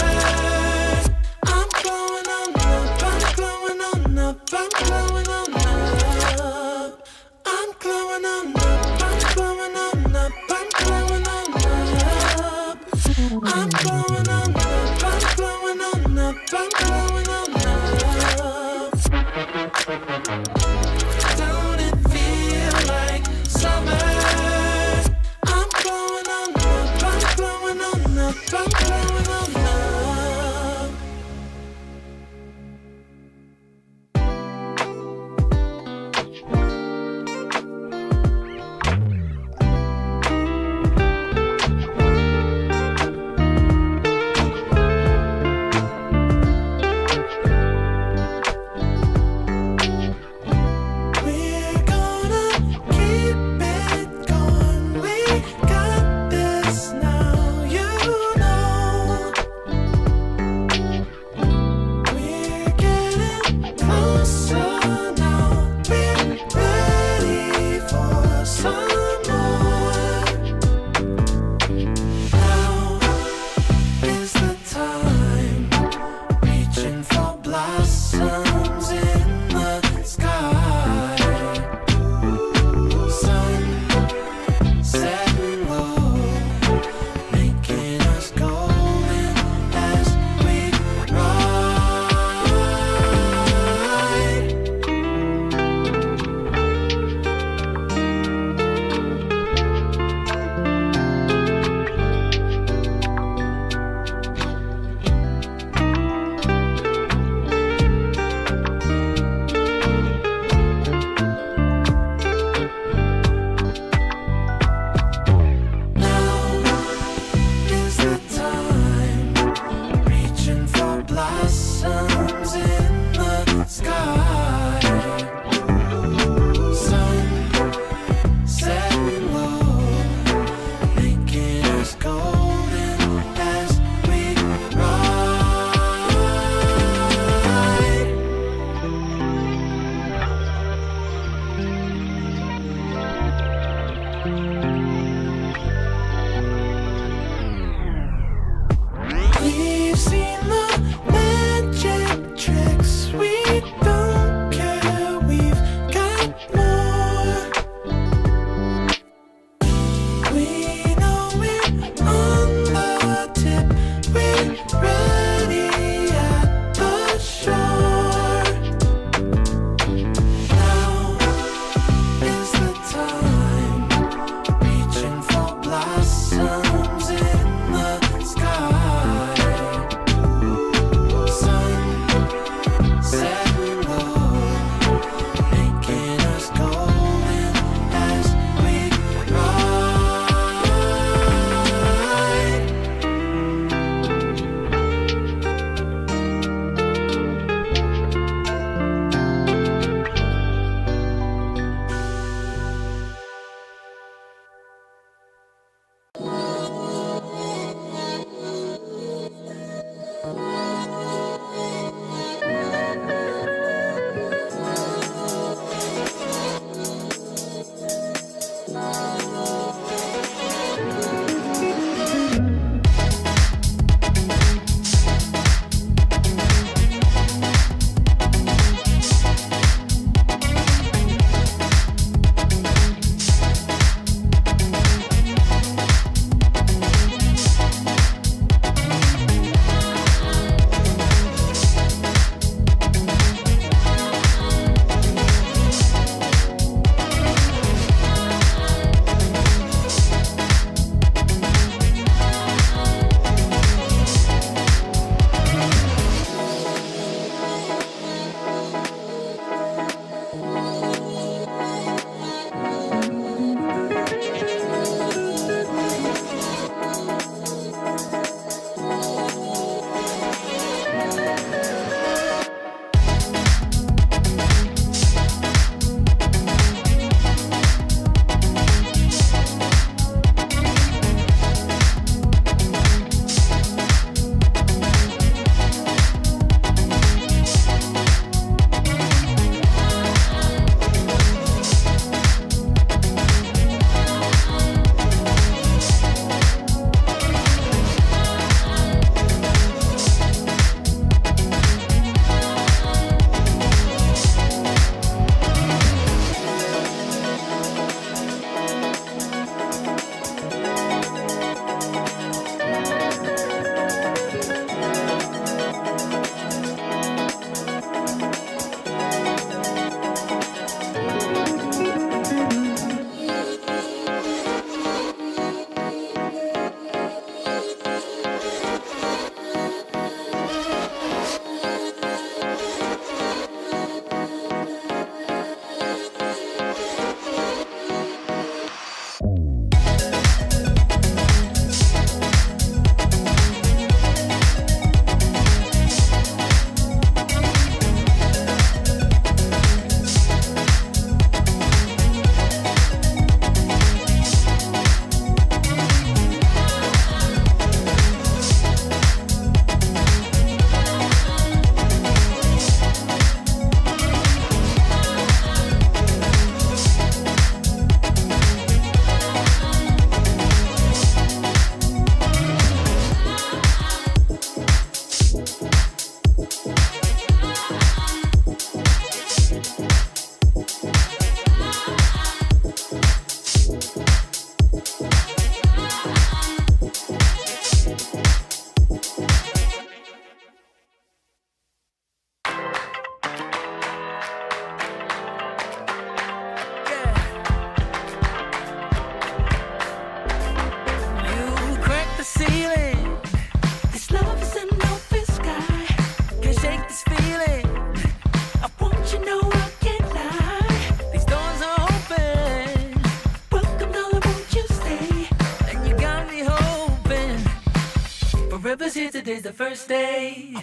A: Today's the first day. I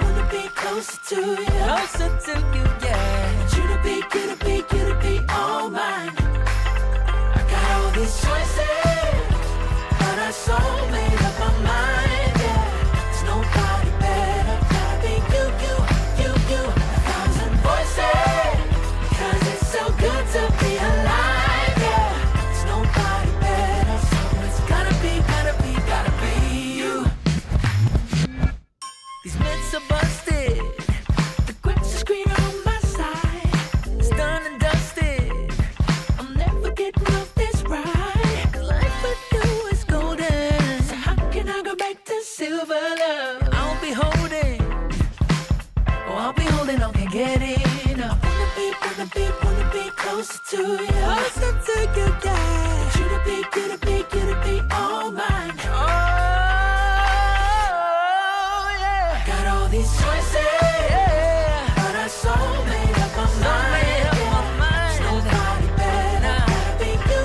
A: wanna be closer to you. Closer to you, yeah. Want you to be all mine. I got all these choices, but I so made up my mind, yeah. There's nobody better, gotta be you. 1,000 voices, because it's so good to be alive, yeah. There's nobody better, so it's gotta be you. These myths are busted, the grass is greener on my side. It's done and dusted, I'm never getting off this ride. 'Cause life with you is golden, so how can I go back to silver love? I'll be holding on, can't get enough. Wanna be closer to you. Closer to you, yeah. Want you to be all mine. Oh, yeah. Got all these choices, yeah. But I so made up my mind. There's nobody better, gotta be you.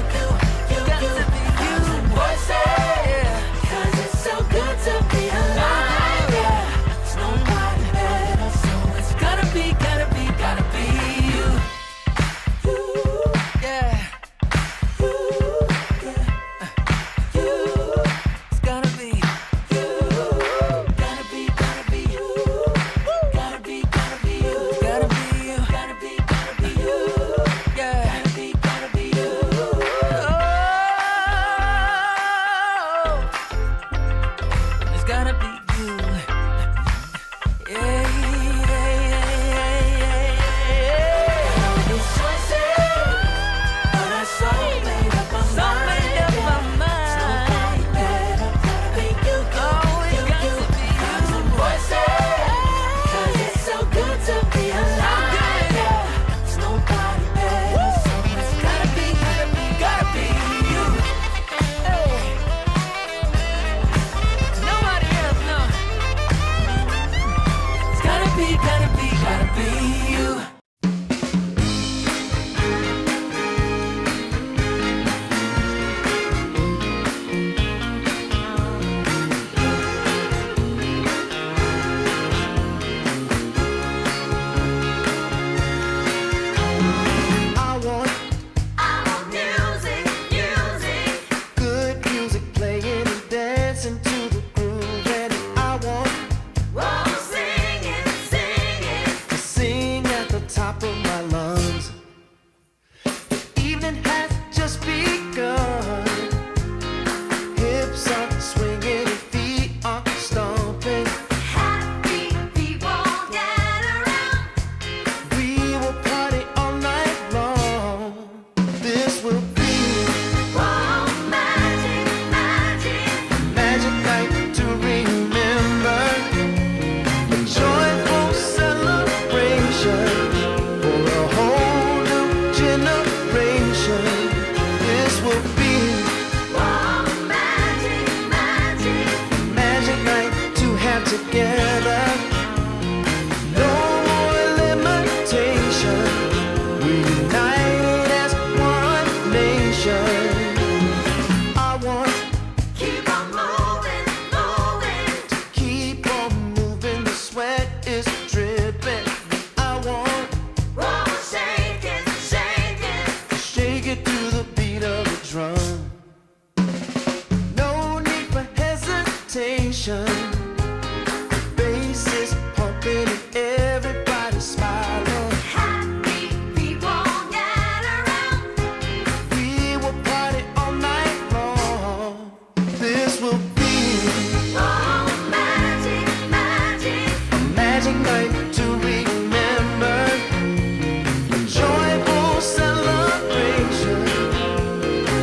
A: Got to be you. 1,000 voices, yeah. 'Cause it's so good to be alive, yeah. There's nobody better, so it's gotta be you. Yeah. It's gotta be you. Gotta be you. Gotta be you. Gotta be you. Yeah. Gotta be you. Oh. It's gotta be you. Yeah. All these choices, but I so made up my mind. There's nobody better, gotta be you. Got to be you. 1,000 voices, 'cause it's so good to be alive, yeah. There's nobody better, so it's gotta be you. Hey. Nobody else, no. It's gotta be you.
B: I want good music playing and dancing to the groove, and I want to sing at the top of my lungs. The evening has just begun. Hips are swinging and feet are stomping. We will party all night long. This will be magic night to remember. A joyful celebration for a whole new generation. This will be magic night to have together. No more limitation. We unite as one nation. I want keep on moving. The sweat is dripping. I want shake it to the beat of the drum. No need for hesitation. Bass is pumping and everybody's smiling. We will party all night long. This will be a magic night to remember. A joyful celebration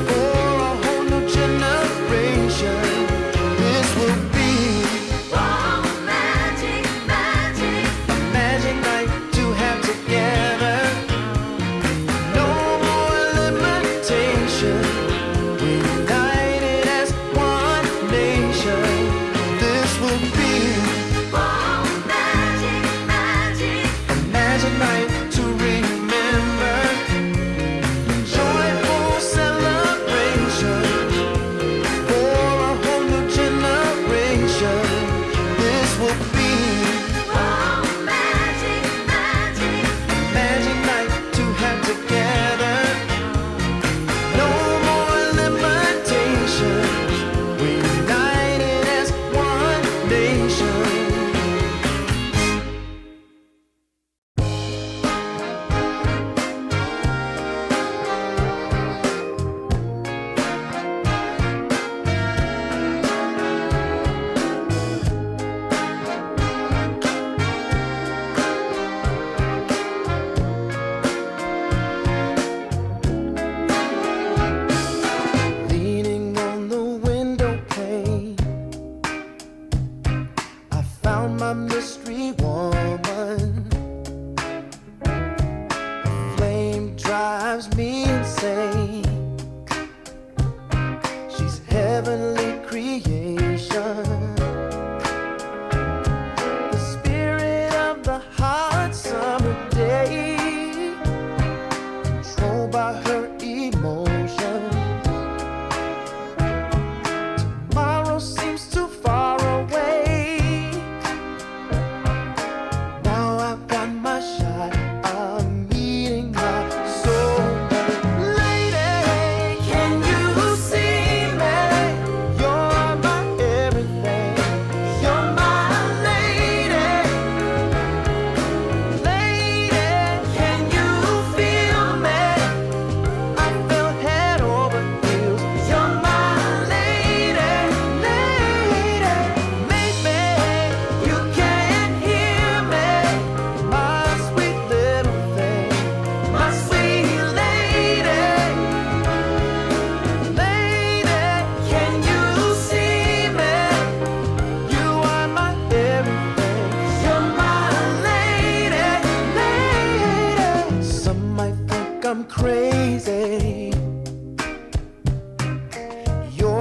B: for a whole new generation. This will be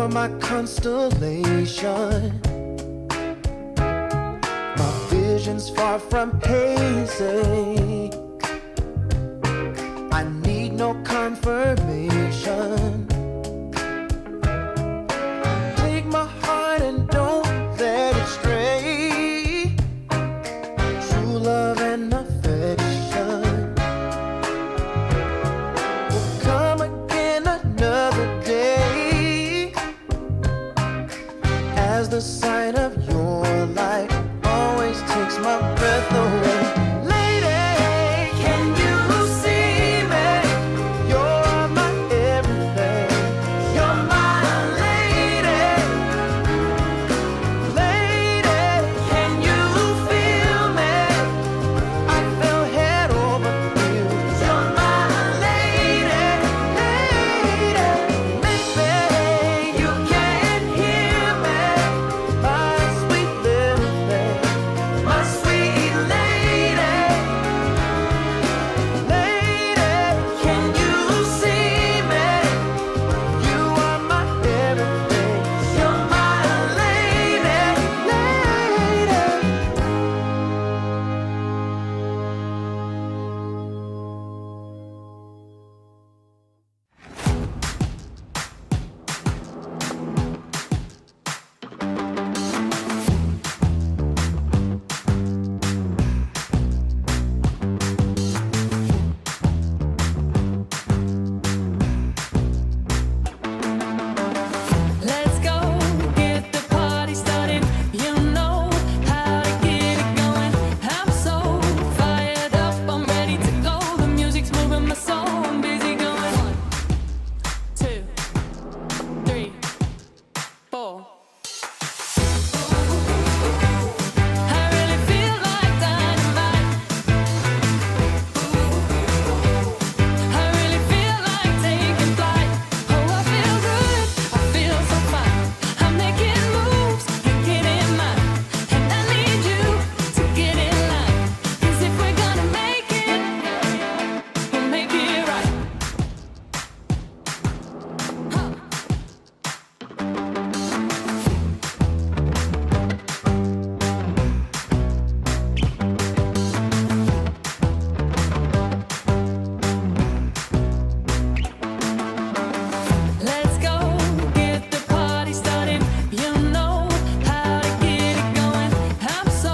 B: You're my constellation. My vision's far from hazy. I need no confirmation. Take my heart and don't let it stray. True love and affection will come again another day. As the sight of your light always takes my breath away. Lady, can you see me? You're my everything. You're my lady. Lady, can you feel me? I fell head over heels. You're my lady, lady. Maybe you can hear me, my sweet little thing, my sweet lady. Lady, can you see me? You are my everything. You're my lady, lady.
A: Let's go, get the party started. You know how to get it going. I'm so fired up, I'm ready to go. The music's moving my soul, I'm busy going. 1, 2, 3, 4. I really feel like dynamite. I really feel like taking flight. Oh, I feel good, I feel so fine. I'm making moves, you get in mine. And I need you to get in line. 'Cause if we're gonna make it, we'll make it right. Huh. Let's go, get the party started. You know how to get it going. I'm so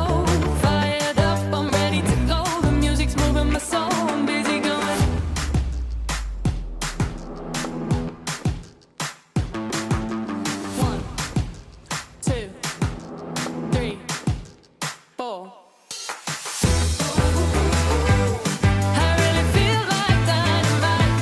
A: fired up, I'm ready to go. The music's moving my soul, I'm busy going. 1, 2, 3, 4. I really feel like dynamite.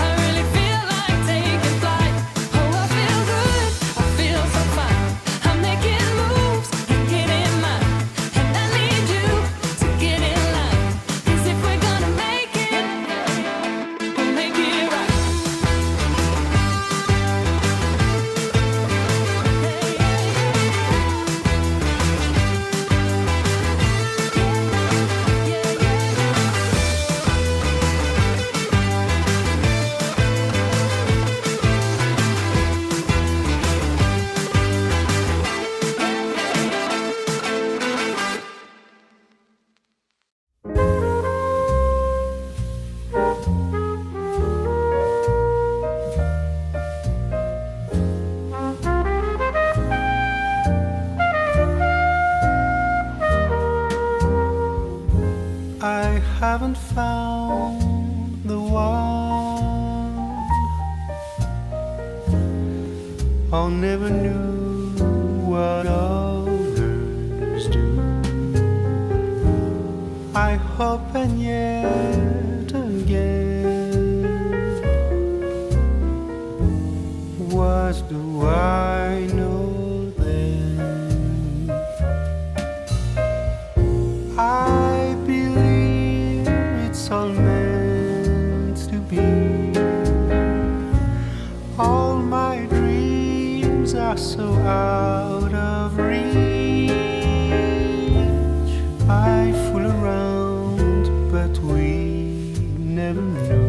A: I really feel like taking flight. Oh, I feel good, I feel so fine. I'm making moves, you get in mine. And I need you to get in line. 'Cause if we're gonna make it, we'll make it right.
B: I haven't found the one. I never knew what others do. I hope and yet again, what do I know then? I believe it's all meant to be. All my dreams are so out of reach. I fool around, but we never know.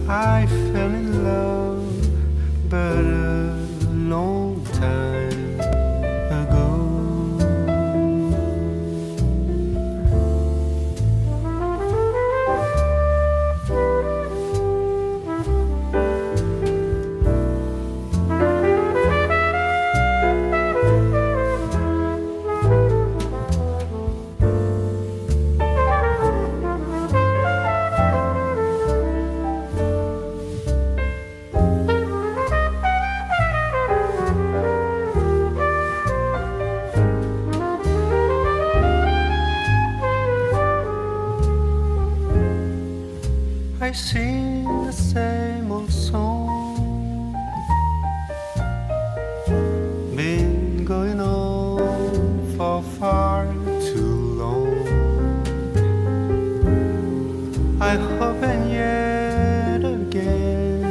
I: I fell in love, but a long time ago. I sing the same old song. Been going on for far too long. I hope and yet again.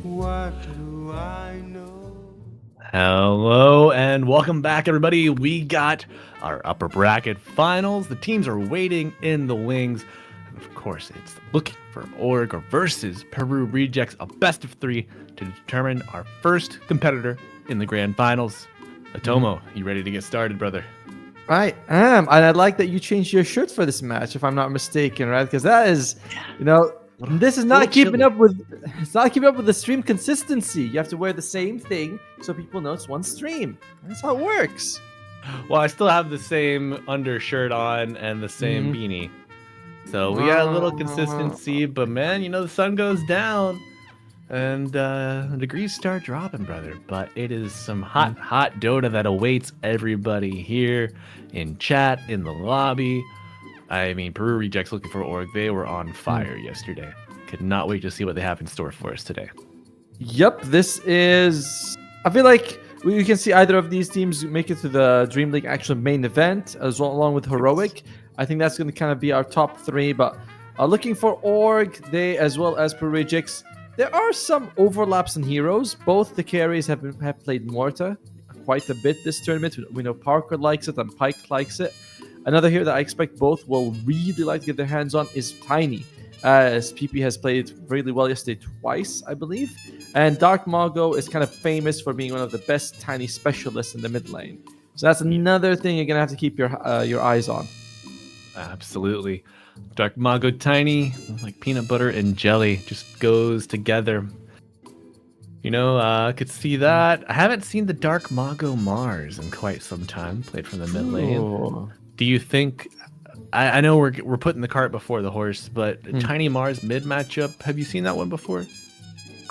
I: What do I know?
F: Hello and welcome back, everybody. We got our upper bracket finals. The teams are waiting in the wings. And of course, it's looking for Org versus Peru Rejects, a best of 3 to determine our first competitor in the grand finals. Atomo, you ready to get started, brother?
E: I am, and I like that you changed your shirt for this match, if I'm not mistaken, right? Because that is, this is not keeping up with. It's not keeping up with the stream consistency. You have to wear the same thing so people know it's one stream. That's how it works.
F: Well, I still have the same undershirt on and the same beanie. So we got a little consistency, but man, the sun goes down and the degrees start dropping, brother. But it is some hot Dota that awaits everybody here in chat, in the lobby. I mean, Peru Rejects looking for Org. They were on fire yesterday. Could not wait to see what they have in store for us today.
E: Yep, this is. I feel like we can see either of these teams make it to the DreamLeague actual main event, as well, along with Heroic. I think that's going to kind of be our top 3. But looking for Org, they as well as Peru Rejects. There are some overlaps in heroes. Both the carries have played Morta quite a bit this tournament. We know Parker likes it and Pike likes it. Another hero that I expect both will really like to get their hands on is Tiny, as PP has played really well yesterday twice, I believe. And Dark Mago is kind of famous for being one of the best Tiny specialists in the mid lane. So that's another thing you're going to have to keep your eyes on.
F: Absolutely. Dark Mago Tiny, like peanut butter and jelly, just goes together. I could see that. I haven't seen the Dark Mago Mars in quite some time, played from the mid lane. Do you think, I know we're putting the cart before the horse, but Tiny Mars mid matchup, have you seen that one before?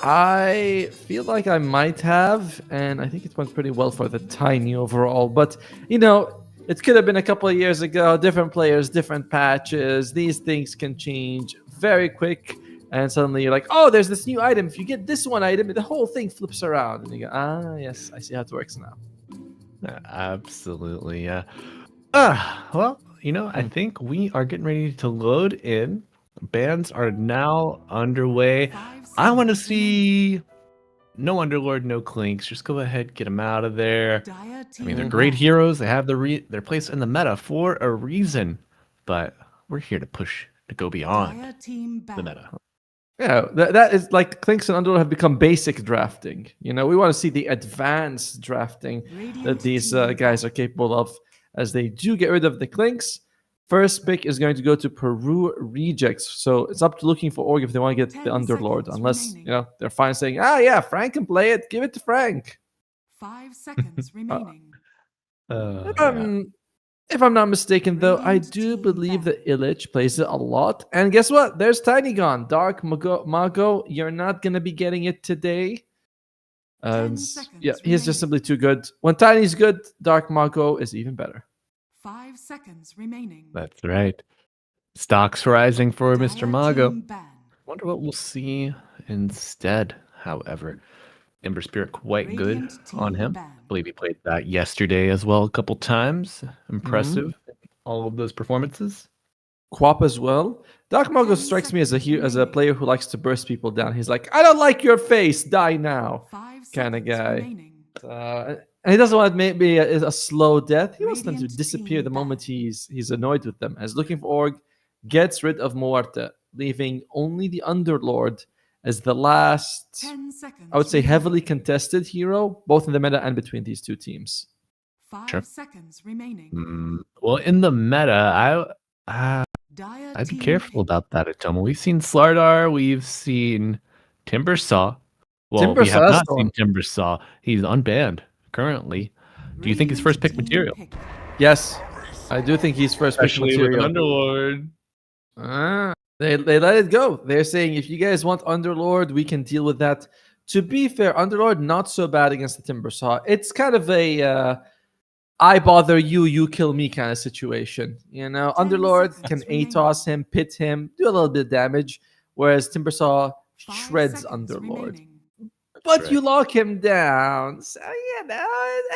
E: I feel like I might have, and I think it went pretty well for the Tiny overall. But, it could have been a couple of years ago, different players, different patches. These things can change very quick, and suddenly you're like, oh, there's this new item. If you get this one item, the whole thing flips around. And you go, yes, I see how it works now.
F: Absolutely, yeah. Well, I think we are getting ready to load in. Bands are now underway. I want to see no Underlord, no Clinks. Just go ahead, get them out of there. I mean, they're great heroes. They have their place in the meta for a reason. But we're here to go beyond the meta.
E: Yeah, that is like Clinks and Underlord have become basic drafting. We want to see the advanced drafting that these guys are capable of. As they do get rid of the Clinks, first pick is going to go to Peru Rejects. So it's up to looking for Org if they want to get the Underlord. Unless, they're fine saying, yeah, Frank can play it. Give it to Frank.
C: 5 seconds remaining.
E: If I'm not mistaken, though, I do believe that Illich plays it a lot. And guess what? There's Tiny gone. Dark Mago, you're not going to be getting it today. He's just simply too good. When Tiny's good, Dark Mago is even better.
C: 5 seconds remaining.
F: That's right. Stocks rising for Mr. Mago. Wonder what we'll see instead, however. Ember Spirit quite good on him. I believe he played that yesterday as well a couple times. Impressive. All of those performances.
E: Quap as well. Dark Mago strikes me as a player who likes to burst people down. He's like, I don't like your face, die now, kind of guy. And he doesn't want maybe a slow death. He wants them to disappear the moment he's annoyed with them. As looking for Org, gets rid of Muerte, leaving only the Underlord as the last,
C: 10 seconds.
E: I would say, heavily
C: remaining.
E: contested hero, both in the meta and between these two teams.
C: 5
F: Sure.
C: seconds remaining.
F: Well, in the meta,
C: Dire
F: I'd be
C: team
F: careful
C: pick.
F: about that, Atoma. We've seen Slardar, we've seen Timbersaw. Well, we have
E: Timbersaw's
F: not
E: going-
F: seen Timbersaw. He's unbanned currently. Do you think he's
C: Radiant
F: first pick
C: team
F: material?
C: pick.
E: Yes, I do think he's first pick
F: Especially with an
E: material.
F: Underlord.
E: They let it go. They're saying if you guys want Underlord, we can deal with that. To be fair, Underlord not so bad against the Timbersaw. It's kind of a I bother you, you kill me kind of situation. You know,
C: 10
E: Underlord
C: seconds
E: can
C: remaining.
E: ATOS him, pit him, do a little bit of damage, whereas Timbersaw
C: 5
E: shreds
C: seconds
E: Underlord.
C: remaining.
E: But you
F: Right.
E: lock him down. So, you know,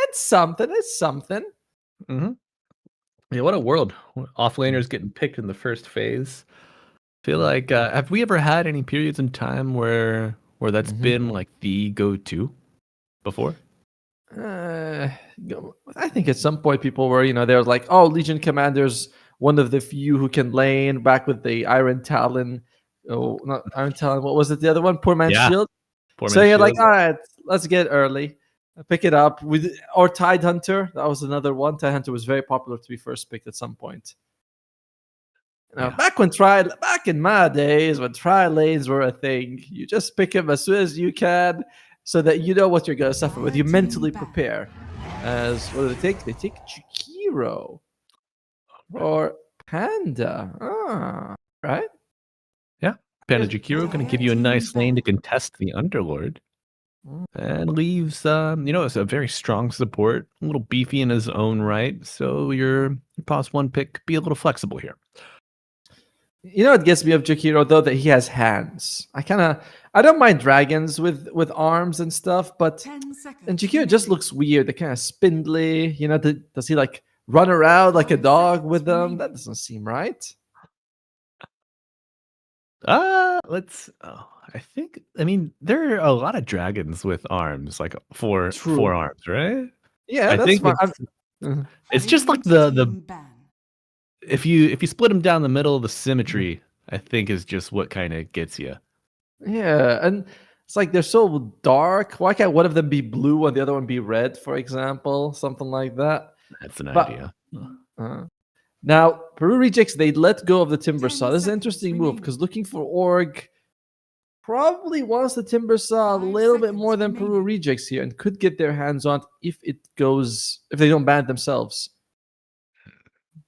E: it's something. It's something.
F: Mm-hmm. Yeah, what a world. Offlaners getting picked in the first phase. Feel like have we ever had any periods in time where that's been like the go-to before?
E: I think at some point people were, they were like, oh, Legion Commander's one of the few who can lane back with the Iron Talon. Oh, not Iron Talon. What was it? The other one? Poor Man's
F: Yeah.
E: Shield.
F: Poor
E: So
F: man's
E: you're like,
F: shield.
E: all right, let's get early. Pick it up. Or Tide Hunter. That was another one. Tide Hunter was very popular to be first picked at some point.
F: Yeah.
E: Back in my days when tri lanes were a thing, you just pick him as soon as you can, so that you know what you're gonna suffer with. You mentally prepare. As what do they take? They take Chikiro or Panda. Right.
F: Yeah. Panda Jakiro going to give you a nice lane to contest the Underlord. And leaves, it's a very strong support, a little beefy in his own right. So your pos one pick could be a little flexible here.
E: You know what gets me of Jakiro though, that he has hands. I don't mind dragons with arms and stuff, but
C: 10 seconds.
E: and Jakiro just looks weird. They're kind of spindly. Does he like run around like a dog with them? That doesn't seem right.
F: I mean, there are a lot of dragons with arms, like four arms, right?
E: Yeah,
F: I
E: that's
F: think
E: fine.
F: it's just like the if you split them down the middle, the symmetry I think is just what kind of gets you.
E: Yeah, and it's like they're so dark. Why can't one of them be blue and the other one be red, for example? Something like that.
F: That's an
E: But-
F: idea.
E: Now, Peru Rejects, they let go of the Timbersaw.
C: 10
E: This is an
C: seconds
E: interesting move
C: remaining.
E: because looking for Org probably wants the Timbersaw a
C: 5
E: little bit
C: seconds
E: more than Peru
C: remaining.
E: Rejects here and could get their hands on it if they don't ban it themselves.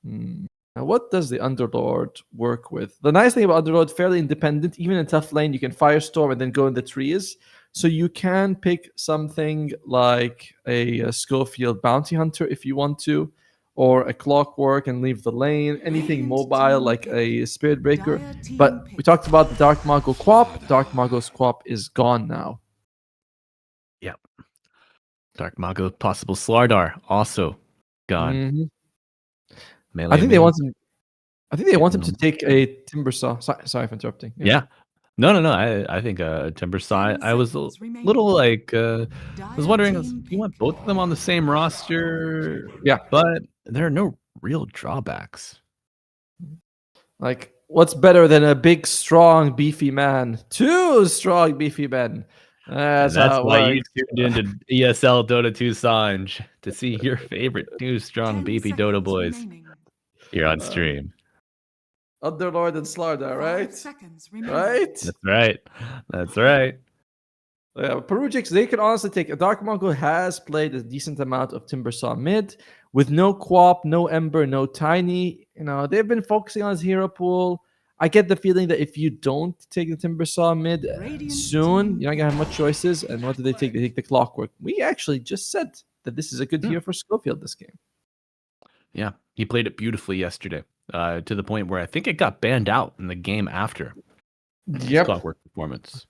E: Now, what does the Underlord work with? The nice thing about Underlord, fairly independent. Even in tough lane, you can Firestorm and then go in the trees. So you can pick something like a Schofield Bounty Hunter if you want to, or a Clockwork and leave the lane. Anything
C: Radiant
E: mobile
C: team
E: like
C: pick.
E: a Spirit Breaker.
C: Dire team
E: But we
C: pick.
E: talked about the Dark Mago Quap. Dark Mago's Quap is gone now.
F: Yep. Dark Mago, possible Slardar, also gone.
E: Mhm.
F: Melee
E: I think they
F: main.
E: want him. I think they want him to
F: no.
E: take a Timbersaw. Sorry for interrupting.
F: Yeah. No. I think Timbersaw.
C: 10
F: I was a
C: seconds remaining.
F: little like I was
C: Dire
F: wondering,
C: team
F: do you want
C: pick.
F: both of them on the same roster?
E: Yeah.
F: But there are no real drawbacks.
E: Like, what's better than a big, strong, beefy man? Two strong, beefy men. That's
F: And that's
E: how it
F: why you
E: works.
F: tuned into ESL Dota 2 Sanj to see your favorite two strong
C: 10
F: beefy Dota
C: seconds
F: boys
C: remaining.
F: here on stream.
E: Underlord and Slardar,
C: 5
E: right?
C: seconds remaining.
E: Right?
F: That's right. That's right.
E: Yeah, Perugix, they could honestly take. A Dark Mongol has played a decent amount of Timbersaw mid with no Quap, no Ember, no Tiny. They've been focusing on his hero pool. I get the feeling that if you don't take the Timbersaw mid
C: Radiant
E: soon,
C: team
E: you're not going to have much choices. And what do they take? They take the Clockwork. We actually just said that this is a good hero for Schofield this game.
F: Yeah, he played it beautifully yesterday, to the point where I think it got banned out in the game after his
E: Yep.
F: Clockwork performance.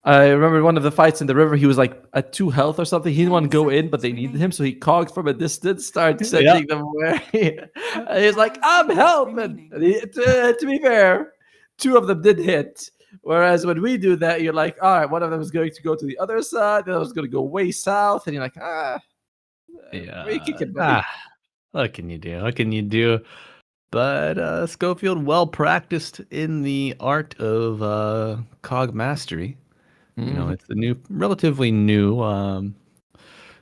E: I remember one of the fights in the river, he was like at 2 health or something. He didn't want to go in, but they needed him, so he cogged from a distance, started sending them away. And he's like, I'm helping. And to be fair, 2 of them did hit. Whereas when we do that, you're like, all right, one of them is going to go to the other side, the other one's going to go way south, and you're like,
F: Yeah.
E: we kick it, buddy.
F: What can you do? What can you do? but Schofield well practiced in the art of cog mastery. You know, it's a relatively new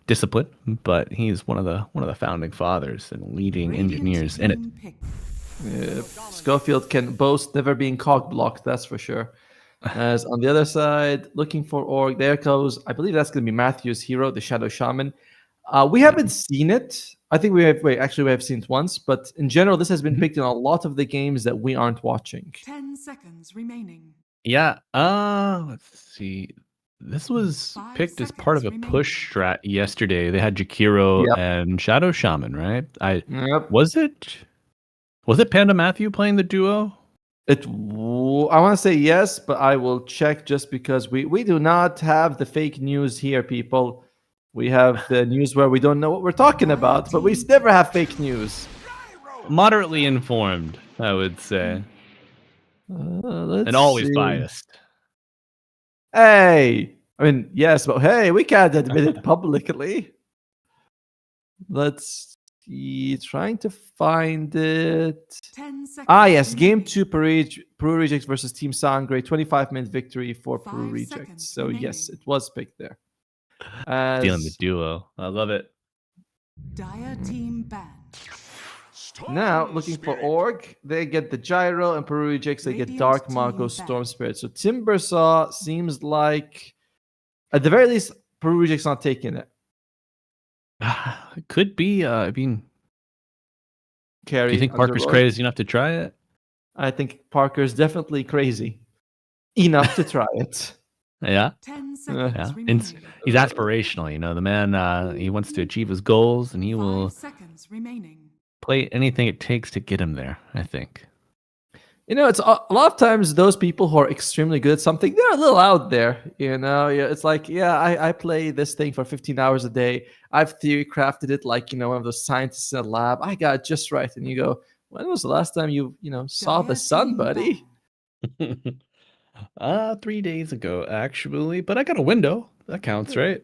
F: discipline, but he's one of the founding fathers and leading engineers in it.
E: Schofield can boast never being cog blocked, that's for sure. As on the other side, looking for org, there goes, I believe that's going to be Matthew's hero, the Shadow Shaman. We haven't seen it. I think we have seen it once, but in general, this has been picked in a lot of the games that we aren't watching.
C: 10 seconds remaining.
F: Yeah, let's see. This was
C: 5
F: picked as part of a
C: seconds
F: push strat yesterday. They had Jakiro
E: Yep.
F: and Shadow Shaman, right?
E: Yep.
F: Was it Panda Matthew playing the duo?
E: I want to say yes, but I will check just because we do not have the fake news here, people. We have the news where we don't know what we're talking about, but we never have fake news.
F: Moderately informed, I would say,
E: Let's
F: and always
E: see.
F: biased.
E: Hey, I mean, yes, but hey, we can't admit it publicly. Let's see, trying to find it.
C: 10 seconds.
E: Yes, Game
C: remaining.
E: 2, Peru Rejects versus Team Sangre, 25-minute victory for Peru
C: 5
E: Rejects.
C: seconds
E: So yes,
C: remaining.
E: it was picked there.
F: Stealing the
E: As
F: duo. I love it.
C: Dire team banned.
E: now, looking for Org, they get the Gyro, and Peru Rejects, they get
C: Radiant
E: Dark
C: team
E: Mako,
C: back.
E: Storm Spirit. So Timbersaw seems like, at the very least, Peru Rejects not taking it.
F: It could be. I mean,
E: Carry
F: do you think Parker's
E: Underlord.
F: crazy enough to try it?
E: I think Parker's definitely crazy enough to try it.
F: Yeah.
C: 10 seconds
F: Yeah.
C: remaining.
F: He's aspirational, you know. The man, he wants to achieve his goals, and he
C: 5
F: will
C: seconds remaining.
F: play anything it takes to get him there, I think.
E: You know, it's a lot of times those people who are extremely good at something, they're a little out there. You know, yeah, it's like, yeah, I play this thing for 15 hours a day. I've theory crafted it like, you know, one of those scientists in a lab. I got it just right. And you go, when was the last time you saw the
C: Dire
E: sun,
C: team
E: buddy?
C: banned.
F: 3 days ago, actually, but I got a window. That counts, right?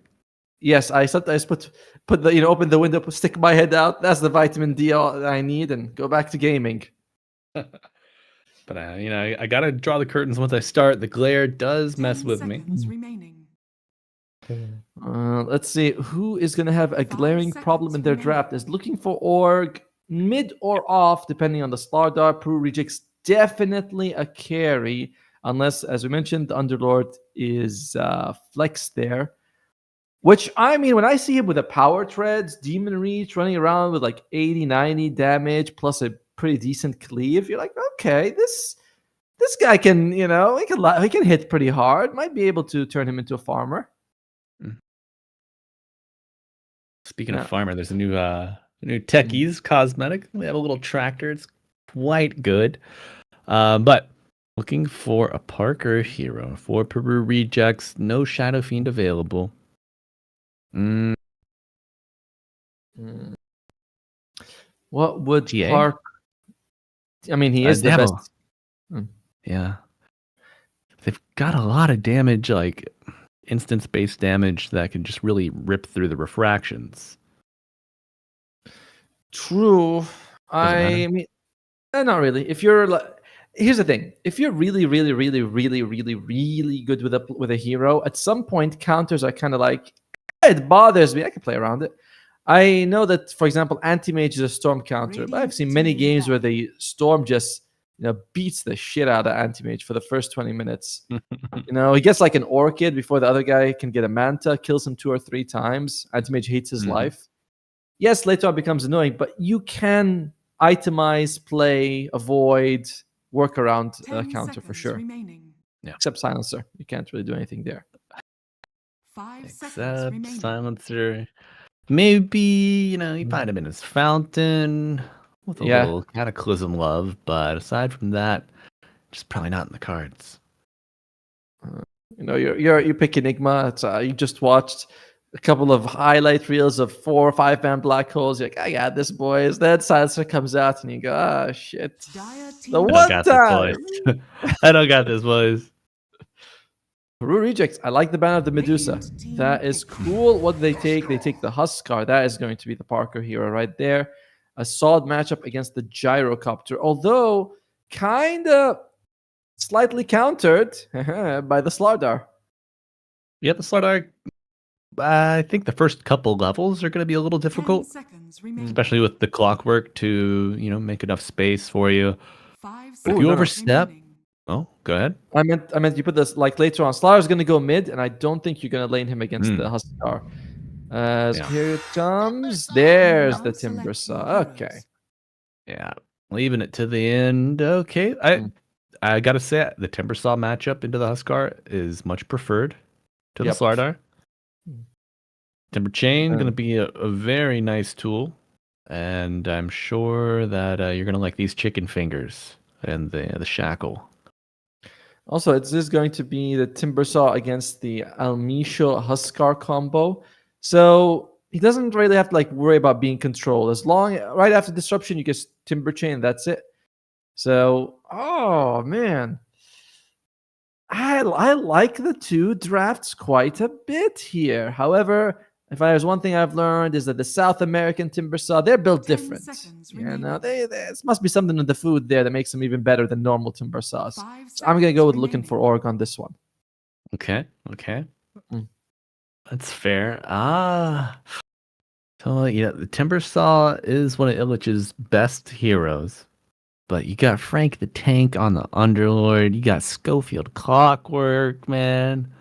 E: Yes, I sometimes put the open the window, stick my head out. That's the vitamin D I need, and go back to gaming.
F: But I gotta draw the curtains once I start. The glare does
C: 10
F: mess with me.
C: seconds remaining.
E: Let's see who is going to have a
C: 5
E: glaring problem
C: seconds
E: in their
C: remaining.
E: draft. Is looking for org mid or off, depending on the star dart. Peru Rejects definitely a carry, unless, as we mentioned, the Underlord is flexed there. Which, I mean, when I see him with a power treads, demon reach, running around with like 80, 90 damage plus a pretty decent cleave, you're like, okay, this guy can, he can hit pretty hard. Might be able to turn him into a farmer.
F: Speaking
E: Yeah.
F: of farmer, there's a new techies cosmetic. We have a little tractor. It's quite good. But looking for a Parker hero for Peru Rejects. No Shadow Fiend available.
E: What would
F: TA?
E: Park? I mean, he is
F: they
E: the
F: have
E: best.
F: Yeah. They've got a lot of damage, like instance-based damage that can just really rip through the refractions.
E: True.
F: matter?
E: I mean, not really. If you're like, here's the thing: if you're really, really, really, really, really, really good with a hero, at some point counters are kind of like, it bothers me. I can play around it. I know that, for example, Anti-Mage is a storm counter, but I've seen many games where the storm just beats the shit out of Anti-Mage for the first 20 minutes. He gets like an Orchid before the other guy can get a Manta, kills him 2 or 3 times. Anti-Mage hates his life. Yes, later on it becomes annoying, but you can itemize, play, avoid, work around
C: 10
E: counter for
C: seconds
E: sure.
C: remaining.
E: Except Silencer. You can't really do anything there.
C: 5 seconds
F: Except
C: remaining.
F: Silencer. Maybe, you find him in his fountain with a little Cataclysm love, but aside from that, just probably not in the cards.
E: You pick Enigma. It's, you just watched a couple of highlight reels of 4 or 5 man black holes. You're like, I got this, boys. Then Silencer comes out, and you go, ah, shit.
C: Dire
E: The
C: team
E: one
F: got
E: time.
F: this, boys. I don't got this, boys.
E: Peru Rejects. I like the ban of the Medusa.
C: Radiant team
E: That is
C: pick.
E: cool. What do they take? They take the Huskar. That is going to be the Parker hero right there. a solid matchup against the Gyrocopter, although kind of slightly countered by the Slardar.
F: Yeah, the Slardar. I think the first couple levels are going to be a little
C: 10
F: difficult,
C: seconds remaining.
F: especially with the clockwork to make enough space for you.
C: 5
F: But if
E: Ooh,
F: you
E: no, no.
F: overstep,
C: remaining.
F: oh, go ahead.
E: I meant you put this like later on. Slardar's going to go mid, and I don't think you're going to lane him against the Huskar. As
F: Yeah.
E: here it comes. There's
C: Now
E: the Timber
C: selecting
E: Saw.
C: heroes.
E: Okay.
F: Yeah, leaving it to the end. Okay, I gotta say the Timber Saw matchup into the Huskar is much preferred to
E: Yep.
F: the Slardar. Timber Chain
E: Uh,
F: gonna be a very nice tool, and I'm sure that you're gonna like these chicken fingers and the shackle.
E: Also, this is going to be the Timber Saw against the Almisho Huskar combo. So he doesn't really have to like worry about being controlled. As long right after disruption, you get Timber Chain. That's it. So, oh man, I like the two drafts quite a bit here. However, if there's one thing I've learned is that the South American Timber Saw, they're built
C: 10
E: different.
C: seconds
E: You
C: remaining.
E: know, this must be something in the food there that makes them even better than normal Timber Saws.
C: 5
E: So I'm gonna go with
C: seconds
E: looking for
C: remaining.
E: Org on this one.
F: Okay.
E: Mm.
F: That's fair. So yeah, the Timber Saw is one of Illich's best heroes. But you got Frank the Tank on the Underlord. You got Schofield Clockwork, man.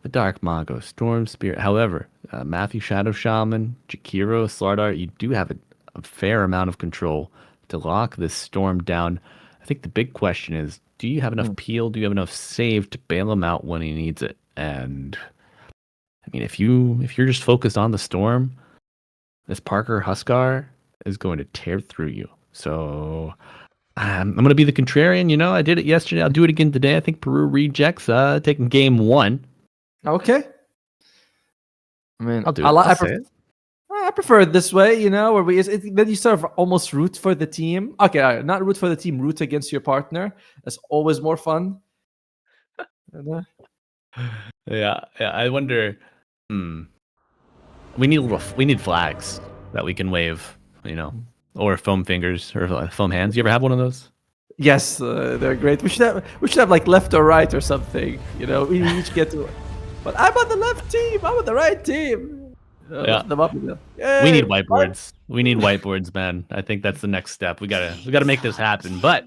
F: The Dark Mago, Storm Spirit. However, Matthew Shadow Shaman, Jakiro, Slardar, you do have a fair amount of control to lock this storm down. I think the big question is, do you have enough peel? Do you have enough save to bail him out when he needs it? And I mean, if you're just focused on the storm, this Parker Huskar is going to tear through you. So I'm going to be the contrarian. I did it yesterday. I'll do it again today. I think Peru rejects taking game 1.
E: Okay. I mean,
F: I'll do it. I'll say it.
E: I prefer it this way, where then you sort of almost root for the team. Okay, all right, not root for the team, root against your partner. That's always more fun.
F: Yeah. I wonder. We need flags that we can wave, or foam fingers or foam hands. You ever have one of those?
E: Yes, they're great. We should have like left or right or something. We each get to. But I'm on the left team. I'm on the right team.
F: Yeah.
E: Lift them up and down.
F: We need
E: Yay!
F: whiteboards. We need whiteboards, man. I think that's the next step. We gotta make this happen. But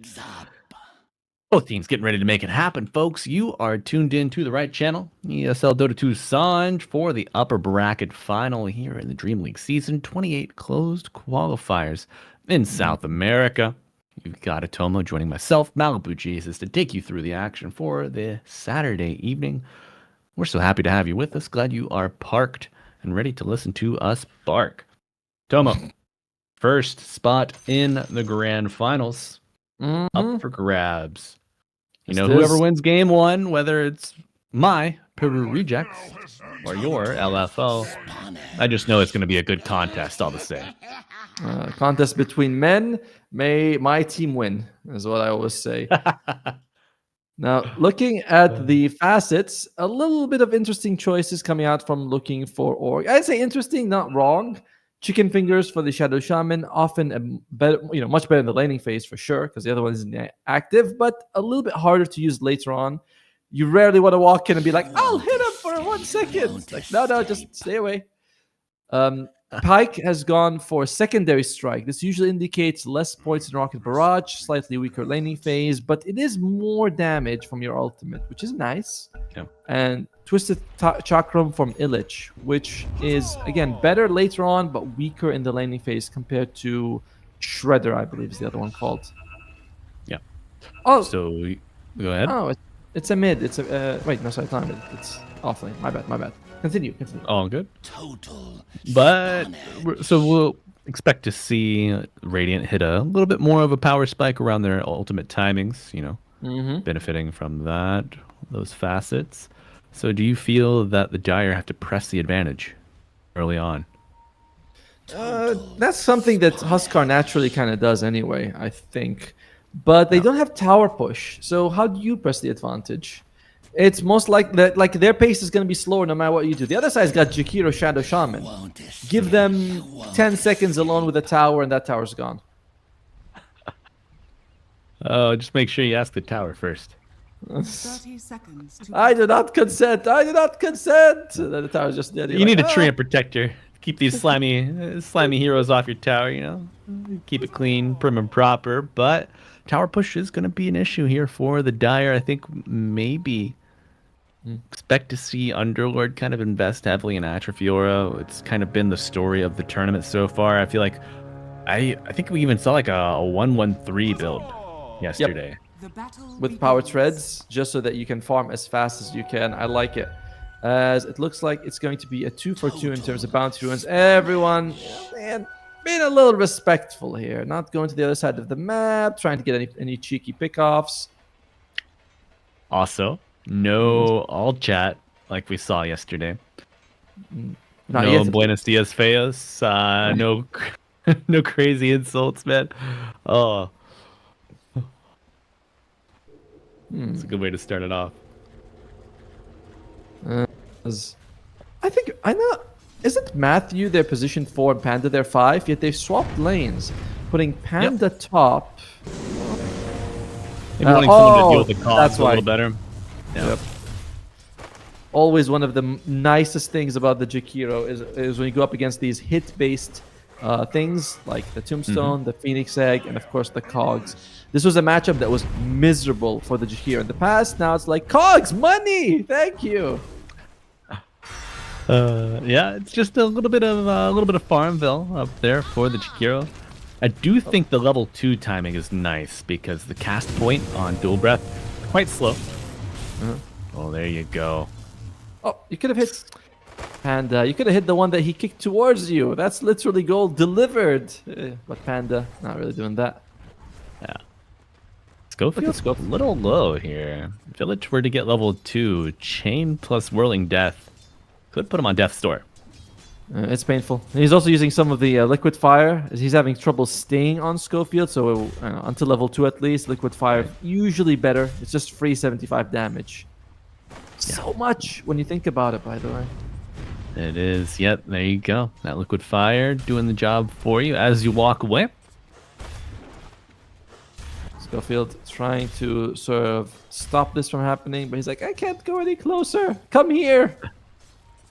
F: both teams getting ready to make it happen, folks. You are tuned in to the right channel, ESL Dota 2 Sanj, for the upper bracket final here in the Dream League Season 28 closed qualifiers in South America. You've got Atomo joining myself, Malibu Jesus, to take you through the action for the Saturday evening. We're so happy to have you with us. Glad you are parked and ready to listen to us bark. Tomo, first spot in the grand finals, up for grabs. Whoever wins game 1, whether it's my Peru Rejects or your LFO, I just know it's going to be a good contest all the same.
E: Contest between men. May my team win, is what I always say. Now, looking at the facets, a little bit of interesting choices coming out from looking for Org. I'd say interesting, not wrong. Chicken fingers for the Shadow Shaman, often better, much better in the laning phase for sure, because the other one isn't active, but a little bit harder to use later on. You rarely want to walk in and be like, I'll hit him for 1 second. Like, no, just stay away. Pike has gone for Secondary Strike. This usually indicates less points in Rocket Barrage, slightly weaker laning phase, but it is more damage from your ultimate, which is nice.
F: Yeah.
E: And Twisted Chakram from Illich, which is, again, better later on, but weaker in the laning phase compared to Shredder, I believe is the other one called.
F: Yeah.
E: Oh,
F: So, go ahead.
E: oh, it's a mid. It's a wait, no, sorry, it's not a mid. It's offlane. My bad. Continue.
F: All good. But so we'll expect to see Radiant hit a little bit more of a power spike around their ultimate timings, benefiting from those facets. So do you feel that the Dire have to press the advantage early on?
E: That's something that Huskar naturally kind of does anyway, I think. But they don't have tower push. So how do you press the advantage? It's most like that. Like their pace is going to be slower no matter what you do. The other side's got Jakiro Shadow Shaman. Give them 10 seconds alone with a tower, and that tower's gone.
F: Oh, just make sure you ask the tower first.
C: 30 seconds to
E: I do not consent. I do not consent. The tower's just dead.
F: You need a treant protector. Keep these slimy heroes off your tower, you know? Keep it clean, prim and proper. But tower push is going to be an issue here for the Dire. I think maybe expect to see Underlord kind of invest heavily in Atrophiora. It's kind of been the story of the tournament so far. I feel like I think we even saw like a 1-1-3 build yesterday.
C: the battle
E: with power
C: begins.
E: treads, just so that you can farm as fast as you can. I like it. As it looks like it's going to be a 2-for-2 in terms of bounty ruins. Everyone, man, being a little respectful here. Not going to the other side of the map, trying to get any cheeky pickoffs.
F: Also, no all chat like we saw yesterday.
E: Not
F: No
E: yet.
F: buenos dias feos. No, no crazy insults, man. Oh, it's a good way to start it off.
E: I think I know. Isn't Matthew their position 4 and Panda their 5? Yet they've swapped lanes, putting Panda top.
F: Maybe wanting someone to deal with the
E: that's
F: cogs a
E: why.
F: little better. Yeah.
E: Yep. Always one of the nicest things about the Jakiro is when you go up against these hit-based things like the Tombstone, the Phoenix Egg, and of course the Cogs. This was a matchup that was miserable for the Jakiro in the past. Now it's like Cogs, money, thank you.
F: Yeah, it's just a little bit of Farmville up there for the Jakiro. I do think the level 2 timing is nice because the cast point on Dual Breath is quite slow. Oh, there you go.
E: Oh, you could have hit Panda. You could have hit the one that he kicked towards you. That's literally goal delivered. But Panda, not really doing that.
F: Yeah. Scofield's a little low here. If Village were to get level 2, Chain plus Whirling Death could put him on Death's Door.
E: It's painful. And he's also using some of the Liquid Fire. As he's having trouble staying on Schofield, so until level 2 at least, Liquid Fire usually better. It's just free 75 damage. So much when you think about it, by the way.
F: It is. Yep, there you go. That Liquid Fire doing the job for you as you walk away.
E: Schofield trying to sort of stop this from happening, but he's like, I can't go any closer. Come here.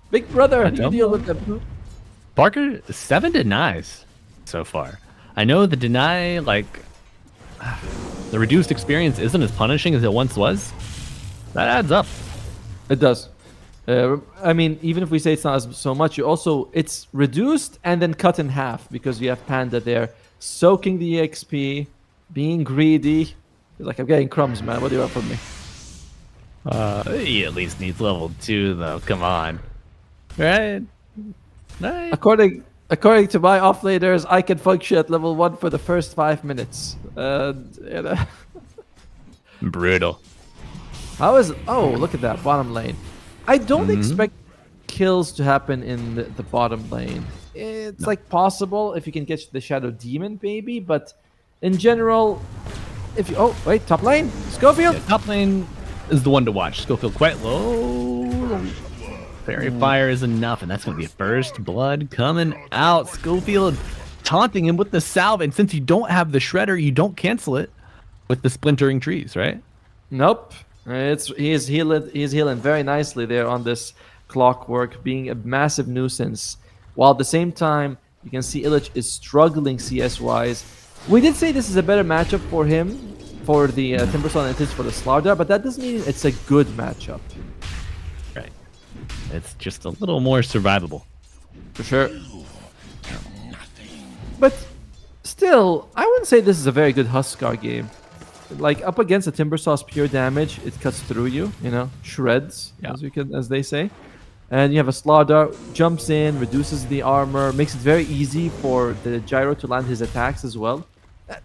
E: Big brother, you deal with them.
F: Parker, 7 denies so far. I know the deny, like, the reduced experience isn't as punishing as it once was. That adds up.
E: It does. I mean, even if we say it's not as so much, it's reduced and then cut in half because you have Panda there soaking the EXP, being greedy. He's like, I'm getting crumbs, man. What do you want from me?
F: He at least needs level 2, though. Come on. Right? Right.
E: According to my offlaners, I can function at level 1 for the first 5 minutes.
F: Brutal.
E: How is... Oh, look at that. Bottom lane. I don't expect kills to happen in the bottom lane. It's like possible if you can get the Shadow Demon, maybe. But in general, if you... Oh, wait. Top lane. Schofield.
F: Yeah, top lane is the one to watch. Schofield quite low. Fairy Fire is enough, and that's going to be a first blood coming out. Schofield taunting him with the salve, and since you don't have the Shredder, you don't cancel it with the splintering trees, right?
E: Nope. He is healing very nicely there on this Clockwork, being a massive nuisance. While at the same time, you can see Illich is struggling CS-wise. We did say this is a better matchup for him, for the Timbersaw than it is for the Slardar, but that doesn't mean it's a good matchup.
F: Right. It's just a little more survivable.
E: For sure. But still, I wouldn't say this is a very good Huskar game. Like, up against the Timbersaw's pure damage, it cuts through you, shreds, as they say. And you have a Slardar, jumps in, reduces the armor, makes it very easy for the Gyro to land his attacks as well.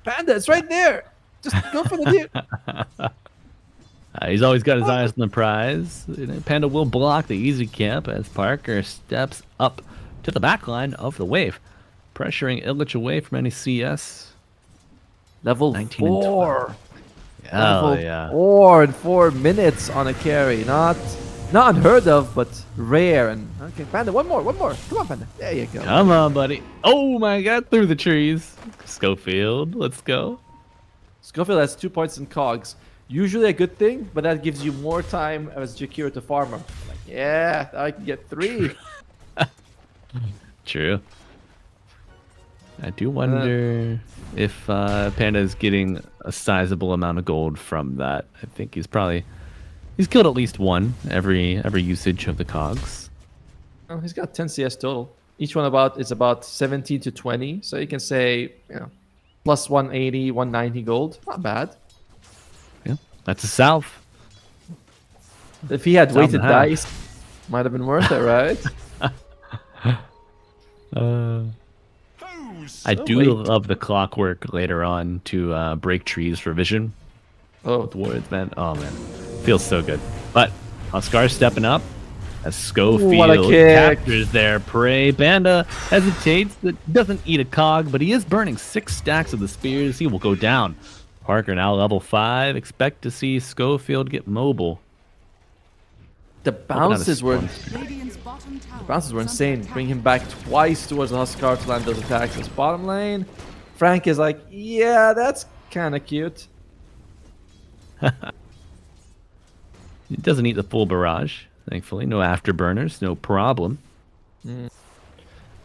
E: Panda, it's right there! Just go for the deer!
F: He's always got his eyes on the prize. Panda will block the easy camp as Parker steps up to the back line of the wave, pressuring Illich away from any CS.
E: Level
F: 19 and
E: 4.
F: Yeah. Hell
E: Level
F: yeah.
E: 4 in 4 minutes on a carry. Not unheard of, but rare. And okay, Panda, one more. Come on, Panda. There you go.
F: Come on, buddy. Oh my god, through the trees. Schofield, let's go.
E: Schofield has 2 points in cogs. Usually a good thing, but that gives you more time as Jakiro to farm him. Like, yeah, I can get 3.
F: True. I do wonder if Panda is getting a sizable amount of gold from that. I think he's killed at least one every usage of the cogs.
E: Oh, he's got 10 CS total. Each one is about 17 to 20. So you can say, plus 180, 190 gold. Not bad.
F: Yeah, that's a salve.
E: If he had
F: Salve
E: weighted
F: and a half.
E: dice, might have been worth it, right?
F: I
E: So
F: do
E: wait.
F: love the clockwork later on to break trees for vision.
E: Oh,
F: With words, man. Oh man, feels so good. But Oscar stepping up as Schofield
E: what a kick.
F: captures their prey. Panda hesitates, but doesn't eat a cog, but he is burning 6 stacks of the spears. He will go down. Parker now level 5. Expect to see Schofield get mobile.
E: the
F: Open out a
E: bounces were
F: spawn.
C: Radiant's bottom tower
E: bounces were
C: is under
E: insane.
C: attack.
E: Bring him back twice towards the Huskar to land those attacks. This bottom lane, Frank is like, yeah, that's kind of cute.
F: He doesn't eat the full barrage, thankfully. No afterburners, no problem.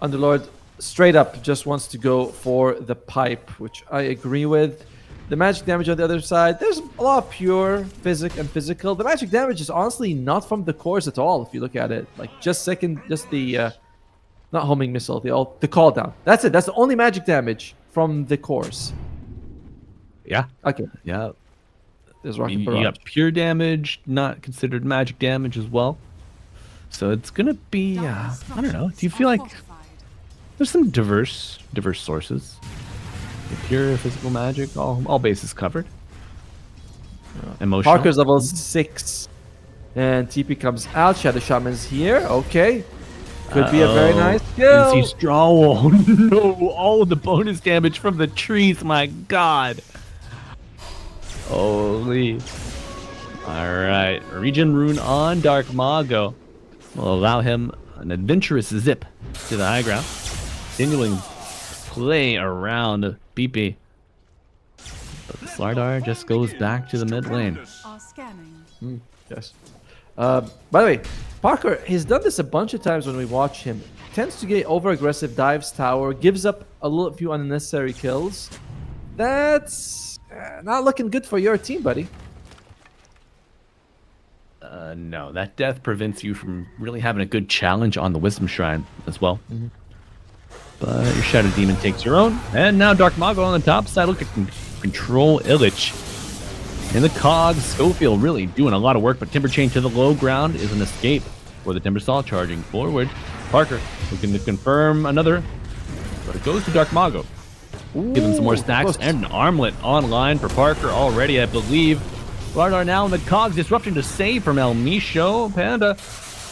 E: Underlord straight up just wants to go for the pipe, which I agree with. The magic damage on the other side, there's a lot of pure physical. The magic damage is honestly not from the cores at all, if you look at it. Like just the not homing missile, the call down. That's it. That's the only magic damage from the cores.
F: Yeah,
E: Okay,
F: yeah.
E: there's
F: You,
E: Rocket
F: you
E: Barrage.
F: got pure damage, not considered magic damage as well. So it's gonna be, I don't know. Do you feel like there's some diverse sources? The pure physical magic, all bases covered. Emotional.
E: Parker's level 6. And TP comes out. Shadow Shaman's here. Okay. Could be a very nice kill.
F: NC Straw. No, all of the bonus damage from the trees. My God. Holy. All right. Regen rune on Dark Mago will allow him an adventurous zip to the high ground. Continuing play around BP. But the Slardar just goes back to the mid lane.
C: Are scanning.
E: Yes. By the way, Parker, he's done this a bunch of times when we watch him. Tends to get over aggressive, dives tower, gives up a few unnecessary kills. That's not looking good for your team, buddy.
F: No, that death prevents you from really having a good challenge on the Wisdom Shrine as well. But your Shadow Demon takes your own. And now Dark Mago on the top side. Look at control Illich. In the cogs, Schofield really doing a lot of work, but Timber Chain to the low ground is an escape for the Timber Saw charging forward. Parker looking to confirm another, but it goes to Dark Mago. Give him some more stacks
E: close.
F: and an armlet online for Parker already, I believe. Vardar now in the cogs, disruption to save from El Misho. Panda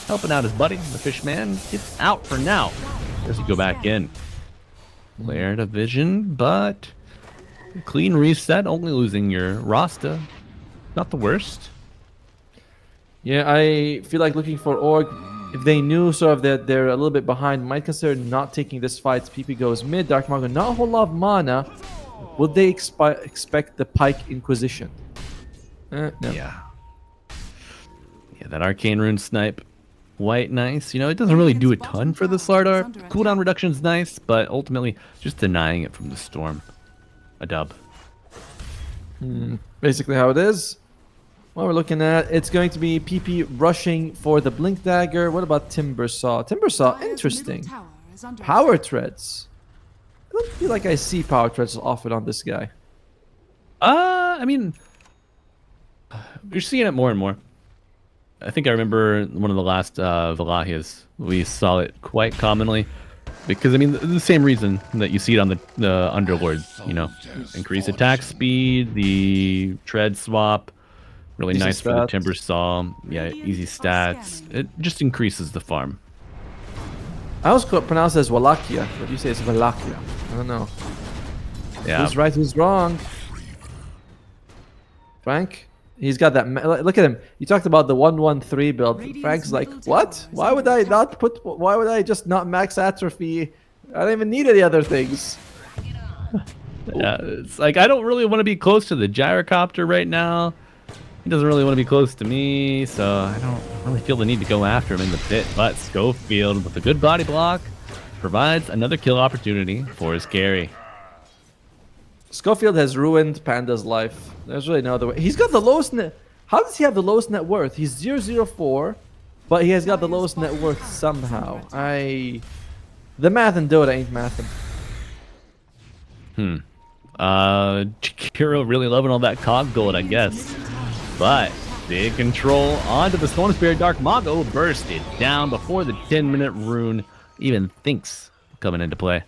F: helping out his buddy. The Fishman gets out for now. Does he go back in? Flare to vision, but clean reset, only losing your Rasta. Not the worst.
E: Yeah, I feel like looking for Org. If they knew sort of that they're a little bit behind, might consider not taking this fight. PP goes mid, Dark Mago, not a whole lot of mana. Would they expect the Pike Inquisition? No.
F: Yeah, that Arcane Rune snipe. White nice. You know, it doesn't really do a ton for the Slardar. Cooldown reduction's nice, but ultimately just denying it from the storm. A dub.
E: Basically how it is. What we're looking at, it's going to be PP rushing for the Blink Dagger. What about Timber Saw? Timber Saw,
C: Dire's
E: interesting.
C: middle tower is under
E: Power
C: attack.
E: Treads. I don't feel like I see Power Treads offered on this guy.
F: I mean, you're seeing it more and more. I think I remember one of the last Valahias, we saw it quite commonly. Because, I mean, the same reason that you see it on the Underlords, you know. Increased attack speed, the tread swap, really
E: Easy
F: nice for the
E: stats.
F: Timber Saw. Yeah, easy stats. It just increases the farm.
E: I always pronounce it as Wallachia, but you say it's Wallachia. I don't know.
F: Yeah.
E: Who's right, who's wrong? Frank, he's got that. Look at him. You talked about the 1-1-3 build. Frank's like, what? Why would I not put? Why would I just not max atrophy? I don't even need any other things.
F: Yeah, it's like I don't really want to be close to the gyrocopter right now. He doesn't really want to be close to me, so I don't really feel the need to go after him in the pit. But Schofield, with a good body block, provides another kill opportunity for his carry.
E: Schofield has ruined Panda's life. There's really no other way. He's got the lowest net. How does he have the lowest net worth? He's 004, but he has got the lowest net worth somehow. The math in Dota ain't mathin'.
F: Jakiro really loving all that cog gold, I guess. But big control onto the Storm Spirit. Dark Mago bursted down before the 10-minute rune even thinks coming into play.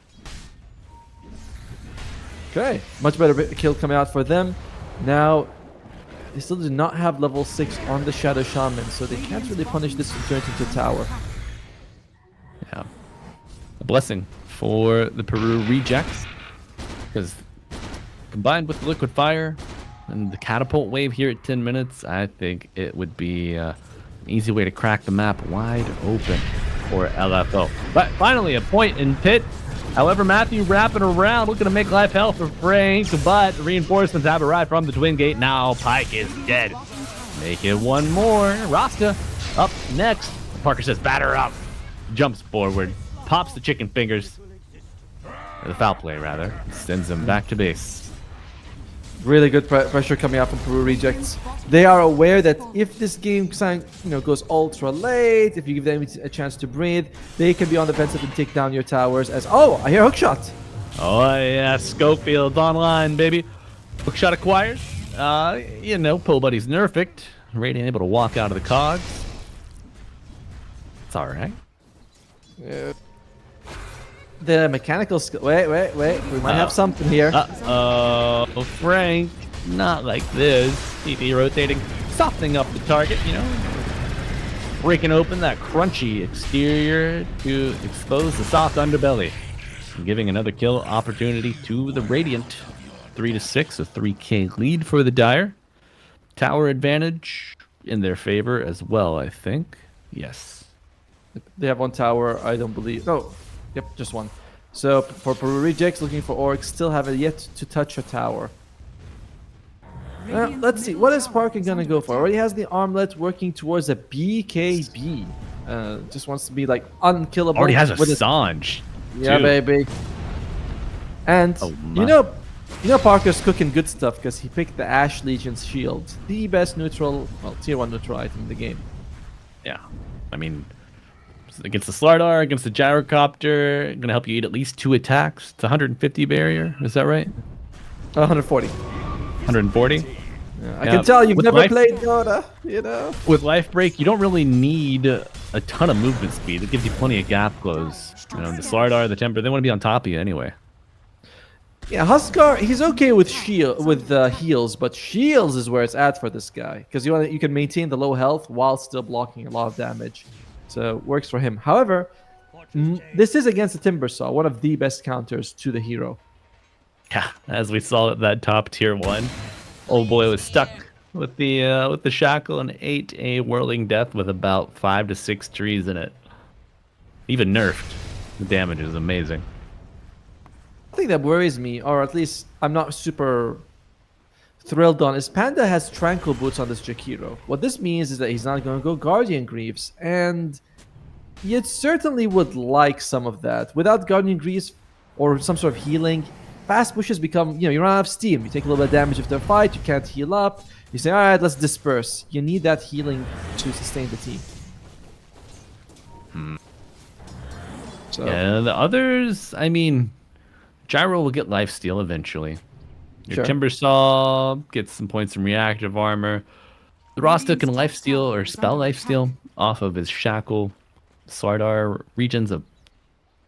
E: Okay, much better kill coming out for them. Now, they still do not have level 6 on the Shadow Shaman, so they can't really punish this and turn it into tower.
F: Yeah. A blessing for the Peru rejects, because combined with the Liquid Fire and the Catapult Wave here at 10 minutes, I think it would be an easy way to crack the map wide open for LFO. But finally, a point in pit. However, Matthew wrapping around, looking to make life hell for Frank, but reinforcements have arrived from the Twin Gate. Now Pike is dead. Make it one more. Rasta up next. Parker says, batter up. Jumps forward, pops the chicken fingers. Or the foul play, rather. Sends him back to base.
E: Really good pressure coming out from Peru Rejects. They are aware that if this game goes ultra late, if you give them a chance to breathe, they can be on the defensive and take down your towers. I hear hookshot.
F: Oh yeah, Schofield online, baby. Hookshot acquires. Pull Buddy's nerfed. Radiant able to walk out of the cogs. It's all right.
E: Yeah. The mechanical skill. Wait. We might have something here.
F: Frank, not like this. TP rotating, softening up the target, breaking open that crunchy exterior to expose the soft underbelly, and giving another kill opportunity to the Radiant. 3-6, a 3K lead for the Dire. Tower advantage in their favor as well, I think. Yes.
E: They have one tower, I don't believe. No. Yep, just one. So for Peru Rejects, looking for orcs, still haven't yet to touch a tower. Let's see, what is Parker gonna go for? Already has the armlet working towards a BKB. Just wants to be like unkillable.
F: Already has a Sange.
E: Yeah, baby. And you know Parker's cooking good stuff because he picked the Ash Legion's shield, the best neutral, tier 1 neutral item in the game.
F: Yeah, I mean, against the Slardar, against the Gyrocopter, gonna help you eat at least 2 attacks. It's 150 barrier, is that right?
E: 140.
F: 140?
E: Yeah, I can tell you've never played Dota, With
F: Life Break, you don't really need a ton of movement speed. It gives you plenty of gap close. The Slardar, the Temper, they want to be on top of you anyway.
E: Yeah, Huskar, he's okay with heals, but shields is where it's at for this guy because you can maintain the low health while still blocking a lot of damage. So works for him. However, this is against the Timbersaw, one of the best counters to the hero.
F: Yeah, as we saw at that top tier 1, old boy was stuck with the shackle and ate a whirling death with about 5 to 6 trees in it. Even nerfed. The damage is amazing.
E: The thing that worries me, or at least I'm not super thrilled on, is Panda has Tranquil Boots on this Jakiro. What this means is that he's not going to go Guardian Greaves, and you certainly would like some of that. Without Guardian Greaves or some sort of healing, fast pushes become, you run out of steam. You take a little bit of damage after a fight, you can't heal up. You say, all right, let's disperse. You need that healing to sustain the team. So.
F: Yeah, the others, I mean, Gyro will get lifesteal eventually. Your Timbersaw gets some points from reactive armor. The Rasta can lifesteal or spell lifesteal off of his shackle. Slardar regens a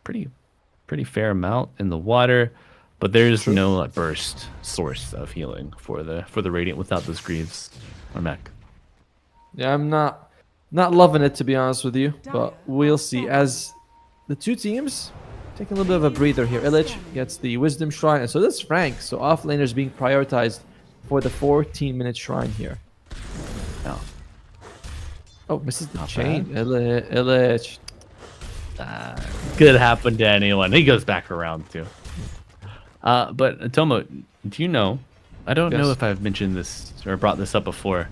F: pretty fair amount in the water, but there's no burst source of healing for the Radiant without those Greaves or mech.
E: Yeah, I'm not loving it, to be honest with you, but we'll see. As the two teams take a little bit of a breather here. Illich gets the Wisdom Shrine, and so does Frank. So offlaners being prioritized for the 14-minute shrine here.
F: No.
E: Oh, misses the
F: Not
E: chain. Illich.
F: Could happen to anyone. He goes back for round 2. But Tomo, do you know? I don't know
E: Yes.
F: if I've mentioned this or brought this up before.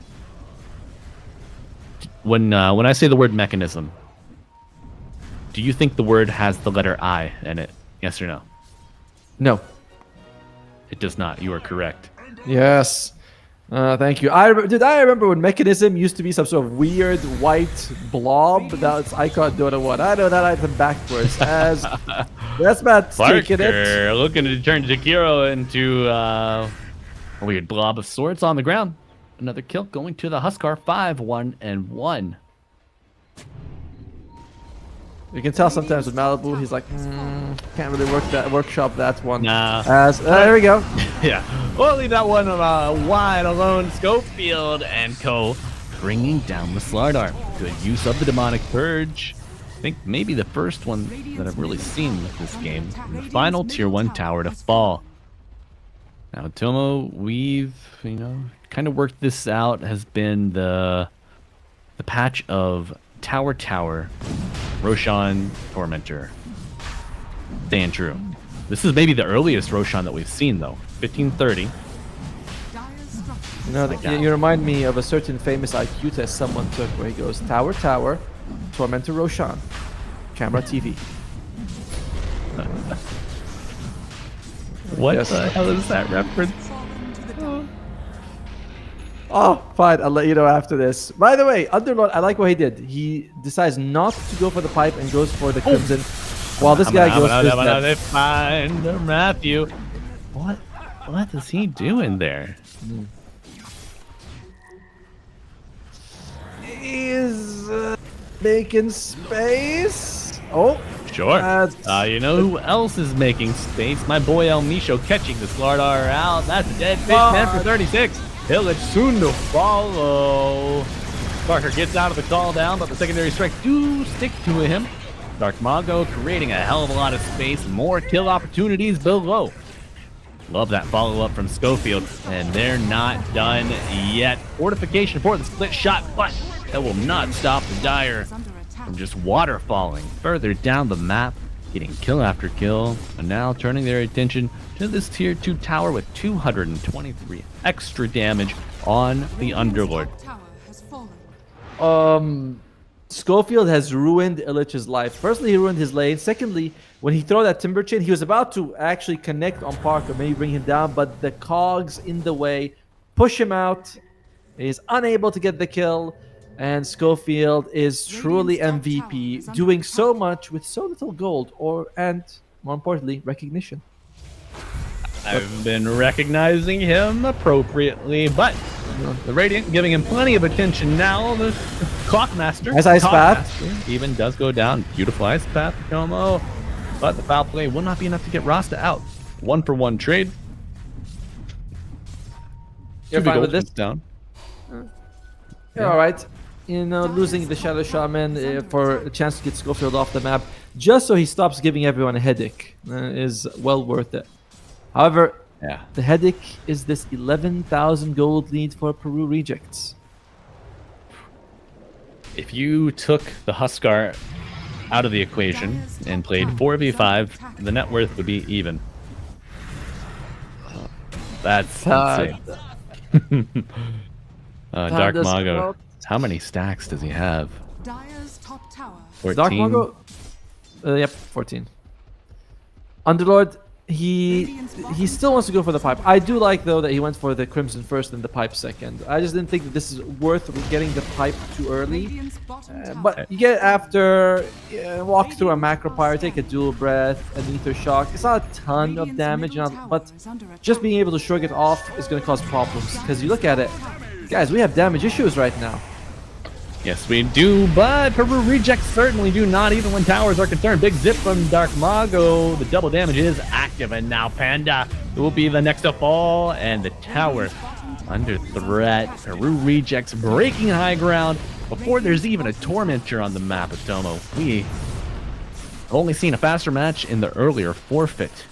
F: When I say the word mechanism, do you think the word has the letter I in it? Yes or no?
E: No.
F: It does not. You are correct.
E: Yes. Thank you. I remember when Mechanism used to be some sort of weird white blob. That's Icon Dota 1. I know that item backwards. As that's not taking it.
F: Parker looking to turn Jakiro into a weird blob of swords on the ground. Another kill going to the Huskar. 5-1-1.
E: You can tell sometimes with Malibu, he's like, can't really workshop that one.
F: Nah.
E: There we go.
F: Yeah, we'll leave that one wide alone. Schofield and co. bringing down the Slardar. Good use of the Demonic Purge. I think maybe the first one that I've really seen with this game. The final Tier 1 tower to fall. Now, Tomo, we've, kind of worked this out. Has been the patch of Tower, Roshan, Tormentor. Staying true. This is maybe the earliest Roshan that we've seen, though. 1530.
E: You remind me of a certain famous IQ test someone took where he goes, Tower, Tormentor Roshan, Camera TV.
F: What
E: Yes.
F: the hell is that reference?
E: Oh, fine. I'll let you know after this. By the way, Underlord, I like what he did. He decides not to go for the pipe and goes for the Crimson, while this guy goes for his net.
F: They find Matthew. What is he doing there?
E: He's making space. Oh,
F: Sure.
E: That's-
F: You know who else is making space? My boy El Misho catching the Slardar out. That's a dead fish man for 36. Village soon to follow. Parker gets out of the call down, but the secondary strikes do stick to him. Dark Mago creating a hell of a lot of space. More kill opportunities below. Love that follow-up from Schofield. And they're not done yet. Fortification for the split shot, but that will not stop the Dire from just waterfalling further down the map, getting kill after kill, and now turning their attention to this tier 2 tower with 223 extra damage on the Underlord.
E: Schofield has ruined Illich's life. Firstly, he ruined his lane. Secondly, when he threw that Timber Chain, he was about to actually connect on Parker, maybe bring him down, but the cogs in the way push him out. He's unable to get the kill, and Schofield is truly MVP, doing so much with so little gold, and more importantly, recognition.
F: I've been recognizing him appropriately, but the Radiant giving him plenty of attention now. The Clockmaster.
E: Nice Ice Path.
F: Clockmaster even does go down. Beautiful Ice Path, Como. But the foul play will not be enough to get Rasta out. 1-for-1 trade.
E: You're fine with this?
F: Down.
E: Yeah, all right. Losing the Shadow Shaman for a chance to get Schofield off the map, just so he stops giving everyone a headache, is well worth it. However,
F: Yeah.
E: the headache is this 11,000 gold lead for Peru Rejects.
F: If you took the Huskar out of the equation and played 4v5, the net worth would be even. That's insane. Dark
E: does
F: Mago.
E: come out.
F: How many stacks does he have?
C: Dyer's top tower
F: 14?
E: Dark Mago? Yep, 14. Underlord, he still wants to go for the pipe. I do like, though, that he went for the Crimson first and the pipe second. I just didn't think that this is worth getting the pipe too early.
C: Radiant's bottom tower.
E: But you get it after, walk through a Macro Pyre, take a Dual Breath, an Ether Shock. It's not a ton of damage, but just being able to shrug it off is going to cause problems. Because you look at it, guys, we have damage issues right now.
F: Yes, we do, but Peru Rejects certainly do not, even when towers are concerned. Big zip from Dark Mago. The double damage is active, and now Panda will be the next to fall, and the tower under threat. Peru Rejects breaking high ground before there's even a Tormentor on the map of Tomo. We have only seen a faster match in the earlier forfeit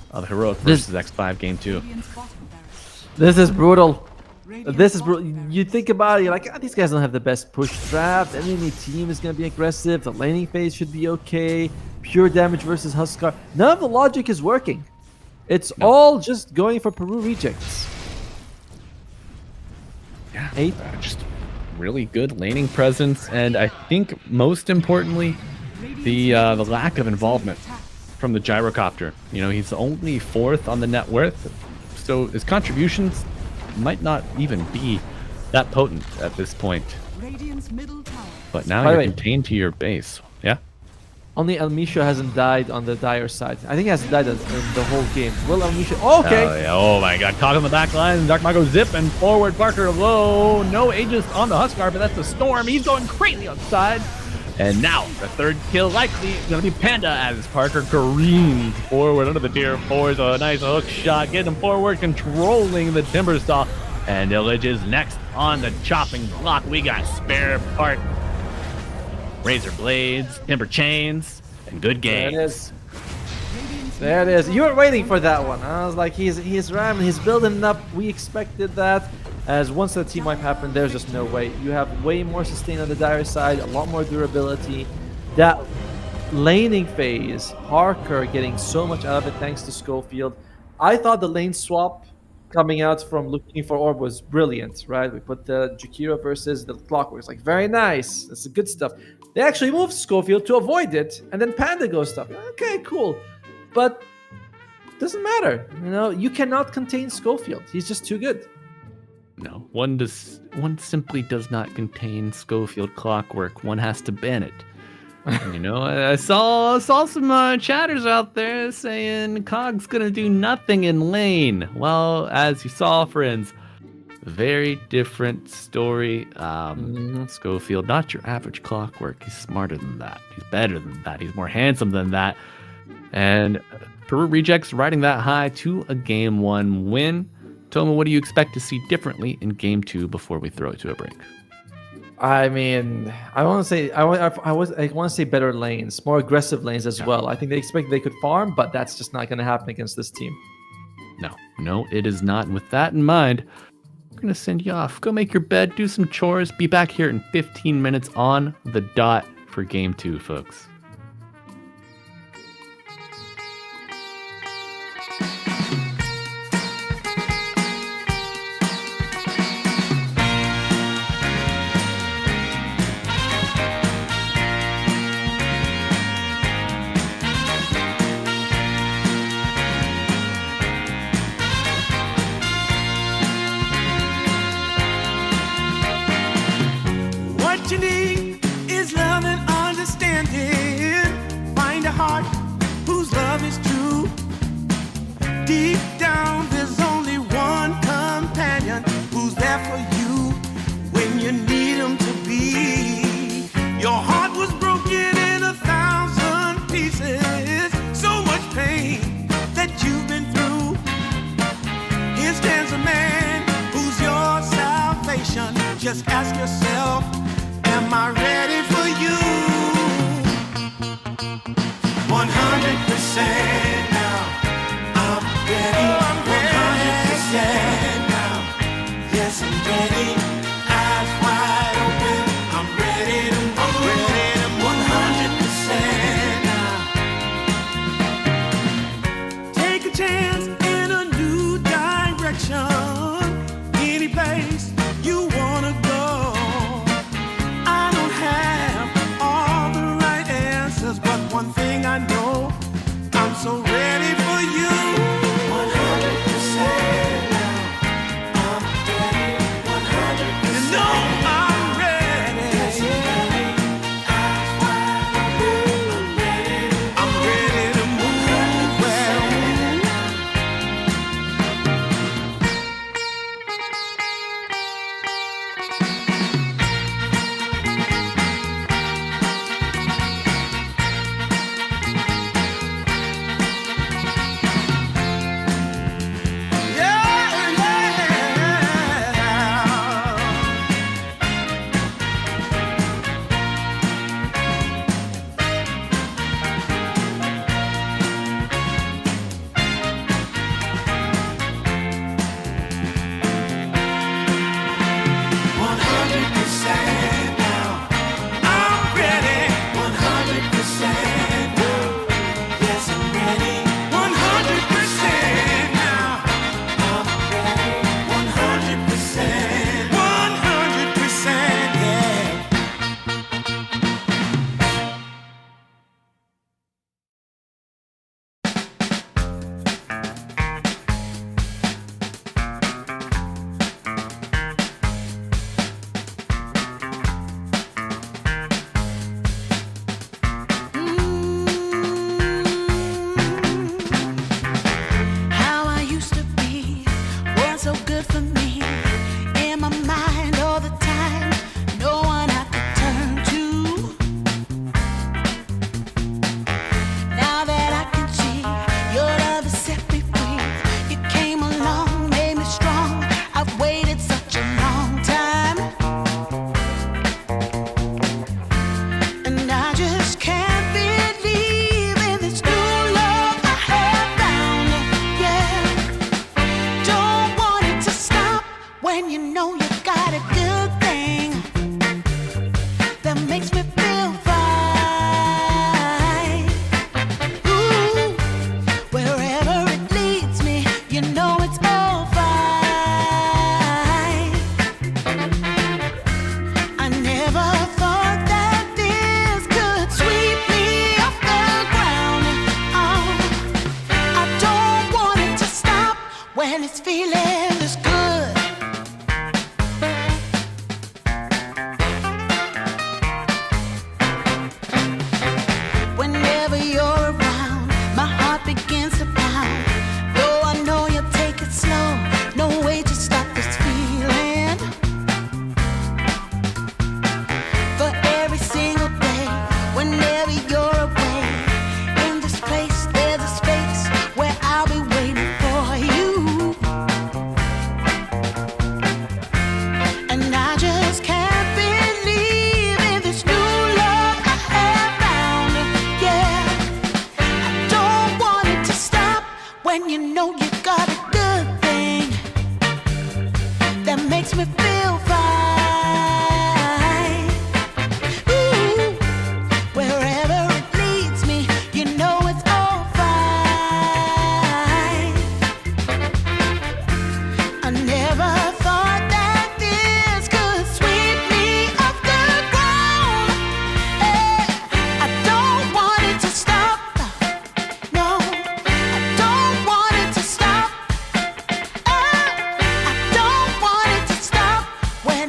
F: of Heroic versus X5 Game 2.
C: Radiant's bottom barracks.
E: This is brutal. This is brutal. You think about it, you're like, these guys don't have the best push draft. Enemy team is going to be aggressive. The laning phase should be okay. Pure damage versus Huskar. None of the logic is working. It's all just going for Peru rejects.
F: Yeah,
E: 8.
F: just really good laning presence, and I think most importantly, the lack of involvement from the gyrocopter. You know, he's only 4th on the net worth, so his contributions might not even be that potent at this point. But now
E: By the
F: you're
E: way-
F: contained to your base. Yeah.
E: Only Elmisha hasn't died on the Dire side. I think he hasn't died in the whole game. Will Elmisha... Oh, okay.
F: Oh, yeah. Oh my god. Caught on the back line. Dark Mago zip and forward. Parker low. No Aegis on the Huskar, but that's a Storm. He's going crazy on the side. And now the 3rd kill likely going to be Panda as Parker careens forward under the tier 4s. A nice hook shot. Getting him forward. Controlling the Timbersaw. And Illage is next on the chopping block. We got spare part. Razor blades, timber chains, and good
E: There
F: games.
E: it is. There it is. You were waiting for that one. I was like, he's ramming, he's building up. We expected that. As once the team wipe happened, there's just no way. You have way more sustain on the Dire side, a lot more durability. That laning phase, Harker getting so much out of it thanks to Schofield. I thought the lane swap coming out from looking for orb was brilliant, right? We put the Jakiro versus the Clockwork. It's like, very nice. That's the good stuff. They actually moved Schofield to avoid it, and then Panda goes stuff. Okay, cool. But doesn't matter. You know, you cannot contain Schofield. He's just too good.
F: No, one simply does not contain Schofield Clockwork. One has to ban it. You know, I saw some chatters out there saying Cog's gonna do nothing in lane. Well, as you saw, friends, very different story. Schofield, not your average Clockwork. He's smarter than that. He's better than that. He's more handsome than that. And Peru Rejects riding that high to a Game 1 win. Toma, what do you expect to see differently in Game 2 before we throw it to a break?
E: I mean, I want to say better lanes, more aggressive lanes as well. I think they expect they could farm, but that's just not going to happen against this team.
F: No, it is not. And with that in mind, we're going to send you off. Go make your bed, do some chores, be back here in 15 minutes on the dot for Game 2, folks.
G: What you need is love and understanding. Find a heart whose love is true. Deep down, there's only one companion who's there for you when you need him to be. Your heart was broken in 1,000 pieces. So much pain that you've been through. Here stands a man who's your salvation. Just ask yourself, am I ready for you? 100% now. I'm ready. 100% now. Yes, I'm ready. Eyes wide open. I'm ready to move. 100% now. Take a chance in a new direction. Any place you wanna go. I don't have all the right answers, but one thing I know, I'm so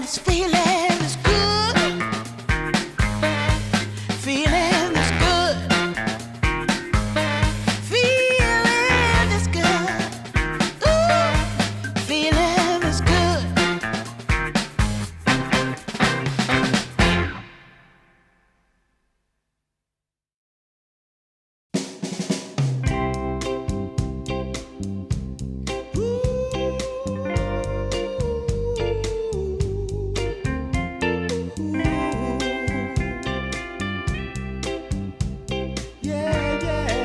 G: and this feeling is good. Feeling is good. Feeling is good. Ooh, feeling is good.
I: Yeah, yeah.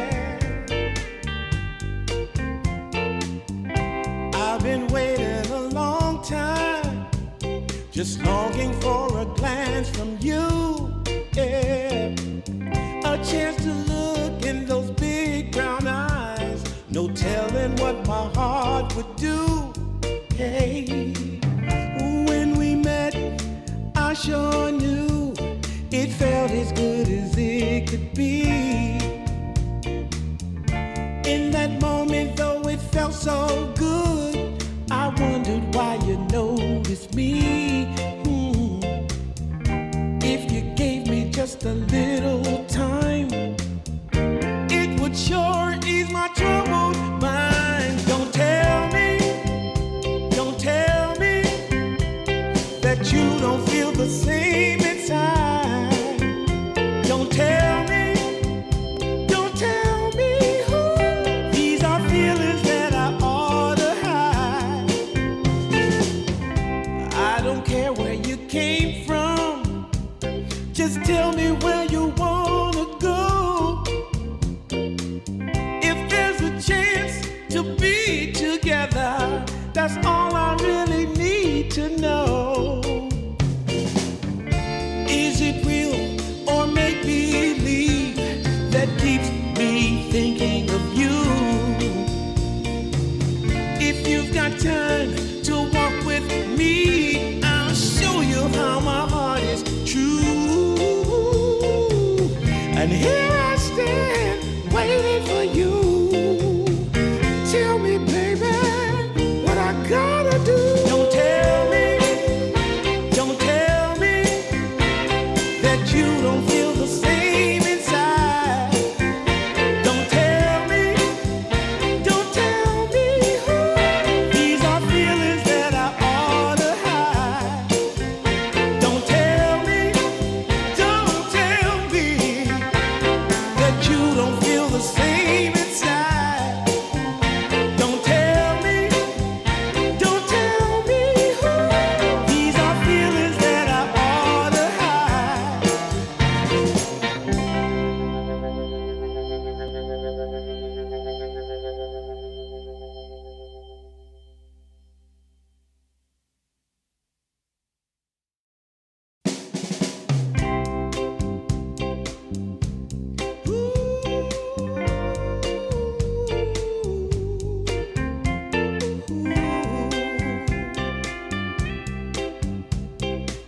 I: I've been waiting a long time, just longing for a glance from you. Yeah, a chance to look in those big brown eyes. No telling what my heart would do. Hey, when we met, I sure knew it felt as good as it could be. In that moment, though it felt so good, I wondered why you noticed me. If you gave me just a little time, it would sure ease my troubled mind. Don't tell me that you don't feel the same inside. Don't tell me who. These are feelings that I ought to hide. I don't care where you came from, just tell me where you wanna go. If there's a chance to be together, that's all I really need to know. Is it real or make believe that keeps me thinking of you? If you've got time to walk with me, I'll show you how my heart is true. And here I stand waiting for you. Tell me, baby, what I gotta do. Don't tell me that you don't feel the same inside. Don't tell me who. These are feelings that I ought to hide. Don't tell me that you don't feel the same inside. Don't tell me who. These are feelings that I ought to hide.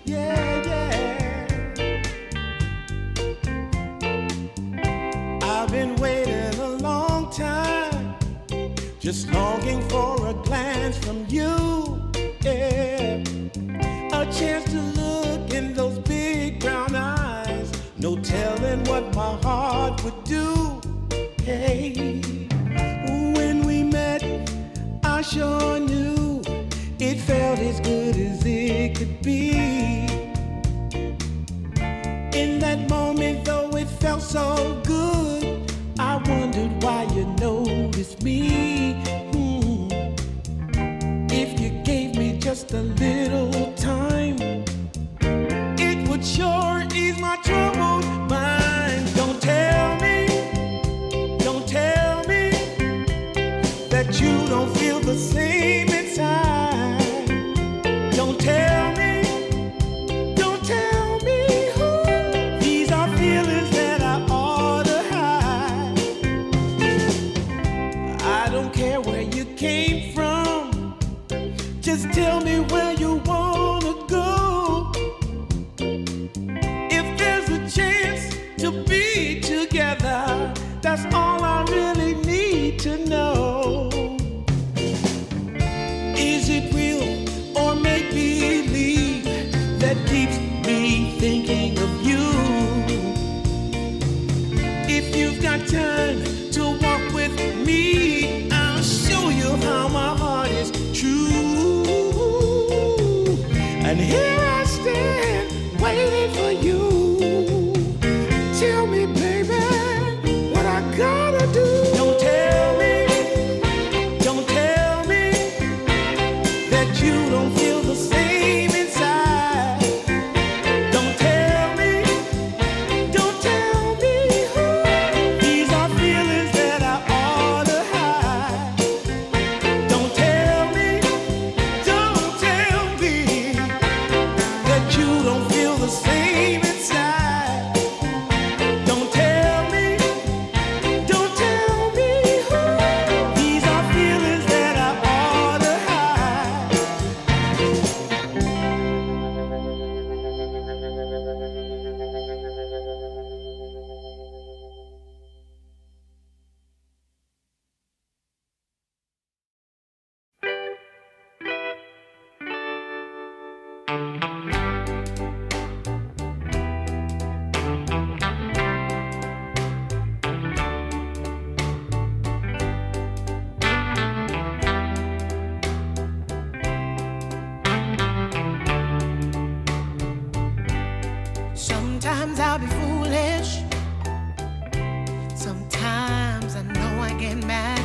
I: Yeah, yeah. I've been waiting a long time, just longing for a glance from you. Yeah, a chance to look in those big brown eyes. No telling what my heart would do. Hey, when we met, I sure knew it felt as good as it could be. In that moment, though it felt so good, I wondered why you noticed me. If you gave me just a little time, it would sure ease my troubled mind. Don't tell me that you don't feel the same inside. Don't tell me who. These are feelings that I ought to hide. I don't care where you came from, just tell me where you want
G: that keeps me thinking of you. If you've got time to walk with me, I'll show you how my heart is true. And here I stand, waiting for you. Tell me, baby, what I gotta do. Don't tell me that you don't feel the same inside. Don't tell me, these are feelings that I ought to hide. Don't tell me that you don't feel the same inside. Don't tell me, these are feelings that I ought to hide. Sometimes I'll be foolish. Sometimes I know I get mad.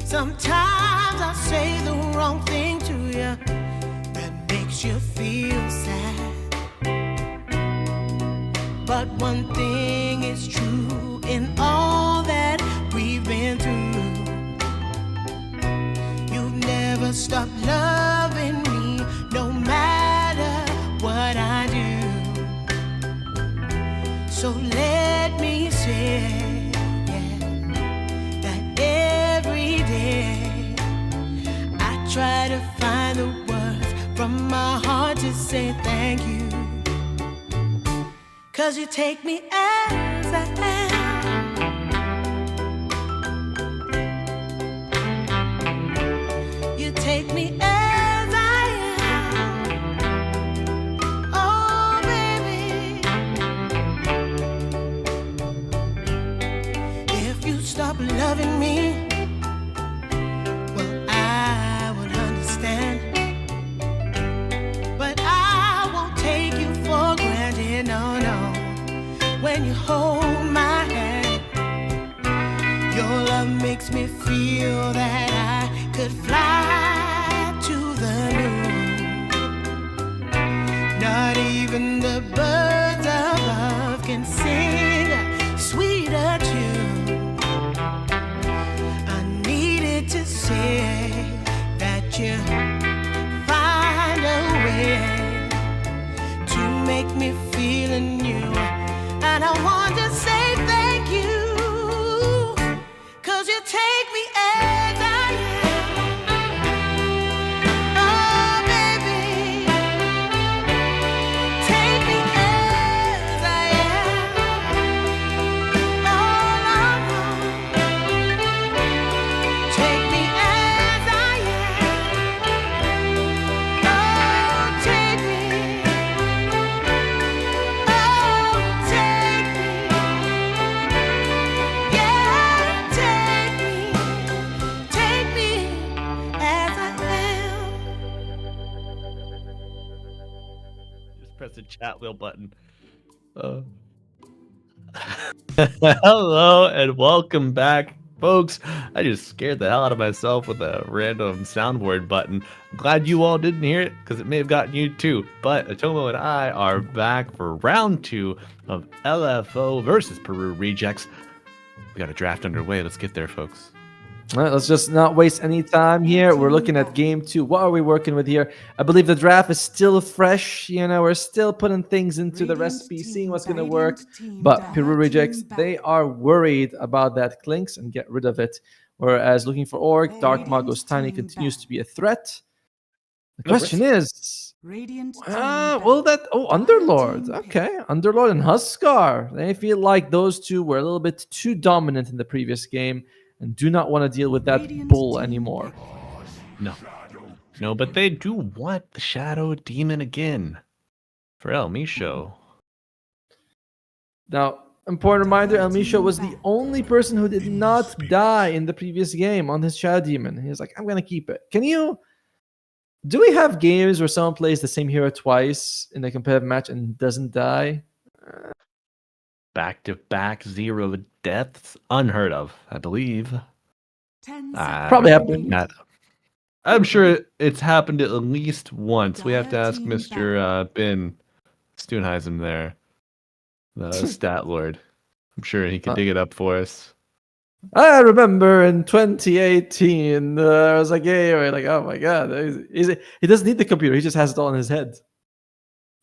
G: Sometimes I say the wrong thing to you that makes you feel sad. But one thing is true in all that we've been through. You've never stopped loving me, no matter what I do. So let me say, that every day I try to find the words from my heart to say thank you. 'Cause you take me as I am. You take me as I am. Oh, baby. If you stop loving me, well, I would understand. But I won't take you for granted, no, no. When you hold my hand, your love makes me feel that I could fly to the moon. Not even the birds of love can sing a sweeter tune. I needed to say that you find a way to make me feel anew. And I want to say thank you, 'cause you take me as I am. Oh, baby, take me as I am. Oh, Lord, take me as I am. Oh, take me. Oh, take me. Yeah, take me as I am.
F: Just press the chat wheel button. Hello and welcome back, folks. I just scared the hell out of myself with a random soundboard button. I'm glad you all didn't hear it because it may have gotten you too. But Atomo and I are back for round 2 of LFO versus Peru Rejects. We got a draft underway. Let's get there, folks.
E: All right, let's just not waste any time here. We're looking at game 2. What are we working with here? I believe the draft is still fresh. You know, we're still putting things into the recipe, seeing what's going to work. But Peru Rejects, they are worried about that Clinks and get rid of it. Whereas looking for Orc, Dark Magos Tiny continues to be a threat. The question is, Underlord. Okay, Underlord and Huskar. They feel like those two were a little bit too dominant in the previous game and do not want to deal with that bull anymore.
F: No. No, but they do want the Shadow Demon again for El Misho.
E: Now, important reminder: El Misho was the only person who did not die in the previous game on his Shadow Demon. He's like, I'm gonna keep it. Do we have games where someone plays the same hero twice in a competitive match and doesn't die?
F: Back-to-back 0 deaths, unheard of, I believe.
C: 10
E: Probably happened.
F: Not, I'm sure it's happened at least once. We have to ask Mr. Ben Stoonheisen there, the stat lord. I'm sure he can dig it up for us.
E: I remember in 2018, I was like, yeah, like, oh my god, he doesn't need the computer; he just has it all in his head.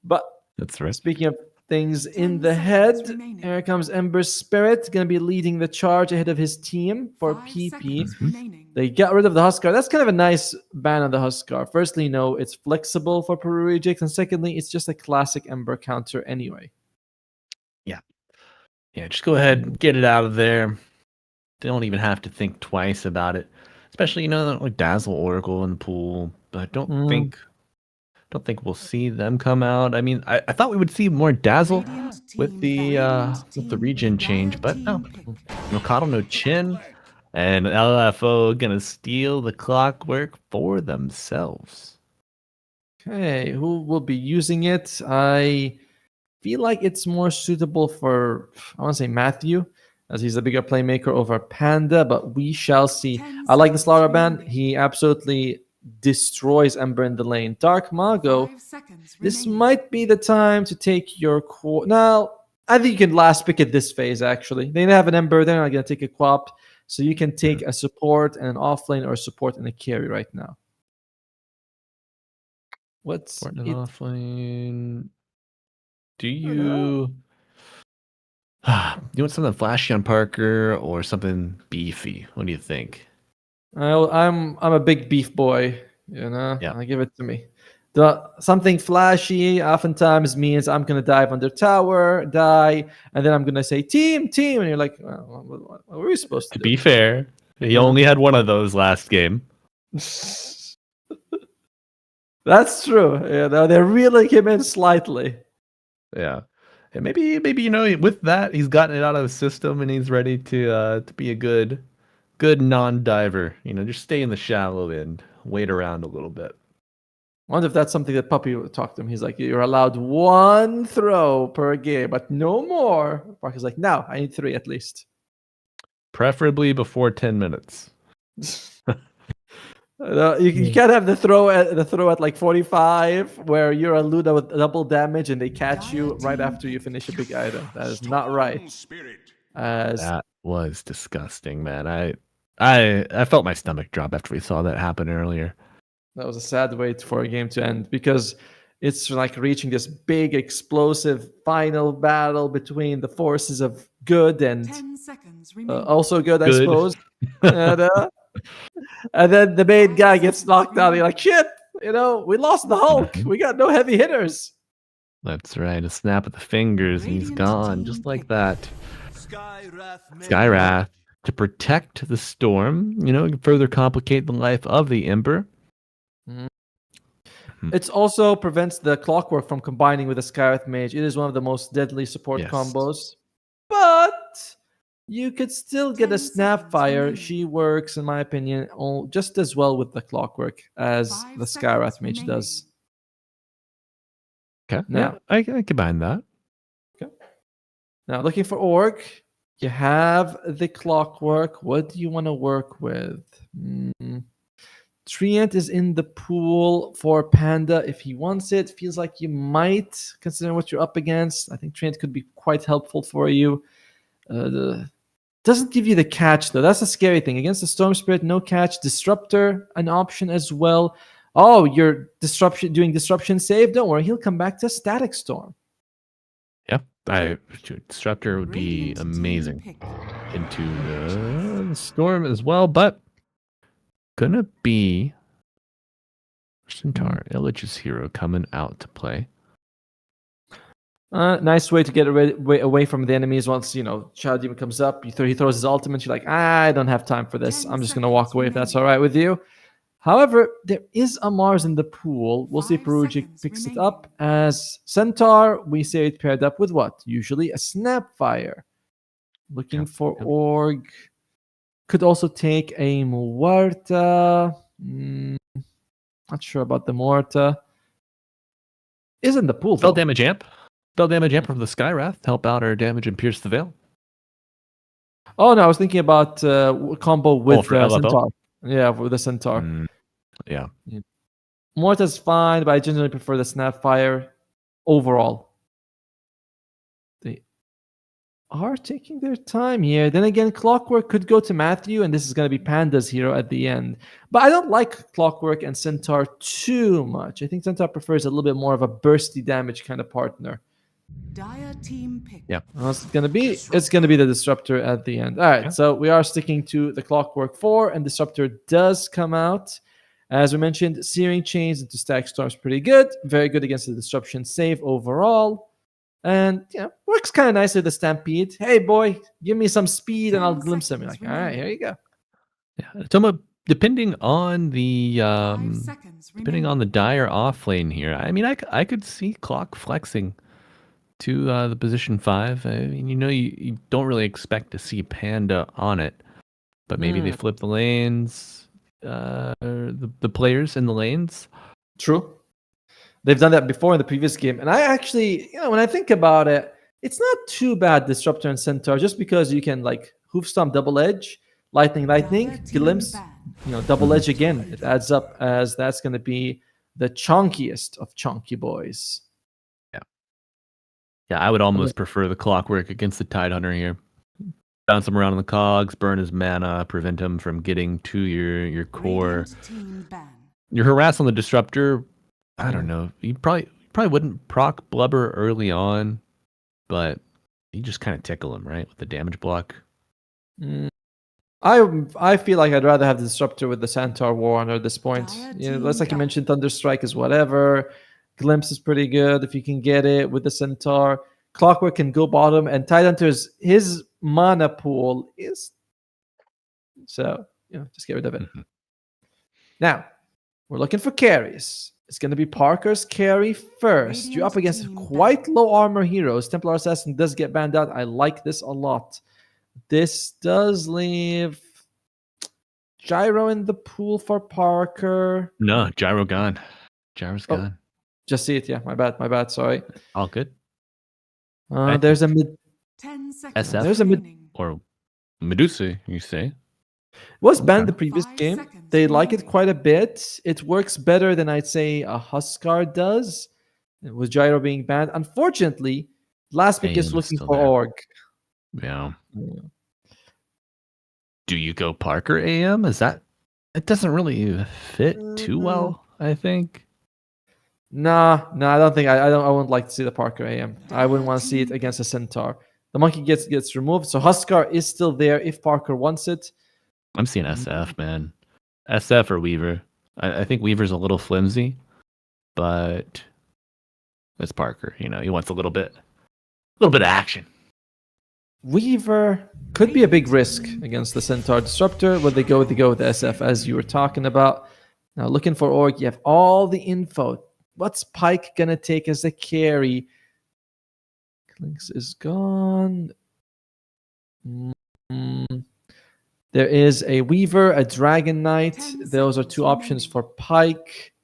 E: But
F: That's right.
E: speaking of things in the head, here comes Ember's Spirit, going to be leading the charge ahead of his team for PP. They got rid of the Huskar. That's kind of a nice ban on the Huskar. Firstly, it's flexible for Peru rejects, and secondly, it's just a classic Ember counter anyway.
F: Yeah, just go ahead and get it out of there. They don't even have to think twice about it. Especially, like Dazzle Oracle in the pool. But I don't think we'll see them come out. I mean, I thought we would see more Dazzle with the regen change, but no. No Coddle, no Chin, and LFO gonna steal the Clockwork for themselves.
E: Okay, who will be using it? I feel like it's more suitable for, I want to say Matthew, as he's a bigger playmaker over Panda, but we shall see. I like the Slaughter Band. He absolutely destroys Ember in the lane. Dark Mago, this might be the time to take your core. Now, I think you can last pick at this phase, actually. They have an Ember, they're not going to take a Quap, so you can take a support and an offlane or a support and a carry right now. What's
F: Support and offlane. Do you... you want something flashy on Parker or something beefy? What do you think?
E: I'm a big beef boy,
F: Yeah.
E: Give it to me. Something flashy oftentimes means I'm gonna dive under tower, die, and then I'm gonna say team, and you're like, what were we supposed to
F: To
E: do?
F: be fair, he only had one of those last game.
E: That's true. They reeling him in slightly.
F: Yeah. And maybe with that he's gotten it out of the system and he's ready to be a good non-diver. Just stay in the shallow end, wait around a little bit.
E: I wonder if that's something that Puppy would talk to him. He's like, you're allowed 1 throw per game, but no more. Parker's like, no, I need 3 at least.
F: Preferably before 10 minutes.
E: You can't have the throw at like 45 where you're a Luda with double damage and they catch you right after you finish a big item. That is not right.
F: That was disgusting, man. I felt my stomach drop after we saw that happen earlier.
E: That was a sad way for a game to end because it's like reaching this big explosive final battle between the forces of good and also good, I suppose. And then the main guy gets knocked out. You're like, shit, we lost the Hulk. We got no heavy hitters.
F: That's right. A snap of the fingers and he's gone. Just like that. Skywrath to protect the storm, further complicate the life of the Ember.
E: It also prevents the Clockwork from combining with the Skywrath Mage. It is one of the most deadly support combos. But you could still get a Snapfire. She works, in my opinion, just as well with the Clockwork as the Skywrath Mage does.
F: Okay.
E: Now,
F: I combine that.
E: Okay. Now, looking for Orc, you have the Clockwork. What do you want to work with? Treant is in the pool for Panda if he wants it. Feels like you might, considering what you're up against. I think Treant could be quite helpful for you. Doesn't give you the catch, though. That's the scary thing. Against the Storm Spirit, no catch. Disruptor, an option as well. Oh, you're doing Disruption save? Don't worry, he'll come back to Static Storm.
F: Yeah, Disruptor would be amazing into the Storm as well, but gonna be Centaur, Illich's hero, coming out to play.
E: Nice way to get away from the enemies. Once Shadow Demon comes up, he throws his ultimate. You're like, I don't have time for this. I'm just gonna walk away if that's all right with you. However, there is a Mars in the pool. We'll see if
C: 5
E: Perugic
C: seconds
E: picks it
C: remaining.
E: up. As Centaur, we say it paired up with what? Usually a Snapfire. Looking for Org. Could also take a Muerta. Not sure about the Muerta. Is in the pool,
F: Spell
E: though.
F: damage amp. Spell damage amp from the Skywrath. Help out our damage and pierce the veil.
E: Oh, no, I was thinking about combo with
F: for LFL?
E: Centaur. Yeah, with the Centaur.
F: Yeah.
E: Morta's fine, but I generally prefer the Snapfire overall. They are taking their time here. Then again, Clockwork could go to Matthew, and this is going to be Panda's hero at the end. But I don't like Clockwork and Centaur too much. I think Centaur prefers a little bit more of a bursty damage kind of partner.
C: Dire team pick.
F: Yeah.
E: It's gonna be the Disruptor at the end. All right, so we are sticking to the Clockwork 4, and Disruptor does come out. As we mentioned, Searing Chains into Stack Storm's pretty good. Very good against the Disruption save overall. And works kind of nicely with the Stampede. Hey boy, give me some speed and I'll glimpse him. You're like, all right, here you go.
F: Yeah. Toma, depending on the
C: 5 seconds
F: depending on the dire off lane here, I mean, I could see Clock flexing to the position 5. I mean, you don't really expect to see Panda on it, but maybe they flip the lanes, the players in the lanes.
E: True. They've done that before in the previous game. And I actually, when I think about it, it's not too bad, Disruptor and Centaur, just because you can like Hoof Stomp double edge, Lightning, Glimpse, double edge again. It adds up, as that's going to be the chunkiest of chunky boys.
F: Yeah, I would almost prefer the Clockwork against the Tidehunter here. Bounce him around on the cogs, burn his mana, prevent him from getting to your core. Your harass on the Disruptor, I don't know. You probably wouldn't proc Blubber early on, but you just kind of tickle him, right, with the damage block.
E: I feel like I'd rather have the Disruptor with the Centaur Warrunner at this point. That's like you mentioned, Thunderstrike is whatever. Glimpse is pretty good if you can get it with the Centaur. Clockwork can go bottom, and Tidehunter's his mana pool is so just get rid of it. Now we're looking for carries. It's going to be Parker's carry first. You're up against quite low armor heroes. Templar Assassin does get banned out. I like this a lot. This does leave Gyro in the pool for Parker.
F: No, Gyro gone. Gyro's gone.
E: Just see it, yeah. My bad. Sorry.
F: All good.
E: There's a mid.
C: 10 seconds.
F: SF
E: There's a mid.
F: or Medusa, you say?
E: Was banned the previous
C: 5
E: game.
C: seconds
E: They like it
C: remaining.
E: quite a bit. It works better than I'd say a Huskar does. With Gyro being banned. Unfortunately, last pick is
F: AM is
E: looking
F: still
E: for
F: there.
E: Org.
F: Yeah. Do you go Parker AM? It doesn't really fit too well, I think.
E: Nah, I don't think I wouldn't like to see the Parker AM. I wouldn't want to see it against a Centaur. The monkey gets removed, so Huskar is still there if Parker wants it.
F: I'm seeing SF, man. SF or Weaver. I think Weaver's a little flimsy, but it's Parker. He wants a little bit of action.
E: Weaver could be a big risk against the Centaur Disruptor. Would they go with the SF as you were talking about? Now looking for Org, you have all the info. What's Pike gonna take as a carry? Clinks is gone. There is a Weaver, a Dragon Knight. Those are two options for Pike.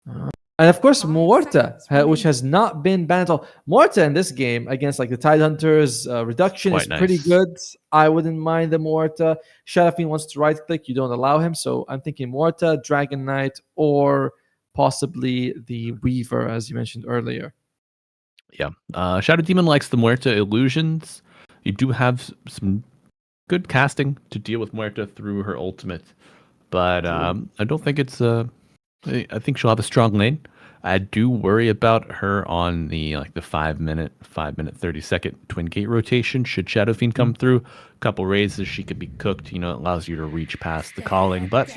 E: And of course, Muerta, which has not been banned at all. Muerta in this game against like the Tidehunters reduction
F: Quite
E: is
F: nice.
E: pretty good. I wouldn't mind the Muerta. Shadowfiend wants to right click, you don't allow him. So I'm thinking Muerta, Dragon Knight, or possibly the Weaver, as you mentioned earlier.
F: Yeah. Shadow Demon likes the Muerta illusions. You do have some good casting to deal with Muerta through her ultimate. But I don't think it's I think she'll have a strong lane. I do worry about her on the 5 minute 30-second twin gate rotation. Should Shadow Fiend come through, a couple raises, she could be cooked. It allows you to reach past the calling. But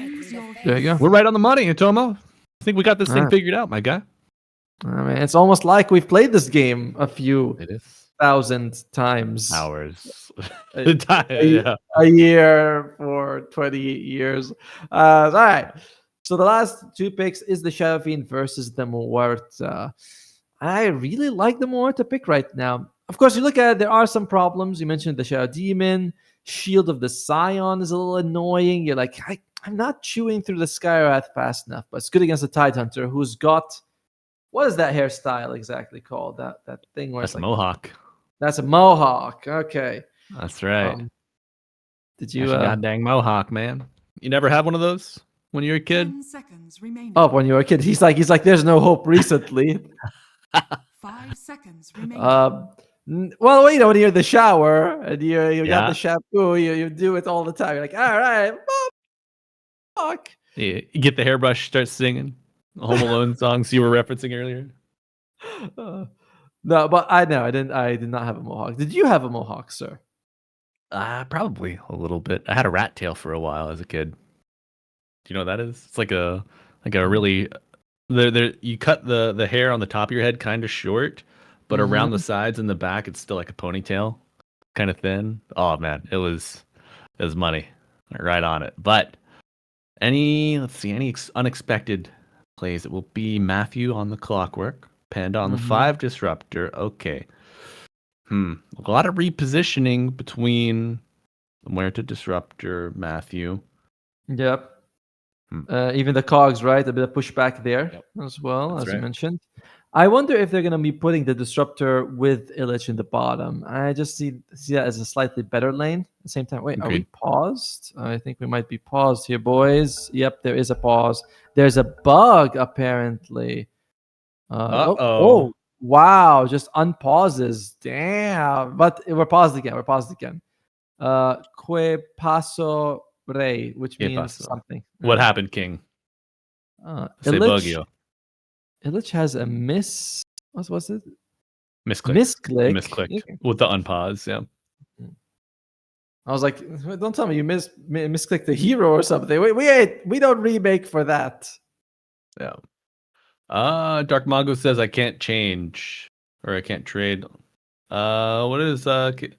E: There you go.
F: we're right on the money, Atomo. I think we got this thing
E: Alright.
F: figured out, my guy.
E: I mean, it's almost like we've played this game a few
F: It is
E: 1,000 times.
F: hours.
E: A,
F: Yeah.
E: a year for 20 years. All right. So the last two picks is the Shadow Fiend versus the Muerta. I really like the Muerta pick right now. Of course, you look at it, there are some problems. You mentioned the Shadow Demon. Shield of the Scion is a little annoying. You're like, I'm not chewing through the Skywrath fast enough, but it's good against the Tidehunter, who's got, what is that hairstyle exactly called? That thing where
F: That's
E: it's like,
F: Mohawk.
E: that's a mohawk. Okay.
F: That's right.
E: Did you?
F: That's a goddamn Mohawk, man. You never had one of those when you were a kid?
C: 10 seconds remaining.
E: Oh, when you were a kid, he's like, there's no hope. Recently,
C: 5 seconds remaining.
E: well, when you're in the shower and you got
F: Yeah.
E: the shampoo, you do it all the time. You're like, all right, mohawk.
F: You get the hairbrush, start singing the Home Alone songs you were referencing earlier.
E: No, but I did not have a mohawk. Did you have a mohawk, sir?
F: Probably a little bit. I had a rat tail for a while as a kid. Do you know what that is? It's like a really there you cut the hair on the top of your head kind of short, but around the sides and the back it's still like a ponytail, kind of thin. Oh man, it was money right on it. But any unexpected plays, it will be Matthew on the Clockwork, Panda on the 5 Disruptor. Okay. A lot of repositioning between Muerta, Disruptor, Matthew.
E: Yep. Even the cogs, right? A bit of pushback there as well,
F: That's
E: as you
F: right.
E: mentioned. I wonder if they're going to be putting the Disruptor with Illich in the bottom. I just see that as a slightly better lane. At the same time, wait, are we
F: Agreed.
E: paused? I think we might be paused here, boys. Yep, there is a pause. There's a bug, apparently.
F: Uh-oh.
E: Wow, just unpauses. Damn. But we're paused again. Que paso rey, which
F: Que
E: means
F: paso.
E: something.
F: What happened, King? Say
E: Illich,
F: Bugio.
E: Illich has a what's it?
F: Misclick.
E: Misclick.
F: Misclick with the unpause, yeah.
E: I was like, don't tell me you misclicked the hero or something. We don't remake for that.
F: Yeah. Dark Mago says I can't change or I can't trade. What is
E: the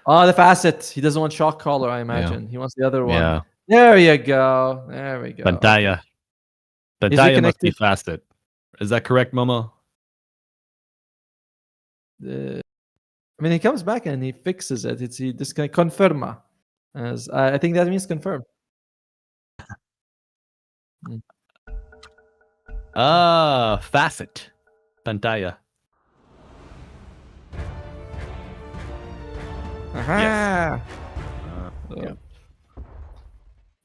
E: facet. He doesn't want shock collar, I imagine. He wants the other one.
F: Yeah.
E: There you go. There we go.
F: Pantalla.
E: Is he
F: Pantalla must be
E: connected?
F: facet. Is that correct, Momo?
E: I mean, he comes back and he fixes it. He just gonna confirma. As I think that means confirm.
F: Facet. Pantalla.
E: Aha.
F: Yeah.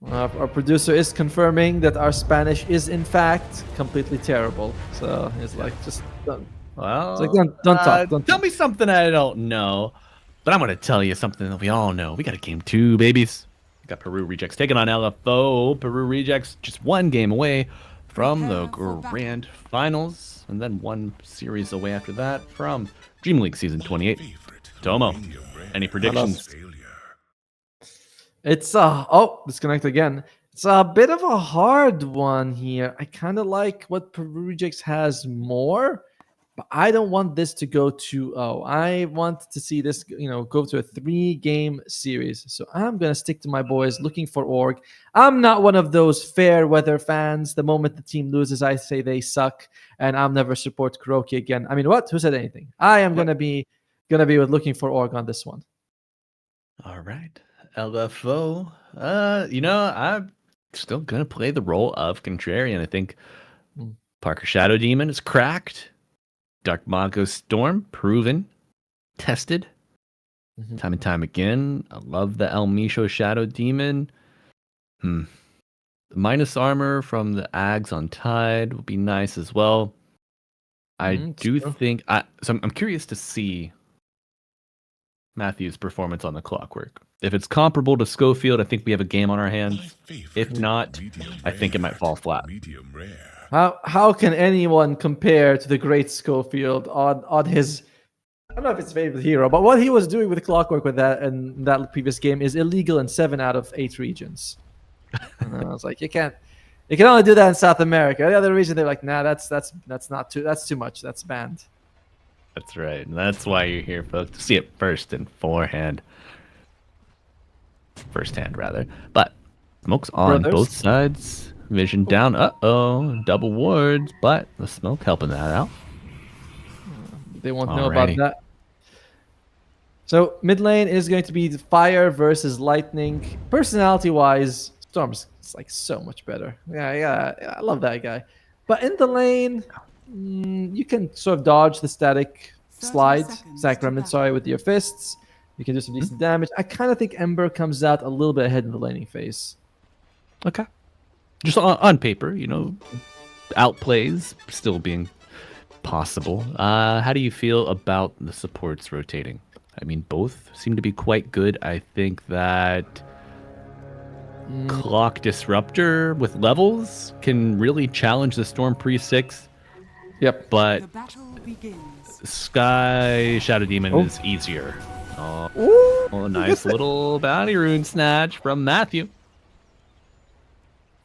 E: Our producer is confirming that our Spanish is in fact completely terrible. So he's like, just don't.
F: Well,
E: It's like, don't talk. Don't
F: tell
E: talk.
F: me something I don't know, but I'm going to tell you something that we all know. We got a game 2, babies. We got Peru Rejects taking on LFO. Peru Rejects just one game away from the grand finals, and then one series away after that from DreamLeague Season 28. Tomo, any predictions?
E: It's disconnect again. It's a bit of a hard one here. I kind of like what Peru Rejects has more, but I don't want this to go 2-0. I want to see this, go to a 3-game series. So I'm gonna stick to my boys, looking for Org. I'm not one of those fair weather fans. The moment the team loses, I say they suck, and I'll never support Kuroki again. I mean, what? Who said anything? I am gonna be with looking for Org on this one.
F: All right. LFO. I'm still gonna play the role of contrarian. I think Parker Shadow Demon is cracked. Dark Mago Storm proven, tested, time and time again. I love the El Misho Shadow Demon. Minus armor from the Ags on Tide would be nice as well. I do think I'm curious to see Matthew's performance on the Clockwork. If it's comparable to Schofield, I think we have a game on our hands. If not, I think it might fall flat.
E: How can anyone compare to the great Schofield on his, I don't know if it's favorite hero, but what he was doing with Clockwork with that and that previous game is illegal in 7 out of 8 regions. And I was like, you can't You can only do that in South America. The other region, they're like, nah, that's too much. That's banned.
F: That's right. And that's why you're here, folks, to see it first and forehand. Firsthand, rather. But smoke's on
E: Brothers.
F: both sides. Vision down. Uh-oh. Double wards, but the smoke helping that out.
E: They won't know about
F: Alrighty.
E: that. So mid lane is going to be the fire versus lightning. Personality-wise, Storm's like so much better. Yeah, I love that guy. But in the lane, you can sort of dodge the static
C: 30
E: slide,
C: seconds
E: stack
C: to
E: remnant,
C: battle.
E: sorry, with your fists. You can do some decent damage. I kind of think Ember comes out a little bit ahead in the laning phase.
F: Okay. Just on paper, outplays still being possible. How do you feel about the supports rotating? I mean, both seem to be quite good. I think that Clock Disruptor with levels can really challenge the Storm Pre-6,
E: Yep.
F: but
C: The battle begins.
F: Sky Shadow Demon
E: Oh.
F: is easier. Oh, nice little bounty rune snatch from Matthew.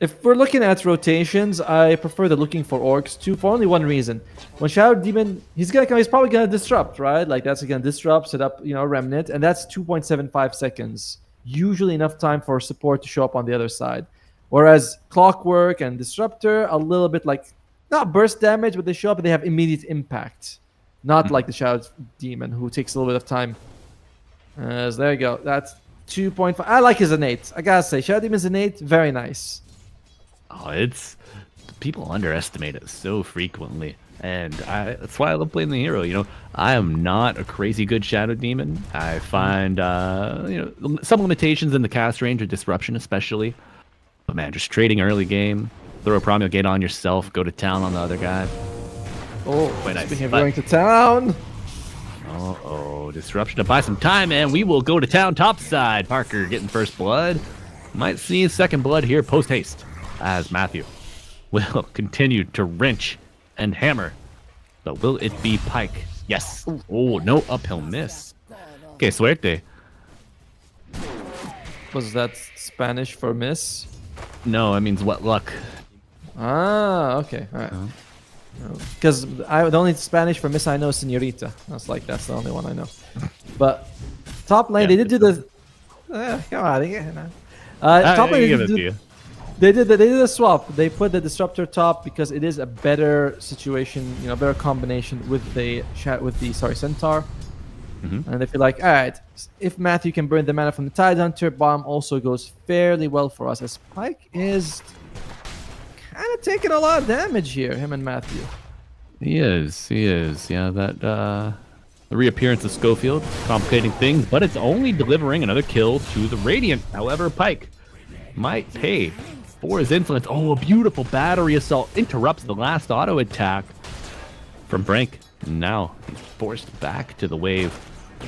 E: If we're looking at rotations, I prefer the looking for orcs too, for only one reason. When Shadow Demon, he's probably gonna disrupt, right? Like that's gonna disrupt, set up, remnant, and that's 2.75 seconds. Usually enough time for support to show up on the other side. Whereas Clockwork and Disruptor, a little bit like not burst damage, but they show up and they have immediate impact. Not like the Shadow Demon, who takes a little bit of time. So there you go. That's 2.5. I like his innate. I gotta say, Shadow Demon's innate, very nice.
F: Oh, people underestimate it so frequently, and that's why I love playing the hero. I am not a crazy good Shadow Demon. I find some limitations in the cast range of disruption, especially. But man, just trading early game, throw a Primal Gate on yourself, go to town on the other guy.
E: Oh,
F: Quite nice.
E: speaking of
F: But-
E: going to town.
F: Disruption to buy some time, and we will go to town topside. Parker getting first blood. Might see second blood here post haste, as Matthew will continue to wrench and hammer. But will it be Pike? Yes. Oh, no uphill miss. Okay, suerte.
E: Was that Spanish for miss?
F: No, it means what luck.
E: Ah, okay, all right. Because the only Spanish for miss I know is señorita. That's the only one I know. But top lane,
F: Yeah,
E: they did do the. Come on, top lane,
F: give it to you.
E: they did a swap. They put the disruptor top because it is a better situation, better combination with the centaur. And they feel like, all right, if Matthew can burn the mana from the Tidehunter, bomb also goes fairly well for us, as Pike is kind of taking a lot of damage here, him and Matthew.
F: He is. Yeah, that the reappearance of Schofield complicating things, but it's only delivering another kill to the Radiant. However, Pike might pay for his insolence. Oh, a beautiful battery assault interrupts the last auto attack from Frank. Now he's forced back to the wave.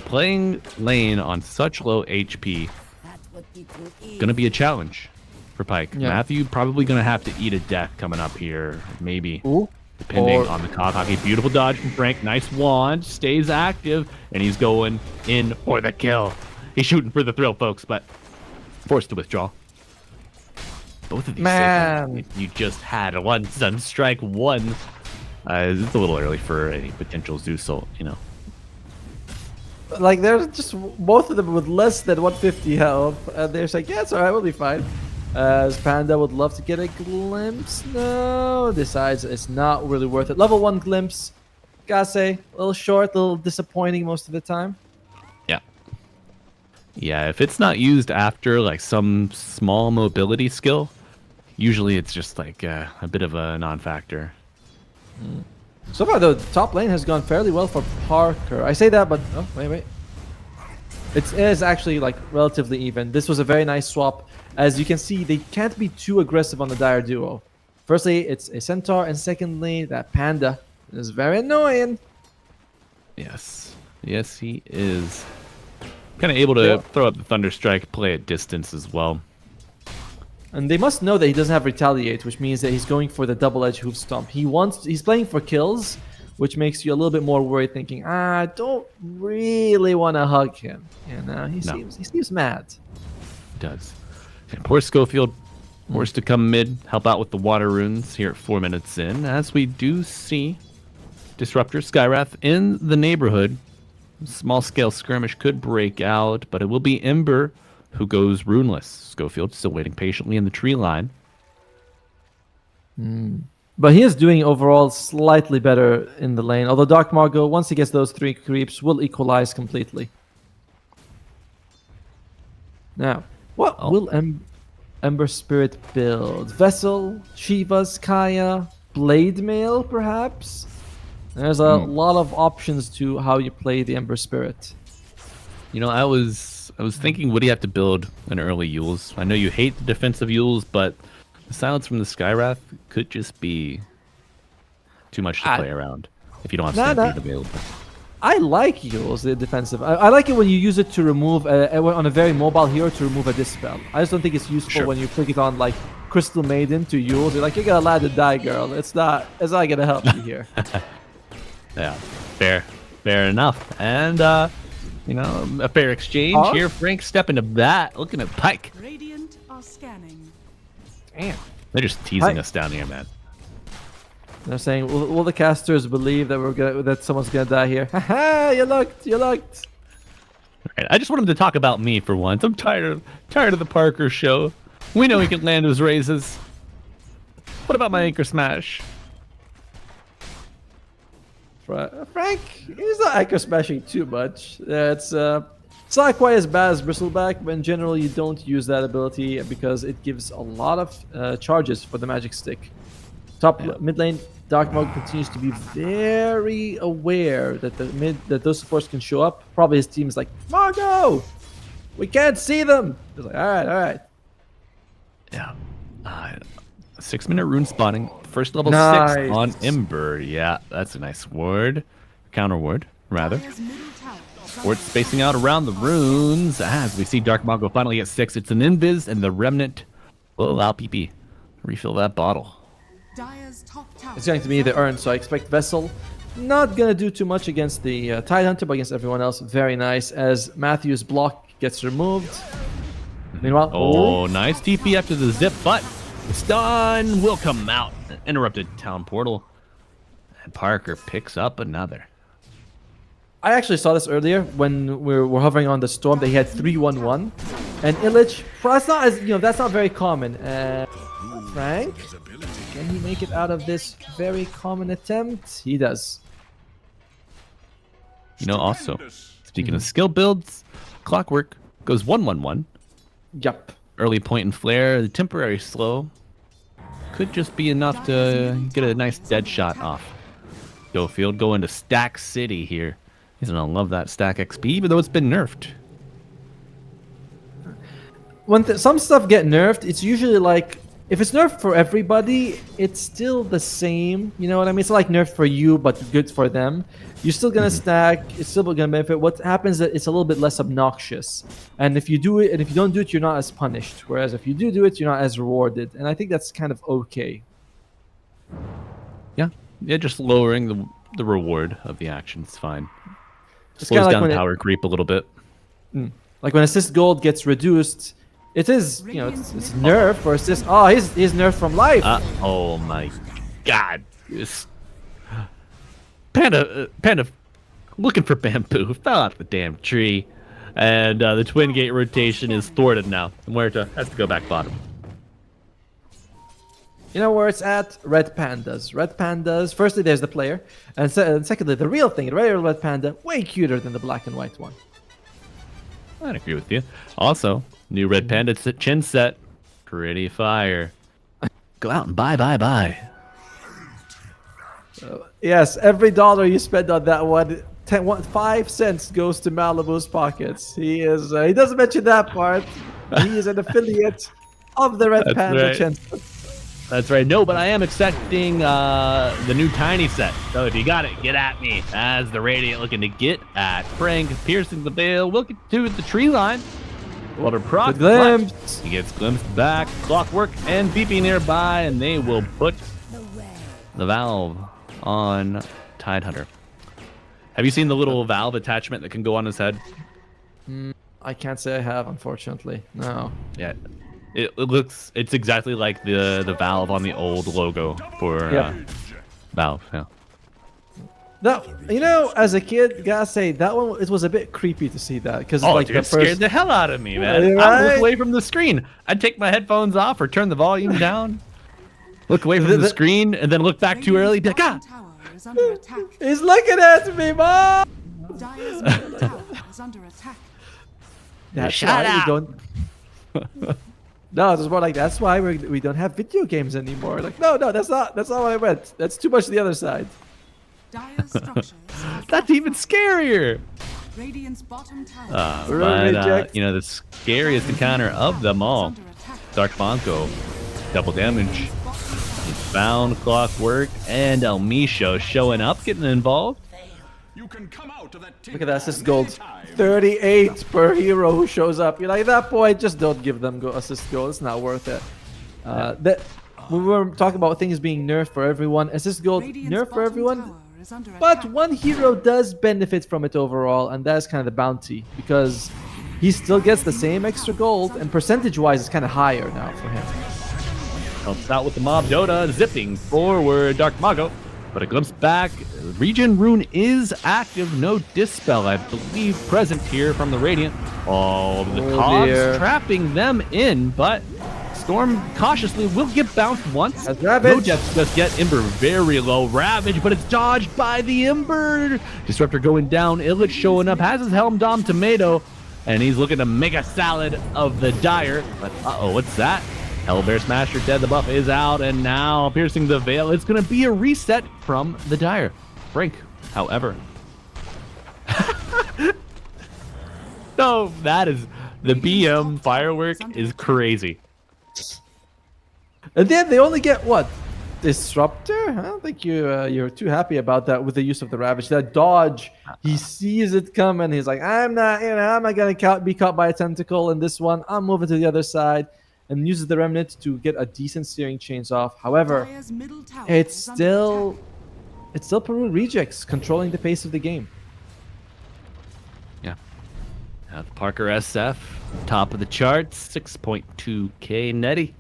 F: Playing lane on such low HP, gonna be a challenge for Pike.
E: Yeah.
F: Matthew probably gonna have to eat a death coming up here, maybe.
E: Ooh.
F: Depending
E: Or-
F: on the cock hockey. Beautiful dodge from Frank. Nice wand. Stays active. And he's going in for the kill. He's shooting for the thrill, folks, but forced to withdraw. Both of these
E: Man.
F: saves, you just had a one Sunstrike one. It's a little early for any potential Zeus ult,
E: Like, there's just both of them with less than 150 health. And they're like, yeah, it's alright, we'll be fine. As Panda would love to get a glimpse. No, decides it's not really worth it. Level 1 glimpse. Gotta say, a little short, a little disappointing most of the time.
F: Yeah. Yeah, if it's not used after like some small mobility skill, usually it's just like a bit of a non-factor.
E: So far, the top lane has gone fairly well for Parker. I say that, but oh, wait. It is actually like relatively even. This was a very nice swap. As you can see, they can't be too aggressive on the Dire duo. Firstly, it's a Centaur, and secondly, that Panda is very annoying.
F: Yes, he is. Kind of able to throw up the Thunderstrike, play at distance as well.
E: And they must know that he doesn't have Retaliate, which means that he's going for the double-edged hoof stomp. He's playing for kills, which makes you a little bit more worried, thinking, I don't really want to hug him. He seems mad.
F: It does. And poor Schofield Forced to come mid, help out with the water runes here at 4 minutes in, as we do see Disruptor Skywrath in the neighborhood. Small scale skirmish could break out, but it will be Ember who goes runeless. Schofield still waiting patiently in the tree line.
E: But he is doing overall slightly better in the lane. Although Dark Margo, once he gets those 3 creeps, will equalize completely. Now, what will Ember Spirit build? Vessel, Shivas, Kaya, Blade Mail, perhaps? There's a lot of options to how you play the Ember Spirit.
F: You know, I was thinking, would he have to build an early Yules? I know you hate the defensive Yules, but the silence from the Skywrath could just be too much to play around if you don't have Stampede available.
E: I like Yules, the defensive. I like it when you use it to remove, on a very mobile hero, to remove a Dispel. I just don't think it's useful when you click it on, like, Crystal Maiden to Yules. You're like, you're gonna land to die, girl. It's not gonna help you here.
F: Yeah, fair enough. And, you know, a fair exchange here. Frank stepping to bat, looking at Pike.
C: Radiant are scanning.
E: Damn.
F: They're just teasing us down here, man.
E: They're saying, will the casters believe that that someone's gonna die here? Haha, you looked.
F: Right, I just want him to talk about me for once. I'm tired of the Parker show. We know he can land his raises. What about my anchor smash?
E: Frank, he's not anchor smashing too much. It's not quite as bad as Bristleback, but in general you don't use that ability because it gives a lot of charges for the magic stick. Mid lane, Dark Mode continues to be very aware that that those supports can show up. Probably his team is like, Margo, we can't see them. He's like, all right.
F: Yeah. 6-minute rune spotting. First level 6 on Ember. Yeah, that's a nice ward. Counter ward, rather. Ward spacing out around the runes. As we see Dark Mongo finally get 6. It's an Invis, and the Remnant will allow PP refill that bottle.
E: It's going to be the Urn, so I expect Vessel. Not going to do too much against the Tidehunter, but against everyone else, very nice. As Matthew's block gets removed. Meanwhile,
F: nice TP after the zip, but the stun will come out. Interrupted town portal. And Parker picks up another.
E: I actually saw this earlier when we were hovering on the storm. They had 3-1-1, and Illich. That's not very common. Frank, can he make it out of this very common attempt? He does.
F: You know, also speaking of skill builds, Clockwork goes 1-1-1.
E: Yup.
F: Early point and flare, the temporary slow could just be enough to get a nice dead shot off. Schofield going to Stack City here. He's gonna love that stack XP, even though it's been nerfed.
E: When some stuff get nerfed, it's usually like, if it's nerfed for everybody, it's still the same. You know what I mean? It's like nerfed for you, but good for them. You're still gonna stack. It's still gonna benefit. What happens is that it's a little bit less obnoxious. And if you do it, and if you don't do it, you're not as punished. Whereas if you do it, you're not as rewarded. And I think that's kind of okay.
F: Yeah, just lowering the reward of the action is fine.
E: It's
F: Slows
E: like
F: down power creep a little bit.
E: Like when assist gold gets reduced, it is, it's nerf or assist. Oh, he's nerfed from life.
F: Oh my god. Panda looking for bamboo. Fell out the damn tree. And the twin gate rotation is thwarted now. Muerta has to go back bottom.
E: You know where it's at? Red pandas. Red pandas. Firstly, there's the player. And secondly, the real thing. The real red panda, way cuter than the black and white one.
F: I'd agree with you. Also, new red panda chin set. Pretty fire. Go out and buy.
E: Yes, every dollar you spend on that one, 5 cents goes to Malibu's pockets. He doesn't mention that part. He is an affiliate of the Red Panda chin set.
F: That's right. No, but I am expecting the new tiny set. So if you got it, get at me. As the Radiant looking to get at Frank, piercing the veil. We'll get to the tree line. Water proc.
E: Glimpse.
F: He gets glimpsed back. Clockwork and BP nearby, and they will put the valve on Tidehunter. Have you seen the little valve attachment that can go on his head?
E: I can't say I have, unfortunately. No.
F: Yeah. It's exactly like the Valve on the old logo for
E: Yep.
F: Valve. Yeah.
E: No, you know, as a kid, gotta say that one it was a bit creepy to see that because
F: Oh,
E: like
F: dude,
E: the
F: it scared
E: first.
F: the hell out of me, man.
E: Yeah,
F: I would look
E: right?
F: away from the screen. I'd take my headphones off or turn the volume down, look away from the screen, and then look back too early. Be like, ah!
C: Bottom tower is under attack.
E: He's looking at me, mom.
C: Dire's middle tower is under attack.
E: That's
F: Shut
E: why
F: up.
E: we don't. No, it's more like that's why we don't have video games anymore. Like, no, that's not what I meant. That's too much the other side.
C: Dire's structures are
F: That's even scarier.
C: Radiant's bottom tower is
E: Reject.
F: You know, the scariest encounter of them all,
C: under attack.
F: Dark Bonko, double damage. Found Clockwork and El Misho showing up, getting involved.
E: Look at that assist gold. 38 per hero who shows up. You're like, at that point, just don't give them assist gold. It's not worth it. We were talking about things being nerfed for everyone. Assist gold,
C: Radiant's
E: nerf for
C: bottom
E: everyone.
C: tower is under
E: But
C: attack.
E: one hero does benefit from it overall, and that's kind of the bounty. Because he still gets the same extra gold, and percentage-wise, it's kind of higher now for him.
F: Helps out with the mob Dota, zipping forward Dark Mago. But a glimpse back, Regen Rune is active, no Dispel, I believe, present here from the Radiant. Oh, the
E: Oh,
F: Cogs
E: dear.
F: trapping them in, but Storm cautiously will get bounced once.
E: That's Ravage.
F: No death just yet. Ember very low. Ravage, but it's dodged by the Ember. Disruptor going down. Illich showing up, has his Helm Dom Tomato, and he's looking to make a salad of the Dire. But uh-oh, what's that? Hellbear Smasher dead, the buff is out, and now piercing the veil. It's going to be a reset from the Dire. Brink, however. No, that is, the BM firework is crazy.
E: And then they only get what? Disruptor? I don't think you're too happy about that with the use of the Ravage. That dodge, he sees it coming. He's like, I'm not gonna be caught by a tentacle in this one. I'm moving to the other side, and uses the remnant to get a decent steering chains off. However,
C: Dire's middle tower
E: it's
C: is under
E: still
C: attack.
E: Peru rejects controlling the pace of the game.
F: Yeah. Now the Parker SF, top of the charts, 6.2k netty.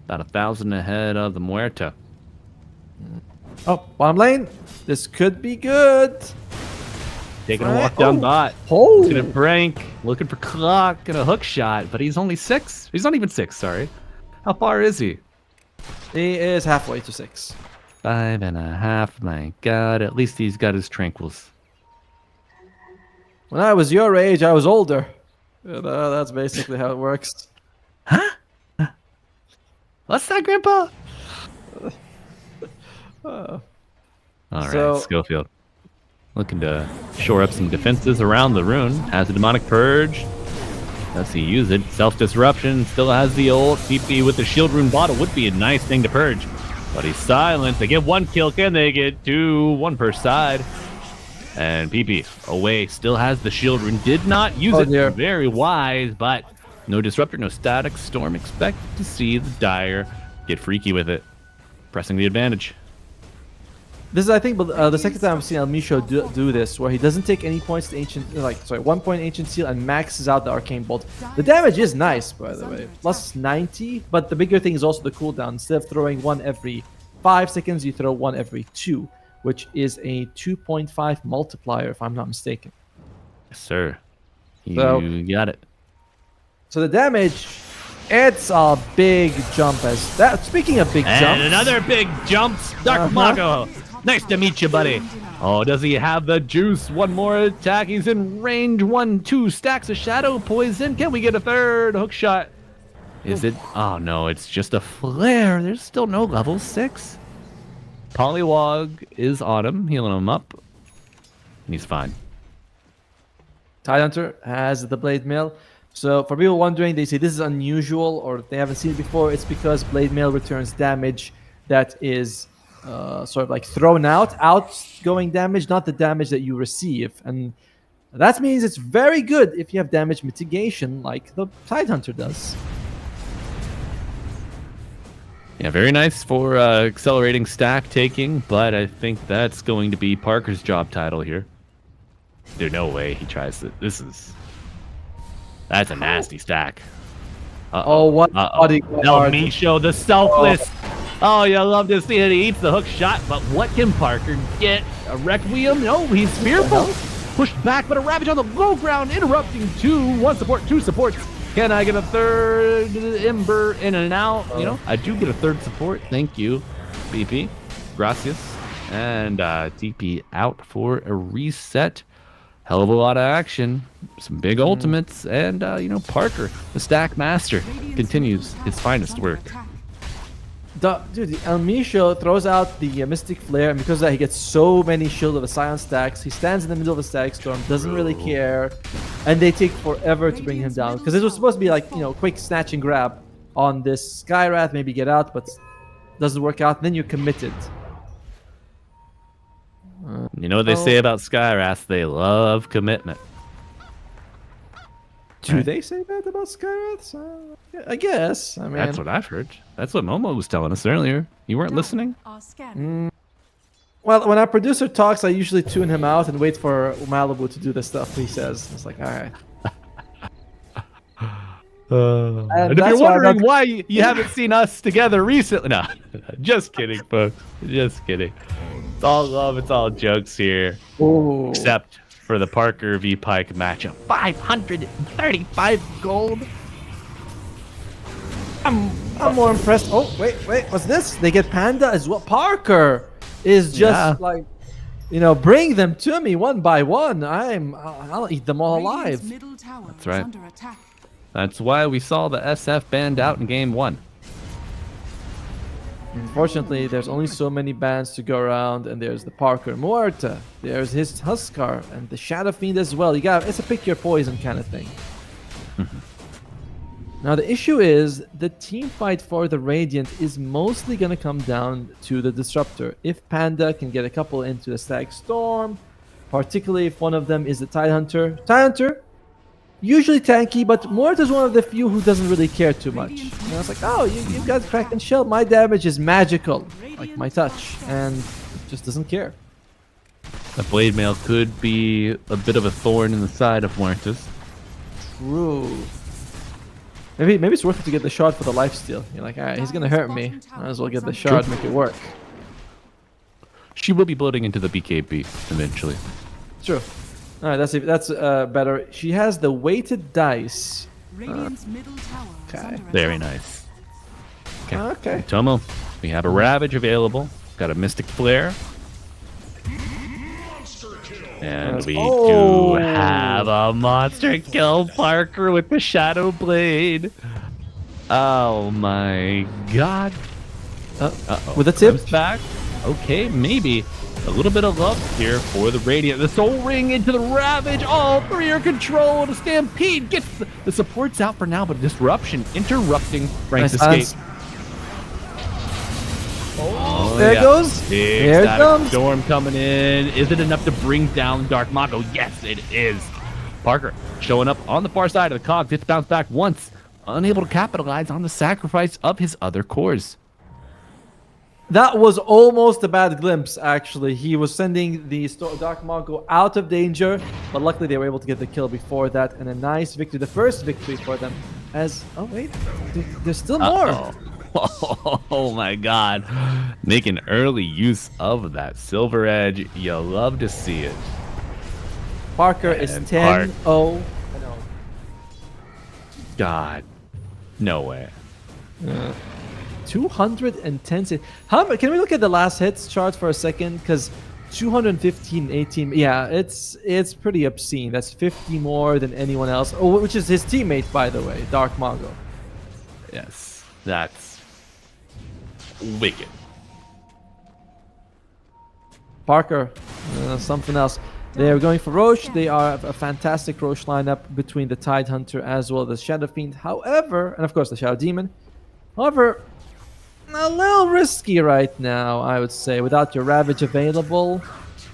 F: About 1,000 ahead of the Muerta.
E: Oh, bottom lane. This could be good.
F: Taking a walk down bot.
E: Oh.
F: Looking at Brink, looking for Clock and a hook shot, but he's only 6. He's not even 6, sorry. How far is he?
E: He is halfway to 6.
F: 5.5, my god. At least he's got his tranquils.
E: When I was your age, I was older. That's basically how it works.
F: What's that, Grandpa? All right,
E: So-
F: Schofield. Looking to shore up some defenses around the rune. Has a demonic purge. Does he use it? Self-disruption. Still has the ult. PP with the shield rune bottle would be a nice thing to purge. But he's silent. They get 1 kill. Can they get 2? 1 per side. And PP away. Still has the shield rune. Did not use it.
E: Dear.
F: Very wise, but no disruptor, no static. Storm expected to see the Dire get freaky with it. Pressing the advantage.
E: This is, I think, the second time I've seen El Misho do this, where he doesn't take any points to Ancient, 1 point Ancient Seal and maxes out the Arcane Bolt. The damage is nice, by the way, plus 90, but the bigger thing is also the cooldown. Instead of throwing 1 every 5 seconds, you throw 1 every 2, which is a 2.5 multiplier, if I'm not mistaken.
F: Yes, sir. You
E: So-
F: got it.
E: So the damage, it's a big jump as that. Speaking of big
F: And
E: jumps,
F: another big jumps. Dark Mago. Nice to meet you, buddy. Oh, does he have the juice? 1 more attack. He's in range. 1, 2 stacks of shadow poison. Can we get a 3rd hook shot? Is it? Oh, no. It's just a flare. There's still no level 6. Polywog is on him, healing him up. And he's fine.
E: Tidehunter has the Blade Mail. So for people wondering, they say this is unusual or they haven't seen it before. It's because Blade Mail returns damage that is sort of like thrown outgoing damage, not the damage that you receive. And that means it's very good if you have damage mitigation like the Tidehunter does.
F: Yeah, very nice for accelerating stack taking, but I think that's going to be Parker's job title here. There's no way he tries to. That's a nasty stack.
E: Oh, what
F: El
E: bodyguard.
F: Micho, the selfless. Oh, you love to see it. He eats the hook shot, but what can Parker get? A Requiem? No, he's fearful. Pushed back, but a Ravage on the low ground, interrupting two supports. Can I get a third Ember in and out? You know, I do get a third support. Thank you, BP. Gracias. And TP out for a reset. Hell of a lot of action. Some big ultimates. And, Parker, the stack master, continues his finest work.
E: Dude, the El Micho throws out the Mystic Flare, and because of that, he gets so many Shield of the Scion stacks. He stands in the middle of a stack storm, doesn't really care, and they take forever to bring him down. Because this was supposed to be like, quick snatch and grab on this Skywrath, maybe get out, but doesn't work out. Then you're committed.
F: You know what they say about Skywrath? They love commitment.
E: Do they say that about Skywraths? I guess. I mean,
F: That's what I've heard. That's what Momo was telling us earlier. You weren't listening?
E: Well, when our producer talks, I usually tune him out and wait for Malibu to do the stuff he says. It's like, all right.
F: And if you're wondering why you haven't seen us together recently, no, just kidding, folks. Just kidding. It's all love. It's all jokes here.
E: Ooh.
F: Except for the Parker v Pike matchup. 535 gold.
E: I'm more impressed. Oh, wait, what's this? They get Panda as well. Parker is just like, bring them to me one by one. I'll eat them all alive.
F: That's right. That's why we saw the SF banned out in game 1.
E: Unfortunately, there's only so many bans to go around, and there's the Parker Muerta, there's his Huskar, and the Shadow Fiend as well. It's a pick your poison kind of thing. Now the issue is the team fight for the Radiant is mostly going to come down to the Disruptor. If Panda can get a couple into the Stag Storm, particularly if one of them is the Tidehunter. Tidehunter, usually tanky, but Muerta's one of the few who doesn't really care too much. And I was like, oh, you've got Kraken Shell. My damage is magical, like my touch, and it just doesn't care.
F: The Blade Mail could be a bit of a thorn in the side of Muertas.
E: True. Maybe it's worth it to get the shard for the lifesteal. You're like, all right, he's gonna hurt me. Might as well get the shard, make it work.
F: She will be bloating into the BKB eventually.
E: True. All right, that's better. She has the weighted dice. Okay.
F: Very nice.
E: Okay.
F: Tomo, we have a Ravage available. Got a Mystic Flare. And we do have a monster kill Parker with the Shadow Blade. Oh my god.
E: With a tip?
F: Comes back. Okay, maybe. A little bit of love here for the Radiant. The Soul Ring into the Ravage. All three are controlled. The Stampede gets the supports out for now, but Disruption interrupting Frank's escape. Oh,
E: there it goes. There it comes.
F: Storm coming in. Is it enough to bring down Dark Mako? Yes, it is. Parker showing up on the far side of the cog. Gets bounced back once. Unable to capitalize on the sacrifice of his other cores.
E: That was almost a bad glimpse, actually. He was sending the Dark Mako out of danger, but luckily they were able to get the kill before that, and a nice victory. The first victory for them. Oh wait, there's still more.
F: Oh my god. Making early use of that Silver Edge. You love to see it.
E: Parker is 10-0.
F: God. No way.
E: 210. Can we look at the last hits chart for a second? Because 215, 18. Yeah, it's pretty obscene. That's 50 more than anyone else. Oh, which is his teammate, by the way, Dark Mako.
F: Yes, that's wicked.
E: Parker, something else. They're going for Roche. They are a fantastic Roche lineup between the Tidehunter as well as the Shadow Fiend. However, and of course the Shadow Demon. However, a little risky right now, I would say, without your Ravage available.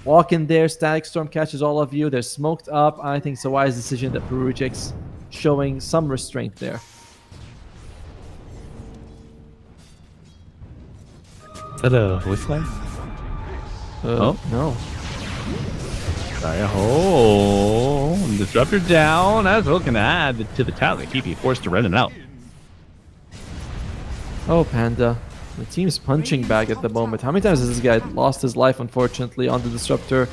E: Walk in there, Static Storm catches all of you. They're smoked up. I think it's a wise decision that Perujic's showing some restraint there.
F: Is that a voice line?
E: No.
F: Oh, Disruptor down. That's looking to add to the tally. Keep you forced to run it out.
E: Oh, Panda. The team's punching bag at the moment. How many times has this guy lost his life, unfortunately, on the Disruptor?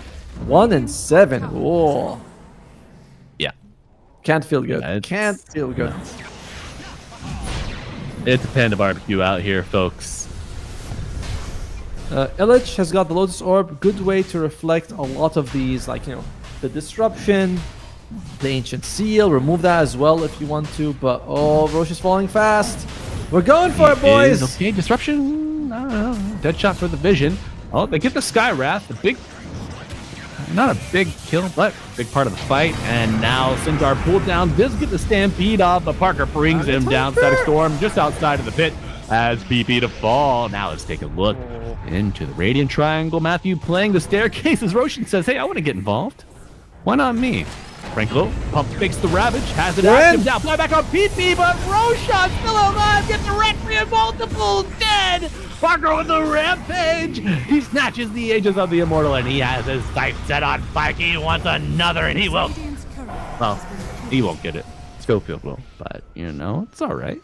E: 1 and 7. Whoa.
F: Yeah.
E: Can't feel good.
F: Yeah, it's-
E: Can't feel good.
F: It's a Panda barbecue out here, folks.
E: Illich has got the Lotus Orb. Good way to reflect a lot of these, like, you know, the Disruption, the Ancient Seal. Remove that as well if you want to. But, oh, Roche is falling fast. We're going for it, boys.
F: Okay, disruption. I don't know. Dead shot for the vision. Oh, they get the Sky Wrath. The big, not a big kill, but big part of the fight. And now Centaur pulled down. Does get the stampede off, but Parker brings him down. Static Storm just outside of the pit as BP to fall. Now let's take a look into the Radiant Triangle. Matthew playing the staircase as Roshan says, "Hey, I want to get involved. Why not me?" Franco pump fakes the Ravage, has it active down, fly back on PP, but Roshan still alive, gets the Requiem, multiple dead! Parker with the Rampage! He snatches the Aegis of the Immortal, and he has his sights set on Spike. He wants another, and he will. Well, he won't get it. Schofield will, but, you know, it's alright.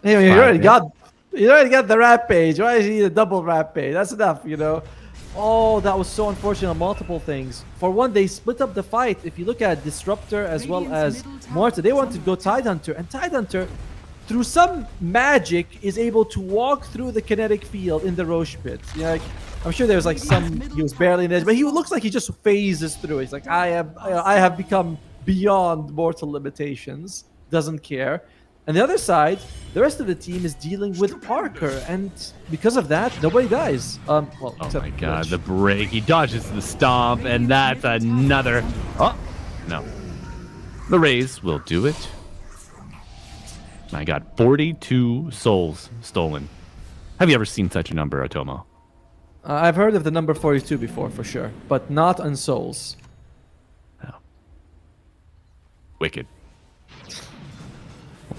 E: Hey, you already got the Rampage. Why is he a double Rampage? That's enough, you know. Oh, that was so unfortunate on multiple things. For one, they split up the fight. If you look at Disruptor as well as Morta, they wanted to go Tidehunter, and Tidehunter, through some magic, is able to walk through the kinetic field in the Roche pit. You know, like, I'm sure there was like he was barely in edge, but he looks like he just phases through. He's like, I have become beyond mortal limitations. Doesn't care. And the other side, the rest of the team is dealing with Parker, and because of that, nobody dies. Well,
F: Oh
E: except
F: my god,
E: Rich.
F: the break. He dodges the stomp, and that's another. Oh, no. The Rays will do it. My god, 42 souls stolen. Have you ever seen such a number, Otomo?
E: I've heard of the number 42 before, for sure, but not on souls.
F: Wicked.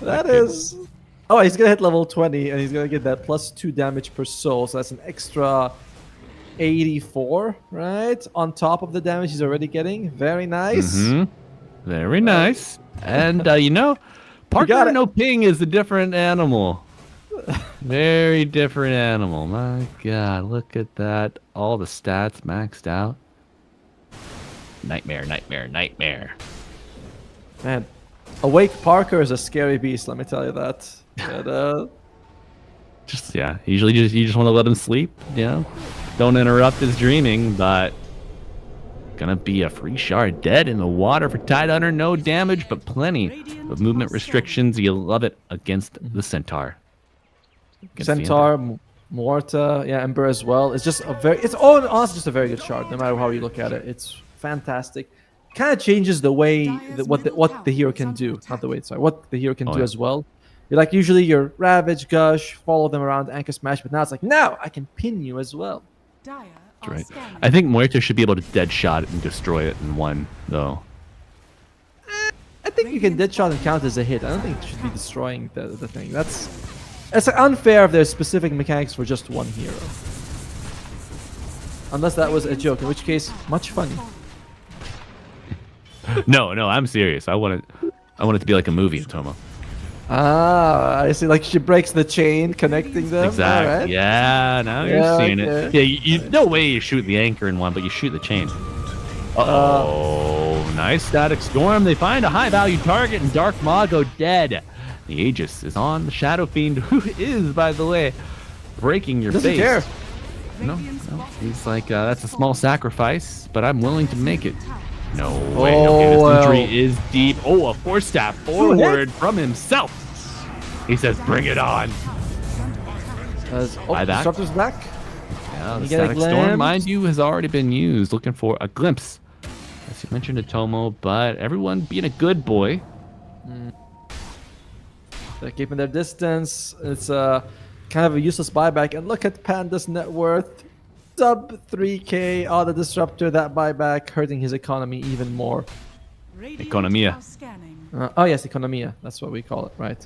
E: That is... Oh, he's gonna hit level 20, and he's gonna get that +2 damage per soul, so that's an extra 84, right? On top of the damage he's already getting. Very nice.
F: Very nice. And, you know, Parker no ping is a different animal. Very different animal. My god, look at that. All the stats maxed out. Nightmare, nightmare, nightmare.
E: Man, Awake Parker is a scary beast, let me tell you that. But,
F: Just, yeah, usually you just want to let him sleep, you know? Don't interrupt his dreaming, but gonna be a free shard dead in the water for Tidehunter. No damage, but plenty of movement restrictions. You love it against the Centaur. Against the
E: Centaur, Morta, yeah, Ember as well. It's just it's honestly just a very good shard, no matter how you look at it. It's fantastic. Kind of changes the way what the hero can do, not the way. Sorry, what the hero can do as well. You're like usually you're Ravage, Gush, follow them around, Anchor Smash, but now it's like now I can pin you as well.
C: Dire
F: That's
C: are
F: right.
C: scanning.
F: I think Muerto should be able to dead shot it and destroy it in one, though.
E: I think you can Deadshot and count as a hit. I don't think it should be destroying the thing. It's unfair if there's specific mechanics for just one hero. Unless that was a joke, in which case, much funny.
F: No, I'm serious. I want it to be like a movie, Tomo.
E: Ah, I see. Like she breaks the chain connecting them.
F: Exactly.
E: All right.
F: Yeah, now you're
E: Yeah,
F: seeing
E: okay.
F: it. Yeah, you no way you shoot the anchor in one, but you shoot the chain. Oh, nice static storm. They find a high value target, and Dark Maw go dead. The Aegis is on the Shadow Fiend, who is, by the way, breaking your
E: Doesn't
F: face.
E: care.
F: No. He's like, that's a small sacrifice, but I'm willing to make it. No way. Okay, this
E: well.
F: injury is deep. Oh, a force staff forward from himself. He says, bring it on. Buyback.
E: Disruptor's back.
F: Yeah, the
E: You get a
F: static storm,
E: glimpse?
F: mind you, has already been used. Looking for a glimpse. As you mentioned, Atomo, but everyone being a good boy.
E: They're keeping their distance. It's kind of a useless buyback. And look at Panda's net worth. Sub 3k. Oh, the Disruptor, that buyback hurting his economy even more.
C: Radiant
F: Economia.
C: are scanning.
E: Oh, yes, Economia. That's what we call it, right?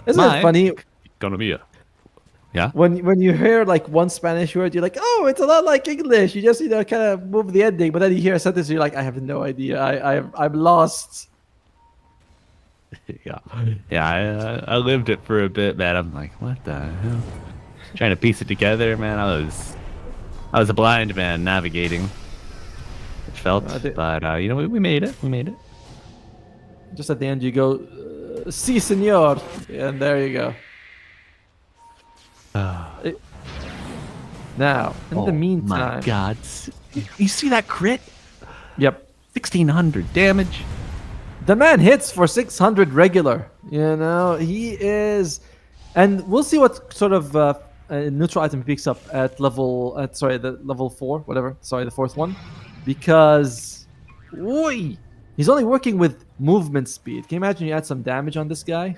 E: Isn't it funny
F: Economia. Yeah?
E: when you hear like one Spanish word, you're like, oh, it's a lot like English. You just kind of move the ending, but then you hear a sentence, you're like, I have no idea. I'm lost.
F: Yeah. I lived it for a bit, man. I'm like, what the hell? Trying to piece it together, man. I was a blind man navigating. It felt, but you know, we made it. We made it.
E: Just at the end, you go, "Si, senor," and there you go. Now, in the meantime,
F: my God, you see that crit?
E: Yep,
F: 1600 damage.
E: the man hits for 600 regular. You know, he is, and we'll see what sort of neutral item he picks up at level. The level 4, whatever. Sorry, the 4th one, because, oi, he's only working with movement speed. Can you imagine you add some damage on this guy?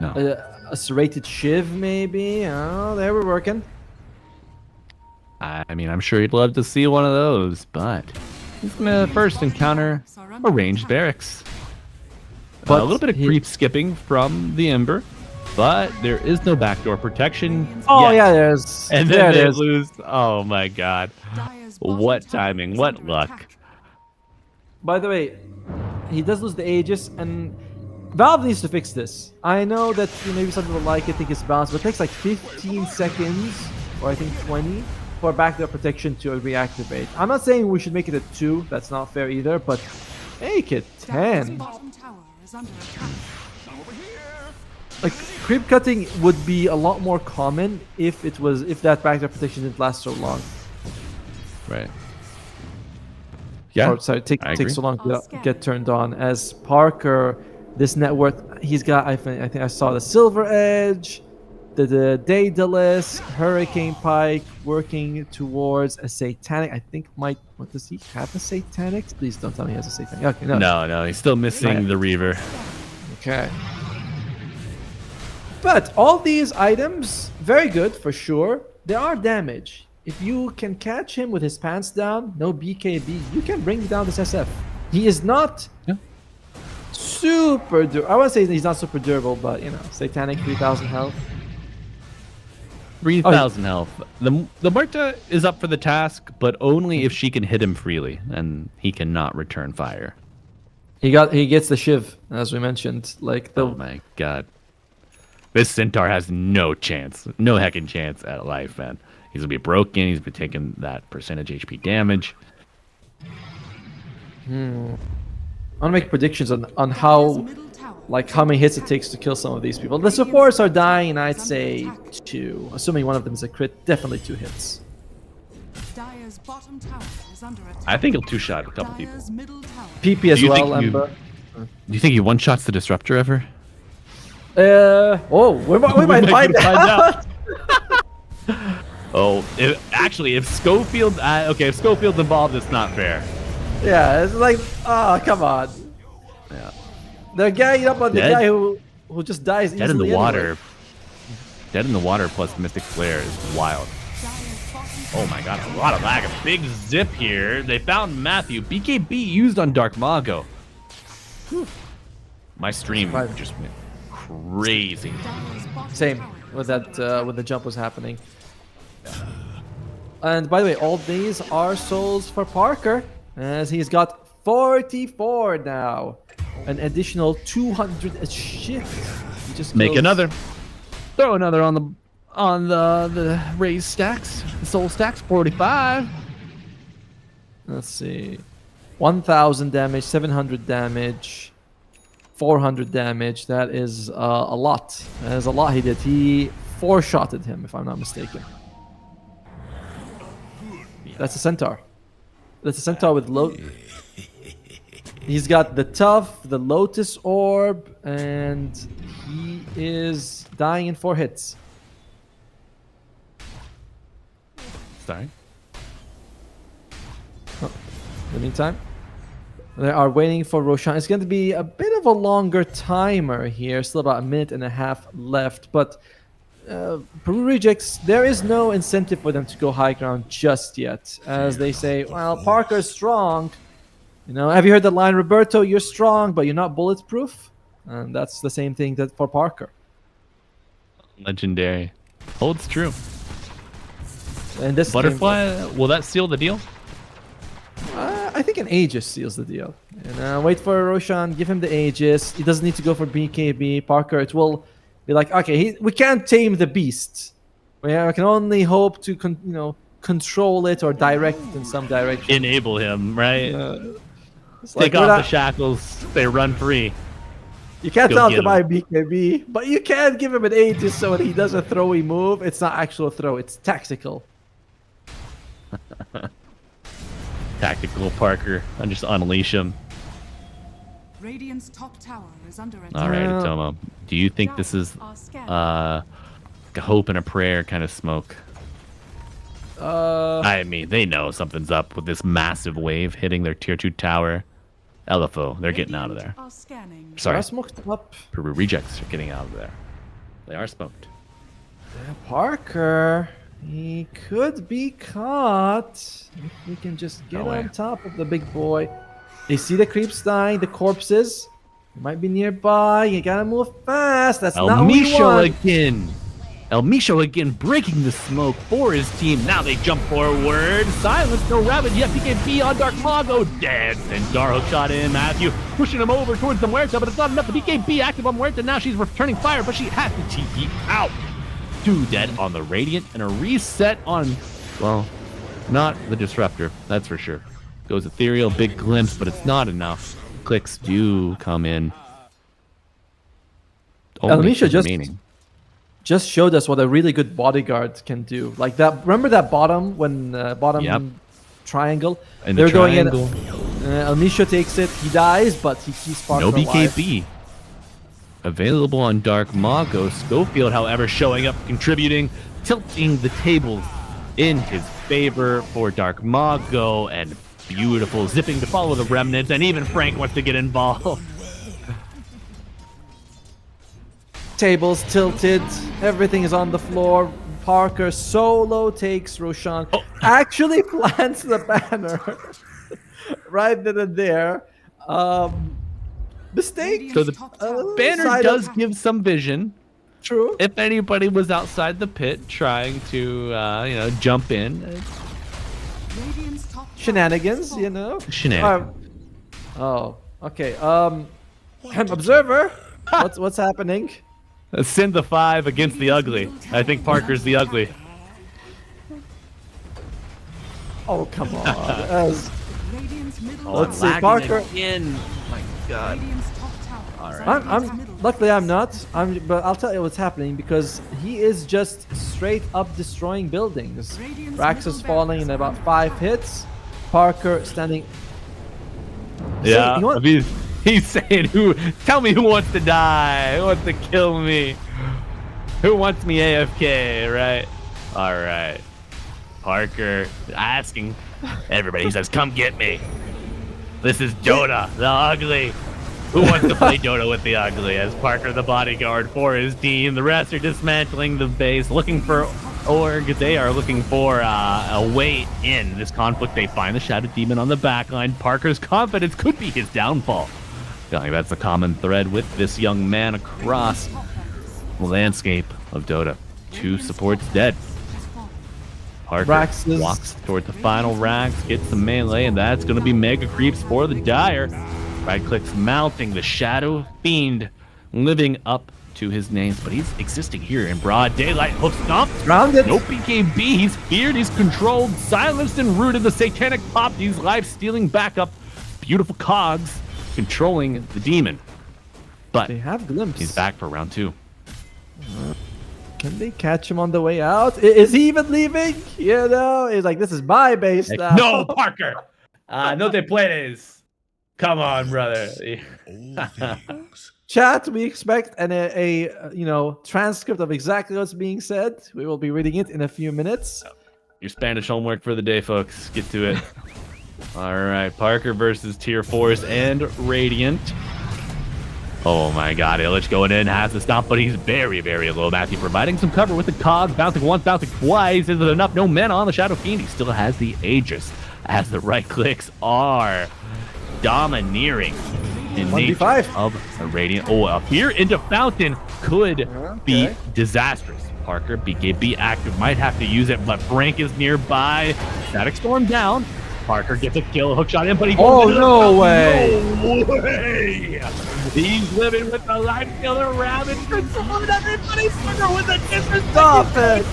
F: No.
E: A serrated shiv, maybe. Oh, there we're working.
F: I mean, I'm sure he'd love to see one of those, but he's gonna first encounter a ranged barracks.
E: But
F: a little bit of creep skipping from the Ember, but there is no backdoor protection.
E: Oh
F: yet.
E: yeah, there's.
F: And
E: there
F: then
E: it
F: they
E: is.
F: lose. Oh my God! What timing? What luck!
E: By the way, he does lose the Aegis, and Valve needs to fix this. I know that maybe some people like it, think it's balanced, but it takes like 15 seconds, or I think 20, for backdoor protection to reactivate. I'm not saying we should make it a 2, that's not fair either, but make it 10.
C: Bottom tower is under attack.
E: Like, creep cutting would be a lot more common if that backdoor protection didn't last so long.
F: Right. Yeah.
E: Or, sorry,
F: I
E: takes
F: agree.
E: so long to get turned on. As Parker, this net worth, he's got, I think I saw the Silver Edge, the Daedalus, Hurricane Pike, working towards a Satanic. I think what does he have a Satanic? Please don't tell me he has a Satanic. Okay,
F: No, he's still missing the Reaver.
E: Okay. But all these items, very good for sure. They are damage. If you can catch him with his pants down, no BKB, you can bring down this SF. He is not super durable. I want to say he's not super durable, but you know, Satanic 3000 health.
F: 3,000 health. The Marta is up for the task, but only if she can hit him freely, and he cannot return fire.
E: He gets the Shiv, as we mentioned. Like the
F: Oh my God. This Centaur has no chance. No heckin' chance at life, man. He's gonna be broken. He's been taking that percentage HP damage.
E: I want to make predictions on how, like, how many hits it takes to kill some of these people. The supports are dying, and I'd say 2. Assuming one of them is a crit, definitely 2 hits.
C: Dire's bottom tower is under attack.
F: I think he'll two-shot a couple people.
C: Dire's middle tower.
E: PP as
F: Do you
E: well,
F: think
E: Ember.
F: Do you think he one-shots the Disruptor ever?
E: We might find out.
F: Oh, if Schofield... if Schofield's involved, it's not fair.
E: Yeah, it's like, oh, come on.
F: Yeah.
E: They're ganging up on the
F: Dead?
E: guy who just dies
F: Dead in the
E: easily
F: water.
E: anyway.
F: Dead in the water plus Mystic Flare is wild.
C: Dire's bottom
F: Oh my God, a lot of lag. A big zip here. They found Matthew. BKB used on Dark Mago. Whew. My stream just went crazy.
C: Dire's bottom
E: Same
C: tower
E: with that when the jump was happening. And by the way, all these are souls for Parker, as he's got 44 now. An additional 200. Shit. He just
F: Make
E: kills-
F: another. Throw another on the raised stacks. The soul stacks 45.
E: Let's see. 1,000 damage, 700 damage, 400 damage. That is a lot. That is a lot he did. He 4-shotted him, if I'm not mistaken. That's a Centaur. That's a Centaur with He's got the Tough, the Lotus Orb, and he is dying in 4 hits.
F: Sorry.
E: In the meantime, they are waiting for Roshan. It's going to be a bit of a longer timer here. Still about a minute and a half left. But Peru Rejects, there is no incentive for them to go high ground just yet. As they say, well, Parker's strong. You know, have you heard the line, Roberto, you're strong, but you're not bulletproof? And that's the same thing that for Parker.
F: Legendary. Holds true.
E: And this
F: Butterfly, will that seal the deal?
E: I I think an Aegis seals the deal. And wait for Roshan, give him the Aegis. He doesn't need to go for BKB. Parker, it will be like, okay, we can't tame the beast. We can only hope to, control it or direct it in some direction.
F: Enable him, right?
E: It's
F: Take
E: we're
F: off
E: not-
F: the shackles. They run free.
E: You can't
F: Go
E: tell him
F: get
E: to
F: him.
E: buy BKB, but you can give him an Aegis so when he does a throwy move, it's not actual throw, it's tactical.
F: Tactical Parker. And just unleash him.
C: Radiant's top tower is under attack.
F: All right, Atomo. Do you think this is
C: Are scanning.
F: a hope and a prayer kind of smoke? I mean, they know something's up with this massive wave hitting their tier 2 tower. LFO, they're getting out of there.
C: Are scanning.
F: Sorry,
E: Are smoked up.
F: Peru rejects are getting out of there. They are smoked.
E: Parker, he could be caught if we can just get
F: No way.
E: on top of the big boy. They see the creeps dying, the corpses. They might be nearby. You gotta move fast. That's
F: El
E: not what we
F: Misho
E: want.
F: again. El Misho again breaking the smoke for his team. Now they jump forward. Silence, no rabbit yet. PKP on Dark Mago. Dead. And Darhook shot in. Matthew pushing him over towards the Muerta, but it's not enough. The PKP active on Muerta. Now she's returning fire, but she has to TP out. 2 dead on the Radiant and a reset on, well, not the Disruptor. That's for sure. Goes Ethereal, big glimpse, but it's not enough. Clicks do come in. Only
E: Misha
F: for remaining.
E: just showed us what a really good bodyguard can do. Like that. Remember that bottom when bottom
F: Yep.
E: triangle?
F: In the
E: They're going in.
F: triangle.
E: Almisha takes it. He dies, but he keeps Parker
F: No
E: alive.
F: BKB. Available on Dark Mago. Schofield, however, showing up, contributing, tilting the tables in his favor for Dark Mago, and beautiful zipping to follow the remnants, and even Frank wants to get involved.
E: Tables tilted. Everything is on the floor. Parker solo takes Roshan. Actually plants the banner right then and there. Mistake.
F: So the
C: Top tower.
F: banner
E: Side
F: does
E: of-
F: give some vision.
E: True.
F: If anybody was outside the pit trying to, jump in,
C: Radiant's top tower
E: Shenanigans,
C: is
E: you know.
F: shenanigans.
E: Oh, okay. Observer. What's happening?
F: Send the 5 against the ugly. I think Parker's the ugly.
E: Oh, come on.
C: Radiant's middle
F: Oh,
E: Let's
F: I'm
E: see,
F: lagging
E: Parker.
F: again. My God.
C: Radiant's top tower.
F: All
C: is
F: right.
C: under
E: I'm
C: middle
E: luckily I'm not. But I'll tell you what's happening because he is just straight up destroying buildings.
C: Radiant's
E: Rax is
C: middle
E: falling in
C: barracks
E: about 5 hits. Parker standing.
F: Yeah,
E: you know what?
F: I mean, he's saying, tell me who wants to die, who wants to kill me, who wants me AFK, right? All right. Parker asking everybody, he says, come get me. This is Dota, the ugly. Who wants to play Dota with the ugly? As Parker, the bodyguard for his team. The rest are dismantling the base, looking for Org. They are looking for a way in this conflict. They find the Shadow Demon on the backline. Parker's confidence could be his downfall. Feeling that's a common thread with this young man across the landscape of Dota. 2 supports dead. Parker
E: Rax is-
F: walks toward the final Rax, gets the melee, and that's going to be mega creeps for the Dire. Right clicks mounting the Shadow Fiend, living up to his names, but he's existing here in broad daylight. Hoof stomp.
E: Grounded.
F: No BKB. He's feared. He's controlled, silenced, and rooted. The satanic pop. He's life stealing backup. Beautiful cogs controlling the demon. But
E: They have glimpse.
F: he's back for round 2.
E: Can they catch him on the way out? Is he even leaving? You know, he's like, this is my base now.
F: No, Parker. No te puedes. Come on, brother.
E: Chat, we expect a transcript of exactly what's being said. We will be reading it in a few minutes.
F: Your Spanish homework for the day, folks. Get to it. All right, Parker versus Tier 4s and Radiant. Oh my God, Illich going in, has to stop, but he's very, very low. Matthew providing some cover with the cogs, bouncing once, bouncing twice. Is it enough? No men on the Shadow Fiend. He still has the Aegis, as the right clicks are domineering in nature
E: 1v5.
F: of a Radiant. Oh, a Fear into Fountain could be disastrous. Parker, BKB active, might have to use it, but Frank is nearby. Static Storm down. Parker gets a kill, hook shot in, but he
E: Oh,
F: goes into the
E: no
F: fountain.
E: way.
F: No way! He's living with the life killer rabbit control everybody. Parker with a different
E: Stop it.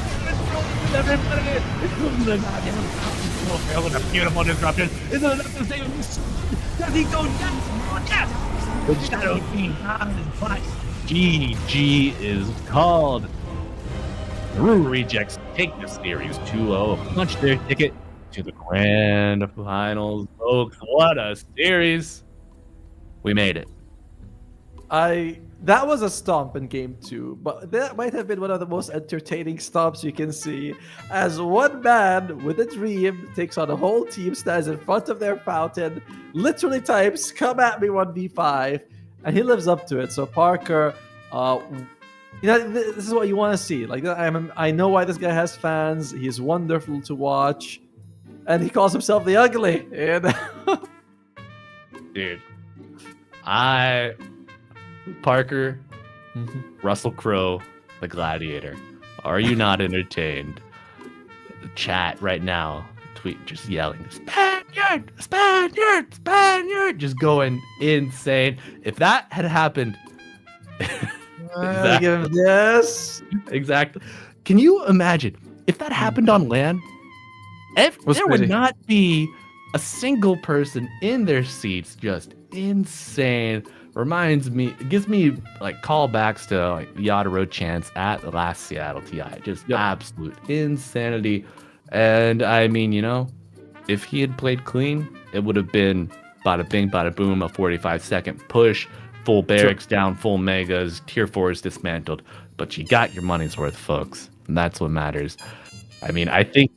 F: everybody. It's the goddamn fountain. With a beautiful disruption. Is it enough to save him? Does he go yes? Yes! The Shadow Team but GG is called. The Rue Rejects take the series 2-0, punch their ticket to the grand finals. Folks, what a series. We made it.
E: That was a stomp in game 2, but that might have been one of the most entertaining stomps you can see, as one man with a dream takes on a whole team, stands in front of their fountain, literally types "come at me 1v5," and he lives up to it. So Parker, this is what you want to see. Like, I know why this guy has fans. He's wonderful to watch, and he calls himself the Ugly. And
F: Dude, Parker, Russell Crowe, the Gladiator. Are you not entertained? The chat right now, tweet just yelling, Spaniard, Spaniard, Spaniard, just going insane. If that had happened,
E: give him this.
F: exactly. Can you imagine if that happened on land? If
E: Was
F: there
E: crazy.
F: would not be a single person in their seats, just insane. It gives me like callbacks to like the Road chants at the last Seattle TI. Just absolute insanity. And I mean, if he had played clean, it would have been bada bing, bada boom, a 45-second push, full barracks down, full megas, tier 4s dismantled. But you got your money's worth, folks. And that's what matters. I mean, I think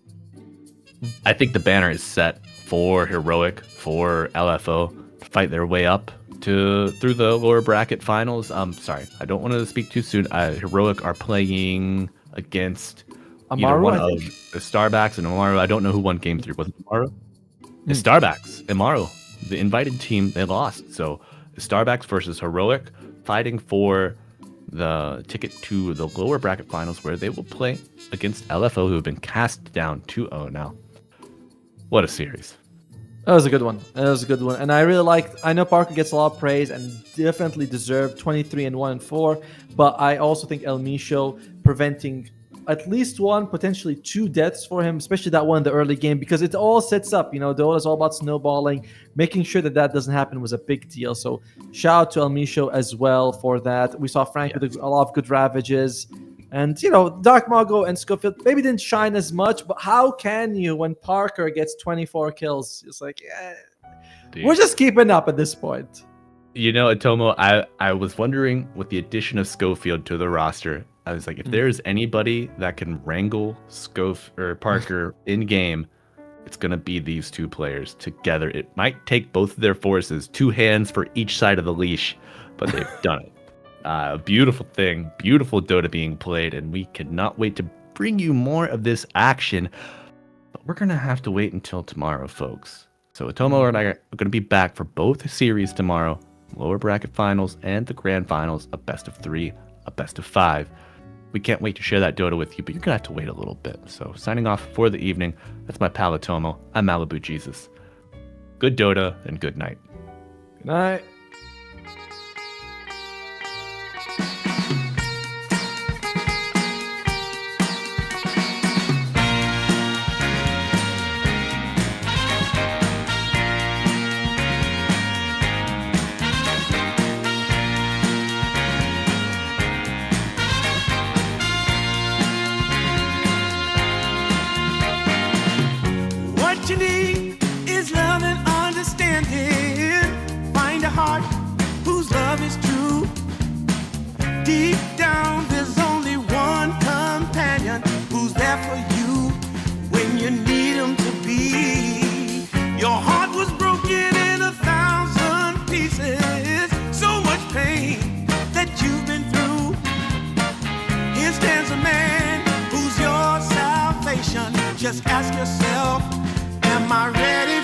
F: the banner is set for Heroic, for LFO to fight their way up through the lower bracket finals. Sorry, I don't want to speak too soon. Heroic are playing against either
E: Amaru,
F: one
E: I
F: of
E: think.
F: the Starbacks and Amaru. I don't know who won game 3. Was it Amaru? The Starbacks, Amaru, the invited team, they lost. So the Starbacks versus Heroic, fighting for the ticket to the lower bracket finals, where they will play against LFO, who have been cast down 2-0 now. What a series.
E: That was a good one. And I really I know Parker gets a lot of praise and definitely deserved 23-1-4, but I also think El Micho preventing at least one, potentially 2 deaths for him, especially that one in the early game, because it all sets up, Dota is all about snowballing. Making sure that doesn't happen was a big deal. So shout out to El Micho as well for that. We saw Frank with a lot of good ravages. And, Dark Mago and Schofield maybe didn't shine as much, but how can you when Parker gets 24 kills? It's like,
F: Dude.
E: we're just keeping up at this point.
F: Atomo, I was wondering, with the addition of Schofield to the roster, I was like, if there's anybody that can wrangle Parker in game, it's going to be these 2 players together. It might take both of their forces, 2 hands for each side of the leash, but they've done it. Beautiful thing, beautiful Dota being played, and we cannot wait to bring you more of this action. But we're going to have to wait until tomorrow, folks. So Atomo and I are going to be back for both series tomorrow, lower bracket finals and the grand finals, a best of 3, a best of 5. We can't wait to share that Dota with you, but you're going to have to wait a little bit. So signing off for the evening, that's my pal Atomo. I'm Malibu Jesus. Good Dota and good night.
E: Good night.
G: What you need is love and understanding. Find a heart whose love is true. Deep down, there's only one companion who's there for you when you need him to be. Your heart was broken in 1,000 pieces. So much pain that you've been through. Here stands a man who's your salvation. Just ask yourself, am I ready